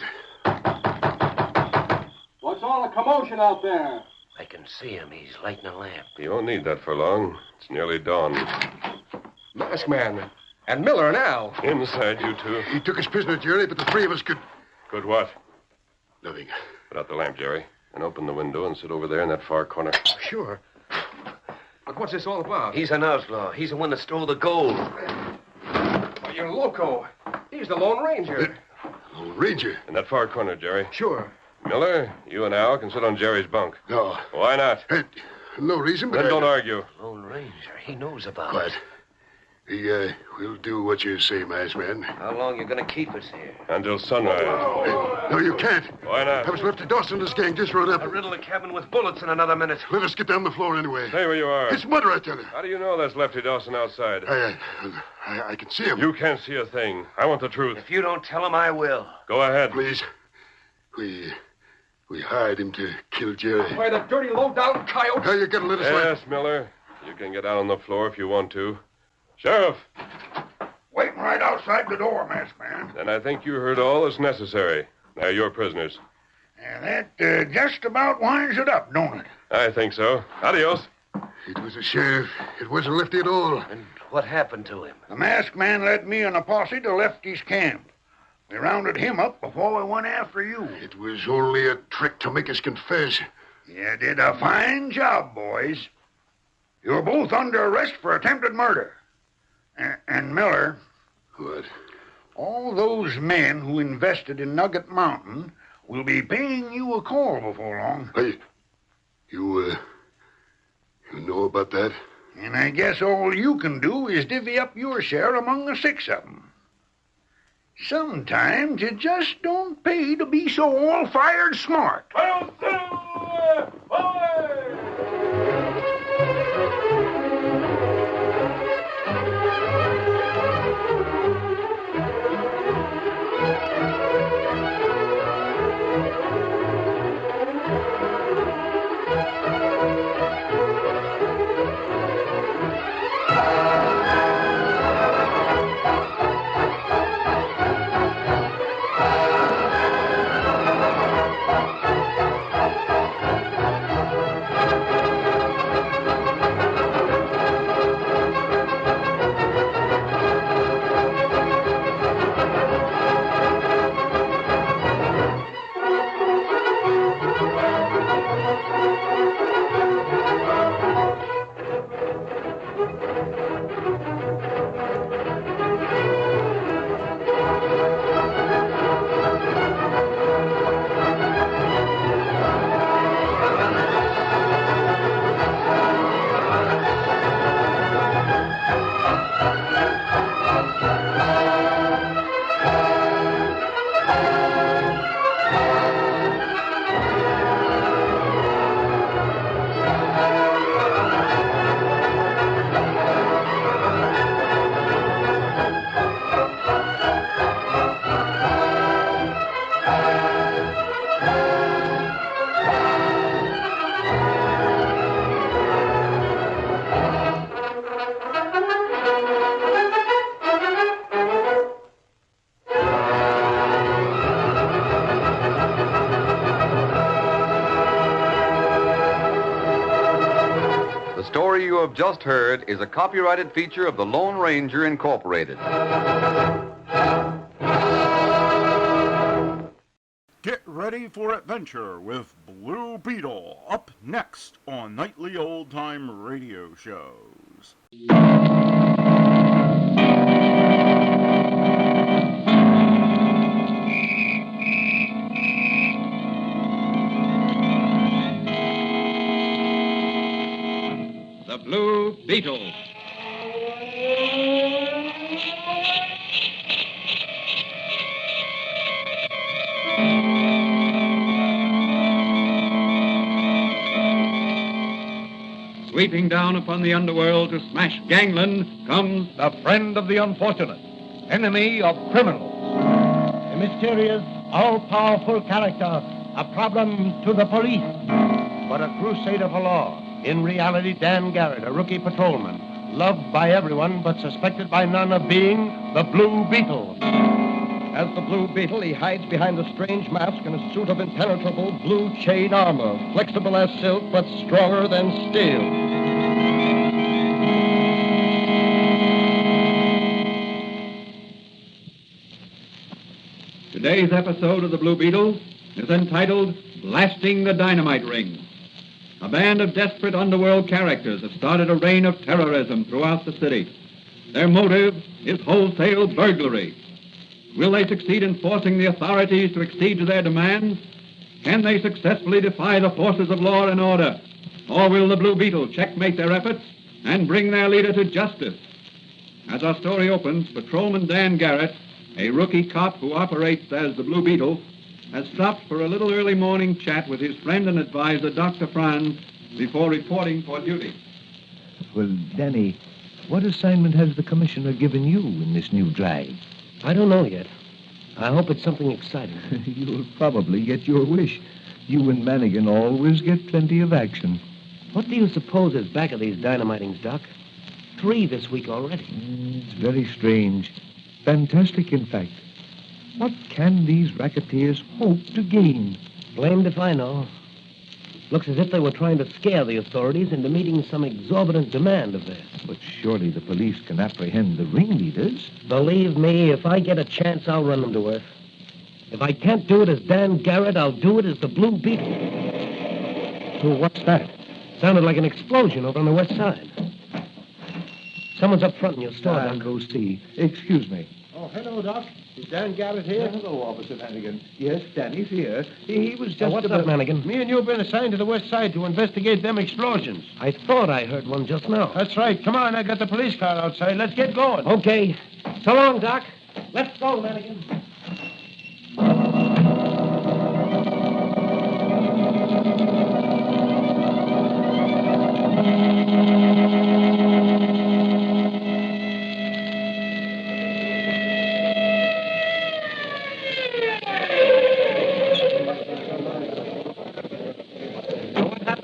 What's all the commotion out there? I can see him. He's lighting a lamp. You won't need that for long. It's nearly dawn. Masked man. And Miller and Al. Inside, you two. He took us prisoner, Jerry, but the three of us could... Could what? Nothing. Put out the lamp, Jerry. And open the window and sit over there in that far corner. Sure. But what's this all about? He's an outlaw. He's the one that stole the gold. Oh, you're loco. He's the Lone Ranger. Lone Ranger? In that far corner, Jerry. Sure. Miller, you and Al can sit on Jerry's bunk. No. Why not? No reason, but Then don't argue. Lone Ranger. He knows about Quiet. it. We'll do what you say, masked man. How long you going to keep us here? Until sunrise. No, you can't. Why not? That was Lefty Dawson and his gang just rode up. I'll riddle the cabin with bullets in another minute. Let us get down the floor anyway. Stay where you are. It's murder, I tell you. How do you know there's Lefty Dawson outside? I can see him. You can't see a thing. I want the truth. If you don't tell him, I will. Go ahead. Please. We hired him to kill Jerry. Why, the dirty, low-down coyote. Now you gotta let us Yes, Miller. You can get out on the floor if you want to. Sheriff. Waiting right outside the door, masked man. Then I think you heard all that's necessary. Now you're prisoners. And that just about winds it up, don't it? I think so. Adios. It was a sheriff. It wasn't Lefty at all. And what happened to him? The masked man led me and a posse to Lefty's camp. We rounded him up before we went after you. It was only a trick to make us confess. You did a fine job, boys. You were both under arrest for attempted murder. And Miller... What? All those men who invested in Nugget Mountain will be paying you a call before long. Hey, you know about that? And I guess all you can do is divvy up your share among the 6 of them. Sometimes it just don't pay to be so all-fired smart. The story you have just heard is a copyrighted feature of the Lone Ranger Incorporated. Get ready for adventure with Blue Beetle, up next on Nightly Old Time Radio Shows. The Blue Beetle. Sweeping down upon the underworld to smash gangland comes the friend of the unfortunate, enemy of criminals. A mysterious, all-powerful character, a problem to the police, but a crusader for law. In reality, Dan Garrett, a rookie patrolman, loved by everyone but suspected by none of being the Blue Beetle. As the Blue Beetle, he hides behind a strange mask and a suit of impenetrable blue chain armor, flexible as silk but stronger than steel. Today's episode of the Blue Beetle is entitled Blasting the Dynamite Ring. A band of desperate underworld characters have started a reign of terrorism throughout the city. Their motive is wholesale burglary. Will they succeed in forcing the authorities to accede to their demands? Can they successfully defy the forces of law and order? Or will the Blue Beetle checkmate their efforts and bring their leader to justice? As our story opens, Patrolman Dan Garrett, a rookie cop who operates as the Blue Beetle, has stopped for a little early morning chat with his friend and advisor, Dr. Franz, before reporting for duty. Well, Danny, what assignment has the commissioner given you in this new drive? I don't know yet. I hope it's something exciting. You'll probably get your wish. You and Mannigan always get plenty of action. What do you suppose is back of these dynamitings, Doc? 3 this week already. It's very strange. Fantastic, in fact. What can these racketeers hope to gain? Blamed if I know. Looks as if they were trying to scare the authorities into meeting some exorbitant demand of theirs. But surely the police can apprehend the ringleaders. Believe me, if I get a chance, I'll run them to earth. If I can't do it as Dan Garrett, I'll do it as the Blue Beetle. Oh, what's that? Sounded like an explosion over on the west side. Someone's up front in your store, I'll Doc. go see. Excuse me. Oh, hello, Doc. Is Dan Garrett here? Hello, Officer Mannigan. Yes, Danny's here. He was just what's up, Mannigan? Me and you've been assigned to the west side to investigate them explosions. I thought I heard one just now. That's right. Come on, I got the police car outside. Let's get going. Okay. So long, Doc. Let's go, Mannigan.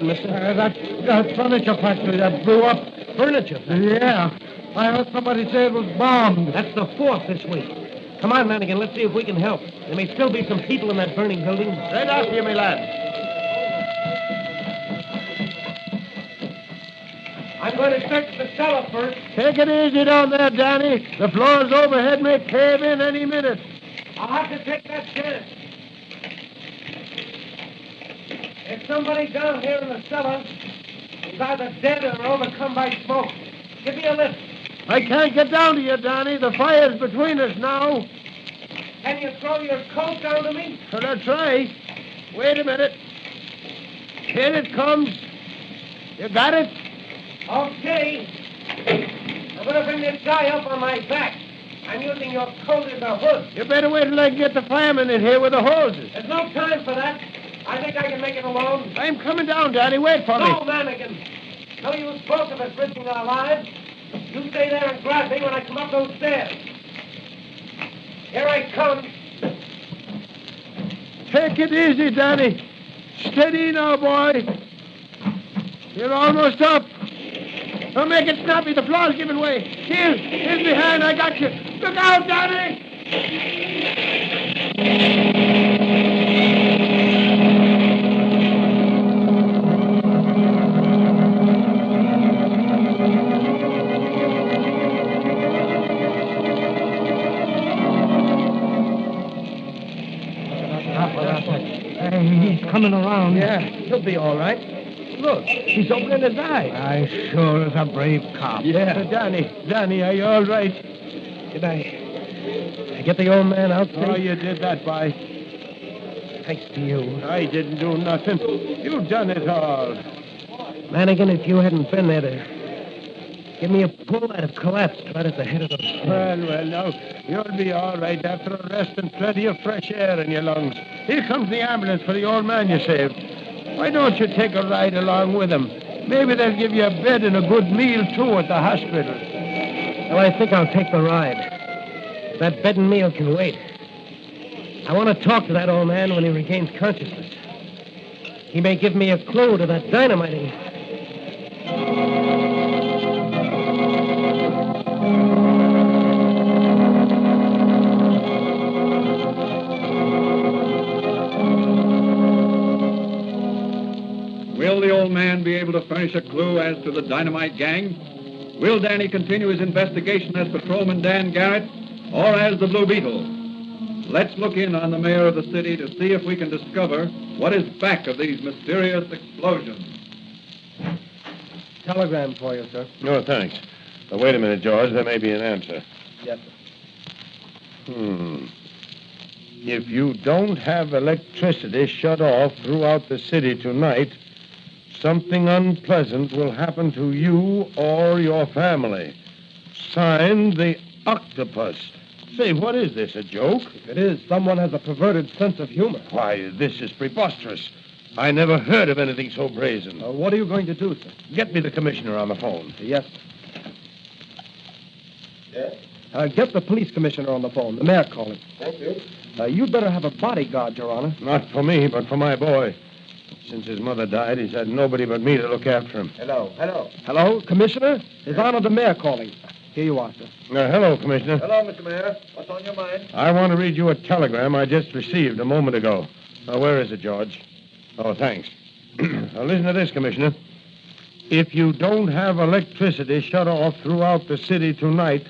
Mister. That furniture factory that blew up. Furniture factory? Yeah. I heard somebody say it was bombed. That's the 4th this week. Come on, Mannigan, let's see if we can help. There may still be some people in that burning building. Right after you, my lad. I'm going to search the cellar first. Take it easy down there, Danny. The floors overhead may cave in any minute. I'll have to take that chance. There's somebody down here in the cellar who's either dead or overcome by smoke. Give me a lift. I can't get down to you, Danny. The fire's between us now. Can you throw your coat down to me? Well, I'll try. Wait a minute. Here it comes. You got it? Okay. I'm going to bring this guy up on my back. I'm using your coat as a hood. You better wait till I can get the fireman in here with the hoses. There's no time for that. I think I can make it alone. I'm coming down, Daddy. Wait for me. No, Mannigan. No use both of us risking our lives. You stay there and grab me when I come up those stairs. Here I come. Take it easy, Danny. Steady now, boy. You're almost up. Don't make it snappy. The floor's giving way. Here's behind. I got you. Look out, Danny. He's coming around. Yeah, he'll be all right. Look, he's opening his eyes. I sure is a brave cop. Yeah. Danny, are you all right? Did I get the old man out? Oh, you did that, boy. Thanks to you. I didn't do nothing. You done it all. Mannigan, if you hadn't been there to give me a pull, I'd have collapsed right at the head of the stairs. Well, now, you'll be all right after a rest and plenty of fresh air in your lungs. Here comes the ambulance for the old man you saved. Why don't you take a ride along with him? Maybe they'll give you a bed and a good meal, too, at the hospital. Well, I think I'll take the ride. That bed and meal can wait. I want to talk to that old man when he regains consciousness. He may give me a clue to that dynamiting. Will the old man be able to furnish a clue as to the dynamite gang? Will Danny continue his investigation as Patrolman Dan Garrett or as the Blue Beetle? Let's look in on the mayor of the city to see if we can discover what is back of these mysterious explosions. Telegram for you, sir. No, thanks. Now, wait a minute, George. There may be an answer. Yes, sir. If you don't have electricity shut off throughout the city tonight, something unpleasant will happen to you or your family. Signed, the Octopus. Say, what is this, a joke? If it is, someone has a perverted sense of humor. Why, this is preposterous. I never heard of anything so brazen. What are you going to do, sir? Get me the commissioner on the phone. Yes, sir. Yes? Get the police commissioner on the phone. The mayor calling. Thank you. You'd better have a bodyguard, Your Honor. Not for me, but for my boy. Since his mother died, he's had nobody but me to look after him. Hello. Hello, Commissioner? His Honor the Mayor calling. Here you are, sir. Hello, Commissioner. Hello, Mr. Mayor. What's on your mind? I want to read you a telegram I just received a moment ago. Where is it, George? Oh, thanks. Now, listen to this, Commissioner. If you don't have electricity shut off throughout the city tonight,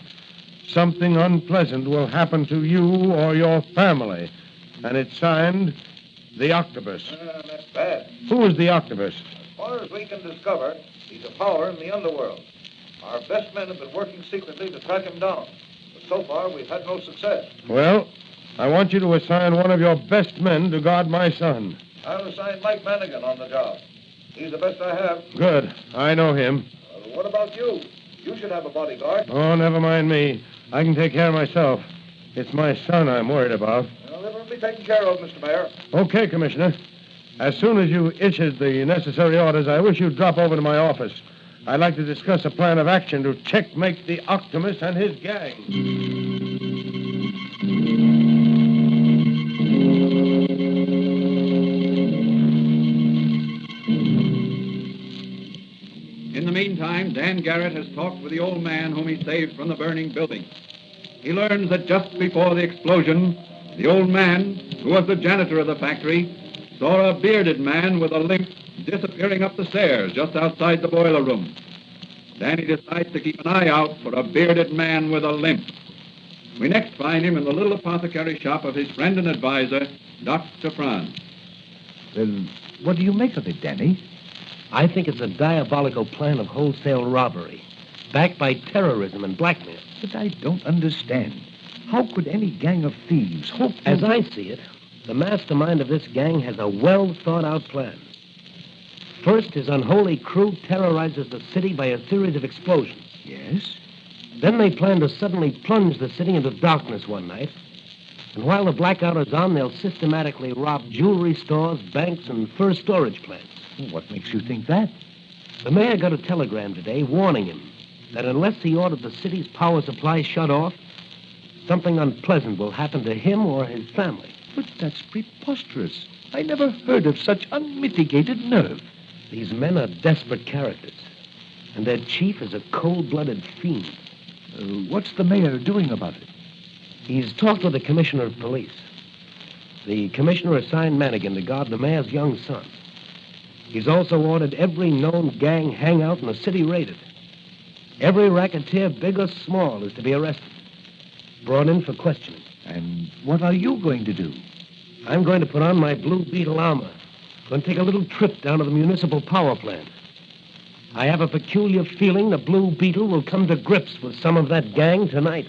something unpleasant will happen to you or your family. And it's signed, the Octopus. That's bad. Who is the Octopus? As far as we can discover, he's a power in the underworld. Our best men have been working secretly to track him down. But so far, we've had no success. Well, I want you to assign one of your best men to guard my son. I'll assign Mike Manigan on the job. He's the best I have. Good. I know him. What about you? You should have a bodyguard. Oh, never mind me. I can take care of myself. It's my son I'm worried about. Well, everyone will be taken care of, Mr. Mayor. Okay, Commissioner. As soon as you issued the necessary orders, I wish you'd drop over to my office. I'd like to discuss a plan of action to checkmate the Optimus and his gang. In the meantime, Dan Garrett has talked with the old man whom he saved from the burning building. He learns that just before the explosion, the old man, who was the janitor of the factory, saw a bearded man with a limp disappearing up the stairs just outside the boiler room. Danny decides to keep an eye out for a bearded man with a limp. We next find him in the little apothecary shop of his friend and advisor, Dr. Franz. Well, what do you make of it, Danny? I think it's a diabolical plan of wholesale robbery, backed by terrorism and blackmail. But I don't understand. How could any gang of thieves hope to... As I see it, the mastermind of this gang has a well-thought-out plan. First, his unholy crew terrorizes the city by a series of explosions. Yes? Then they plan to suddenly plunge the city into darkness one night. And while the blackout is on, they'll systematically rob jewelry stores, banks, and fur storage plants. What makes you think that? The mayor got a telegram today warning him that unless he ordered the city's power supply shut off, something unpleasant will happen to him or his family. But that's preposterous. I never heard of such unmitigated nerve. These men are desperate characters, and their chief is a cold-blooded fiend. What's the mayor doing about it? He's talked with the commissioner of police. The commissioner assigned Manigan to guard the mayor's young son. He's also ordered every known gang hangout in the city raided. Every racketeer, big or small, is to be arrested, brought in for questioning. And what are you going to do? I'm going to put on my blue Beetle armor. Going to take a little trip down to the municipal power plant. I have a peculiar feeling the Blue Beetle will come to grips with some of that gang tonight.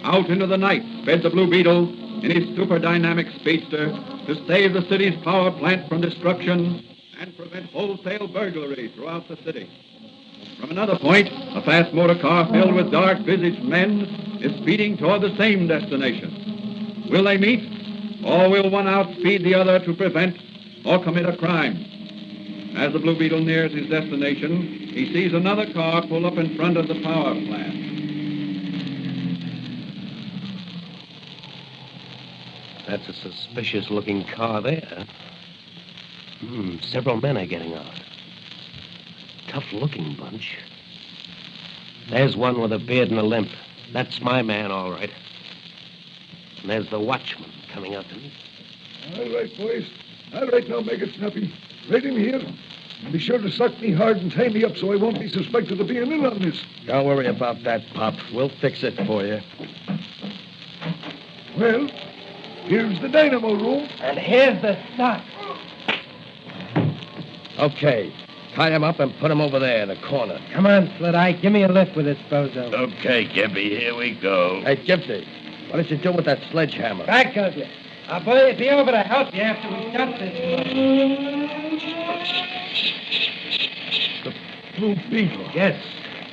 Out into the night sped the Blue Beetle in his super dynamic speedster to save the city's power plant from destruction and prevent wholesale burglary throughout the city. From another point, a fast motor car filled with dark-visaged men is speeding toward the same destination. Will they meet, or will one outspeed the other to prevent or commit a crime? As the Blue Beetle nears his destination, he sees another car pull up in front of the power plant. That's a suspicious-looking car there. Several men are getting out. Tough-looking bunch. There's one with a beard and a limp. That's my man, all right. And there's the watchman coming up to me. All right, boys. All right, now make it snappy. Right in here. And be sure to suck me hard and tie me up so I won't be suspected of being in on this. Don't worry about that, Pop. We'll fix it for you. Well, here's the dynamo room. And here's the stock. Okay. Tie him up and put him over there in the corner. Come on, Slit-Eye. Give me a lift with this bozo. Okay, Gimpy, here we go. Hey, Gypsy, what did you do with that sledgehammer? Back of you. I'll be over to help you after we dump this. The Blue Beetle. Yes,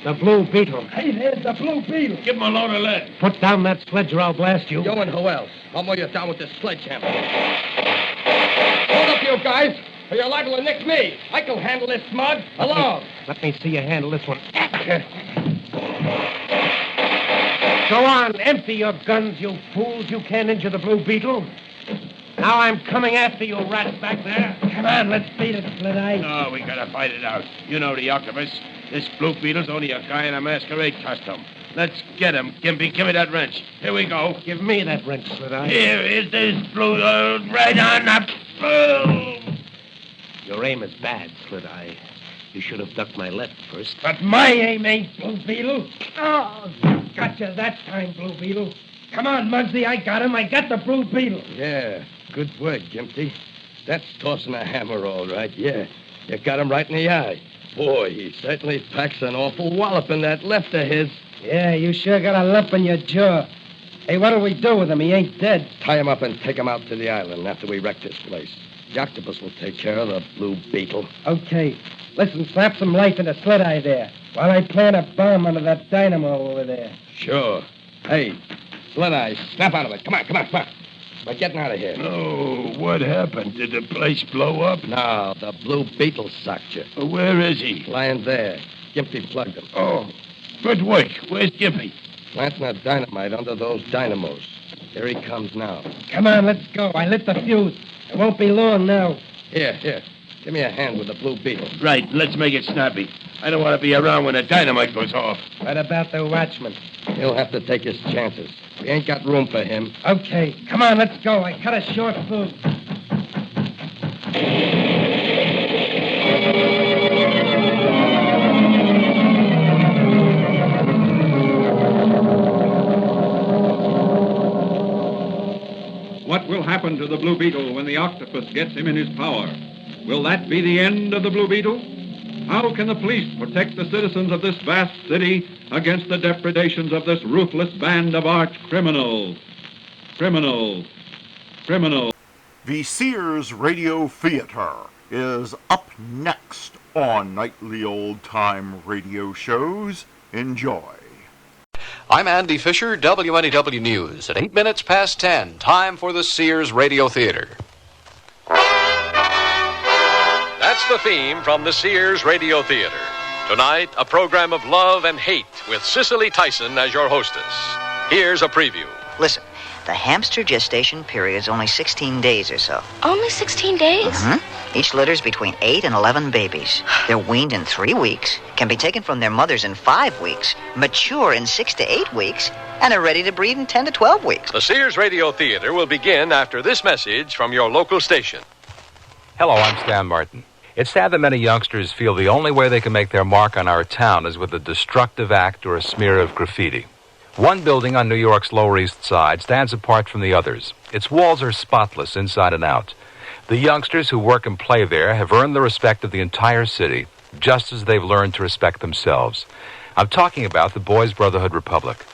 the Blue Beetle. Hey, there's the Blue Beetle. Give him a load of lead. Put down that sledge or I'll blast you. You and who else? I'll mow you down with this sledgehammer. Hold up, you guys, or you're liable to nick me. I can handle this mud alone. Let me see you handle this one. Go on, empty your guns, you fools. You can't injure the Blue Beetle. Now I'm coming after you, rats back there. Come on, let's beat it, Split Eye. No, we gotta fight it out. You know the octopus. This Blue Beetle's only a guy in a masquerade costume. Let's get him, Gimpy. Give me that wrench. Here we go. Give me that wrench, Split Eye. Here is this Blue... right on the... Boom! Your aim is bad, Split Eye. You should have ducked my left first. But my aim ain't, Blue Beetle. Oh, gotcha that time, Blue Beetle. Come on, Muggsy, I got him. I got the Blue Beetle. Yeah, good work, Gimpy. That's tossing a hammer, all right, yeah. You got him right in the eye. Boy, he certainly packs an awful wallop in that left of his. Yeah, you sure got a lump in your jaw. Hey, what'll we do with him? He ain't dead. Tie him up and take him out to the island after we wreck this place. The octopus will take care of the Blue Beetle. Okay. Listen, slap some life into Slit Eye there while I plant a bomb under that dynamo over there. Sure. Hey, Slit Eye, snap out of it. Come on. We're getting out of here. Oh, what happened? Did the place blow up? No, the Blue Beetle sucked you. Where is he? Lying there. Gimpy plugged him. Oh, good work. Where's Gimpy? Planting a dynamite under those dynamos. Here he comes now. Come on, let's go. I lit the fuse. It won't be long now. Here. Give me a hand with the Blue Beetle. Right, let's make it snappy. I don't want to be around when the dynamite goes off. What about the watchman? He'll have to take his chances. We ain't got room for him. Okay, come on, let's go. I cut a short fuse. What will happen to the Blue Beetle when the octopus gets him in his power? Will that be the end of the Blue Beetle? How can the police protect the citizens of this vast city against the depredations of this ruthless band of arch criminals? Criminals. The Sears Radio Theater is up next on Nightly Old Time Radio Shows. Enjoy. I'm Andy Fisher, WNEW News. At 8 minutes past 10, time for the Sears Radio Theater. That's the theme from the Sears Radio Theater. Tonight, a program of love and hate with Cicely Tyson as your hostess. Here's a preview. Listen, the hamster gestation period's only 16 days or so. Only 16 days? Mm-hmm. Each litters between 8 and 11 babies. They're weaned in 3 weeks, can be taken from their mothers in 5 weeks, mature in 6 to 8 weeks, and are ready to breed in 10 to 12 weeks. The Sears Radio Theater will begin after this message from your local station. Hello, I'm Stan Martin. It's sad that many youngsters feel the only way they can make their mark on our town is with a destructive act or a smear of graffiti. One building on New York's Lower East Side stands apart from the others. Its walls are spotless inside and out. The youngsters who work and play there have earned the respect of the entire city, just as they've learned to respect themselves. I'm talking about the Boys Brotherhood Republic.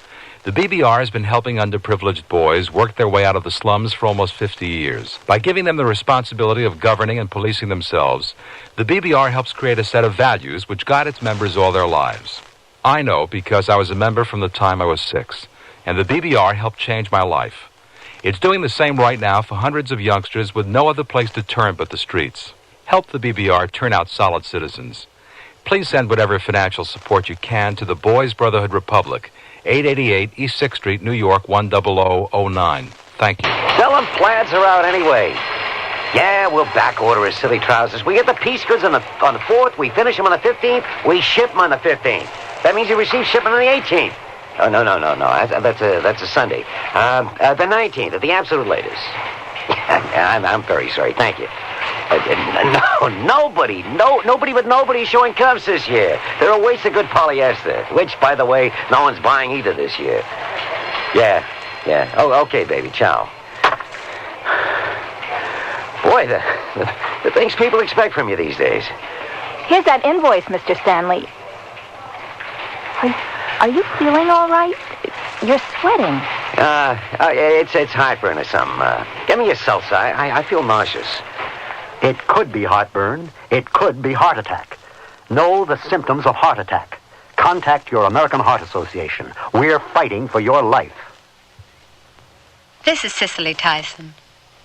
The BBR has been helping underprivileged boys work their way out of the slums for almost 50 years. By giving them the responsibility of governing and policing themselves, the BBR helps create a set of values which guide its members all their lives. I know because I was a member from the time I was 6, and the BBR helped change my life. It's doing the same right now for hundreds of youngsters with no other place to turn but the streets. Help the BBR turn out solid citizens. Please send whatever financial support you can to the Boys Brotherhood Republic, 888 East 6th Street, New York, 10009. Thank you. Tell them plaids are out anyway. Yeah, we'll back order his silly trousers. We get the piece goods on the 4th, we finish them on the 15th, we ship them on the 15th. That means you receive shipment on the 18th. Oh, no. That's a Sunday. The 19th, at the absolute latest. I'm very sorry. Thank you. Nobody but nobody is showing cuffs this year. They're a waste of good polyester, which, by the way, no one's buying either this year. Yeah. Oh, okay, baby. Ciao. Boy, the things people expect from you these days. Here's that invoice, Mr. Stanley. Are you feeling all right? You're sweating. It's heartburn or something. Get Give me a seltzer. I feel nauseous. It could be heartburn. It could be heart attack. Know the symptoms of heart attack. Contact your American Heart Association. We're fighting for your life. This is Cicely Tyson.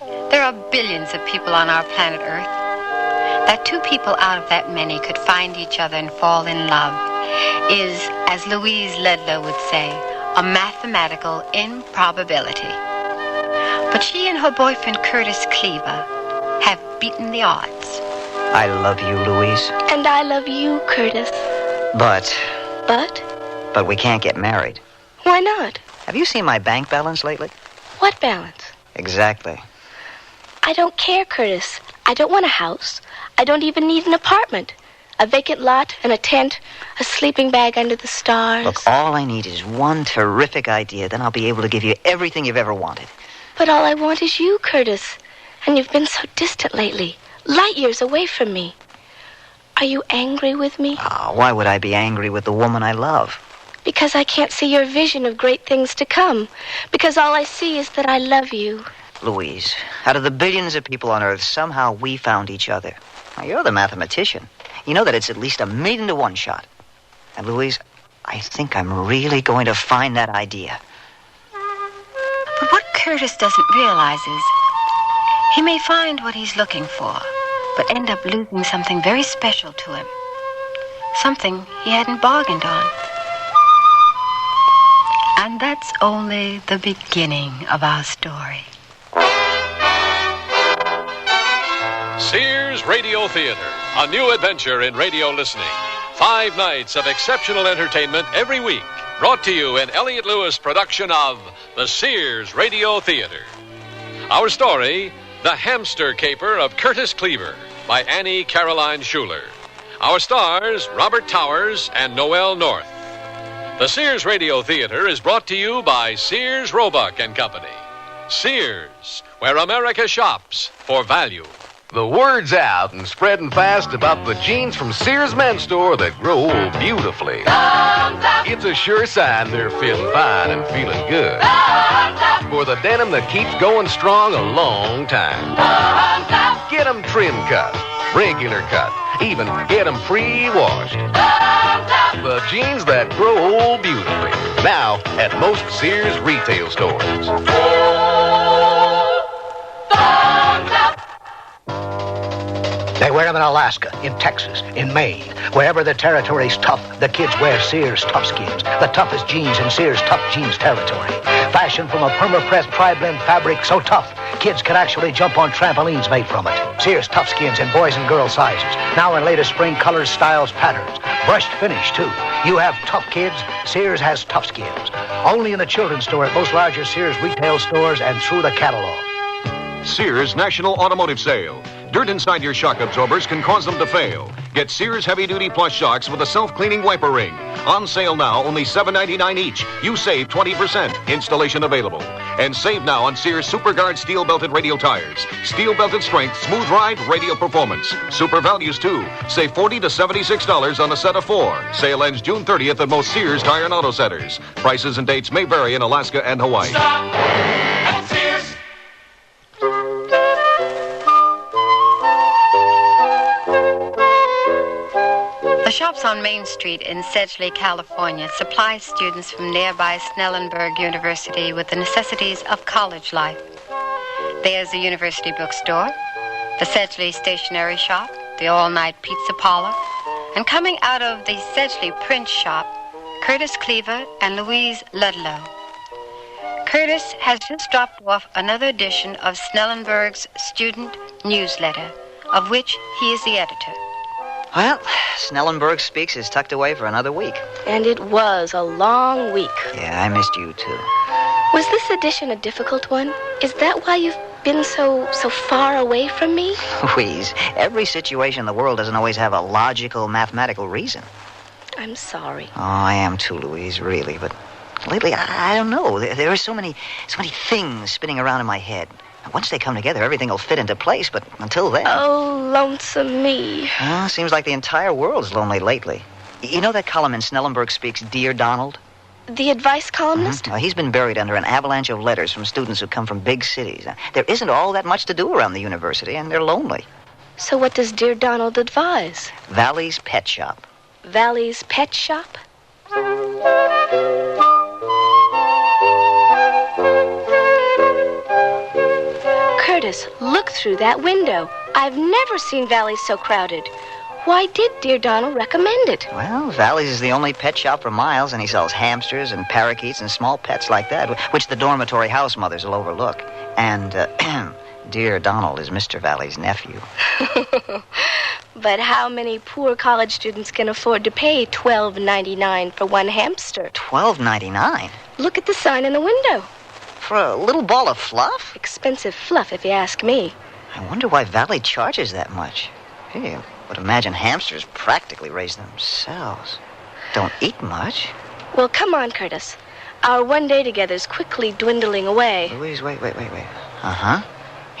There are billions of people on our planet Earth. That two people out of that many could find each other and fall in love is, as Louise Ledlow would say, a mathematical improbability. But she and her boyfriend Curtis Cleaver have beaten the odds. I love you, Louise. And I love you, Curtis. But But we can't get married. why not? Have you seen my bank balance lately? What balance? Exactly. I don't care, Curtis. I don't want a house. I don't even need an apartment. A vacant lot and a tent, a sleeping bag under the stars. Look, all I need is one terrific idea. Then I'll be able to give you everything you've ever wanted. But all I want is you, Curtis. And you've been so distant lately. Light years away from me. Are you angry with me? Oh, why would I be angry with the woman I love? Because I can't see your vision of great things to come. Because all I see is that I love you. Louise, out of the billions of people on Earth, somehow we found each other. Now, you're the mathematician. You know that it's at least 1,000,000 to 1 shot. And Louise, I think I'm really going to find that idea. But what Curtis doesn't realize is he may find what he's looking for, but end up losing something very special to him. Something he hadn't bargained on. And that's only the beginning of our story. Sears Radio Theater, a new adventure in radio listening. 5 nights of exceptional entertainment every week. Brought to you in Elliott Lewis' production of the Sears Radio Theater. Our story, The Hamster Caper of Curtis Cleaver, by Annie Caroline Schuler. Our stars, Robert Towers and Noel North. The Sears Radio Theater is brought to you by Sears Roebuck and Company. Sears, where America shops for value. The word's out and spreading fast about the jeans from Sears Men's Store that grow beautifully. It's a sure sign they're feeling fine and feeling good. For the denim that keeps going strong a long time. Get them trim cut, regular cut, even get them pre-washed. The jeans that grow beautifully. Now at most Sears retail stores. They wear them in Alaska, in Texas, in Maine. Wherever the territory's tough, the kids wear Sears Tough Skins, the toughest jeans in Sears Tough Jeans territory. Fashioned from a perma-pressed tri-blend fabric so tough, kids can actually jump on trampolines made from it. Sears Tough Skins in boys and girls sizes. Now in latest spring colors, styles, patterns. Brushed finish, too. You have tough kids, Sears has Tough Skins. Only in the children's store at most larger Sears retail stores and through the catalog. Sears National Automotive Sale. Dirt inside your shock absorbers can cause them to fail. Get Sears Heavy Duty Plus shocks with a self-cleaning wiper ring. On sale now, only $7.99 each. You save 20%. Installation available. And save now on Sears SuperGuard steel-belted radial tires. Steel-belted strength, smooth ride, radial performance. Super values, too. Save $40 to $76 on a set of 4. Sale ends June 30th at most Sears Tire and Auto Centers. Prices and dates may vary in Alaska and Hawaii. Stop at Sears. The shops on Main Street in Sedgley, California, supply students from nearby Snellenberg University with the necessities of college life. There's the university bookstore, the Sedgley stationery shop, the all-night pizza parlor, and coming out of the Sedgley print shop, Curtis Cleaver and Louise Ludlow. Curtis has just dropped off another edition of Snellenberg's student newsletter, of which he is the editor. Well, Snellenberg Speaks is tucked away for another week. And it was a long week. Yeah, I missed you, too. Was this edition a difficult one? Is that why you've been so far away from me? Louise, every situation in the world doesn't always have a logical, mathematical reason. I'm sorry. Oh, I am too, Louise, really. But lately, I don't know. There are so many things spinning around in my head. Once they come together, everything will fit into place, but until then... Oh, lonesome me. Seems like the entire world's lonely lately. You know that column in Snellenberg Speaks, Dear Donald? The advice columnist? He's been buried under an avalanche of letters from students who come from big cities. There isn't all that much to do around the university, and they're lonely. So what does Dear Donald advise? Valley's Pet Shop. Valley's Pet Shop? Curtis, look through that window. I've never seen Valley so crowded. Why did Dear Donald recommend it? Well, Valley's is the only pet shop for miles, and he sells hamsters and parakeets and small pets like that, which the dormitory house mothers will overlook. And, Dear Donald is Mr. Valley's nephew. But how many poor college students can afford to pay $12.99 for one hamster? $12.99? Look at the sign in the window. For a little ball of fluff? Expensive fluff, if you ask me. I wonder why Valley charges that much. Hey, I would imagine hamsters practically raise themselves. Don't eat much. Well, come on, Curtis. Our one day together's quickly dwindling away. Louise, wait. Uh-huh.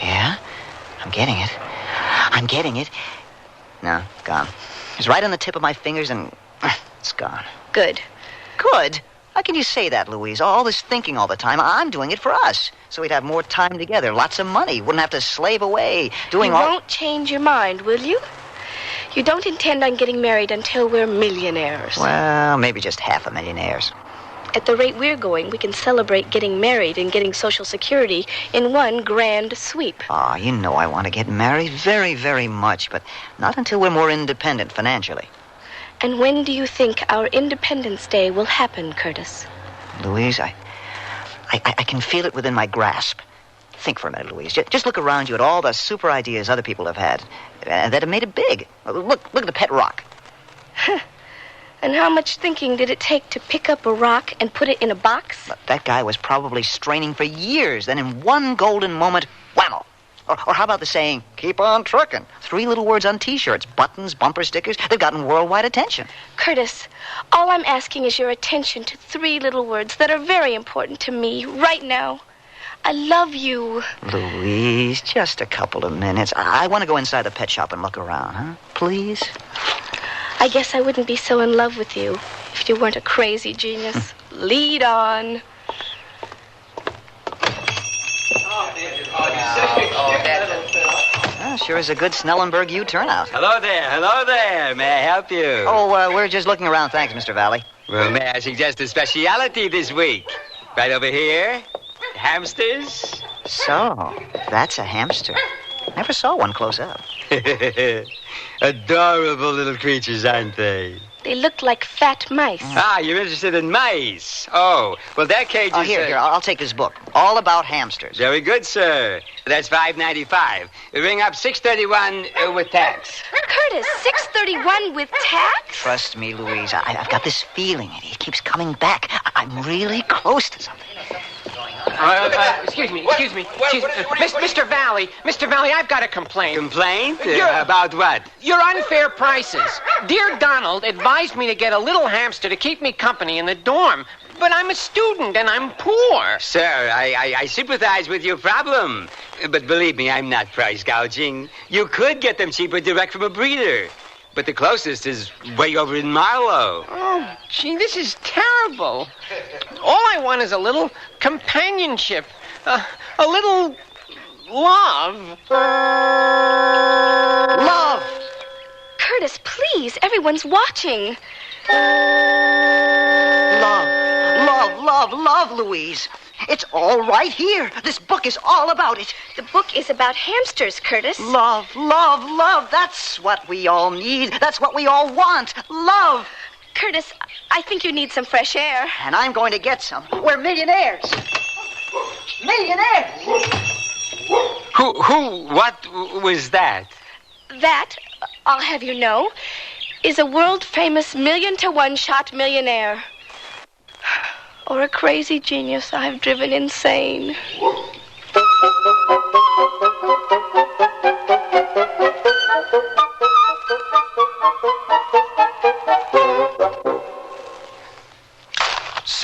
Yeah, I'm getting it. No, gone. It's right on the tip of my fingers and it's gone. Good. Good? How can you say that, Louise? All this thinking all the time. I'm doing it for us. So we'd have more time together, lots of money. Wouldn't have to slave away doing You all... won't change your mind, will you? You don't intend on getting married until we're millionaires. Well, maybe just half a millionaires. At the rate we're going, we can celebrate getting married and getting Social Security in one grand sweep. Ah, you know I want to get married very, very much, but not until we're more independent financially. And when do you think our Independence Day will happen, Curtis? Louise, I can feel it within my grasp. Think for a minute, Louise. Just look around you at all the super ideas other people have had that have made it big. Look at the pet rock. And how much thinking did it take to pick up a rock and put it in a box? But that guy was probably straining for years. Then in one golden moment, whammo. Or how about the saying, keep on trucking? 3 little words on T-shirts, buttons, bumper stickers. They've gotten worldwide attention. Curtis, all I'm asking is your attention to 3 little words that are very important to me right now. I love you. Louise, just a couple of minutes. I want to go inside the pet shop and look around, huh? Please? I guess I wouldn't be so in love with you if you weren't a crazy genius. Lead on. Sure is a good Snellenberg U-turnout. Hello there. May I help you? Oh, we're just looking around. Thanks, Mr. Valley. Well, may I suggest a speciality this week? Right over here. Hamsters. So, that's a hamster. Never saw one close up. Adorable little creatures, aren't they? They look like fat mice. Ah, you're interested in mice. Oh, well, that cage is... Here, I'll take this book. All about hamsters. Very good, sir. That's $5.95. Ring up $6.31 with tax. Curtis, $6.31 with tax? Trust me, Louise. I've got this feeling. It keeps coming back. I'm really close to something. Excuse me. Mr. Valley, I've got a complaint. Complaint? About what? Your unfair prices. Dear Donald advised me to get a little hamster to keep me company in the dorm, but I'm a student and I'm poor. Sir, I sympathize with your problem. But believe me, I'm not price gouging. You could get them cheaper direct from a breeder. But the closest is way over in Marlow. Oh, gee, this is terrible. All I want is a little companionship. A little love. Love! Curtis, please. Everyone's watching. Love, Louise. It's all right here. This book is all about it. The book is about hamsters, Curtis. Love. That's what we all need. That's what we all want. Love. Curtis, I think you need some fresh air. And I'm going to get some. We're millionaires. What was that? That, I'll have you know, is a world-famous 1,000,000-to-1 shot millionaire. Or a crazy genius I've driven insane.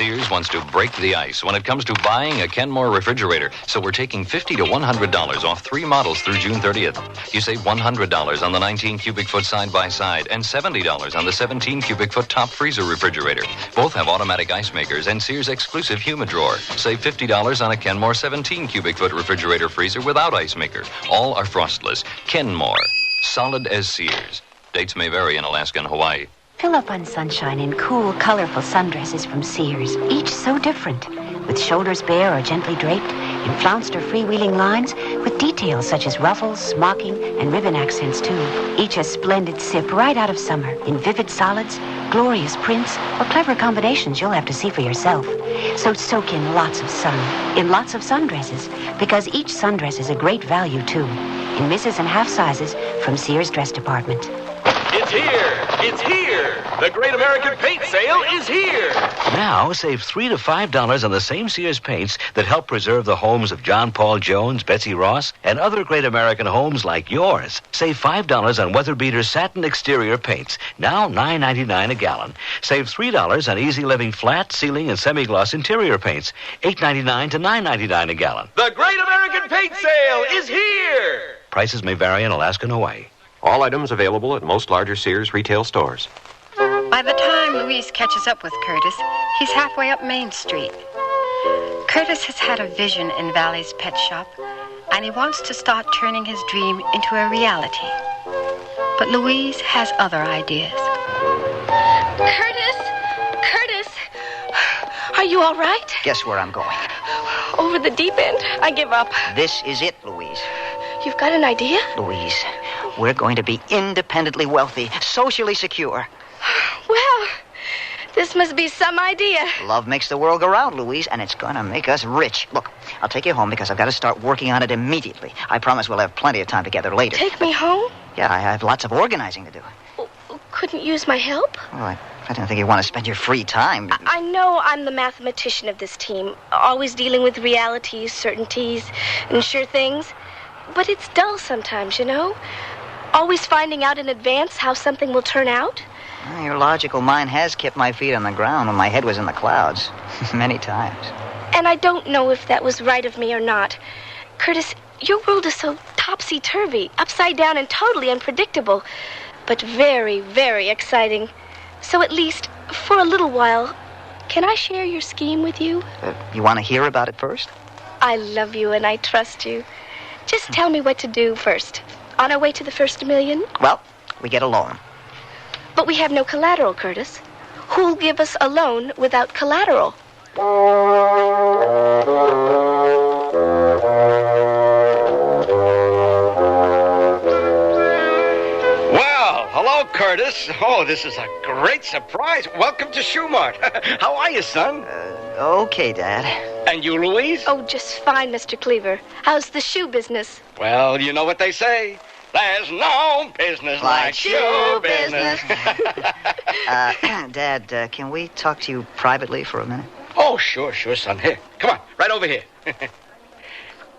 Sears wants to break the ice when it comes to buying a Kenmore refrigerator, so we're taking $50 to $100 off 3 models through June 30th. You save $100 on the 19 cubic foot side-by-side and $70 on the 17 cubic foot top freezer refrigerator. Both have automatic ice makers and Sears exclusive humid drawer. Save $50 on a Kenmore 17 cubic foot refrigerator freezer without ice maker. All are frostless. Kenmore, solid as Sears. Dates may vary in Alaska and Hawaii. Fill up on sunshine in cool, colorful sundresses from Sears, each so different, with shoulders bare or gently draped, in flounced or freewheeling lines, with details such as ruffles, smocking, and ribbon accents, too. Each a splendid sip right out of summer, in vivid solids, glorious prints, or clever combinations you'll have to see for yourself. So soak in lots of sun, in lots of sundresses, because each sundress is a great value, too, in misses and half sizes from Sears Dress Department. It's here! It's here! The Great American Paint Sale is here! Now, save $3 to $5 on the same Sears paints that help preserve the homes of John Paul Jones, Betsy Ross, and other great American homes like yours. Save $5 on Weather Beater satin exterior paints, now $9.99 a gallon. Save $3 on Easy Living flat, ceiling, and semi-gloss interior paints, $8.99 to $9.99 a gallon. The Great American Paint Sale is here! Prices may vary in Alaska and Hawaii. All items available at most larger Sears retail stores. By the time Louise catches up with Curtis, he's halfway up Main Street. Curtis has had a vision in Valley's pet shop, and he wants to start turning his dream into a reality. But Louise has other ideas. Curtis, are you all right? Guess where I'm going? Over the deep end. I give up. This is it, Louise. You've got an idea? Louise, we're going to be independently wealthy, socially secure. Well, this must be some idea. Love makes the world go round, Louise, and it's going to make us rich. Look, I'll take you home because I've got to start working on it immediately. I promise we'll have plenty of time together later. Take me home? Yeah, I have lots of organizing to do. Couldn't use my help? Well, I don't think you want to spend your free time. I know I'm the mathematician of this team, always dealing with realities, certainties, and sure things. But it's dull sometimes, you know? Always finding out in advance how something will turn out. Well, your logical mind has kept my feet on the ground when my head was in the clouds. Many times. And I don't know if that was right of me or not. Curtis, your world is so topsy-turvy, upside down and totally unpredictable. But very, very exciting. So at least, for a little while, can I share your scheme with you? You want to hear about it first? I love you and I trust you. Just tell me what to do first. On our way to the first million? Well, we get a loan. But we have no collateral, Curtis. Who'll give us a loan without collateral? Well, hello, Curtis. Oh, this is a great surprise. Welcome to Shoe Mart. How are you, son? Okay, Dad. And you, Louise? Oh, just fine, Mr. Cleaver. How's the shoe business? Well, you know what they say. There's no business like shoe business. Dad, can we talk to you privately for a minute? Oh, sure, son. Here, come on, right over here.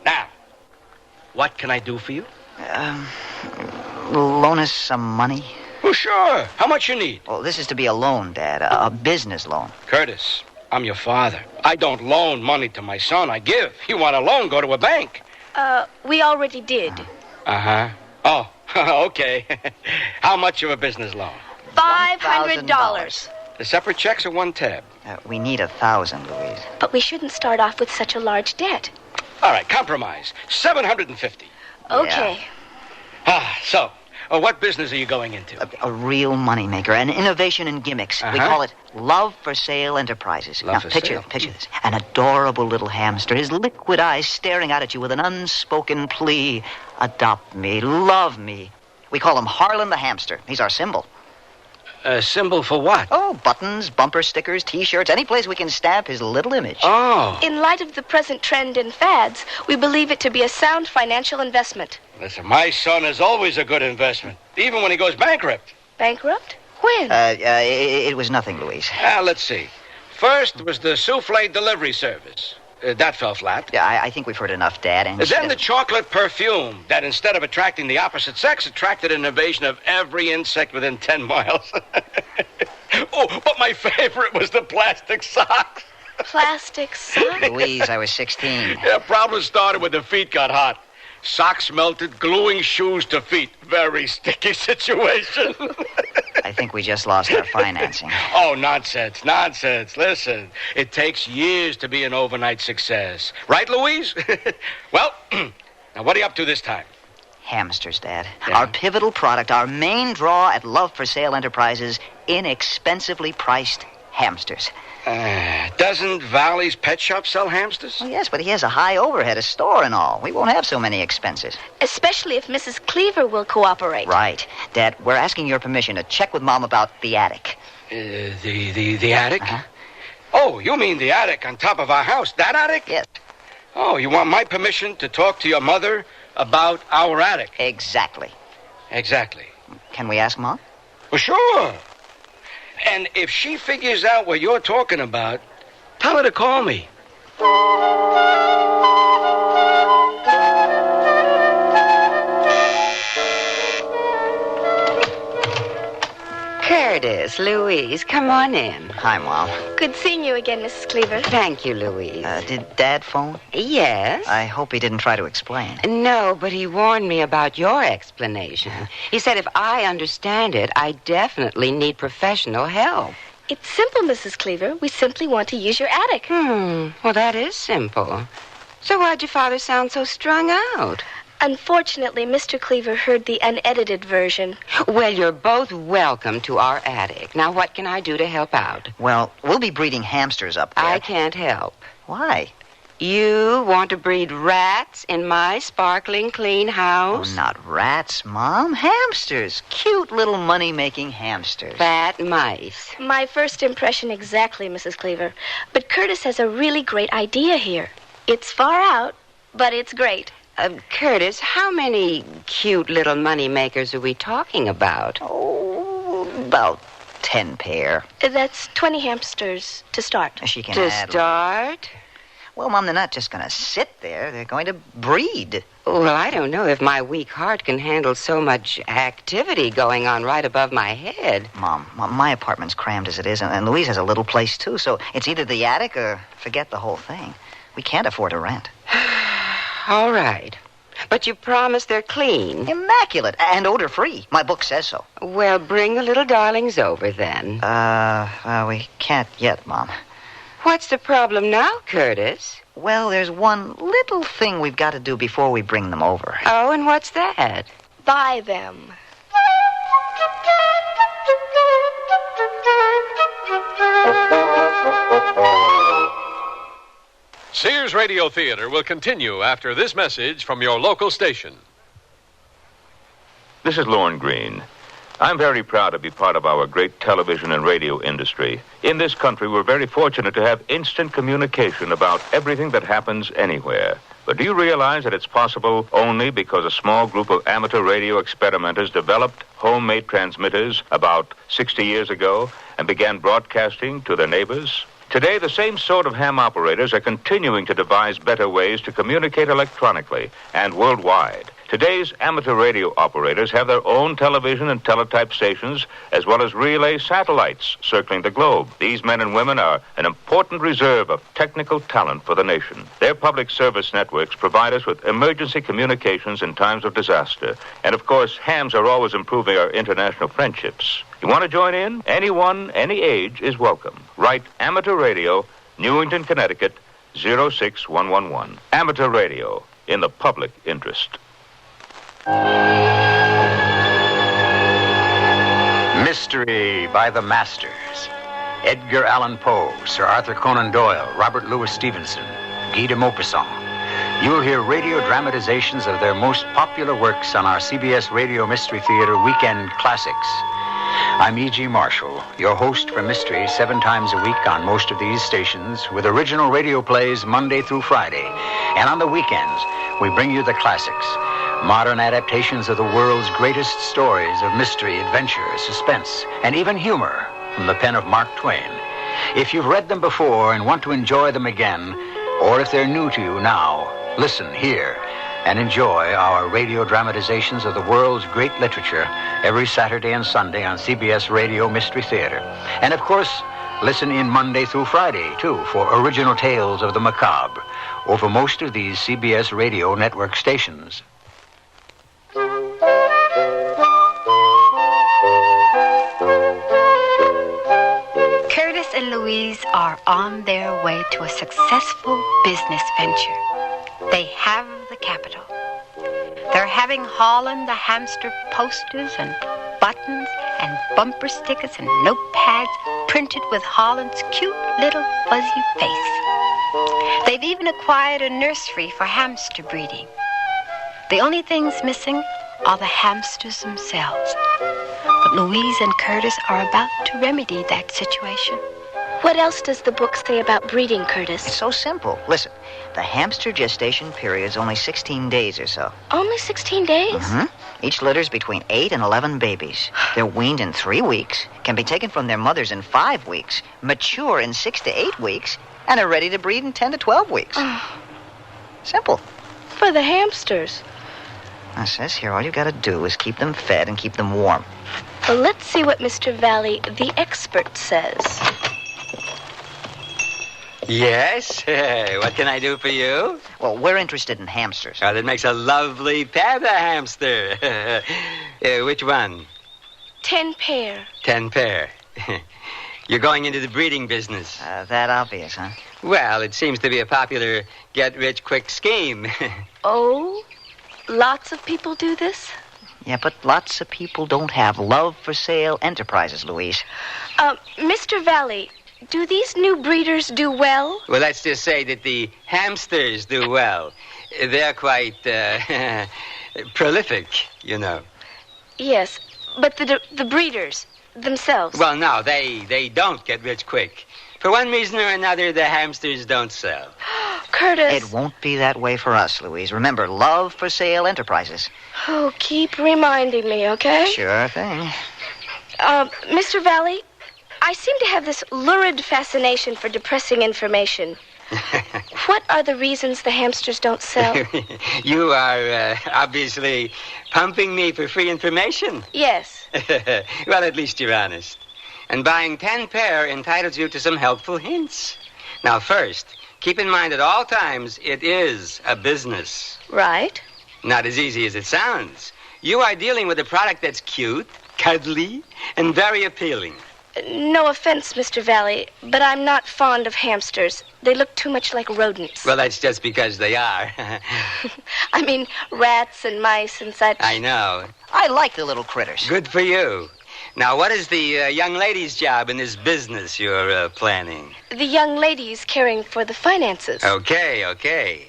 Now, what can I do for you? Loan us some money? Oh, sure. How much you need? Well, this is to be a loan, Dad, a business loan. Curtis, I'm your father. I don't loan money to my son. I give. You want a loan, go to a bank. We already did. Uh-huh. Oh, okay. How much of a business loan? $500. The separate checks or one tab? We need 1,000, Louise. But we shouldn't start off with such a large debt. All right, compromise. $750. Okay. So, what business are you going into? A real moneymaker, an innovation in gimmicks. We call it Love for Sale Enterprises. Love for Sale. Picture this. An adorable little hamster, his liquid eyes staring out at you with an unspoken plea. Adopt me, love me. We call him Harlan the Hamster. He's our symbol. A symbol for what? Oh, buttons, bumper stickers, T-shirts, any place we can stamp his little image. Oh. In light of the present trend in fads, we believe it to be a sound financial investment. Listen, my son is always a good investment, even when he goes bankrupt. Bankrupt? When? It was nothing, Louise. Let's see. First was the souffle delivery service. That fell flat. Yeah, I think we've heard enough, Dad. And then the chocolate perfume that, instead of attracting the opposite sex, attracted an invasion of every insect within 10 miles. Oh, but my favorite was the plastic socks. Plastic socks? Louise, I was 16. Yeah, problem started when the feet got hot. Socks melted, gluing shoes to feet. Very sticky situation. I think we just lost our financing. Oh, nonsense. Listen, it takes years to be an overnight success. Right, Louise? Well, now what are you up to this time? Hamsters, Dad. Yeah. Our pivotal product, our main draw at Love for Sale Enterprises, inexpensively priced hamsters. Doesn't Valley's pet shop sell hamsters? Well, yes, but he has a high overhead, a store and all. We won't have so many expenses. Especially if Mrs. Cleaver will cooperate. Right. Dad, we're asking your permission to check with Mom about the attic. The attic? Uh-huh. Oh, you mean the attic on top of our house? That attic? Yes. Oh, you want my permission to talk to your mother about our attic? Exactly. Can we ask Mom? Well, sure. And if she figures out what you're talking about, tell her to call me. Curtis, Louise, come on in. Hi, Mom. Good seeing you again, Mrs. Cleaver. Thank you, Louise. Did Dad phone? Yes. I hope he didn't try to explain. No, but he warned me about your explanation. He said if I understand it, I definitely need professional help. It's simple, Mrs. Cleaver. We simply want to use your attic. Well, that is simple. So why'd your father sound so strung out? Unfortunately, Mr. Cleaver heard the unedited version. Well, you're both welcome to our attic. Now, what can I do to help out? Well, we'll be breeding hamsters up there. I can't help. Why? You want to breed rats in my sparkling clean house? Oh, not rats, Mom. Hamsters. Cute little money-making hamsters. Fat mice. My first impression exactly, Mrs. Cleaver. But Curtis has a really great idea here. It's far out, but it's great. Curtis, how many cute little money makers are we talking about? Oh, about 10 pair. That's 20 hamsters to start. She can To add. start? Well, Mom, they're not just going to sit there. They're going to breed. Well, I don't know if my weak heart can handle so much activity going on right above my head. Mom, my apartment's crammed as it is, and Louise has a little place, too, so it's either the attic or forget the whole thing. We can't afford to rent. All right. But you promise they're clean. Immaculate and odor-free. My book says so. Well, bring the little darlings over then. We can't yet, Mom. What's the problem now, Curtis? Well, there's one little thing we've got to do before we bring them over. Oh, and what's that? Buy them. Sears Radio Theater will continue after this message from your local station. This is Lorne Green. I'm very proud to be part of our great television and radio industry. In this country, we're very fortunate to have instant communication about everything that happens anywhere. But do you realize that it's possible only because a small group of amateur radio experimenters developed homemade transmitters about 60 years ago and began broadcasting to their neighbors? Today, the same sort of ham operators are continuing to devise better ways to communicate electronically and worldwide. Today's amateur radio operators have their own television and teletype stations, as well as relay satellites circling the globe. These men and women are an important reserve of technical talent for the nation. Their public service networks provide us with emergency communications in times of disaster. And, of course, hams are always improving our international friendships. You want to join in? Anyone, any age is welcome. Write Amateur Radio, Newington, Connecticut, 06111. Amateur Radio, in the public interest. Mystery by the Masters. Edgar Allan Poe, Sir Arthur Conan Doyle, Robert Louis Stevenson, Guy de Maupassant. You'll hear radio dramatizations of their most popular works on our CBS Radio Mystery Theater Weekend Classics. I'm E.G. Marshall, your host for Mystery 7 times a week on most of these stations, with original radio plays Monday through Friday. And on the weekends, we bring you the classics, modern adaptations of the world's greatest stories of mystery, adventure, suspense, and even humor from the pen of Mark Twain. If you've read them before and want to enjoy them again, or if they're new to you now, listen here. and enjoy our radio dramatizations of the world's great literature every Saturday and Sunday on CBS Radio Mystery Theater. And, of course, listen in Monday through Friday, too, for original tales of the macabre over most of these CBS Radio Network stations. Curtis and Louise are on their way to a successful business venture. They have the capital. They're having Holland the hamster posters and buttons and bumper stickers and notepads printed with Holland's cute little fuzzy face. They've even acquired a nursery for hamster breeding. The only things missing are the hamsters themselves. But Louise and Curtis are about to remedy that situation. What else does the book say about breeding, Curtis? It's so simple. Listen, the hamster gestation period is only 16 days or so. Only 16 days? Mm-hmm. Each litters between 8 and 11 babies. They're weaned in 3 weeks, can be taken from their mothers in 5 weeks, mature in 6 to 8 weeks, and are ready to breed in 10 to 12 weeks. Simple. For the hamsters. It says here all you've got to do is keep them fed and keep them warm. Well, let's see what Mr. Valley, the expert, says. Yes? What can I do for you? Well, we're interested in hamsters. Oh, that makes a lovely panda hamster. Which one? 10 pair. 10 pair. You're going into the breeding business. That obvious, huh? Well, it seems to be a popular get-rich-quick scheme. Oh? Lots of people do this? Yeah, but lots of people don't have love-for-sale enterprises, Louise. Mr. Valley, do these new breeders do well? Well, let's just say that the hamsters do well. They're quite prolific, you know. Yes, but the breeders themselves. Well, no, they don't get rich quick. For one reason or another, the hamsters don't sell. Curtis. It won't be that way for us, Louise. Remember, love-for-sale enterprises. Oh, keep reminding me, okay? Sure thing. Mr. Valley, I seem to have this lurid fascination for depressing information. What are the reasons the hamsters don't sell? You are obviously pumping me for free information. Yes. Well, at least you're honest. And buying 10 pair entitles you to some helpful hints. Now, first, keep in mind at all times it is a business. Right. Not as easy as it sounds. You are dealing with a product that's cute, cuddly, and very appealing. No offense, Mr. Valley, but I'm not fond of hamsters. They look too much like rodents. Well, that's just because they are. I mean, rats and mice and such. I know. I like the little critters. Good for you. Now, what is the young lady's job in this business you're planning? The young lady's caring for the finances. Okay.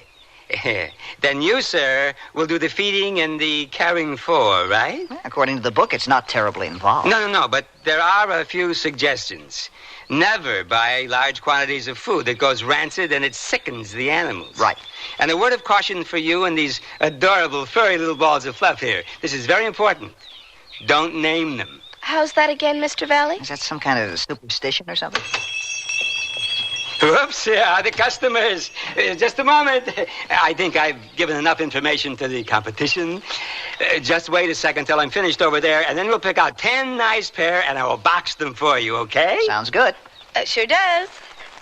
Then you, sir, will do the feeding and the caring for, right? According to the book, it's not terribly involved. No, but there are a few suggestions. Never buy large quantities of food that goes rancid and it sickens the animals. Right. And a word of caution for you and these adorable, furry little balls of fluff here. This is very important. Don't name them. How's that again, Mr. Valley? Is that some kind of superstition or something? Oops, yeah, the customers. Just a moment. I think I've given enough information to the competition. Just wait a second till I'm finished over there, and then we'll pick out 10 nice pair, and I will box them for you, okay? Sounds good. Sure does.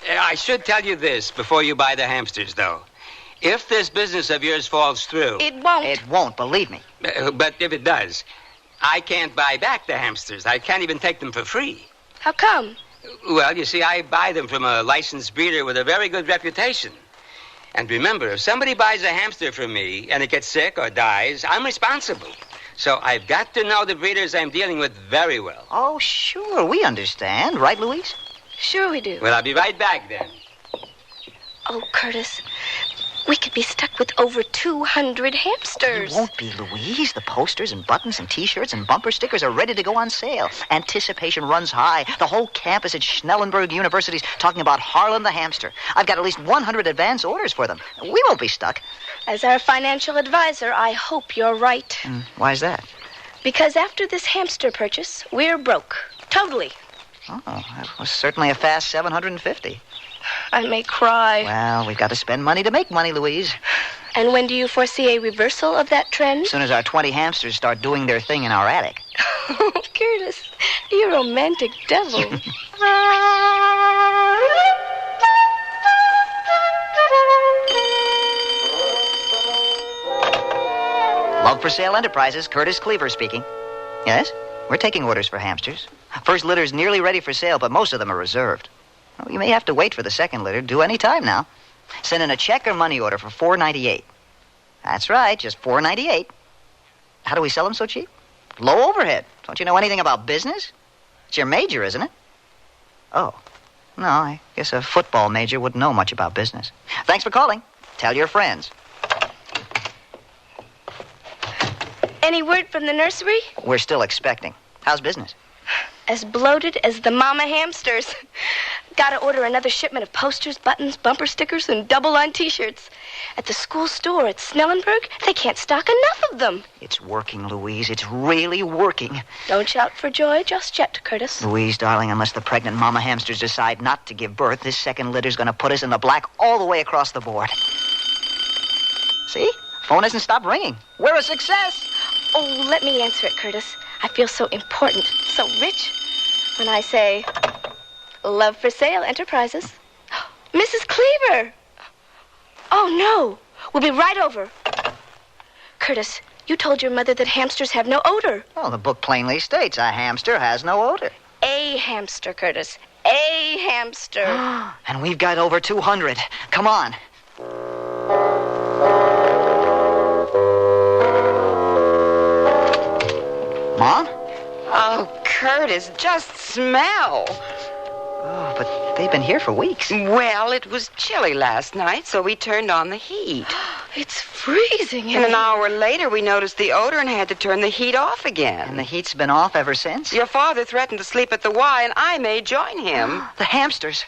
I should tell you this before you buy the hamsters, though. If this business of yours falls through... It won't. It won't, believe me. But if it does, I can't buy back the hamsters. I can't even take them for free. How come? Well, you see, I buy them from a licensed breeder with a very good reputation. And remember, if somebody buys a hamster from me and it gets sick or dies, I'm responsible. So I've got to know the breeders I'm dealing with very well. Oh, sure, we understand. Right, Louise? Sure we do. Well, I'll be right back then. Oh, Curtis, we could be stuck with over 200 hamsters. You won't be, Louise. The posters and buttons and T-shirts and bumper stickers are ready to go on sale. Anticipation runs high. The whole campus at Schnellenberg University's talking about Harlan the hamster. I've got at least 100 advance orders for them. We won't be stuck. As our financial advisor, I hope you're right. Why is that? Because after this hamster purchase, we're broke. Totally. Oh, that was certainly a fast 750. I may cry. Well, we've got to spend money to make money, Louise. And when do you foresee a reversal of that trend? As soon as our 20 hamsters start doing their thing in our attic. Curtis, you romantic devil. Love for Sale Enterprises, Curtis Cleaver speaking. Yes, we're taking orders for hamsters. First litter's nearly ready for sale, but most of them are reserved. Well, you may have to wait for the second litter. Due any time now. Send in a check or money order for $4.98. That's right, just $4.98. How do we sell them so cheap? Low overhead. Don't you know anything about business? It's your major, isn't it? Oh. No, I guess a football major wouldn't know much about business. Thanks for calling. Tell your friends. Any word from the nursery? We're still expecting. How's business? As bloated as the mama hamsters. Gotta order another shipment of posters, buttons, bumper stickers, and double-line T-shirts. At the school store at Snellenburg, they can't stock enough of them. It's working, Louise. It's really working. Don't shout for joy just yet, Curtis. Louise, darling, unless the pregnant mama hamsters decide not to give birth, this second litter's gonna put us in the black all the way across the board. See? Phone hasn't stopped ringing. We're a success. Oh, let me answer it, Curtis. I feel so important, so rich, when I say, Love for Sale Enterprises. Mrs. Cleaver! Oh, no. We'll be right over. Curtis, you told your mother that hamsters have no odor. Well, the book plainly states a hamster has no odor. A hamster, Curtis. A hamster. And we've got over 200. Come on. Mom? Oh, Curtis, just smell. Oh, but they've been here for weeks. Well, it was chilly last night, so we turned on the heat. It's freezing. And an hour later, we noticed the odor and had to turn the heat off again. And the heat's been off ever since? Your father threatened to sleep at the Y, and I may join him. The hamsters.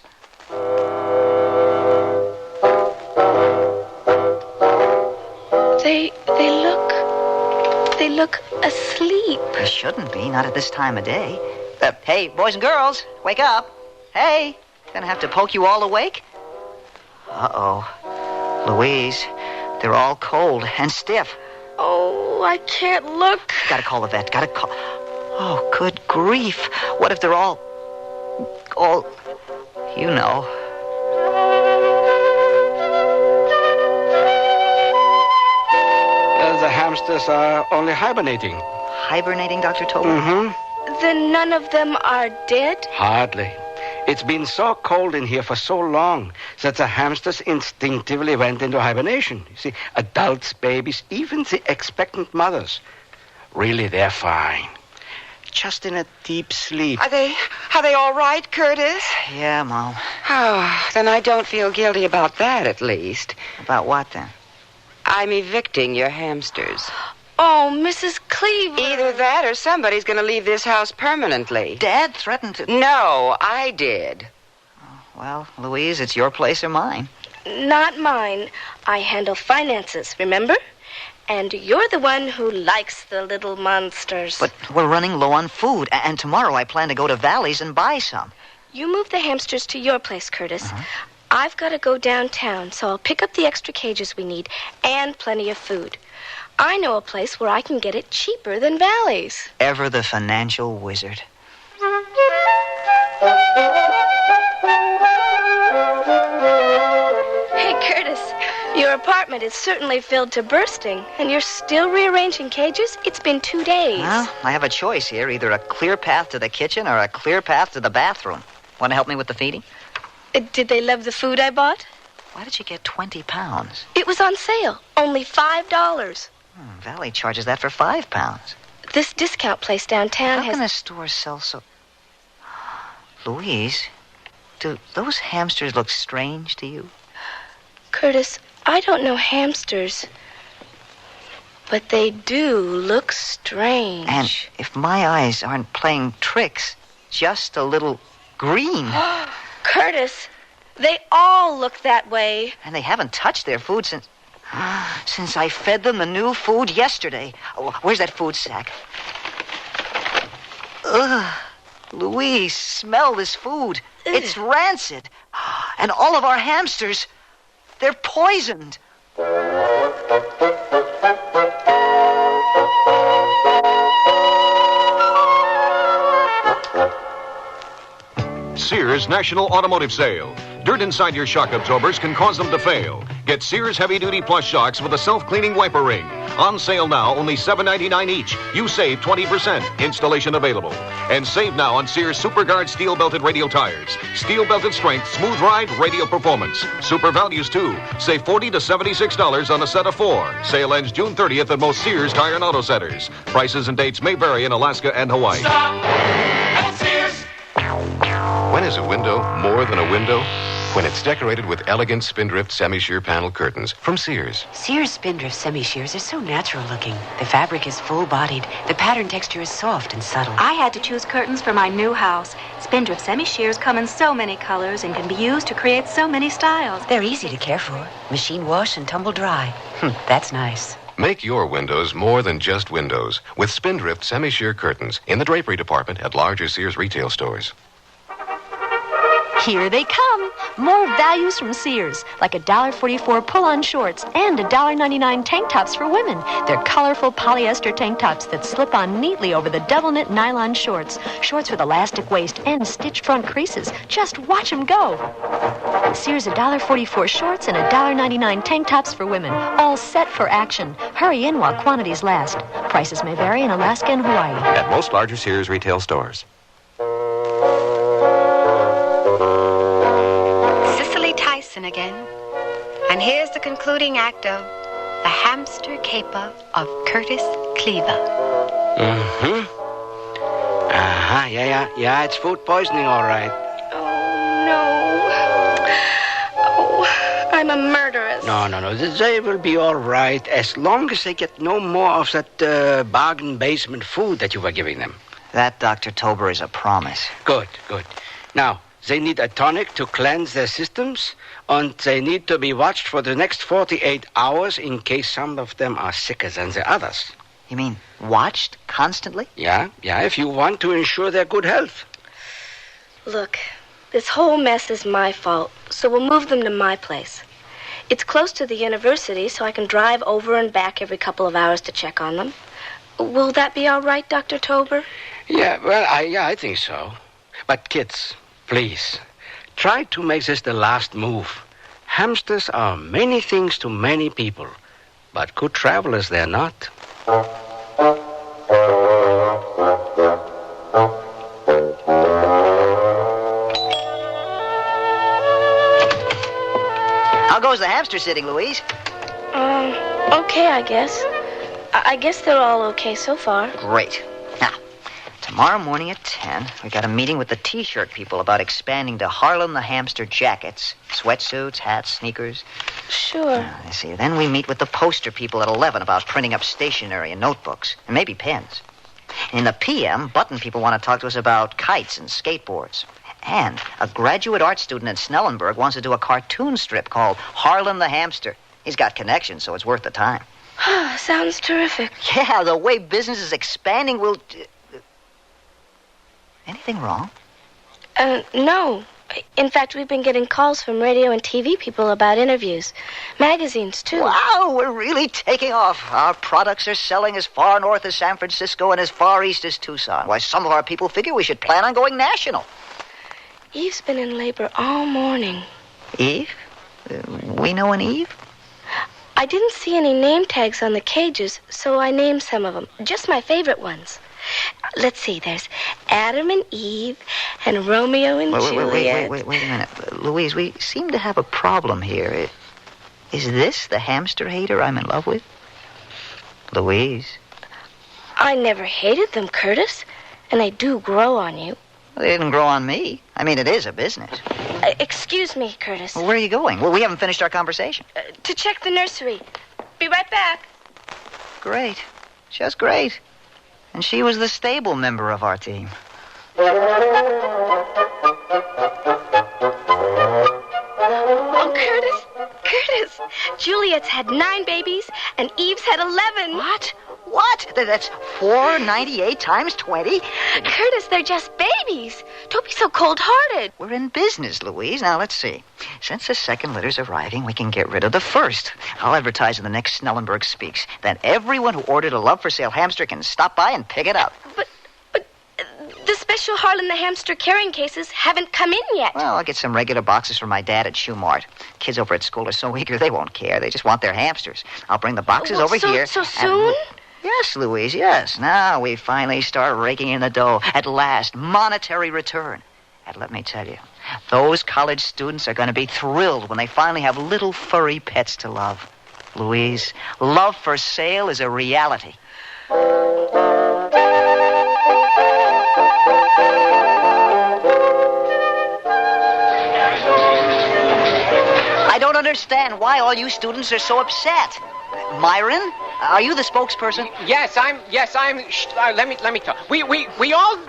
They look asleep. They shouldn't be, not at this time of day. Hey, boys and girls, wake up. Hey, gonna have to poke you all awake? Uh-oh. Louise, they're all cold and stiff. Oh, I can't look. Gotta call the vet, gotta call... Oh, good grief. What if they're all... You know... The hamsters are only hibernating. Hibernating, Dr. Tober? Mm-hmm. Then none of them are dead? Hardly. It's been so cold in here for so long that the hamsters instinctively went into hibernation. You see, adults, babies, even the expectant mothers. Really, they're fine. Just in a deep sleep. Are they all right, Curtis? Yeah, Mom. Oh, then I don't feel guilty about that, at least. About what, then? I'm evicting your hamsters. Oh, Mrs. Cleaver. Either that or somebody's going to leave this house permanently. Dad threatened to... No, I did. Well, Louise, it's your place or mine. Not mine. I handle finances, remember? And you're the one who likes the little monsters. But we're running low on food, and tomorrow I plan to go to Valley's and buy some. You move the hamsters to your place, Curtis. I've got to go downtown, so I'll pick up the extra cages we need and plenty of food. I know a place where I can get it cheaper than Valley's. Ever the financial wizard. Hey, Curtis, your apartment is certainly filled to bursting, and you're still rearranging cages? It's been 2 days. Well, I have a choice here, either a clear path to the kitchen or a clear path to the bathroom. Want to help me with the feeding? Did they love the food I bought? Why did you get 20 pounds? It was on sale. Only $5. Valley charges that for 5 pounds. This discount place downtown How can a store sell so... Louise, do those hamsters look strange to you? Curtis, I don't know hamsters, but they do look strange. And if my eyes aren't playing tricks, just a little green. Curtis, they all look that way. And they haven't touched their food since I fed them the new food yesterday. Oh, where's that food sack? Ugh. Louise, smell this food. It's rancid. And all of our hamsters, they're poisoned. Sears National Automotive Sale. Dirt inside your shock absorbers can cause them to fail. Get Sears heavy-duty plus shocks with a self-cleaning wiper ring. On sale now, only $7.99 each. You save 20%. Installation available. And save now on Sears SuperGuard steel-belted radial tires. Steel-belted strength, smooth ride, radial performance. Super values, too. Save $40 to $76 on a set of 4. Sale ends June 30th at most Sears Tire and Auto Centers. Prices and dates may vary in Alaska and Hawaii. Stop at Sears. When is a window more than a window? When it's decorated with elegant spindrift semi-sheer panel curtains from Sears. Sears Spindrift semi-sheers are so natural looking. The fabric is full-bodied. The pattern texture is soft and subtle. I had to choose curtains for my new house. Spindrift semi-sheers come in so many colors and can be used to create so many styles. They're easy to care for. Machine wash and tumble dry. That's nice. Make your windows more than just windows with Spindrift semi-sheer curtains in the drapery department at larger Sears retail stores. Here they come. More values from Sears, like $1.44 pull-on shorts and $1.99 tank tops for women. They're colorful polyester tank tops that slip on neatly over the double-knit nylon shorts. Shorts with elastic waist and stitched front creases. Just watch them go. Sears $1.44 shorts and $1.99 tank tops for women. All set for action. Hurry in while quantities last. Prices may vary in Alaska and Hawaii. At most larger Sears retail stores. Again. And here's the concluding act of The Hamster Caper of Curtis Cleaver. Mm-hmm. Yeah, it's food poisoning, all right. Oh, I'm a murderess. No. They will be all right as long as they get no more of that bargain basement food that you were giving them. That, Dr. Tober, is a promise. Good. Now, they need a tonic to cleanse their systems, and they need to be watched for the next 48 hours in case some of them are sicker than the others. You mean watched constantly? Yeah, if you want to ensure their good health. Look, this whole mess is my fault, so we'll move them to my place. It's close to the university, so I can drive over and back every couple of hours to check on them. Will that be all right, Dr. Tober? Yeah, well, I think so. But kids, please, try to make this the last move. Hamsters are many things to many people, but good travelers they're not. How goes the hamster sitting, Louise? Okay, I guess. I guess they're all okay so far. Great. Now, tomorrow morning at 10, we got a meeting with the T-shirt people about expanding to Harlem the Hamster jackets, sweatsuits, hats, sneakers. Sure. Let's see. Then we meet with the poster people at 11 about printing up stationery and notebooks, and maybe pens. In the PM, button people want to talk to us about kites and skateboards. And a graduate art student in Snellenburg wants to do a cartoon strip called Harlem the Hamster. He's got connections, so it's worth the time. Sounds terrific. Yeah, the way business is expanding will... Anything wrong? No. In fact, we've been getting calls from radio and TV people about interviews. Magazines, too. Wow, we're really taking off. Our products are selling as far north as San Francisco and as far east as Tucson. Why, some of our people figure we should plan on going national. Eve's been in labor all morning. Eve? We know an Eve? I didn't see any name tags on the cages, so I named some of them. Just my favorite ones. Let's see, there's Adam and Eve and Romeo and Juliet. Wait a minute. Louise, we seem to have a problem here. Is this the hamster hater I'm in love with? Louise? I never hated them, Curtis. And they do grow on you. They didn't grow on me. I mean, it is a business. Excuse me, Curtis. Well, where are you going? Well, we haven't finished our conversation. To check the nursery. Be right back. Great. Just great. And she was the stable member of our team. Oh, Curtis. Juliet's had 9 babies, and Eve's had 11. What? What? That's $4.98 times 20? Curtis, they're just babies. Don't be so cold-hearted. We're in business, Louise. Now, let's see. Since the second letter's arriving, we can get rid of the first. I'll advertise in the next Snellenberg Speaks. Then everyone who ordered a love-for-sale hamster can stop by and pick it up. But the special Harlan the Hamster carrying cases haven't come in yet. Well, I'll get some regular boxes from my dad at Shoe Mart. Kids over at school are so eager, they won't care. They just want their hamsters. I'll bring the boxes over here. So soon? Yes, Louise, yes. Now we finally start raking in the dough. At last, monetary return. And let me tell you, those college students are going to be thrilled when they finally have little furry pets to love. Louise, love for sale is a reality. I don't understand why all you students are so upset. Myron, are you the spokesperson? Yes, I'm. Let me talk. We all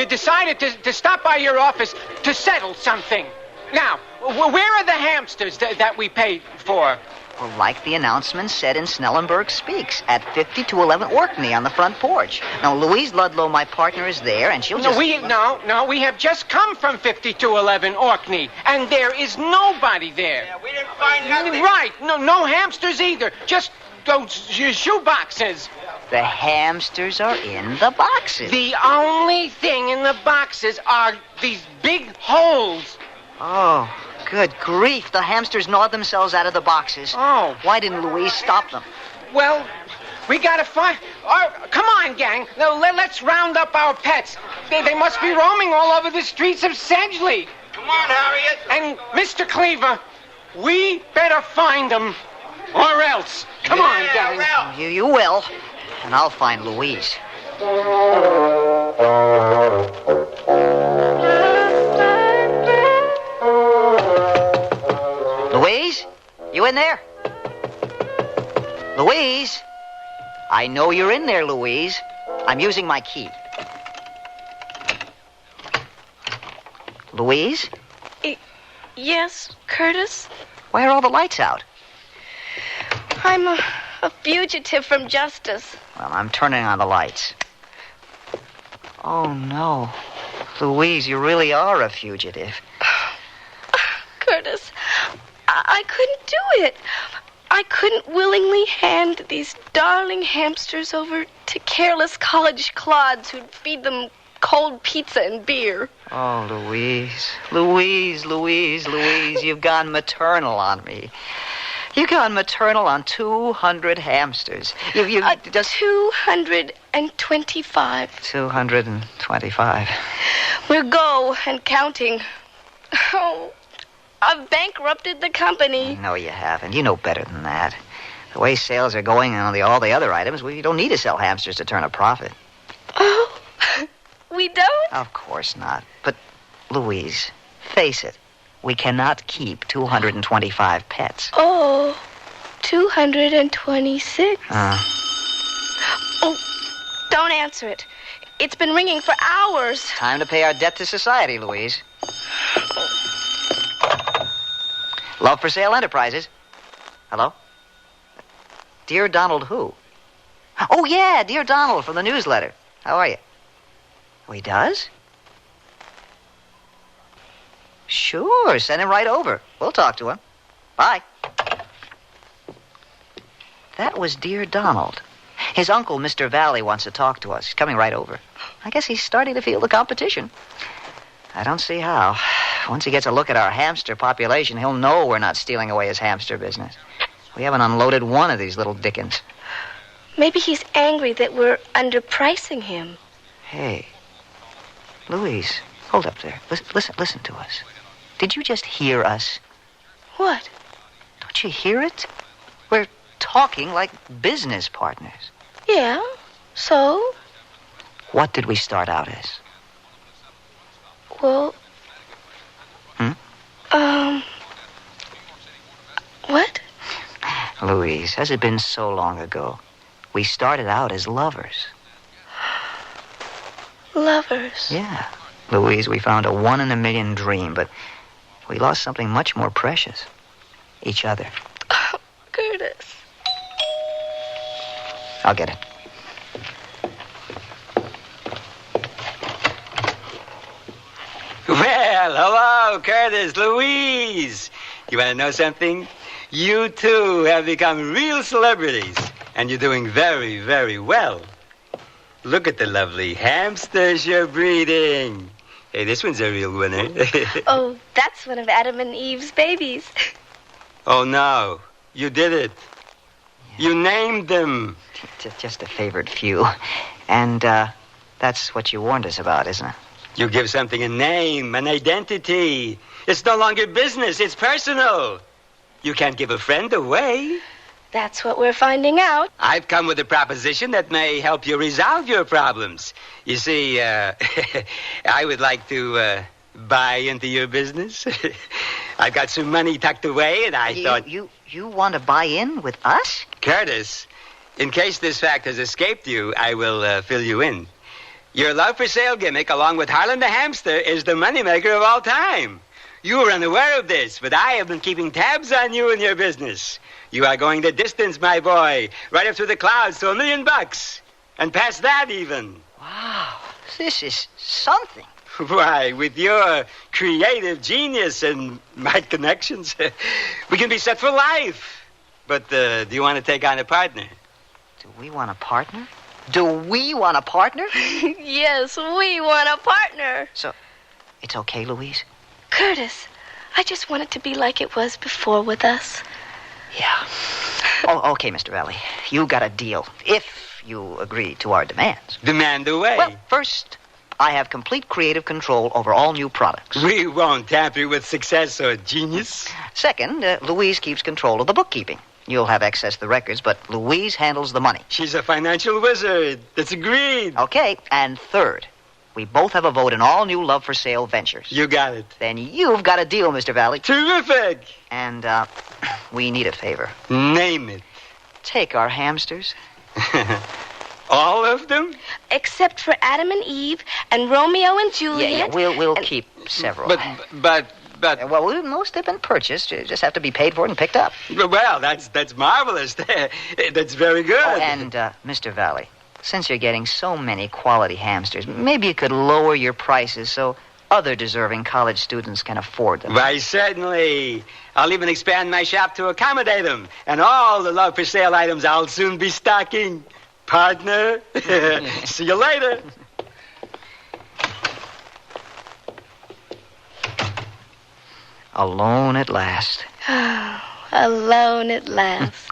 decided to stop by your office to settle something. Now, where are the hamsters that we paid for? Well, like the announcement said in Snellenberg Speaks, at 5211 Orkney on the front porch. Now, Louise Ludlow, my partner, is there, and she'll just... No, we have just come from 5211 Orkney, and there is nobody there. Yeah, we didn't find nothing. Right, no hamsters either, just those shoe boxes. The hamsters are in the boxes. The only thing in the boxes are these big holes. Oh, good grief. The hamsters gnawed themselves out of the boxes. Oh. Why didn't Louise stop them? Well, we gotta find... Oh, come on, gang. Now, let's round up our pets. They must be roaming all over the streets of Sedgley. Come on, Harriet. And, Mr. Cleaver, we better find them, or else. Come on, gang. You will. And I'll find Louise. Louise? You in there? Louise? I know you're in there, Louise. I'm using my key. Louise? Yes, Curtis? Why are all the lights out? I'm a fugitive from justice. Well, I'm turning on the lights. Oh, no. Louise, you really are a fugitive. Curtis, I couldn't do it. I couldn't willingly hand these darling hamsters over to careless college clods who'd feed them cold pizza and beer. Oh, Louise, you've gone maternal on me. You've gone maternal on 200 hamsters. You just 225. 225. We'll go and counting. Oh, I've bankrupted the company. No, you haven't. You know better than that. The way sales are going on all the other items, we don't need to sell hamsters to turn a profit. Oh, we don't? Of course not. But, Louise, face it. We cannot keep 225 pets. Oh, 226. Oh, don't answer it. It's been ringing for hours. Time to pay our debt to society, Louise. Love for Sale Enterprises. Hello? Dear Donald who? Oh, yeah, Dear Donald from the newsletter. How are you? Oh, he does? Sure, send him right over. We'll talk to him. Bye. That was Dear Donald. His uncle, Mr. Valley, wants to talk to us. He's coming right over. I guess he's starting to feel the competition. I don't see how. Once he gets a look at our hamster population, he'll know we're not stealing away his hamster business. We haven't unloaded one of these little dickens. Maybe he's angry that we're underpricing him. Hey, Louise, hold up there. Listen to us. Did you just hear us? What? Don't you hear it? We're talking like business partners. Yeah, so? What did we start out as? Well... What? Louise, has it been so long ago? We started out as lovers. Lovers? Yeah. Louise, we found a 1 in a million dream, but we lost something much more precious. Each other. Oh, Curtis. I'll get it. Well, hello, Curtis, Louise. You want to know something? You two have become real celebrities, and you're doing very, very well. Look at the lovely hamsters you're breeding. Hey, this one's a real winner. Oh, that's one of Adam and Eve's babies. Oh, no. You did it. You named them. Just a favored few. And, that's what you warned us about, isn't it? You give something a name, an identity. It's no longer business, it's personal. You can't give a friend away. That's what we're finding out. I've come with a proposition that may help you resolve your problems. You see, I would like to buy into your business. I've got some money tucked away, and I thought... You want to buy in with us? Curtis, in case this fact has escaped you, I will fill you in. Your love for sale gimmick, along with Harlan the hamster, is the moneymaker of all time. You were unaware of this, but I have been keeping tabs on you and your business. You are going the distance, my boy, right up through the clouds to $1 million. And past that, even. Wow, this is something. Why, with your creative genius and my connections, we can be set for life. But do you want to take on a partner? Do we want a partner? Do we want a partner? Yes, we want a partner. So, it's okay, Louise? Curtis, I just want it to be like it was before with us. Yeah. Oh, okay, Mr. Valley. You got a deal, if you agree to our demands. Demand away. Well, first, I have complete creative control over all new products. We won't tamper with success or genius. Second, Louise keeps control of the bookkeeping. You'll have access to the records, but Louise handles the money. She's a financial wizard. That's agreed. Okay, and third, we both have a vote in all new love for sale ventures. You got it. Then you've got a deal, Mr. Valley. Terrific. And, we need a favor. Name it. Take our hamsters. All of them? Except for Adam and Eve and Romeo and Juliet. Yeah, we'll keep several. But... Well, most have been purchased. You just have to be paid for it and picked up. Well, that's marvelous. That's very good. Oh, and, Mr. Valley, since you're getting so many quality hamsters, maybe you could lower your prices so other deserving college students can afford them. Why, certainly. I'll even expand my shop to accommodate them. And all the love for sale items I'll soon be stocking. Partner. See you later. Alone at last. Alone at last.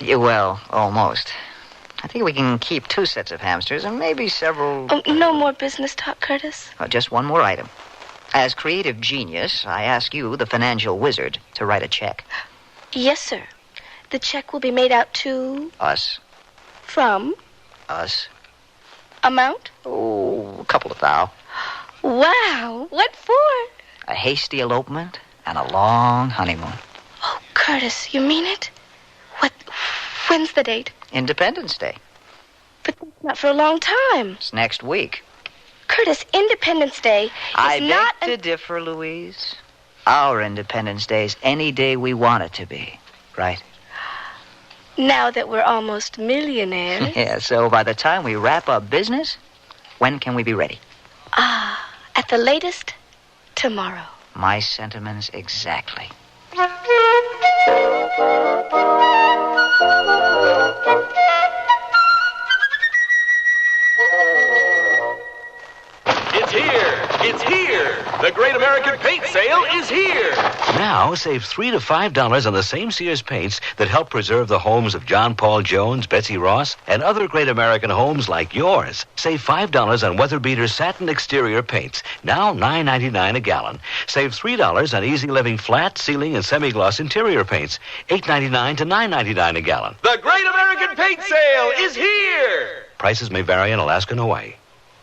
Yeah, well, almost. I think we can keep 2 sets of hamsters and maybe several... Oh, no more business talk, Curtis. Just one more item. As creative genius, I ask you, the financial wizard, to write a check. Yes, sir. The check will be made out to... Us. From? Us. Amount? Oh, a couple of thou. Wow. What for? A hasty elopement and a long honeymoon. Oh, Curtis, you mean it? When's the date? Independence Day. But not for a long time. It's next week. Curtis, Independence Day is I beg to differ, Louise. Our Independence Day is any day we want it to be, right? Now that we're almost millionaires. Yeah, so by the time we wrap up business, when can we be ready? At the latest, tomorrow. My sentiments exactly. It's here! It's here! The Great American Paint Sale is here! Now, save $3 to $5 on the same Sears paints that help preserve the homes of John Paul Jones, Betsy Ross, and other great American homes like yours. Save $5 on Weather Beater satin exterior paints, now $9.99 a gallon. Save $3 on Easy Living flat, ceiling, and semi-gloss interior paints, $8.99 to $9.99 a gallon. The Great American Paint Sale is here! Prices may vary in Alaska and Hawaii.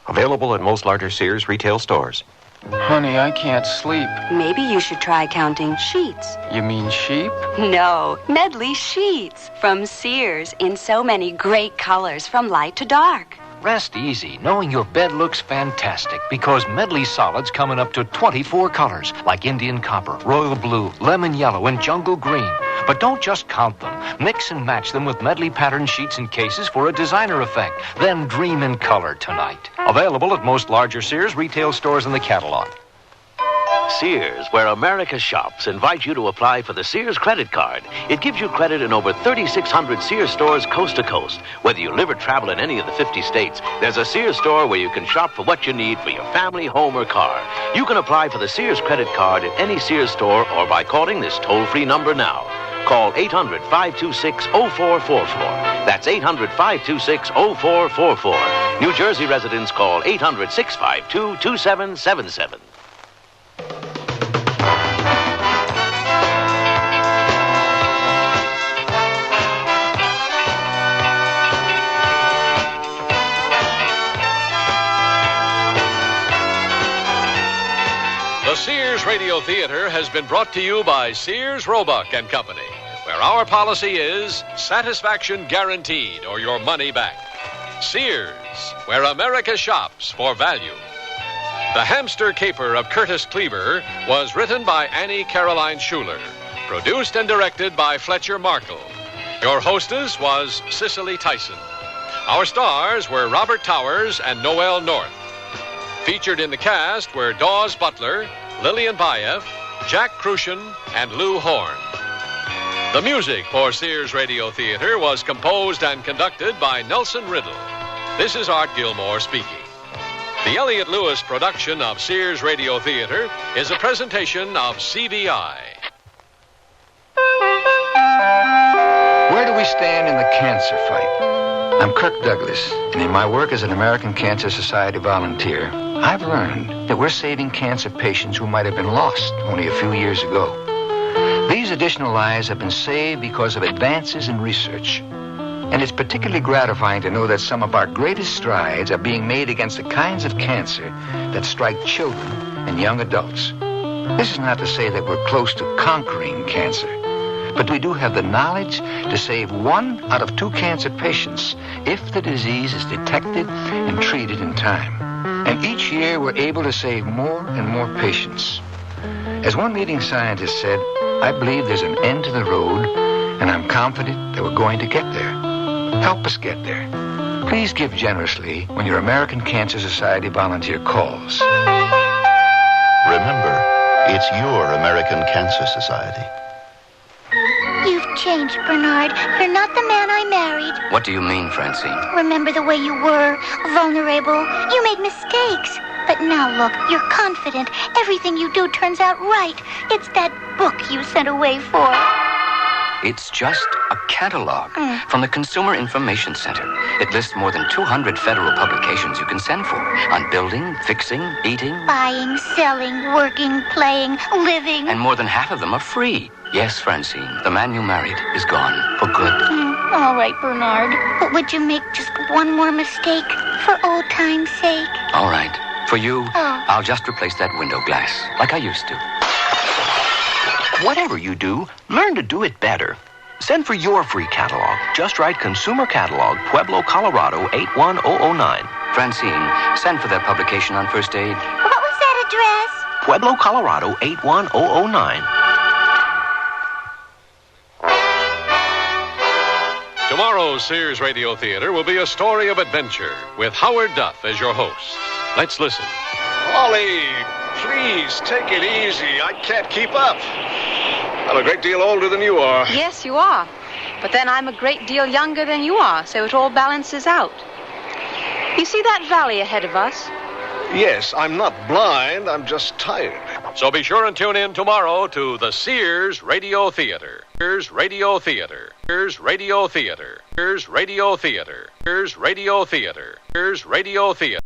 Available at most larger Sears retail stores. Honey, I can't sleep. Maybe you should try counting sheets. You mean sheep? No, medley sheets from Sears in so many great colors from light to dark. Rest easy, knowing your bed looks fantastic, because Medley solids come in up to 24 colors, like Indian copper, royal blue, lemon yellow, and jungle green. But don't just count them. Mix and match them with Medley pattern sheets and cases for a designer effect. Then dream in color tonight. Available at most larger Sears retail stores in the catalog. Sears, where America shops, invites you to apply for the Sears credit card. It gives you credit in over 3,600 Sears stores coast to coast. Whether you live or travel in any of the 50 states, there's a Sears store where you can shop for what you need for your family, home, or car. You can apply for the Sears credit card at any Sears store or by calling this toll-free number now. Call 800-526-0444. That's 800-526-0444. New Jersey residents call 800-652-2777. The Sears Radio Theater has been brought to you by Sears, Roebuck and Company, where our policy is satisfaction guaranteed or your money back. Sears, where America shops for value. The Hamster Caper of Curtis Cleaver was written by Annie Caroline Schuler, produced and directed by Fletcher Markle. Your hostess was Cicely Tyson. Our stars were Robert Towers and Noel North. Featured in the cast were Dawes Butler, Lillian Baeff, Jack Crucian, and Lou Horn. The music for Sears Radio Theater was composed and conducted by Nelson Riddle. This is Art Gilmore speaking. The Elliott Lewis production of Sears Radio Theater is a presentation of CVI. Where do we stand in the cancer fight? I'm Kirk Douglas, and in my work as an American Cancer Society volunteer, I've learned that we're saving cancer patients who might have been lost only a few years ago. These additional lives have been saved because of advances in research. And it's particularly gratifying to know that some of our greatest strides are being made against the kinds of cancer that strike children and young adults. This is not to say that we're close to conquering cancer, but we do have the knowledge to save 1 out of 2 cancer patients if the disease is detected and treated in time. And each year we're able to save more and more patients. As one leading scientist said, I believe there's an end to the road, and I'm confident that we're going to get there. Help us get there. Please give generously when your American Cancer Society volunteer calls. Remember, it's your American Cancer Society. You've changed, Bernard. You're not the man I married. What do you mean, Francine? Remember the way you were, vulnerable. You made mistakes. But now look, you're confident. Everything you do turns out right. It's that book you sent away for. It's just a catalog from the Consumer Information Center. It lists more than 200 federal publications you can send for on building, fixing, eating. Buying, selling, working, playing, living. And more than half of them are free. Yes, Francine, the man you married is gone for good. All right, Bernard. But would you make just one more mistake for old time's sake? All right. For you, I'll just replace that window glass like I used to. Whatever you do, learn to do it better. Send for your free catalog. Just write Consumer Catalog, Pueblo, Colorado, 81009. Francine, send for that publication on first aid. What was that address? Pueblo, Colorado, 81009. Tomorrow's Sears Radio Theater will be a story of adventure with Howard Duff as your host. Let's listen. Ollie, please take it easy. I can't keep up. I'm a great deal older than you are. Yes, you are. But then I'm a great deal younger than you are, so it all balances out. You see that valley ahead of us? Yes, I'm not blind. I'm just tired. So be sure and tune in tomorrow to the Sears Radio Theater. Sears Radio Theater. Sears Radio Theater. Sears Radio Theater. Sears Radio Theater. Sears Radio Theater.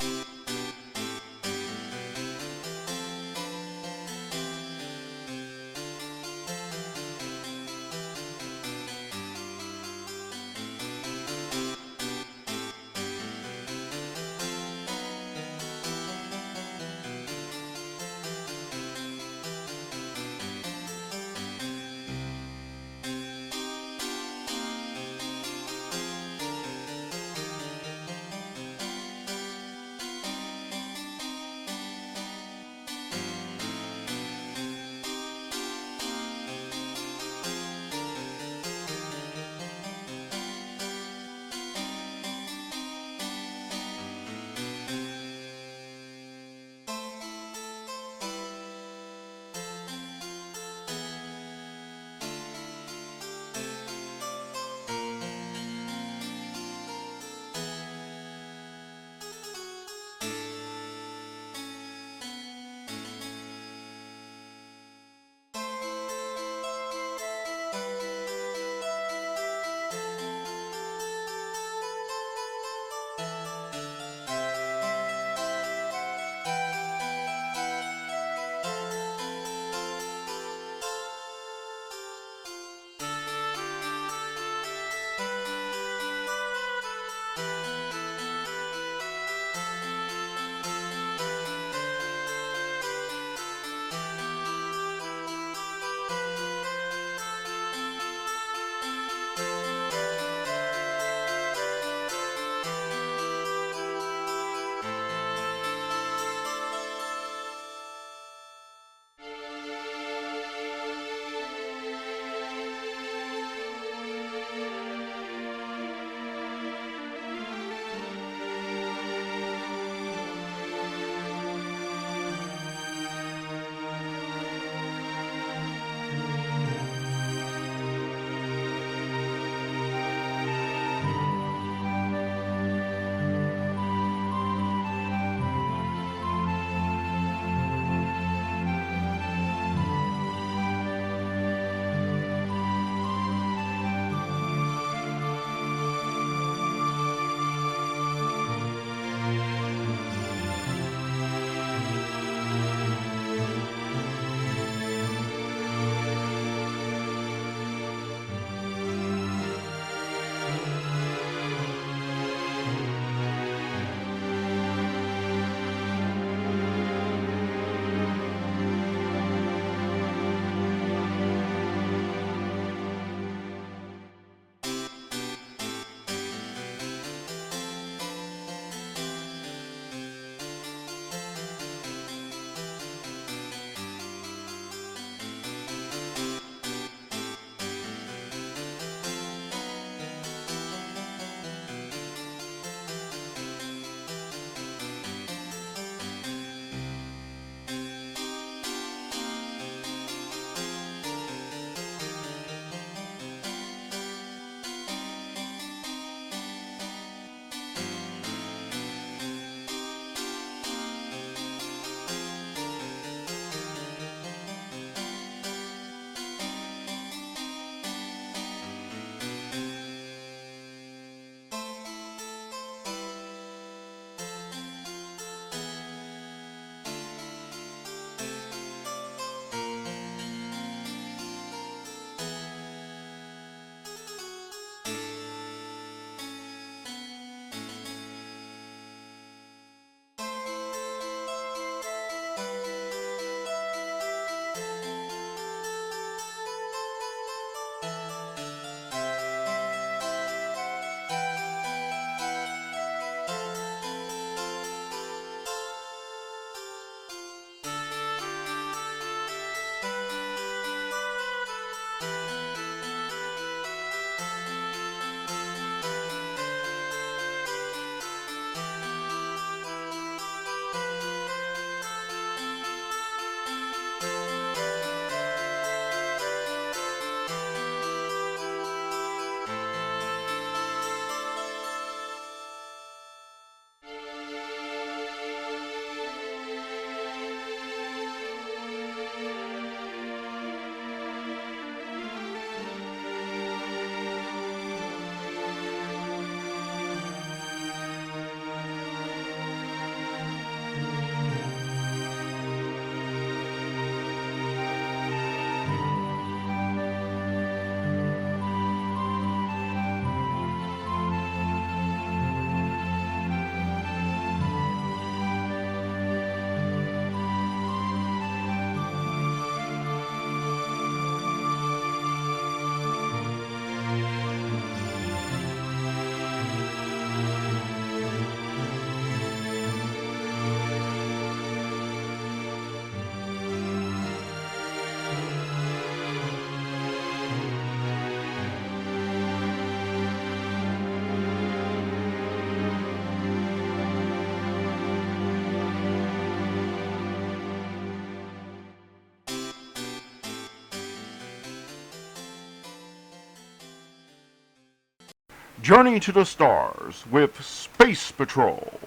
Journey to the Stars with Space Patrol.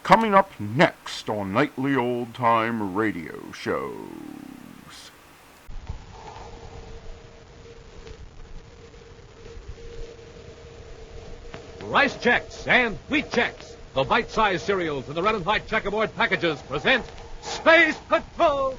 Coming up next on Nightly Old Time Radio Shows. Rice Chex and Wheat Chex, the bite-sized cereals in the red and white checkerboard packages, present Space Patrol!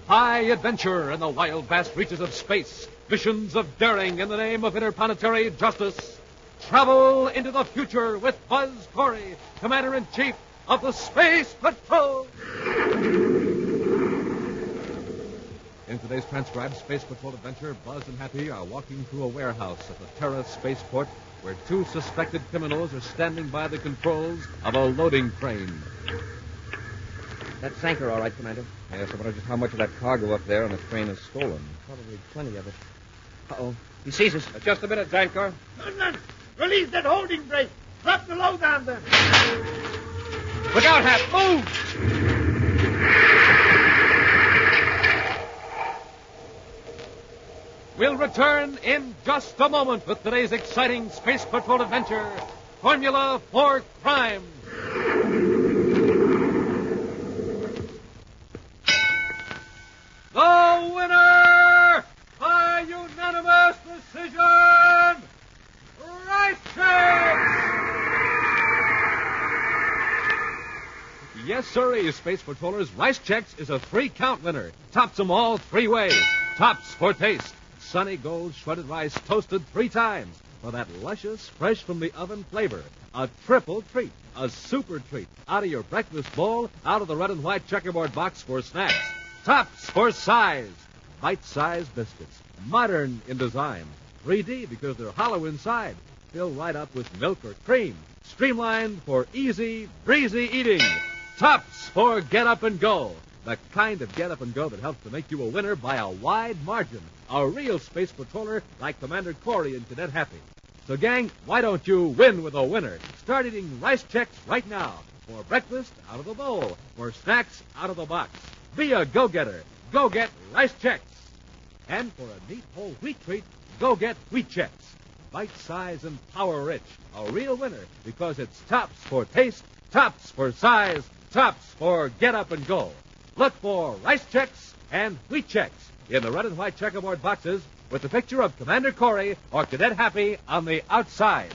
High adventure in the wild, vast reaches of space. Missions of daring in the name of interplanetary justice. Travel into the future with Buzz Corey, Commander-in-Chief of the Space Patrol! In today's transcribed Space Patrol adventure, Buzz and Happy are walking through a warehouse at the Terra spaceport where two suspected criminals are standing by the controls of a loading crane. That's anchor, all right, Commander. Yes, I wonder just how much of that cargo up there on the train is stolen. Probably plenty of it. Uh-oh. He sees us. Just a minute, Zanker. Lieutenant, release that holding brake. Drop the load down there. Look out, Hap. Move! We'll return in just a moment with today's exciting Space Patrol adventure, Formula for Crime. The winner by unanimous decision, Rice Chex! Yes, sirree, Space Patrollers, Rice Chex is a 3-count winner. Tops them all 3 ways. Tops for taste. Sunny Gold shredded rice toasted 3 times for that luscious, fresh from the oven flavor. A triple treat, a super treat, out of your breakfast bowl, out of the red and white checkerboard box for snacks. Tops for size, bite-sized biscuits, modern in design, 3D because they're hollow inside, filled right up with milk or cream, streamlined for easy, breezy eating. Tops for get up and go. The kind of get up and go that helps to make you a winner by a wide margin. A real Space Patroller like Commander Corey and Cadet Happy. So, gang, why don't you win with a winner? Start eating Rice Chex right now. For breakfast, out of the bowl. For snacks, out of the box. Be a go-getter. Go get Rice Chex. And for a neat whole wheat treat, go get Wheat Chex. Bite-size and power-rich. A real winner because it's tops for taste, tops for size, tops for get up and go. Look for Rice Chex and Wheat Chex in the red and white checkerboard boxes with the picture of Commander Corey or Cadet Happy on the outside.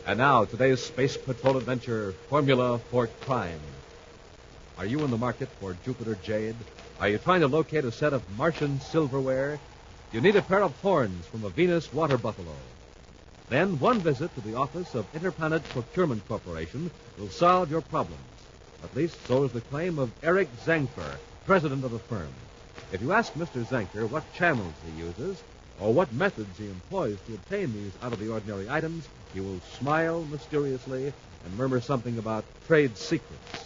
And now, today's Space Patrol adventure, Formula for Crime. Are you in the market for Jupiter Jade? Are you trying to locate a set of Martian silverware? You need a pair of horns from a Venus water buffalo. Then one visit to the office of Interplanet Procurement Corporation will solve your problems. At least so is the claim of Eric Zanker, president of the firm. If you ask Mr. Zanker what channels he uses or what methods he employs to obtain these out-of-the-ordinary items, he will smile mysteriously and murmur something about trade secrets.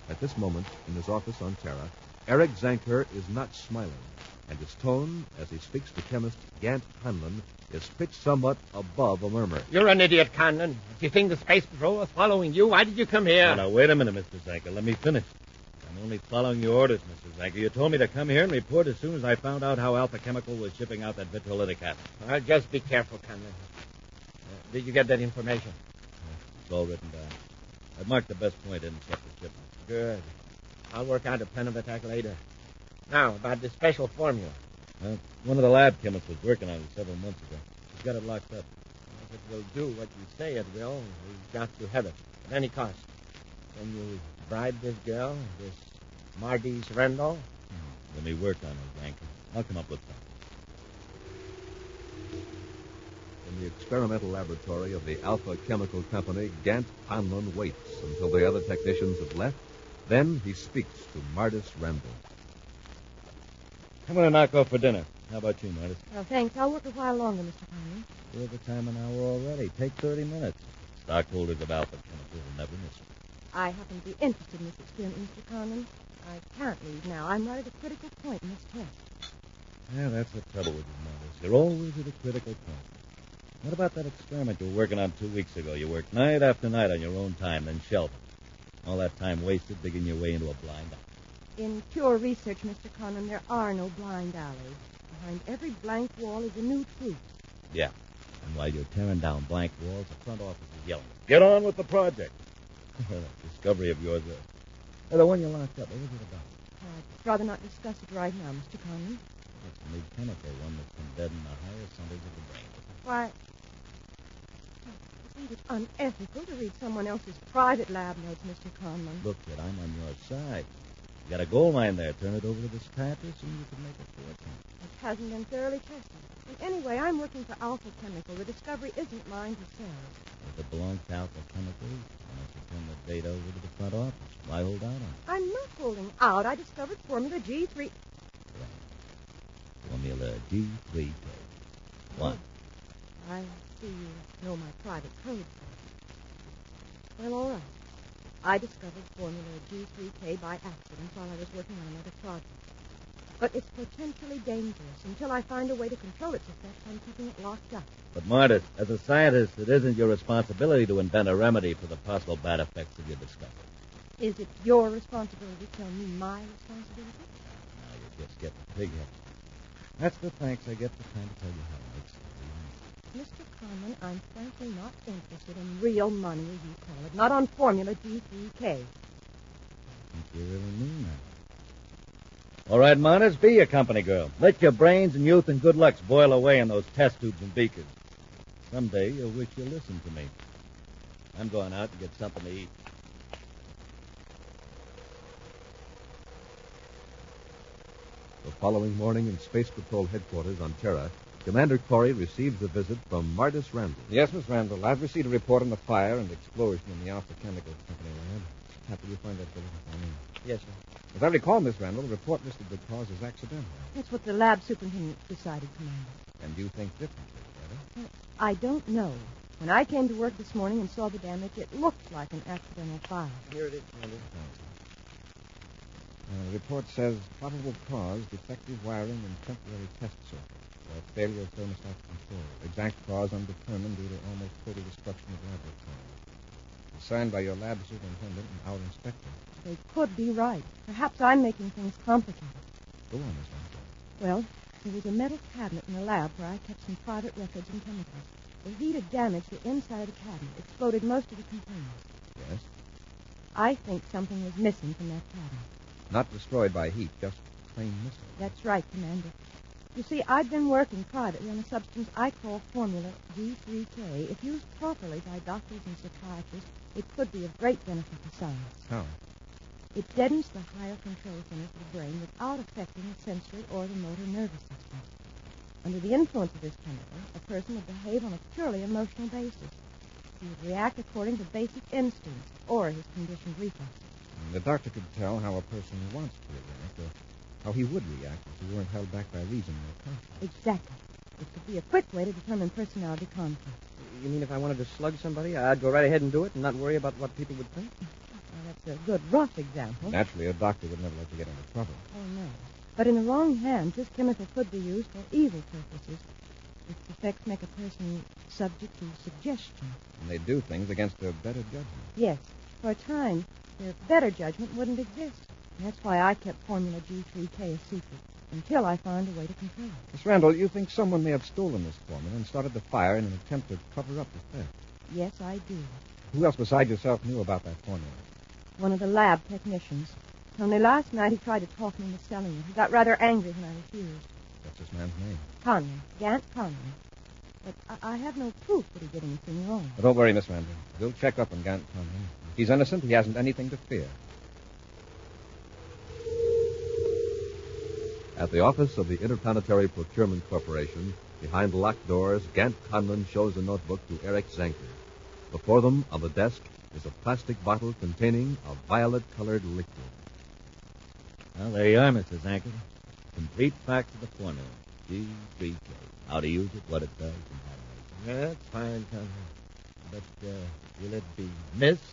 At this moment, in his office on Terra, Eric Zanker is not smiling, and his tone, as he speaks to chemist Gant Hanlon, is pitched somewhat above a murmur. You're an idiot, Conlon. If you think the Space Patrol was following you, why did you come here? Now, wait a minute, Mr. Zanker. Let me finish. I'm only following your orders, Mr. Zanker. You told me to come here and report as soon as I found out how Alpha Chemical was shipping out that vitriolitic acid. Well, just be careful, Conlon. Did you get that information? It's all written down. I've marked the best point in separate shipments. Good. I'll work out a plan of attack later. Now, about the special formula. Well, one of the lab chemists was working on it several months ago. She's got it locked up. If it will do what you say it will, we've got to have it at any cost. Can you bribe this girl, this Mardis Rendell? Let me work on it, Zanker. I'll come up with something. In the experimental laboratory of the Alpha Chemical Company, Gant Hanlon waits until the other technicians have left. Then he speaks to Mardis Rendell. I'm going to knock off for dinner. How about you, Mardis? Oh, thanks. I'll work a while longer, Mr. Conlon. We're the time an hour already. Take 30 minutes. Stockholders of Alpha Chemical will never miss me. I happen to be interested in this experiment, Mr. Conlon. I can't leave now. I'm right at a critical point in this test. Yeah, that's the trouble with you, Mardis. You're always at a critical point. What about that experiment you were working on 2 weeks ago? You worked night after night on your own time, then shelved it. All that time wasted digging your way into a blind eye. In pure research, Mr. Conlon, there are no blind alleys. Behind every blank wall is a new truth. Yeah. And while you're tearing down blank walls, the front office is yelling, "Get on with the project." Discovery of yours, the one you locked up. What was it about? I'd rather not discuss it right now, Mr. Conlon. It's a new chemical, one that can deaden the higher centers of the brain. Why, isn't it unethical to read someone else's private lab notes, Mr. Conlon? Look, kid, I'm on your side. You got a gold mine there. Turn it over to the scientists and you can make a fortune. It hasn't been thoroughly tested. And anyway, I'm working for Alpha Chemical. The discovery isn't mine to sell. If it belongs to Alpha Chemical, why don't you turn the data over to the front office? Why hold out on it? I'm not holding out. I discovered Formula G3. Formula G3K. What? I see you know my private code. Well, all right. I discovered Formula G3K by accident while I was working on another project. But it's potentially dangerous. Until I find a way to control its effects, I'm keeping it locked up. But, Martis, as a scientist, it isn't your responsibility to invent a remedy for the possible bad effects of your discovery. Is it your responsibility to tell me my responsibility? Now you just get the pig head. That's the thanks I get for trying to tell you how it makes sense. Mr. Conlon, I'm frankly not interested in real money, as you call it, not on Formula G3K. I think you really mean that. All right, Martis, be a company girl. Let your brains and youth and good looks boil away in those test tubes and beakers. Someday you'll wish you listened to me. I'm going out to get something to eat. The following morning in Space Patrol headquarters on Terra, Commander Corey receives a visit from Martis Randall. Yes, Miss Randall. I've received a report on the fire and explosion in the Alpha Chemical Company lab. Happy you find that bulletin for me. Yes, sir. As I recall, Miss Randall, the report listed the cause as accidental. That's what the lab superintendent decided, Commander. And you think differently, Well, I don't know. When I came to work this morning and saw the damage, it looked like an accidental fire. Here it is, Commander. The report says probable cause, defective wiring and temporary test circuit. Failure of thermostat control. Exact cause undetermined due to almost total destruction of laboratory. Signed by your lab superintendent and our inspector. They could be right. Perhaps I'm making things complicated. Go on, Miss Randall. Well, there was a metal cabinet in the lab where I kept some private records and chemicals. The heat had damaged the inside of the cabinet, exploded most of the components. Yes? I think something was missing from that cabinet. Not destroyed by heat, just plain missing. That's right, Commander. You see, I've been working privately on a substance I call Formula G3K. If used properly by doctors and psychiatrists, it could be of great benefit to science. How? It deadens the higher control centers of the brain without affecting the sensory or the motor nervous system. Under the influence of this chemical, a person would behave on a purely emotional basis. He would react according to basic instincts or his conditioned reflexes. The doctor could tell how a person wants to react, or how he would react if he weren't held back by reason or conscience. Exactly. It could be a quick way to determine personality conflict. You mean if I wanted to slug somebody, I'd go right ahead and do it and not worry about what people would think? Well, that's a good rough example. Naturally, a doctor would never let you get into trouble. Oh, no. But in the wrong hands, this chemical could be used for evil purposes. Its effects make a person subject to suggestion. And they do things against their better judgment. Yes. For a time, their better judgment wouldn't exist. And that's why I kept Formula G3K a secret, until I found a way to control it. Miss Randall, you think someone may have stolen this formula and started the fire in an attempt to cover up the theft? Yes, I do. Who else besides yourself knew about that formula? One of the lab technicians. Only last night he tried to talk me into selling it. He got rather angry when I refused. What's this man's name? Conlon. Gant Conlon. But I have no proof that he did anything wrong. But don't worry, Miss Randall. We'll check up on Gant Conlon. If he's innocent, he hasn't anything to fear. At the office of the Interplanetary Procurement Corporation, behind the locked doors, Gant Conlon shows a notebook to Eric Zanker. Before them, on the desk, is a plastic bottle containing a violet-colored liquid. Well, there you are, Mr. Zanker. Complete facts of the formula. G3K. How to use it, what it does, and how to make it. That's fine, Conlon. But will it be missed?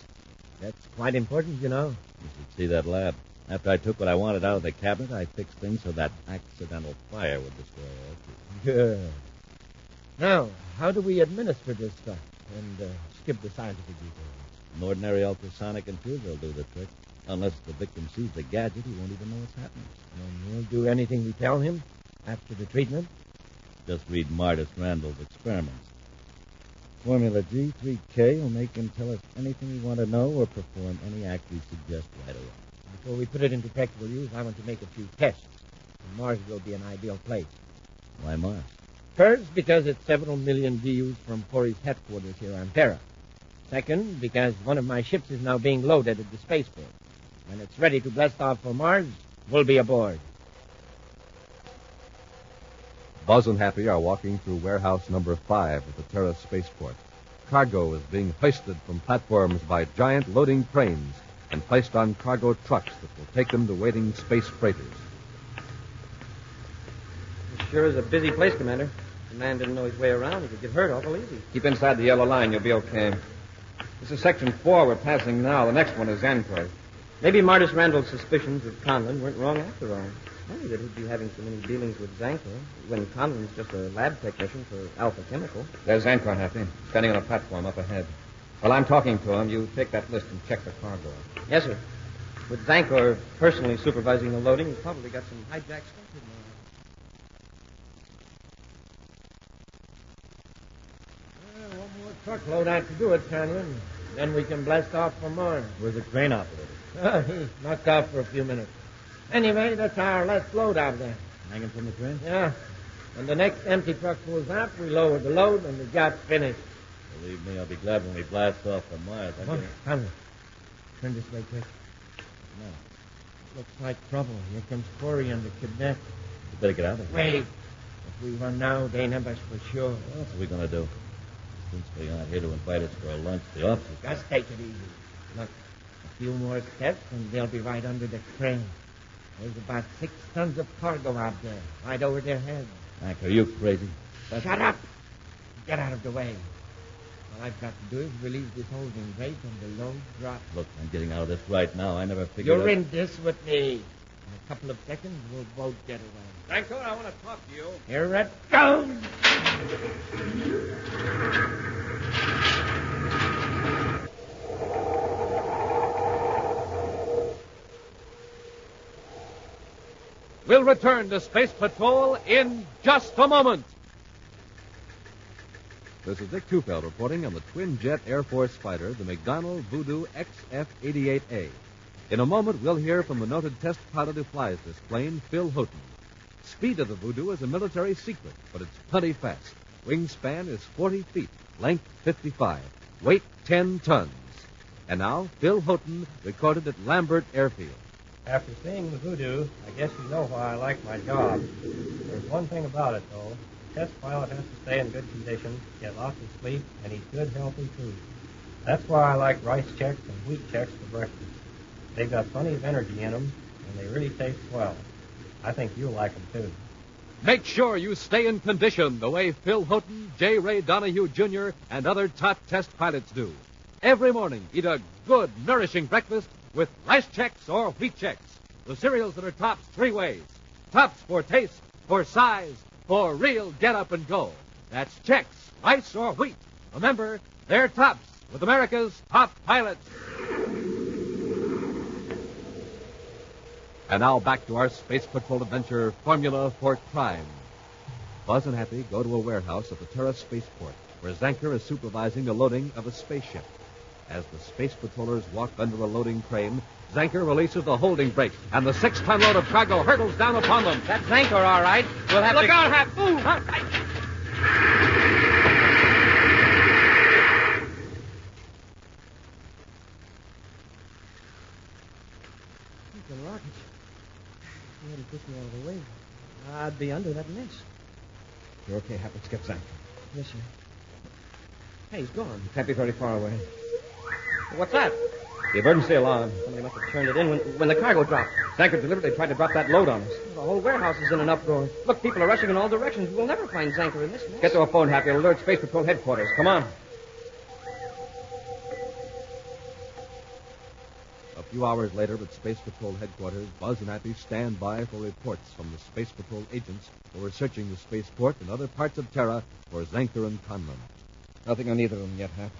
That's quite important, you know. You should see that lab. After I took what I wanted out of the cabinet, I fixed things so that accidental fire would destroy all three. Good. Now, how do we administer this stuff and skip the scientific details? An ordinary ultrasonic infuser will do the trick. Unless the victim sees the gadget, he won't even know what's happening. And he'll do anything we tell him after the treatment? Just read Martis Randall's experiments. Formula G3K will make him tell us anything we want to know or perform any act we suggest right away. Before we put it into practical use, I want to make a few tests. And Mars will be an ideal place. Why Mars? First, because it's several million views from Corey's headquarters here on Terra. Second, because one of my ships is now being loaded at the spaceport. When it's ready to blast off for Mars, we'll be aboard. Buzz and Happy are walking through warehouse number 5 at the Terra spaceport. Cargo is being hoisted from platforms by giant loading cranes and placed on cargo trucks that will take them to waiting space freighters. It sure is a busy place, Commander. If the man didn't know his way around, he could get hurt awful easy. Keep inside the yellow line. You'll be okay. This is Section 4 we're passing now. The next one is Anchor. Maybe Martis Randall's suspicions of Conlon weren't wrong after all. Funny that he'd be having so many dealings with Zanker when Conlon's just a lab technician for Alpha Chemical. There's Anchor, Happy, standing on a platform up ahead. While I'm talking to him, you take that list and check the cargo. Yes, sir. With Zanker personally supervising the loading, he's probably got some hijacked stuff in there. One more truckload out to do it, Conlon. Then we can blast off for Mars. Where's the crane operator? He knocked off for a few minutes. Anyway, that's our last load out there. Hanging from the crane? Yeah. When the next empty truck pulls out, we lower the load and the job's finished. Believe me, I'll be glad when we blast off from Mars. Come. Turn this way quick. No. Looks like trouble. Here comes Corey and the kidnapper. You better get out of here. Wait. If we run now, they know us for sure. What are we going to do? Since they aren't here to invite us for a lunch, the officers... Just take it easy. Look, a few more steps and they'll be right under the crane. There's about 6 tons of cargo out there, right over their heads. Mac, are you crazy? Shut up! Get out of the way. All I've got to do is release this holding brake and the load drops. Look, I'm getting out of this right now. I never figured You're in this with me. In a couple of seconds, we'll both get away. Franco, I want to talk to you. Here it goes! We'll return to Space Patrol in just a moment. This is Dick Tufeld reporting on the twin-jet Air Force fighter, the McDonnell Voodoo XF-88A. In a moment, we'll hear from the noted test pilot who flies this plane, Phil Houghton. Speed of the Voodoo is a military secret, but it's plenty fast. Wingspan is 40 feet, length 55, weight 10 tons. And now, Phil Houghton recorded at Lambert Airfield. After seeing the Voodoo, I guess you know why I like my job. There's one thing about it, though. The test pilot has to stay in good condition, get lots of sleep, and eat good, healthy food. That's why I like rice checks and wheat checks for breakfast. They've got plenty of energy in them, and they really taste swell. I think you'll like them, too. Make sure you stay in condition the way Phil Houghton, J. Ray Donahue Jr., and other top test pilots do. Every morning, eat a good, nourishing breakfast with rice checks or wheat checks, the cereals that are tops 3 ways. Tops for taste, for size, for real get up and go. That's checks, rice or wheat. Remember, they're tops with America's top pilots. And now back to our Space Patrol adventure, Formula for Crime. Buzz and Happy go to a warehouse at the Terra spaceport, where Zanker is supervising the loading of a spaceship. As the space patrollers walk under a loading crane, Zanker releases the holding brake, and the 6-ton load of cargo hurtles down upon them. That's Zanker, all right. We'll have Look to... out, Hap! Move! The rockets. If you hadn't pushed me out of the way, I'd be under that mess. You're okay, Hap. Let's get Zanker. Yes, sir. Hey, he's gone. He can't be very far away. What's that? The emergency alarm. Somebody must have turned it in when the cargo dropped. Zanker deliberately tried to drop that load on us. The whole warehouse is in an uproar. Look, people are rushing in all directions. We'll never find Zanker in this mess. Get to a phone, Happy. It'll alert Space Patrol headquarters. Come on. A few hours later at Space Patrol headquarters, Buzz and Happy stand by for reports from the Space Patrol agents who are searching the spaceport and other parts of Terra for Zanker and Conlon. Nothing on either of them yet, Hap.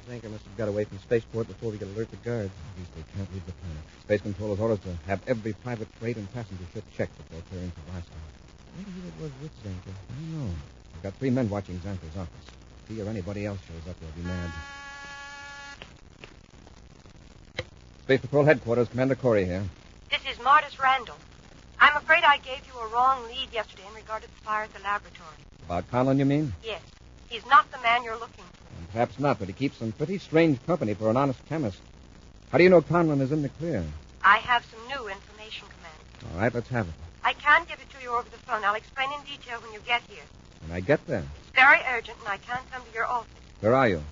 Zanker must have got away from spaceport before we could alert the guards. At least they can't leave the planet. Space Controller's orders to have every private freight and passenger ship checked before clearing for blast off. I wonder who it was with Zanker. I don't know. I've got 3 men watching Zanker's office. If he or anybody else shows up, they'll be mad. Space Patrol Headquarters, Commander Corey here. This is Martis Randall. I'm afraid I gave you a wrong lead yesterday in regard to the fire at the laboratory. About Conlon, you mean? Yes. He's not the man you're looking for. Perhaps not, but he keeps some pretty strange company for an honest chemist. How do you know Conlon is in the clear? I have some new information, Commander. All right, let's have it. I can't give it to you over the phone. I'll explain in detail when you get here. When I get there. It's very urgent, and I can't come to your office. Where are you?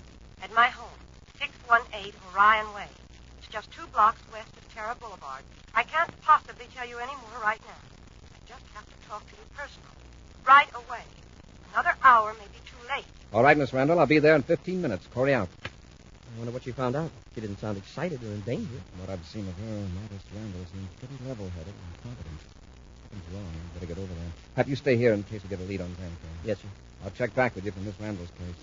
At my home, 618 Orion Way. It's just 2 blocks west of Terra Boulevard. I can't possibly tell you any more right now. I just have to talk to you personally. Right away. Another hour may be too late. All right, Miss Randall. I'll be there in 15 minutes. Corey out. I wonder what she found out. She didn't sound excited or in danger. From what I've seen of her, Martis Randall seems pretty level-headed and competent. Something's wrong. Better get over there. Have you stay here in case we get a lead on Zanker. Yes, sir. I'll check back with you from Miss Randall's case.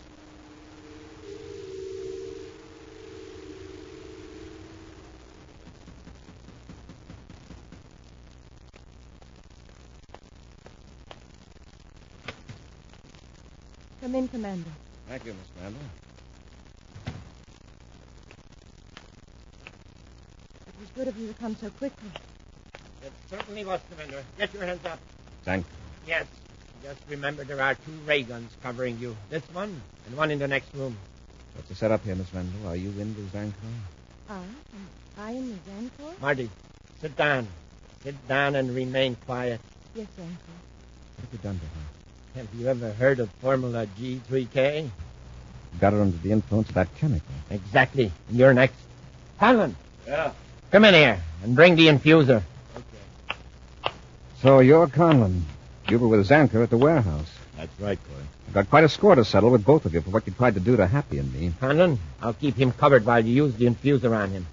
Come in, Commander. Thank you, Miss Randall. It was good of you to come so quickly. It certainly was, Commander. Get your hands up. Zanker. Yes. Just remember there are 2 ray guns covering you. This one and one in the next room. What's the setup here, Miss Randall? Are you in the Zanker? I am the Zanker? Marty, sit down. Sit down and remain quiet. Yes, Zanker. What have you done to her? Have you ever heard of Formula G3K? Got her under the influence of that chemical. Exactly. And you're next. Conlon. Yeah. Come in here and bring the infuser. So you're Conlon. You were with Zanker at the warehouse. That's right, Corey. I've got quite a score to settle with both of you for what you tried to do to Happy and me. Conlon, I'll keep him covered while you use the infuser on him.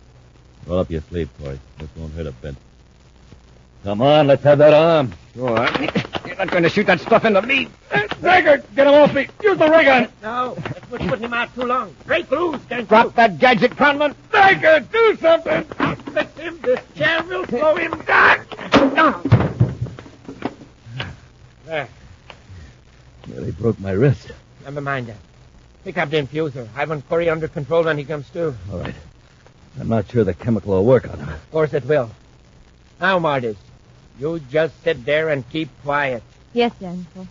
Roll up your sleeve, Corey. This won't hurt a bit. Come on, let's have that arm. Sure. You're not going to shoot that stuff into me. Zanker, get him off me. Use the ray gun. No, that's what's putting him out too long. Break loose, can't Drop you? that gadget, Conlon. Zanker, do something. I'll fix him. This chair will slow him down. There. Nearly broke my wrist. Never mind that. Pick up the infuser. I want Corey under control when he comes to. All right. I'm not sure the chemical will work on him. Of course it will. Now, Martis, you just sit there and keep quiet. Yes, Zanker.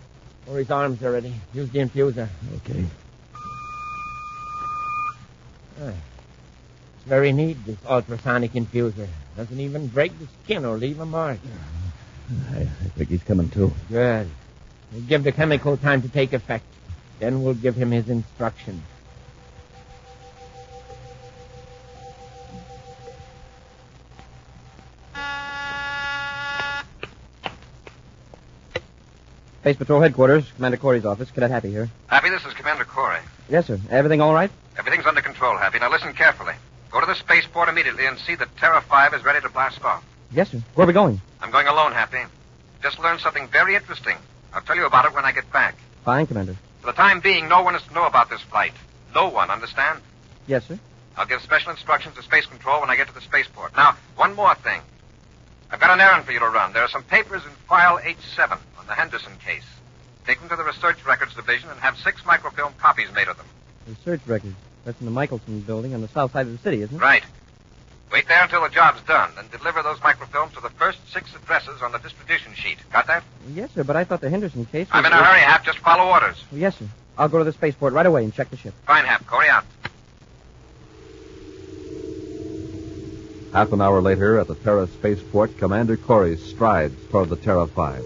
Corey's arms are ready. Use the infuser. Okay. It's very neat, this ultrasonic infuser. Doesn't even break the skin or leave a mark. I think he's coming to. Good. We'll give the chemical time to take effect. Then we'll give him his instructions. Space Patrol Headquarters, Commander Corey's office. Cadet Happy here. Happy, this is Commander Corey. Yes, sir. Everything all right? Everything's under control, Happy. Now listen carefully. Go to the spaceport immediately and see that Terra 5 is ready to blast off. Yes, sir. Where are we going? I'm going alone, Happy. Just learned something very interesting. I'll tell you about it when I get back. Fine, Commander. For the time being, no one is to know about this flight. No one, understand? Yes, sir. I'll give special instructions to Space Control when I get to the spaceport. Now, one more thing. I've got an errand for you to run. There are some papers in file H7 on the Henderson case. Take them to the Research Records Division and have 6 microfilm copies made of them. Research records. That's in the Michelson building on the south side of the city, isn't it? Right. Wait there until the job's done, then deliver those microfilms to the first 6 addresses on the distribution sheet. Got that? Yes, sir, but I thought the Henderson case was... I'm in a hurry, Hap. Just follow orders. Yes, sir. I'll go to the spaceport right away and check the ship. Fine, Hap. Corey out. Half an hour later, at the Terra spaceport, Commander Corey strides toward the Terra 5.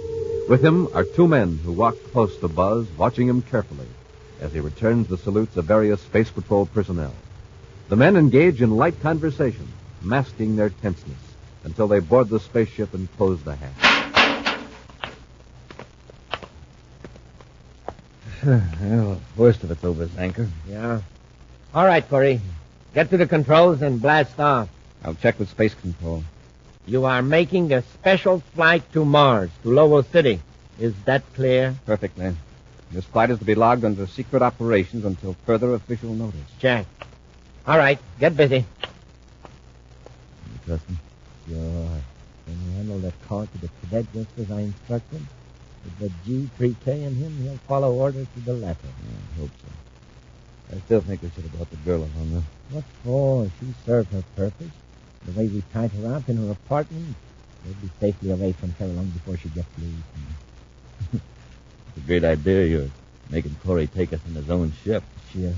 With him are 2 men who walk close to Buzz, watching him carefully as he returns the salutes of various Space Patrol personnel. The men engage in light conversation, masking their tenseness, until they board the spaceship and close the hatch. Well, worst of it's over, Zanker. Yeah. All right, Corey. Get to the controls and blast off. I'll check with Space Control. You are making a special flight to Mars, to Lowell City. Is that clear? Perfectly. This flight is to be logged under secret operations until further official notice. Jack, All right, get busy. You trust me? Sure. Can you handle that call to the cadet just as I instructed? With the G3K in him, he'll follow orders to the letter. I hope so. I still think we should have brought the girl along, though. What for? She served her purpose. The way we tied her up in her apartment, we'll be safely away from her long before she gets loose. It's a great idea, you're making Corey take us in his own ship. Sure.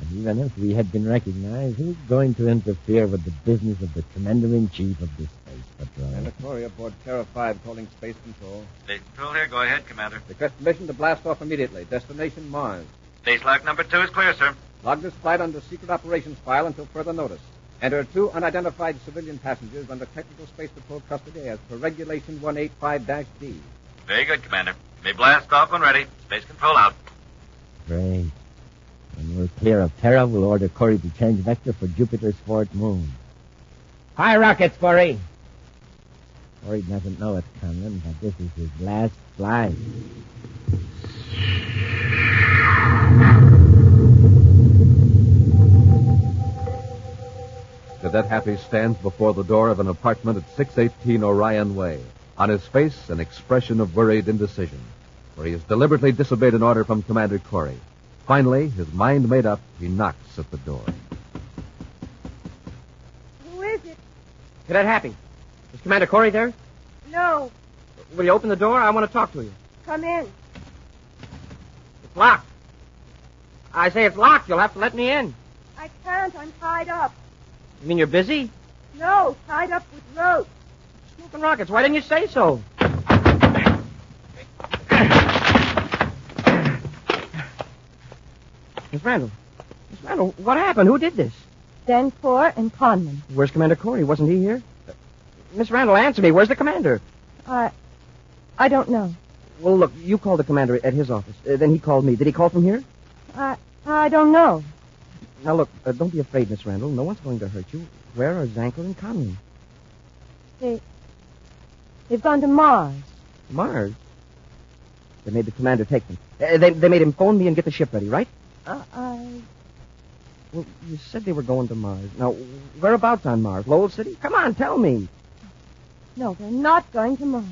And even if we had been recognized, who's going to interfere with the business of the Commander-in-Chief of the Space Patrol? Commander Corey aboard Terra 5 calling Space Control. Space Control here. Go ahead, Commander. Request permission to blast off immediately. Destination Mars. Space lock number 2 is clear, sir. Log this flight under secret operations file until further notice. Enter 2 unidentified civilian passengers under Technical Space Patrol custody as per Regulation 185-D. Very good, Commander. You may blast off when ready. Space Control out. Great. When we're clear of Terra, we'll order Corey to change vector for Jupiter's fourth moon. High rockets, Corey. Corey doesn't know it, Conlon, but this is his last flight. Cadet Happy stands before the door of an apartment at 618 Orion Way. On his face, an expression of worried indecision, for he has deliberately disobeyed an order from Commander Corey. Finally, his mind made up, he knocks at the door. Who is it? Cadet Happy. Is Commander Corey there? No. Will you open the door? I want to talk to you. Come in. It's locked. I say it's locked. You'll have to let me in. I can't. I'm tied up. You mean you're busy? No, tied up with rope. Smoking rockets. Why didn't you say so? Miss Randall. Miss Randall, what happened? Who did this? Denford and Conlon. Where's Commander Corey? Wasn't he here? Miss Randall, answer me. Where's the commander? I don't know. Well, look, you called the commander at his office. Then he called me. Did he call from here? I don't know. Now, look, don't be afraid, Miss Randall. No one's going to hurt you. Where are Zanker and Conlon? They've gone to Mars. Mars? They made the commander take them. They made him phone me and get the ship ready, right? Well, you said they were going to Mars. Now, whereabouts on Mars? Lowell City? Come on, tell me. No, they're not going to Mars.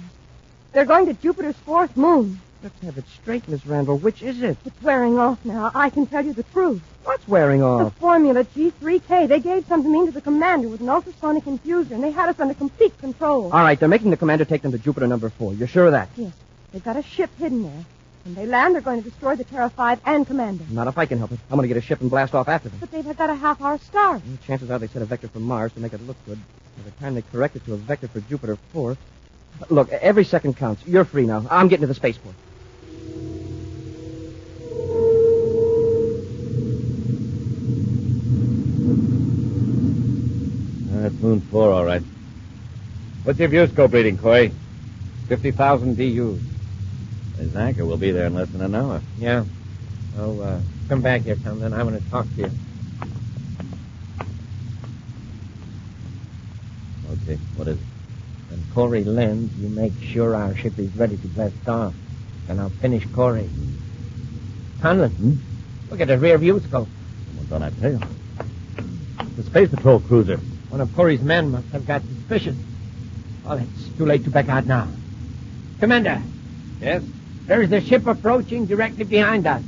They're going to Jupiter's fourth moon. Let's have it straight, Miss Randall. Which is it? It's wearing off now. I can tell you the truth. What's wearing off? The formula G3K. They gave some to me to the commander with an ultrasonic infuser, and they had us under complete control. All right, they're making the commander take them to Jupiter number 4. You're sure of that? Yes. They've got a ship hidden there. When they land, they're going to destroy the Terra 5 and commander. Not if I can help it. I'm going to get a ship and blast off after them. But they've got a half-hour start. Well, chances are they set a vector for Mars to make it look good. By the time they correct it to a vector for Jupiter 4... Look, every second counts. You're free now. I'm getting to the spaceport. That's Moon 4, all right. What's your viewscope reading, Corey? 50,000 DUs. The anchor will be there in less than an hour. Yeah. Oh, come back here, Tom, then I want to talk to you. Okay, what is it? When Corey lands, you make sure our ship is ready to blast off. Then I'll finish Corey. Conlon, look at the rear view scope. Someone's on our tail. The Space Patrol cruiser. One of Corey's men must have got suspicious. Well, it's too late to back out now. Commander. Yes? There's a ship approaching directly behind us.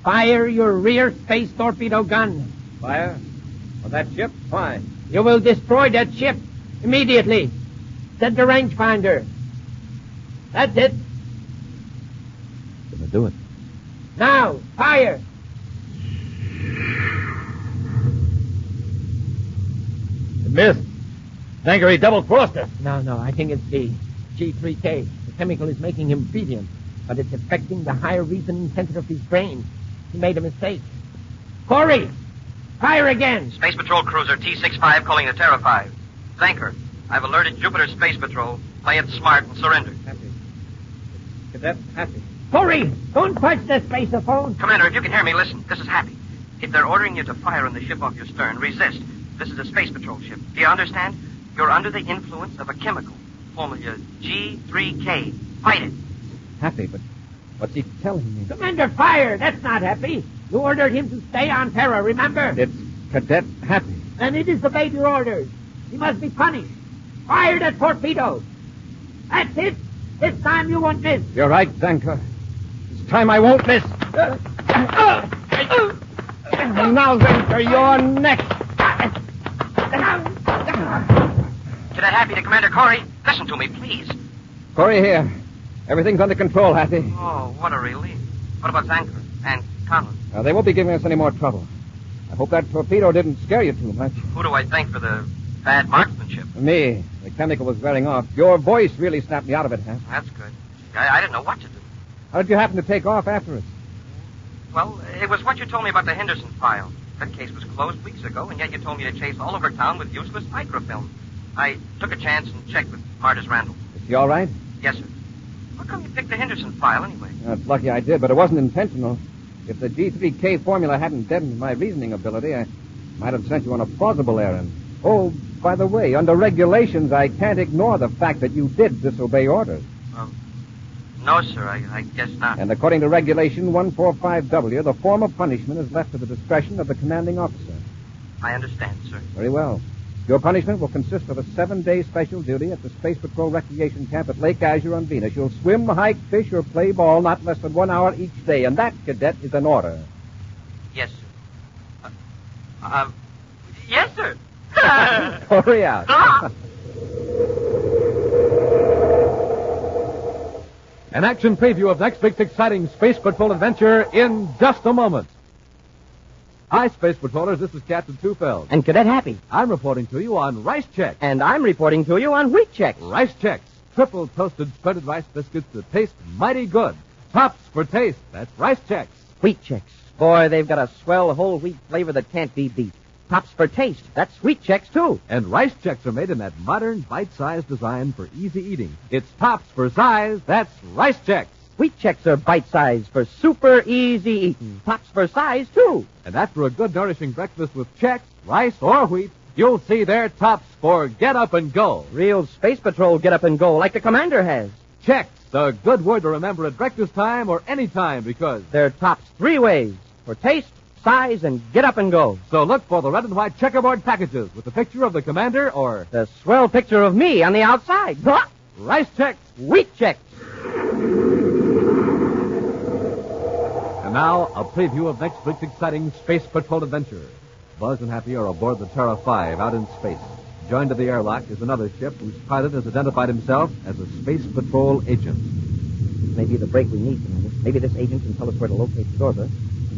Fire your rear space torpedo gun. Fire? On that ship? Fine. You will destroy that ship immediately. Set the rangefinder. That's it. Gonna do it. Now, fire. It missed. Zanker, double-crossed us. No, I think it's the G3K. The chemical is making him obedient, but it's affecting the higher reasoning center of his brain. He made a mistake. Corey, fire again. Space Patrol cruiser T-65 calling the Terra 5. Zanker, I've alerted Jupiter Space Patrol. Play it smart and surrender. Happy. Cadet Happy. Corey, don't touch the spaceophone. Commander, if you can hear me, listen. This is Happy. If they're ordering you to fire on the ship off your stern, resist. This is a Space Patrol ship. Do you understand? You're under the influence of a chemical. Formula G3K. Fight it. Happy, but what's he telling me? Commander, fire! That's not Happy. You ordered him to stay on Terra, remember? It's Cadet Happy. Then it is obeyed your orders. He must be punished. Fired at torpedoes. That's it. This time you won't miss. You're right, Zanker. This time I won't miss. Now, Zanker, you're next. Cadet Happy to Commander Corey. Listen to me, please. Corey here. Everything's under control, Happy. Oh, what a relief. What about Zanker and Conlon? They won't be giving us any more trouble. I hope that torpedo didn't scare you too much. Who do I thank for the bad marksmanship? Me. The chemical was wearing off. Your voice really snapped me out of it, Hap. That's good. I didn't know what to do. How did you happen to take off after us? Well, it was what you told me about the Henderson file. That case was closed weeks ago, and yet you told me to chase all over town with useless microfilm. I took a chance and checked with Martis Randall. Is she all right? Yes, sir. How come you picked the Henderson file, anyway? It's lucky I did, but it wasn't intentional. If the G3K formula hadn't deadened my reasoning ability, I might have sent you on a plausible errand. Oh, by the way, under regulations, I can't ignore the fact that you did disobey orders. No, sir, I guess not. And according to Regulation 145W, the form of punishment is left to the discretion of the commanding officer. I understand, sir. Very well. Your punishment will consist of a 7-day special duty at the Space Patrol Recreation Camp at Lake Azure on Venus. You'll swim, hike, fish, or play ball not less than 1 hour each day, and that, Cadet, is an order. Yes, sir. Yes, sir. Hurry out. An action preview of next week's exciting Space Patrol adventure in just a moment. Hi, Space Patrollers. This is Captain Tufeld. And Cadet Happy. I'm reporting to you on Rice Chex. And I'm reporting to you on Wheat Chex. Rice Chex. Triple toasted spreaded rice biscuits that taste mighty good. Tops for taste. That's Rice Chex. Wheat Chex. Boy, they've got a swell whole wheat flavor that can't be beat. Tops for taste. That's Wheat Chex, too. And Rice Chex are made in that modern, bite-sized design for easy eating. It's tops for size. That's Rice Chex. Wheat Chex are bite-sized for super easy eating. Tops for size, too. And after a good, nourishing breakfast with Chex, rice, or wheat, you'll see their tops for get up and go. Real Space Patrol get up and go like the Commander has. Chex, a good word to remember at breakfast time or any time because they're tops 3 ways: for taste, size, and get up and go. So look for the red and white checkerboard packages with the picture of the Commander or the swell picture of me on the outside. Rice Chex. Wheat Chex. And now, a preview of next week's exciting Space Patrol adventure. Buzz and Happy are aboard the Terra 5 out in space. Joined to the airlock is another ship whose pilot has identified himself as a Space Patrol agent. This may be the break we need, Commander. Maybe this agent can tell us where to locate Zorba,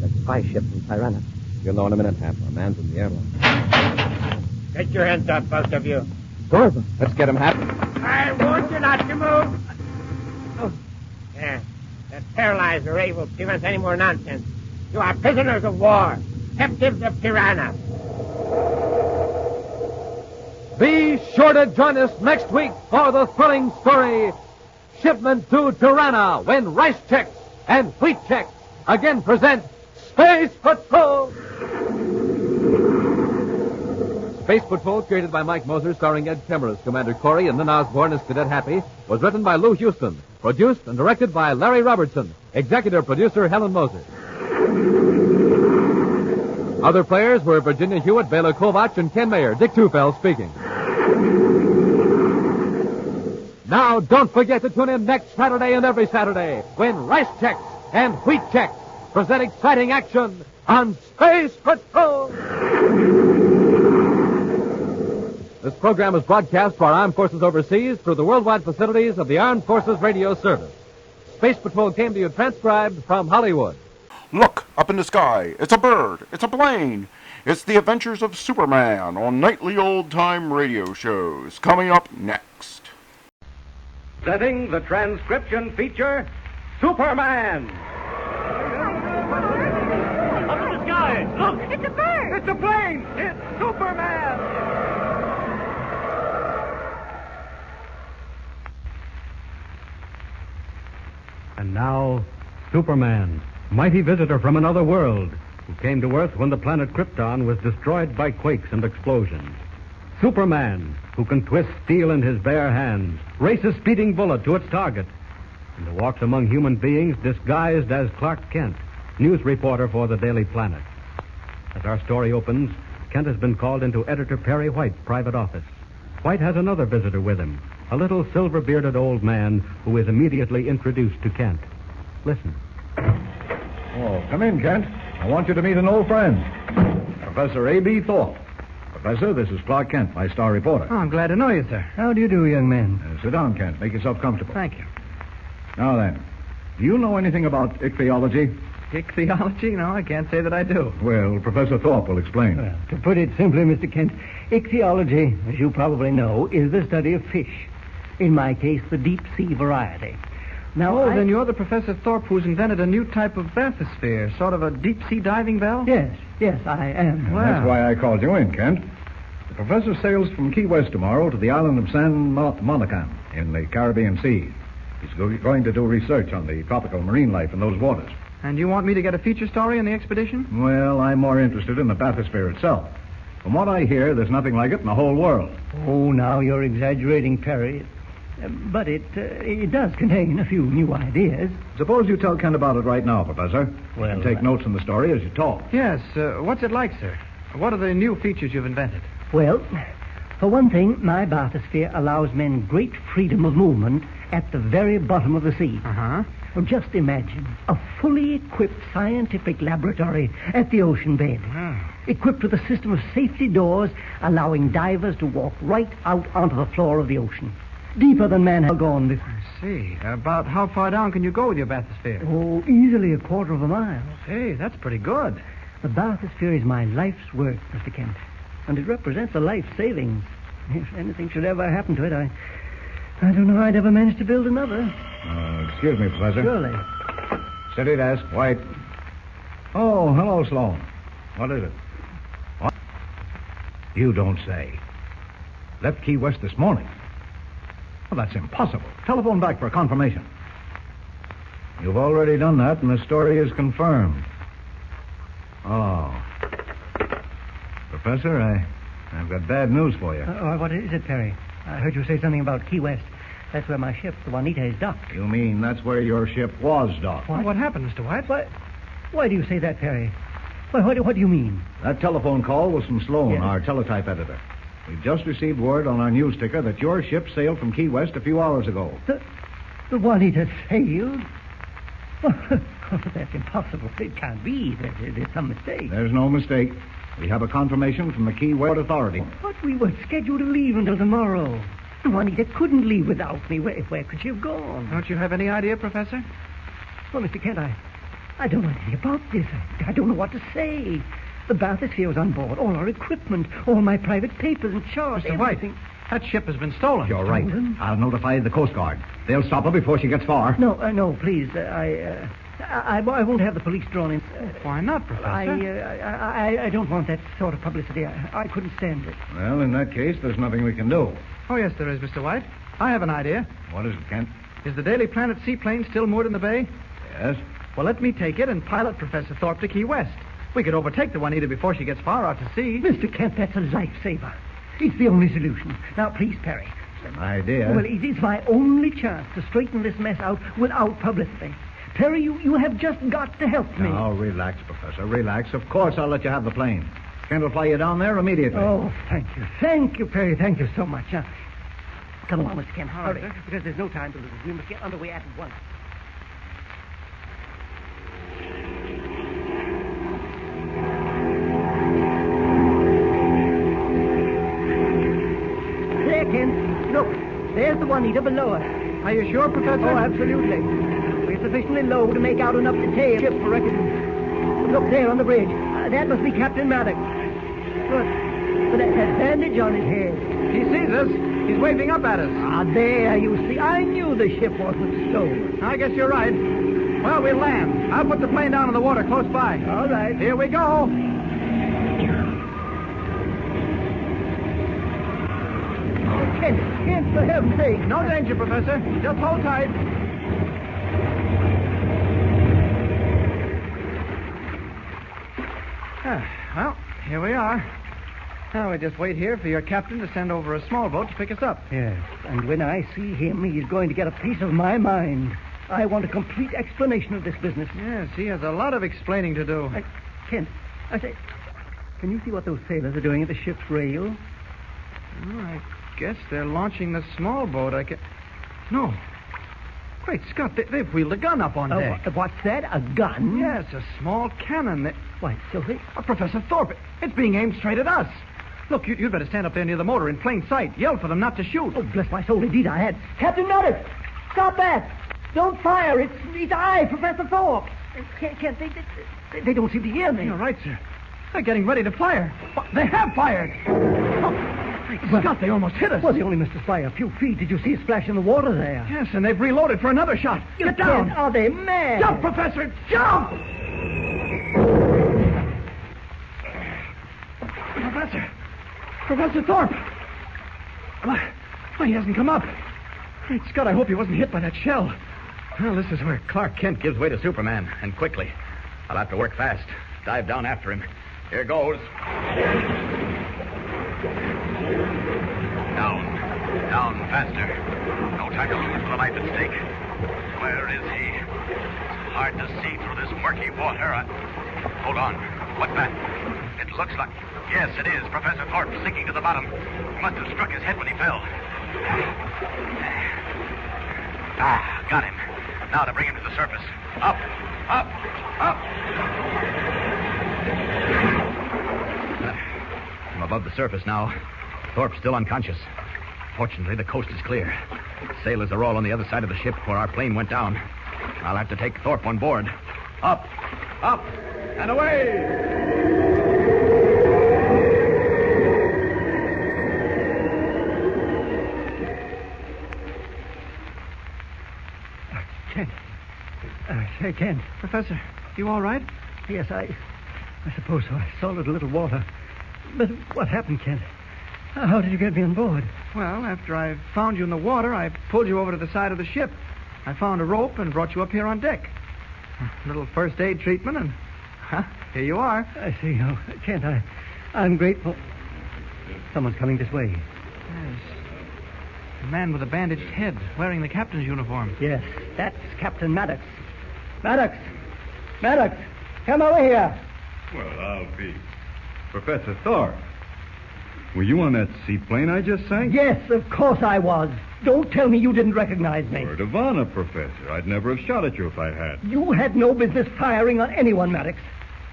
that spy ship from Tirana. You'll know in a minute, Hap. Our man's in the airlock. Get your hands up, both of you. Zorba. Let's get him, Hap. I want you not to move. Oh. Yeah. That paralyzer ray will prevent any more nonsense. You are prisoners of war, captives of Tirana. Be sure to join us next week for the thrilling story, Shipment to Tirana, when Rice Chex and Wheat Chex again present Space Patrol. Space Patrol, created by Mike Moser, starring Ed Kemmer as Commander Corey and Lynn Osborne as Cadet Happy, was written by Lou Houston, produced and directed by Larry Robertson, executive producer Helen Moser. Other players were Virginia Hewitt, Bela Kovac, and Ken Mayer. Dick Tufeld speaking. Now, don't forget to tune in next Saturday and every Saturday when Rice Chex and Wheat Chex present exciting action on Space Patrol. This program is broadcast to our armed forces overseas through the worldwide facilities of the Armed Forces Radio Service. Space Patrol came to you transcribed from Hollywood. Look, up in the sky. It's a bird. It's a plane. It's the Adventures of Superman on nightly old-time radio shows. Coming up next. Presenting the transcription feature, Superman. Up in the sky. Look. It's a bird. It's a plane. It's Superman. And now, Superman, mighty visitor from another world, who came to Earth when the planet Krypton was destroyed by quakes and explosions. Superman, who can twist steel in his bare hands, race a speeding bullet to its target, and who walks among human beings disguised as Clark Kent, news reporter for the Daily Planet. As our story opens, Kent has been called into Editor Perry White's private office. White has another visitor with him, a little silver-bearded old man who is immediately introduced to Kent. Listen. Oh, come in, Kent. I want you to meet an old friend, Professor A.B. Thorpe. Professor, this is Clark Kent, my star reporter. Oh, I'm glad to know you, sir. How do you do, young man? Sit down, Kent. Make yourself comfortable. Thank you. Now then, do you know anything about ichthyology? Ichthyology? No, I can't say that I do. Well, Professor Thorpe will explain. Well, to put it simply, Mr. Kent, ichthyology, as you probably know, is the study of fish. In my case, the deep-sea variety. Now, then you're the Professor Thorpe who's invented a new type of bathysphere, sort of a deep-sea diving bell? Yes, I am. Well, that's why I called you in, Kent. The professor sails from Key West tomorrow to the island of San Monacan in the Caribbean Sea. He's going to do research on the tropical marine life in those waters. And you want me to get a feature story on the expedition? Well, I'm more interested in the bathysphere itself. From what I hear, there's nothing like it in the whole world. Oh, now you're exaggerating, Perry. But it does contain a few new ideas. Suppose you tell Kent about it right now, Professor. Well, you can take notes in the story as you talk. Yes. What's it like, sir? What are the new features you've invented? Well, for one thing, my bathysphere allows men great freedom of movement at the very bottom of the sea. Uh-huh. Well, just imagine a fully equipped scientific laboratory at the ocean bed. Wow. Equipped with a system of safety doors allowing divers to walk right out onto the floor of the ocean. Deeper than man has gone before. I see. About how far down can you go with your bathysphere? Oh, easily a quarter of a mile. Hey, that's pretty good. The bathysphere is my life's work, Mr. Kent. And it represents a life savings. If anything should ever happen to it, I don't know how I'd ever manage to build another. Excuse me, Professor. Surely. Steady, desk. White. Oh, hello, Sloan. What is it? What? You don't say. Left Key West this morning. Well, that's impossible. Telephone back for confirmation. You've already done that, and the story is confirmed. Oh. Professor, I've got bad news for you. What is it, Perry? I heard you say something about Key West. That's where my ship, the Juanita, is docked. You mean that's where your ship was docked? What happened, Mr. White? Why do you say that, Perry? What do you mean? That telephone call was from Sloan, Yes. our teletype editor. We've just received word on our news ticker that your ship sailed from Key West a few hours ago. The Juanita sailed? Oh, that's impossible. It can't be. There's some mistake. There's no mistake. We have a confirmation from the Key West authority. But we were scheduled to leave until tomorrow. The Juanita couldn't leave without me. Where could she have gone? Don't you have any idea, Professor? Well, Mr. Kent, I don't know anything about this. I don't know what to say. The bathysphere was on board, all our equipment, all my private papers and charts. Mr. White, that ship has been stolen. You're right. I'll notify the Coast Guard. They'll stop her before she gets far. No, please. I won't have the police drawn in. Why not, Professor? I don't want that sort of publicity. I couldn't stand it. Well, in that case, there's nothing we can do. Oh, yes, there is, Mr. White. I have an idea. What is it, Kent? Is the Daily Planet seaplane still moored in the bay? Yes. Well, let me take it and pilot Professor Thorpe to Key West. We could overtake the Juanita before she gets far out to sea. Mr. Kent, that's a lifesaver. It's the only solution. Now, please, Perry. Idea? Well, it's my only chance to straighten this mess out without publicity. Perry, you have just got to help me. Now, relax, Professor, relax. Of course I'll let you have the plane. Kent will fly you down there immediately. Oh, thank you. Thank you, Perry. Thank you so much. Now, come along, Mr. Kent. Hurry, because there's no time to lose. We must get underway at once. There, Kent. Look, there's the Juanita below us. Are you sure, Professor? Oh, absolutely. We're sufficiently low to make out enough to tail ship for reckoning. Look there on the bridge. That must be Captain Maddox. Look, with that bandage on his head. He sees us. He's waving up at us. There, you see. I knew the ship wasn't stolen. I guess you're right. Well, we'll land. I'll put the plane down in the water close by. All right. Here we go. Kent, for heaven's sake. No danger, Professor. Just hold tight. Well, here we are. Now we just wait here for your captain to send over a small boat to pick us up. Yes, and when I see him, he's going to get a piece of my mind. I want a complete explanation of this business. Yes, he has a lot of explaining to do. Kent, I say, Can you see what those sailors are doing at the ship's rail? Well, I guess they're launching the small boat. No. Great Scott, they've wheeled a gun up on deck. What's that? A gun? Yes, a small cannon. Why, so they... Professor Thorpe, it's being aimed straight at us. Look, you'd better stand up there near the motor in plain sight. Yell for them not to shoot. Oh, bless my soul, indeed I had. Captain Notrs! Stop that! Don't fire! It's I, Professor Thorpe! Can't they don't seem to hear me. You're right, sir. They're getting ready to fire. They have fired! Oh, Scott, they almost hit us. Well, they only missed us by a few feet. Did you see a splash in the water there? Yes, and they've reloaded for another shot. Get down! Are they mad? Jump, Professor! Jump! Professor Thorpe! Well, he hasn't come up. Great Scott, I hope he wasn't hit by that shell. Well, this is where Clark Kent gives way to Superman, and quickly. I'll have to work fast. Dive down after him. Here goes. Down, faster. No time to lose with a life at stake. Where is he? It's hard to see through this murky water. Hold on. What's that? It looks like... Yes, it is. Professor Thorpe sinking to the bottom. He must have struck his head when he fell. Got him. Now to bring him to the surface. Up. I'm above the surface now. Thorpe's still unconscious. Fortunately, the coast is clear. Sailors are all on the other side of the ship where our plane went down. I'll have to take Thorpe on board. Up, and away! Kent. Professor, you all right? Yes, I suppose so. I swallowed a little water. But what happened, Kent? How did you get me on board? Well, after I found you in the water, I pulled you over to the side of the ship. I found a rope and brought you up here on deck. A little first aid treatment, and here you are. I see. Oh, Kent, I'm grateful. Someone's coming this way. Yes. A man with a bandaged head, wearing the captain's uniform. Yes, that's Captain Maddox. Maddox, come over here. Well, I'll be. Professor Thorpe. Were you on that seaplane I just sank? Yes, of course I was. Don't tell me you didn't recognize me. Word of honor, Professor. I'd never have shot at you if I had. You had no business firing on anyone, Maddox.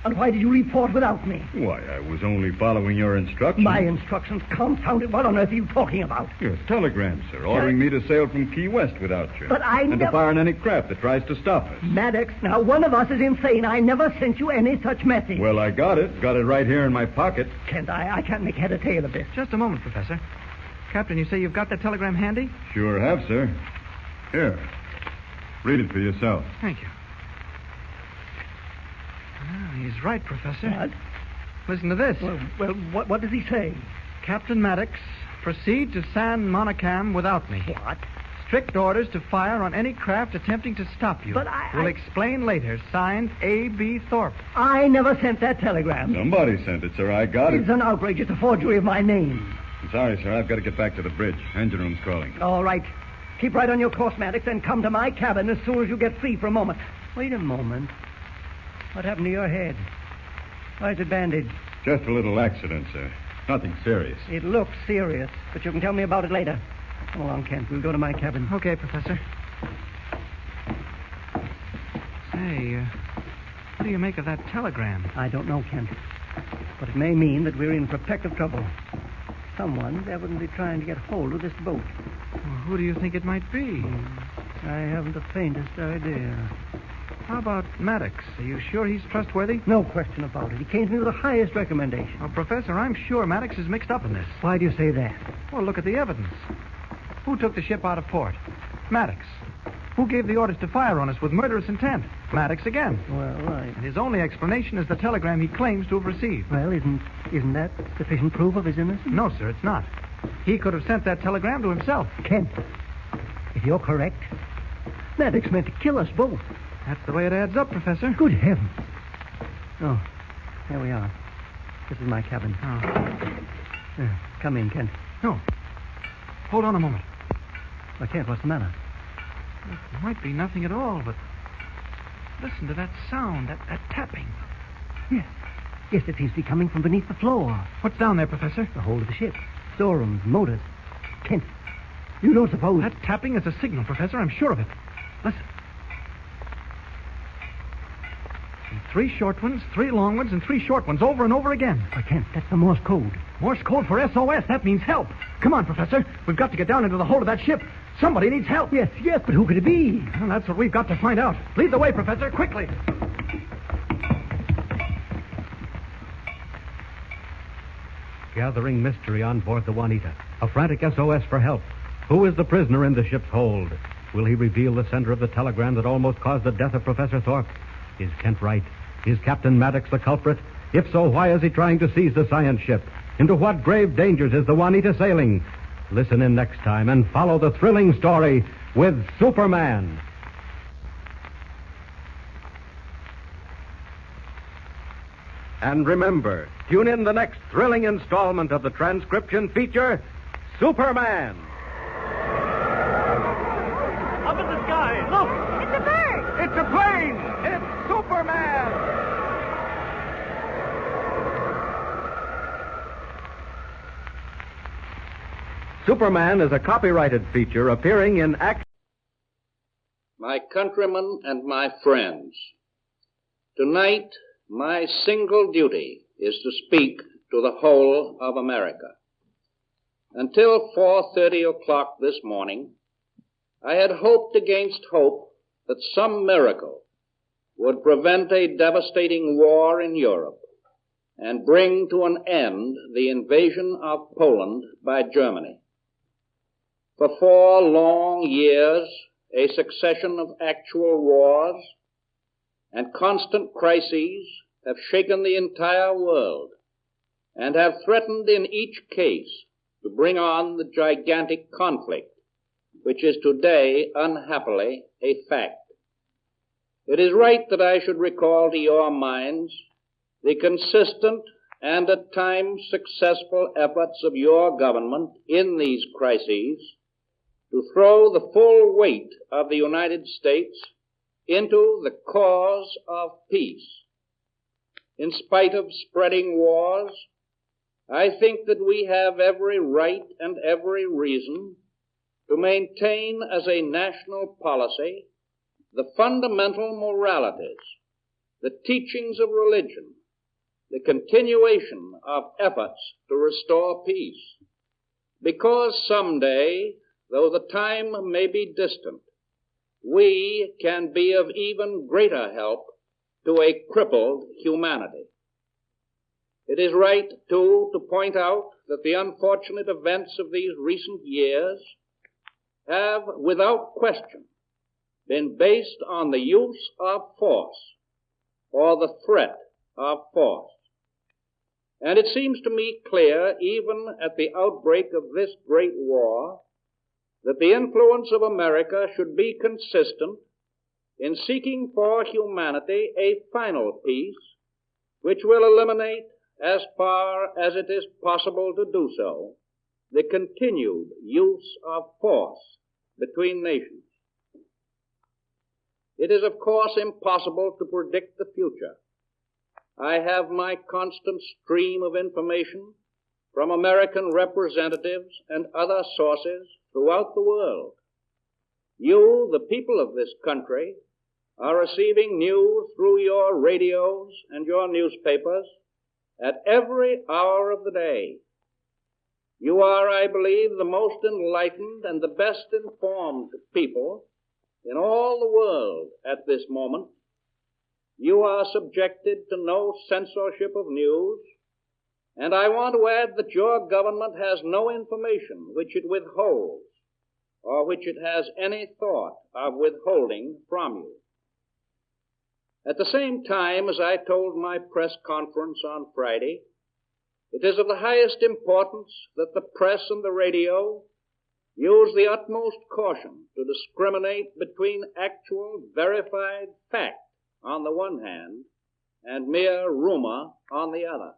And why did you report without me? Why, I was only following your instructions. My instructions? Confound it. What on earth are you talking about? Your telegram, sir, ordering me to sail from Key West without you. But I And to fire on any craft that tries to stop us. Maddox, now one of us is insane. I never sent you any such message. Well, I got it. Got it right here in my pocket. Kent, I can't make head or tail of this. Just a moment, Professor. Captain, you say you've got that telegram handy? Sure have, sir. Here. Read it for yourself. Thank you. He's right, Professor. What? Listen to this. Well, what does he say? Captain Maddox, proceed to San Monicam without me. What? Strict orders to fire on any craft attempting to stop you. But We'll explain later. Signed, A.B. Thorpe. I never sent that telegram. Somebody sent it, sir. I got it. It's an outrage. It's a forgery of my name. I'm sorry, sir. I've got to get back to the bridge. Engine room's calling. All right. Keep right on your course, Maddox, and come to my cabin as soon as you get free for a moment. Wait a moment. What happened to your head? Why is it bandaged? Just a little accident, sir. Nothing serious. It looks serious, but you can tell me about it later. Come along, Kent. We'll go to my cabin. Okay, Professor. Say, what do you make of that telegram? I don't know, Kent. But it may mean that we're in protective trouble. Someone's evidently trying to get hold of this boat. Well, who do you think it might be? I haven't the faintest idea. How about Maddox? Are you sure he's trustworthy? No question about it. He came to me with the highest recommendation. Well, Professor, I'm sure Maddox is mixed up in this. Why do you say that? Well, look at the evidence. Who took the ship out of port? Maddox. Who gave the orders to fire on us with murderous intent? Maddox again. Well, right. And his only explanation is the telegram he claims to have received. Well, isn't that sufficient proof of his innocence? No, sir, it's not. He could have sent that telegram to himself. Kent, if you're correct, Maddox meant to kill us both. That's the way it adds up, Professor. Good heavens. Oh, there we are. This is my cabin. Oh. Come in, Kent. No. Hold on a moment. Well, Kent, what's the matter? It might be nothing at all, but listen to that sound, that tapping. Yes. Yes, it seems to be coming from beneath the floor. What's down there, Professor? The hold of the ship. Storerooms, motors. Kent, you don't suppose... That tapping is a signal, Professor. I'm sure of it. Listen. And 3 short ones, 3 long ones, and 3 short ones, over and over again. Why, Kent, that's the Morse code. Morse code for SOS. That means help. Come on, Professor. We've got to get down into the hold of that ship. Somebody needs help. Yes, but who could it be? Well, that's what we've got to find out. Lead the way, Professor, quickly. Gathering mystery on board the Juanita. A frantic SOS for help. Who is the prisoner in the ship's hold? Will he reveal the sender of the telegram that almost caused the death of Professor Thorpe? Is Kent right? Is Captain Maddox the culprit? If so, why is he trying to seize the science ship? Into what grave dangers is the Juanita sailing? Listen in next time and follow the thrilling story with Superman. And remember, tune in the next thrilling installment of the transcription feature, Superman. Up in the sky, look! It's a bird! It's a plane! It's Superman! Superman is a copyrighted feature appearing in action. My countrymen and my friends, tonight my single duty is to speak to the whole of America. Until 4:30 o'clock this morning, I had hoped against hope that some miracle would prevent a devastating war in Europe and bring to an end the invasion of Poland by Germany. For 4 long years, a succession of actual wars and constant crises have shaken the entire world and have threatened in each case to bring on the gigantic conflict, which is today, unhappily, a fact. It is right that I should recall to your minds the consistent and at times successful efforts of your government in these crises to throw the full weight of the United States into the cause of peace. In spite of spreading wars, I think that we have every right and every reason to maintain as a national policy the fundamental moralities, the teachings of religion, the continuation of efforts to restore peace. Because someday, though the time may be distant, we can be of even greater help to a crippled humanity. It is right, too, to point out that the unfortunate events of these recent years have, without question, been based on the use of force or the threat of force. And it seems to me clear, even at the outbreak of this great war, that the influence of America should be consistent in seeking for humanity a final peace which will eliminate, as far as it is possible to do so, the continued use of force between nations. It is, of course, impossible to predict the future. I have my constant stream of information from American representatives and other sources throughout the world. You, the people of this country, are receiving news through your radios and your newspapers at every hour of the day. You are, I believe, the most enlightened and the best informed people in all the world at this moment. You are subjected to no censorship of news, and I want to add that your government has no information which it withholds or which it has any thought of withholding from you. At the same time, as I told my press conference on Friday, it is of the highest importance that the press and the radio use the utmost caution to discriminate between actual, verified fact on the one hand and mere rumor on the other.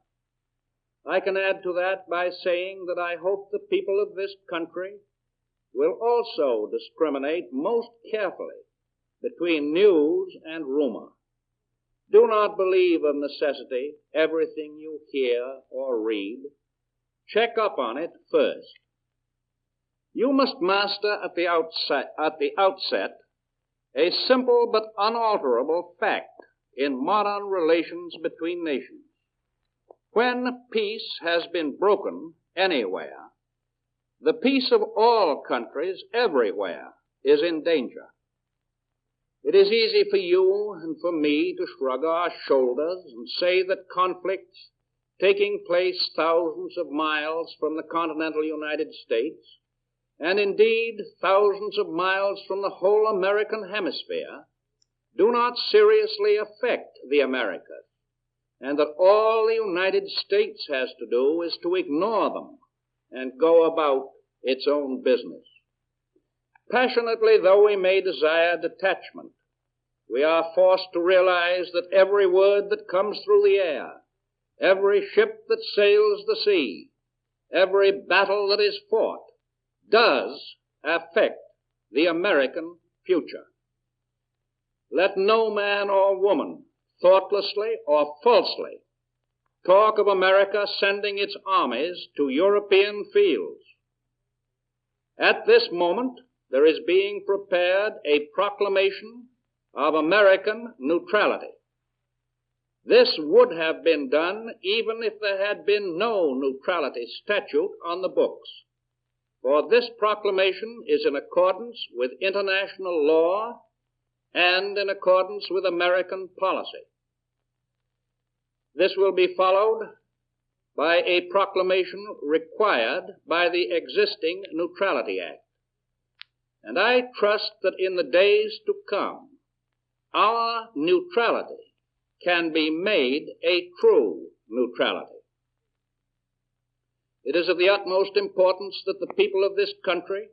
I can add to that by saying that I hope the people of this country will also discriminate most carefully between news and rumor. Do not believe of necessity everything you hear or read. Check up on it first. You must master at the outset a simple but unalterable fact in modern relations between nations. When peace has been broken anywhere, the peace of all countries everywhere is in danger. It is easy for you and for me to shrug our shoulders and say that conflicts taking place thousands of miles from the continental United States, and indeed thousands of miles from the whole American hemisphere, do not seriously affect the Americas, and that all the United States has to do is to ignore them and go about its own business. Passionately though we may desire detachment, we are forced to realize that every word that comes through the air, every ship that sails the sea, every battle that is fought, does affect the American future. Let no man or woman, thoughtlessly or falsely, talk of America sending its armies to European fields. At this moment, there is being prepared a proclamation of American neutrality. This would have been done even if there had been no neutrality statute on the books, for this proclamation is in accordance with international law and in accordance with American policy. This will be followed by a proclamation required by the existing Neutrality Act. And I trust that in the days to come, our neutrality can be made a true neutrality. It is of the utmost importance that the people of this country,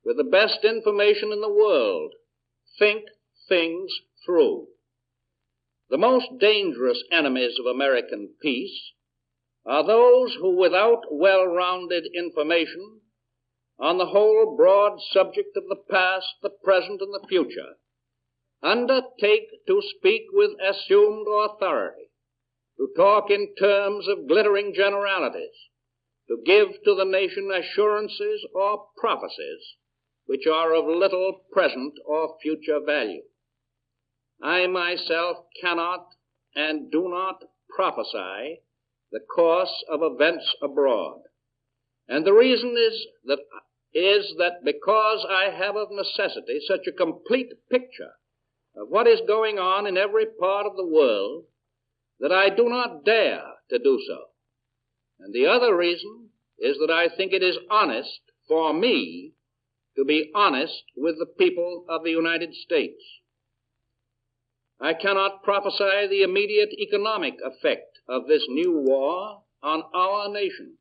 with the best information in the world, think things through. The most dangerous enemies of American peace are those who, without well-rounded information on the whole broad subject of the past, the present, and the future, undertake to speak with assumed authority, to talk in terms of glittering generalities, to give to the nation assurances or prophecies which are of little present or future value. I myself cannot and do not prophesy the course of events abroad. And the reason is that because I have of necessity such a complete picture of what is going on in every part of the world, that I do not dare to do so. And the other reason is that I think it is honest for me to be honest with the people of the United States. I cannot prophesy the immediate economic effect of this new war on our nation,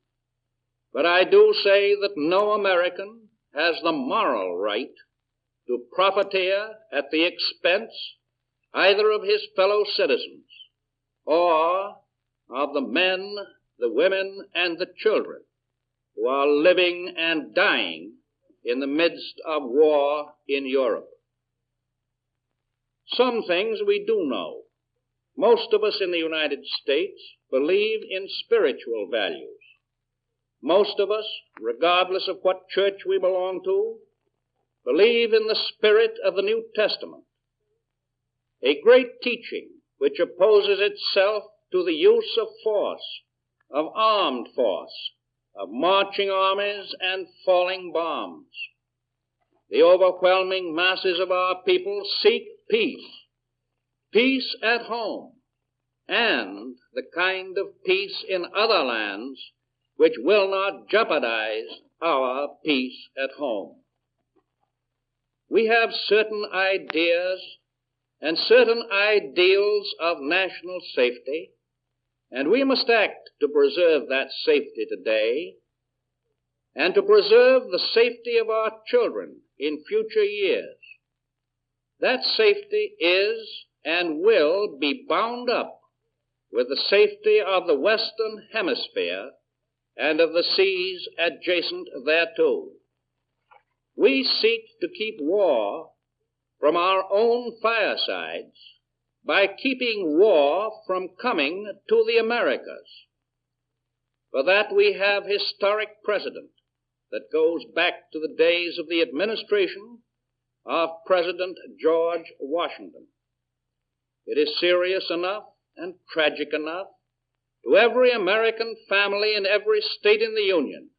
but I do say that no American has the moral right to profiteer at the expense either of his fellow citizens or of the men, the women, and the children who are living and dying in the midst of war in Europe. Some things we do know. Most of us in the United States believe in spiritual values. Most of us, regardless of what church we belong to, believe in the spirit of the New Testament, a great teaching which opposes itself to the use of force, of armed force, of marching armies and falling bombs. The overwhelming masses of our people seek peace, peace at home, and the kind of peace in other lands which will not jeopardize our peace at home. We have certain ideas and certain ideals of national safety, and we must act to preserve that safety today and to preserve the safety of our children in future years. That safety is and will be bound up with the safety of the Western Hemisphere and of the seas adjacent thereto. We seek to keep war from our own firesides by keeping war from coming to the Americas. For that we have historic precedent that goes back to the days of the administration of President George Washington. It is serious enough and tragic enough to every American family in every state in the Union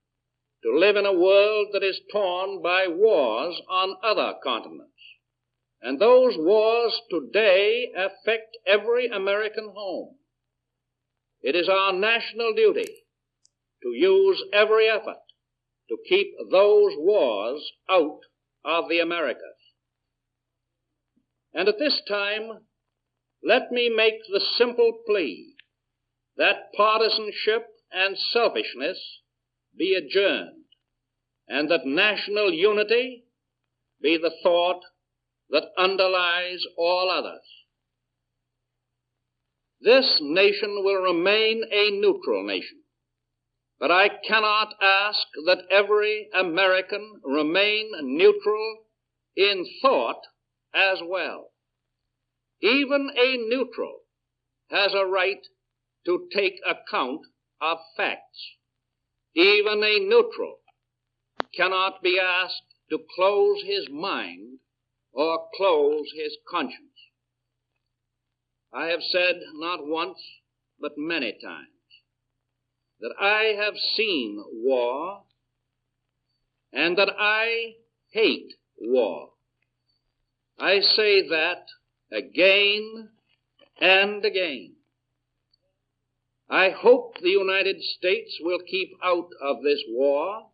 to live in a world that is torn by wars on other continents. And those wars today affect every American home. It is our national duty to use every effort to keep those wars out of the Americas. And at this time, let me make the simple plea that partisanship and selfishness be adjourned, and that national unity be the thought that underlies all others. This nation will remain a neutral nation, but I cannot ask that every American remain neutral in thought as well. Even a neutral has a right to take account of facts. Even a neutral cannot be asked to close his mind or close his conscience. I have said not once, but many times, that I have seen war and that I hate war. I say that again and again. I hope the United States will keep out of this war.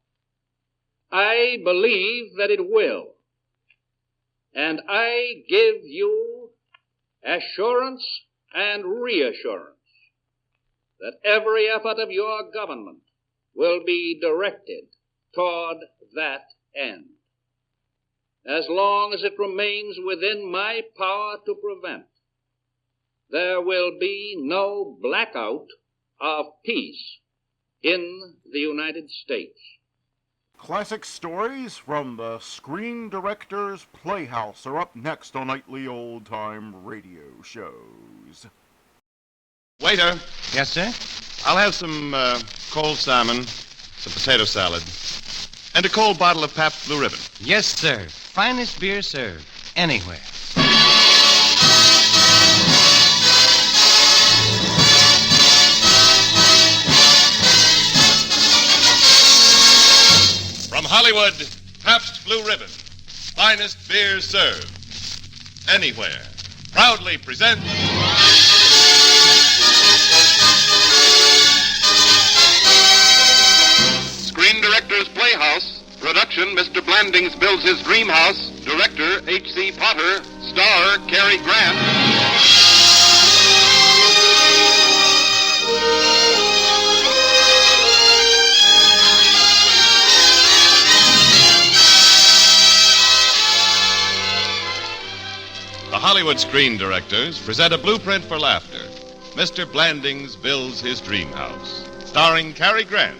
I believe that it will. And I give you assurance and reassurance that every effort of your government will be directed toward that end. As long as it remains within my power to prevent, there will be no blackout of peace in the United States. Classic stories from the Screen Directors Playhouse are up next on nightly old-time radio shows. Waiter. Yes, sir? I'll have some cold salmon, some potato salad, and a cold bottle of Pabst Blue Ribbon. Yes, sir. Finest beer served anywhere. From Hollywood, Pabst Blue Ribbon. Finest beer served anywhere. Proudly present Screen Directors Playhouse. Production, Mr. Blandings Builds His Dream House. Director, H.C. Potter. Star, Cary Grant. The Hollywood Screen Directors present a blueprint for laughter. Mr. Blandings Builds His Dream House. Starring Cary Grant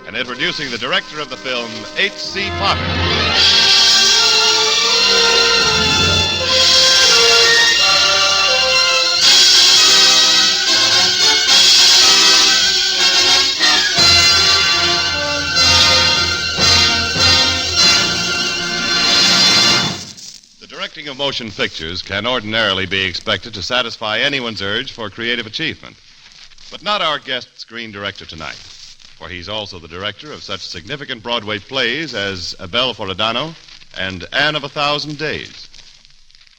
and introducing the director of the film, H.C. Potter. Directing of motion pictures can ordinarily be expected to satisfy anyone's urge for creative achievement. But not our guest screen director tonight, for he's also the director of such significant Broadway plays as Abel Floridano and Anne of 1,000 Days.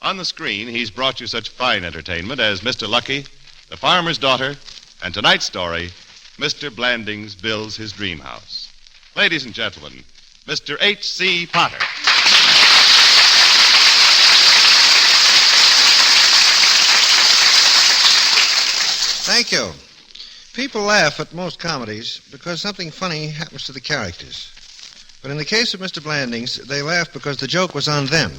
On the screen, he's brought you such fine entertainment as Mr. Lucky, The Farmer's Daughter, and tonight's story, Mr. Blandings Builds His Dream House. Ladies and gentlemen, Mr. H.C. Potter. Thank you. People laugh at most comedies because something funny happens to the characters. But in the case of Mr. Blandings, they laugh because the joke was on them.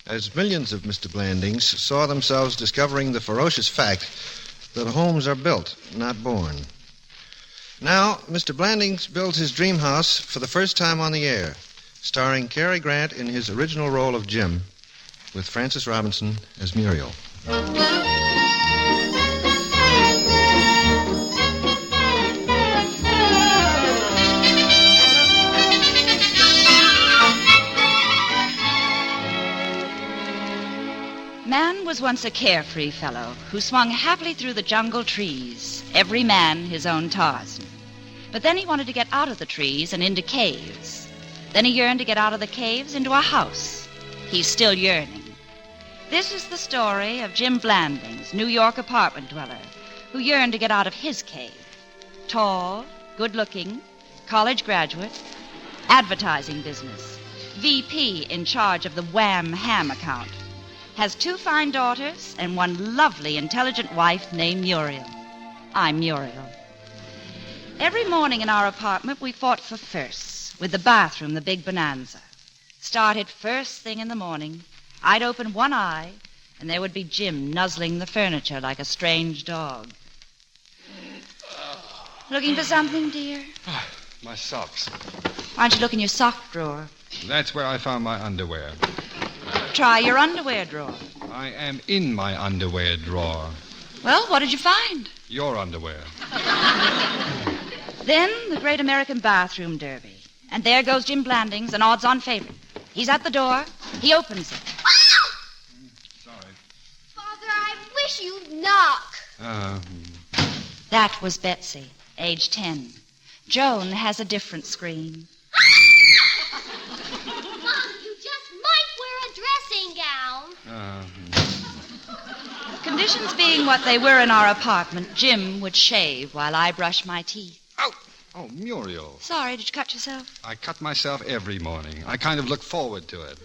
As millions of Mr. Blandings saw themselves discovering the ferocious fact that homes are built, not born. Now, Mr. Blandings builds his dream house for the first time on the air, starring Cary Grant in his original role of Jim, with Frances Robinson as Muriel. Man was once a carefree fellow who swung happily through the jungle trees, every man his own Tarzan. But then he wanted to get out of the trees and into caves. Then he yearned to get out of the caves into a house. He's still yearning. This is the story of Jim Blandings, New York apartment dweller, who yearned to get out of his cave. Tall, good-looking, college graduate, advertising business, VP in charge of the Wham Ham account. Has 2 fine daughters and 1 lovely, intelligent wife named Muriel. I'm Muriel. Every morning in our apartment, we fought for firsts, with the bathroom the big bonanza. Started first thing in the morning. I'd open one eye, and there would be Jim nuzzling the furniture like a strange dog. Looking for something, dear? My socks. Why don't you look in your sock drawer? That's where I found my underwear. Try your underwear drawer. I am in my underwear drawer. Well, what did you find? Your underwear. Then the great American bathroom derby. And there goes Jim Blandings, an odds-on favorite. He's at the door. He opens it. Sorry. Father, I wish you'd knock. That was Betsy, age 10. Joan has a different scream. Mom, you just might wear a dressing gown. Conditions being what they were in our apartment, Jim would shave while I brushed my teeth. Oh, Muriel. Sorry, did you cut yourself? I cut myself every morning. I kind of look forward to it.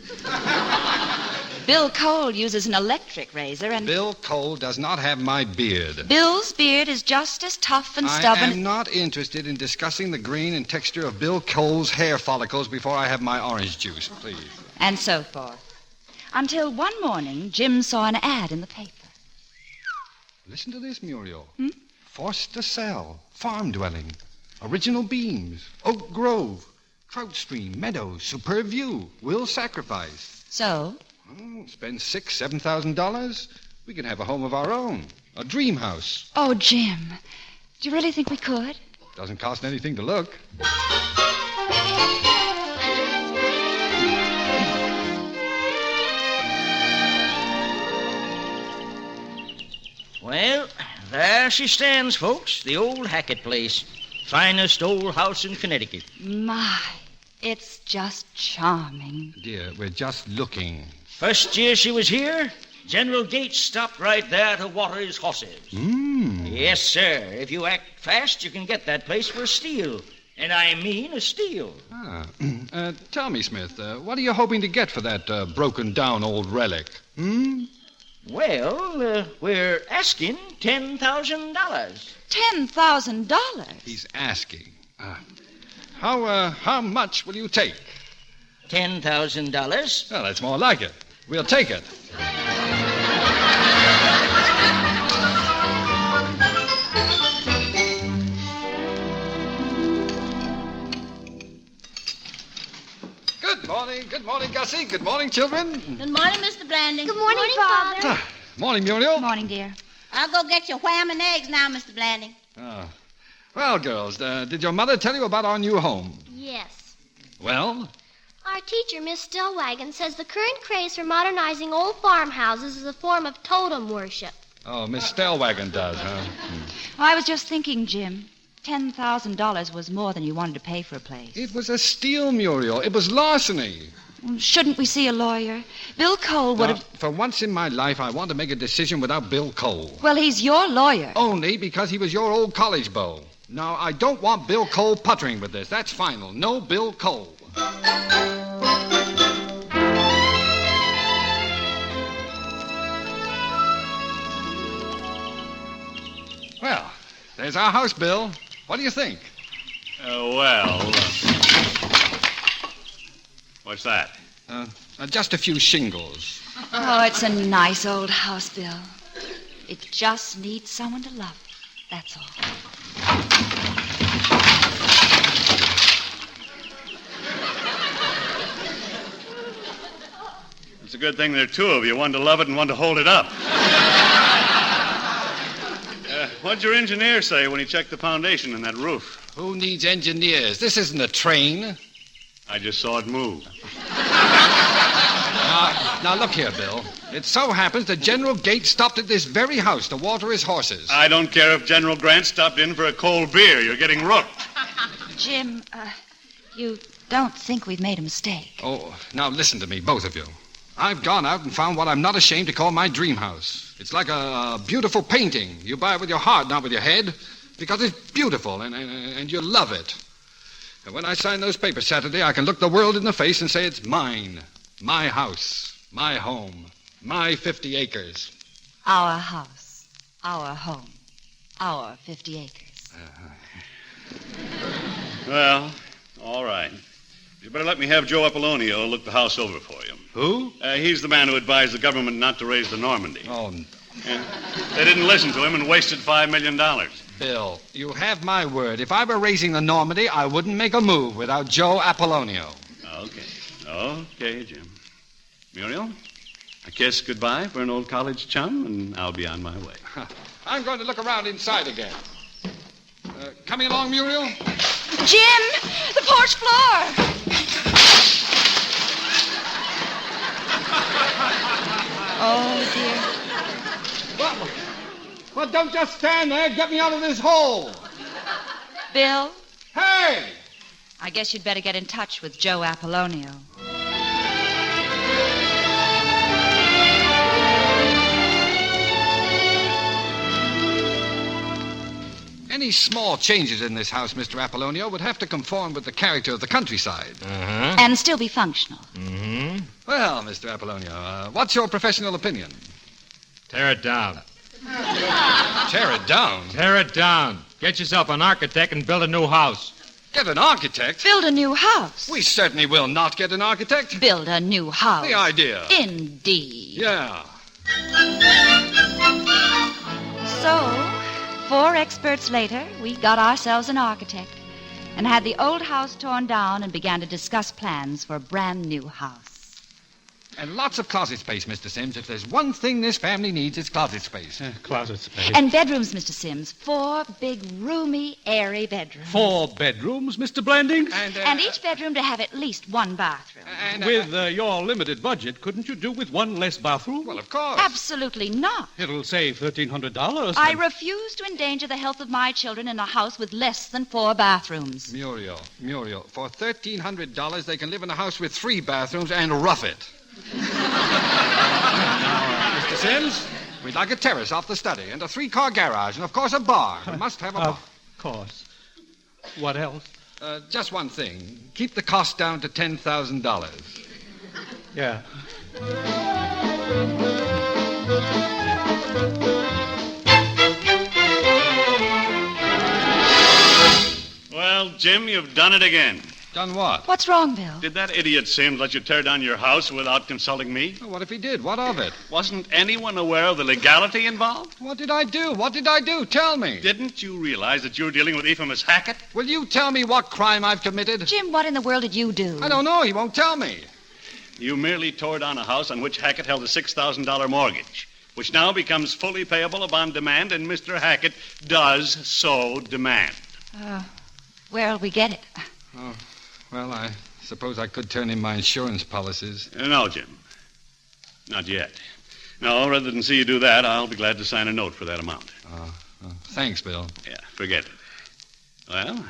Bill Cole uses an electric razor and... Bill Cole does not have my beard. Bill's beard is just as tough and stubborn... I am not interested in discussing the green and texture of Bill Cole's hair follicles before I have my orange juice, please. And so forth. Until one morning, Jim saw an ad in the paper. Listen to this, Muriel. Forced to sell. Farm dwelling. Original beams. Oak Grove. Trout stream. Meadows. Superb view. Will sacrifice. So? Spend $6,000-$7,000. We can have a home of our own. A dream house. Oh, Jim. Do you really think we could? Doesn't cost anything to look. Well, there she stands, folks. The old Hackett place. Finest old house in Connecticut. My, it's just charming. Dear, we're just looking. First year she was here, General Gates stopped right there to water his horses. Yes, sir. If you act fast, you can get that place for a steal. And I mean a steal. Tell me, Smith, what are you hoping to get for that broken-down old relic? Well, we're asking $10,000. $10,000? He's asking. How much will you take? $10,000. Well, that's more like it. We'll take it. Good morning, Gussie. Good morning, children. Good morning, Mr. Blanding. Good morning, Father. Morning, Muriel. Morning, dear. I'll go get your wham and eggs now, Mr. Blanding. Well, girls, did your mother tell you about our new home? Yes. Well? Our teacher, Miss Stillwagon, says the current craze for modernizing old farmhouses is a form of totem worship. Oh, Miss Stellwagen does, huh? I was just thinking, Jim. $10,000 was more than you wanted to pay for a place. It was a steal, Muriel. It was larceny. Shouldn't we see a lawyer? Bill Cole would have... For once in my life, I want to make a decision without Bill Cole. Well, he's your lawyer. Only because he was your old college beau. Now, I don't want Bill Cole puttering with this. That's final. No Bill Cole. Well, there's our house, Bill. What do you think? What's that? Just a few shingles. Oh, it's a nice old house, Bill. It just needs someone to love it. That's all. It's a good thing there are two of you, one to love it and one to hold it up. What'd your engineer say when he checked the foundation in that roof? Who needs engineers? This isn't a train. I just saw it move. Now, look here, Bill. It so happens that General Gates stopped at this very house to water his horses. I don't care if General Grant stopped in for a cold beer. You're getting rooked. Jim, you don't think we've made a mistake? Oh, now listen to me, both of you. I've gone out and found what I'm not ashamed to call my dream house. It's like a beautiful painting. You buy it with your heart, not with your head, because it's beautiful and you love it. And when I sign those papers Saturday, I can look the world in the face and say it's mine. My house, my home, my 50 acres. Our house, our home, our 50 acres. Well, all right. You better let me have Joe Apollonio look the house over for you. Who? He's the man who advised the government not to raise the Normandy. Oh. Yeah. They didn't listen to him and wasted $5 million. Bill, you have my word. If I were raising the Normandy, I wouldn't make a move without Joe Apollonio. Okay, Jim. Muriel, a kiss goodbye for an old college chum, and I'll be on my way. I'm going to look around inside again. Coming along, Muriel? Jim, the porch floor. Oh, dear. Well, don't just stand there. Get me out of this hole. Bill? Hey! I guess you'd better get in touch with Joe Apollonio. Any small changes in this house, Mr. Apollonio, would have to conform with the character of the countryside. And still be functional. Well, Mr. Apollonio, what's your professional opinion? Tear it down. Tear it down? Tear it down. Get yourself an architect and build a new house. Get an architect? Build a new house. We certainly will not get an architect. Build a new house. The idea. Indeed. Yeah. So, 4 experts later, we got ourselves an architect and had the old house torn down and began to discuss plans for a brand new house. And lots of closet space, Mr. Sims. If there's one thing this family needs, it's closet space. Closet space. And bedrooms, Mr. Sims. 4 big, roomy, airy bedrooms. 4 bedrooms, Mr. Blandings? And each bedroom to have at least 1 bathroom. With your limited budget, couldn't you do with 1 less bathroom? Well, of course. Absolutely not. It'll save $1,300. I refuse to endanger the health of my children in a house with less than 4 bathrooms. Muriel, for $1,300, they can live in a house with 3 bathrooms and rough it. Now, Mr. Sims, we'd like a terrace off the study and a 3-car garage and, of course, a bar. We must have a bar. Of course. What else? Just one thing. Keep the cost down to $10,000. Yeah. Well, Jim, you've done it again. Done what? What's wrong, Bill? Did that idiot Sims let you tear down your house without consulting me? Well, what if he did? What of it? Wasn't anyone aware of the legality involved? What did I do? What did I do? Tell me. Didn't you realize that you're dealing with Ephraim Hackett? Will you tell me what crime I've committed? Jim, what in the world did you do? I don't know. He won't tell me. You merely tore down a house on which Hackett held a $6,000 mortgage, which now becomes fully payable upon demand, and Mr. Hackett does so demand. Where'll we get it? Oh, well, I suppose I could turn in my insurance policies. No, Jim. Not yet. No, rather than see you do that, I'll be glad to sign a note for that amount. Thanks, Bill. Yeah, forget it. Well,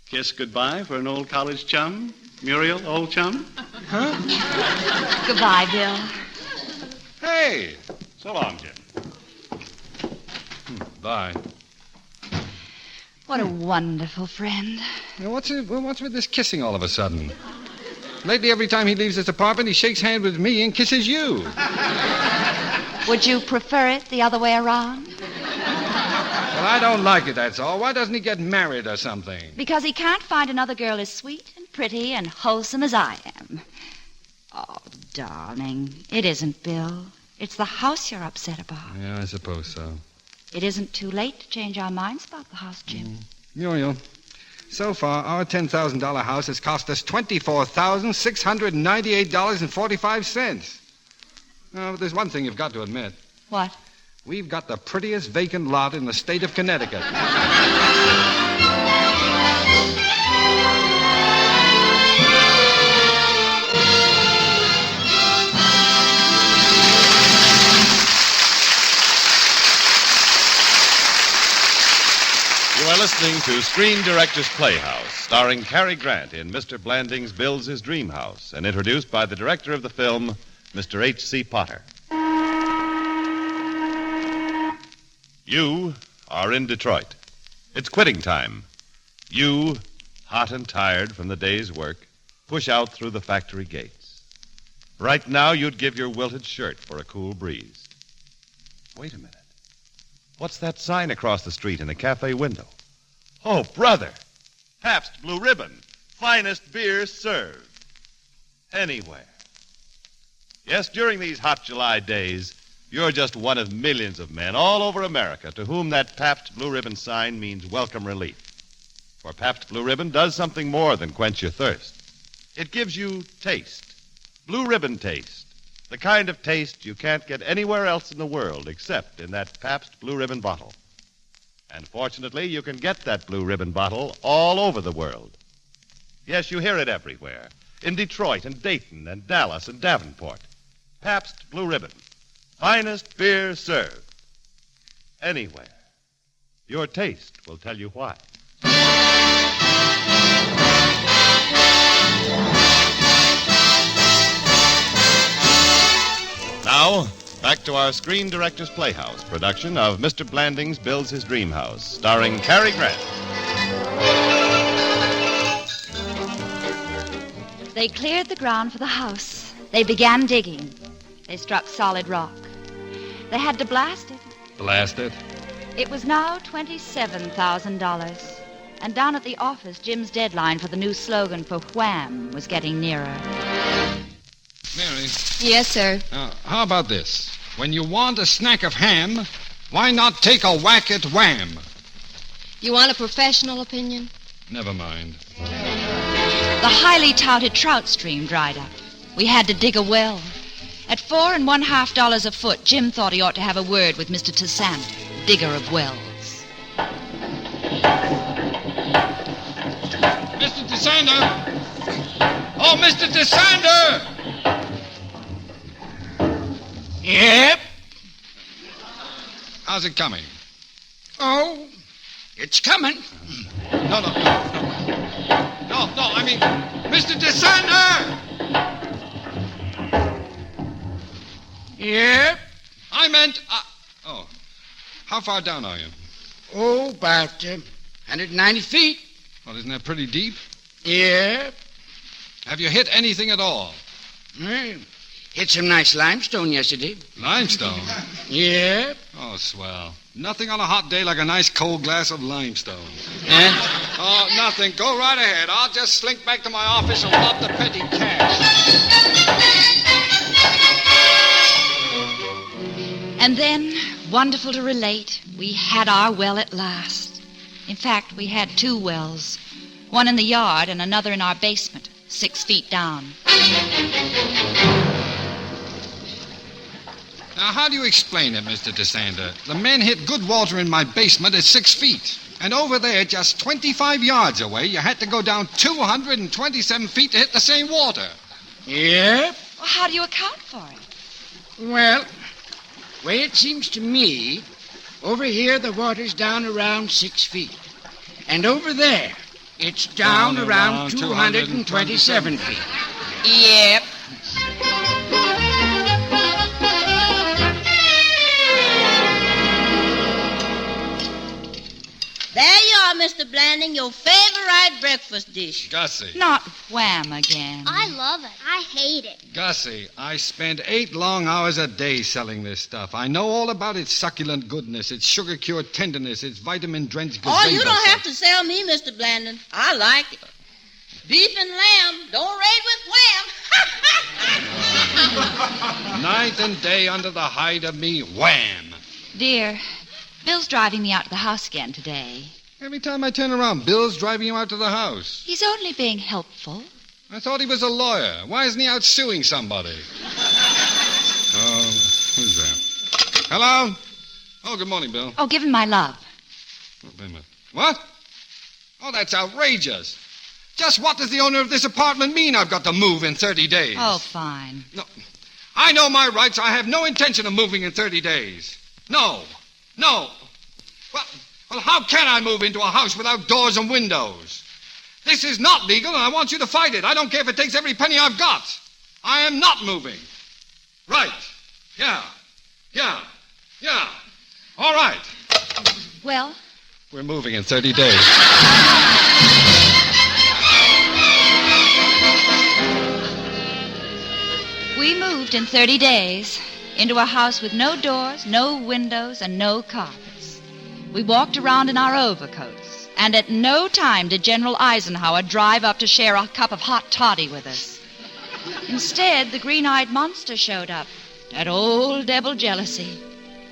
kiss goodbye for an old college chum, Muriel, old chum? Huh? Goodbye, Bill. Hey! So long, Jim. Bye. What a wonderful friend. What's with this kissing all of a sudden? Lately, every time he leaves this apartment, he shakes hands with me and kisses you. Would you prefer it the other way around? Well, I don't like it, that's all. Why doesn't he get married or something? Because he can't find another girl as sweet and pretty and wholesome as I am. Oh, darling, it isn't Bill. It's the house you're upset about. Yeah, I suppose so. It isn't too late to change our minds about the house, Jim. Muriel, so far, our $10,000 house has cost us $24,698.45. But there's one thing you've got to admit. What? We've got the prettiest vacant lot in the state of Connecticut. listening to Screen Director's Playhouse, starring Cary Grant in Mr. Blanding's Builds His Dream House, and introduced by the director of the film, Mr. H.C. Potter. You are in Detroit. It's quitting time. You, hot and tired from the day's work, push out through the factory gates. Right now, you'd give your wilted shirt for a cool breeze. Wait a minute. What's that sign across the street in a cafe window? Oh, brother! Pabst Blue Ribbon. Finest beer served. Anywhere. Yes, during these hot July days, you're just one of millions of men all over America to whom that Pabst Blue Ribbon sign means welcome relief. For Pabst Blue Ribbon does something more than quench your thirst. It gives you taste. Blue Ribbon taste. The kind of taste you can't get anywhere else in the world except in that Pabst Blue Ribbon bottle. And fortunately, you can get that Blue Ribbon bottle all over the world. Yes, you hear it everywhere. In Detroit and Dayton and Dallas and Davenport. Pabst Blue Ribbon. Finest beer served. Anywhere. Your taste will tell you why. Now, back to our Screen Director's Playhouse production of Mr. Blanding's Builds His Dream House, starring Cary Grant. They cleared the ground for the house. They began digging. They struck solid rock. They had to blast it. Blast it? It was now $27,000. And down at the office, Jim's deadline for the new slogan for Wham was getting nearer. Mary. Yes, sir. How about this? When you want a snack of ham, why not take a whack at Wham? You want a professional opinion? Never mind. The highly touted trout stream dried up. We had to dig a well. At $4 1/2 a foot, Jim thought he ought to have a word with Mr. Tarzan, digger of wells. Mr. Tarzan! Oh, Mr. Tarzan! Yep. How's it coming? Oh, it's coming. No, I mean, Mr. Tarzan! Yep. I meant... Oh, how far down are you? Oh, about 190 feet. Well, isn't that pretty deep? Yep. Have you hit anything at all? Hit some nice limestone yesterday. Limestone? Yep. Oh, swell. Nothing on a hot day like a nice cold glass of limestone. Oh, nothing. Go right ahead. I'll just slink back to my office and rob the petty cash. And then, wonderful to relate, we had our well at last. In fact, we had two wells. One in the yard and another in our basement, 6 feet down. Now, how do you explain it, Mr. DeSander? The men hit good water in my basement at 6 feet. And over there, just 25 yards away, you had to go down 227 feet to hit the same water. Yep. Well, how do you account for it? Well, way it seems to me, over here the water's down around 6 feet. And over there, it's down around 227 feet. Yep. There you are, Mr. Blanding, your favorite breakfast dish. Gussie. Not Wham again. I love it. I hate it. Gussie, I spend 8 long hours a day selling this stuff. I know all about its succulent goodness, its sugar-cured tenderness, its vitamin-drenched gazebo. Oh, you don't have to sell me, Mr. Blanding. I like it. Beef and lamb, don't raid with Wham. Night and day under the hide of me, Wham. Dear, Bill's driving me out to the house again today. Every time I turn around, Bill's driving you out to the house. He's only being helpful. I thought he was a lawyer. Why isn't he out suing somebody? Oh, who's that? Hello? Oh, good morning, Bill. Oh, give him my love. Oh, wait a minute. What? Oh, that's outrageous. Just what does the owner of this apartment mean I've got to move in 30 days? Oh, fine. No. I know my rights. I have no intention of moving in 30 days. No. Well, Well, how can I move into a house without doors and windows? This is not legal, and I want you to fight it. I don't care if it takes every penny I've got. I am not moving. Right. Yeah. All right. Well? We're moving in 30 days. We moved in 30 days into a house with no doors, no windows, and no carpets. We walked around in our overcoats, and at no time did General Eisenhower drive up to share a cup of hot toddy with us. Instead, the green-eyed monster showed up, that old devil Jealousy,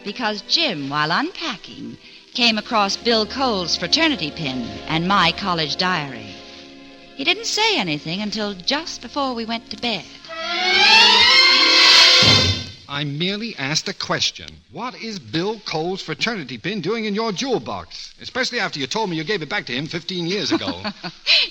because Jim, while unpacking, came across Bill Cole's fraternity pin and my college diary. He didn't say anything until just before we went to bed. I merely asked a question. What is Bill Cole's fraternity pin doing in your jewel box? Especially after you told me you gave it back to him 15 years ago.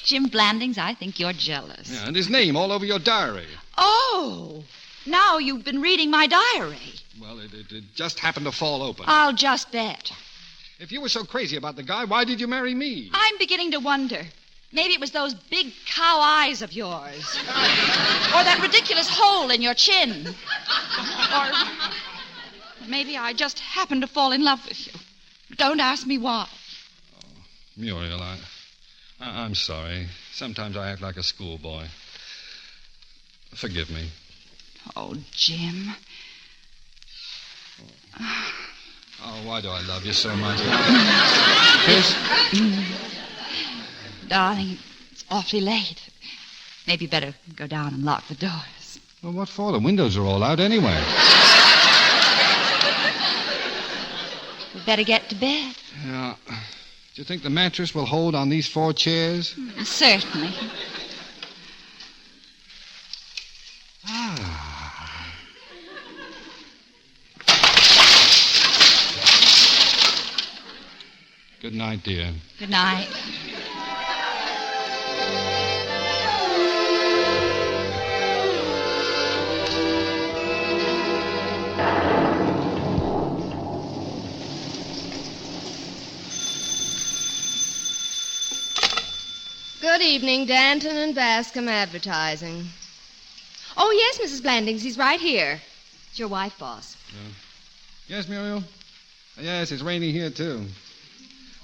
Jim Blandings, I think you're jealous. Yeah, and his name all over your diary. Oh, now you've been reading my diary. Well, it just happened to fall open. I'll just bet. If you were so crazy about the guy, why did you marry me? I'm beginning to wonder. Maybe it was those big cow eyes of yours. Or that ridiculous hole in your chin. Or maybe I just happened to fall in love with you. Don't ask me why. Oh, Muriel, I'm sorry. Sometimes I act like a schoolboy. Forgive me. Oh, Jim. Oh, why do I love you so much? Darling, it's awfully late. Maybe better go down and lock the doors. Well, what for? The windows are all out anyway. We'd better get to bed. Yeah. Do you think the mattress will hold on these 4 chairs? Certainly. Good night, dear. Good night. Good evening, Danton and Bascom Advertising. Oh, yes, Mrs. Blandings, he's right here. It's your wife, boss. Yes, Muriel? Yes, it's raining here, too.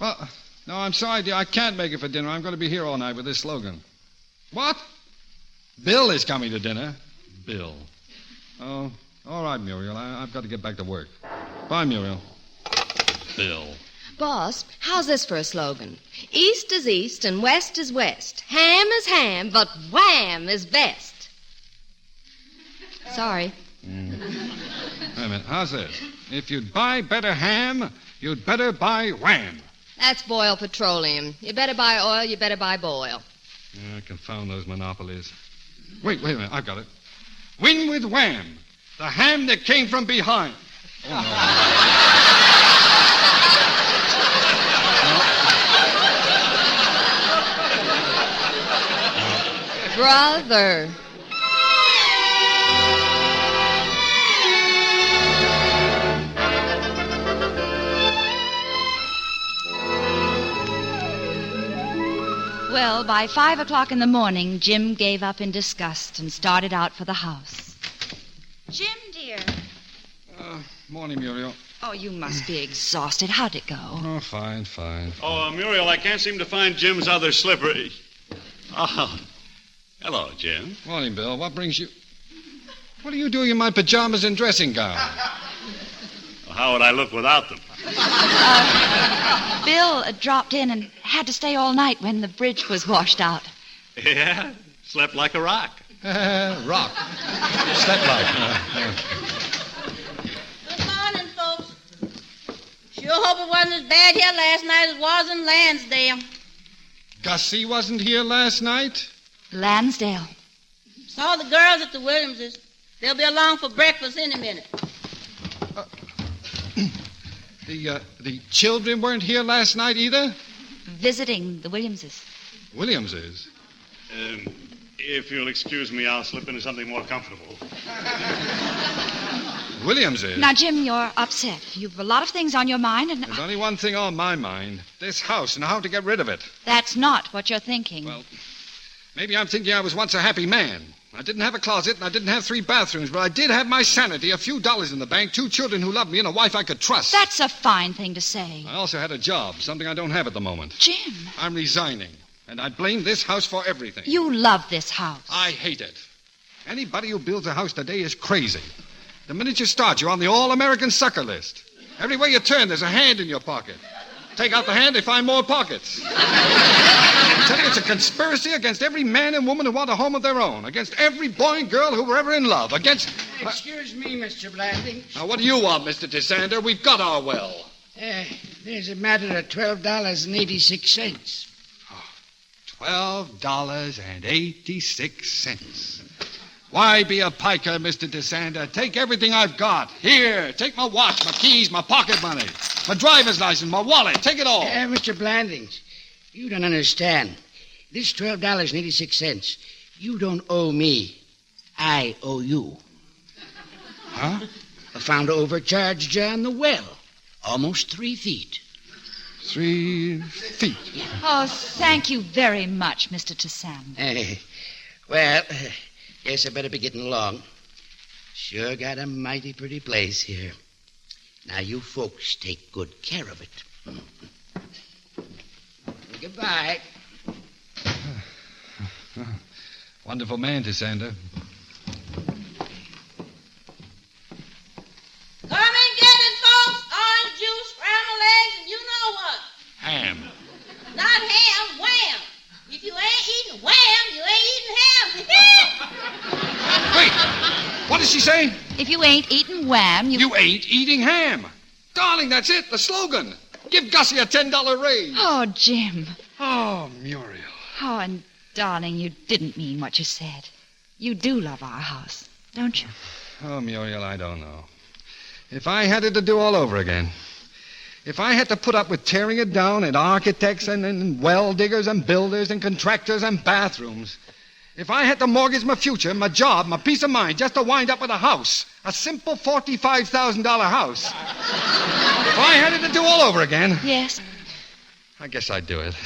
Well, no, I'm sorry, dear. I can't make it for dinner. I'm going to be here all night with this slogan. What? Bill is coming to dinner. Bill. Oh, all right, Muriel. I've got to get back to work. Bye, Muriel. Bill. Boss, how's this for a slogan? East is east and west is west. Ham is ham, but wham is best. Sorry. Wait a minute. How's this? If you'd buy better ham, you'd better buy wham. That's Boyle Petroleum. You better buy oil, you better buy Boyle. Yeah, confound those monopolies. Wait a minute. I've got it. Win with wham. The ham that came from behind. Oh, no. Brother. Well, by 5 o'clock in the morning, Jim gave up in disgust and started out for the house. Jim, dear. Morning, Muriel. Oh, you must be exhausted. How'd it go? Oh, fine. Oh, Muriel, I can't seem to find Jim's other slipper. Oh, hello, Jim. Morning, Bill. What brings you... What are you doing in my pajamas and dressing gown? Well, how would I look without them? Bill dropped in and had to stay all night when the bridge was washed out. Yeah, slept like a rock. Rock. Slept like. Good morning, folks. Sure hope it wasn't as bad here last night as it was in Lansdale. Gussie wasn't here last night? Lansdale. Saw the girls at the Williamses. They'll be along for breakfast any minute. The children weren't here last night either? Visiting the Williamses. Williamses? If you'll excuse me, I'll slip into something more comfortable. Williams is. Now, Jim, you're upset. You've a lot of things on your mind, and There's only one thing on my mind. This house and how to get rid of it. that's not what you're thinking. Well, maybe I'm thinking I was once a happy man. I didn't have a closet, and I didn't have 3 bathrooms, but I did have my sanity, a few dollars in the bank, 2 children who loved me, and a wife I could trust. That's a fine thing to say. I also had a job, something I don't have at the moment. Jim, I'm resigning, and I blame this house for everything. you love this house. I hate it. Anybody who builds a house today is crazy. The minute you start, you're on the all-American sucker list. Everywhere you turn, there's a hand in your pocket. Take out the hand, they find more pockets. I tell you, it's a conspiracy against every man and woman who want a home of their own, against every boy and girl who were ever in love, against... Excuse me, Mr. Blandings. Now, what do you want, Mr. DeSander? We've got our well. There's a matter of $12.86. $12.86. Why be a piker, Mr. DeSander? Take everything I've got. Here, take my watch, my keys, my pocket money, my driver's license, my wallet. Take it all. Mr. Blandings, you don't understand. This $12.86, you don't owe me. I owe you. Huh? I found overcharged you on the well. Almost 3 feet. 3 feet. Oh, thank you very much, Mr. DeSander. Well, guess I better be getting along. Sure got a mighty pretty place here. Now, you folks take good care of it. Goodbye. Wonderful man, DeSander. Come and get it, folks. Orange juice, scrambled eggs, and you know what. Ham. Not ham, wham. If you ain't eating wham, you ain't eating ham. Wait, what is she saying? If you ain't eating wham, You ain't eating ham. Darling, that's it, the slogan. Give Gussie a $10 raise. Oh, Jim. Oh, Muriel. Oh, and darling, you didn't mean what you said. You do love our house, don't you? Oh, Muriel, I don't know. If I had it to do all over again, if I had to put up with tearing it down and architects and well diggers and builders and contractors and bathrooms, if I had to mortgage my future, my job, my peace of mind, just to wind up with a house, a simple $45,000 house, if I had it to do all over again... Yes. I guess I'd do it.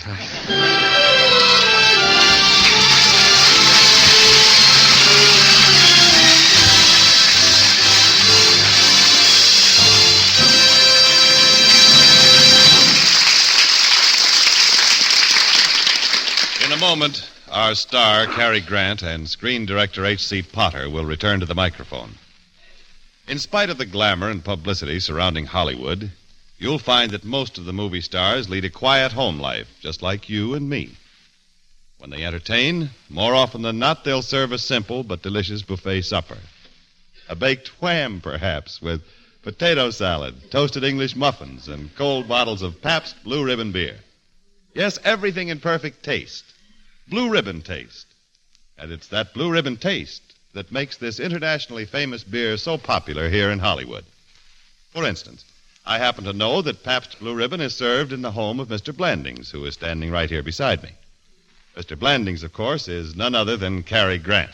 In a moment, our star, Cary Grant, and screen director H.C. Potter will return to the microphone. In spite of the glamour and publicity surrounding Hollywood, you'll find that most of the movie stars lead a quiet home life, just like you and me. When they entertain, more often than not, they'll serve a simple but delicious buffet supper. A baked wham, perhaps, with potato salad, toasted English muffins, and cold bottles of Pabst Blue Ribbon beer. Yes, everything in perfect taste. Blue Ribbon taste. And it's that Blue Ribbon taste that makes this internationally famous beer so popular here in Hollywood. For instance, I happen to know that Pabst Blue Ribbon is served in the home of Mr. Blandings, who is standing right here beside me. Mr. Blandings, of course, is none other than Cary Grant.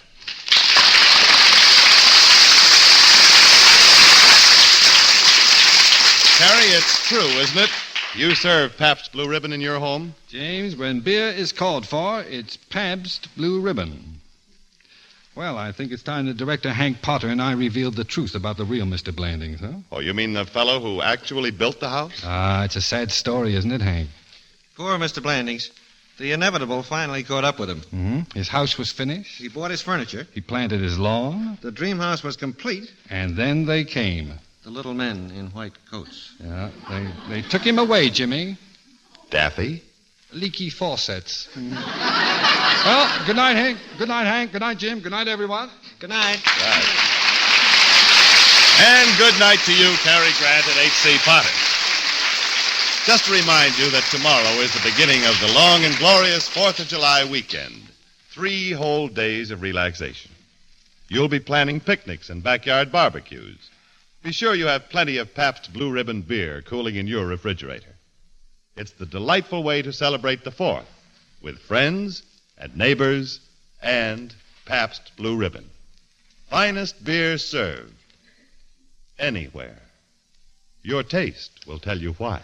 Cary, it's true, isn't it? You serve Pabst Blue Ribbon in your home? James, when beer is called for, it's Pabst Blue Ribbon. Well, I think it's time that Director Hank Potter and I revealed the truth about the real Mr. Blandings, huh? Oh, you mean the fellow who actually built the house? Ah, it's a sad story, isn't it, Hank? Poor Mr. Blandings. The inevitable finally caught up with him. Mm-hmm. His house was finished. He bought his furniture. He planted his lawn. The dream house was complete. And then they came. The little men in white coats. Yeah, they took him away, Jimmy. Daffy? Leaky faucets. Well, good night, Hank. Good night, Hank. Good night, Jim. Good night, everyone. Good night. Right. And good night to you, Cary Grant and H.C. Potter. Just to remind you that tomorrow is the beginning of the long and glorious 4th of July weekend. 3 whole days of relaxation. You'll be planning picnics and backyard barbecues. Be sure you have plenty of Pabst Blue Ribbon beer cooling in your refrigerator. It's the delightful way to celebrate the 4th with friends and neighbors and Pabst Blue Ribbon. Finest beer served. anywhere. Your taste will tell you why.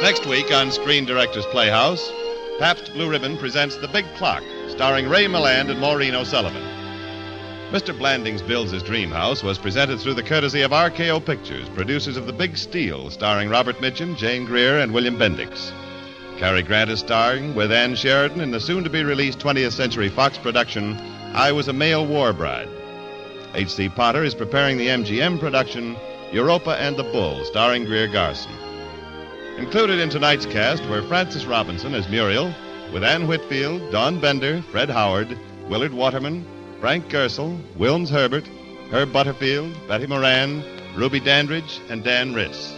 Next week on Screen Directors Playhouse, Pabst Blue Ribbon presents The Big Clock, starring Ray Milland and Maureen O'Sullivan. Mr. Blandings Builds His Dream House was presented through the courtesy of RKO Pictures, producers of The Big Steal, starring Robert Mitchum, Jane Greer, and William Bendix. Cary Grant is starring with Ann Sheridan in the soon-to-be-released 20th Century Fox production, I Was a Male War Bride. H.C. Potter is preparing the MGM production, Europa and the Bull, starring Greer Garson. Included in tonight's cast were Frances Robinson as Muriel, with Ann Whitfield, Don Bender, Fred Howard, Willard Waterman, Frank Gersel, Wilms Herbert, Herb Butterfield, Betty Moran, Ruby Dandridge, and Dan Riss.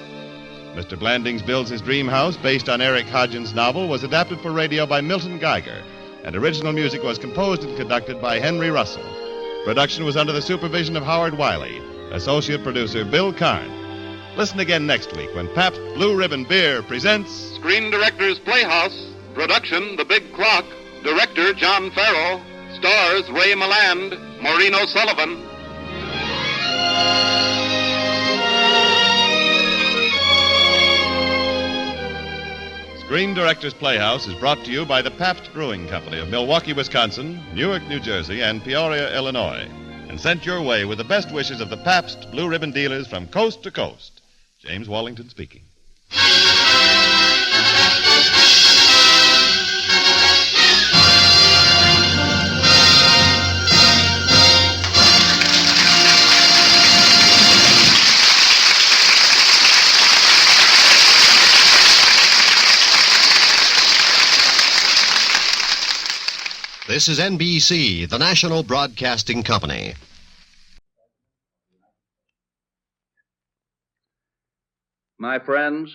Mr. Blandings Builds His Dream House, based on Eric Hodgins' novel, was adapted for radio by Milton Geiger, and original music was composed and conducted by Henry Russell. Production was under the supervision of Howard Wiley, associate producer Bill Karn. Listen again next week when Pabst Blue Ribbon Beer presents Screen Directors Playhouse. Production, The Big Clock. Director, John Farrell. Stars, Ray Milland, Maureen O'Sullivan. Screen Directors Playhouse is brought to you by the Pabst Brewing Company of Milwaukee, Wisconsin, Newark, New Jersey, and Peoria, Illinois, and sent your way with the best wishes of the Pabst Blue Ribbon dealers from coast to coast. James Wallington speaking. This is NBC, the national broadcasting company. My friends,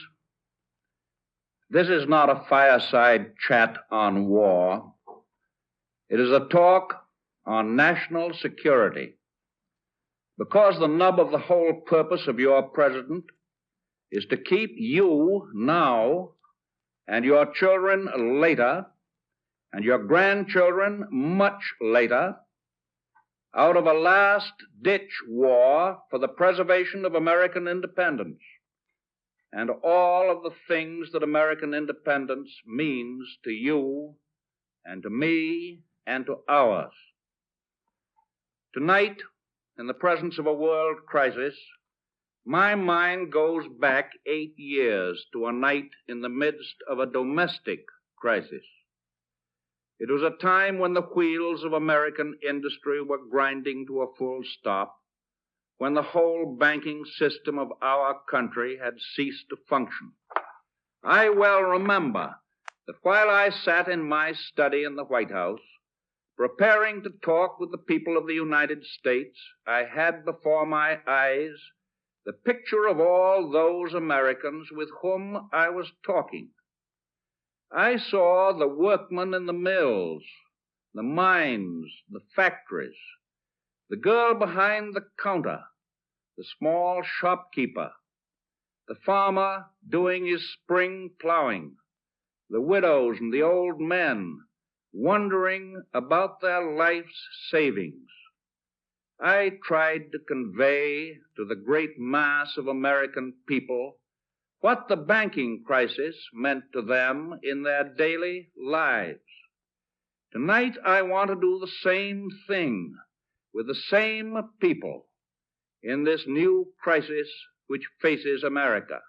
this is not a fireside chat on war. It is a talk on national security. Because the nub of the whole purpose of your president is to keep you now and your children later and your grandchildren much later out of a last-ditch war for the preservation of American independence and all of the things that American independence means to you and to me and to ours. Tonight, in the presence of a world crisis, my mind goes back 8 years to a night in the midst of a domestic crisis. It was a time when the wheels of American industry were grinding to a full stop, when the whole banking system of our country had ceased to function. I well remember that while I sat in my study in the White House, preparing to talk with the people of the United States, I had before my eyes the picture of all those Americans with whom I was talking. I saw the workmen in the mills, the mines, the factories, the girl behind the counter, the small shopkeeper, the farmer doing his spring plowing, the widows and the old men wondering about their life's savings. I tried to convey to the great mass of American people what the banking crisis meant to them in their daily lives. Tonight, I want to do the same thing with the same people in this new crisis which faces America.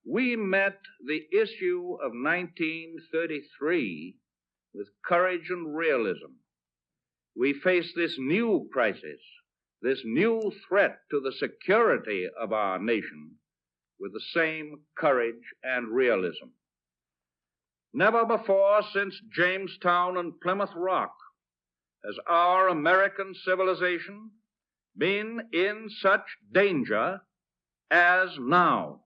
We met the issue of 1933 with courage and realism. We face this new crisis, this new threat to the security of our nation, with the same courage and realism. Never before since Jamestown and Plymouth Rock has our American civilization been in such danger as now.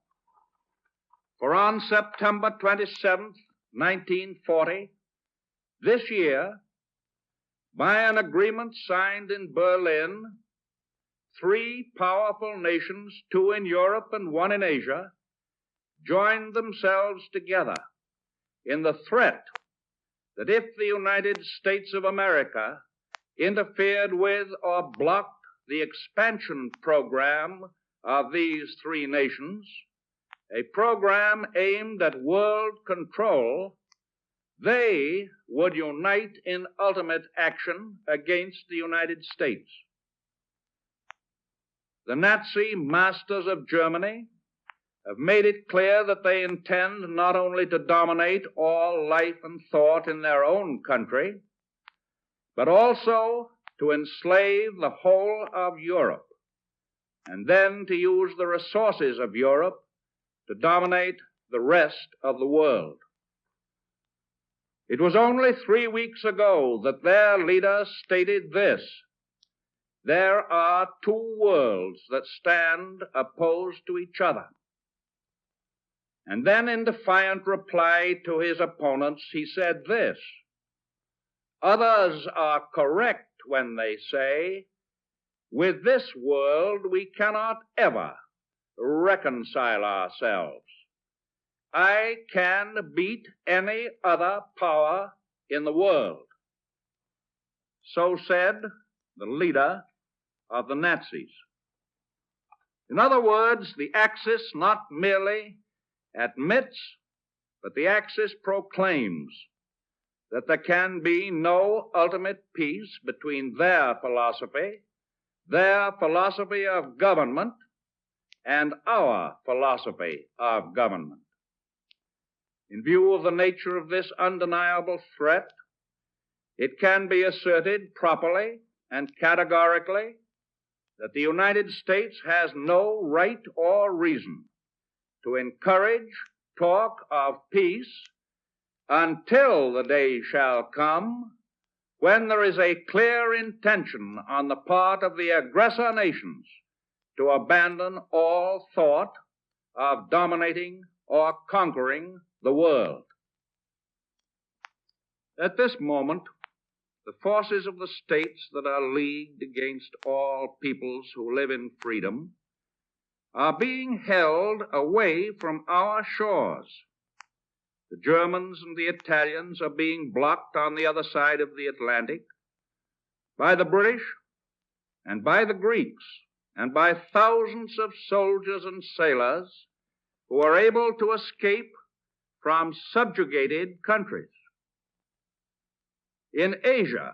For on September 27th, 1940, this year, by an agreement signed in Berlin, 3 powerful nations, 2 in Europe and 1 in Asia, joined themselves together in the threat that if the United States of America interfered with or blocked the expansion program of these three nations, a program aimed at world control, they would unite in ultimate action against the United States. The Nazi masters of Germany have made it clear that they intend not only to dominate all life and thought in their own country, but also to enslave the whole of Europe, and then to use the resources of Europe to dominate the rest of the world. It was only 3 weeks ago that their leader stated this: there are two worlds that stand opposed to each other. And then in defiant reply to his opponents, he said this: others are correct when they say, with this world we cannot ever reconcile ourselves. I can beat any other power in the world. So said the leader of the Nazis. In other words, the Axis not merely admits, but the Axis proclaims that there can be no ultimate peace between their philosophy of government, and our philosophy of government. In view of the nature of this undeniable threat, it can be asserted properly and categorically that the United States has no right or reason to encourage talk of peace until the day shall come when there is a clear intention on the part of the aggressor nations to abandon all thought of dominating or conquering the world. At this moment, the forces of the states that are leagued against all peoples who live in freedom are being held away from our shores. The Germans and the Italians are being blocked on the other side of the Atlantic by the British and by the Greeks and by thousands of soldiers and sailors who are able to escape from subjugated countries. In Asia,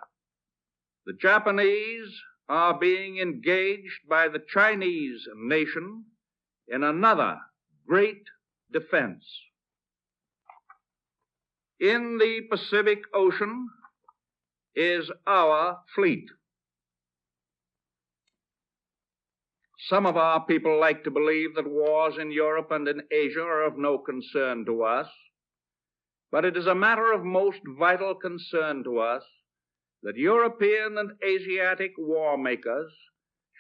the Japanese are being engaged by the Chinese nation in another great defense. In the Pacific Ocean is our fleet. Some of our people like to believe that wars in Europe and in Asia are of no concern to us, but it is a matter of most vital concern to us that European and Asiatic war makers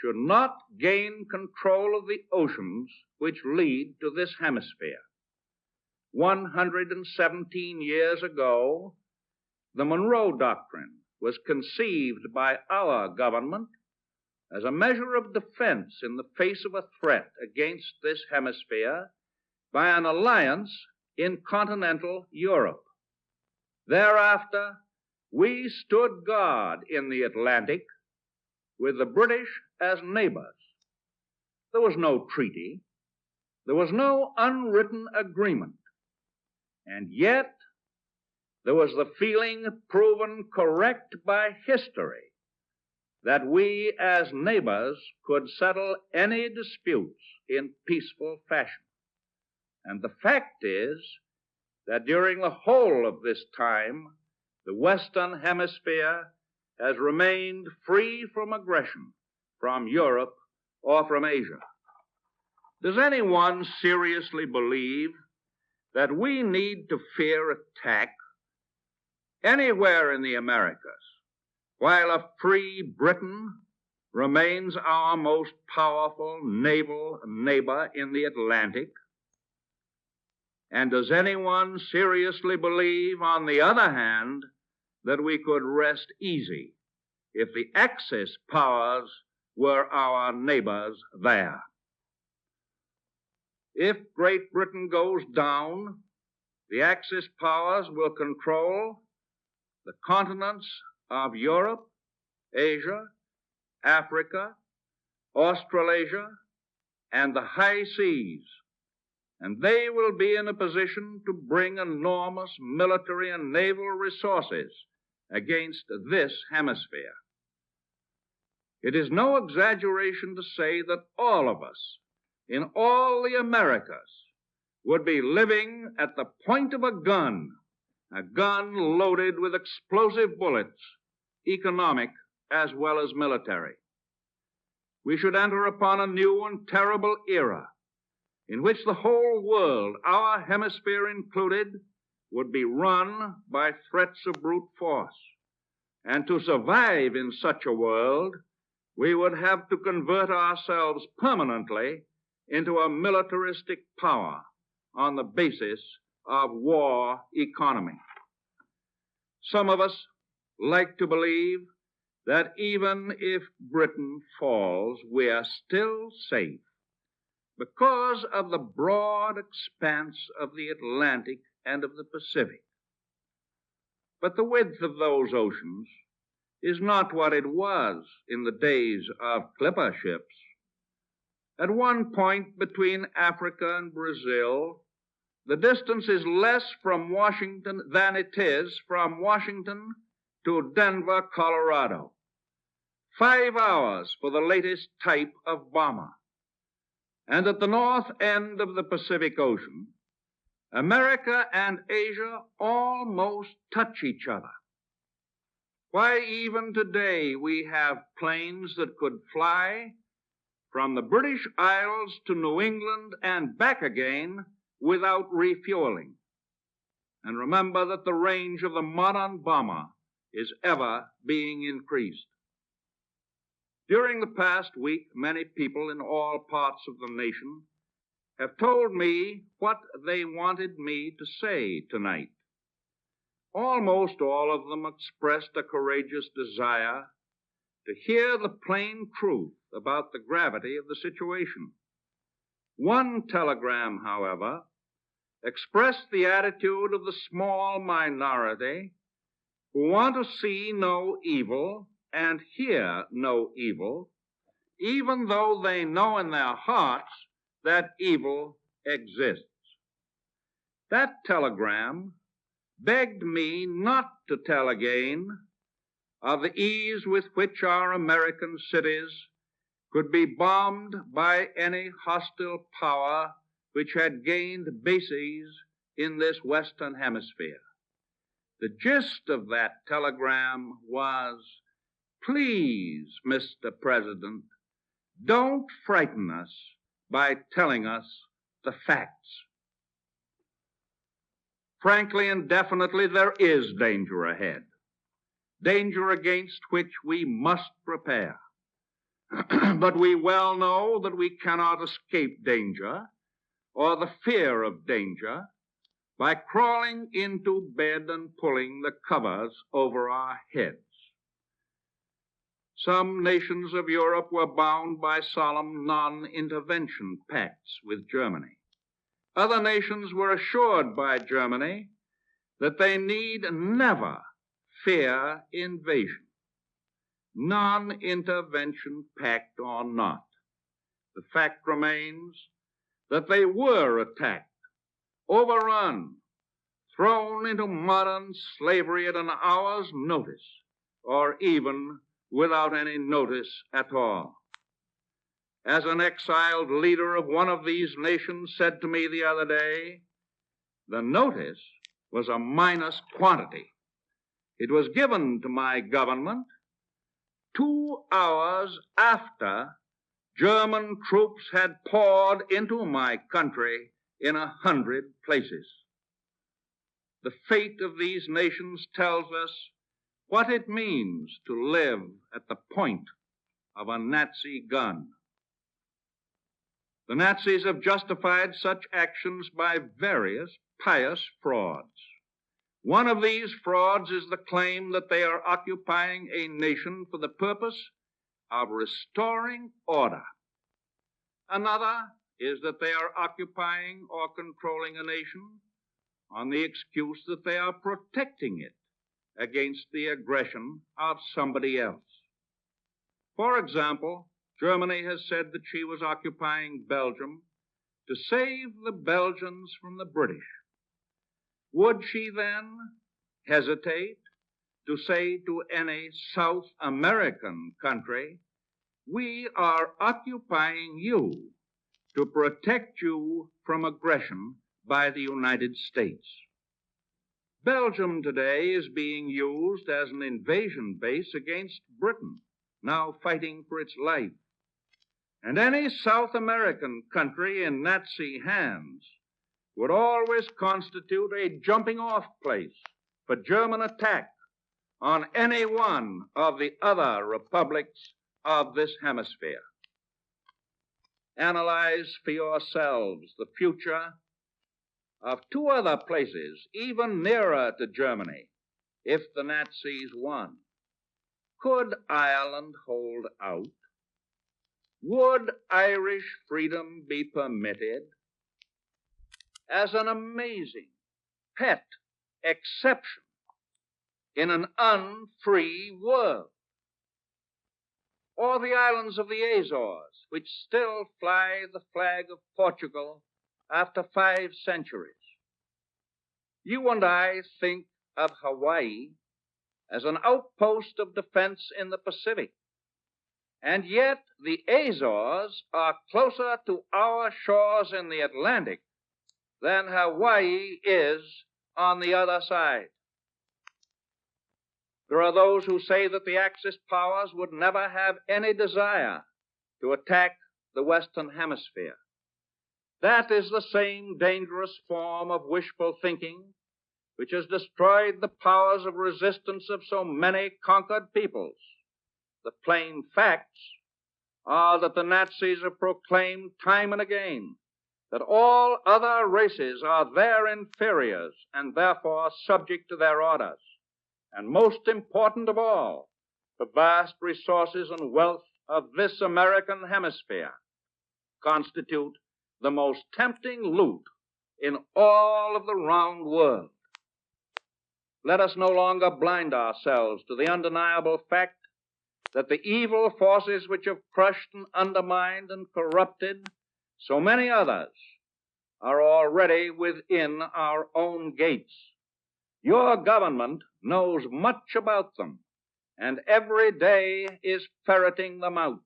should not gain control of the oceans which lead to this hemisphere. 117 years ago, the Monroe Doctrine was conceived by our government as a measure of defense in the face of a threat against this hemisphere by an alliance in continental Europe. Thereafter, we stood guard in the Atlantic with the British as neighbors. There was no treaty. There was no unwritten agreement. And yet, there was the feeling proven correct by history that we as neighbors could settle any disputes in peaceful fashion. And the fact is that during the whole of this time, the Western Hemisphere has remained free from aggression from Europe or from Asia. Does anyone seriously believe that we need to fear attack anywhere in the Americas, while a free Britain remains our most powerful naval neighbor in the Atlantic? And does anyone seriously believe, on the other hand, that we could rest easy if the Axis powers were our neighbors there? If Great Britain goes down, the Axis powers will control the continents of Europe Asia, Africa, Australasia, and the high seas, and they will be in a position to bring enormous military and naval resources against this hemisphere. It is no exaggeration to say that all of us, in all the Americas, would be living at the point of a gun loaded with explosive bullets, economic as well as military. We should enter upon a new and terrible era in which the whole world, our hemisphere included, would be run by threats of brute force. And to survive in such a world, we would have to convert ourselves permanently into a militaristic power on the basis of war economy. Some of us like to believe that even if Britain falls, we are still safe because of the broad expanse of the Atlantic and of the Pacific. But the width of those oceans is not what it was in the days of clipper ships. At one point between Africa and Brazil, the distance is less from Washington than it is from Washington to Denver, Colorado. 5 hours for the latest type of bomber. And at the north end of the Pacific Ocean, America and Asia almost touch each other. Why, even today we have planes that could fly from the British Isles to New England and back again without refueling. And remember that the range of the modern bomber is ever being increased. During the past week, many people in all parts of the nation have told me what they wanted me to say tonight. Almost all of them expressed a courageous desire to hear the plain truth about the gravity of the situation. One telegram, however, expressed the attitude of the small minority who want to see no evil and hear no evil, even though they know in their hearts that evil exists. That telegram begged me not to tell again of the ease with which our American cities could be bombed by any hostile power which had gained bases in this Western Hemisphere. The gist of that telegram was, please, Mr. President, don't frighten us by telling us the facts. Frankly and definitely, there is danger ahead, danger against which we must prepare. But we well know that we cannot escape danger or the fear of danger by crawling into bed and pulling the covers over our heads. Some nations of Europe were bound by solemn non-intervention pacts with Germany. Other nations were assured by Germany that they need never fear invasion. Non-intervention pact or not, the fact remains that they were attacked, overrun, thrown into modern slavery at an hour's notice, or even without any notice at all. As an exiled leader of one of these nations said to me the other day, the notice was a minus quantity. It was given to my government 2 hours after German troops had poured into my country in 100 places. The fate of these nations tells us what it means to live at the point of a Nazi gun. The Nazis have justified such actions by various pious frauds. One of these frauds is the claim that they are occupying a nation for the purpose of restoring order. Another is that they are occupying or controlling a nation on the excuse that they are protecting it against the aggression of somebody else. For example, Germany has said that she was occupying Belgium to save the Belgians from the British. Would she then hesitate to say to any South American country, we are occupying you to protect you from aggression by the United States? Belgium today is being used as an invasion base against Britain, now fighting for its life. And any South American country in Nazi hands would always constitute a jumping-off place for German attack on any one of the other republics of this hemisphere. Analyze for yourselves the future of two other places even nearer to Germany if the Nazis won. Could Ireland hold out? Would Irish freedom be permitted? As an amazing, pet exception in an unfree world. Or the islands of the Azores, which still fly the flag of Portugal after 5 centuries. You and I think of Hawaii as an outpost of defense in the Pacific. And yet the Azores are closer to our shores in the Atlantic than Hawaii is on the other side. There are those who say that the Axis powers would never have any desire to attack the Western Hemisphere. That is the same dangerous form of wishful thinking which has destroyed the powers of resistance of so many conquered peoples. The plain facts are that the Nazis have proclaimed time and again that all other races are their inferiors and therefore subject to their orders. And most important of all, the vast resources and wealth of this American hemisphere constitute the most tempting loot in all of the round world. Let us no longer blind ourselves to the undeniable fact that the evil forces which have crushed and undermined and corrupted so many others are already within our own gates. Your government knows much about them, and every day is ferreting them out.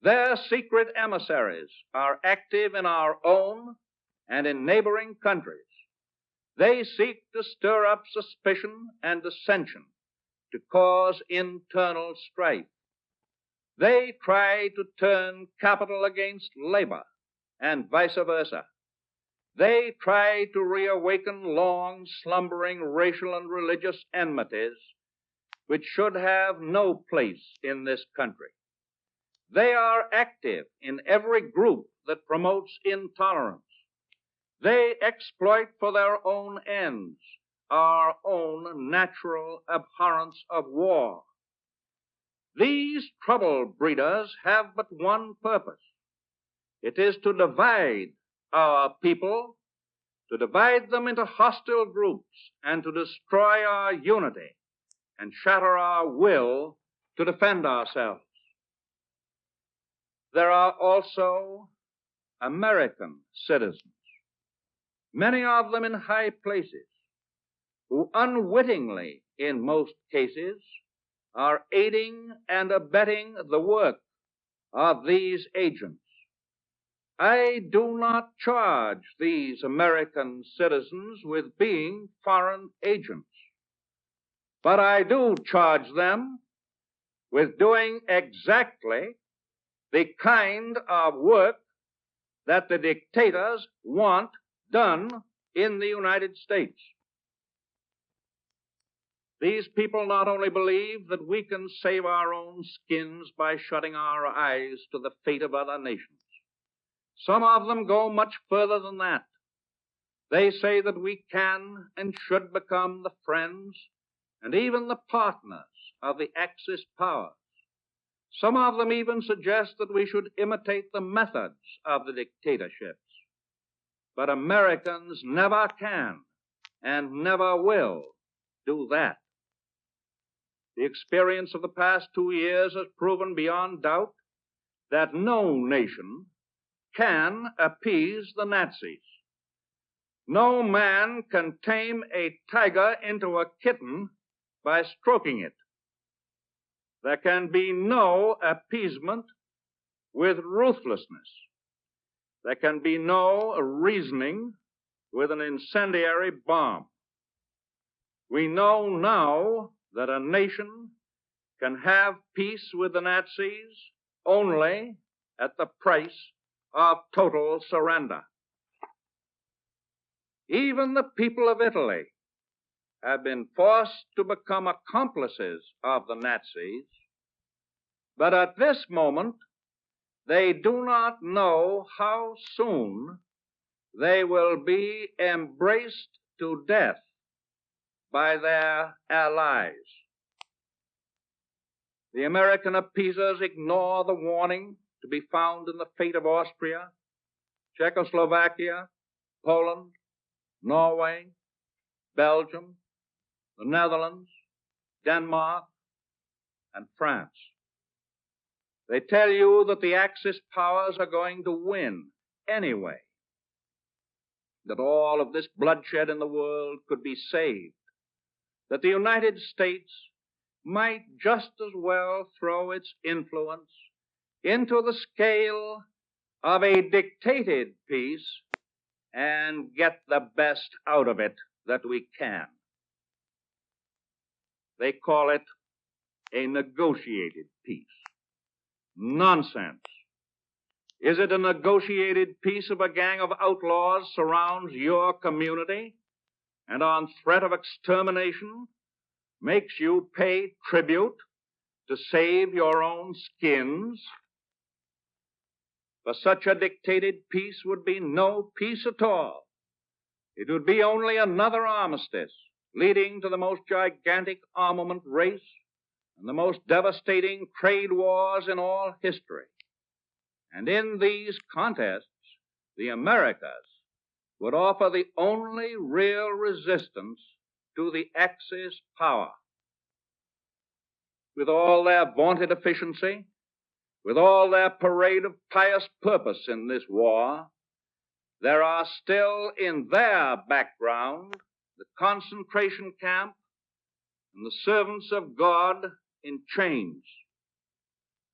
Their secret emissaries are active in our own and in neighboring countries. They seek to stir up suspicion and dissension, to cause internal strife. They try to turn capital against labor, and vice versa. They try to reawaken long slumbering racial and religious enmities which should have no place in this country. They are active in every group that promotes intolerance. They exploit for their own ends our own natural abhorrence of war. These trouble breeders have but one purpose. It is to divide our people, to divide them into hostile groups, and to destroy our unity and shatter our will to defend ourselves. There are also American citizens, many of them in high places, who unwittingly, in most cases, are aiding and abetting the work of these agents. I do not charge these American citizens with being foreign agents, but I do charge them with doing exactly the kind of work that the dictators want done in the United States. These people not only believe that we can save our own skins by shutting our eyes to the fate of other nations. Some of them go much further than that. They say that we can and should become the friends and even the partners of the Axis powers. Some of them even suggest that we should imitate the methods of the dictatorships. But Americans never can and never will do that. The experience of the past 2 years has proven beyond doubt that no nation can appease the Nazis. No man can tame a tiger into a kitten by stroking it. There can be no appeasement with ruthlessness. There can be no reasoning with an incendiary bomb. We know now that a nation can have peace with the Nazis only at the price of total surrender. Even the people of Italy have been forced to become accomplices of the Nazis, but at this moment they do not know how soon they will be embraced to death by their allies. The American appeasers ignore the warning to be found in the fate of Austria, Czechoslovakia, Poland, Norway, Belgium, the Netherlands, Denmark, and France. They tell you that the Axis powers are going to win anyway, that all of this bloodshed in the world could be saved, that the United States might just as well throw its influence into the scale of a dictated peace and get the best out of it that we can. They call it a negotiated peace. Nonsense. Is it a negotiated peace if a gang of outlaws surrounds your community and on threat of extermination makes you pay tribute to save your own skins? For such a dictated peace would be no peace at all. It would be only another armistice leading to the most gigantic armament race and the most devastating trade wars in all history. And in these contests, the Americas would offer the only real resistance to the Axis power. With all their vaunted efficiency, with all their parade of pious purpose in this war, there are still in their background the concentration camp and the servants of God in chains.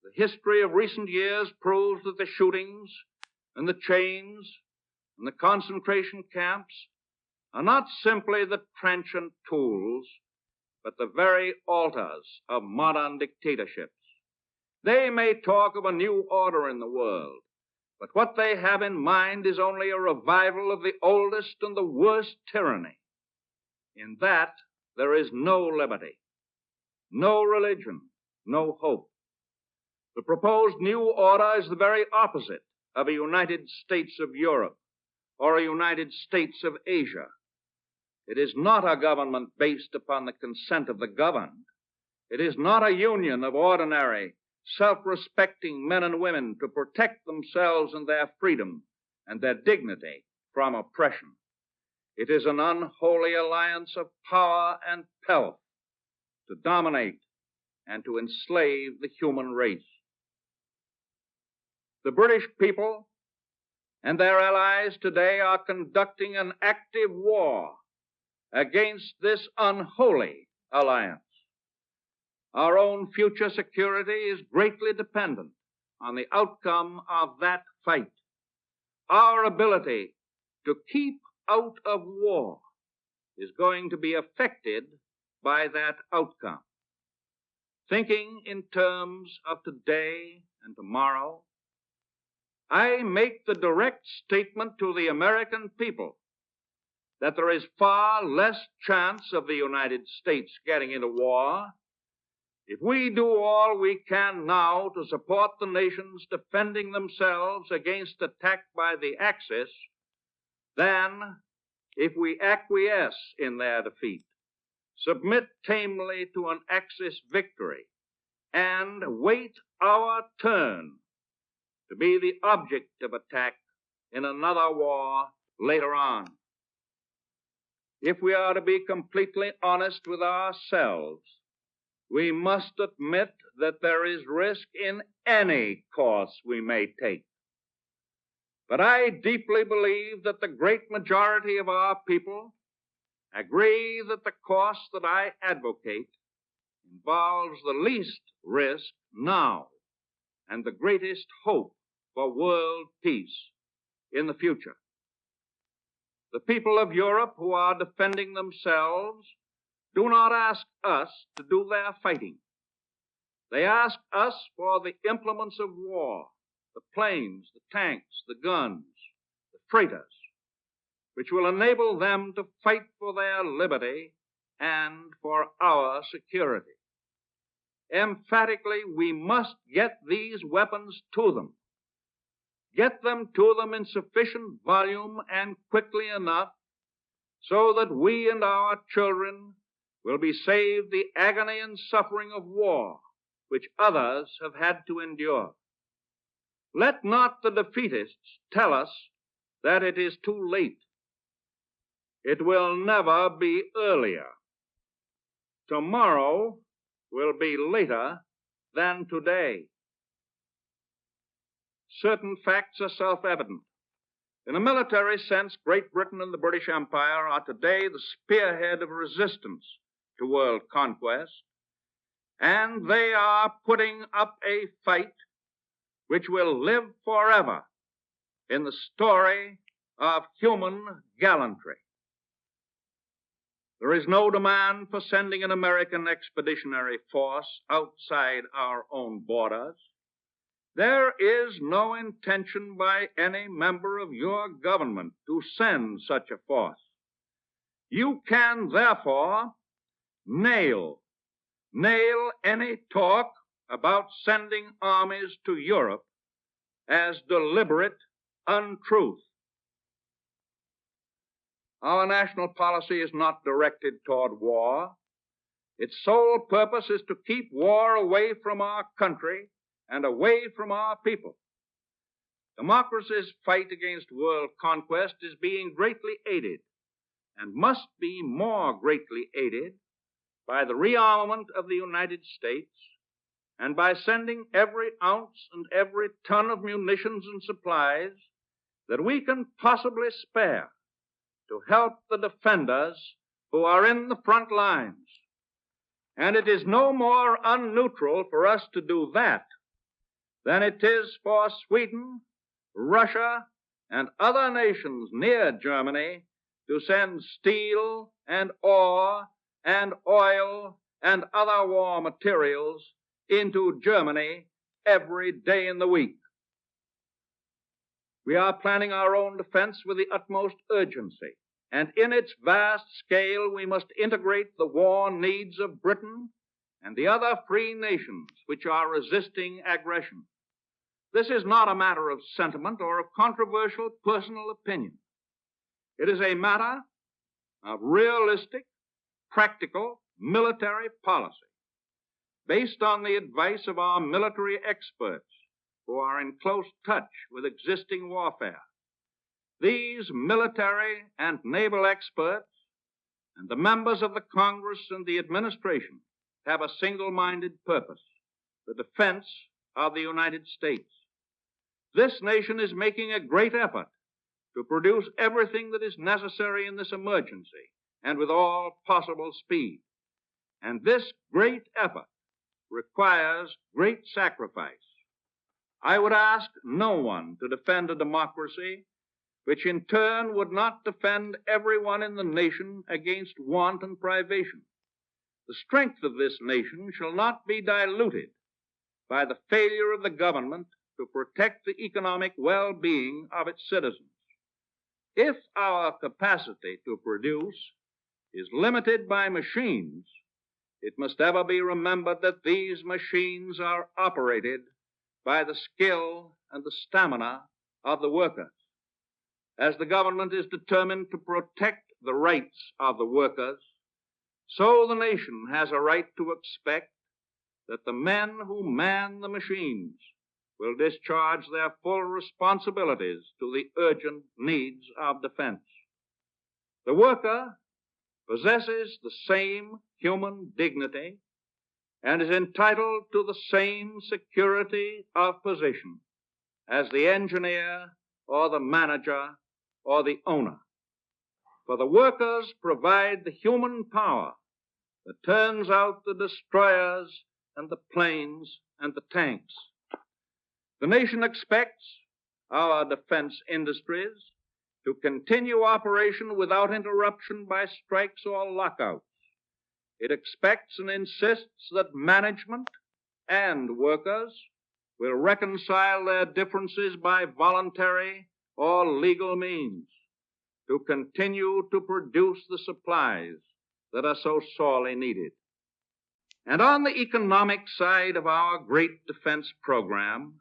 The history of recent years proves that the shootings and the chains and the concentration camps are not simply the trenchant tools, but the very altars of modern dictatorships. They may talk of a new order in the world, but what they have in mind is only a revival of the oldest and the worst tyranny. In that, there is no liberty, no religion, no hope. The proposed new order is the very opposite of a United States of Europe or a United States of Asia. It is not a government based upon the consent of the governed. It is not a union of ordinary, self-respecting men and women to protect themselves and their freedom and their dignity from oppression. It is an unholy alliance of power and pelf to dominate and to enslave the human race. The British people and their allies today are conducting an active war against this unholy alliance. Our own future security is greatly dependent on the outcome of that fight. Our ability to keep out of war is going to be affected by that outcome. Thinking in terms of today and tomorrow, I make the direct statement to the American people that there is far less chance of the United States getting into war if we do all we can now to support the nations defending themselves against attack by the Axis than if we acquiesce in their defeat, submit tamely to an Axis victory, and wait our turn to be the object of attack in another war later on. If we are to be completely honest with ourselves, we must admit that there is risk in any course we may take. But I deeply believe that the great majority of our people agree that the course that I advocate involves the least risk now and the greatest hope for world peace in the future. The people of Europe who are defending themselves do not ask us to do their fighting. They ask us for the implements of war, the planes, the tanks, the guns, the freighters, which will enable them to fight for their liberty and for our security. Emphatically, we must get these weapons to them. Get them to them in sufficient volume and quickly enough so that we and our children will be saved the agony and suffering of war which others have had to endure. Let not the defeatists tell us that it is too late. It will never be earlier. Tomorrow will be later than today. Certain facts are self-evident. In a military sense, Great Britain and the British Empire are today the spearhead of resistance to world conquest, and they are putting up a fight which will live forever in the story of human gallantry. There is no demand for sending an American expeditionary force outside our own borders. There is no intention by any member of your government to send such a force. You can, therefore, nail any talk about sending armies to Europe as deliberate untruth. Our national policy is not directed toward war. Its sole purpose is to keep war away from our country and away from our people. Democracy's fight against world conquest is being greatly aided, and must be more greatly aided, by the rearmament of the United States and by sending every ounce and every ton of munitions and supplies that we can possibly spare to help the defenders who are in the front lines. And it is no more unneutral for us to do that than it is for Sweden, Russia, and other nations near Germany to send steel and ore and oil and other war materials into Germany every day in the week. We are planning our own defense with the utmost urgency, and in its vast scale we must integrate the war needs of Britain and the other free nations which are resisting aggression. This is not a matter of sentiment or of controversial personal opinion. It is a matter of realistic, practical military policy, based on the advice of our military experts who are in close touch with existing warfare. These military and naval experts and the members of the Congress and the administration have a single-minded purpose: the defense of the United States. This nation is making a great effort to produce everything that is necessary in this emergency, and with all possible speed. And this great effort requires great sacrifice. I would ask no one to defend a democracy which in turn would not defend everyone in the nation against want and privation. The strength of this nation shall not be diluted by the failure of the government to protect the economic well-being of its citizens. If our capacity to produce is limited by machines, it must ever be remembered that these machines are operated by the skill and the stamina of the workers. As the government is determined to protect the rights of the workers, so the nation has a right to expect that the men who man the machines will discharge their full responsibilities to the urgent needs of defense. The worker possesses the same human dignity and is entitled to the same security of position as the engineer or the manager or the owner. For the workers provide the human power that turns out the destroyers and the planes and the tanks. The nation expects our defense industries to continue operation without interruption by strikes or lockouts. It expects and insists that management and workers will reconcile their differences by voluntary or legal means to continue to produce the supplies that are so sorely needed. And on the economic side of our great defense program,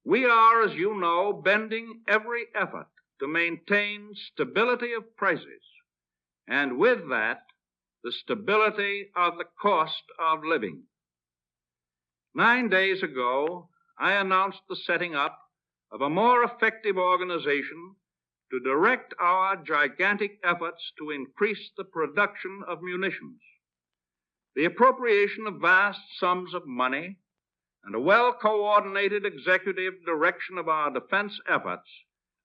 we are, as you know, bending every effort to maintain stability of prices, and with that, the stability of the cost of living. 9 days ago, I announced the setting up of a more effective organization to direct our gigantic efforts to increase the production of munitions. The appropriation of vast sums of money and a well-coordinated executive direction of our defense efforts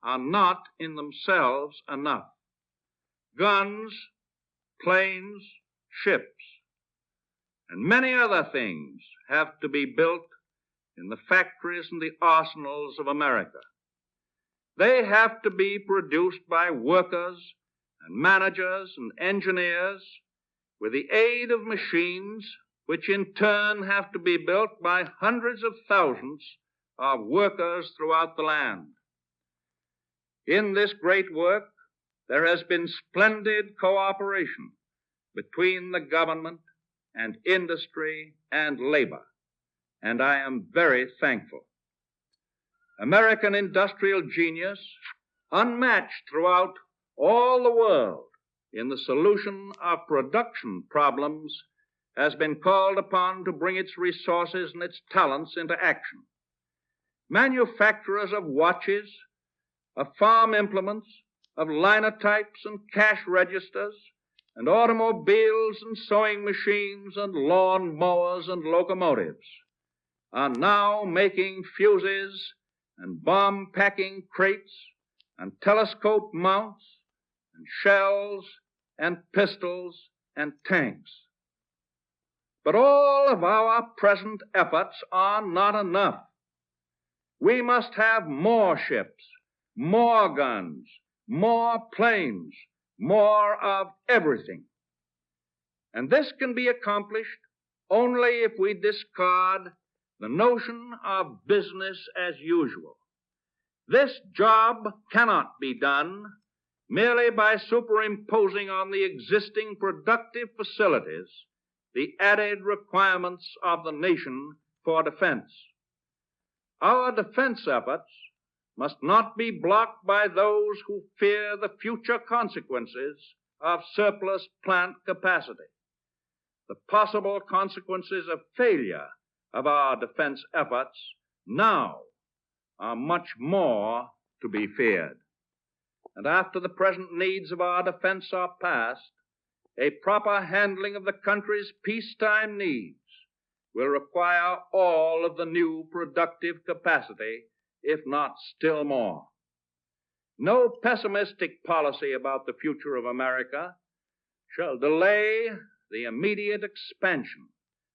are not in themselves enough. Guns, planes, ships, and many other things have to be built in the factories and the arsenals of America. They have to be produced by workers and managers and engineers with the aid of machines which in turn have to be built by hundreds of thousands of workers throughout the land. In this great work, there has been splendid cooperation between the government and industry and labor, and I am very thankful. American industrial genius, unmatched throughout all the world in the solution of production problems, has been called upon to bring its resources and its talents into action. Manufacturers of watches, of farm implements, of linotypes and cash registers, and automobiles and sewing machines and lawn mowers and locomotives are now making fuses and bomb-packing crates and telescope mounts and shells and pistols and tanks. But all of our present efforts are not enough. We must have more ships, more guns, more planes, more of everything. And this can be accomplished only if we discard the notion of business as usual. This job cannot be done merely by superimposing on the existing productive facilities the added requirements of the nation for defense. Our defense efforts must not be blocked by those who fear the future consequences of surplus plant capacity. The possible consequences of failure of our defense efforts now are much more to be feared. And after the present needs of our defense are past, a proper handling of the country's peacetime needs will require all of the new productive capacity, if not still more. No pessimistic policy about the future of America shall delay the immediate expansion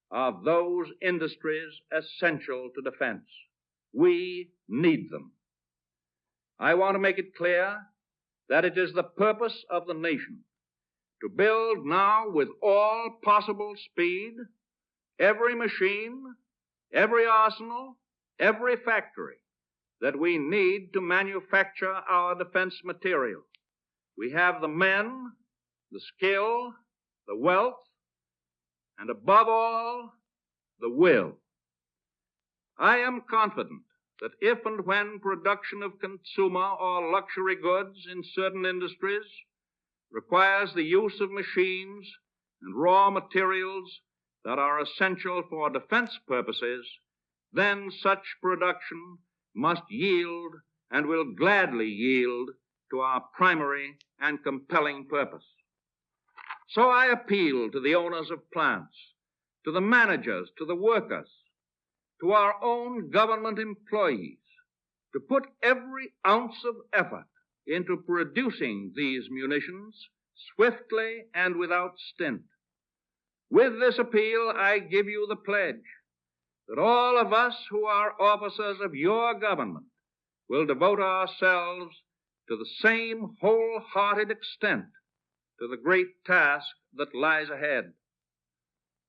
of those industries essential to defense. We need them. I want to make it clear that it is the purpose of the nation to build now with all possible speed every machine, every arsenal, every factory that we need to manufacture our defense material. We have the men, the skill, the wealth, and above all, the will. I am confident that if and when production of consumer or luxury goods in certain industries requires the use of machines and raw materials that are essential for defense purposes, then such production must yield and will gladly yield to our primary and compelling purpose. So I appeal to the owners of plants to the managers, to the workers, to our own government employees, to put every ounce of effort into producing these munitions swiftly and without stint. With this appeal, I give you the pledge that all of us who are officers of your government will devote ourselves to the same wholehearted extent to the great task that lies ahead.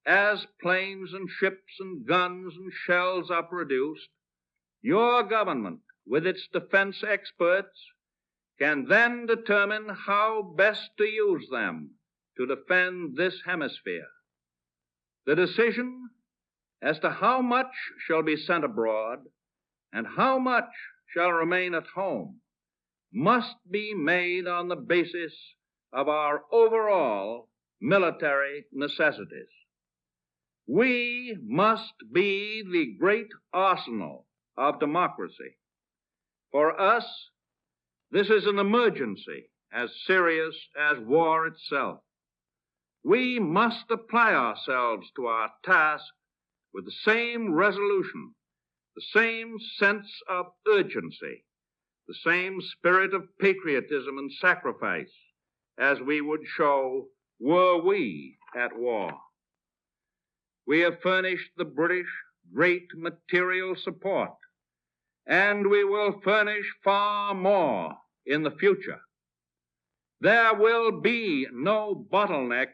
As planes and ships and guns and shells are produced, your government, with its defense experts, can then determine how best to use them to defend this hemisphere. The decision as to how much shall be sent abroad and how much shall remain at home must be made on the basis of our overall military necessities. We must be the great arsenal of democracy. For us, this is an emergency as serious as war itself. We must apply ourselves to our task with the same resolution, the same sense of urgency, the same spirit of patriotism and sacrifice as we would show were we at war. We have furnished the British great material support, and we will furnish far more in the future. There will be no bottlenecks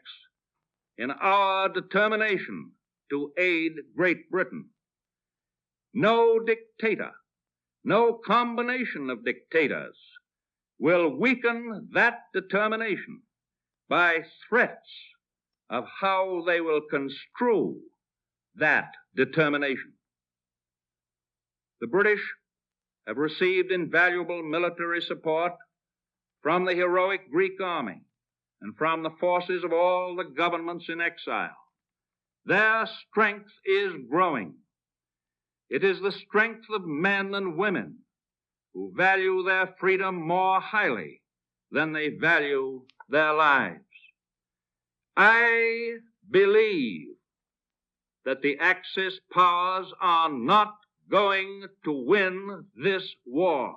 in our determination to aid Great Britain. No dictator, no combination of dictators will weaken that determination by threats of how they will construe that determination. The British have received invaluable military support from the heroic Greek army and from the forces of all the governments in exile. Their strength is growing. It is the strength of men and women who value their freedom more highly than they value their lives. I believe that the Axis powers are not going to win this war.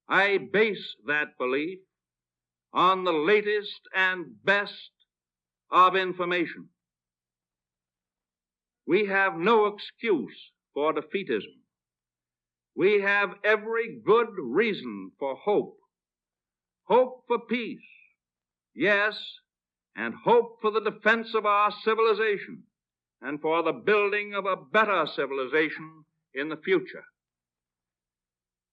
I base that belief on the latest and best of information. We have no excuse for defeatism. We have every good reason for hope. Hope for peace, yes, and hope for the defense of our civilization and for the building of a better civilization in the future.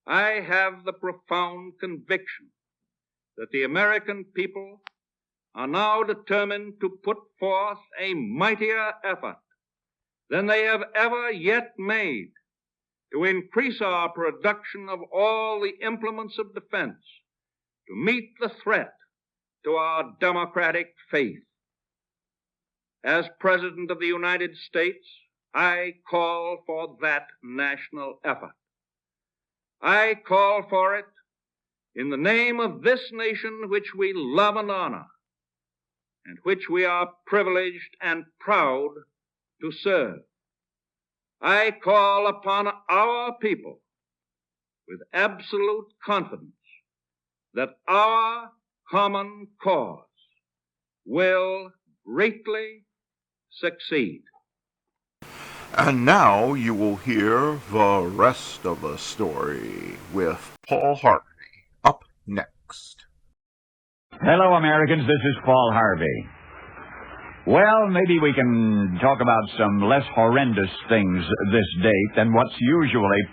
I have the profound conviction that the American people are now determined to put forth a mightier effort than they have ever yet made to increase our production of all the implements of defense to meet the threat to our democratic faith. As President of the United States, I call for that national effort. I call for it in the name of this nation which we love and honor, and which we are privileged and proud to serve. I call upon our people with absolute confidence that our common cause will greatly succeed. And now you will hear the rest of the story with Paul Harvey up next. Hello, Americans. This is Paul Harvey. Well, maybe we can talk about some less horrendous things this date than what's usually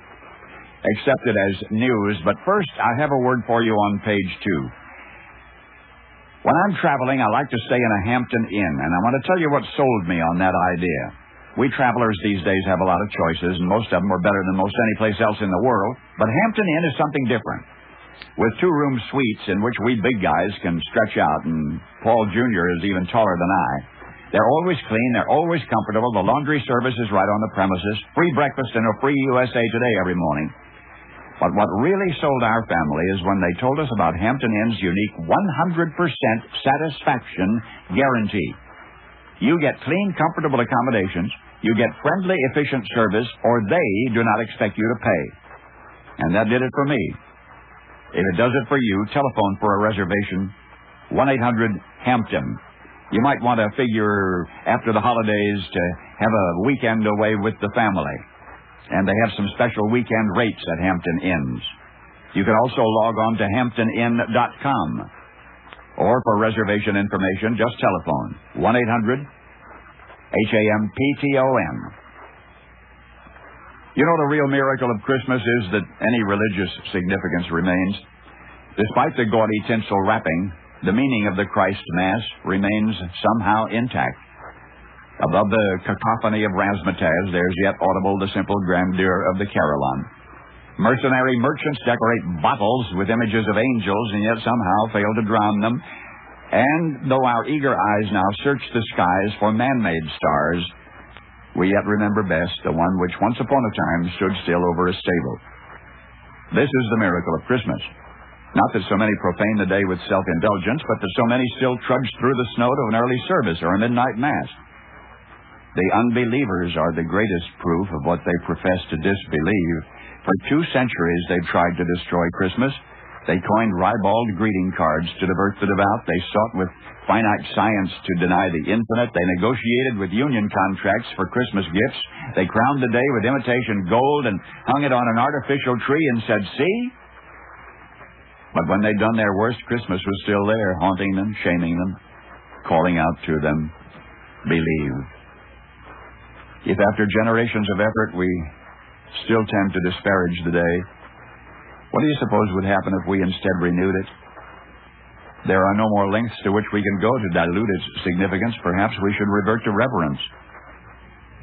accepted as news. But first, I have a word for you on page 2. When I'm traveling, I like to stay in a Hampton Inn, and I want to tell you what sold me on that idea. We travelers these days have a lot of choices, and most of them are better than most any place else in the world. But Hampton Inn is something different. With 2-room suites in which we big guys can stretch out, and Paul Jr. is even taller than I. They're always clean, they're always comfortable, the laundry service is right on the premises, free breakfast and a free USA Today every morning. But what really sold our family is when they told us about Hampton Inn's unique 100% satisfaction guarantee. You get clean, comfortable accommodations, you get friendly, efficient service, or they do not expect you to pay. And that did it for me. If it does it for you, telephone for a reservation, 1-800-HAMPTON. You might want to figure after the holidays to have a weekend away with the family. And they have some special weekend rates at Hampton Inns. You can also log on to hamptoninn.com. Or for reservation information, just telephone 1-800-HAMPTON. You know, the real miracle of Christmas is that any religious significance remains. Despite the gaudy tinsel wrapping, the meaning of the Christ Mass remains somehow intact. Above the cacophony of razzmatazz, there's yet audible the simple grandeur of the carillon. Mercenary merchants decorate bottles with images of angels and yet somehow fail to drown them. And though our eager eyes now search the skies for man-made stars, we yet remember best the one which once upon a time stood still over a stable. This is the miracle of Christmas. Not that so many profane the day with self-indulgence, but that so many still trudge through the snow to an early service or a midnight mass. The unbelievers are the greatest proof of what they profess to disbelieve. For 2 centuries they've tried to destroy Christmas. They coined ribald greeting cards to divert the devout. They sought with finite science to deny the infinite. They negotiated with union contracts for Christmas gifts. They crowned the day with imitation gold and hung it on an artificial tree and said, "See?" But when they'd done their worst, Christmas was still there, haunting them, shaming them, calling out to them, "Believe." If after generations of effort we still tend to disparage the day, what do you suppose would happen if we instead renewed it? There are no more lengths to which we can go to dilute its significance. Perhaps we should revert to reverence.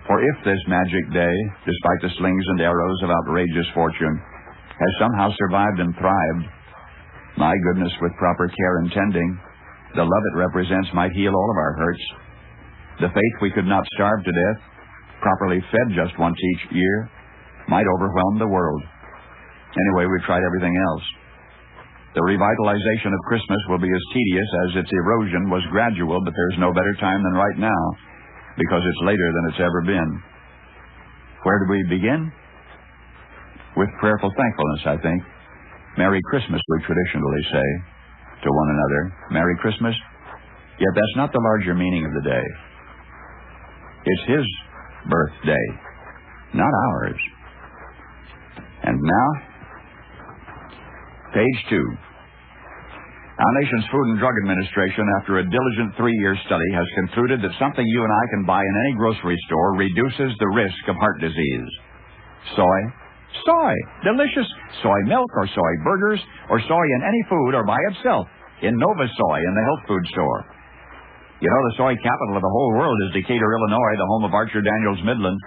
For if this magic day, despite the slings and arrows of outrageous fortune, has somehow survived and thrived, my goodness, with proper care and tending, the love it represents might heal all of our hurts. The faith we could not starve to death, properly fed just once each year, might overwhelm the world. Anyway, we've tried everything else. The revitalization of Christmas will be as tedious as its erosion was gradual, but there's no better time than right now, because it's later than it's ever been. Where do we begin? With prayerful thankfulness, I think. Merry Christmas, we traditionally say to one another. Merry Christmas. Yet that's not the larger meaning of the day. It's his birthday, not ours. And now, page 2. Our nation's Food and Drug Administration, after a diligent 3-year study, has concluded that something you and I can buy in any grocery store reduces the risk of heart disease. Soy. Soy. Delicious soy milk or soy burgers or soy in any food or by itself in Nova Soy in the health food store. You know, the soy capital of the whole world is Decatur, Illinois, the home of Archer Daniels Midland.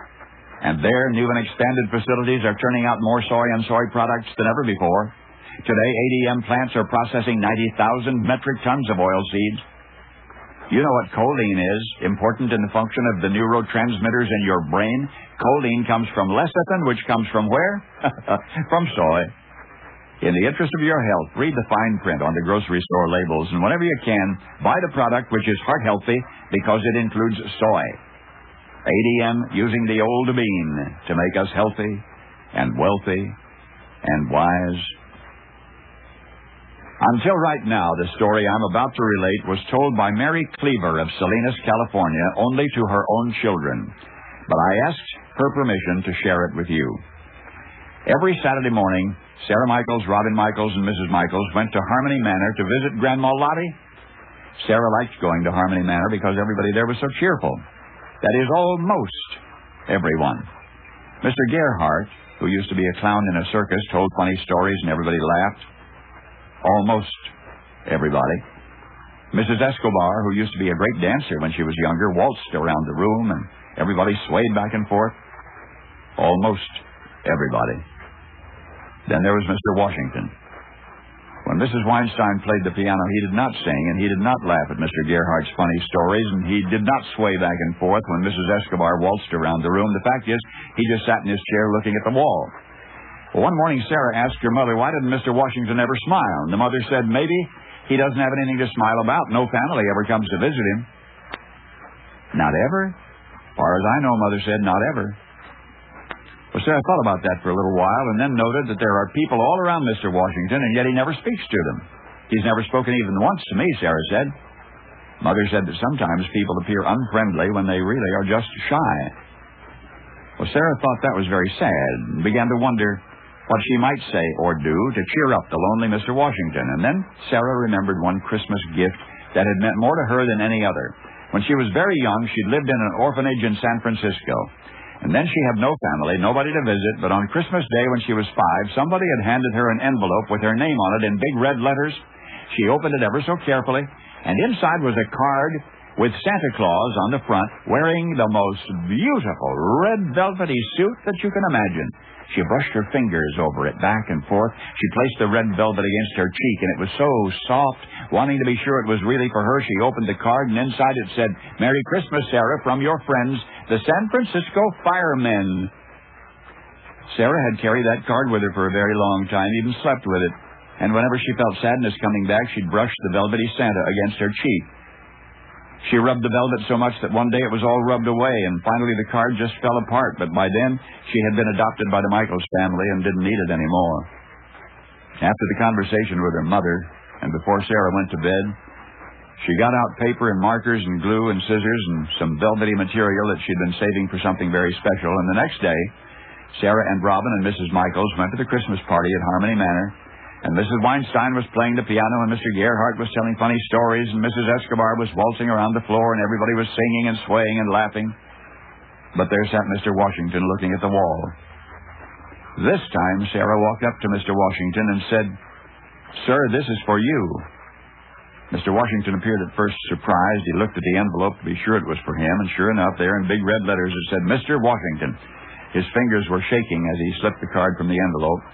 And their new and expanded facilities are turning out more soy and soy products than ever before. Today, ADM plants are processing 90,000 metric tons of oil seeds. You know what choline is, important in the function of the neurotransmitters in your brain. Choline comes from lecithin, which comes from where? From soy. In the interest of your health, read the fine print on the grocery store labels, and whenever you can, buy the product which is heart healthy because it includes soy. ADM using the old bean to make us healthy and wealthy and wise. Until right now, the story I'm about to relate was told by Mary Cleaver of Salinas, California, only to her own children. But I asked her permission to share it with you. Every Saturday morning, Sarah Michaels, Robin Michaels, and Mrs. Michaels went to Harmony Manor to visit Grandma Lottie. Sarah liked going to Harmony Manor because everybody there was so cheerful. That is, almost everyone. Mr. Gerhardt, who used to be a clown in a circus, told funny stories and everybody laughed. Almost everybody. Mrs. Escobar, who used to be a great dancer when she was younger, waltzed around the room and everybody swayed back and forth. Almost everybody. Then there was Mr. Washington. When Mrs. Weinstein played the piano, he did not sing, and he did not laugh at Mr. Gerhardt's funny stories, and he did not sway back and forth when Mrs. Escobar waltzed around the room. The fact is, he just sat in his chair looking at the wall. Well, one morning, Sarah asked her mother, why didn't Mr. Washington ever smile? And the mother said, maybe he doesn't have anything to smile about. No family ever comes to visit him. Not ever? As far as I know, Mother said, not ever. Well, Sarah thought about that for a little while and then noted that there are people all around Mr. Washington, and yet he never speaks to them. He's never spoken even once to me, Sarah said. Mother said that sometimes people appear unfriendly when they really are just shy. Well, Sarah thought that was very sad and began to wonder what she might say or do to cheer up the lonely Mr. Washington. And then Sarah remembered one Christmas gift that had meant more to her than any other. When she was very young, she'd lived in an orphanage in San Francisco. And then she had no family, nobody to visit, but on Christmas Day when she was 5, somebody had handed her an envelope with her name on it in big red letters. She opened it ever so carefully, and inside was a card with Santa Claus on the front, wearing the most beautiful red velvety suit that you can imagine. She brushed her fingers over it back and forth. She placed the red velvet against her cheek, and it was so soft. Wanting to be sure it was really for her, she opened the card, and inside it said, "Merry Christmas, Sarah, from your friends, the San Francisco Firemen." Sarah had carried that card with her for a very long time, even slept with it. And whenever she felt sadness coming back, she'd brush the velvety Santa against her cheek. She rubbed the velvet so much that one day it was all rubbed away, and finally the card just fell apart, but by then she had been adopted by the Michaels family and didn't need it anymore. After the conversation with her mother, and before Sarah went to bed, she got out paper and markers and glue and scissors and some velvety material that she'd been saving for something very special, and the next day, Sarah and Robin and Mrs. Michaels went to the Christmas party at Harmony Manor. And Mrs. Weinstein was playing the piano, and Mr. Gerhardt was telling funny stories, and Mrs. Escobar was waltzing around the floor, and everybody was singing and swaying and laughing. But there sat Mr. Washington looking at the wall. This time, Sarah walked up to Mr. Washington and said, "Sir, this is for you." Mr. Washington appeared at first surprised. He looked at the envelope to be sure it was for him, and sure enough, there in big red letters it said, "Mr. Washington." His fingers were shaking as he slipped the card from the envelope.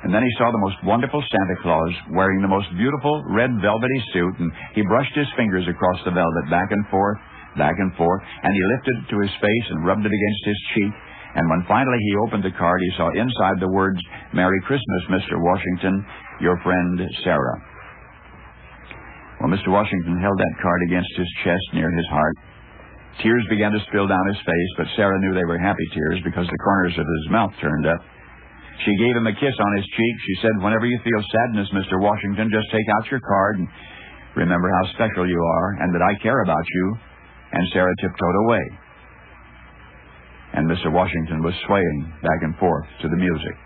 And then he saw the most wonderful Santa Claus wearing the most beautiful red velvety suit, and he brushed his fingers across the velvet back and forth, and he lifted it to his face and rubbed it against his cheek. And when finally he opened the card, he saw inside the words, "Merry Christmas, Mr. Washington, your friend Sarah." Well, Mr. Washington held that card against his chest near his heart. Tears began to spill down his face, but Sarah knew they were happy tears because the corners of his mouth turned up. She gave him a kiss on his cheek. She said, "Whenever you feel sadness, Mr. Washington, just take out your card and remember how special you are and that I care about you." And Sarah tiptoed away. And Mr. Washington was swaying back and forth to the music.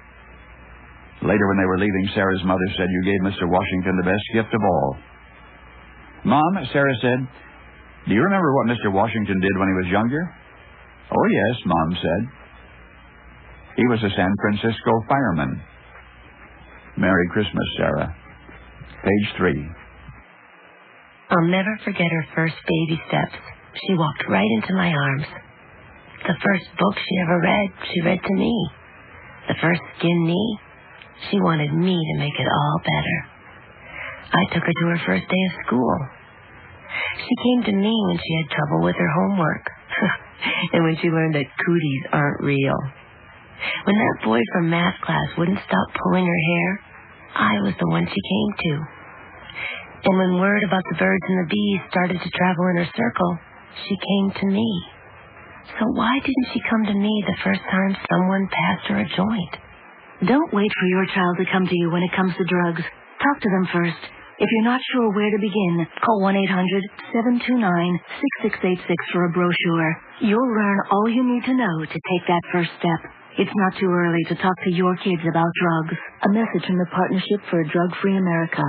Later, when they were leaving, Sarah's mother said, "You gave Mr. Washington the best gift of all." "Mom," Sarah said, "do you remember what Mr. Washington did when he was younger?" "Oh, yes," Mom said. "He was a San Francisco fireman." Merry Christmas, Sarah. Page 3. I'll never forget her first baby steps. She walked right into my arms. The first book she ever read, she read to me. The first skinned knee, she wanted me to make it all better. I took her to her first day of school. She came to me when she had trouble with her homework, and when she learned that cooties aren't real. When that boy from math class wouldn't stop pulling her hair, I was the one she came to. And when word about the birds and the bees started to travel in her circle, she came to me. So why didn't she come to me the first time someone passed her a joint? Don't wait for your child to come to you when it comes to drugs. Talk to them first. If you're not sure where to begin, call 1-800-729-6686 for a brochure. You'll learn all you need to know to take that first step. It's not too early to talk to your kids about drugs. A message from the Partnership for a Drug-Free America.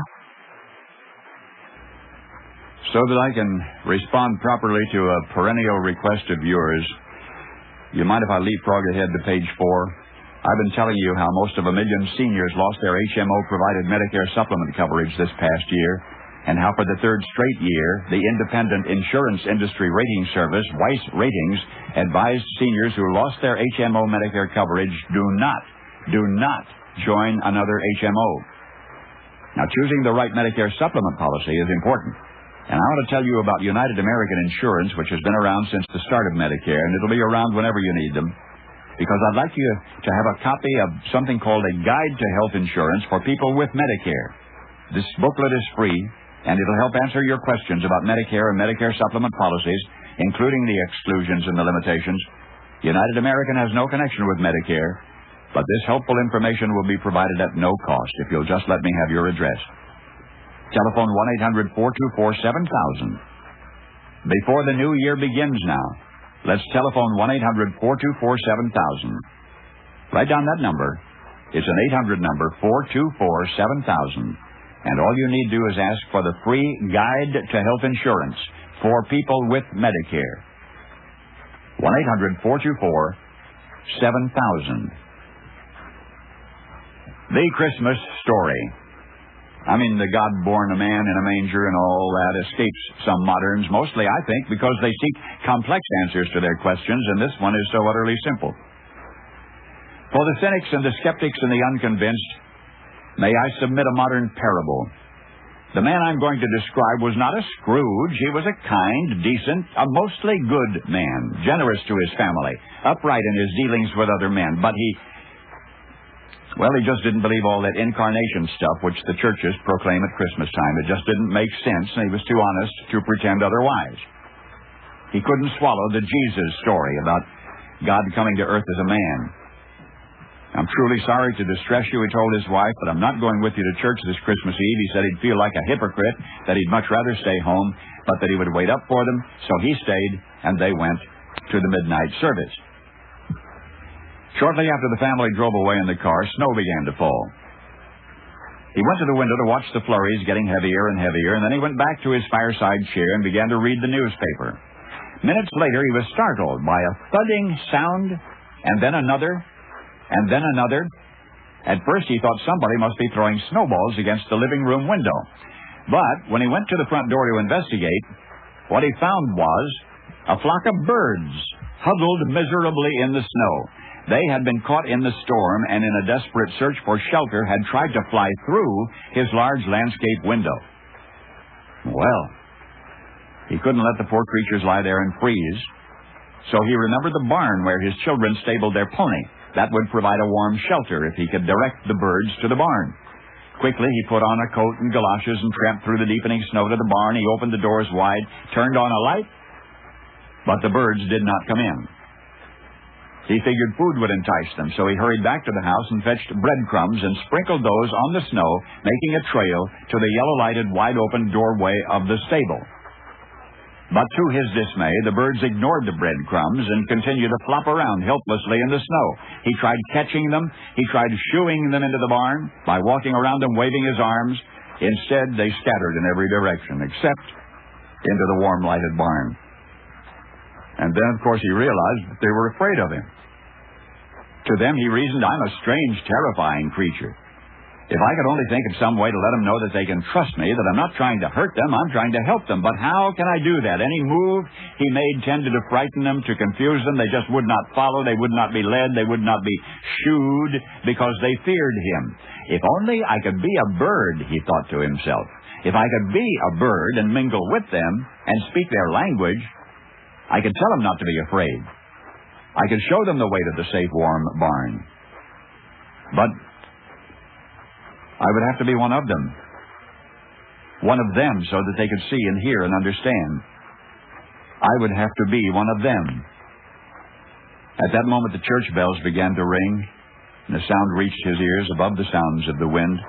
So that I can respond properly to a perennial request of yours, you mind if I leapfrog ahead to page 4? I've been telling you how most of 1 million seniors lost their HMO-provided Medicare supplement coverage this past year, and how for the third straight year, the independent insurance industry rating service, Weiss Ratings, advised seniors who lost their HMO Medicare coverage, do not join another HMO. Now, choosing the right Medicare supplement policy is important. And I want to tell you about United American Insurance, which has been around since the start of Medicare, and it'll be around whenever you need them. Because I'd like you to have a copy of something called a Guide to Health Insurance for People with Medicare. This booklet is free, and it'll help answer your questions about Medicare and Medicare supplement policies, including the exclusions and the limitations. United American has no connection with Medicare, but this helpful information will be provided at no cost if you'll just let me have your address. Telephone 1-800-424-7000. Before the new year begins now, let's telephone 1-800-424-7000. Write down that number. It's an 800 number, 424-7000. And all you need to do is ask for the free Guide to Health Insurance for people with Medicare. 1-800-424-7000. The Christmas Story. I mean, the God born a man in a manger and all that escapes some moderns, mostly, I think, because they seek complex answers to their questions, and this one is so utterly simple. For the cynics and the skeptics and the unconvinced, may I submit a modern parable. The man I'm going to describe was not a Scrooge. He was a kind, decent, a mostly good man, generous to his family, upright in his dealings with other men, but he just didn't believe all that incarnation stuff which the churches proclaim at Christmas time. It just didn't make sense, and he was too honest to pretend otherwise. He couldn't swallow the Jesus story about God coming to earth as a man. I'm truly sorry to distress you, he told his wife, but I'm not going with you to church this Christmas Eve. He said he'd feel like a hypocrite, that he'd much rather stay home, but that he would wait up for them. So he stayed, and they went to the midnight service. Shortly after the family drove away in the car, snow began to fall. He went to the window to watch the flurries getting heavier and heavier, and then he went back to his fireside chair and began to read the newspaper. Minutes later, he was startled by a thudding sound, and then another, and then another. At first, he thought somebody must be throwing snowballs against the living room window. But when he went to the front door to investigate, what he found was a flock of birds huddled miserably in the snow. They had been caught in the storm and in a desperate search for shelter had tried to fly through his large landscape window. Well, he couldn't let the poor creatures lie there and freeze, so he remembered the barn where his children stabled their pony. That would provide a warm shelter if he could direct the birds to the barn. Quickly, he put on a coat and galoshes and tramped through the deepening snow to the barn. He opened the doors wide, turned on a light, but the birds did not come in. He figured food would entice them, so he hurried back to the house and fetched breadcrumbs and sprinkled those on the snow, making a trail to the yellow-lighted, wide-open doorway of the stable. But to his dismay, the birds ignored the breadcrumbs and continued to flop around helplessly in the snow. He tried catching them. He tried shooing them into the barn by walking around them, waving his arms. Instead, they scattered in every direction, except into the warm-lighted barn. And then, of course, he realized that they were afraid of him. To them, he reasoned, I'm a strange, terrifying creature. If I could only think of some way to let them know that they can trust me, that I'm not trying to hurt them, I'm trying to help them. But how can I do that? Any move he made tended to frighten them, to confuse them. They just would not follow. They would not be led. They would not be shooed because they feared him. If only I could be a bird, he thought to himself. If I could be a bird and mingle with them and speak their language, I could tell them not to be afraid. I could show them the way to the safe, warm barn. But I would have to be one of them. One of them so that they could see and hear and understand. I would have to be one of them. At that moment, the church bells began to ring, and the sound reached his ears above the sounds of the wind.